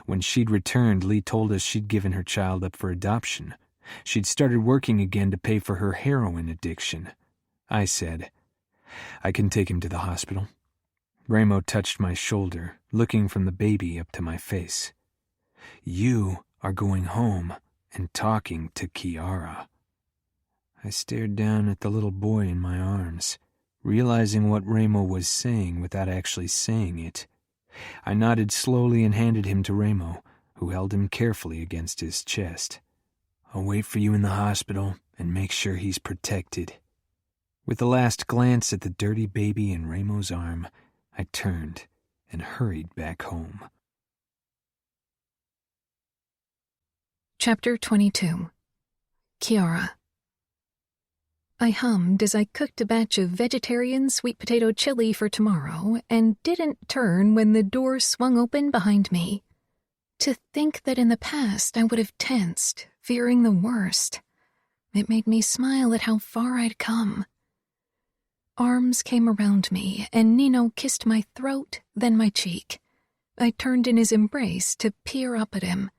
When she'd returned, Lee told us she'd given her child up for adoption. She'd started working again to pay for her heroin addiction. I said, "I can take him to the hospital." Ramo touched my shoulder, looking from the baby up to my face. "You are going home and talking to Kiara." I stared down at the little boy in my arms, realizing what Ramo was saying without actually saying it. I nodded slowly and handed him to Ramo, who held him carefully against his chest. "I'll wait for you in the hospital and make sure he's protected." With a last glance at the dirty baby in Ramo's arm, I turned and hurried back home. Chapter 22. Kiara. I hummed as I cooked a batch of vegetarian sweet potato chili for tomorrow and didn't turn when the door swung open behind me. To think that in the past I would have tensed, fearing the worst. It made me smile at how far I'd come. Arms came around me, and Nino kissed my throat, then my cheek. I turned in his embrace to peer up at him.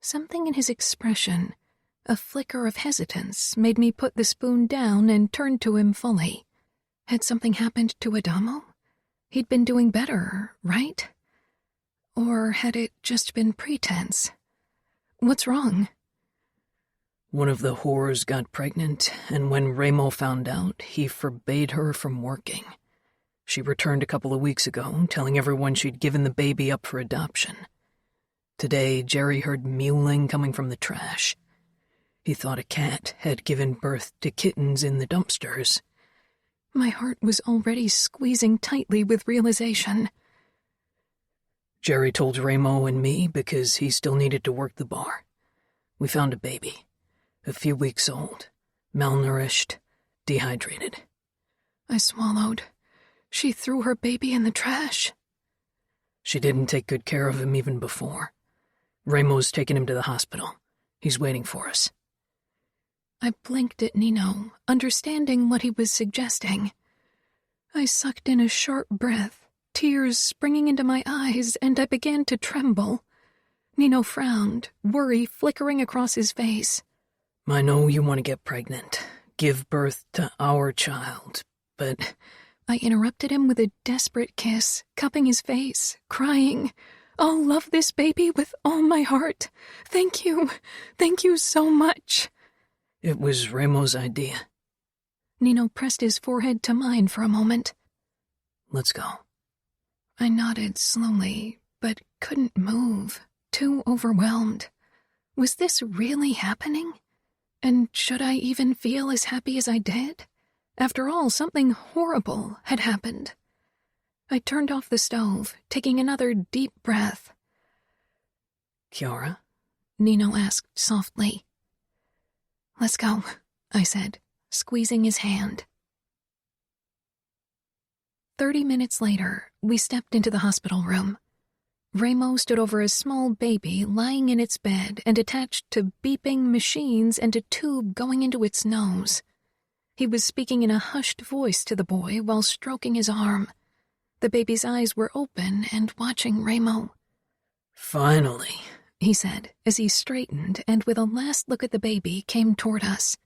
Something in his expression, a flicker of hesitance, made me put the spoon down and turn to him fully. Had something happened to Adamo? He'd been doing better, right? Or had it just been pretense? What's wrong? One of the whores got pregnant, and when Ramo found out, he forbade her from working. She returned a couple of weeks ago, telling everyone she'd given the baby up for adoption. Today, Jerry heard mewling coming from the trash. He thought a cat had given birth to kittens in the dumpsters. My heart was already squeezing tightly with realization. Jerry told Ramo and me because he still needed to work the bar. We found a baby, a few weeks old, malnourished, dehydrated. I swallowed. She threw her baby in the trash. She didn't take good care of him even before. Ramo's taken him to the hospital. He's waiting for us. I blinked at Nino, understanding what he was suggesting. I sucked in a sharp breath, tears springing into my eyes, and I began to tremble. Nino frowned, worry flickering across his face. I know you want to get pregnant, give birth to our child, but... I interrupted him with a desperate kiss, cupping his face, crying, "I'll love this baby with all my heart. Thank you so much." It was Ramo's idea. Nino pressed his forehead to mine for a moment. Let's go. I nodded slowly, but couldn't move, too overwhelmed. Was this really happening? And should I even feel as happy as I did? After all, something horrible had happened. I turned off the stove, taking another deep breath. Kiara? Nino asked softly. "Let's go," I said, squeezing his hand. 30 minutes later, we stepped into the hospital room. Ramo stood over a small baby lying in its bed and attached to beeping machines and a tube going into its nose. He was speaking in a hushed voice to the boy while stroking his arm. The baby's eyes were open and watching Ramo. "Finally," he said as he straightened and with a last look at the baby came toward us.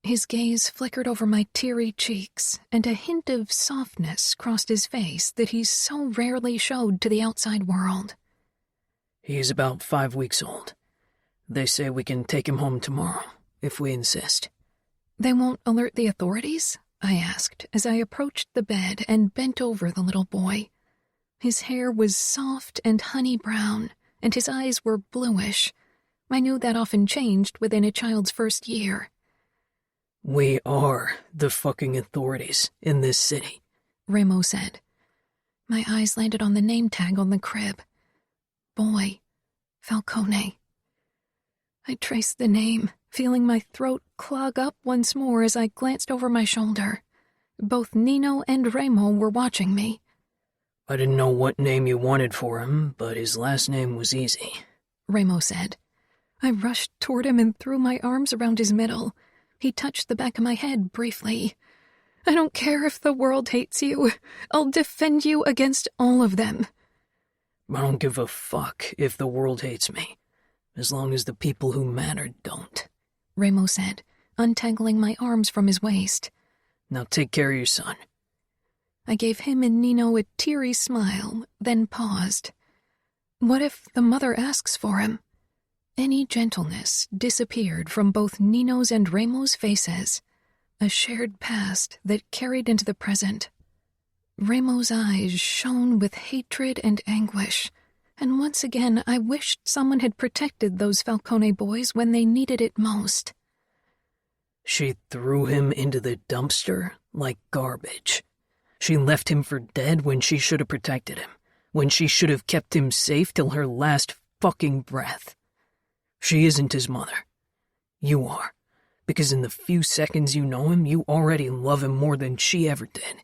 His gaze flickered over my teary cheeks, and a hint of softness crossed his face that he so rarely showed to the outside world. He's about 5 weeks old. They say we can take him home tomorrow, if we insist. They won't alert the authorities? I asked as I approached the bed and bent over the little boy. His hair was soft and honey brown, and his eyes were bluish. I knew that often changed within a child's first year. We are the fucking authorities in this city, Remo said. My eyes landed on the name tag on the crib. Boy, Falcone. I traced the name, feeling my throat clog up once more as I glanced over my shoulder. Both Nino and Remo were watching me. I didn't know what name you wanted for him, but his last name was easy, Remo said. I rushed toward him and threw my arms around his middle. He touched the back of my head briefly. I don't care if the world hates you. I'll defend you against all of them. I don't give a fuck if the world hates me, as long as the people who matter don't, Remo said, untangling my arms from his waist. Now take care of your son. I gave him and Nino a teary smile, then paused. What if the mother asks for him? Any gentleness disappeared from both Nino's and Remo's faces, a shared past that carried into the present. Remo's eyes shone with hatred and anguish, and once again I wished someone had protected those Falcone boys when they needed it most. She threw him into the dumpster like garbage. She left him for dead when she should have protected him, when she should have kept him safe till her last fucking breath. She isn't his mother. You are, because in the few seconds you know him, you already love him more than she ever did.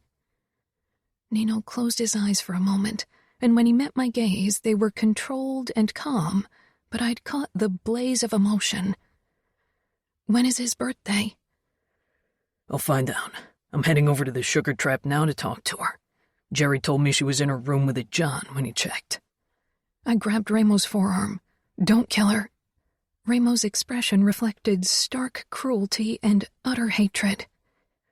Nino closed his eyes for a moment, and when he met my gaze, they were controlled and calm, but I'd caught the blaze of emotion. When is his birthday? I'll find out. I'm heading over to the sugar trap now to talk to her. Jerry told me she was in her room with a John when he checked. I grabbed Remo's forearm. Don't kill her. Remo's expression reflected stark cruelty and utter hatred.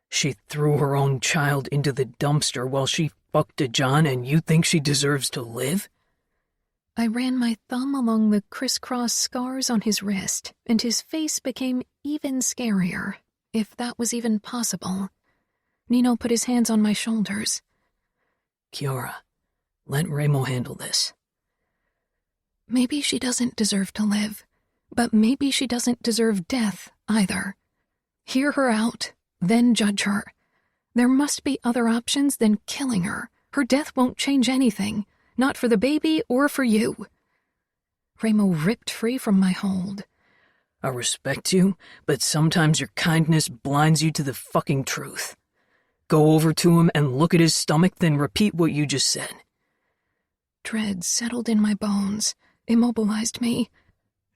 She threw her own child into the dumpster while she fucked a John, and you think she deserves to live? I ran my thumb along the crisscross scars on his wrist, and his face became even scarier, if that was even possible. Nino put his hands on my shoulders. Kiara, let Remo handle this. Maybe she doesn't deserve to live, but maybe she doesn't deserve death either. Hear her out, then judge her. There must be other options than killing her. Her death won't change anything, not for the baby or for you. Remo ripped free from my hold. I respect you, but sometimes your kindness blinds you to the fucking truth. Go over to him and look at his stomach, then repeat what you just said. Dread settled in my bones, immobilized me.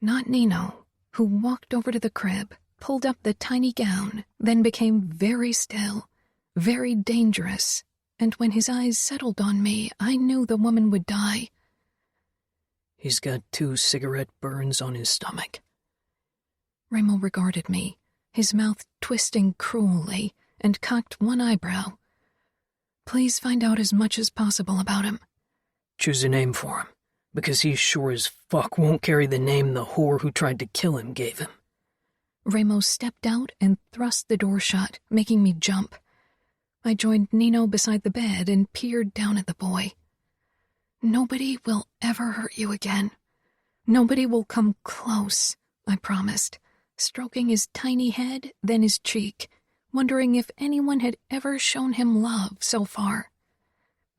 Not Nino, who walked over to the crib, pulled up the tiny gown, then became very still, very dangerous, and when his eyes settled on me, I knew the woman would die. He's got 2 cigarette burns on his stomach. Remo regarded me, his mouth twisting cruelly, and cocked one eyebrow. Please find out as much as possible about him. Choose a name for him, because he sure as fuck won't carry the name the whore who tried to kill him gave him. Remo stepped out and thrust the door shut, making me jump. I joined Nino beside the bed and peered down at the boy. Nobody will ever hurt you again. Nobody will come close, I promised, stroking his tiny head, then his cheek, wondering if anyone had ever shown him love so far.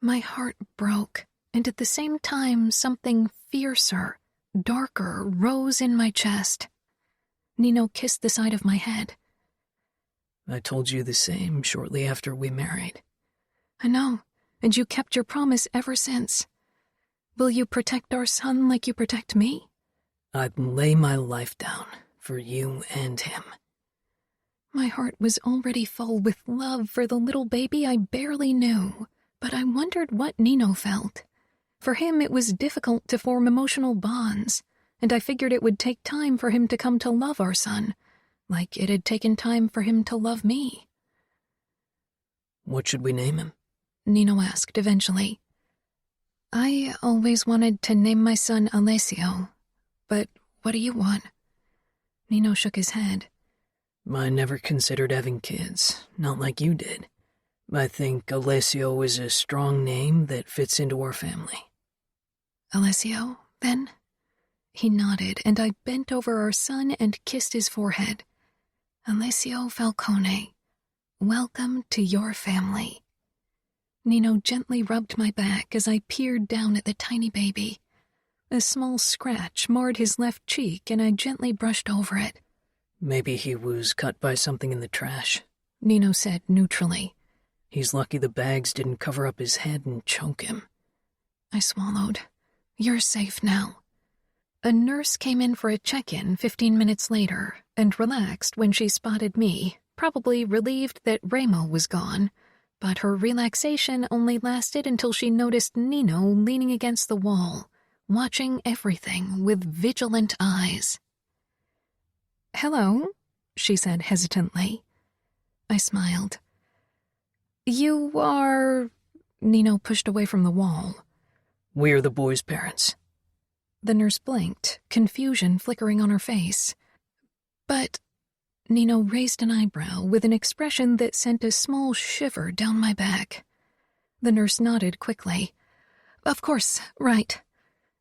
My heart broke, and at the same time something fiercer, darker, rose in my chest. Nino kissed the side of my head. I told you the same shortly after we married. I know, and you kept your promise ever since. Will you protect our son like you protect me? I'd lay my life down for you and him. My heart was already full with love for the little baby I barely knew, but I wondered what Nino felt. For him, it was difficult to form emotional bonds, and I figured it would take time for him to come to love our son. like it had taken time for him to love me. What should we name him? Nino asked eventually. I always wanted to name my son Alessio, but what do you want? Nino shook his head. I never considered having kids, not like you did. I think Alessio is a strong name that fits into our family. Alessio, then? He nodded, and I bent over our son and kissed his forehead. Alessio Falcone, welcome to your family. Nino gently rubbed my back as I peered down at the tiny baby. A small scratch marred his left cheek, and I gently brushed over it. Maybe he was cut by something in the trash, Nino said neutrally. He's lucky the bags didn't cover up his head and choke him. I swallowed. You're safe now. A nurse came in for a check-in 15 minutes later and relaxed when she spotted me, probably relieved that Remo was gone, but her relaxation only lasted until she noticed Nino leaning against the wall, watching everything with vigilant eyes. "Hello," she said hesitantly. I smiled. "You are—" Nino pushed away from the wall. "We're the boys' parents." The nurse blinked, confusion flickering on her face. "But—" Nino raised an eyebrow with an expression that sent a small shiver down my back. The nurse nodded quickly. "Of course, right."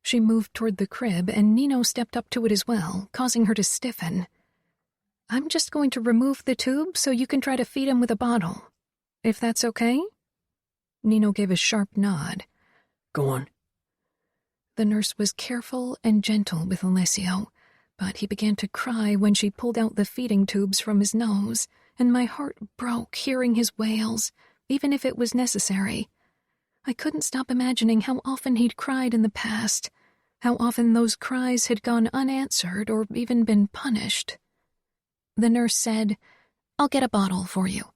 She moved toward the crib, and Nino stepped up to it as well, causing her to stiffen. "I'm just going to remove the tube so you can try to feed him with a bottle. If that's okay?" Nino gave a sharp nod. "Go on." The nurse was careful and gentle with Alessio, but he began to cry when she pulled out the feeding tubes from his nose, and my heart broke hearing his wails, even if it was necessary. I couldn't stop imagining how often he'd cried in the past, how often those cries had gone unanswered or even been punished. The nurse said, "I'll get a bottle for you."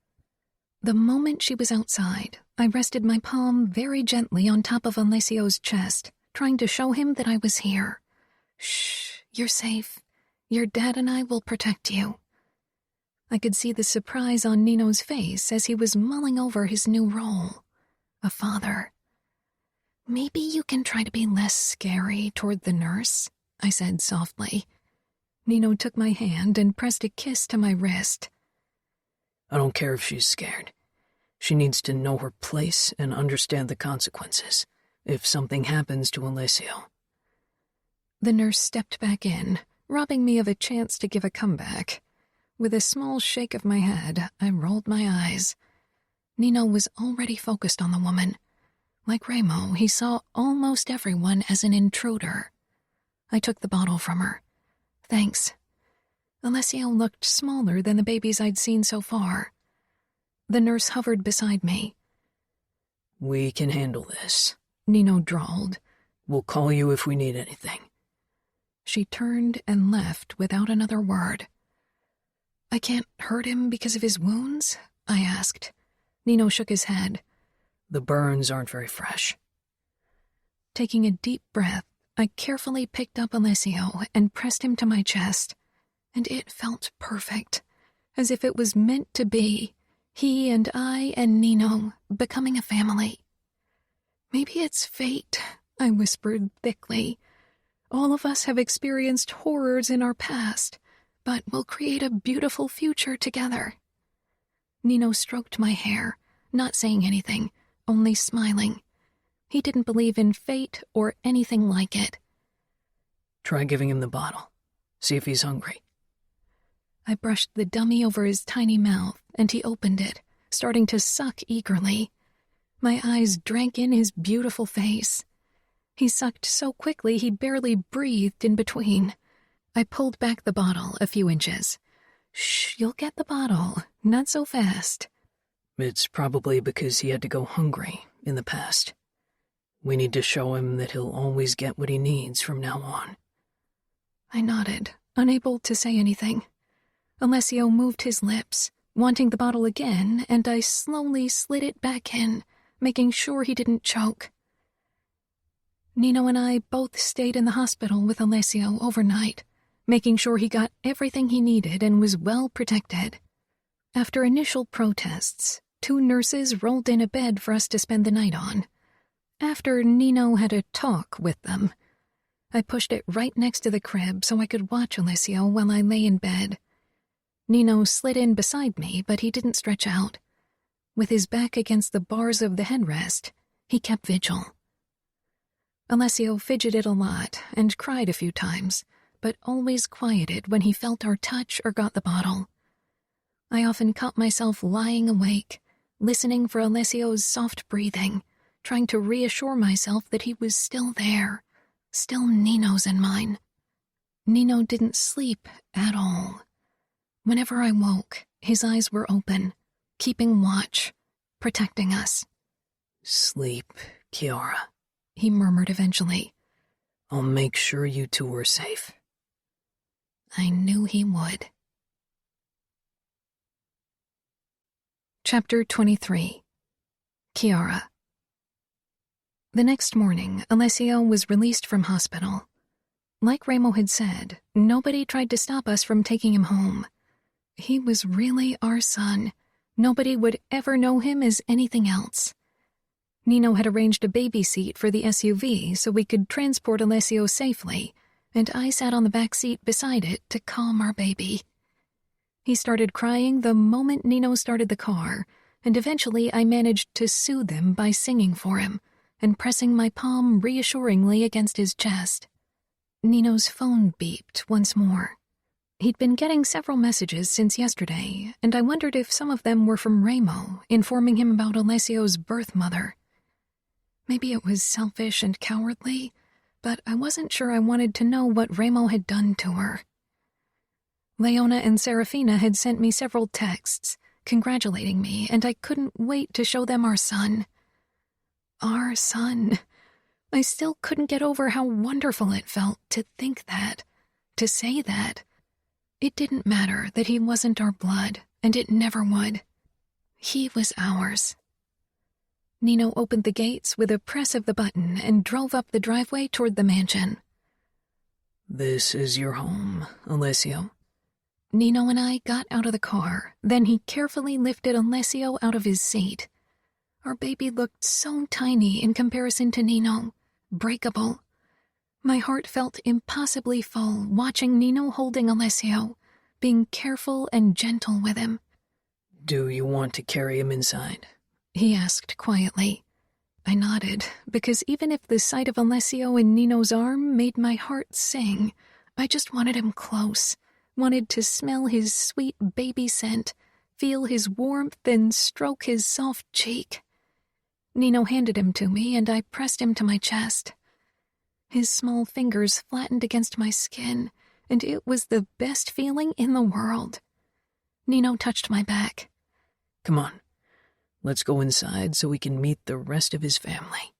The moment she was outside, I rested my palm very gently on top of Alessio's chest, trying to show him that I was here. "Shh, you're safe. Your dad and I will protect you." I could see the surprise on Nino's face as he was mulling over his new role. A father. "Maybe you can try to be less scary toward the nurse," I said softly. Nino took my hand and pressed a kiss to my wrist. "I don't care if she's scared. She needs to know her place and understand the consequences if something happens to Alessio." The nurse stepped back in, robbing me of a chance to give a comeback. With a small shake of my head, I rolled my eyes. Nino was already focused on the woman. Like Remo, he saw almost everyone as an intruder. I took the bottle from her. "Thanks." Alessio looked smaller than the babies I'd seen so far. The nurse hovered beside me. "We can handle this," Nino drawled. "We'll call you if we need anything." She turned and left without another word. "I can't hurt him because of his wounds?" I asked. Nino shook his head. "The burns aren't very fresh." Taking a deep breath, I carefully picked up Alessio and pressed him to my chest. And it felt perfect, as if it was meant to be, he and I and Nino becoming a family. "Maybe it's fate," I whispered thickly. "All of us have experienced horrors in our past, but we'll create a beautiful future together." Nino stroked my hair, not saying anything, only smiling. He didn't believe in fate or anything like it. "Try giving him the bottle. See if he's hungry." I brushed the dummy over his tiny mouth, and he opened it, starting to suck eagerly. My eyes drank in his beautiful face. He sucked so quickly he barely breathed in between. I pulled back the bottle a few inches. "Shh, you'll get the bottle. Not so fast." It's probably because he had to go hungry in the past. We need to show him that he'll always get what he needs from now on. I nodded, unable to say anything. Alessio moved his lips, wanting the bottle again, and I slowly slid it back in, making sure he didn't choke. Nino and I both stayed in the hospital with Alessio overnight, making sure he got everything he needed and was well protected. After initial protests, 2 nurses rolled in a bed for us to spend the night on. After Nino had a talk with them, I pushed it right next to the crib so I could watch Alessio while I lay in bed. Nino slid in beside me, but he didn't stretch out. With his back against the bars of the headrest, he kept vigil. Alessio fidgeted a lot and cried a few times, but always quieted when he felt our touch or got the bottle. I often caught myself lying awake, listening for Alessio's soft breathing, trying to reassure myself that he was still there, still Nino's and mine. Nino didn't sleep at all. Whenever I woke, his eyes were open, keeping watch, protecting us. "Sleep, Chiara," he murmured eventually. "I'll make sure you 2 are safe." I knew he would. Chapter 23. Chiara. The next morning, Alessio was released from hospital. Like Remo had said, nobody tried to stop us from taking him home. He was really our son. Nobody would ever know him as anything else. Nino had arranged a baby seat for the SUV so we could transport Alessio safely, and I sat on the back seat beside it to calm our baby. He started crying the moment Nino started the car, and eventually I managed to soothe him by singing for him and pressing my palm reassuringly against his chest. Nino's phone beeped once more. He'd been getting several messages since yesterday, and I wondered if some of them were from Remo, informing him about Alessio's birth mother. Maybe it was selfish and cowardly, but I wasn't sure I wanted to know what Remo had done to her. Leona and Serafina had sent me several texts, congratulating me, and I couldn't wait to show them our son. Our son. I still couldn't get over how wonderful it felt to think that, to say that. It didn't matter that he wasn't our blood, and it never would. He was ours. Nino opened the gates with a press of the button and drove up the driveway toward the mansion. "This is your home, Alessio." Nino and I got out of the car, then he carefully lifted Alessio out of his seat. Our baby looked so tiny in comparison to Nino, breakable. My heart felt impossibly full watching Nino holding Alessio, being careful and gentle with him. "Do you want to carry him inside?" he asked quietly. I nodded, because even if the sight of Alessio in Nino's arm made my heart sing, I just wanted him close, wanted to smell his sweet baby scent, feel his warmth and stroke his soft cheek. Nino handed him to me and I pressed him to my chest. His small fingers flattened against my skin, and it was the best feeling in the world. Nino touched my back. "Come on, let's go inside so we can meet the rest of his family."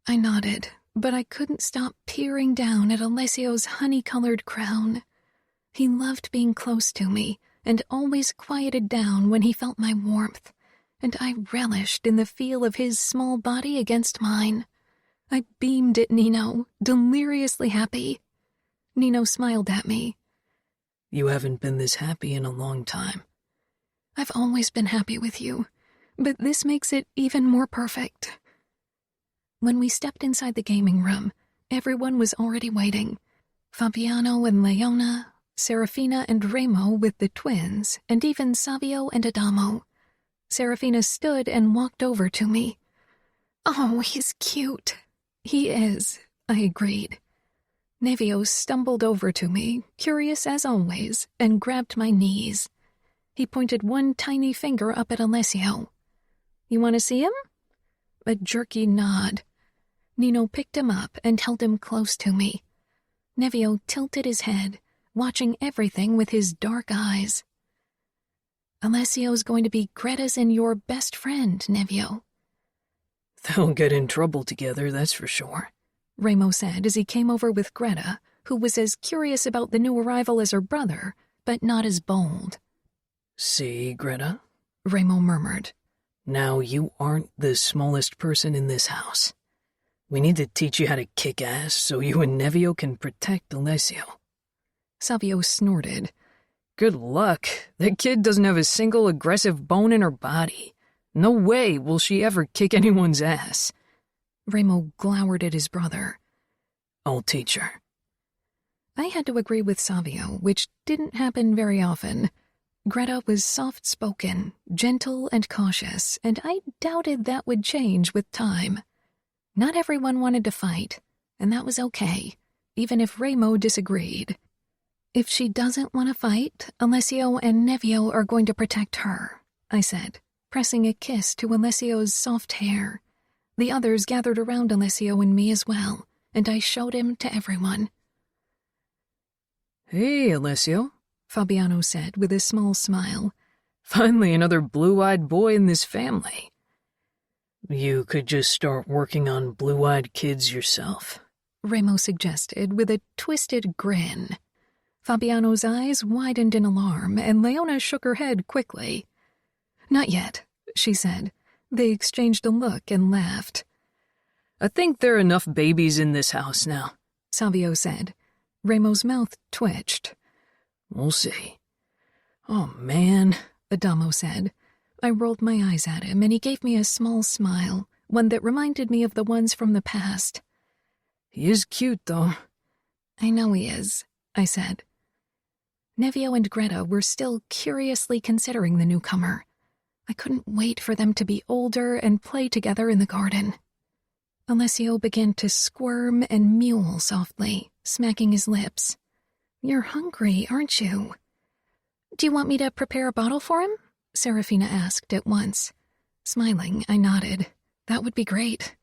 I nodded, but I couldn't stop peering down at Alessio's honey-colored crown. He loved being close to me and always quieted down when he felt my warmth, and I relished in the feel of his small body against mine. I beamed at Nino, deliriously happy. Nino smiled at me. "You haven't been this happy in a long time." "I've always been happy with you, but this makes it even more perfect." When we stepped inside the gaming room, everyone was already waiting. Fabiano and Leona, Serafina and Remo with the twins, and even Savio and Adamo. Serafina stood and walked over to me. "Oh, he's cute." "He is," I agreed. Nevio stumbled over to me, curious as always, and grabbed my knees. He pointed one tiny finger up at Alessio. "You want to see him?" A jerky nod. Nino picked him up and held him close to me. Nevio tilted his head, watching everything with his dark eyes. "Alessio's going to be Greta's and your best friend, Nevio." "They'll get in trouble together, that's for sure," Remo said as he came over with Greta, who was as curious about the new arrival as her brother, but not as bold. "See, Greta?" Remo murmured. "Now you aren't the smallest person in this house. We need to teach you how to kick ass so you and Nevio can protect Alessio." Savio snorted. Good luck. That kid doesn't have a single aggressive bone in her body. No way will she ever kick anyone's ass. Remo glowered at his brother. I'll teach her. I had to agree with Savio, which didn't happen very often. Greta was soft-spoken, gentle and cautious, and I doubted that would change with time. Not everyone wanted to fight, and that was okay, even if Remo disagreed. If she doesn't want to fight, Alessio and Nevio are going to protect her, I said, pressing a kiss to Alessio's soft hair. The others gathered around Alessio and me as well, and I showed him to everyone. Hey, Alessio, Fabiano said with a small smile. Finally another blue-eyed boy in this family. You could just start working on blue-eyed kids yourself, Remo suggested with a twisted grin. Fabiano's eyes widened in alarm, and Leona shook her head quickly. Not yet, she said. They exchanged a look and laughed. I think there are enough babies in this house now, Savio said. Remo's mouth twitched. We'll see. Oh, man, Adamo said. I rolled my eyes at him, and he gave me a small smile, one that reminded me of the ones from the past. He is cute, though. I know he is, I said. Nevio and Greta were still curiously considering the newcomer. I couldn't wait for them to be older and play together in the garden. Alessio began to squirm and mewl softly, smacking his lips. You're hungry, aren't you? Do you want me to prepare a bottle for him? Serafina asked at once. Smiling, I nodded. That would be great.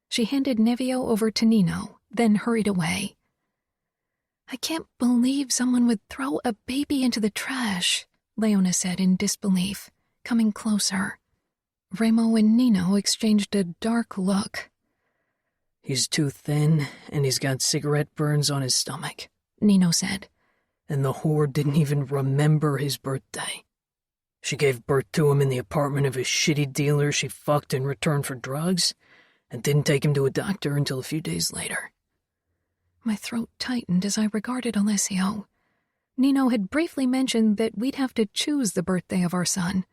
She handed Nevio over to Nino, then hurried away. I can't believe someone would throw a baby into the trash, Leona said in disbelief, coming closer. Remo and Nino exchanged a dark look. He's too thin, and he's got cigarette burns on his stomach, Nino said. And the whore didn't even remember his birthday. She gave birth to him in the apartment of a shitty dealer she fucked in return for drugs, and didn't take him to a doctor until a few days later. My throat tightened as I regarded Alessio. Nino had briefly mentioned that we'd have to choose the birthday of our son,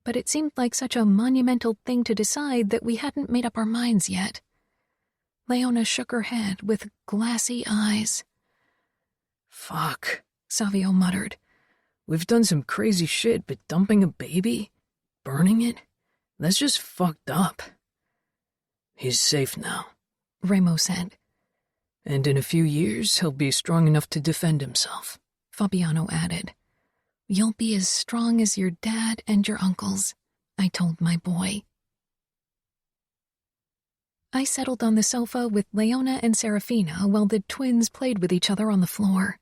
but it seemed like such a monumental thing to decide that we hadn't made up our minds yet. Leona shook her head with glassy eyes. Fuck, Savio muttered. We've done some crazy shit, but dumping a baby? Burning it? That's just fucked up. He's safe now, Remo said. And in a few years, he'll be strong enough to defend himself, Fabiano added. You'll be as strong as your dad and your uncles, I told my boy. I settled on the sofa with Leona and Serafina while the twins played with each other on the floor.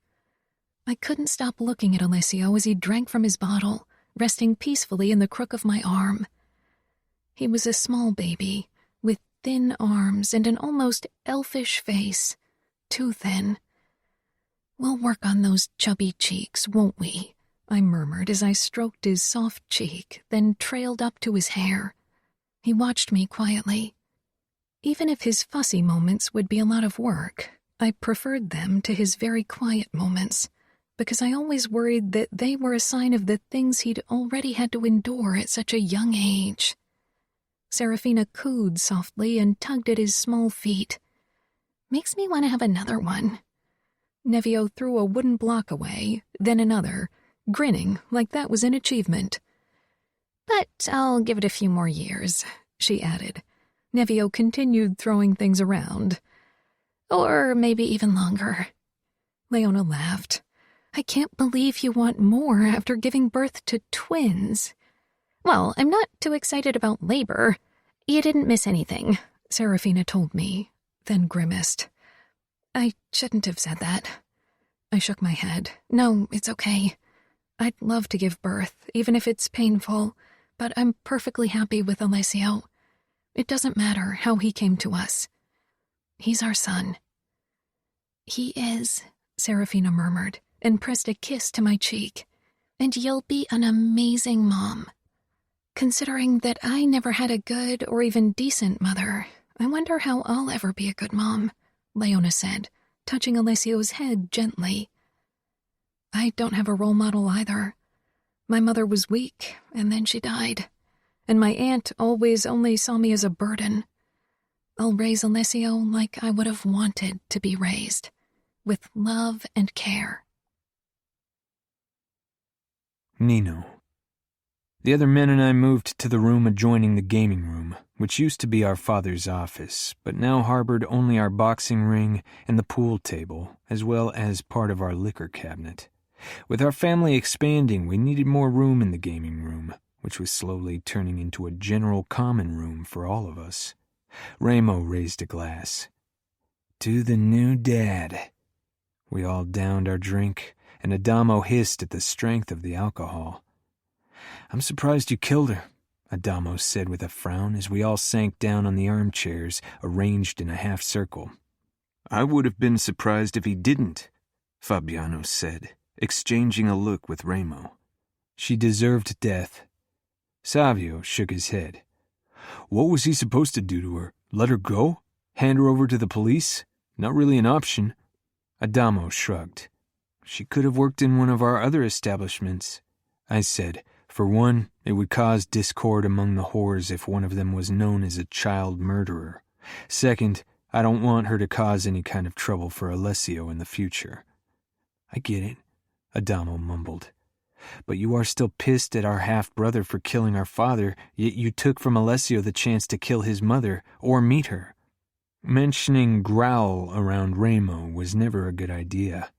I couldn't stop looking at Alessio as he drank from his bottle, resting peacefully in the crook of my arm. He was a small baby, with thin arms and an almost elfish face, too thin. We'll work on those chubby cheeks, won't we? I murmured as I stroked his soft cheek, then trailed up to his hair. He watched me quietly. Even if his fussy moments would be a lot of work, I preferred them to his very quiet moments, because I always worried that they were a sign of the things he'd already had to endure at such a young age. Serafina cooed softly and tugged at his small feet. Makes me want to have another one. Nevio threw a wooden block away, then another, grinning like that was an achievement. But I'll give it a few more years, she added. Nevio continued throwing things around. Or maybe even longer. Leona laughed. I can't believe you want more after giving birth to twins. Well, I'm not too excited about labor. You didn't miss anything, Serafina told me, then grimaced. I shouldn't have said that. I shook my head. No, it's okay. I'd love to give birth, even if it's painful, but I'm perfectly happy with Alessio. It doesn't matter how he came to us. He's our son. He is, Serafina murmured, and pressed a kiss to my cheek. And you'll be an amazing mom. Considering that I never had a good or even decent mother, I wonder how I'll ever be a good mom, Leona said, touching Alessio's head gently. I don't have a role model either. My mother was weak, and then she died. And my aunt always only saw me as a burden. I'll raise Alessio like I would have wanted to be raised, with love and care. Nino. The other men and I moved to the room adjoining the gaming room, which used to be our father's office, but now harbored only our boxing ring and the pool table, as well as part of our liquor cabinet. With our family expanding, we needed more room in the gaming room, which was slowly turning into a general common room for all of us. Ramo raised a glass. To the new dad. We all downed our drink, and Adamo hissed at the strength of the alcohol. I'm surprised you killed her, Adamo said with a frown as we all sank down on the armchairs arranged in a half circle. I would have been surprised if he didn't, Fabiano said, exchanging a look with Ramo. She deserved death. Savio shook his head. What was he supposed to do to her? Let her go? Hand her over to the police? Not really an option. Adamo shrugged. She could have worked in one of our other establishments. I said, for one, it would cause discord among the whores if one of them was known as a child murderer. Second, I don't want her to cause any kind of trouble for Alessio in the future. I get it, Adamo mumbled. But you are still pissed at our half-brother for killing our father, yet you took from Alessio the chance to kill his mother or meet her. Mentioning growl around Ramo was never a good idea.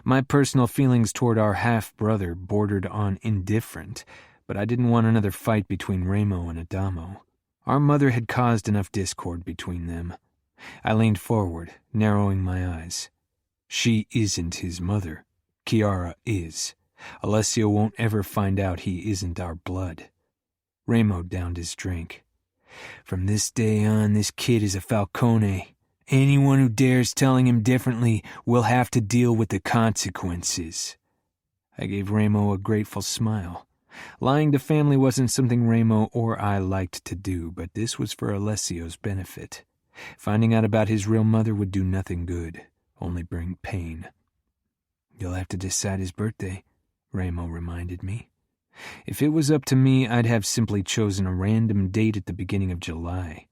My personal feelings toward our half-brother bordered on indifferent, but I didn't want another fight between Ramo and Adamo. Our mother had caused enough discord between them. I leaned forward, narrowing my eyes. She isn't his mother. Chiara is. Alessio won't ever find out he isn't our blood. Ramo downed his drink. From this day on, this kid is a Falcone. Anyone who dares telling him differently will have to deal with the consequences. I gave Ramo a grateful smile. Lying to family wasn't something Ramo or I liked to do, but this was for Alessio's benefit. Finding out about his real mother would do nothing good, only bring pain. You'll have to decide his birthday, Ramo reminded me. If it was up to me, I'd have simply chosen a random date at the beginning of July.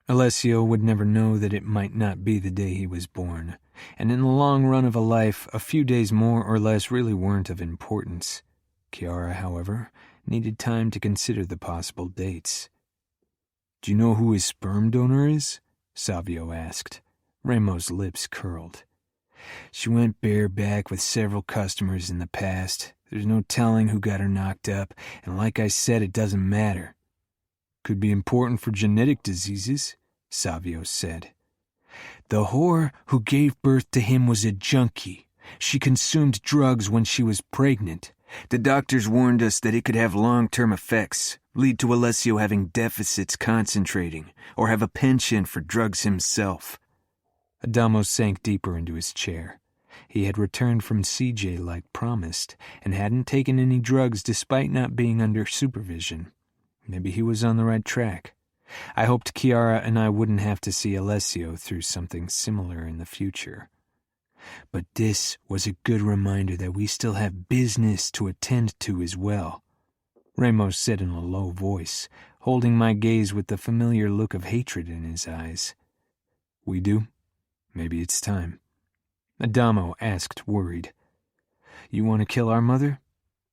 Alessio would never know that it might not be the day he was born, and in the long run of a life, a few days more or less really weren't of importance. Chiara, however, needed time to consider the possible dates. Do you know who his sperm donor is? Savio asked. Ramo's lips curled. She went bareback with several customers in the past. There's no telling who got her knocked up, and like I said, it doesn't matter. Could be important for genetic diseases, Savio said. The whore who gave birth to him was a junkie. She consumed drugs when she was pregnant. The doctors warned us that it could have long-term effects, lead to Alessio having deficits concentrating, or have a penchant for drugs himself. Adamo sank deeper into his chair. He had returned from CJ like promised, and hadn't taken any drugs despite not being under supervision. Maybe he was on the right track. I hoped Chiara and I wouldn't have to see Alessio through something similar in the future. But this was a good reminder that we still have business to attend to as well. Ramos said in a low voice, holding my gaze with the familiar look of hatred in his eyes. We do? Maybe it's time. Adamo asked, worried. You want to kill our mother?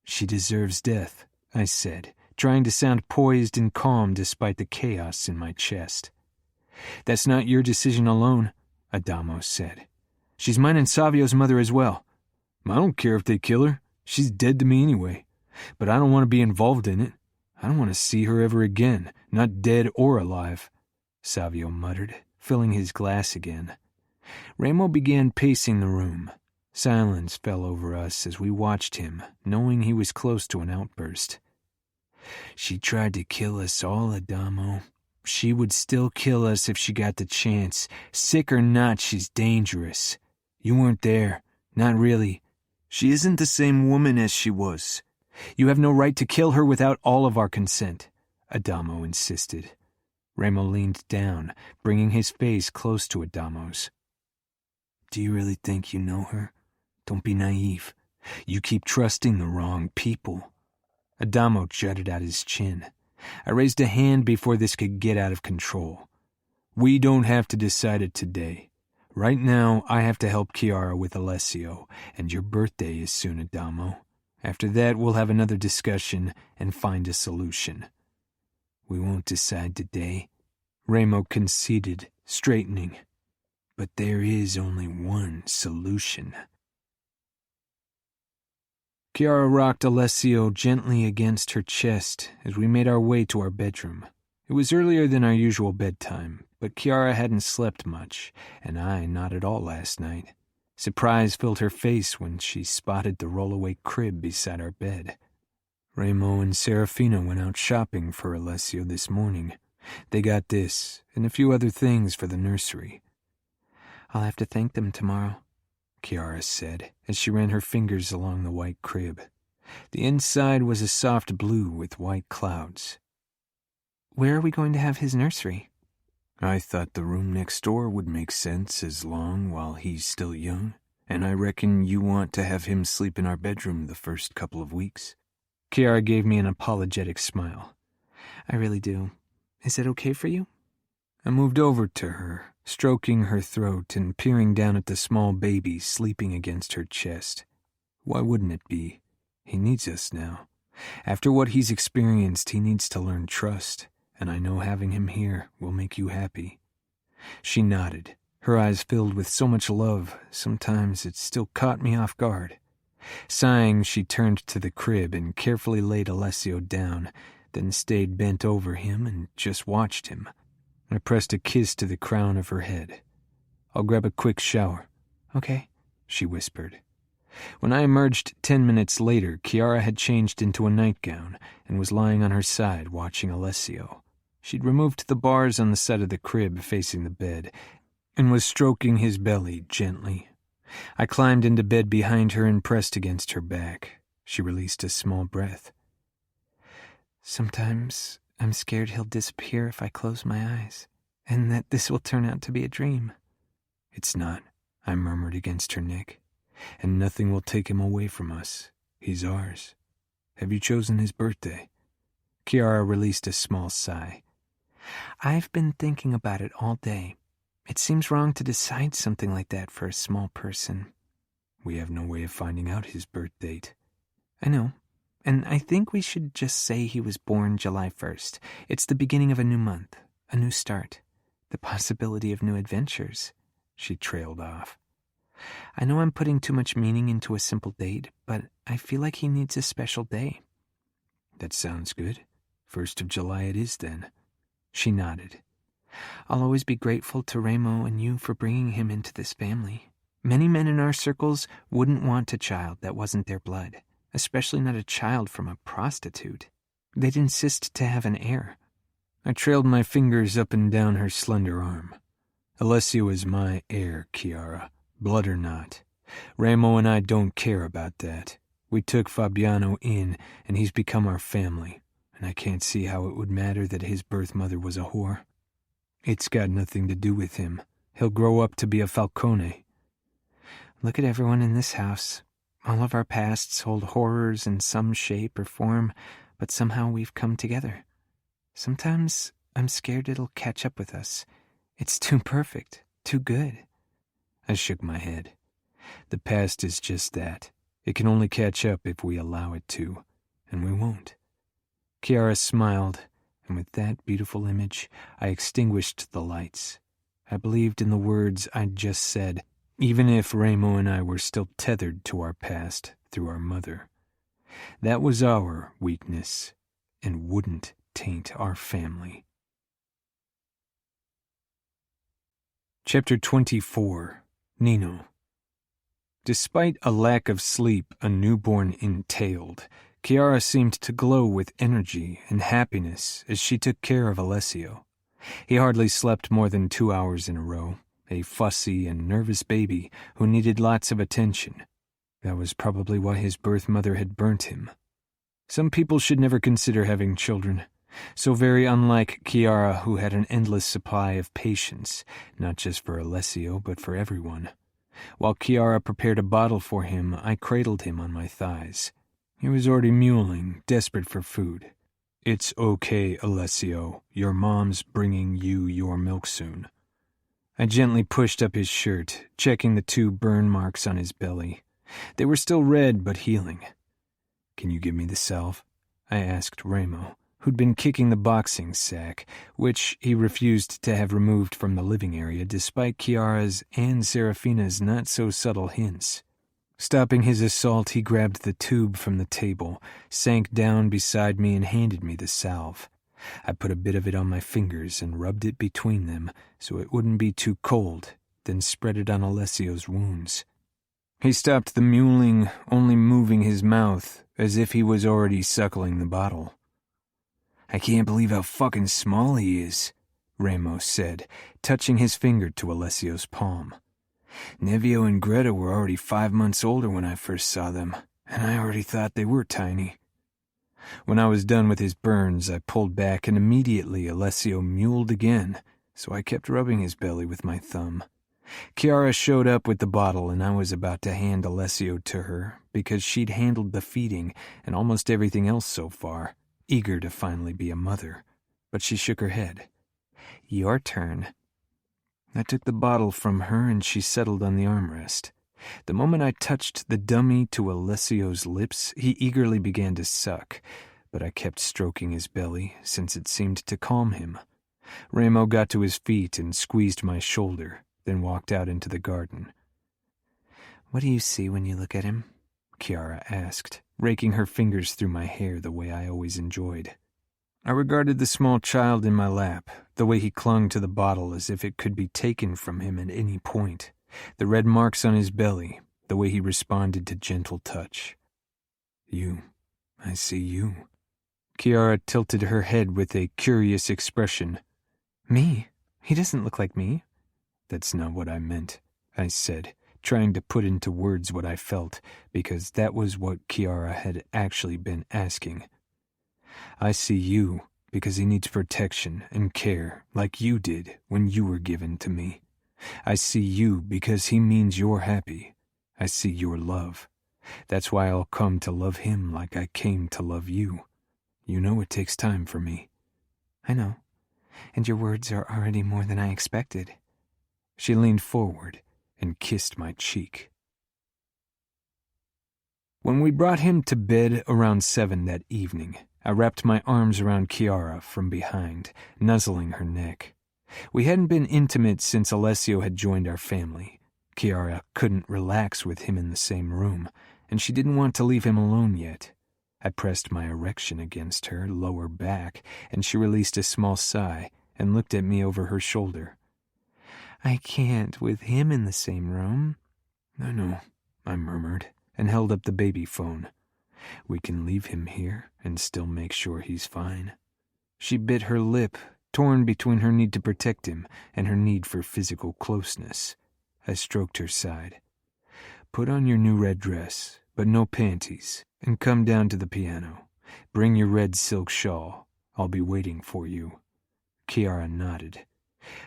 She deserves death, I said, trying to sound poised and calm despite the chaos in my chest. That's not your decision alone, Adamo said. She's mine and Savio's mother as well. I don't care if they kill her. She's dead to me anyway. But I don't want to be involved in it. I don't want to see her ever again, not dead or alive, Savio muttered, filling his glass again. Ramo began pacing the room. Silence fell over us as we watched him, knowing he was close to an outburst. She tried to kill us all, Adamo. She would still kill us if she got the chance. Sick or not, she's dangerous. You weren't there. Not really. She isn't the same woman as she was. You have no right to kill her without all of our consent, Adamo insisted. Ramo leaned down, bringing his face close to Adamo's. Do you really think you know her? Don't be naive. You keep trusting the wrong people." Adamo jutted out his chin. I raised a hand before this could get out of control. "We don't have to decide it today. Right now, I have to help Chiara with Alessio, and your birthday is soon, Adamo. After that, we'll have another discussion and find a solution." "We won't decide today," Remo conceded, straightening. "But there is only one solution." Chiara rocked Alessio gently against her chest as we made our way to our bedroom. It was earlier than our usual bedtime, but Chiara hadn't slept much, and I not at all last night. Surprise filled her face when she spotted the rollaway crib beside our bed. "Remo and Serafina went out shopping for Alessio this morning. They got this and a few other things for the nursery." "I'll have to thank them tomorrow," Chiara said as she ran her fingers along the white crib. The inside was a soft blue with white clouds. "Where are we going to have his nursery?" "I thought the room next door would make sense as long while he's still young, and I reckon you want to have him sleep in our bedroom the first couple of weeks." Chiara gave me an apologetic smile. "I really do. Is it okay for you?" I moved over to her, stroking her throat and peering down at the small baby sleeping against her chest. Why wouldn't it be? He needs us now. After what he's experienced, he needs to learn trust, and I know having him here will make you happy. She nodded, her eyes filled with so much love, sometimes it still caught me off guard. Sighing, she turned to the crib and carefully laid Alessio down, then stayed bent over him and just watched him. I pressed a kiss to the crown of her head. "I'll grab a quick shower." "Okay," she whispered. When I emerged 10 minutes later, Chiara had changed into a nightgown and was lying on her side watching Alessio. She'd removed the bars on the side of the crib facing the bed and was stroking his belly gently. I climbed into bed behind her and pressed against her back. She released a small breath. "Sometimes I'm scared he'll disappear if I close my eyes, and that this will turn out to be a dream." "It's not," I murmured against her neck, "and nothing will take him away from us. He's ours. Have you chosen his birthday?" Chiara released a small sigh. "I've been thinking about it all day. It seems wrong to decide something like that for a small person." "We have no way of finding out his birth date." "I know. And I think we should just say he was born July 1st. It's the beginning of a new month, a new start, the possibility of new adventures." She trailed off. "I know I'm putting too much meaning into a simple date, but I feel like he needs a special day." "That sounds good. 1st of July it is then." She nodded. "I'll always be grateful to Remo and you for bringing him into this family. Many men in our circles wouldn't want a child that wasn't their blood, especially not a child from a prostitute. They'd insist to have an heir." I trailed my fingers up and down her slender arm. "Alessio is my heir, Chiara, blood or not. Remo and I don't care about that. We took Fabiano in, and he's become our family, and I can't see how it would matter that his birth mother was a whore. It's got nothing to do with him. He'll grow up to be a falcone." "Look at everyone in this house. All of our pasts hold horrors in some shape or form, but somehow we've come together. Sometimes I'm scared it'll catch up with us. It's too perfect, too good." I shook my head. The past is just that. It can only catch up if we allow it to, and we won't. Chiara smiled, and with that beautiful image, I extinguished the lights. I believed in the words I'd just said, even if Remo and I were still tethered to our past through our mother. That was our weakness, and wouldn't taint our family. Chapter 24. Nino. Despite a lack of sleep a newborn entailed, Chiara seemed to glow with energy and happiness as she took care of Alessio. He hardly slept more than 2 hours in a row, a fussy and nervous baby who needed lots of attention. That was probably why his birth mother had burnt him. Some people should never consider having children, so very unlike Chiara, who had an endless supply of patience, not just for Alessio but for everyone. While Chiara prepared a bottle for him, I cradled him on my thighs. He was already mewling, desperate for food. "It's okay, Alessio. Your mom's bringing you your milk soon." I gently pushed up his shirt, checking the 2 burn marks on his belly. They were still red but healing. "Can you give me the salve?" I asked Remo, who'd been kicking the boxing sack, which he refused to have removed from the living area despite Chiara's and Serafina's not-so-subtle hints. Stopping his assault, he grabbed the tube from the table, sank down beside me and handed me the salve. I put a bit of it on my fingers and rubbed it between them so it wouldn't be too cold, then spread it on Alessio's wounds. He stopped the mewling, only moving his mouth as if he was already suckling the bottle. "I can't believe how fucking small he is," Remo said, touching his finger to Alessio's palm. "Nevio and Greta were already 5 months older when I first saw them, and I already thought they were tiny." When I was done with his burns, I pulled back, and immediately Alessio mewled again, so I kept rubbing his belly with my thumb. Chiara showed up with the bottle, and I was about to hand Alessio to her, because she'd handled the feeding and almost everything else so far, eager to finally be a mother. But she shook her head. "Your turn." I took the bottle from her, and she settled on the armrest. The moment I touched the dummy to Alessio's lips, he eagerly began to suck, but I kept stroking his belly, since it seemed to calm him. Remo got to his feet and squeezed my shoulder, then walked out into the garden. "What do you see when you look at him?" Chiara asked, raking her fingers through my hair the way I always enjoyed. I regarded the small child in my lap, the way he clung to the bottle as if it could be taken from him at any point, the red marks on his belly, the way he responded to gentle touch. I see you." Chiara tilted her head with a curious expression. "Me? He doesn't look like me." "That's not what I meant," I said, trying to put into words what I felt, because that was what Chiara had actually been asking. "I see you because he needs protection and care like you did when you were given to me. I see you because he means you're happy. I see your love. That's why I'll come to love him like I came to love you. You know it takes time for me." "I know, and your words are already more than I expected." She leaned forward and kissed my cheek. When we brought him to bed around 7 that evening, I wrapped my arms around Chiara from behind, nuzzling her neck. We hadn't been intimate since Alessio had joined our family. Chiara couldn't relax with him in the same room, and she didn't want to leave him alone yet. I pressed my erection against her lower back, and she released a small sigh and looked at me over her shoulder. "I can't with him in the same room." "I know," I murmured, and held up the baby phone. "We can leave him here and still make sure he's fine." She bit her lip, torn between her need to protect him and her need for physical closeness. I stroked her side. "Put on your new red dress, but no panties, and come down to the piano. Bring your red silk shawl. I'll be waiting for you." Chiara nodded.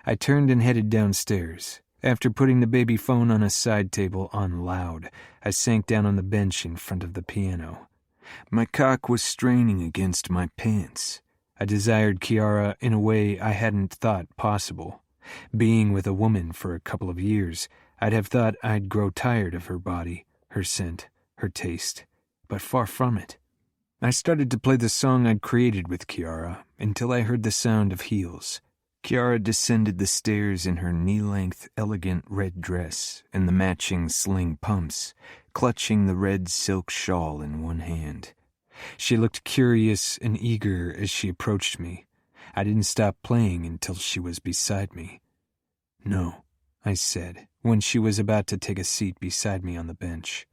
I turned and headed downstairs. After putting the baby phone on a side table on loud, I sank down on the bench in front of the piano. My cock was straining against my pants. I desired Chiara in a way I hadn't thought possible. Being with a woman for a couple of years, I'd have thought I'd grow tired of her body, her scent, her taste, but far from it. I started to play the song I'd created with Chiara until I heard the sound of heels. Chiara descended the stairs in her knee-length, elegant red dress and the matching sling pumps, clutching the red silk shawl in one hand. She looked curious and eager as she approached me. I didn't stop playing until she was beside me. "No," I said, when she was about to take a seat beside me on the bench.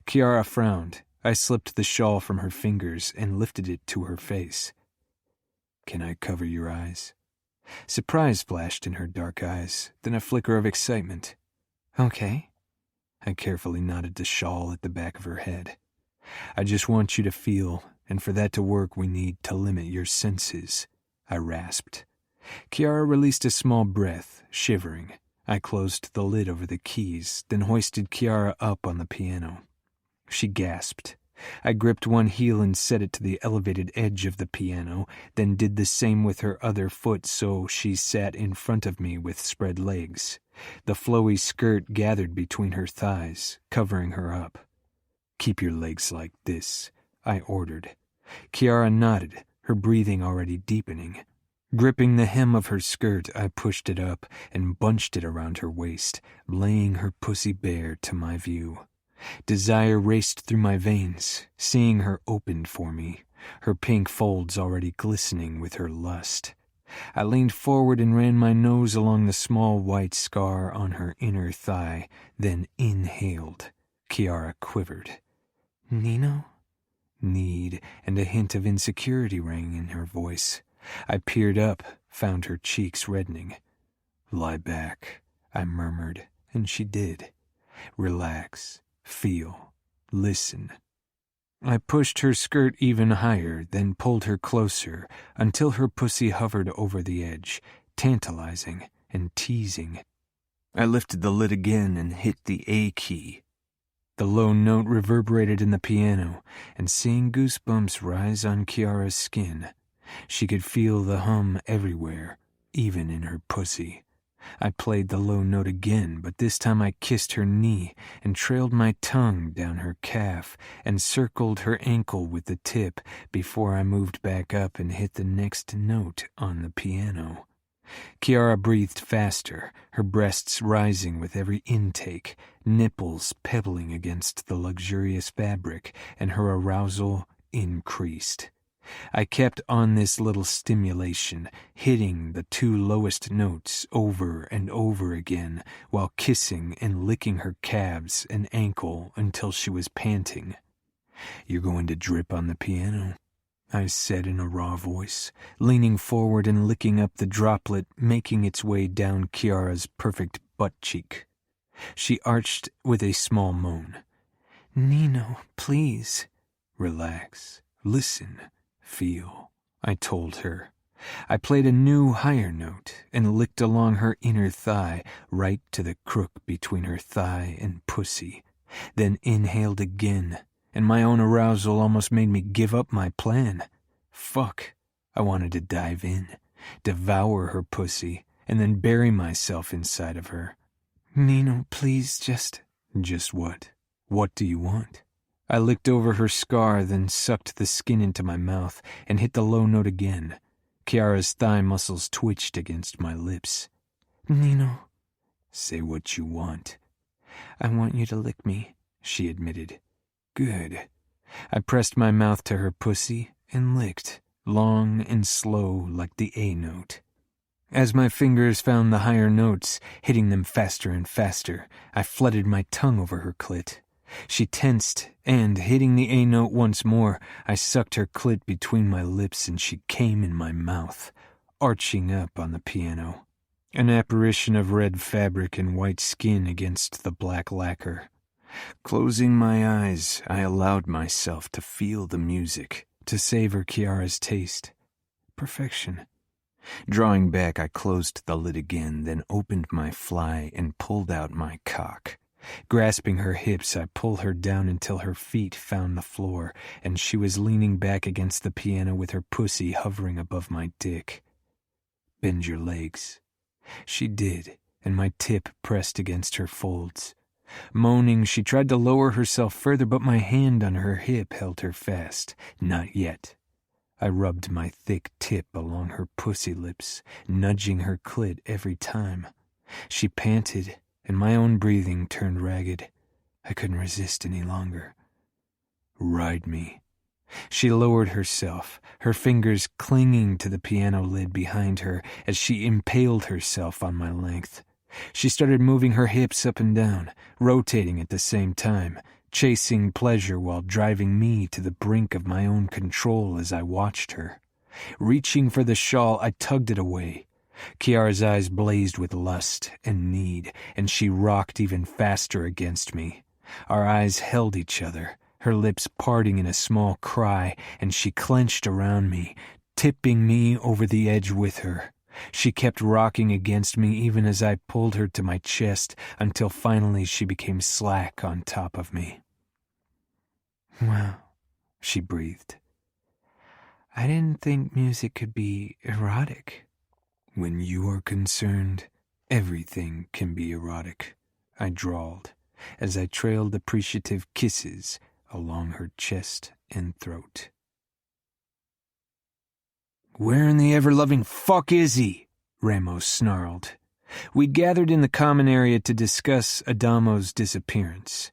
Chiara frowned. I slipped the shawl from her fingers and lifted it to her face. "Can I cover your eyes?" Surprise flashed in her dark eyes, then a flicker of excitement. "Okay." I carefully knotted the shawl at the back of her head. "I just want you to feel, and for that to work we need to limit your senses," I rasped. Chiara released a small breath, shivering. I closed the lid over the keys, then hoisted Kiara up on the piano. She gasped. I gripped one heel and set it to the elevated edge of the piano, then did the same with her other foot so she sat in front of me with spread legs. The flowy skirt gathered between her thighs, covering her up. "Keep your legs like this," I ordered. Kiara nodded, her breathing already deepening. Gripping the hem of her skirt, I pushed it up and bunched it around her waist, laying her pussy bare to my view. Desire raced through my veins, seeing her opened for me, her pink folds already glistening with her lust. I leaned forward and ran my nose along the small white scar on her inner thigh, then inhaled. Kiara quivered. "Nino?" Need and a hint of insecurity rang in her voice. I peered up, found her cheeks reddening. "Lie back," I murmured, and she did. "Relax. Feel. Listen." I pushed her skirt even higher, then pulled her closer, until her pussy hovered over the edge, tantalizing and teasing. I lifted the lid again and hit the A key. The low note reverberated in the piano, and seeing goosebumps rise on Kiara's skin, she could feel the hum everywhere, even in her pussy. I played the low note again, but this time I kissed her knee and trailed my tongue down her calf and circled her ankle with the tip before I moved back up and hit the next note on the piano. Kiara breathed faster, her breasts rising with every intake, nipples pebbling against the luxurious fabric, and her arousal increased. I kept on this little stimulation, hitting the two lowest notes over and over again, while kissing and licking her calves and ankle until she was panting. "You're going to drip on the piano," I said in a raw voice, leaning forward and licking up the droplet making its way down Kiara's perfect butt cheek. She arched with a small moan. "Nino, please." "Relax. Listen. Feel," I told her. I played a new higher note and licked along her inner thigh, right to the crook between her thigh and pussy, then inhaled again, and my own arousal almost made me give up my plan. Fuck. I wanted to dive in, devour her pussy, and then bury myself inside of her. "Nino, please, just..." "Just what? What do you want?" I licked over her scar, then sucked the skin into my mouth and hit the low note again. Kiara's thigh muscles twitched against my lips. "Nino." "Say what you want." "I want you to lick me," she admitted. "Good." I pressed my mouth to her pussy and licked, long and slow like the A note. As my fingers found the higher notes, hitting them faster and faster, I flooded my tongue over her clit. She tensed, and, hitting the A note once more, I sucked her clit between my lips and she came in my mouth, arching up on the piano. An apparition of red fabric and white skin against the black lacquer. Closing my eyes, I allowed myself to feel the music, to savor Kiara's taste. Perfection. Drawing back, I closed the lid again, then opened my fly and pulled out my cock. Grasping her hips, I pulled her down until her feet found the floor, and she was leaning back against the piano with her pussy hovering above my dick. "Bend your legs." She did, and my tip pressed against her folds. Moaning, she tried to lower herself further, but my hand on her hip held her fast. Not yet. I rubbed my thick tip along her pussy lips, nudging her clit every time. She panted, and my own breathing turned ragged. I couldn't resist any longer. "Ride me." She lowered herself, her fingers clinging to the piano lid behind her as she impaled herself on my length. She started moving her hips up and down, rotating at the same time, chasing pleasure while driving me to the brink of my own control as I watched her. Reaching for the shawl, I tugged it away. Kiara's eyes blazed with lust and need, and she rocked even faster against me. Our eyes held each other, her lips parting in a small cry, and she clenched around me, tipping me over the edge with her. She kept rocking against me even as I pulled her to my chest until finally she became slack on top of me. Wow, she breathed. I didn't think music could be erotic. When you are concerned, everything can be erotic, I drawled, as I trailed appreciative kisses along her chest and throat. Where in the ever-loving fuck is he? Ramos snarled. We'd gathered in the common area to discuss Adamo's disappearance.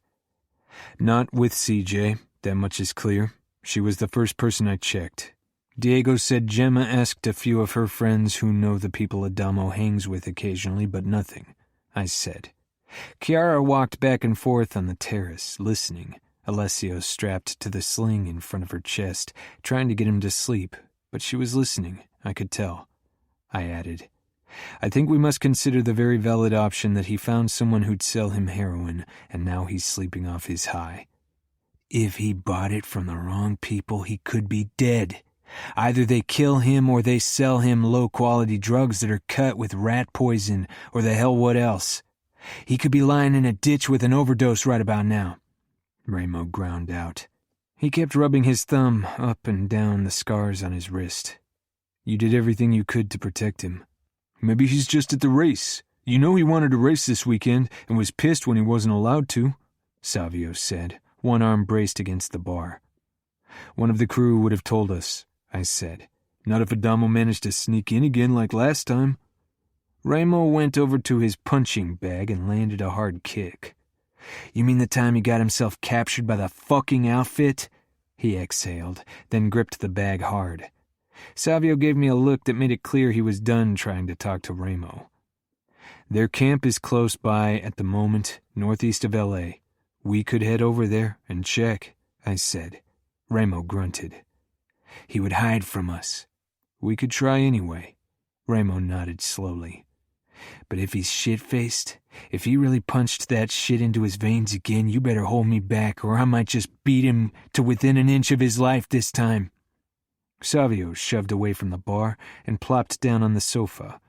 Not with CJ, that much is clear. She was the first person I checked. Diego said Gemma asked a few of her friends who know the people Adamo hangs with occasionally, but nothing, I said. Chiara walked back and forth on the terrace, listening. Alessio strapped to the sling in front of her chest, trying to get him to sleep, but she was listening, I could tell. I added, I think we must consider the very valid option that he found someone who'd sell him heroin, and now he's sleeping off his high. If he bought it from the wrong people, he could be dead. Either they kill him or they sell him low-quality drugs that are cut with rat poison or the hell what else. He could be lying in a ditch with an overdose right about now. Ramo ground out. He kept rubbing his thumb up and down the scars on his wrist. You did everything you could to protect him. Maybe he's just at the race. You know he wanted to race this weekend and was pissed when he wasn't allowed to, Savio said, one arm braced against the bar. One of the crew would have told us, I said. Not if Adamo managed to sneak in again like last time. Ramo went over to his punching bag and landed a hard kick. You mean the time he got himself captured by the fucking outfit? He exhaled, then gripped the bag hard. Savio gave me a look that made it clear he was done trying to talk to Ramo. Their camp is close by at the moment, northeast of L.A. We could head over there and check, I said. Ramo grunted. He would hide from us. We could try anyway. Ramo nodded slowly. But if he's shit-faced, if he really punched that shit into his veins again, you better hold me back or I might just beat him to within an inch of his life this time. Savio shoved away from the bar and plopped down on the sofa.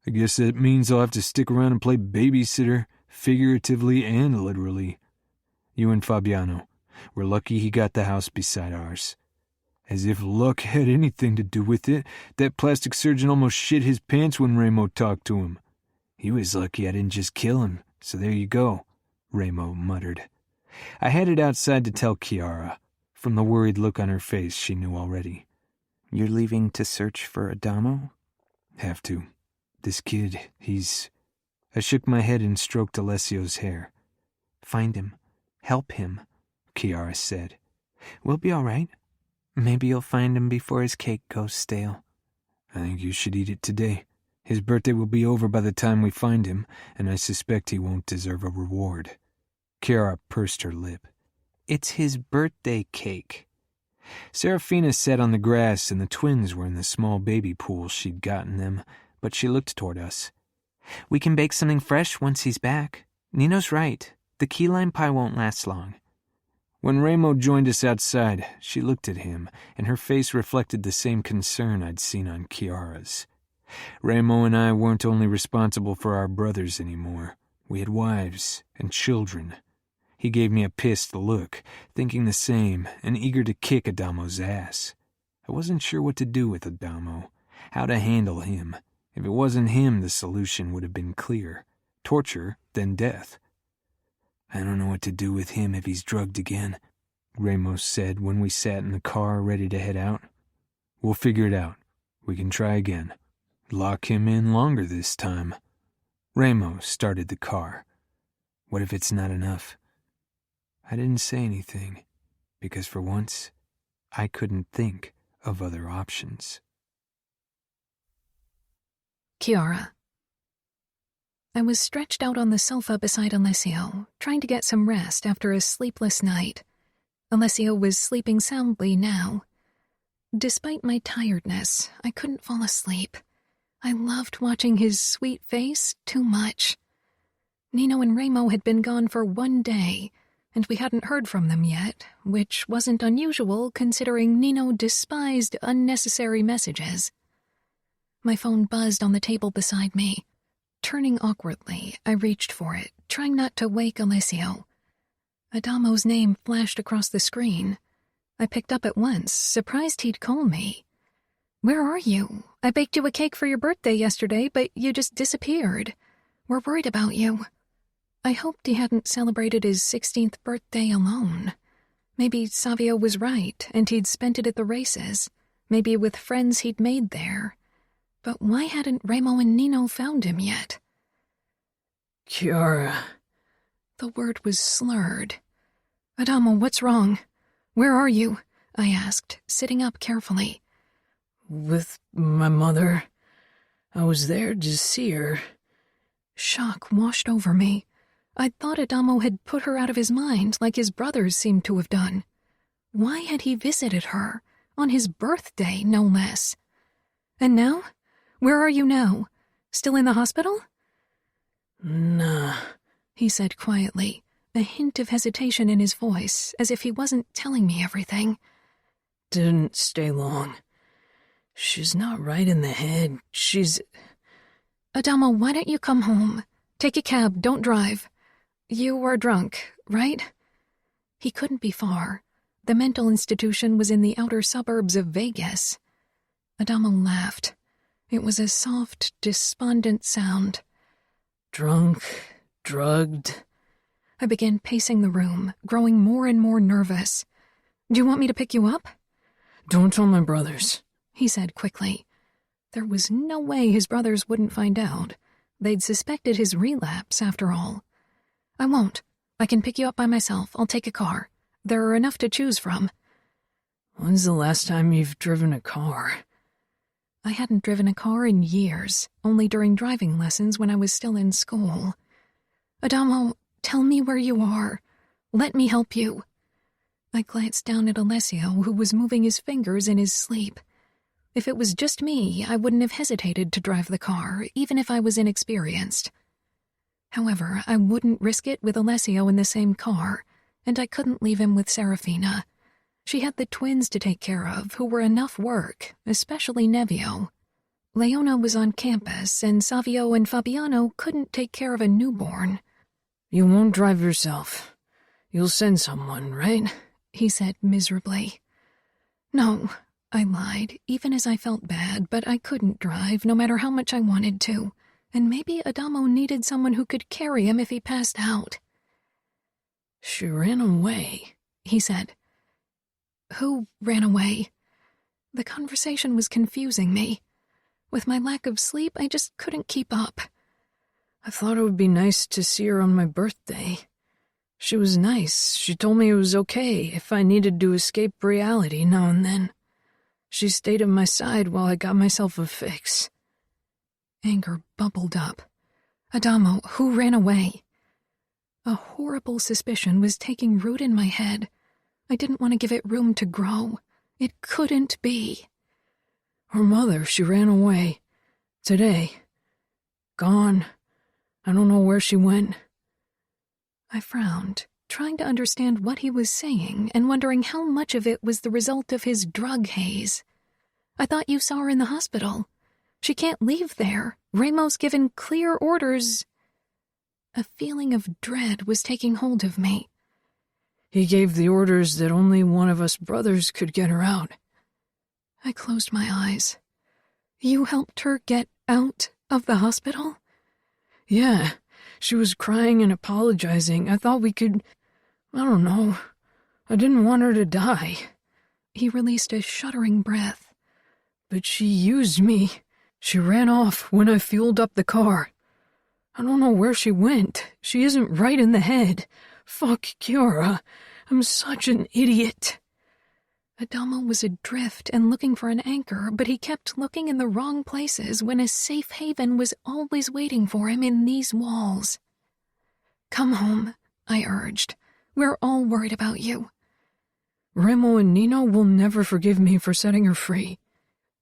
I guess that means I'll have to stick around and play babysitter, figuratively and literally. You and Fabiano. We're lucky he got the house beside ours. As if luck had anything to do with it, that plastic surgeon almost shit his pants when Ramo talked to him. He was lucky I didn't just kill him, so there you go, Ramo muttered. I headed outside to tell Chiara. From the worried look on her face, she knew already. You're leaving to search for Adamo? Have to. This kid, he's... I shook my head and stroked Alessio's hair. Find him. Help him, Chiara said. We'll be all right. Maybe you'll find him before his cake goes stale. I think you should eat it today. His birthday will be over by the time we find him, and I suspect he won't deserve a reward. Chiara pursed her lip. It's his birthday cake. Serafina sat on the grass, and the twins were in the small baby pool she'd gotten them, but she looked toward us. We can bake something fresh once he's back. Nino's right. The key lime pie won't last long. When Ramo joined us outside, she looked at him, and her face reflected the same concern I'd seen on Chiara's. Ramo and I weren't only responsible for our brothers anymore. We had wives and children. He gave me a pissed look, thinking the same, and eager to kick Adamo's ass. I wasn't sure what to do with Adamo, how to handle him. If it wasn't him, the solution would have been clear. Torture, then death. I don't know what to do with him if he's drugged again, Ramos said when we sat in the car ready to head out. We'll figure it out. We can try again. Lock him in longer this time. Ramos started the car. What if it's not enough? I didn't say anything, because for once, I couldn't think of other options. Chiara. I was stretched out on the sofa beside Alessio, trying to get some rest after a sleepless night. Alessio was sleeping soundly now. Despite my tiredness, I couldn't fall asleep. I loved watching his sweet face too much. Nino and Ramo had been gone for 1 day, and we hadn't heard from them yet, which wasn't unusual considering Nino despised unnecessary messages. My phone buzzed on the table beside me. Turning awkwardly, I reached for it, trying not to wake Alessio. Adamo's name flashed across the screen. I picked up at once, surprised he'd call me. "Where are you? I baked you a cake for your birthday yesterday, but you just disappeared. We're worried about you." I hoped he hadn't celebrated his 16th birthday alone. Maybe Savio was right, and he'd spent it at the races, maybe with friends he'd made there. But why hadn't Remo and Nino found him yet? Chiara. The word was slurred. "Adamo, what's wrong? Where are you?" I asked, sitting up carefully. "With my mother. I was there to see her." Shock washed over me. I'd thought Adamo had put her out of his mind, like his brothers seemed to have done. Why had he visited her? On his birthday, no less. "And now? Where are you now? Still in the hospital?" "Nah," he said quietly, a hint of hesitation in his voice, as if he wasn't telling me everything. "Didn't stay long. She's not right in the head. She's..." "Adamo, why don't you come home? Take a cab, don't drive. You are drunk, right?" He couldn't be far. The mental institution was in the outer suburbs of Vegas. Adamo laughed. It was a soft, despondent sound. "Drunk, drugged." I began pacing the room, growing more and more nervous. "Do you want me to pick you up?" "Don't tell my brothers," he said quickly. There was no way his brothers wouldn't find out. They'd suspected his relapse, after all. "I won't. I can pick you up by myself. I'll take a car. There are enough to choose from." "When's the last time you've driven a car?" I hadn't driven a car in years, only during driving lessons when I was still in school. "Adamo, tell me where you are. Let me help you." I glanced down at Alessio, who was moving his fingers in his sleep. If it was just me, I wouldn't have hesitated to drive the car, even if I was inexperienced. However, I wouldn't risk it with Alessio in the same car, and I couldn't leave him with Serafina. She had the twins to take care of, who were enough work, especially Nevio. Leona was on campus, and Savio and Fabiano couldn't take care of a newborn. "You won't drive yourself. You'll send someone, right?" he said miserably. "No," I lied, even as I felt bad, but I couldn't drive, no matter how much I wanted to, and maybe Adamo needed someone who could carry him if he passed out. "She ran away," he said. "Who ran away?" The conversation was confusing me. With my lack of sleep, I just couldn't keep up. "I thought it would be nice to see her on my birthday. She was nice. She told me it was okay if I needed to escape reality now and then. She stayed at my side while I got myself a fix." Anger bubbled up. "Adamo, who ran away?" A horrible suspicion was taking root in my head. I didn't want to give it room to grow. It couldn't be. "Her mother, she ran away. Today. Gone. I don't know where she went." I frowned, trying to understand what he was saying and wondering how much of it was the result of his drug haze. "I thought you saw her in the hospital. She can't leave there. Remo's given clear orders." A feeling of dread was taking hold of me. "He gave the orders that only one of us brothers could get her out." I closed my eyes. "You helped her get out of the hospital?" "Yeah. She was crying and apologizing. I thought we could... I don't know. I didn't want her to die." He released a shuddering breath. "But she used me. She ran off when I fueled up the car. I don't know where she went. She isn't right in the head. Fuck Chiara. I'm such an idiot." Adamo was adrift and looking for an anchor, but he kept looking in the wrong places when a safe haven was always waiting for him in these walls. "Come home," I urged. "We're all worried about you." "Remo and Nino will never forgive me for setting her free."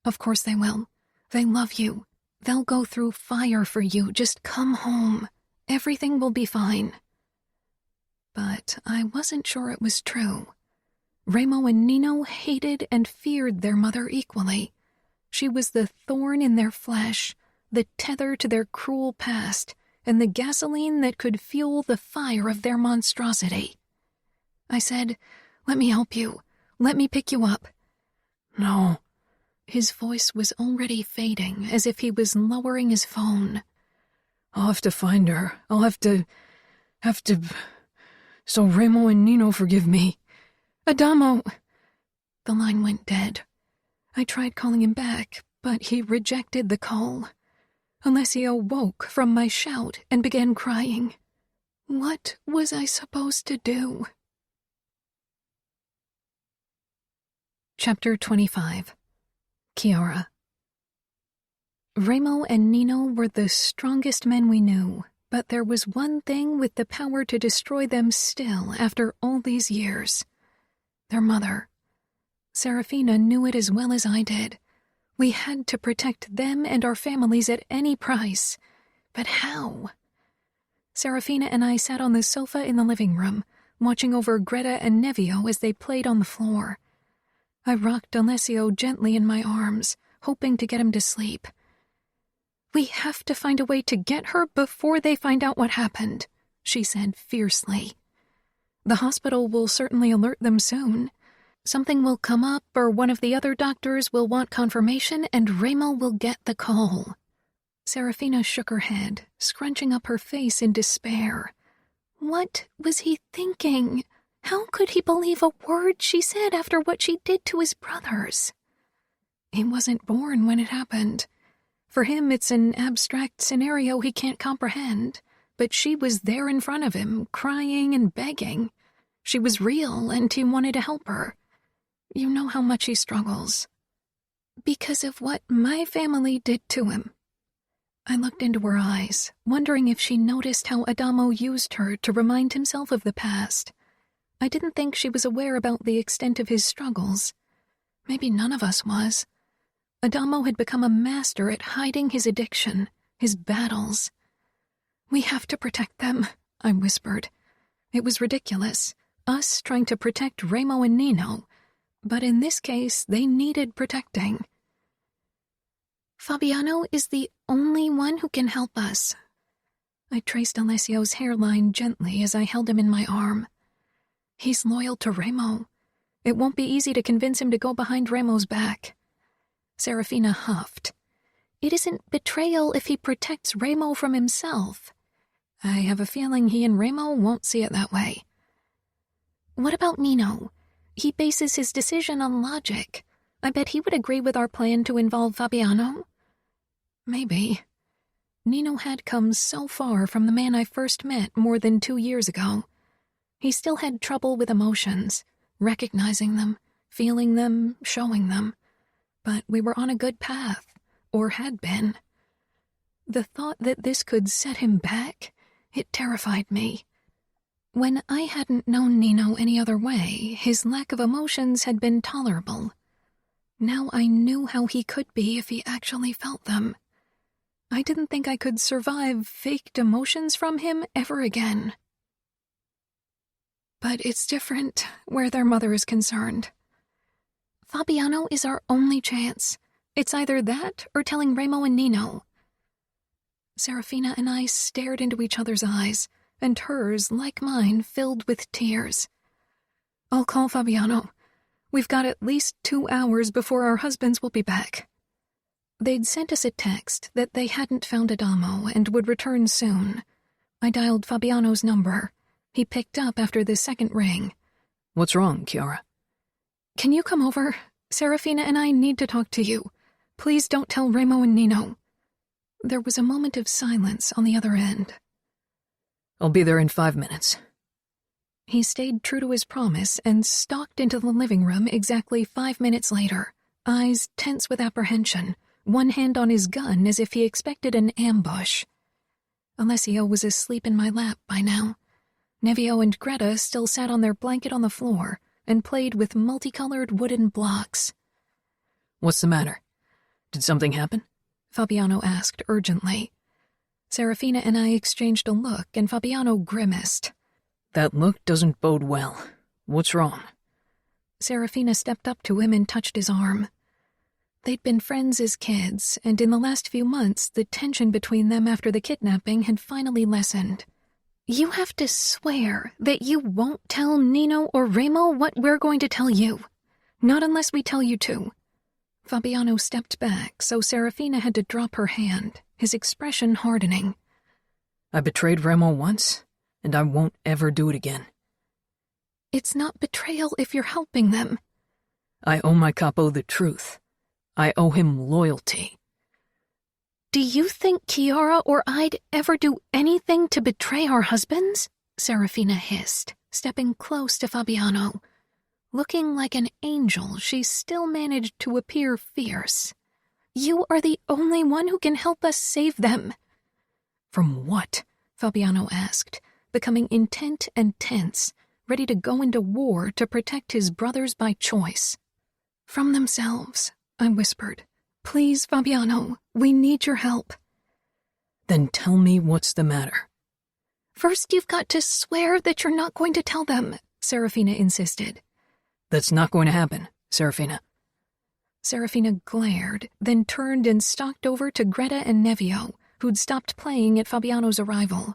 "Of course they will. They love you. They'll go through fire for you. Just come home. Everything will be fine." But I wasn't sure it was true. Remo and Nino hated and feared their mother equally. She was the thorn in their flesh, the tether to their cruel past, and the gasoline that could fuel the fire of their monstrosity. I said, "Let me help you. Let me pick you up." No. His voice was already fading, as if he was lowering his phone. I'll have to find her. I'll have to... So Remo and Nino forgive me. Adamo! The line went dead. I tried calling him back, but he rejected the call. Alessio woke from my shout and began crying. What was I supposed to do? Chapter 25. Chiara. Remo and Nino were the strongest men we knew, but there was one thing with the power to destroy them still after all these years. Their mother. Serafina knew it as well as I did. We had to protect them and our families at any price. But how? Serafina and I sat on the sofa in the living room, watching over Greta and Nevio as they played on the floor. I rocked Alessio gently in my arms, hoping to get him to sleep. "We have to find a way to get her before they find out what happened," she said fiercely. "The hospital will certainly alert them soon. Something will come up, or one of the other doctors will want confirmation, and Remo will get the call." Serafina shook her head, scrunching up her face in despair. What was he thinking? How could he believe a word she said after what she did to his brothers? He wasn't born when it happened. For him, it's an abstract scenario he can't comprehend. But she was there in front of him, crying and begging. She was real, and he wanted to help her. You know how much he struggles. Because of what my family did to him. I looked into her eyes, wondering if she noticed how Adamo used her to remind himself of the past. I didn't think she was aware about the extent of his struggles. Maybe none of us was. Adamo had become a master at hiding his addiction, his battles. "We have to protect them," I whispered. It was ridiculous, us trying to protect Remo and Nino, but in this case they needed protecting. "Fabiano is the only one who can help us." I traced Alessio's hairline gently as I held him in my arm. "He's loyal to Remo. It won't be easy to convince him to go behind Remo's back." Serafina huffed. "It isn't betrayal if he protects Remo from himself." I have a feeling he and Remo won't see it that way. "What about Nino? He bases his decision on logic. I bet he would agree with our plan to involve Fabiano." Maybe. Nino had come so far from the man I first met more than 2 years ago. He still had trouble with emotions, recognizing them, feeling them, showing them. But we were on a good path, or had been. The thought that this could set him back, it terrified me. When I hadn't known Nino any other way, his lack of emotions had been tolerable. Now I knew how he could be if he actually felt them. I didn't think I could survive faked emotions from him ever again. But it's different where their mother is concerned. "Fabiano is our only chance. It's either that or telling Remo and Nino." Serafina and I stared into each other's eyes, and hers, like mine, filled with tears. "I'll call Fabiano. We've got at least 2 hours before our husbands will be back." They'd sent us a text that they hadn't found Adamo and would return soon. I dialed Fabiano's number. He picked up after the second ring. "What's wrong, Chiara?" "Can you come over? Serafina and I need to talk to you. Please don't tell Remo and Nino." There was a moment of silence on the other end. "I'll be there in 5 minutes." He stayed true to his promise and stalked into the living room exactly 5 minutes later, eyes tense with apprehension, one hand on his gun as if he expected an ambush. Alessio was asleep in my lap by now. Nevio and Greta still sat on their blanket on the floor and played with multicolored wooden blocks. "What's the matter? Did something happen?" Fabiano asked urgently. Serafina and I exchanged a look, and Fabiano grimaced. "That look doesn't bode well. What's wrong?" Serafina stepped up to him and touched his arm. They'd been friends as kids, and in the last few months, the tension between them after the kidnapping had finally lessened. You have to swear that you won't tell Nino or Remo what we're going to tell you. Not unless we tell you to. Fabiano stepped back, so Serafina had to drop her hand, his expression hardening. I betrayed Remo once, and I won't ever do it again. It's not betrayal if you're helping them. I owe my capo the truth. I owe him loyalty. Do you think Chiara or I'd ever do anything to betray our husbands? Serafina hissed, stepping close to Fabiano. Looking like an angel, she still managed to appear fierce. You are the only one who can help us save them. From what? Fabiano asked, becoming intent and tense, ready to go into war to protect his brothers by choice. From themselves, I whispered. Please, Fabiano, we need your help. Then tell me what's the matter. First, you've got to swear that you're not going to tell them, Serafina insisted. That's not going to happen, Serafina. Serafina glared, then turned and stalked over to Greta and Nevio, who'd stopped playing at Fabiano's arrival.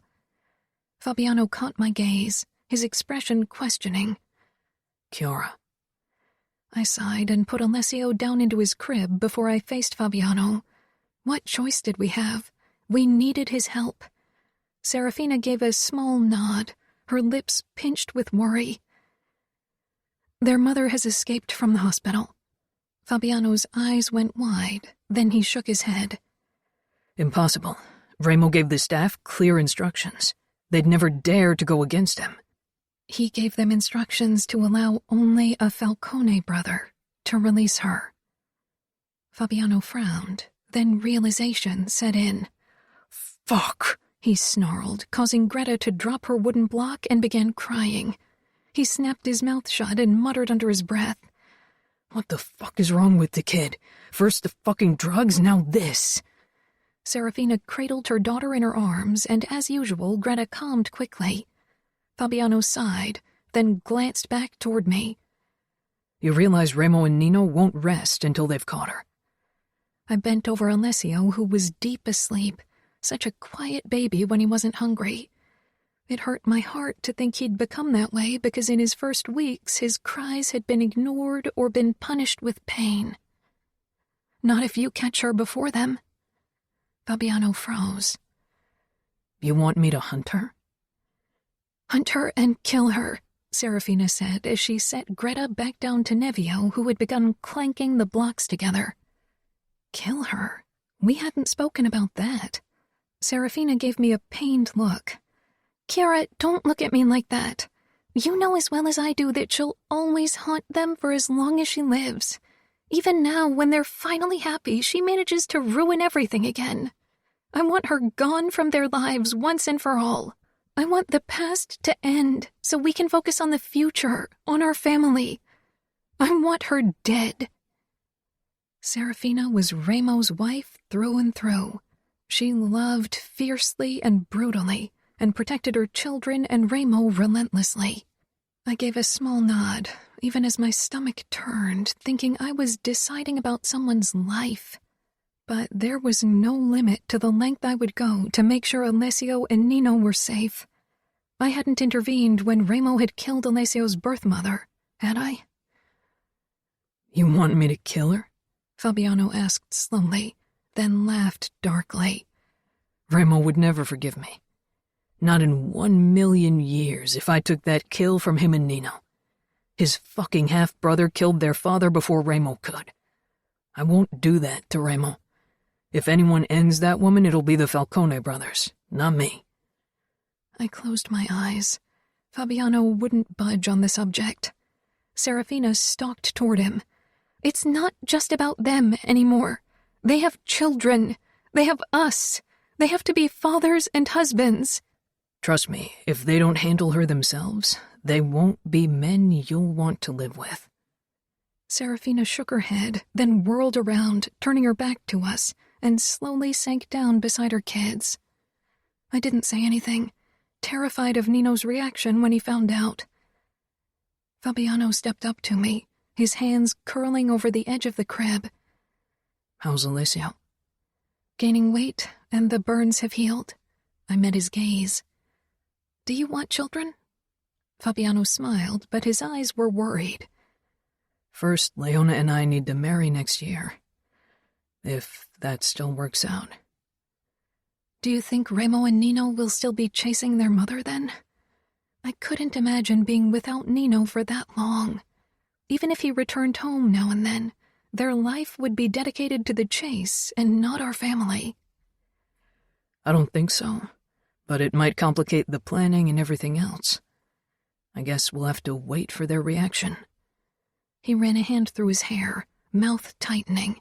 Fabiano caught my gaze, his expression questioning. Chiara. I sighed and put Alessio down into his crib before I faced Fabiano. What choice did we have? We needed his help. Serafina gave a small nod, her lips pinched with worry. Their mother has escaped from the hospital. Fabiano's eyes went wide, then he shook his head. Impossible. Remo gave the staff clear instructions. They'd never dare to go against him. He gave them instructions to allow only a Falcone brother to release her. Fabiano frowned, then realization set in. Fuck, he snarled, causing Greta to drop her wooden block and began crying. He snapped his mouth shut and muttered under his breath. What the fuck is wrong with the kid? First the fucking drugs, now this. Serafina cradled her daughter in her arms, and as usual, Greta calmed quickly. Fabiano sighed, then glanced back toward me. You realize Remo and Nino won't rest until they've caught her. I bent over Alessio, who was deep asleep, such a quiet baby when he wasn't hungry. It hurt my heart to think he'd become that way because in his first weeks his cries had been ignored or been punished with pain. Not if you catch her before them. Fabiano froze. You want me to hunt her? Hunt her and kill her, Serafina said as she set Greta back down to Nevio, who had begun clanking the blocks together. Kill her? We hadn't spoken about that. Serafina gave me a pained look. Chiara, don't look at me like that. You know as well as I do that she'll always haunt them for as long as she lives. Even now, when they're finally happy, she manages to ruin everything again. I want her gone from their lives once and for all. I want the past to end so we can focus on the future, on our family. I want her dead. Serafina was Remo's wife through and through. She loved fiercely and brutally, and protected her children and Remo relentlessly. I gave a small nod, even as my stomach turned, thinking I was deciding about someone's life. But there was no limit to the length I would go to make sure Alessio and Nino were safe. I hadn't intervened when Remo had killed Alessio's birth mother, had I? You want me to kill her? Fabiano asked slowly, then laughed darkly. Remo would never forgive me. Not in 1,000,000 years if I took that kill from him and Nino. His fucking half-brother killed their father before Remo could. I won't do that to Remo. If anyone ends that woman, it'll be the Falcone brothers, not me. I closed my eyes. Fabiano wouldn't budge on the subject. Serafina stalked toward him. It's not just about them anymore. They have children. They have us. They have to be fathers and husbands. Trust me, if they don't handle her themselves, they won't be men you'll want to live with. Serafina shook her head, then whirled around, turning her back to us, and slowly sank down beside her kids. I didn't say anything, terrified of Nino's reaction when he found out. Fabiano stepped up to me, his hands curling over the edge of the crib. How's Alessio? Gaining weight, and the burns have healed. I met his gaze. Do you want children? Fabiano smiled, but his eyes were worried. First, Leona and I need to marry next year. If that still works out. Do you think Remo and Nino will still be chasing their mother then? I couldn't imagine being without Nino for that long. Even if he returned home now and then, their life would be dedicated to the chase and not our family. I don't think so, but it might complicate the planning and everything else. I guess we'll have to wait for their reaction. He ran a hand through his hair, mouth tightening.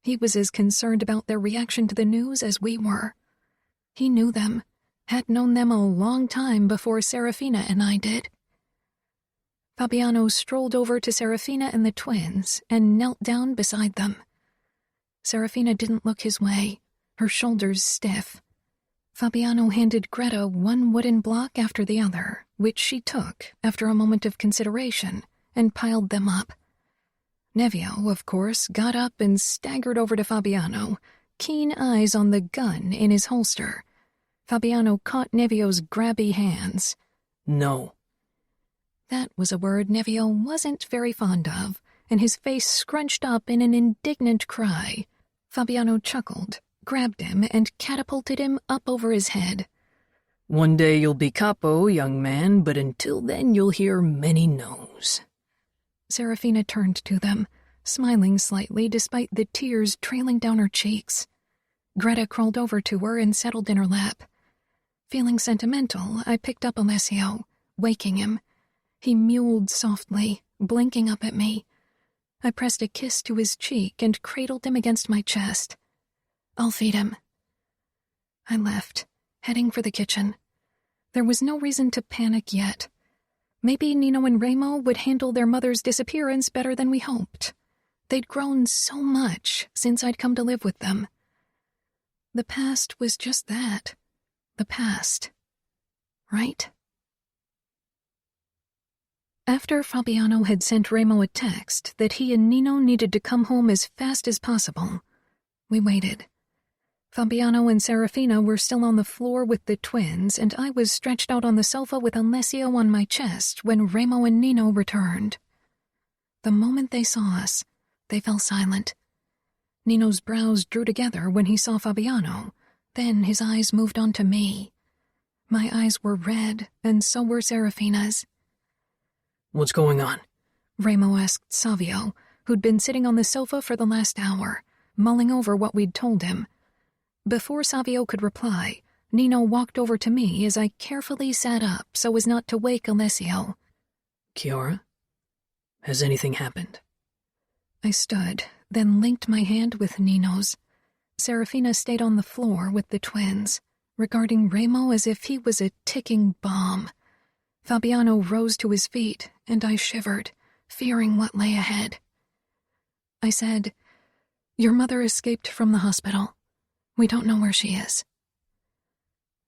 He was as concerned about their reaction to the news as we were. He knew them, had known them a long time before Serafina and I did. Fabiano strolled over to Serafina and the twins and knelt down beside them. Serafina didn't look his way, her shoulders stiff. Fabiano handed Greta one wooden block after the other, which she took after a moment of consideration, and piled them up. Nevio, of course, got up and staggered over to Fabiano, keen eyes on the gun in his holster. Fabiano caught Nevio's grabby hands. No. That was a word Nevio wasn't very fond of, and his face scrunched up in an indignant cry. Fabiano chuckled, grabbed him, and catapulted him up over his head. One day you'll be capo, young man, but until then you'll hear many no's. Serafina turned to them, smiling slightly despite the tears trailing down her cheeks. Greta crawled over to her and settled in her lap. Feeling sentimental, I picked up Alessio, waking him. He mewled softly, blinking up at me. I pressed a kiss to his cheek and cradled him against my chest. I'll feed him. I left, heading for the kitchen. There was no reason to panic yet. Maybe Nino and Remo would handle their mother's disappearance better than we hoped. They'd grown so much since I'd come to live with them. The past was just that. The past. Right? After Fabiano had sent Remo a text that he and Nino needed to come home as fast as possible, we waited. Fabiano and Serafina were still on the floor with the twins, and I was stretched out on the sofa with Alessio on my chest when Remo and Nino returned. The moment they saw us, they fell silent. Nino's brows drew together when he saw Fabiano, then his eyes moved on to me. My eyes were red, and so were Serafina's. What's going on? Remo asked Savio, who'd been sitting on the sofa for the last hour, mulling over what we'd told him. Before Savio could reply, Nino walked over to me as I carefully sat up so as not to wake Alessio. Chiara? Has anything happened? I stood, then linked my hand with Nino's. Serafina stayed on the floor with the twins, regarding Remo as if he was a ticking bomb. Fabiano rose to his feet, and I shivered, fearing what lay ahead. I said, "Your mother escaped from the hospital. We don't know where she is."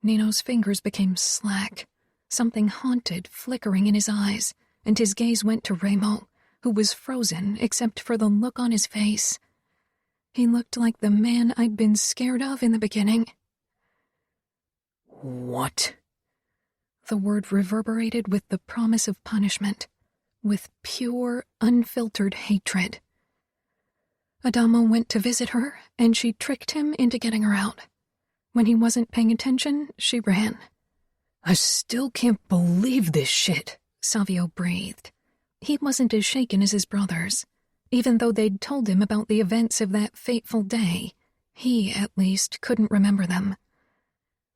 Nino's fingers became slack, something haunted flickering in his eyes, and his gaze went to Remo, who was frozen except for the look on his face. He looked like the man I'd been scared of in the beginning. What? The word reverberated with the promise of punishment, with pure, unfiltered hatred. Adamo went to visit her, and she tricked him into getting her out. When he wasn't paying attention, she ran. I still can't believe this shit, Savio breathed. He wasn't as shaken as his brothers. Even though they'd told him about the events of that fateful day, he, at least, couldn't remember them.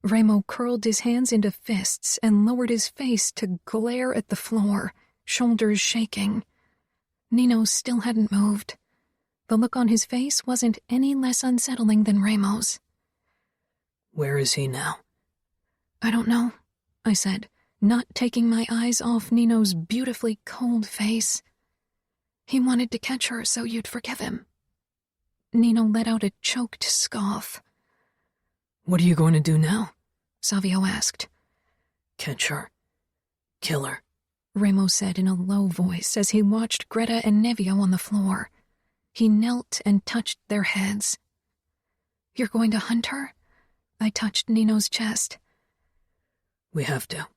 Remo curled his hands into fists and lowered his face to glare at the floor, shoulders shaking. Nino still hadn't moved. The look on his face wasn't any less unsettling than Remo's. Where is he now? I don't know, I said, not taking my eyes off Nino's beautifully cold face. He wanted to catch her so you'd forgive him. Nino let out a choked scoff. What are you going to do now? Savio asked. Catch her. Kill her. Remo said in a low voice as he watched Greta and Nevio on the floor. He knelt and touched their heads. "You're going to hunt her?" I touched Nino's chest. "We have to.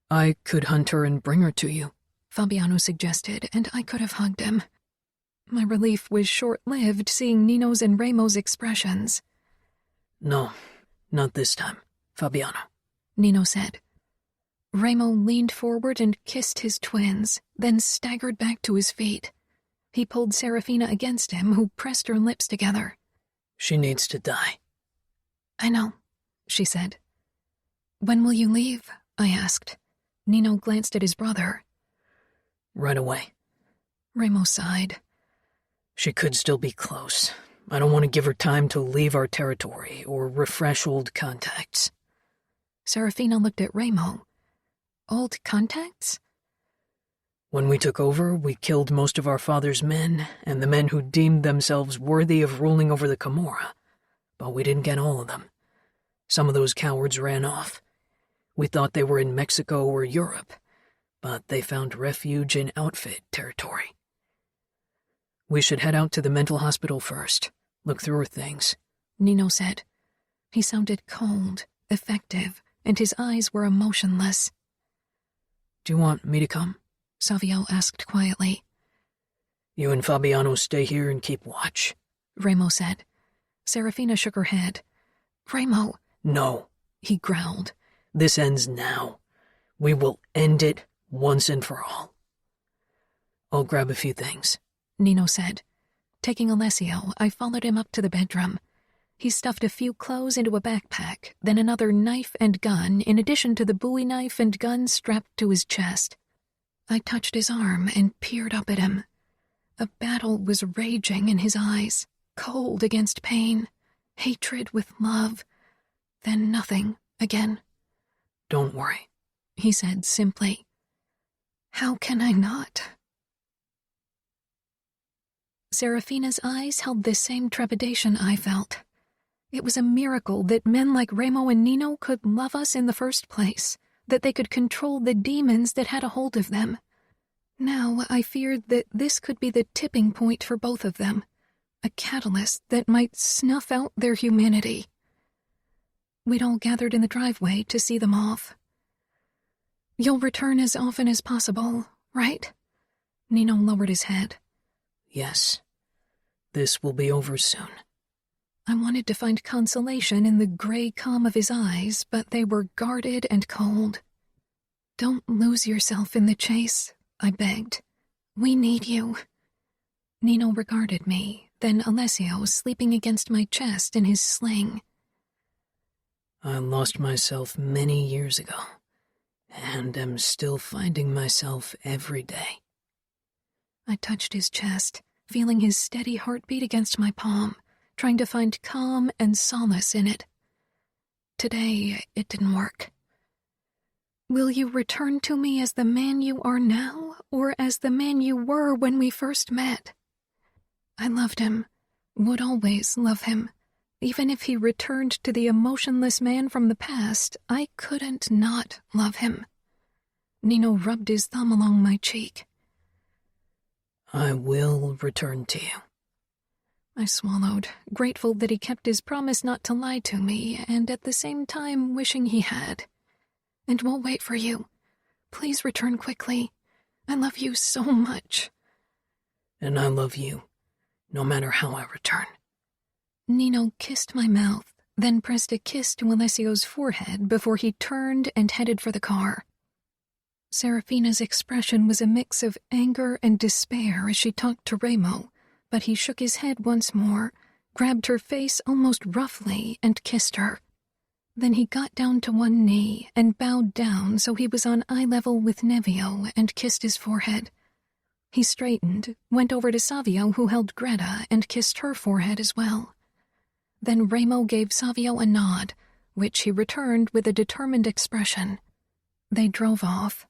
I could hunt her and bring her to you," Fabiano suggested, and I could have hugged him. My relief was short-lived seeing Nino's and Ramo's expressions. "No, not this time, Fabiano," Nino said. Ramo leaned forward and kissed his twins, then staggered back to his feet. He pulled Serafina against him, who pressed her lips together. "She needs to die." "I know," she said. "When will you leave?" I asked. Nino glanced at his brother. "Right away." Ramo sighed. "She could still be close. I don't want to give her time to leave our territory or refresh old contacts." Serafina looked at Ramo. "Old contacts?" "When we took over, we killed most of our father's men and the men who deemed themselves worthy of ruling over the Camorra. But we didn't get all of them. Some of those cowards ran off. We thought they were in Mexico or Europe, but they found refuge in outfit territory. We should head out to the mental hospital first, look through her things," Nino said. He sounded cold, effective, and his eyes were emotionless. "Do you want me to come?" Savio asked quietly. "You and Fabiano stay here and keep watch," Ramo said. Serafina shook her head. "Ramo—" "No," he growled. "This ends now. We will end it once and for all." "I'll grab a few things," Nino said. Taking Alessio, I followed him up to the bedroom. He stuffed a few clothes into a backpack, then another knife and gun, in addition to the Bowie knife and gun strapped to his chest. I touched his arm and peered up at him. A battle was raging in his eyes, cold against pain, hatred with love, then nothing again. "Don't worry," he said simply. "How can I not?" Serafina's eyes held the same trepidation I felt. It was a miracle that men like Ramo and Nino could love us in the first place, that they could control the demons that had a hold of them. Now I feared that this could be the tipping point for both of them, a catalyst that might snuff out their humanity. We'd all gathered in the driveway to see them off. "You'll return as often as possible, right?" Nino lowered his head. "Yes. This will be over soon." I wanted to find consolation in the gray calm of his eyes, but they were guarded and cold. "Don't lose yourself in the chase," I begged. "We need you." Nino regarded me, then Alessio sleeping against my chest in his sling. "I lost myself many years ago, and am still finding myself every day." I touched his chest, feeling his steady heartbeat against my palm, trying to find calm and solace in it. Today, it didn't work. "Will you return to me as the man you are now, or as the man you were when we first met?" I loved him, would always love him. Even if he returned to the emotionless man from the past, I couldn't not love him. Nino rubbed his thumb along my cheek. "I will return to you." I swallowed, grateful that he kept his promise not to lie to me, and at the same time wishing he had. "And we'll wait for you. Please return quickly. I love you so much." "And I love you, no matter how I return." Nino kissed my mouth, then pressed a kiss to Alessio's forehead before he turned and headed for the car. Serafina's expression was a mix of anger and despair as she talked to Ramo, but he shook his head once more, grabbed her face almost roughly, and kissed her. Then he got down to one knee and bowed down so he was on eye level with Nevio and kissed his forehead. He straightened, went over to Savio, who held Greta, and kissed her forehead as well. Then Ramo gave Savio a nod, which he returned with a determined expression. They drove off.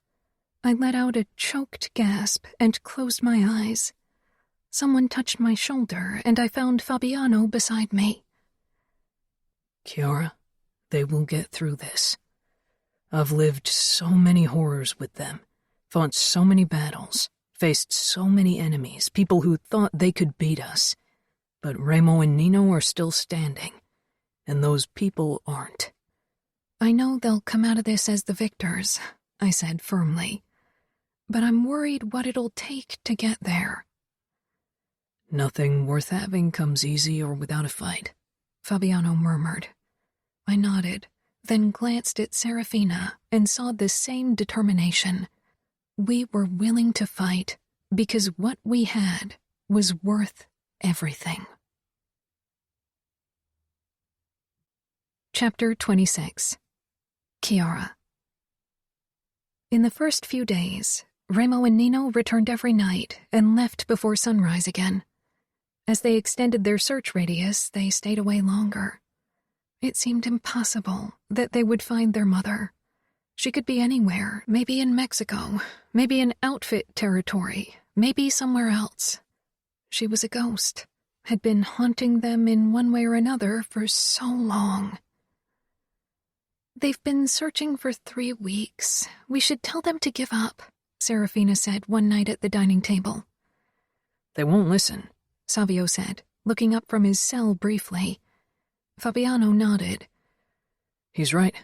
I let out a choked gasp and closed my eyes. Someone touched my shoulder, and I found Fabiano beside me. "Chiara, they will get through this. I've lived so many horrors with them, fought so many battles, Faced so many enemies, people who thought they could beat us. But Remo and Nino are still standing, and those people aren't. I know they'll come out of this as the victors, I said firmly. But I'm worried what it'll take to get there. Nothing worth having comes easy or without a fight, Fabiano murmured. I nodded, then glanced at Serafina and saw the same determination. We were willing to fight because what we had was worth everything. Chapter 26. Chiara. In the first few days, Remo and Nino returned every night and left before sunrise again. As they extended their search radius, they stayed away longer. It seemed impossible that they would find their mother. She could be anywhere, maybe in Mexico, maybe in outfit territory, maybe somewhere else. She was a ghost, had been haunting them in one way or another for so long. They've been searching for 3 weeks. We should tell them to give up, Serafina said one night at the dining table. They won't listen, Savio said, looking up from his cell briefly. Fabiano nodded. He's right.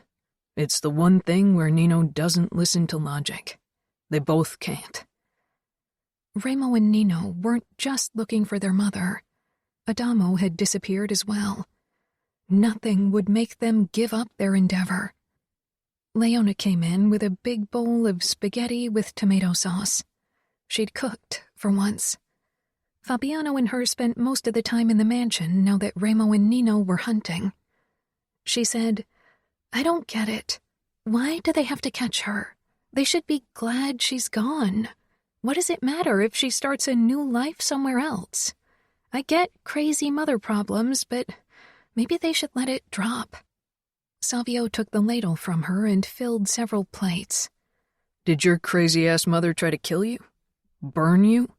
It's the one thing where Nino doesn't listen to logic. They both can't. Remo and Nino weren't just looking for their mother. Adamo had disappeared as well. Nothing would make them give up their endeavor. Leona came in with a big bowl of spaghetti with tomato sauce. She'd cooked, for once. Fabiano and her spent most of the time in the mansion now that Remo and Nino were hunting. She said, I don't get it. Why do they have to catch her? They should be glad she's gone. What does it matter if she starts a new life somewhere else? I get crazy mother problems, but maybe they should let it drop. Savio took the ladle from her and filled several plates. Did your crazy-ass mother try to kill you? Burn you?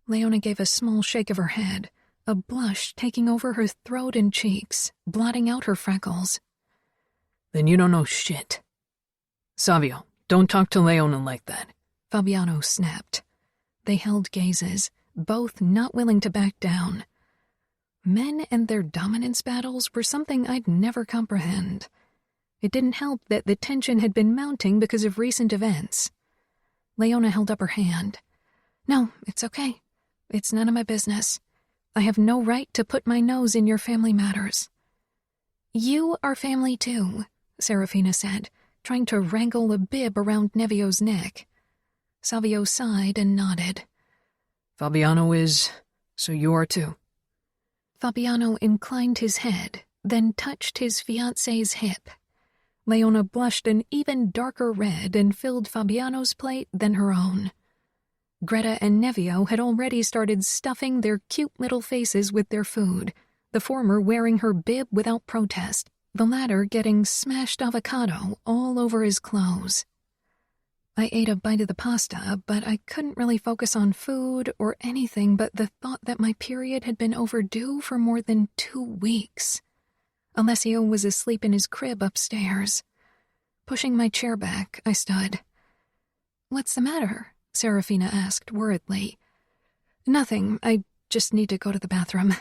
Leona gave a small shake of her head, a blush taking over her throat and cheeks, blotting out her freckles. Then you don't know shit. Savio, don't talk to Leona like that, Fabiano snapped. They held gazes, both not willing to back down. Men and their dominance battles were something I'd never comprehend. It didn't help that the tension had been mounting because of recent events. Leona held up her hand. No, it's okay. It's none of my business. I have no right to put my nose in your family matters. You are family too, Serafina said, trying to wrangle a bib around Nevio's neck. Savio sighed and nodded. Fabiano is, so you are too. Fabiano inclined his head, then touched his fiancée's hip. Leona blushed an even darker red and filled Fabiano's plate than her own. Greta and Nevio had already started stuffing their cute little faces with their food, the former wearing her bib without protest, the latter getting smashed avocado all over his clothes. I ate a bite of the pasta, but I couldn't really focus on food or anything but the thought that my period had been overdue for more than 2 weeks. Alessio was asleep in his crib upstairs. Pushing my chair back, I stood. What's the matter? Serafina asked worriedly. Nothing, I just need to go to the bathroom.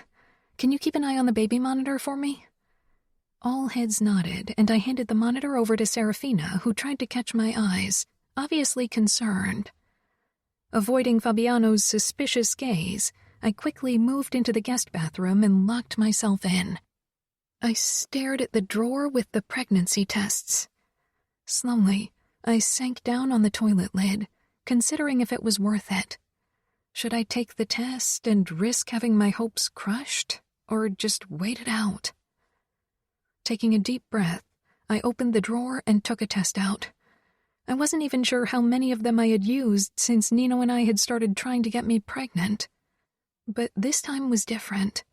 Can you keep an eye on the baby monitor for me? All heads nodded, and I handed the monitor over to Serafina, who tried to catch my eyes, obviously concerned. Avoiding Fabiano's suspicious gaze, I quickly moved into the guest bathroom and locked myself in. I stared at the drawer with the pregnancy tests. Slowly, I sank down on the toilet lid, considering if it was worth it. Should I take the test and risk having my hopes crushed, or just wait it out? Taking a deep breath, I opened the drawer and took a test out. I wasn't even sure how many of them I had used since Nino and I had started trying to get me pregnant. But this time was different.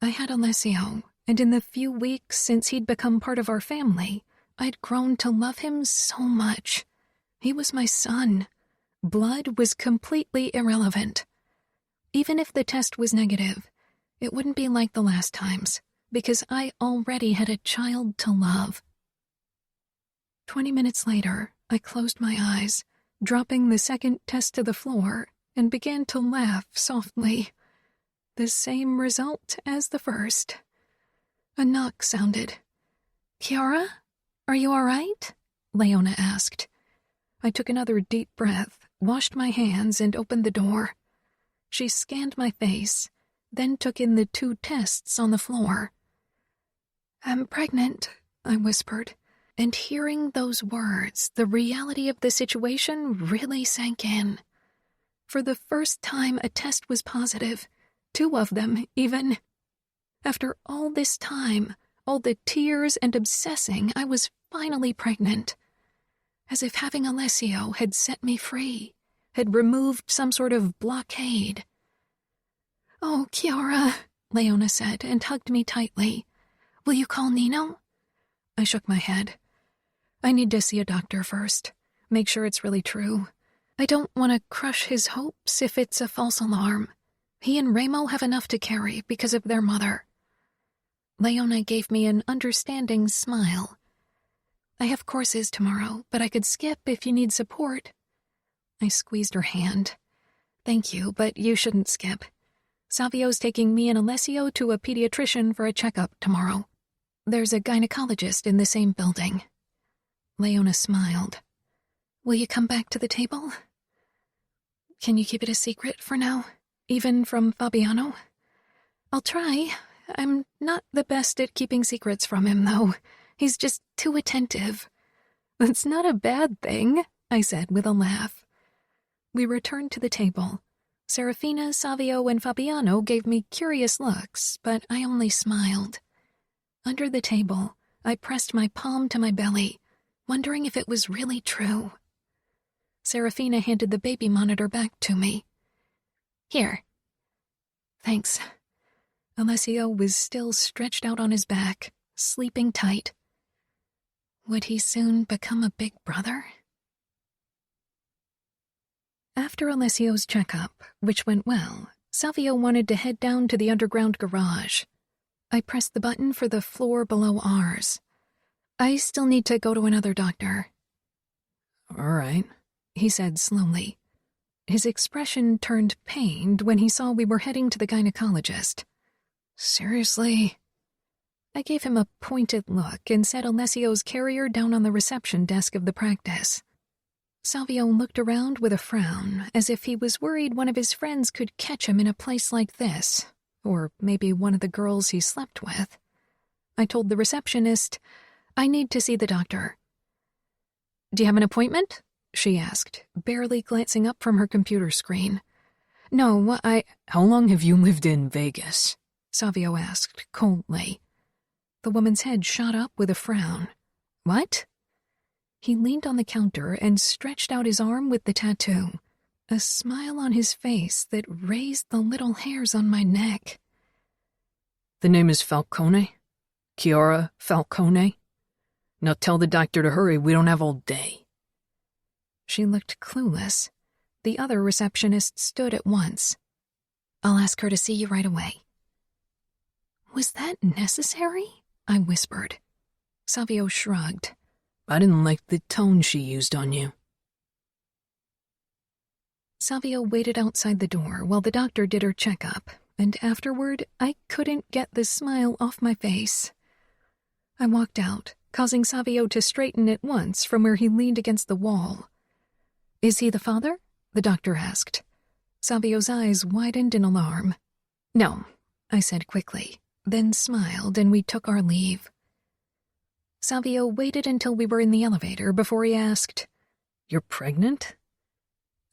I had Alessio, and in the few weeks since he'd become part of our family, I'd grown to love him so much. He was my son. Blood was completely irrelevant. Even if the test was negative, it wouldn't be like the last times, because I already had a child to love. 20 minutes later, I closed my eyes, dropping the second test to the floor and began to laugh softly. The same result as the first. A knock sounded. "Cora, are you all right?" Leona asked. I took another deep breath, washed my hands, and opened the door. She scanned my face, then took in the 2 tests on the floor. "I'm pregnant," I whispered, and hearing those words, the reality of the situation really sank in. For the first time, a test was positive. 2 of them, even. After all this time, all the tears and obsessing, I was finally pregnant. As if having Alessio had set me free, had removed some sort of blockade. "Oh, Chiara," Leona said, and hugged me tightly. "Will you call Nino?" I shook my head. "I need to see a doctor first. Make sure it's really true. I don't want to crush his hopes if it's a false alarm. He and Remo have enough to carry because of their mother." Leona gave me an understanding smile. "I have courses tomorrow, but I could skip if you need support." I squeezed her hand. "Thank you, but you shouldn't skip. Savio's taking me and Alessio to a pediatrician for a checkup tomorrow. There's a gynecologist in the same building." Leona smiled. "Will you come back to the table? Can you keep it a secret for now, even from Fabiano?" "I'll try. I'm not the best at keeping secrets from him, though. He's just too attentive." "That's not a bad thing," I said with a laugh. We returned to the table. Serafina, Savio, and Fabiano gave me curious looks, but I only smiled. Under the table, I pressed my palm to my belly, wondering if it was really true. Serafina handed the baby monitor back to me. "Here." "Thanks." Alessio was still stretched out on his back, sleeping tight. Would he soon become a big brother? After Alessio's checkup, which went well, Savio wanted to head down to the underground garage. I pressed the button for the floor below ours. "I still need to go to another doctor." "All right," he said slowly. His expression turned pained when he saw we were heading to the gynecologist. "Seriously?" I gave him a pointed look and set Alessio's carrier down on the reception desk of the practice. Savio looked around with a frown, as if he was worried one of his friends could catch him in a place like this, or maybe one of the girls he slept with. I told the receptionist, "I need to see the doctor." "Do you have an appointment?" she asked, barely glancing up from her computer screen. "No, How long have you lived in Vegas?" Savio asked coldly. The woman's head shot up with a frown. "What?" He leaned on the counter and stretched out his arm with the tattoo, a smile on his face that raised the little hairs on my neck. "The name is Falcone? Cora Falcone? Now tell the doctor to hurry, we don't have all day." She looked clueless. The other receptionist stood at once. "I'll ask her to see you right away." "Was that necessary?" I whispered. Savio shrugged. "I didn't like the tone she used on you." Savio waited outside the door while the doctor did her checkup, and afterward I couldn't get the smile off my face. I walked out, causing Savio to straighten at once from where he leaned against the wall. "Is he the father?" the doctor asked. Savio's eyes widened in alarm. "No," I said quickly, then smiled and we took our leave. Savio waited until we were in the elevator before he asked, "You're pregnant?"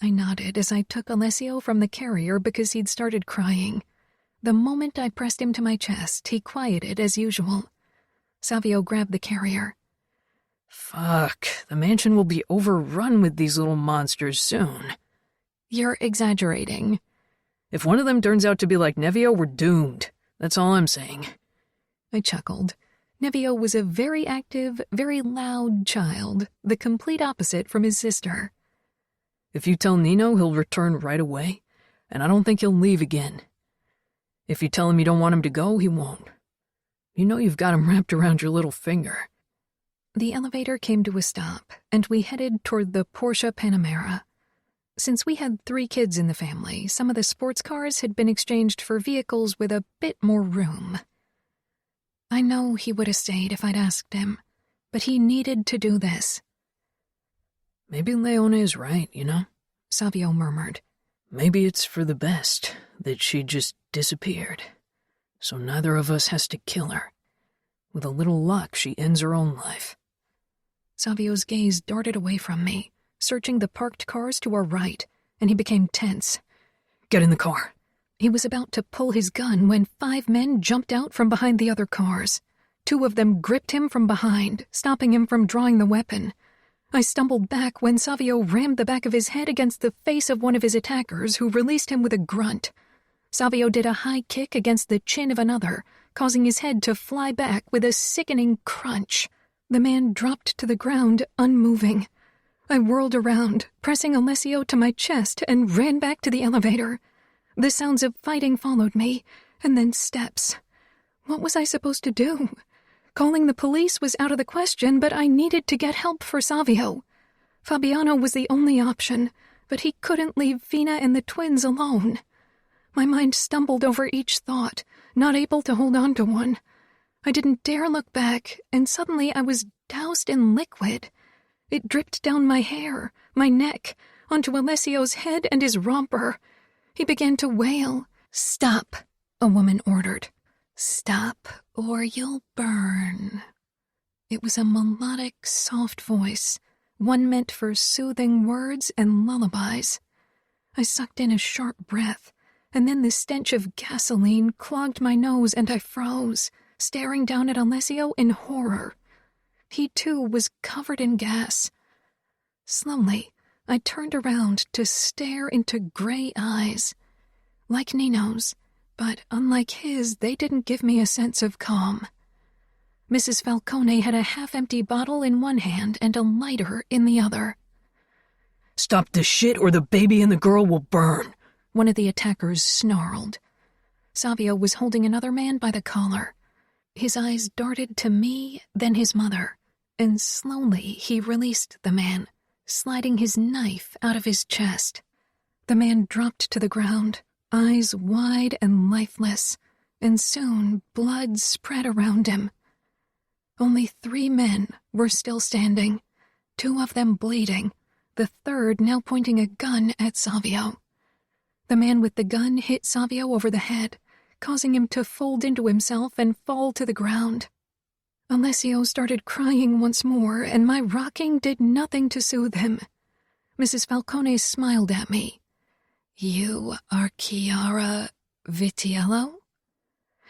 I nodded as I took Alessio from the carrier because he'd started crying. The moment I pressed him to my chest, he quieted as usual. Savio grabbed the carrier. "Fuck, the mansion will be overrun with these little monsters soon." "You're exaggerating." "If one of them turns out to be like Nevio, we're doomed. That's all I'm saying." I chuckled. Nevio was a very active, very loud child, the complete opposite from his sister. "If you tell Nino, he'll return right away, and I don't think he'll leave again. If you tell him you don't want him to go, he won't. You know you've got him wrapped around your little finger." The elevator came to a stop, and we headed toward the Porsche Panamera. Since we had 3 kids in the family, some of the sports cars had been exchanged for vehicles with a bit more room. I know he would have stayed if I'd asked him, but he needed to do this. Maybe Leone is right, you know? Savio murmured. Maybe it's for the best that she just disappeared, so neither of us has to kill her. With a little luck, she ends her own life. Savio's gaze darted away from me, searching the parked cars to our right, and he became tense. Get in the car. He was about to pull his gun when 5 men jumped out from behind the other cars. 2 of them gripped him from behind, stopping him from drawing the weapon. I stumbled back when Savio rammed the back of his head against the face of one of his attackers, who released him with a grunt. Savio did a high kick against the chin of another, causing his head to fly back with a sickening crunch. The man dropped to the ground, unmoving. I whirled around, pressing Alessio to my chest, and ran back to the elevator. The sounds of fighting followed me, and then steps. What was I supposed to do? Calling the police was out of the question, but I needed to get help for Savio. Fabiano was the only option, but he couldn't leave Fina and the twins alone. My mind stumbled over each thought, not able to hold on to one. I didn't dare look back, and suddenly I was doused in liquid. It dripped down my hair, my neck, onto Alessio's head and his romper. He began to wail. "Stop," a woman ordered. "Stop, or you'll burn." It was a melodic, soft voice, one meant for soothing words and lullabies. I sucked in a sharp breath, and then the stench of gasoline clogged my nose and I froze, staring down at Alessio in horror. He, too, was covered in gas. Slowly, I turned around to stare into gray eyes. Like Nino's, but unlike his, they didn't give me a sense of calm. Mrs. Falcone had a half-empty bottle in one hand and a lighter in the other. "Stop this shit or the baby and the girl will burn," one of the attackers snarled. Savio was holding another man by the collar. His eyes darted to me, then his mother, and slowly he released the man, sliding his knife out of his chest. The man dropped to the ground, eyes wide and lifeless, and soon blood spread around him. Only 3 men were still standing, 2 of them bleeding, the third now pointing a gun at Savio. The man with the gun hit Savio over the head, causing him to fold into himself and fall to the ground. Alessio started crying once more, and my rocking did nothing to soothe him. Mrs. Falcone smiled at me. "You are Chiara Vitiello?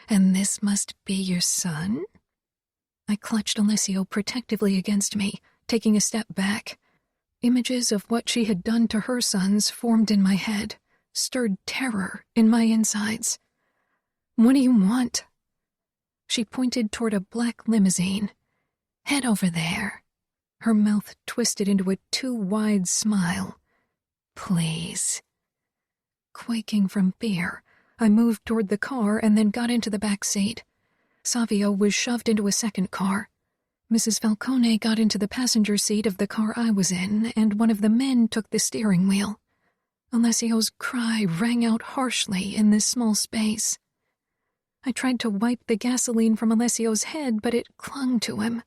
And this must be your son?" I clutched Alessio protectively against me, taking a step back. Images of what she had done to her sons formed in my head, stirred terror in my insides. "What do you want?" She pointed toward a black limousine. "Head over there." Her mouth twisted into a too-wide smile. "Please." Quaking from fear, I moved toward the car and then got into the back seat. Savio was shoved into a second car. Mrs. Falcone got into the passenger seat of the car I was in, and one of the men took the steering wheel. Alessio's cry rang out harshly in this small space. I tried to wipe the gasoline from Alessio's head, but it clung to him.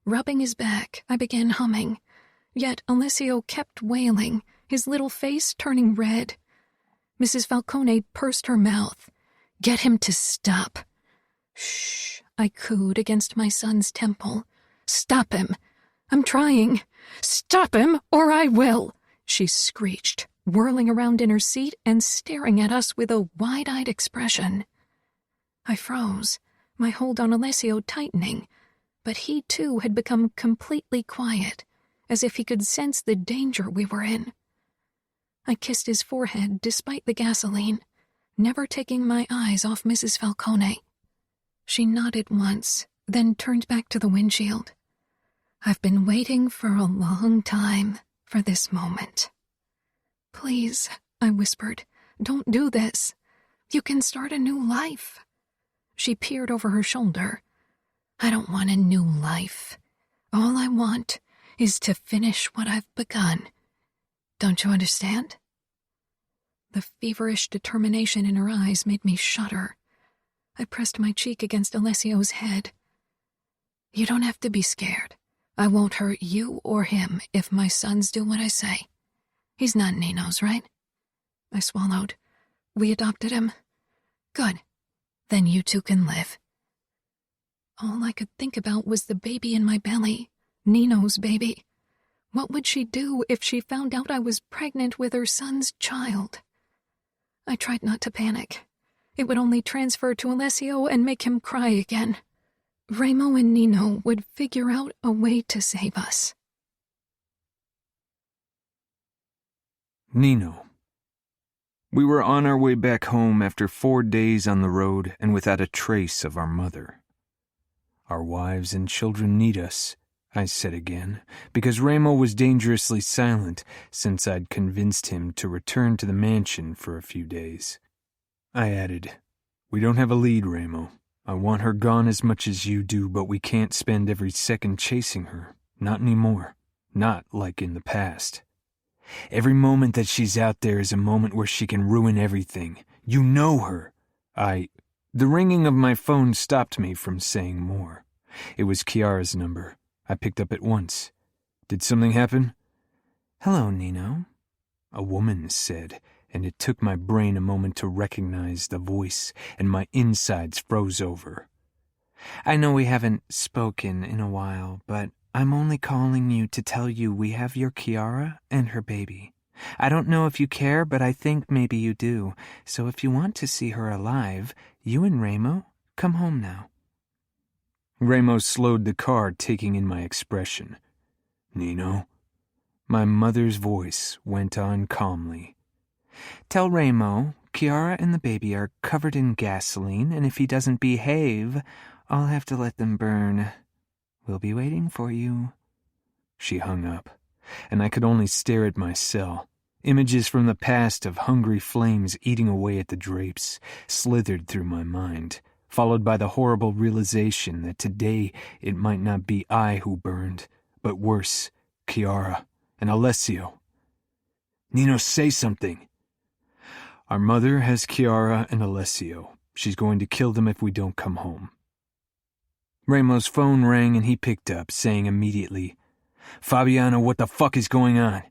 Rubbing his back, I began humming. Yet Alessio kept wailing, his little face turning red. Mrs. Falcone pursed her mouth. "Get him to stop." "Shh," I cooed against my son's temple. "Stop him. I'm trying. Stop him, or I will," she screeched, whirling around in her seat and staring at us with a wide-eyed expression. I froze, my hold on Alessio tightening, but he too had become completely quiet, as if he could sense the danger we were in. I kissed his forehead despite the gasoline, never taking my eyes off Mrs. Falcone. She nodded once, then turned back to the windshield. "I've been waiting for a long time for this moment." "Please," I whispered, "don't do this. You can start a new life." She peered over her shoulder. "I don't want a new life. All I want is to finish what I've begun. Don't you understand? The feverish determination in her eyes made me shudder. I pressed my cheek against Alessio's head. You don't have to be scared. I won't hurt you or him if my sons do what I say. He's not Nino's, right? I swallowed. We adopted him. Good. Then you two can live. All I could think about was the baby in my belly, Nino's baby. What would she do if she found out I was pregnant with her son's child? I tried not to panic. It would only transfer to Alessio and make him cry again. Remo and Nino would figure out a way to save us. Nino. We were on our way back home after 4 days on the road and without a trace of our mother. Our wives and children need us, I said again, because Remo was dangerously silent since I'd convinced him to return to the mansion for a few days. I added, we don't have a lead, Remo. I want her gone as much as you do, but we can't spend every second chasing her. Not anymore. Not like in the past. Every moment that she's out there is a moment where she can ruin everything. You know her. The ringing of my phone stopped me from saying more. It was Chiara's number. I picked up at once. Did something happen? Hello, Nino, a woman said, and it took my brain a moment to recognize the voice, and my insides froze over. I know we haven't spoken in a while, but I'm only calling you to tell you we have your Chiara and her baby. I don't know if you care, but I think maybe you do. So if you want to see her alive, you and Remo, come home now. Remo slowed the car, taking in my expression. Nino? My mother's voice went on calmly. Tell Remo, Chiara and the baby are covered in gasoline, and if he doesn't behave, I'll have to let them burn. We'll be waiting for you. She hung up, and I could only stare at my cell. Images from the past of hungry flames eating away at the drapes slithered through my mind, followed by the horrible realization that today it might not be I who burned, but worse, Chiara and Alessio. Nino, say something. Our mother has Chiara and Alessio. She's going to kill them if we don't come home. Remo's phone rang and he picked up, saying immediately, Fabiano, what the fuck is going on?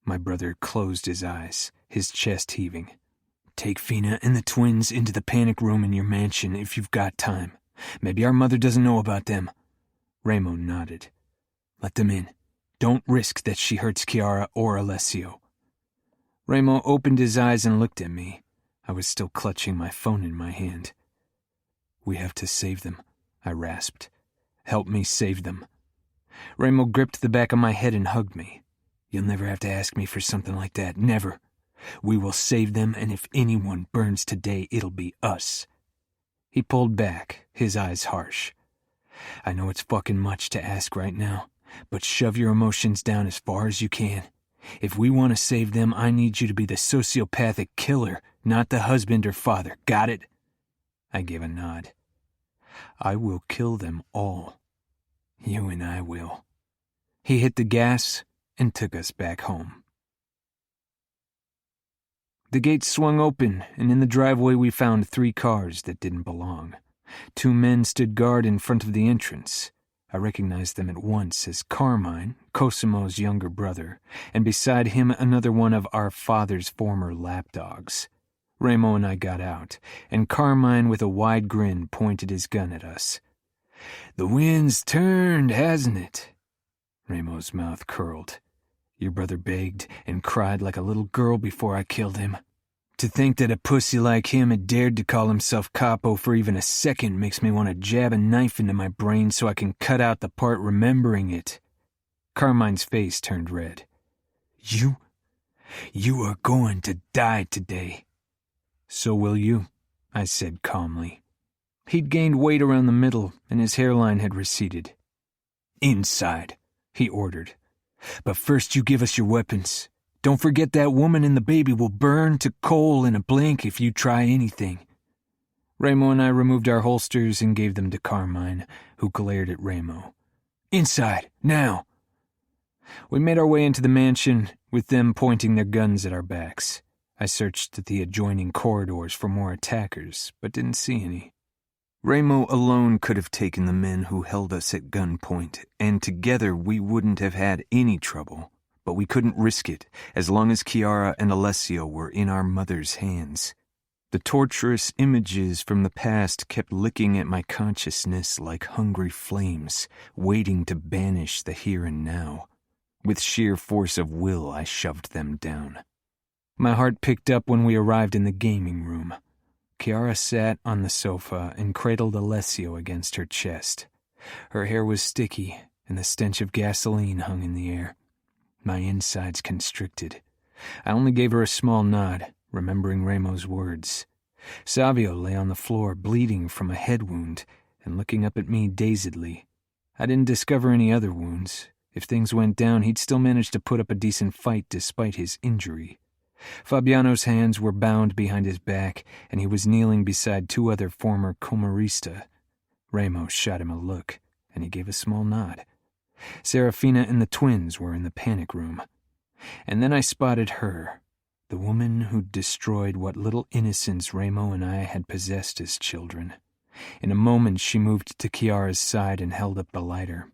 My brother closed his eyes, his chest heaving. Take Fina and the twins into the panic room in your mansion if you've got time. Maybe our mother doesn't know about them. Remo nodded. Let them in. Don't risk that she hurts Chiara or Alessio. Remo opened his eyes and looked at me. I was still clutching my phone in my hand. We have to save them, I rasped. Help me save them. Remo gripped the back of my head and hugged me. You'll never have to ask me for something like that, never. We will save them, and if anyone burns today, it'll be us. He pulled back, his eyes harsh. I know it's fucking much to ask right now, but shove your emotions down as far as you can. If we want to save them, I need you to be the sociopathic killer, not the husband or father. Got it? I gave a nod. I will kill them all. You and I will. He hit the gas and took us back home. The gates swung open, and in the driveway we found 3 cars that didn't belong. 2 men stood guard in front of the entrance. I recognized them at once as Carmine, Cosimo's younger brother, and beside him another one of our father's former lapdogs. Remo and I got out, and Carmine with a wide grin pointed his gun at us. The wind's turned, hasn't it? Remo's mouth curled. Your brother begged and cried like a little girl before I killed him. To think that a pussy like him had dared to call himself capo for even a second makes me want to jab a knife into my brain so I can cut out the part remembering it. Carmine's face turned red. You are going to die today. So will you, I said calmly. He'd gained weight around the middle, and his hairline had receded. Inside, he ordered. But first you give us your weapons. Don't forget that woman and the baby will burn to coal in a blink if you try anything. Remo and I removed our holsters and gave them to Carmine, who glared at Remo. Inside, now! We made our way into the mansion, with them pointing their guns at our backs. I searched the adjoining corridors for more attackers, but didn't see any. Ramo alone could have taken the men who held us at gunpoint, and together we wouldn't have had any trouble. But we couldn't risk it, as long as Chiara and Alessio were in our mother's hands. The torturous images from the past kept licking at my consciousness like hungry flames, waiting to banish the here and now. With sheer force of will, I shoved them down. My heart picked up when we arrived in the gaming room. Chiara sat on the sofa and cradled Alessio against her chest. Her hair was sticky, and the stench of gasoline hung in the air. My insides constricted. I only gave her a small nod, remembering Ramo's words. Savio lay on the floor, bleeding from a head wound, and looking up at me dazedly. I didn't discover any other wounds. If things went down, he'd still manage to put up a decent fight despite his injury. Fabiano's hands were bound behind his back, and he was kneeling beside two other former Comarista. Ramo shot him a look, and he gave a small nod. Serafina and the twins were in the panic room. And then I spotted her, the woman who'd destroyed what little innocence Ramo and I had possessed as children. In a moment she moved to Chiara's side and held up the lighter.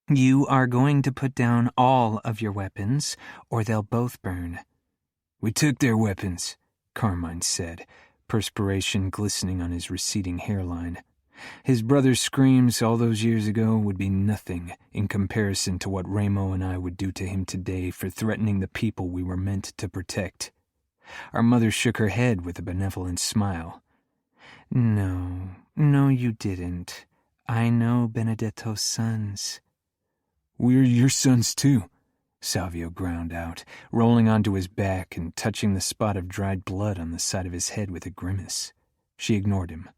"You are going to put down all of your weapons, or they'll both burn." "We took their weapons," Carmine said, perspiration glistening on his receding hairline. His brother's screams all those years ago would be nothing in comparison to what Ramo and I would do to him today for threatening the people we were meant to protect. Our mother shook her head with a benevolent smile. No, you didn't. I know Benedetto's sons." "We're your sons too," Savio ground out, rolling onto his back and touching the spot of dried blood on the side of his head with a grimace. She ignored him.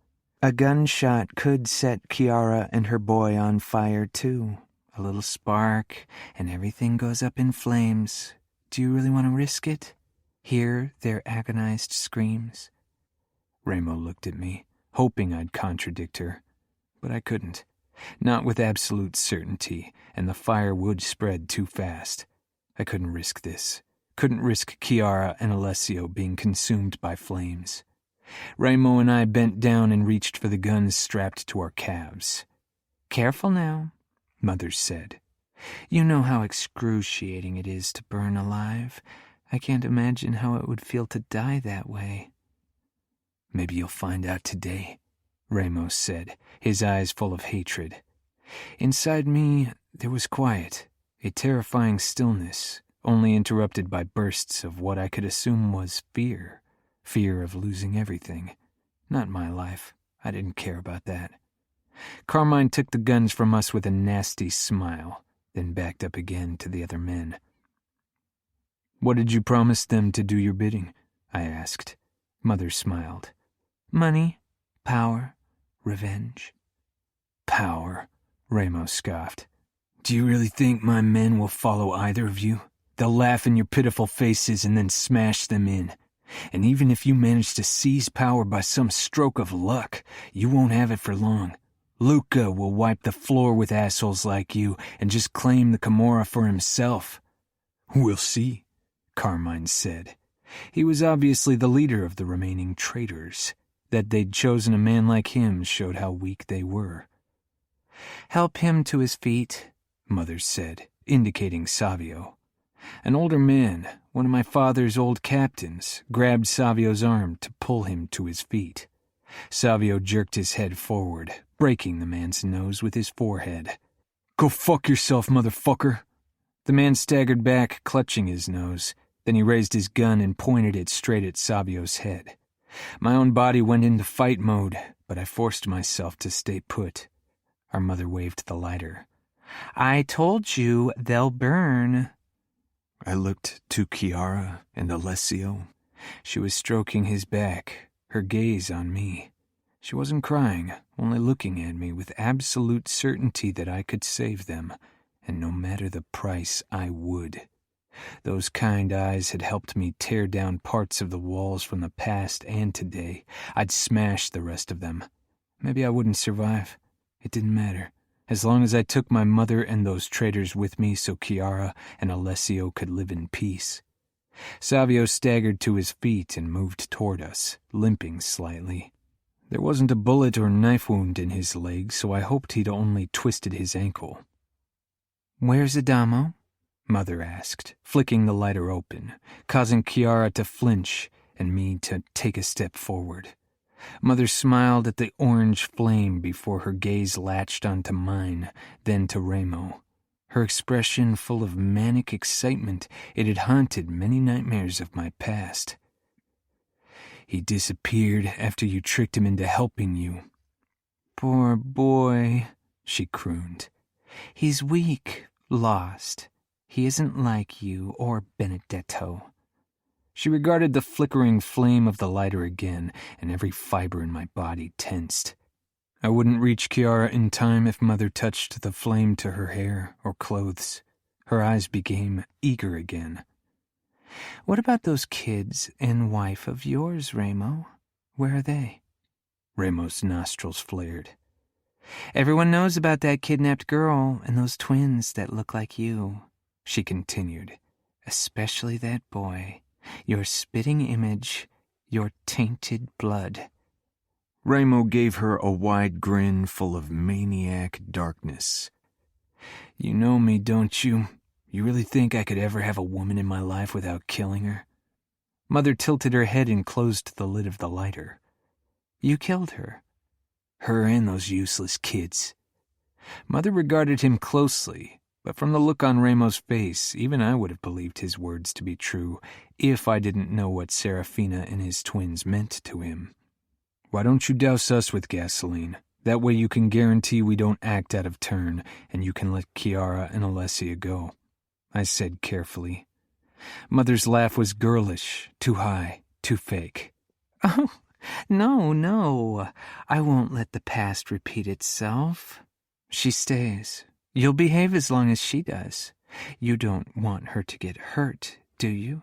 "A gunshot could set Chiara and her boy on fire, too. A little spark, and everything goes up in flames. Do you really want to risk it? Hear their agonized screams?" Ramo looked at me, hoping I'd contradict her. But I couldn't. Not with absolute certainty, and the fire would spread too fast. I couldn't risk this. Couldn't risk Chiara and Alessio being consumed by flames. Ramo and I bent down and reached for the guns strapped to our calves. "Careful now," Mother said. "You know how excruciating it is to burn alive. I can't imagine how it would feel to die that way." "Maybe you'll find out today," Ramos said, his eyes full of hatred. Inside me, there was quiet, a terrifying stillness, only interrupted by bursts of what I could assume was fear. Fear of losing everything. Not my life. I didn't care about that. Carmine took the guns from us with a nasty smile, then backed up again to the other men. "What did you promise them to do your bidding?" I asked. Mother smiled. "Money, power, revenge." "Power," Ramos scoffed. "Do you really think my men will follow either of you? They'll laugh in your pitiful faces and then smash them in. And even if you manage to seize power by some stroke of luck, you won't have it for long. Luca will wipe the floor with assholes like you and just claim the Camorra for himself." "We'll see," Carmine said. He was obviously the leader of the remaining traitors. That they'd chosen a man like him showed how weak they were. "Help him to his feet," Mother said, indicating Savio. An older man, one of my father's old captains, grabbed Savio's arm to pull him to his feet. Savio jerked his head forward, breaking the man's nose with his forehead. "Go fuck yourself, motherfucker!" The man staggered back, clutching his nose. Then he raised his gun and pointed it straight at Savio's head. My own body went into fight mode, but I forced myself to stay put. Our mother waved the lighter. "I told you they'll burn." I looked to Chiara and Alessio. She was stroking his back, her gaze on me. She wasn't crying, only looking at me with absolute certainty that I could save them, and no matter the price, I would. Those kind eyes had helped me tear down parts of the walls from the past and today. I'd smash the rest of them. Maybe I wouldn't survive. It didn't matter. as long as I took my mother and those traitors with me so Chiara and Alessio could live in peace. Savio staggered to his feet and moved toward us, limping slightly. There wasn't a bullet or knife wound in his leg, so I hoped he'd only twisted his ankle. "Where's Adamo?" Mother asked, flicking the lighter open, causing Chiara to flinch and me to take a step forward. Mother smiled at the orange flame before her gaze latched onto mine, then to Remo. Her expression full of manic excitement, it had haunted many nightmares of my past. "He disappeared after you tricked him into helping you." "Poor boy," she crooned. "He's weak, lost. He isn't like you or Benedetto." She regarded the flickering flame of the lighter again, and every fiber in my body tensed. I wouldn't reach Chiara in time if Mother touched the flame to her hair or clothes. Her eyes became eager again. "What about those kids and wife of yours, Remo? Where are they?" Remo's nostrils flared. "Everyone knows about that kidnapped girl and those twins that look like you," she continued. "Especially that boy. Your spitting image, your tainted blood." Remo gave her a wide grin full of maniac darkness. "You know me, don't you? You really think I could ever have a woman in my life without killing her?" Mother tilted her head and closed the lid of the lighter. "You killed her?" "Her and those useless kids." Mother regarded him closely, but from the look on Remo's face, even I would have believed his words to be true if I didn't know what Serafina and his twins meant to him. "Why don't you douse us with gasoline? That way you can guarantee we don't act out of turn, and you can let Chiara and Alessia go," I said carefully. Mother's laugh was girlish, too high, too fake. "Oh, no. I won't let the past repeat itself. She stays. You'll behave as long as she does. You don't want her to get hurt, do you?"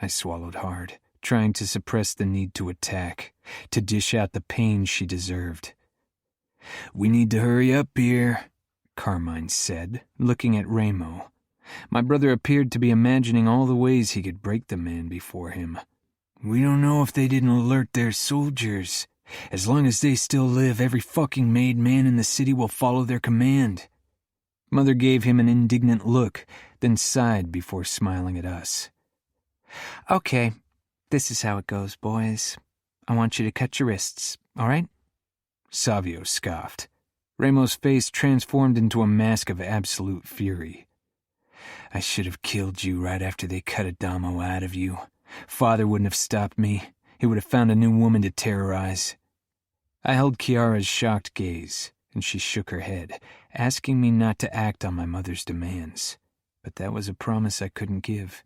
I swallowed hard, trying to suppress the need to attack, to dish out the pain she deserved. "We need to hurry up here," Carmine said, looking at Remo. My brother appeared to be imagining all the ways he could break the man before him. "We don't know if they didn't alert their soldiers. As long as they still live, every fucking made man in the city will follow their command." Mother gave him an indignant look, then sighed before smiling at us. "Okay, this is how it goes, boys. I want you to cut your wrists, all right?" Savio scoffed. Remo's face transformed into a mask of absolute fury. "I should have killed you right after they cut Adamo out of you. Father wouldn't have stopped me. He would have found a new woman to terrorize." I held Chiara's shocked gaze, and she shook her head, asking me not to act on my mother's demands. But that was a promise I couldn't give,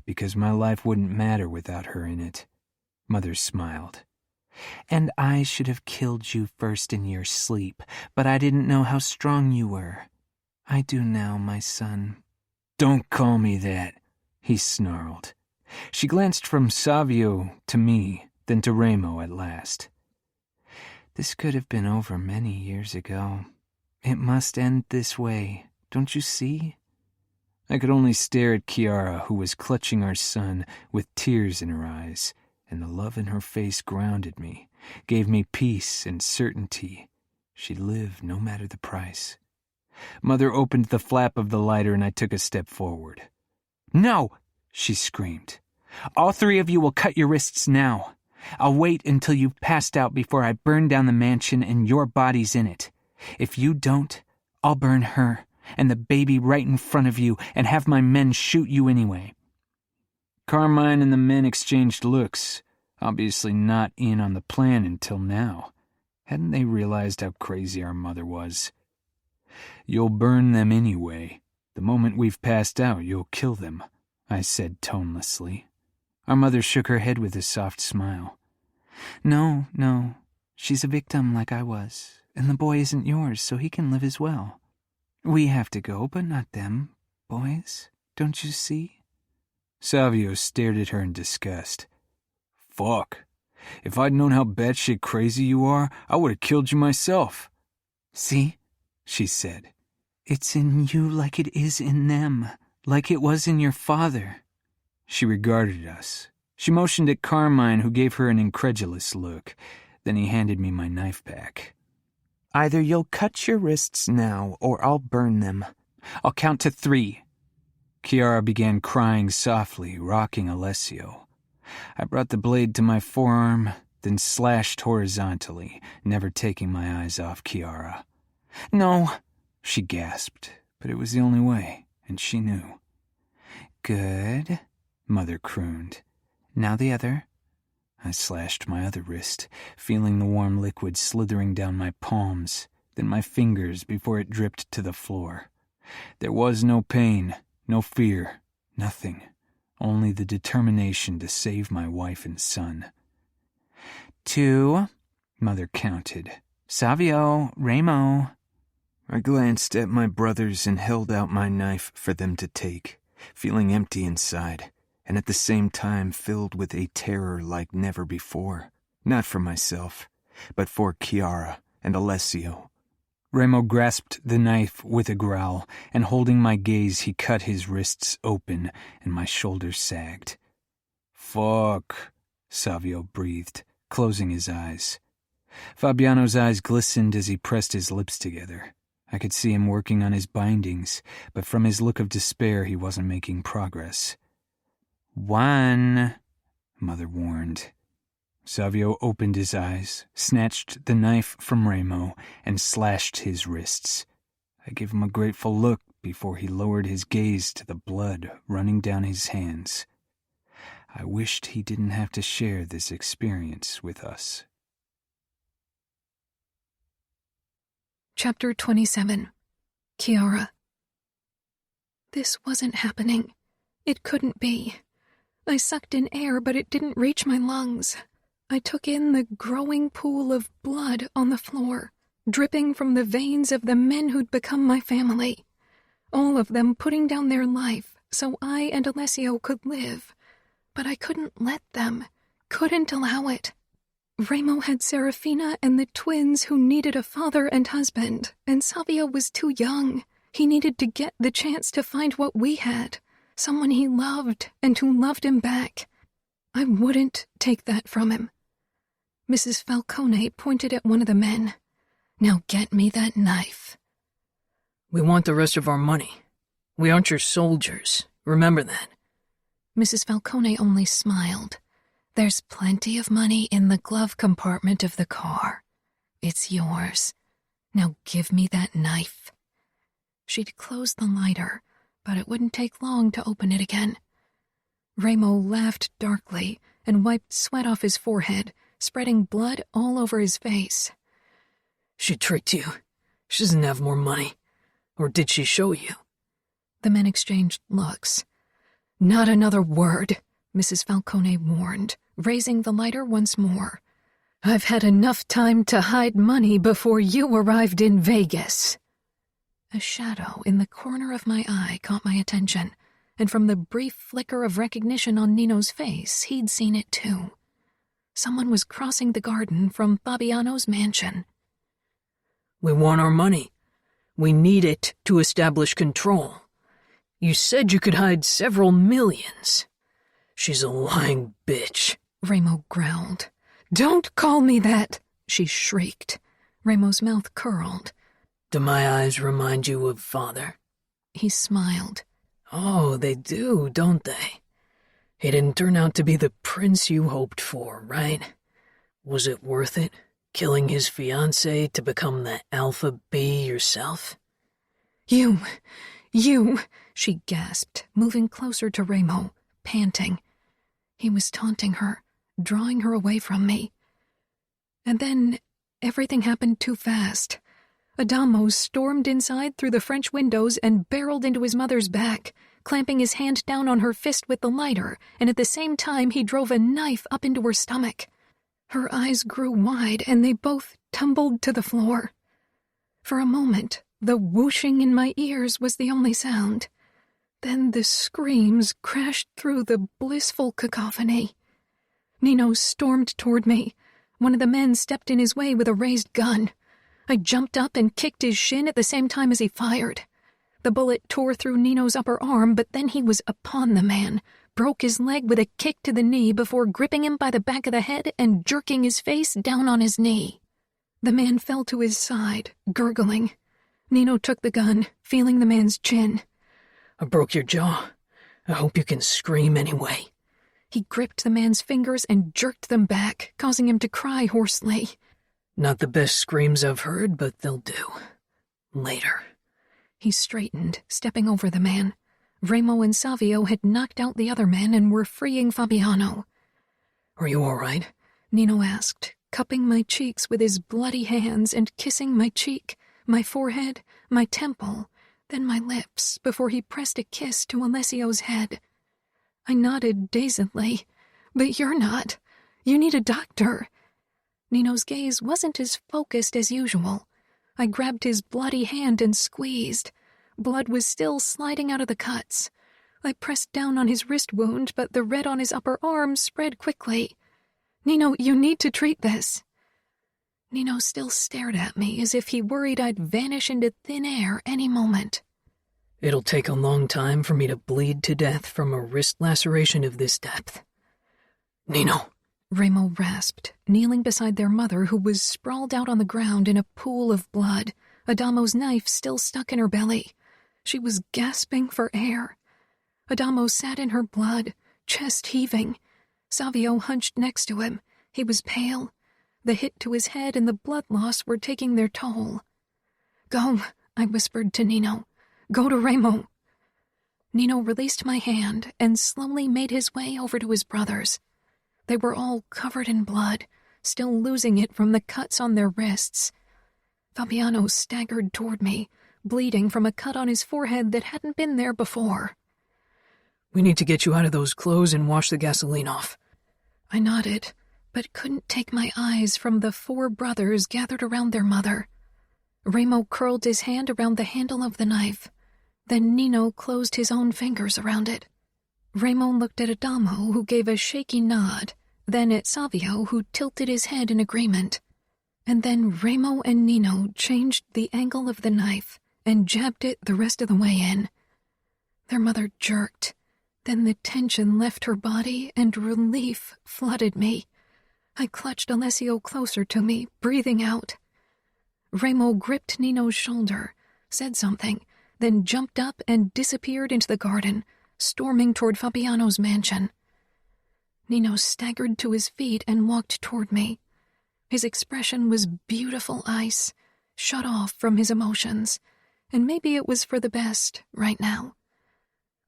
because my life wouldn't matter without her in it. Mother smiled. "And I should have killed you first in your sleep, but I didn't know how strong you were. I do now, my son." "Don't call me that," he snarled. She glanced from Savio to me, then to Remo at last. "This could have been over many years ago. It must end this way, don't you see?" I could only stare at Chiara, who was clutching our son with tears in her eyes, and the love in her face grounded me, gave me peace and certainty. She'd live no matter the price. Mother opened the flap of the lighter and I took a step forward. "No!" she screamed. "All three of you will cut your wrists now. I'll wait until you've passed out before I burn down the mansion and your bodies in it. If you don't, I'll burn her and the baby right in front of you and have my men shoot you anyway." Carmine and the men exchanged looks, obviously not in on the plan until now. Hadn't they realized how crazy our mother was? "You'll burn them anyway. The moment we've passed out, you'll kill them," I said tonelessly. Our mother shook her head with a soft smile. No. She's a victim like I was, and the boy isn't yours, so he can live as well. We have to go, but not them, boys. Don't you see?" Savio stared at her in disgust. "Fuck. If I'd known how batshit crazy you are, I would have killed you myself." "See? she said. "It's in you like it is in them, like it was in your father." She regarded us. She motioned at Carmine, who gave her an incredulous look. Then he handed me my knife back. "Either you'll cut your wrists now, or I'll burn them. I'll count to 3. Chiara began crying softly, rocking Alessio. I brought the blade to my forearm, then slashed horizontally, never taking my eyes off Chiara. "No," she gasped, but it was the only way, and she knew. "Good," Mother crooned. "Now the other." I slashed my other wrist, feeling the warm liquid slithering down my palms, then my fingers before it dripped to the floor. There was no pain, no fear, nothing, only the determination to save my wife and son. 2, Mother counted. "Savio, Remo." I glanced at my brothers and held out my knife for them to take, feeling empty inside, and at the same time filled with a terror like never before. Not for myself, but for Chiara and Alessio. Remo grasped the knife with a growl, and holding my gaze, he cut his wrists open, and my shoulders sagged. "Fuck," Savio breathed, closing his eyes. Fabiano's eyes glistened as he pressed his lips together. I could see him working on his bindings, but from his look of despair he wasn't making progress. 1, Mother warned. Savio opened his eyes, snatched the knife from Remo, and slashed his wrists. I gave him a grateful look before he lowered his gaze to the blood running down his hands. I wished he didn't have to share this experience with us. Chapter 27. Chiara. This wasn't happening. It couldn't be. I sucked in air, but it didn't reach my lungs. I took in the growing pool of blood on the floor, dripping from the veins of the men who'd become my family. All of them putting down their life so I and Alessio could live. But I couldn't let them, couldn't allow it. Remo had Serafina and the twins who needed a father and husband, and Savio was too young. He needed to get the chance to find what we had, someone he loved and who loved him back. I wouldn't take that from him. Mrs. Falcone pointed at one of the men. "Now get me that knife." "We want the rest of our money. We aren't your soldiers. Remember that." Mrs. Falcone only smiled. "There's plenty of money in the glove compartment of the car. It's yours. Now give me that knife." She'd closed the lighter, but it wouldn't take long to open it again. Remo laughed darkly and wiped sweat off his forehead, spreading blood all over his face. "She tricked you. She doesn't have more money. Or did she show you?" The men exchanged looks. "Not another word," Mrs. Falcone warned, raising the lighter once more. "I've had enough time to hide money before you arrived in Vegas." A shadow in the corner of my eye caught my attention, and from the brief flicker of recognition on Nino's face, he'd seen it too. Someone was crossing the garden from Fabiano's mansion. "We want our money. We need it to establish control. You said you could hide several millions." "She's a lying bitch," Remo growled. "Don't call me that," she shrieked. Remo's mouth curled. "Do my eyes remind you of father?" He smiled. "Oh, they do, don't they? He didn't turn out to be the prince you hoped for, right? Was it worth it, killing his fiancée to become the alpha bee yourself?" You, she gasped, moving closer to Remo, panting. He was taunting her, drawing her away from me. And then everything happened too fast. Adamo stormed inside through the French windows and barreled into his mother's back, clamping his hand down on her fist with the lighter, and at the same time he drove a knife up into her stomach. Her eyes grew wide, and they both tumbled to the floor. For a moment, the whooshing in my ears was the only sound. Then the screams crashed through the blissful cacophony. Nino stormed toward me. One of the men stepped in his way with a raised gun. I jumped up and kicked his shin at the same time as he fired. The bullet tore through Nino's upper arm, but then he was upon the man, broke his leg with a kick to the knee before gripping him by the back of the head and jerking his face down on his knee. The man fell to his side, gurgling. Nino took the gun, feeling the man's chin. I broke your jaw. I hope you can scream anyway. He gripped the man's fingers and jerked them back, causing him to cry hoarsely. Not the best screams I've heard, but they'll do. Later. He straightened, stepping over the man. Remo and Savio had knocked out the other man and were freeing Fabiano. Are you all right? Nino asked, cupping my cheeks with his bloody hands and kissing my cheek, my forehead, my temple, then my lips, before he pressed a kiss to Alessio's head. I nodded dazedly. But you're not. You need a doctor. Nino's gaze wasn't as focused as usual. I grabbed his bloody hand and squeezed. Blood was still sliding out of the cuts. I pressed down on his wrist wound, but the red on his upper arm spread quickly. Nino, you need to treat this. Nino still stared at me as if he worried I'd vanish into thin air any moment. It'll take a long time for me to bleed to death from a wrist laceration of this depth. Nino. Remo rasped, kneeling beside their mother who was sprawled out on the ground in a pool of blood, Adamo's knife still stuck in her belly. She was gasping for air. Adamo sat in her blood, chest heaving. Savio hunched next to him. He was pale. The hit to his head and the blood loss were taking their toll. Go, I whispered to Nino. Go to Remo. Nino released my hand and slowly made his way over to his brothers. They were all covered in blood, still losing it from the cuts on their wrists. Fabiano staggered toward me, bleeding from a cut on his forehead that hadn't been there before. We need to get you out of those clothes and wash the gasoline off. I nodded, but couldn't take my eyes from the 4 brothers gathered around their mother. Remo curled his hand around the handle of the knife. Then Nino closed his own fingers around it. Remo looked at Adamo, who gave a shaky nod, then at Savio, who tilted his head in agreement. And then Remo and Nino changed the angle of the knife and jabbed it the rest of the way in. Their mother jerked. Then the tension left her body and relief flooded me. I clutched Alessio closer to me, breathing out. Remo gripped Nino's shoulder, said something, then jumped up and disappeared into the garden, storming toward Fabiano's mansion. Nino staggered to his feet and walked toward me. His expression was beautiful ice, shut off from his emotions, and maybe it was for the best right now.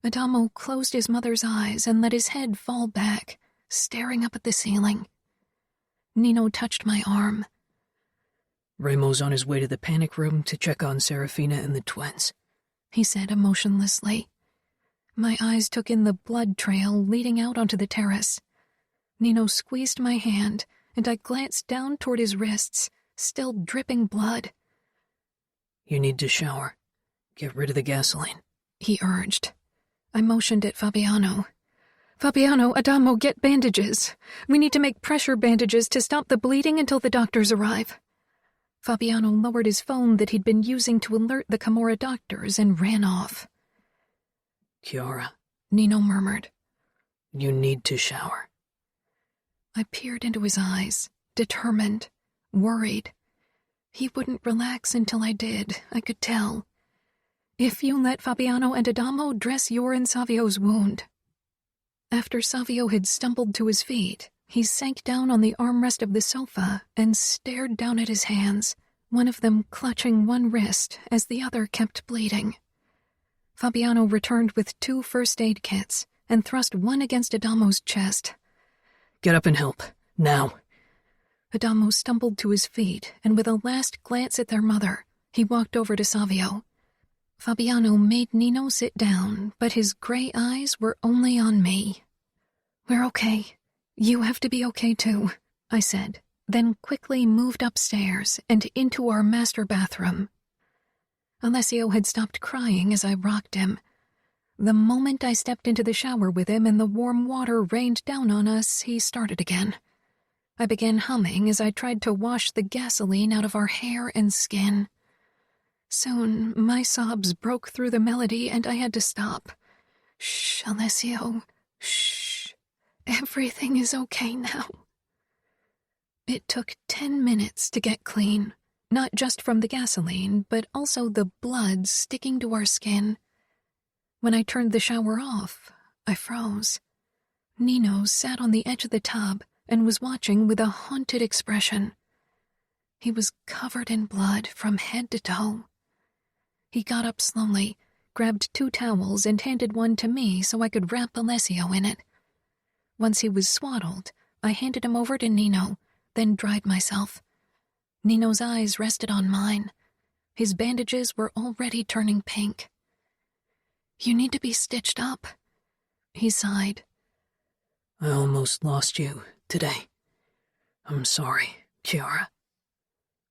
Adamo closed his mother's eyes and let his head fall back, staring up at the ceiling. Nino touched my arm. Remo's on his way to the panic room to check on Serafina and the twins, he said emotionlessly. My eyes took in the blood trail leading out onto the terrace. Nino squeezed my hand, and I glanced down toward his wrists, still dripping blood. You need to shower. Get rid of the gasoline, he urged. I motioned at Fabiano. Fabiano, Adamo, get bandages. We need to make pressure bandages to stop the bleeding until the doctors arrive. Fabiano lowered his phone that he'd been using to alert the Camorra doctors and ran off. Chiara, Nino murmured. You need to shower. I peered into his eyes, determined, worried. He wouldn't relax until I did, I could tell. If you let Fabiano and Adamo dress your and Savio's wound. After Savio had stumbled to his feet, he sank down on the armrest of the sofa and stared down at his hands, one of them clutching one wrist as the other kept bleeding. Fabiano returned with 2 first aid kits and thrust one against Adamo's chest. Get up and help, now. Adamo stumbled to his feet, and with a last glance at their mother, he walked over to Savio. Fabiano made Nino sit down, but his gray eyes were only on me. We're okay. You have to be okay too, I said, then quickly moved upstairs and into our master bathroom. Alessio had stopped crying as I rocked him. The moment I stepped into the shower with him and the warm water rained down on us, he started again. I began humming as I tried to wash the gasoline out of our hair and skin. Soon, my sobs broke through the melody and I had to stop. Shh, Alessio. Shh. Everything is okay now. It took 10 minutes to get clean, not just from the gasoline, but also the blood sticking to our skin. When I turned the shower off, I froze. Nino sat on the edge of the tub and was watching with a haunted expression. He was covered in blood from head to toe. He got up slowly, grabbed 2 towels and handed one to me so I could wrap Alessio in it. Once he was swaddled, I handed him over to Nino, then dried myself. Nino's eyes rested on mine. His bandages were already turning pink. You need to be stitched up. He sighed. I almost lost you today. I'm sorry, Chiara.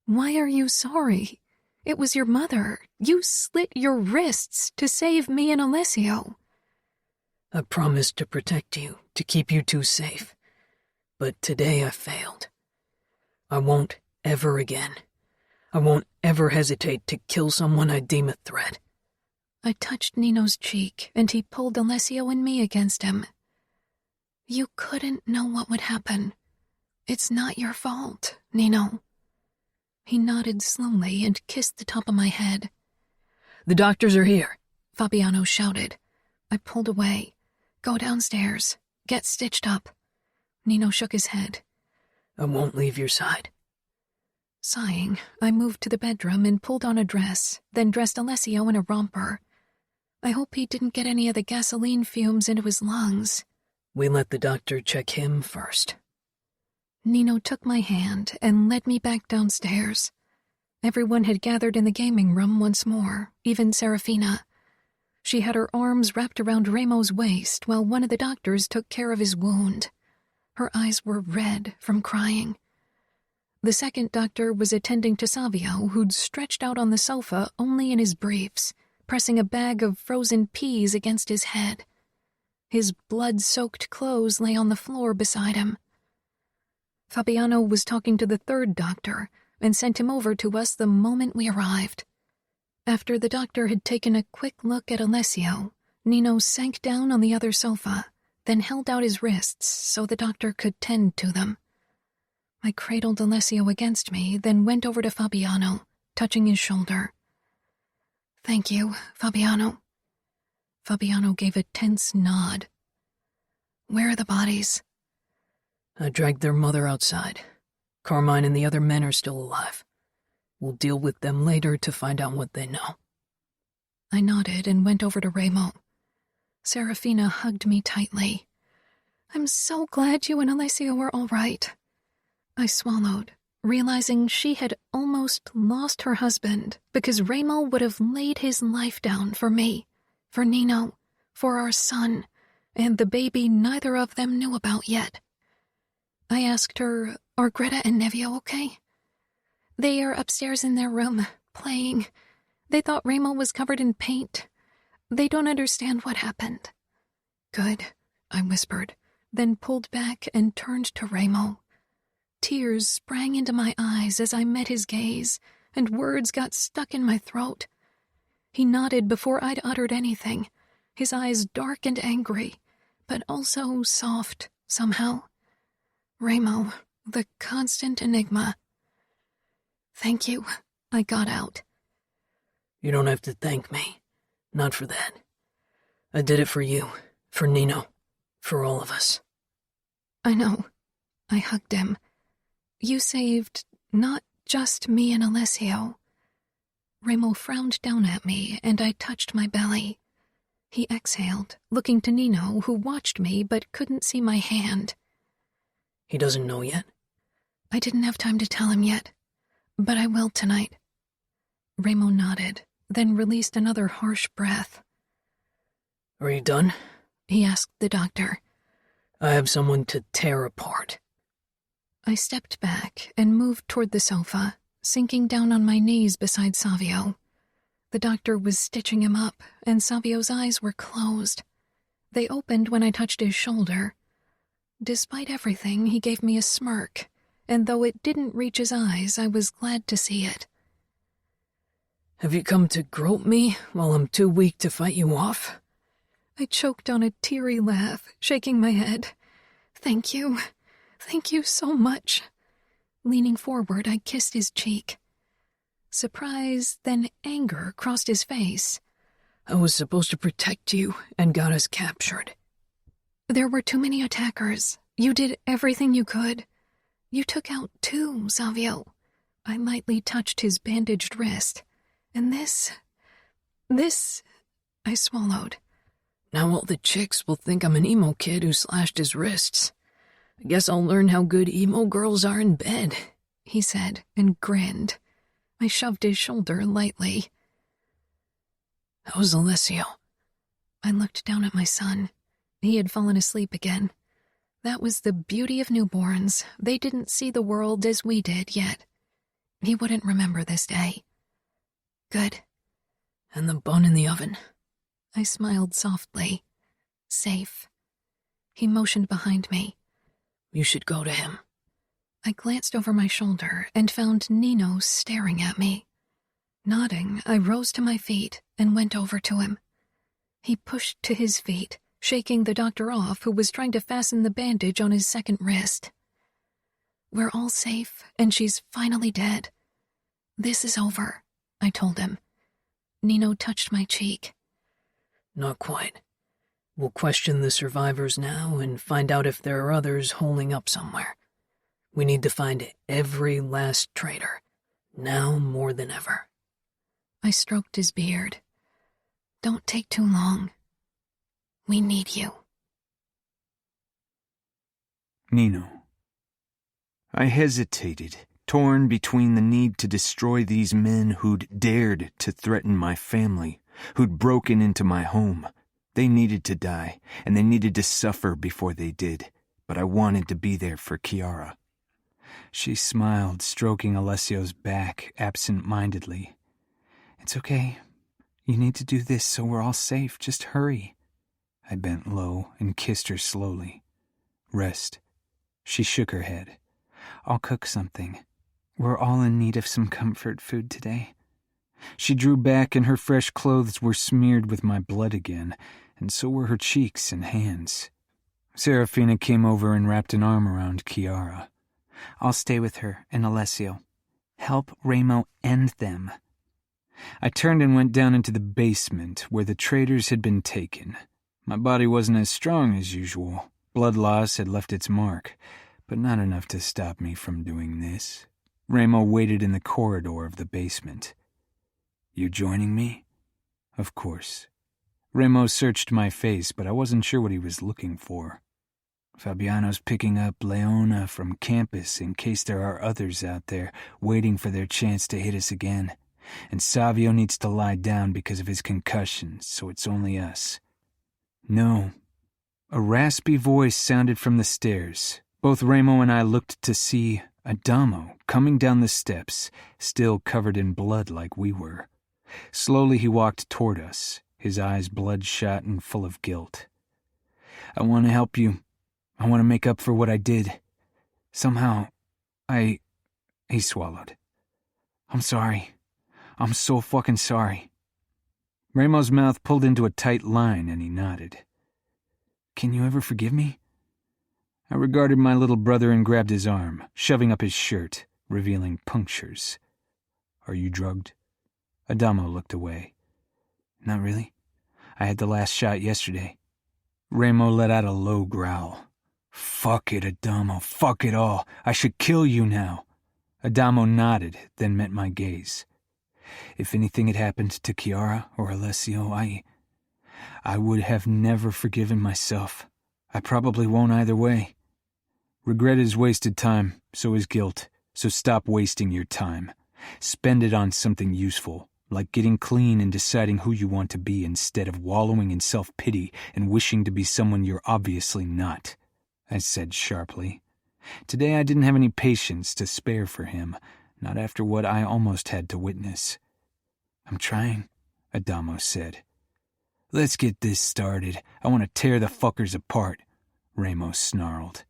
Why are you sorry? It was your mother. You slit your wrists to save me and Alessio. I promised to protect you, to keep you 2 safe. But today I failed. I won't ever again. I won't ever hesitate to kill someone I deem a threat. I touched Nino's cheek, and he pulled Alessio and me against him. You couldn't know what would happen. It's not your fault, Nino. He nodded slowly and kissed the top of my head. The doctors are here, Fabiano shouted. I pulled away. Go downstairs. Get stitched up. Nino shook his head. I won't leave your side. Sighing, I moved to the bedroom and pulled on a dress, then dressed Alessio in a romper. I hope he didn't get any of the gasoline fumes into his lungs. We let the doctor check him first. Nino took my hand and led me back downstairs. Everyone had gathered in the gaming room once more, even Serafina. She had her arms wrapped around Ramo's waist while one of the doctors took care of his wound. Her eyes were red from crying. The second doctor was attending to Savio, who'd stretched out on the sofa only in his briefs, pressing a bag of frozen peas against his head. His blood-soaked clothes lay on the floor beside him. Fabiano was talking to the third doctor and sent him over to us the moment we arrived. After the doctor had taken a quick look at Alessio, Nino sank down on the other sofa, then held out his wrists so the doctor could tend to them. I cradled Alessio against me, then went over to Fabiano, touching his shoulder. Thank you, Fabiano. Fabiano gave a tense nod. Where are the bodies? I dragged their mother outside. Carmine and the other men are still alive. We'll deal with them later to find out what they know. I nodded and went over to Ramo. Serafina hugged me tightly. I'm so glad you and Alessio are all right. I swallowed, realizing she had almost lost her husband because Ramo would have laid his life down for me, for Nino, for our son, and the baby neither of them knew about yet. I asked her, are Greta and Nevio okay? They are upstairs in their room, playing. They thought Ramo was covered in paint. They don't understand what happened. Good, I whispered, then pulled back and turned to Ramo. Tears sprang into my eyes as I met his gaze, and words got stuck in my throat. He nodded before I'd uttered anything, his eyes dark and angry, but also soft, somehow. Ramo, the constant enigma. Thank you, I got out. You don't have to thank me. Not for that. I did it for you, for Nino, for all of us. I know. I hugged him. You saved not just me and Alessio. Ramo frowned down at me, and I touched my belly. He exhaled, looking to Nino, who watched me but couldn't see my hand. He doesn't know yet? I didn't have time to tell him yet, but I will tonight. Ramo nodded, then released another harsh breath. Are you done? He asked the doctor. I have someone to tear apart. I stepped back and moved toward the sofa, sinking down on my knees beside Savio. The doctor was stitching him up, and Savio's eyes were closed. They opened when I touched his shoulder. Despite everything, he gave me a smirk, and though it didn't reach his eyes, I was glad to see it. Have you come to grope me while I'm too weak to fight you off? I choked on a teary laugh, shaking my head. Thank you. Thank you so much. Leaning forward, I kissed his cheek. Surprise, then anger crossed his face. I was supposed to protect you and got us captured. There were too many attackers. You did everything you could. You took out 2, Savio. I lightly touched his bandaged wrist. And this, I swallowed. Now all the chicks will think I'm an emo kid who slashed his wrists. I guess I'll learn how good emo girls are in bed, he said, and grinned. I shoved his shoulder lightly. How's Alessio? I looked down at my son. He had fallen asleep again. That was the beauty of newborns. They didn't see the world as we did yet. He wouldn't remember this day. Good. And the bun in the oven? I smiled softly. Safe. He motioned behind me. You should go to him. I glanced over my shoulder and found Nino staring at me. Nodding, I rose to my feet and went over to him. He pushed to his feet, shaking the doctor off who was trying to fasten the bandage on his second wrist. We're all safe, and she's finally dead. This is over, I told him. Nino touched my cheek. Not quite. We'll question the survivors now and find out if there are others holding up somewhere. We need to find every last traitor, now more than ever. I stroked his beard. Don't take too long. We need you. Nino. I hesitated, torn between the need to destroy these men who'd dared to threaten my family, who'd broken into my home. They needed to die, and they needed to suffer before they did, but I wanted to be there for Chiara. She smiled, stroking Alessio's back absent-mindedly. It's okay. You need to do this so we're all safe. Just hurry. I bent low and kissed her slowly. Rest. She shook her head. I'll cook something. We're all in need of some comfort food today. She drew back and her fresh clothes were smeared with my blood again, and so were her cheeks and hands. Serafina came over and wrapped an arm around Chiara. I'll stay with her and Alessio. Help Remo end them. I turned and went down into the basement where the traitors had been taken. My body wasn't as strong as usual. Blood loss had left its mark, but not enough to stop me from doing this. Remo waited in the corridor of the basement. You joining me? Of course. Remo searched my face, but I wasn't sure what he was looking for. Fabiano's picking up Leona from campus in case there are others out there waiting for their chance to hit us again. And Savio needs to lie down because of his concussion, so it's only us. No. A raspy voice sounded from the stairs. Both Remo and I looked to see Adamo coming down the steps, still covered in blood like we were. Slowly he walked toward us, his eyes bloodshot and full of guilt. I want to help you. I want to make up for what I did. Somehow, He swallowed. I'm sorry. I'm so fucking sorry. Remo's mouth pulled into a tight line and he nodded. Can you ever forgive me? I regarded my little brother and grabbed his arm, shoving up his shirt, revealing punctures. Are you drugged? Adamo looked away. Not really. I had the last shot yesterday. Remo let out a low growl. Fuck it, Adamo. Fuck it all. I should kill you now. Adamo nodded, then met my gaze. If anything had happened to Chiara or Alessio, I would have never forgiven myself. I probably won't either way. Regret is wasted time, so is guilt, so stop wasting your time. Spend it on something useful, like getting clean and deciding who you want to be instead of wallowing in self-pity and wishing to be someone you're obviously not, I said sharply. Today I didn't have any patience to spare for him, not after what I almost had to witness. I'm trying, Adamo said. Let's get this started. I want to tear the fuckers apart, Remo snarled.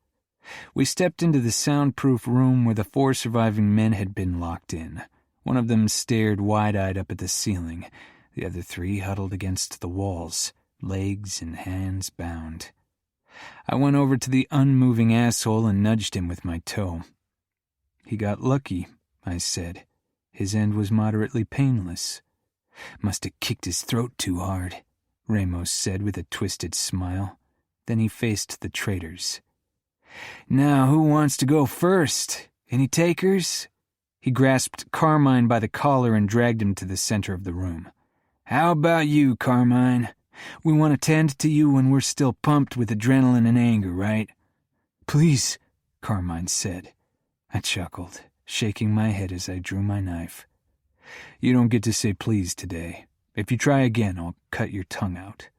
We stepped into the soundproof room where the 4 surviving men had been locked in. One of them stared wide-eyed up at the ceiling. The other 3 huddled against the walls, legs and hands bound. I went over to the unmoving asshole and nudged him with my toe. "He got lucky," I said. "His end was moderately painless." "Must have kicked his throat too hard," Ramos said with a twisted smile. Then he faced the traitors. "Now who wants to go first? Any takers?" He grasped Carmine by the collar and dragged him to the center of the room. "How about you, Carmine? We want to tend to you when we're still pumped with adrenaline and anger, right?" "Please," Carmine said. I chuckled, shaking my head as I drew my knife. "You don't get to say please today. If you try again, I'll cut your tongue out."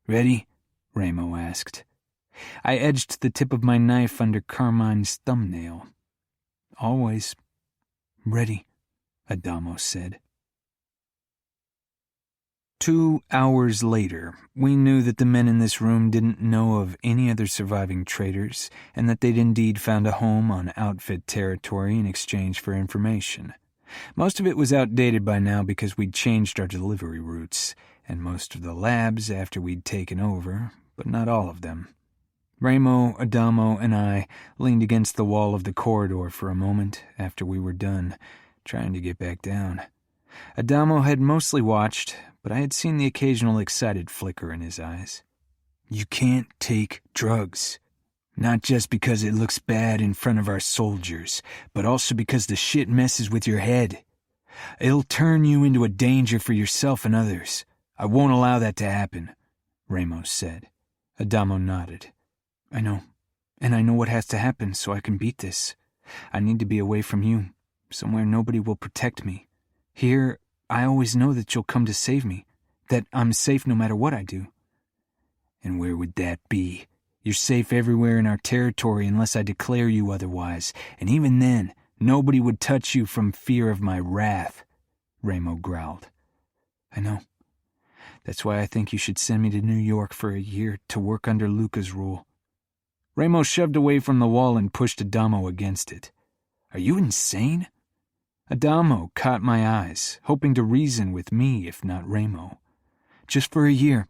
"Ready?" Ramo asked. I edged the tip of my knife under Carmine's thumbnail. "Always." "Ready," Adamo said. 2 hours later, we knew that the men in this room didn't know of any other surviving traitors, and that they'd indeed found a home on outfit territory in exchange for information. Most of it was outdated by now because we'd changed our delivery routes, and most of the labs after we'd taken over, but not all of them. Ramo, Adamo, and I leaned against the wall of the corridor for a moment after we were done, trying to get back down. Adamo had mostly watched, but I had seen the occasional excited flicker in his eyes. "You can't take drugs. Not just because it looks bad in front of our soldiers, but also because the shit messes with your head. It'll turn you into a danger for yourself and others. I won't allow that to happen," Ramos said. Adamo nodded. "I know. And I know what has to happen so I can beat this. I need to be away from you, somewhere nobody will protect me. Here, I always know that you'll come to save me, that I'm safe no matter what I do." "And where would that be? You're safe everywhere in our territory unless I declare you otherwise, and even then, nobody would touch you from fear of my wrath," Ramo growled. "I know. That's why I think you should send me to New York for a year to work under Luca's rule." Ramo shoved away from the wall and pushed Adamo against it. "Are you insane?" Adamo caught my eyes, hoping to reason with me if not Ramo. "Just for a year.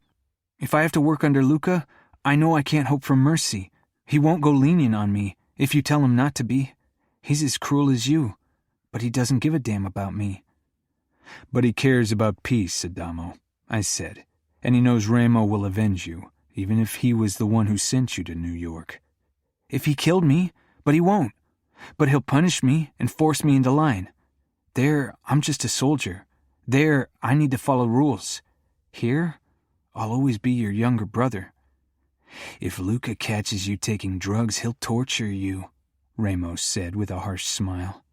If I have to work under Luca, I know I can't hope for mercy. He won't go lenient on me if you tell him not to be. He's as cruel as you, but he doesn't give a damn about me." "But he cares about peace, Adamo," I said, "and he knows Ramo will avenge you, even if he was the one who sent you to New York." "If he killed me, but he won't. But he'll punish me and force me into line. There, I'm just a soldier. There, I need to follow rules. Here, I'll always be your younger brother." "If Luca catches you taking drugs, he'll torture you," Ramos said with a harsh smile.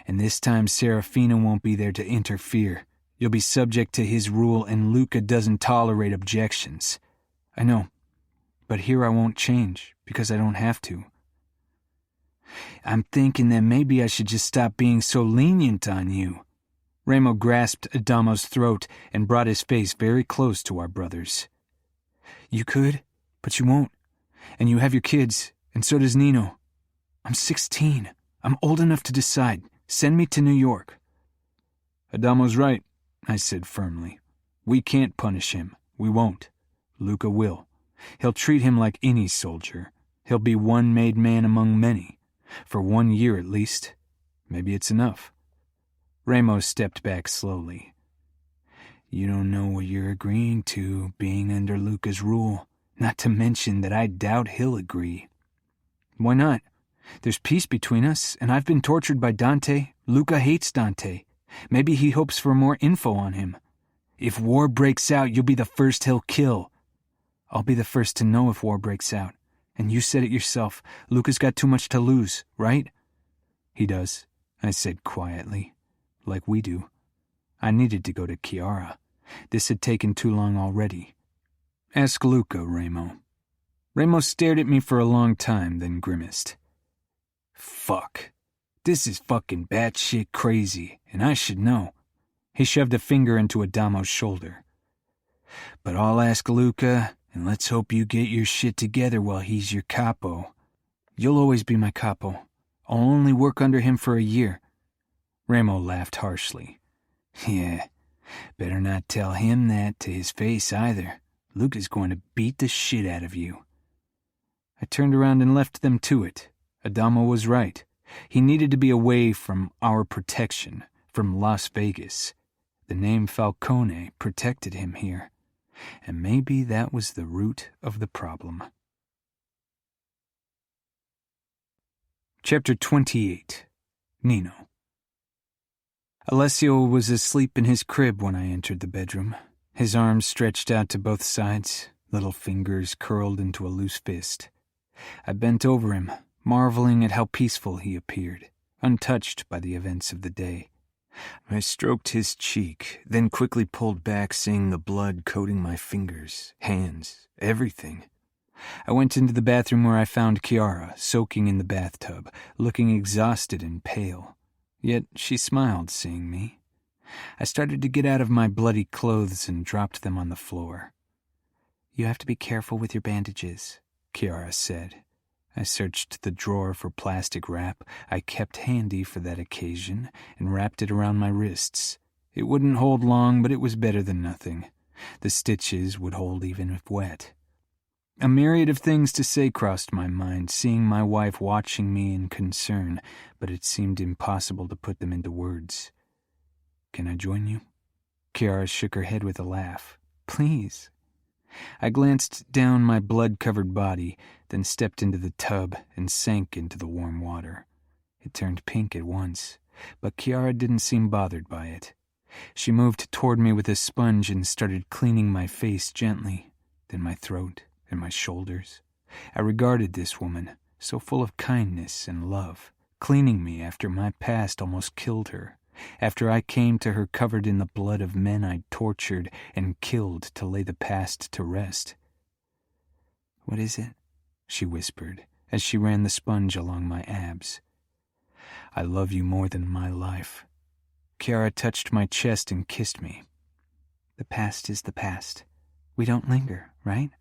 "And this time Serafina won't be there to interfere. You'll be subject to his rule, and Luca doesn't tolerate objections." "I know, but here I won't change, because I don't have to." "I'm thinking that maybe I should just stop being so lenient on you." Ramo grasped Adamo's throat and brought his face very close to our brother's. "You could, but you won't. And you have your kids, and so does Nino. I'm 16. I'm old enough to decide. Send me to New York." "Adamo's right," I said firmly. "We can't punish him. We won't. Luca will. He'll treat him like any soldier. He'll be one made man among many. For 1 year at least. Maybe it's enough." Ramos stepped back slowly. "You don't know what you're agreeing to, being under Luca's rule. Not to mention that I doubt he'll agree." "Why not? There's peace between us, and I've been tortured by Dante. Luca hates Dante. Maybe he hopes for more info on him. If war breaks out, you'll be the first he'll kill." "I'll be the first to know if war breaks out. And you said it yourself, Luca's got too much to lose, right?" "He does," I said quietly. "Like we do. I needed to go to Chiara. This had taken too long already. Ask Luca, Ramo." Ramo stared at me for a long time, then grimaced. "Fuck. This is fucking batshit crazy, and I should know." He shoved a finger into Adamo's shoulder. "But I'll ask Luca, and let's hope you get your shit together while he's your capo." You'll always be my capo. I'll only work under him for a year." Ramo laughed harshly. "Yeah, better not tell him that to his face either. Luke is going to beat the shit out of you." I turned around and left them to it. Adamo was right. He needed to be away from our protection, from Las Vegas. The name Falcone protected him here. And maybe that was the root of the problem. Chapter 28. Nino. Alessio was asleep in his crib when I entered the bedroom, his arms stretched out to both sides, little fingers curled into a loose fist. I bent over him, marveling at how peaceful he appeared, untouched by the events of the day. I stroked his cheek, then quickly pulled back, seeing the blood coating my fingers, hands, everything. I went into the bathroom where I found Chiara, soaking in the bathtub, looking exhausted and pale. Yet she smiled, seeing me. I started to get out of my bloody clothes and dropped them on the floor. "You have to be careful with your bandages," Chiara said. I searched the drawer for plastic wrap I kept handy for that occasion and wrapped it around my wrists. It wouldn't hold long, but it was better than nothing. The stitches would hold even if wet. A myriad of things to say crossed my mind, seeing my wife watching me in concern, but it seemed impossible to put them into words. "Can I join you?" Chiara shook her head with a laugh. "Please." I glanced down my blood-covered body, then stepped into the tub and sank into the warm water. It turned pink at once, but Chiara didn't seem bothered by it. She moved toward me with a sponge and started cleaning my face gently, then my throat and my shoulders. I regarded this woman, so full of kindness and love, cleaning me after my past almost killed her, after I came to her covered in the blood of men I'd tortured and killed to lay the past to rest. "What is it?" she whispered as she ran the sponge along my abs. "I love you more than my life." Chiara touched my chest and kissed me. "The past is the past. We don't linger, right?"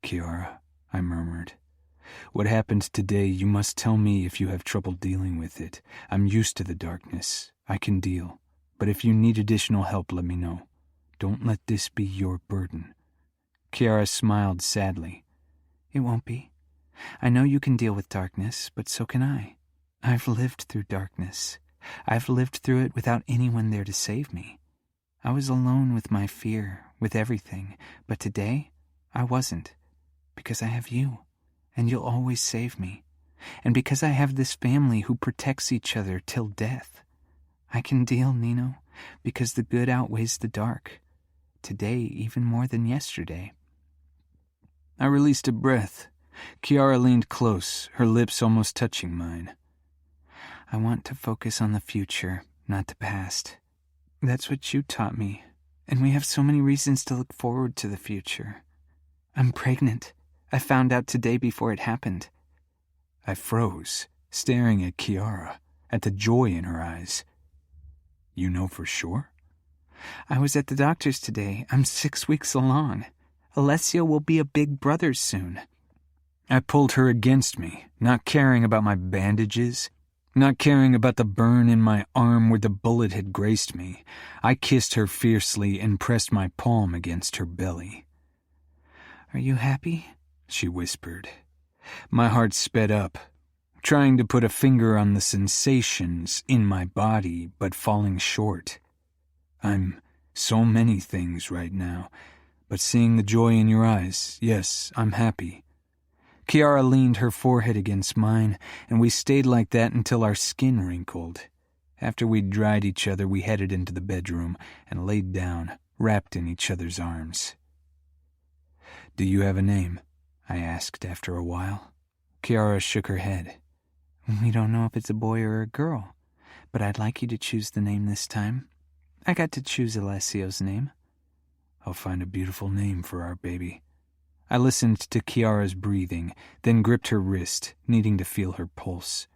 "Chiara," I murmured. "What happened today, you must tell me if you have trouble dealing with it. I'm used to the darkness. I can deal. But if you need additional help, let me know. Don't let this be your burden." Chiara smiled sadly. "It won't be. I know you can deal with darkness, but so can I. I've lived through darkness. I've lived through it without anyone there to save me. I was alone with my fear, with everything, but today I wasn't. Because I have you, and you'll always save me. And because I have this family who protects each other till death. I can deal, Nino, because the good outweighs the dark. Today even more than yesterday." I released a breath. Chiara leaned close, her lips almost touching mine. "I want to focus on the future, not the past. That's what you taught me, and we have so many reasons to look forward to the future. I'm pregnant. I found out today before it happened." I froze, staring at Chiara, at the joy in her eyes. "You know for sure?" "I was at the doctor's today. I'm 6 weeks along. Alessio will be a big brother soon." I pulled her against me, not caring about my bandages, not caring about the burn in my arm where the bullet had grazed me. I kissed her fiercely and pressed my palm against her belly. "Are you happy?" she whispered. My heart sped up, trying to put a finger on the sensations in my body, but falling short. "I'm so many things right now, but seeing the joy in your eyes, yes, I'm happy." Chiara leaned her forehead against mine, and we stayed like that until our skin wrinkled. After we'd dried each other, we headed into the bedroom and laid down, wrapped in each other's arms. "Do you have a name?" I asked after a while. Chiara shook her head. "We don't know if it's a boy or a girl, but I'd like you to choose the name this time. I got to choose Alessio's name." "I'll find a beautiful name for our baby." I listened to Chiara's breathing, then gripped her wrist, needing to feel her pulse.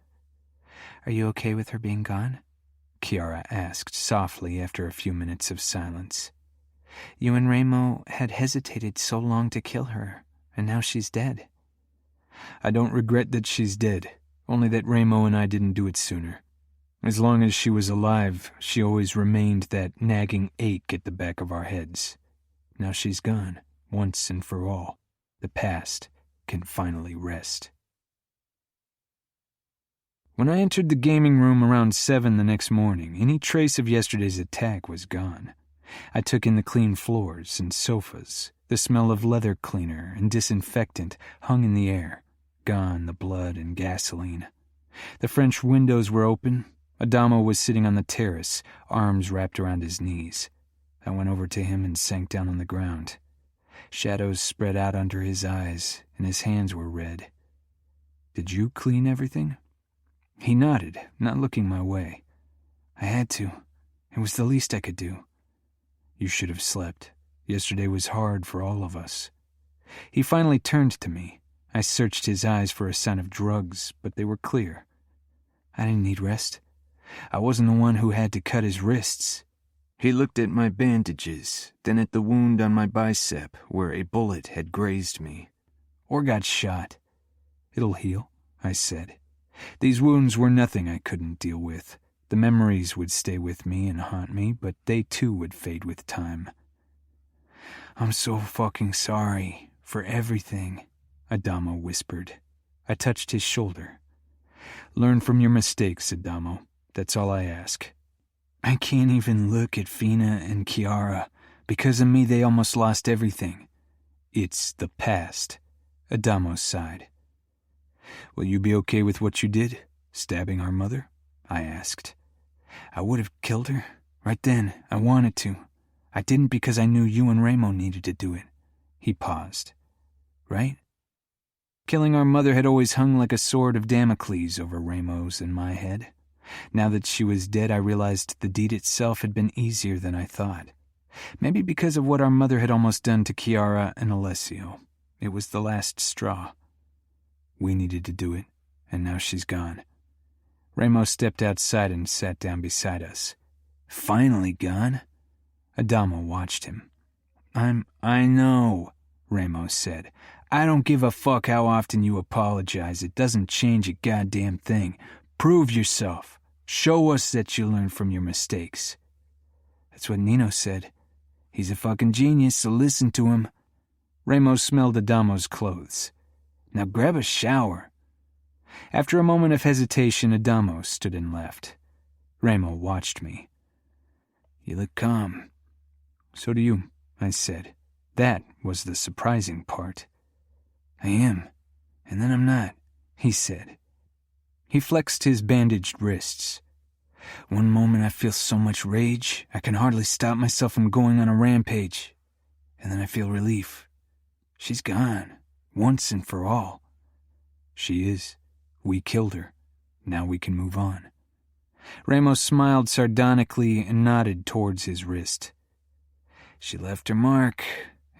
"Are you okay with her being gone?" Chiara asked softly after a few minutes of silence. "You and Ramo had hesitated so long to kill her, and now she's dead." I don't regret that she's dead, only that Ramo and I didn't do it sooner. As long as she was alive, she always remained that nagging ache at the back of our heads. Now she's gone, once and for all. The past can finally rest. When I entered the gaming room around 7 the next morning, any trace of yesterday's attack was gone. I took in the clean floors and sofas. The smell of leather cleaner and disinfectant hung in the air. Gone the blood and gasoline. The French windows were open. Adamo was sitting on the terrace, arms wrapped around his knees. I went over to him and sank down on the ground. Shadows spread out under his eyes, and his hands were red. "Did you clean everything?" He nodded, not looking my way. "I had to. It was the least I could do." "You should have slept. Yesterday was hard for all of us." He finally turned to me. I searched his eyes for a sign of drugs, but they were clear. "I didn't need rest. I wasn't the one who had to cut his wrists." He looked at my bandages, then at the wound on my bicep where a bullet had grazed me. "Or got shot." "It'll heal," I said. These wounds were nothing I couldn't deal with. The memories would stay with me and haunt me, but they too would fade with time. "I'm so fucking sorry for everything," Adamo whispered. I touched his shoulder. "Learn from your mistakes, Adamo. That's all I ask." "I can't even look at Fina and Chiara. Because of me, they almost lost everything." "It's the past," Adamo sighed. "Will you be okay with what you did? Stabbing our mother?" I asked. "I would have killed her. Right then, I wanted to. I didn't because I knew you and Ramo needed to do it." He paused. "Right?" Killing our mother had always hung like a sword of Damocles over Ramo's and my head. Now that she was dead, I realized the deed itself had been easier than I thought. Maybe because of what our mother had almost done to Chiara and Alessio. It was the last straw. We needed to do it, and now she's gone. Ramo stepped outside and sat down beside us. "Finally gone?" Adamo watched him. I know," Ramo said. "I don't give a fuck how often you apologize. It doesn't change a goddamn thing. Prove yourself. Show us that you learned from your mistakes." "That's what Nino said. He's a fucking genius, so listen to him." Ramo smelled Adamo's clothes. "Now grab a shower." After a moment of hesitation, Adamo stood and left. Ramo watched me. "You look calm." "So do you," I said. That was the surprising part. "I am, and then I'm not," he said. He flexed his bandaged wrists. "One moment I feel so much rage, I can hardly stop myself from going on a rampage. And then I feel relief. She's gone, once and for all." "She is. We killed her. Now we can move on." Ramos smiled sardonically and nodded towards his wrist. "She left her mark.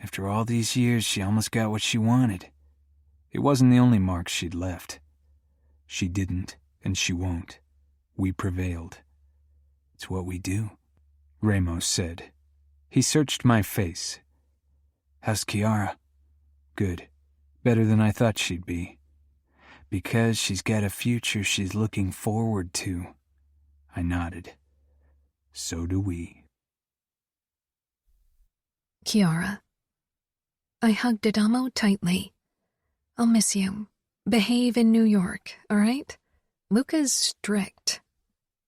After all these years, she almost got what she wanted." It wasn't the only mark she'd left. She didn't, and she won't. We prevailed. "It's what we do," Ramos said. He searched my face. "How's Chiara?" "Good. Better than I thought she'd be." "Because she's got a future she's looking forward to." I nodded. "So do we." Chiara. I hugged Adamo tightly. "I'll miss you. Behave in New York, all right? Luca's strict."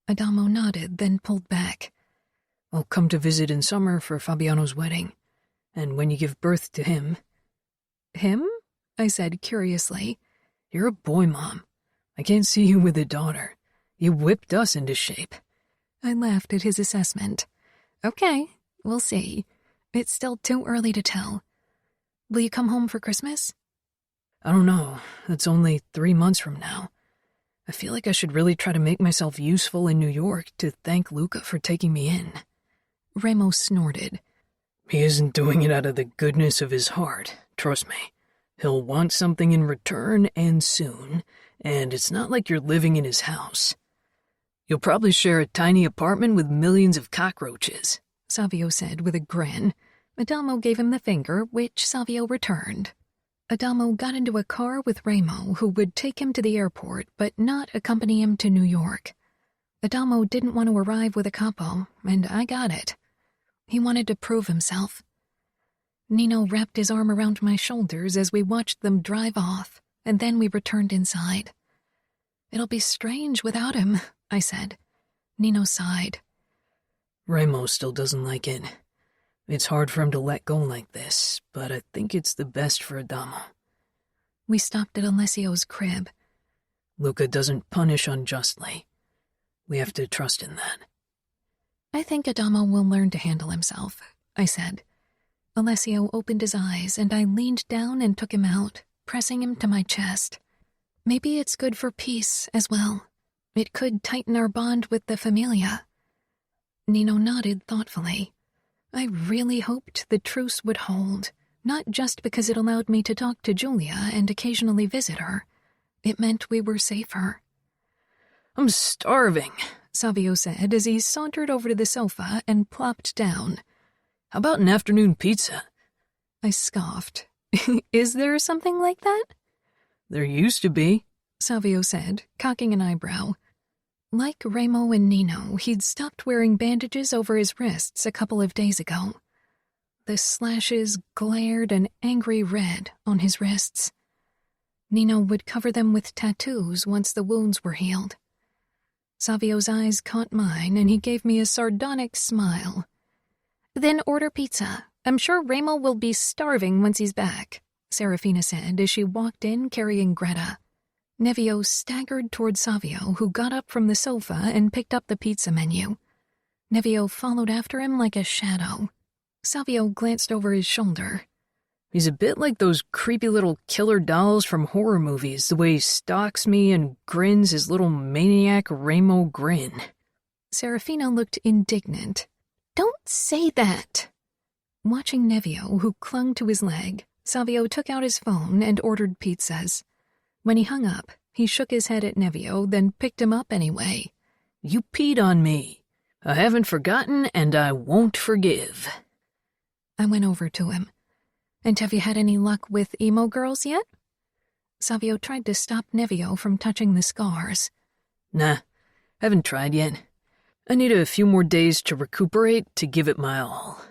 Adamo nodded, then pulled back. "I'll come to visit in summer for Fabiano's wedding. And when you give birth to him." "Him?" I said curiously. "You're a boy, Mom. I can't see you with a daughter. You whipped us into shape." I laughed at his assessment. "Okay, we'll see. It's still too early to tell. Will you come home for Christmas?" "I don't know. It's only 3 months from now. I feel like I should really try to make myself useful in New York to thank Luca for taking me in." Ramos snorted. "He isn't doing it out of the goodness of his heart, trust me. He'll want something in return and soon, and it's not like you're living in his house. You'll probably share a tiny apartment with millions of cockroaches," Savio said with a grin. Adamo gave him the finger, which Savio returned. Adamo got into a car with Ramo, who would take him to the airport but not accompany him to New York. Adamo didn't want to arrive with a capo, and I got it. He wanted to prove himself. Nino wrapped his arm around my shoulders as we watched them drive off, and then we returned inside. "It'll be strange without him," I said. Nino sighed. Ramo still doesn't like it. It's hard for him to let go like this, but I think it's the best for Adamo. We stopped at Alessio's crib. Luca doesn't punish unjustly. We have to trust in that. "I think Adamo will learn to handle himself," I said. Alessio opened his eyes, and I leaned down and took him out, pressing him to my chest. Maybe it's good for peace as well. It could tighten our bond with the familia. Nino nodded thoughtfully. I really hoped the truce would hold, not just because it allowed me to talk to Julia and occasionally visit her. It meant we were safer. "I'm starving," Savio said as he sauntered over to the sofa and plopped down. "How about an afternoon pizza?" I scoffed. "Is there something like that?" "There used to be," Savio said, cocking an eyebrow. Like Ramo and Nino, he'd stopped wearing bandages over his wrists a couple of days ago. The slashes glared an angry red on his wrists. Nino would cover them with tattoos once the wounds were healed. Savio's eyes caught mine, and he gave me a sardonic smile. "Then order pizza. I'm sure Ramo will be starving once he's back," Serafina said as she walked in carrying Greta. Nevio staggered toward Savio, who got up from the sofa and picked up the pizza menu. Nevio followed after him like a shadow. Savio glanced over his shoulder. "He's a bit like those creepy little killer dolls from horror movies, the way he stalks me and grins his little maniac Ramo grin." Serafina looked indignant. "Don't say that." Watching Nevio, who clung to his leg, Savio took out his phone and ordered pizzas. When he hung up, he shook his head at Nevio, then picked him up anyway. "You peed on me. I haven't forgotten, and I won't forgive." I went over to him. "And have you had any luck with emo girls yet?" Savio tried to stop Nevio from touching the scars. "Nah, haven't tried yet. I need a few more days to recuperate to give it my all.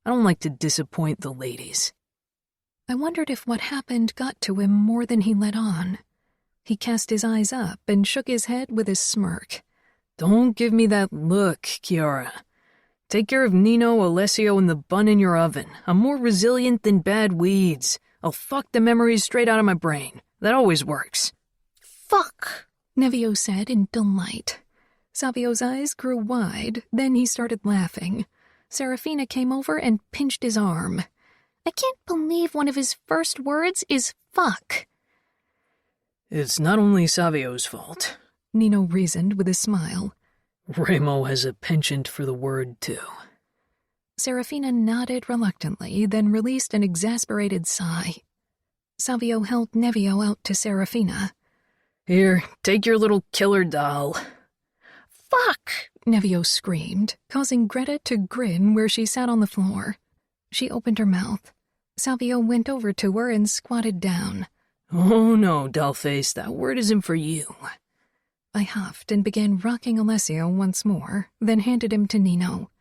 I don't like to disappoint the ladies." I wondered if what happened got to him more than he let on. He cast his eyes up and shook his head with a smirk. "Don't give me that look, Chiara. Take care of Nino, Alessio, and the bun in your oven. I'm more resilient than bad weeds. I'll fuck the memories straight out of my brain. That always works." "Fuck," Nevio said in delight. Savio's eyes grew wide, then he started laughing. Serafina came over and pinched his arm. "I can't believe one of his first words is fuck." "It's not only Savio's fault," Nino reasoned with a smile. "Ramo has a penchant for the word, too." Serafina nodded reluctantly, then released an exasperated sigh. Savio held Nevio out to Serafina. "Here, take your little killer doll." "Fuck!" Nevio screamed, causing Greta to grin where she sat on the floor. She opened her mouth. Savio went over to her and squatted down. "Oh no, dollface, that word isn't for you." I huffed and began rocking Alessio once more, then handed him to Nino.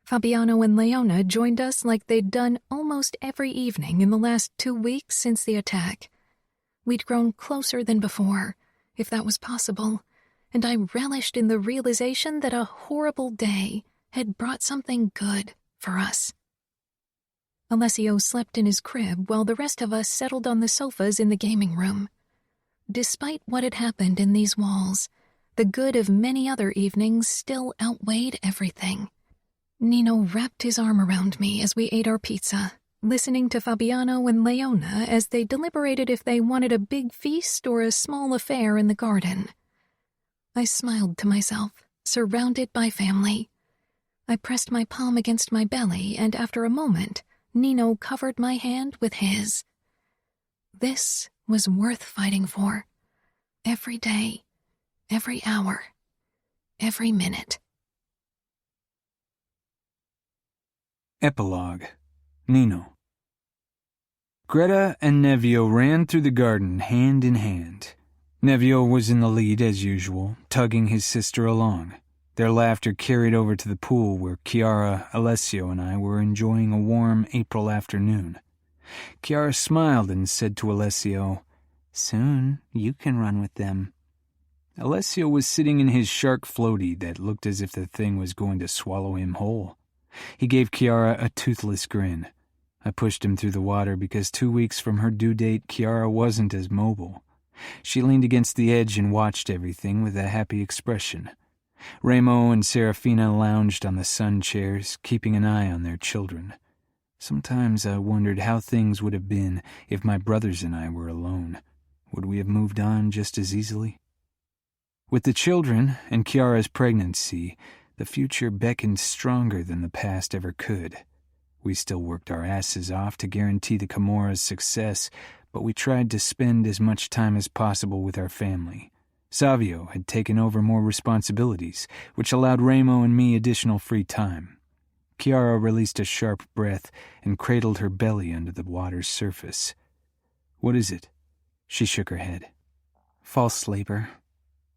Fabiano and Leona joined us like they'd done almost every evening in the last 2 weeks since the attack. We'd grown closer than before, if that was possible, and I relished in the realization that a horrible day had brought something good for us. Alessio slept in his crib while the rest of us settled on the sofas in the gaming room. Despite what had happened in these walls, the good of many other evenings still outweighed everything. Nino wrapped his arm around me as we ate our pizza, listening to Fabiano and Leona as they deliberated if they wanted a big feast or a small affair in the garden. I smiled to myself, surrounded by family. I pressed my palm against my belly, and after a moment, Nino covered my hand with his. This was worth fighting for. Every day, every hour, every minute. Epilogue. Nino. Greta and Nevio ran through the garden hand in hand. Nevio was in the lead as usual, tugging his sister along. Their laughter carried over to the pool where Chiara, Alessio, and I were enjoying a warm April afternoon. Chiara smiled and said to Alessio, "Soon you can run with them." Alessio was sitting in his shark floaty that looked as if the thing was going to swallow him whole. He gave Chiara a toothless grin. I pushed him through the water because 2 weeks from her due date, Chiara wasn't as mobile. She leaned against the edge and watched everything with a happy expression. Remo and Serafina lounged on the sun chairs, keeping an eye on their children. Sometimes I wondered how things would have been if my brothers and I were alone. Would we have moved on just as easily? With the children and Chiara's pregnancy, the future beckoned stronger than the past ever could. We still worked our asses off to guarantee the Camorra's success, but we tried to spend as much time as possible with our family. Savio had taken over more responsibilities, which allowed Remo and me additional free time. Chiara released a sharp breath and cradled her belly under the water's surface. "What is it?" She shook her head. "False labor."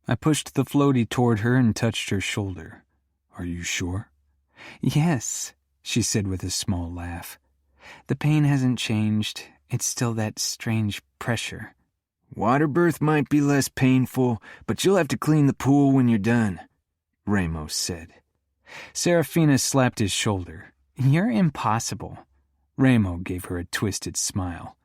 I pushed the floaty toward her and touched her shoulder. "Are you sure?" "Yes," she said with a small laugh. "The pain hasn't changed. It's still that strange pressure." "Water birth might be less painful, but you'll have to clean the pool when you're done," Remo said. Serafina slapped his shoulder. "You're impossible." Remo gave her a twisted smile.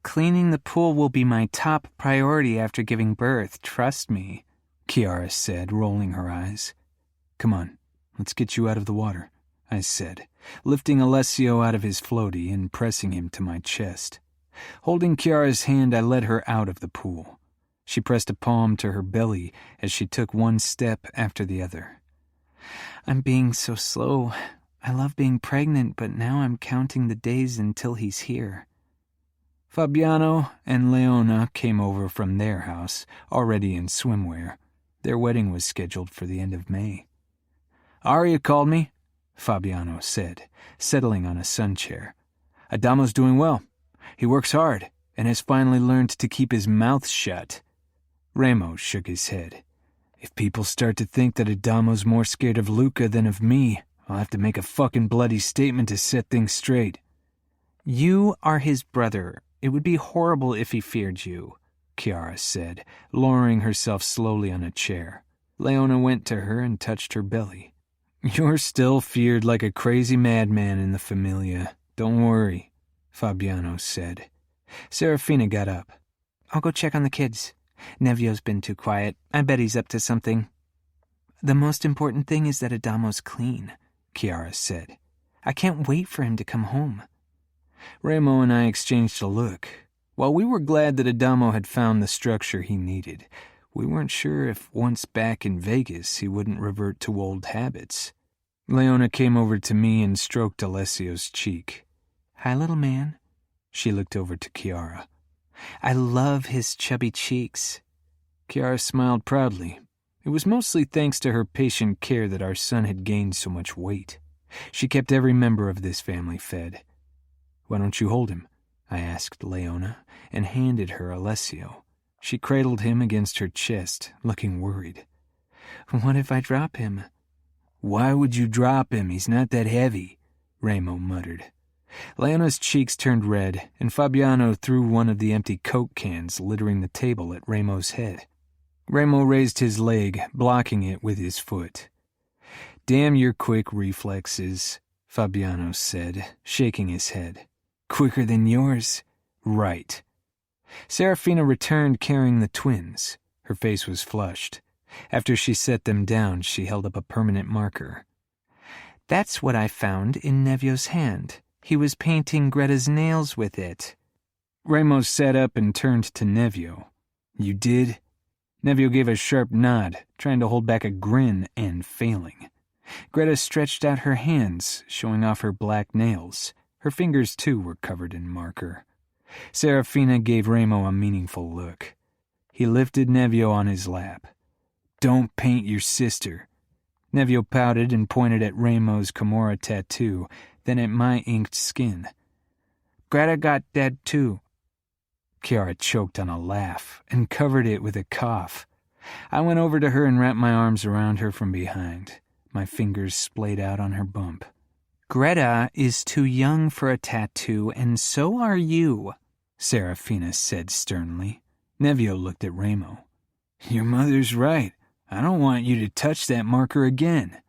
"Cleaning the pool will be my top priority after giving birth, trust me," Chiara said, rolling her eyes. "Come on, let's get you out of the water," I said, lifting Alessio out of his floaty and pressing him to my chest. Holding Chiara's hand, I led her out of the pool. She pressed a palm to her belly as she took one step after the other. "I'm being so slow. I love being pregnant, but now I'm counting the days until he's here." Fabiano and Leona came over from their house, already in swimwear. Their wedding was scheduled for the end of May. "Aria called me," Fabiano said, settling on a sun chair. "Adamo's doing well. He works hard and has finally learned to keep his mouth shut." Remo shook his head. "If people start to think that Adamo's more scared of Luca than of me, I'll have to make a fucking bloody statement to set things straight." "You are his brother. It would be horrible if he feared you," Chiara said, lowering herself slowly on a chair. Leona went to her and touched her belly. "You're still feared like a crazy madman in the Familia. Don't worry," Fabiano said. Serafina got up. "I'll go check on the kids. Nevio's been too quiet. I bet he's up to something." "The most important thing is that Adamo's clean," Chiara said. "I can't wait for him to come home." Remo and I exchanged a look. While we were glad that Adamo had found the structure he needed, we weren't sure if once back in Vegas he wouldn't revert to old habits. Leona came over to me and stroked Alessio's cheek. "Hi, little man." She looked over to Chiara. "I love his chubby cheeks." Chiara smiled proudly. It was mostly thanks to her patient care that our son had gained so much weight. She kept every member of this family fed. "Why don't you hold him?" I asked Leona, and handed her Alessio. She cradled him against her chest, looking worried. "What if I drop him?" "Why would you drop him? He's not that heavy," Remo muttered. Leona's cheeks turned red, and Fabiano threw one of the empty Coke cans littering the table at Remo's head. Remo raised his leg, blocking it with his foot. "Damn your quick reflexes," Fabiano said, shaking his head. "Quicker than yours?" "Right." Serafina returned carrying the twins. Her face was flushed. After she set them down, she held up a permanent marker. "That's what I found in Nevio's hand. He was painting Greta's nails with it." Remo sat up and turned to Nevio. "You did?" Nevio gave a sharp nod, trying to hold back a grin and failing. Greta stretched out her hands, showing off her black nails. Her fingers, too, were covered in marker. Serafina gave Remo a meaningful look. He lifted Nevio on his lap. "Don't paint your sister." Nevio pouted and pointed at Remo's Camorra tattoo, then at my inked skin. Greta got dead too. Chiara choked on a laugh and covered it with a cough. I went over to her and wrapped my arms around her from behind. My fingers splayed out on her bump. Greta is too young for a tattoo, and so are you, Serafina said sternly. Nevio looked at Remo. Your mother's right. I don't want you to touch that marker again.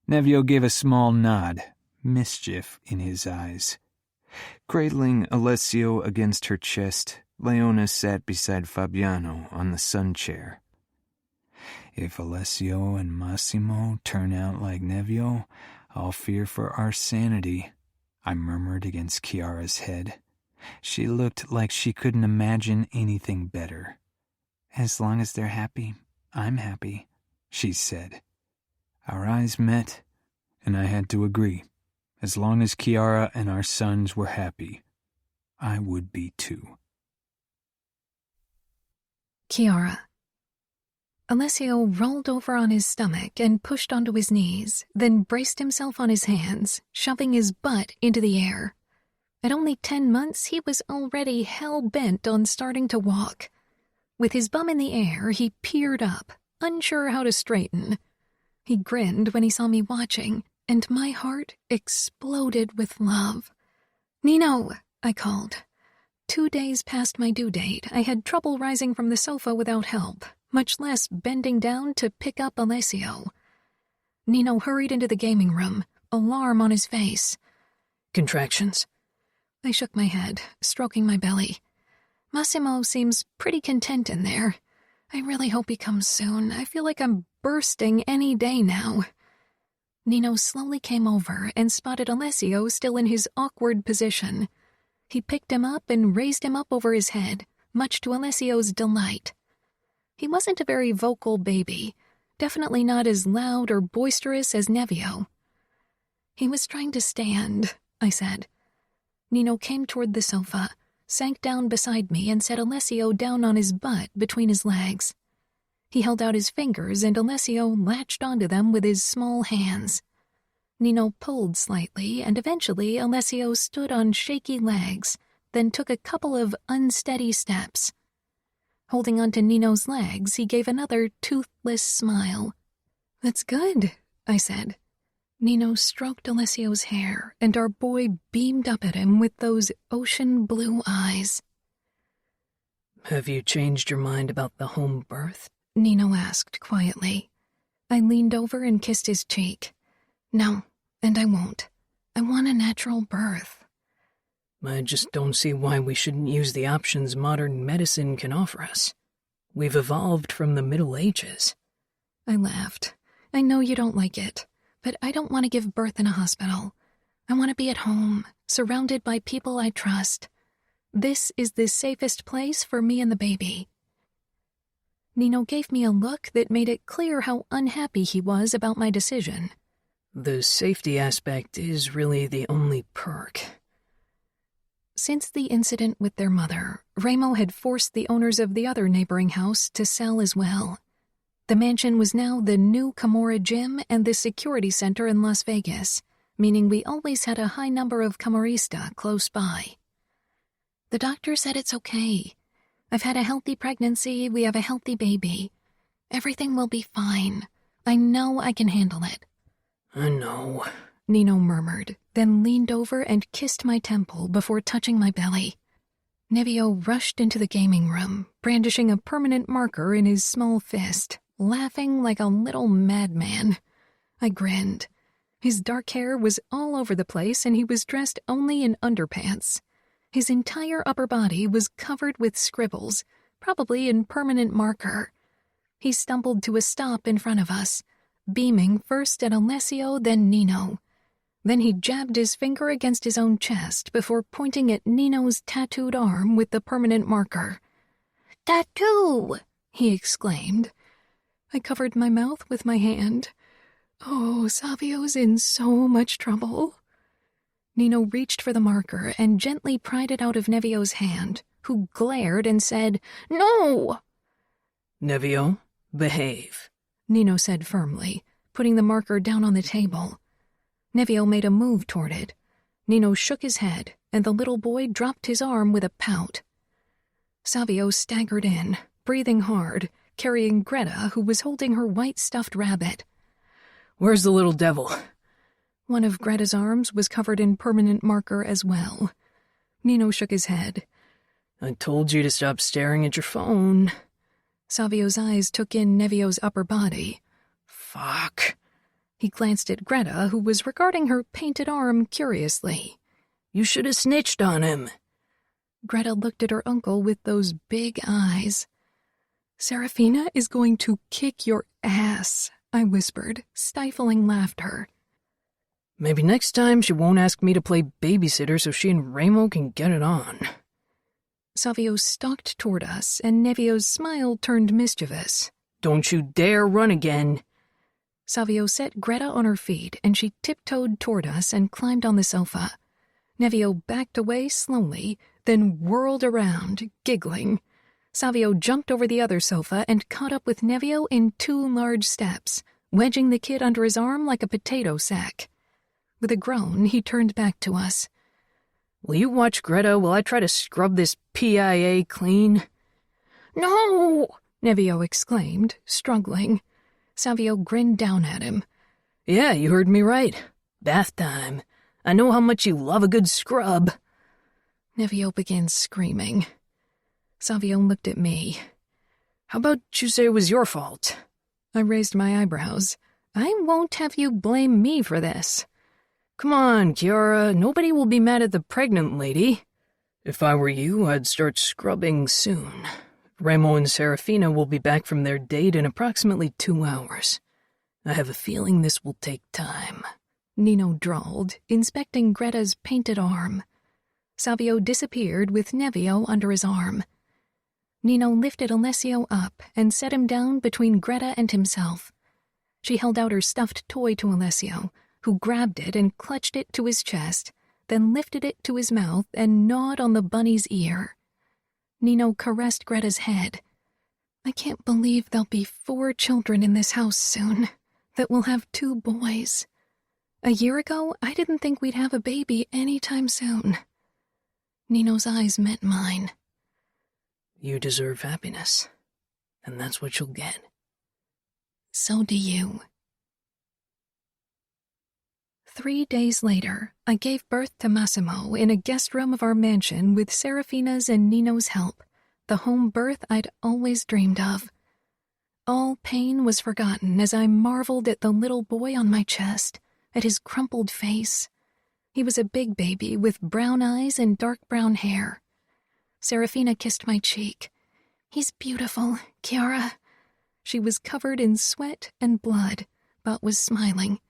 Nevio gave a small nod, mischief in his eyes. Cradling Alessio against her chest, Leona sat beside Fabiano on the sun chair. If Alessio and Massimo turn out like Nevio, I'll fear for our sanity, I murmured against Chiara's head. She looked like she couldn't imagine anything better. As long as they're happy, I'm happy, she said. Our eyes met, and I had to agree. As long as Chiara and our sons were happy, I would be too. Chiara. Alessio rolled over on his stomach and pushed onto his knees, then braced himself on his hands, shoving his butt into the air. At only 10 months, he was already hell-bent on starting to walk. With his bum in the air, he peered up, unsure how to straighten. He grinned when he saw me watching, and my heart exploded with love. "Nino," I called. 2 days past my due date, I had trouble rising from the sofa without help, much less bending down to pick up Alessio. Nino hurried into the gaming room, alarm on his face. Contractions? I shook my head, stroking my belly. Massimo seems pretty content in there. I really hope he comes soon. I feel like I'm bursting any day now. Nino slowly came over and spotted Alessio still in his awkward position. He picked him up and raised him up over his head, much to Alessio's delight. He wasn't a very vocal baby, definitely not as loud or boisterous as Nevio. He was trying to stand, I said. Nino came toward the sofa, sank down beside me, and set Alessio down on his butt between his legs. He held out his fingers, and Alessio latched onto them with his small hands. Nino pulled slightly, and eventually Alessio stood on shaky legs, then took a couple of unsteady steps. Holding onto Nino's legs, he gave another toothless smile. "That's good," I said. Nino stroked Alessio's hair, and our boy beamed up at him with those ocean blue eyes. Have you changed your mind about the home birth? Nino asked quietly. I leaned over and kissed his cheek. No, and I won't. I want a natural birth. I just don't see why we shouldn't use the options modern medicine can offer us. We've evolved from the Middle Ages. I laughed. I know you don't like it, but I don't want to give birth in a hospital. I want to be at home, surrounded by people I trust. This is the safest place for me and the baby. Nino gave me a look that made it clear how unhappy he was about my decision. The safety aspect is really the only perk. Since the incident with their mother, Remo had forced the owners of the other neighboring house to sell as well. The mansion was now the new Camorra gym and the security center in Las Vegas, meaning we always had a high number of Camorrista close by. The doctor said it's okay. I've had a healthy pregnancy, we have a healthy baby. Everything will be fine. I know I can handle it. I know, Nino murmured, then leaned over and kissed my temple before touching my belly. Nevio rushed into the gaming room, brandishing a permanent marker in his small fist, laughing like a little madman. I grinned. His dark hair was all over the place and he was dressed only in underpants. His entire upper body was covered with scribbles, probably in permanent marker. He stumbled to a stop in front of us, beaming first at Alessio, then Nino. Then he jabbed his finger against his own chest before pointing at Nino's tattooed arm with the permanent marker. "Tattoo!" he exclaimed. I covered my mouth with my hand. Oh, Savio's in so much trouble. Nino reached for the marker and gently pried it out of Nevio's hand, who glared and said, "No!" Nevio, behave, Nino said firmly, putting the marker down on the table. Nevio made a move toward it. Nino shook his head, and the little boy dropped his arm with a pout. Savio staggered in, breathing hard, carrying Greta, who was holding her white stuffed rabbit. "Where's the little devil?" One of Greta's arms was covered in permanent marker as well. Nino shook his head. "I told you to stop staring at your phone." Savio's eyes took in Nevio's upper body. "Fuck." He glanced at Greta, who was regarding her painted arm curiously. "You should have snitched on him." Greta looked at her uncle with those big eyes. "Serafina is going to kick your ass," I whispered, stifling laughter. "Maybe next time she won't ask me to play babysitter so she and Ramo can get it on." Savio stalked toward us, and Nevio's smile turned mischievous. "Don't you dare run again." Savio set Greta on her feet, and she tiptoed toward us and climbed on the sofa. Nevio backed away slowly, then whirled around, giggling. Savio jumped over the other sofa and caught up with Nevio in 2 large steps, wedging the kid under his arm like a potato sack. With a groan, he turned back to us. "Will you watch Greta while I try to scrub this PIA clean?" "No!" Nevio exclaimed, struggling. Savio grinned down at him. "Yeah, you heard me right. Bath time. I know how much you love a good scrub." Nevio began screaming. Savio looked at me. "How about you say it was your fault?" I raised my eyebrows. "I won't have you blame me for this." "Come on, Chiara, nobody will be mad at the pregnant lady. If I were you, I'd start scrubbing soon. Ramo and Serafina will be back from their date in approximately 2 hours. I have a feeling this will take time," Nino drawled, inspecting Greta's painted arm. Savio disappeared with Nevio under his arm. Nino lifted Alessio up and set him down between Greta and himself. She held out her stuffed toy to Alessio, who grabbed it and clutched it to his chest, then lifted it to his mouth and gnawed on the bunny's ear. Nino caressed Greta's head. "I can't believe there'll be 4 children in this house soon, that will have 2 boys. A year ago, I didn't think we'd have a baby anytime soon." Nino's eyes met mine. "You deserve happiness, and that's what you'll get." "So do you." 3 days later, I gave birth to Massimo in a guest room of our mansion with Serafina's and Nino's help, the home birth I'd always dreamed of. All pain was forgotten as I marveled at the little boy on my chest, at his crumpled face. He was a big baby with brown eyes and dark brown hair. Serafina kissed my cheek. "He's beautiful, Chiara." She was covered in sweat and blood, but was smiling.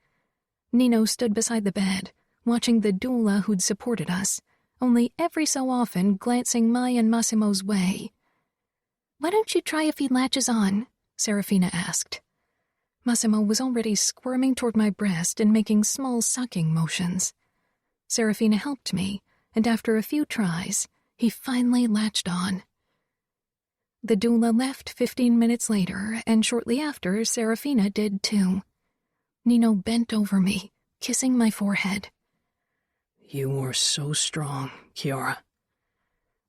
Nino stood beside the bed, watching the doula who'd supported us, only every so often glancing my and Massimo's way. "Why don't you try if he latches on?" Serafina asked. Massimo was already squirming toward my breast and making small sucking motions. Serafina helped me, and after a few tries, he finally latched on. The doula left 15 minutes later, and shortly after, Serafina did too. Nino bent over me, kissing my forehead. "You are so strong, Chiara."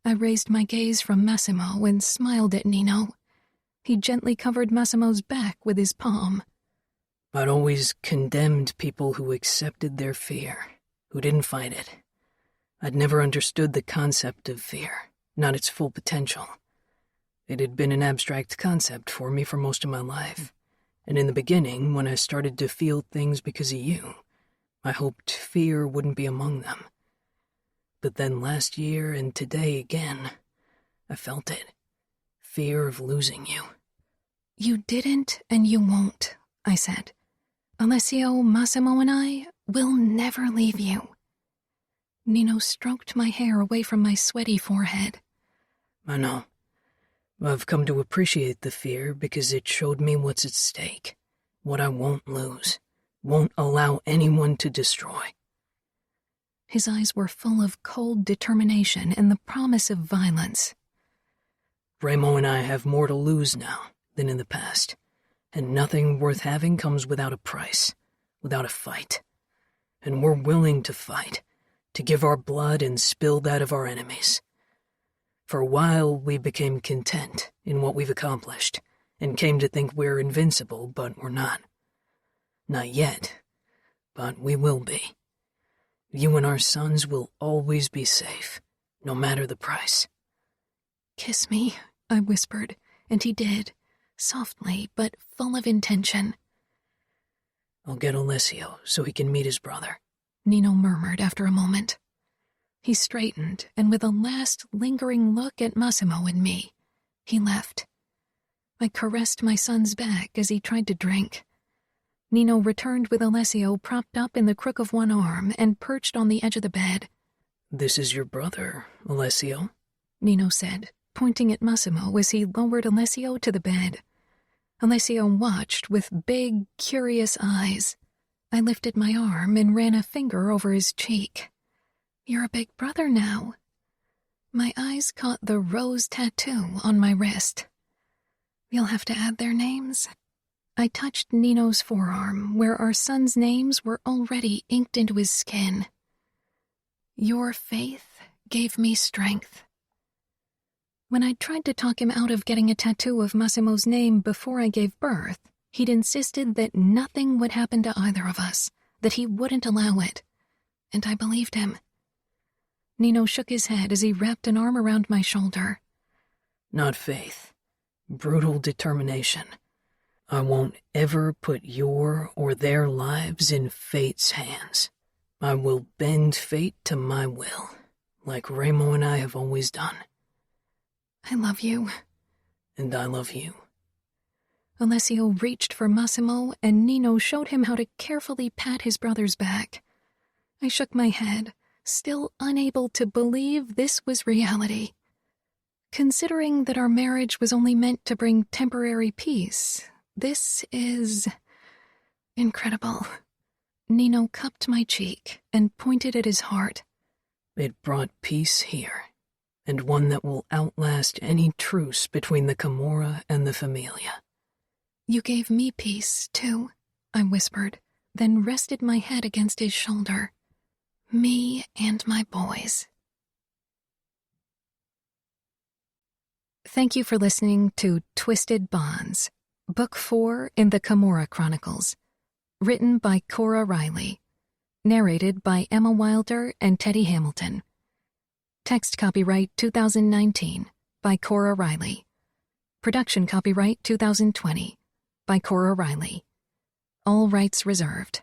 I raised my gaze from Massimo and smiled at Nino. He gently covered Massimo's back with his palm. "I'd always condemned people who accepted their fear, who didn't fight it. I'd never understood the concept of fear, not its full potential. It had been an abstract concept for me for most of my life. And in the beginning, when I started to feel things because of you, I hoped fear wouldn't be among them. But then last year and today again, I felt it. Fear of losing you." "You didn't and you won't," I said. "Alessio, Massimo, and I will never leave you." Nino stroked my hair away from my sweaty forehead. "I know. I've come to appreciate the fear because it showed me what's at stake, what I won't lose, won't allow anyone to destroy." His eyes were full of cold determination and the promise of violence. "Ramo and I have more to lose now than in the past, and nothing worth having comes without a price, without a fight. And we're willing to fight, to give our blood and spill that of our enemies. For a while, we became content in what we've accomplished and came to think we're invincible, but we're not. Not yet, but we will be. You and our sons will always be safe, no matter the price. "Kiss me," I whispered, and he did, softly but full of intention. "I'll get Alessio so he can meet his brother," Nino murmured after a moment. He straightened, and with a last lingering look at Massimo and me, he left. I caressed my son's back as he tried to drink. Nino returned with Alessio propped up in the crook of one arm and perched on the edge of the bed. "This is your brother, Alessio," Nino said, pointing at Massimo as he lowered Alessio to the bed. Alessio watched with big, curious eyes. I lifted my arm and ran a finger over his cheek. "You're a big brother now." My eyes caught the rose tattoo on my wrist. "You'll have to add their names." I touched Nino's forearm, where our sons' names were already inked into his skin. "Your faith gave me strength." When I tried to talk him out of getting a tattoo of Massimo's name before I gave birth, he'd insisted that nothing would happen to either of us, that he wouldn't allow it. And I believed him. Nino shook his head as he wrapped an arm around my shoulder. "Not faith. Brutal determination. I won't ever put your or their lives in fate's hands. I will bend fate to my will, like Remo and I have always done." "I love you." "And I love you." Alessio reached for Massimo, and Nino showed him how to carefully pat his brother's back. I shook my head, still unable to believe this was reality. Considering that our marriage was only meant to bring temporary peace, this is incredible. Nino cupped my cheek and pointed at his heart. "It brought peace here, and one that will outlast any truce between the Camorra and the Familia." "You gave me peace, too," I whispered, then rested my head against his shoulder. "Me and my boys." Thank you for listening to Twisted Bonds, Book 4 in the Camorra Chronicles, written by Cora Reilly, narrated by Emma Wilder and Teddy Hamilton. Text copyright 2019 by Cora Reilly. Production copyright 2020 by Cora Reilly. All rights reserved.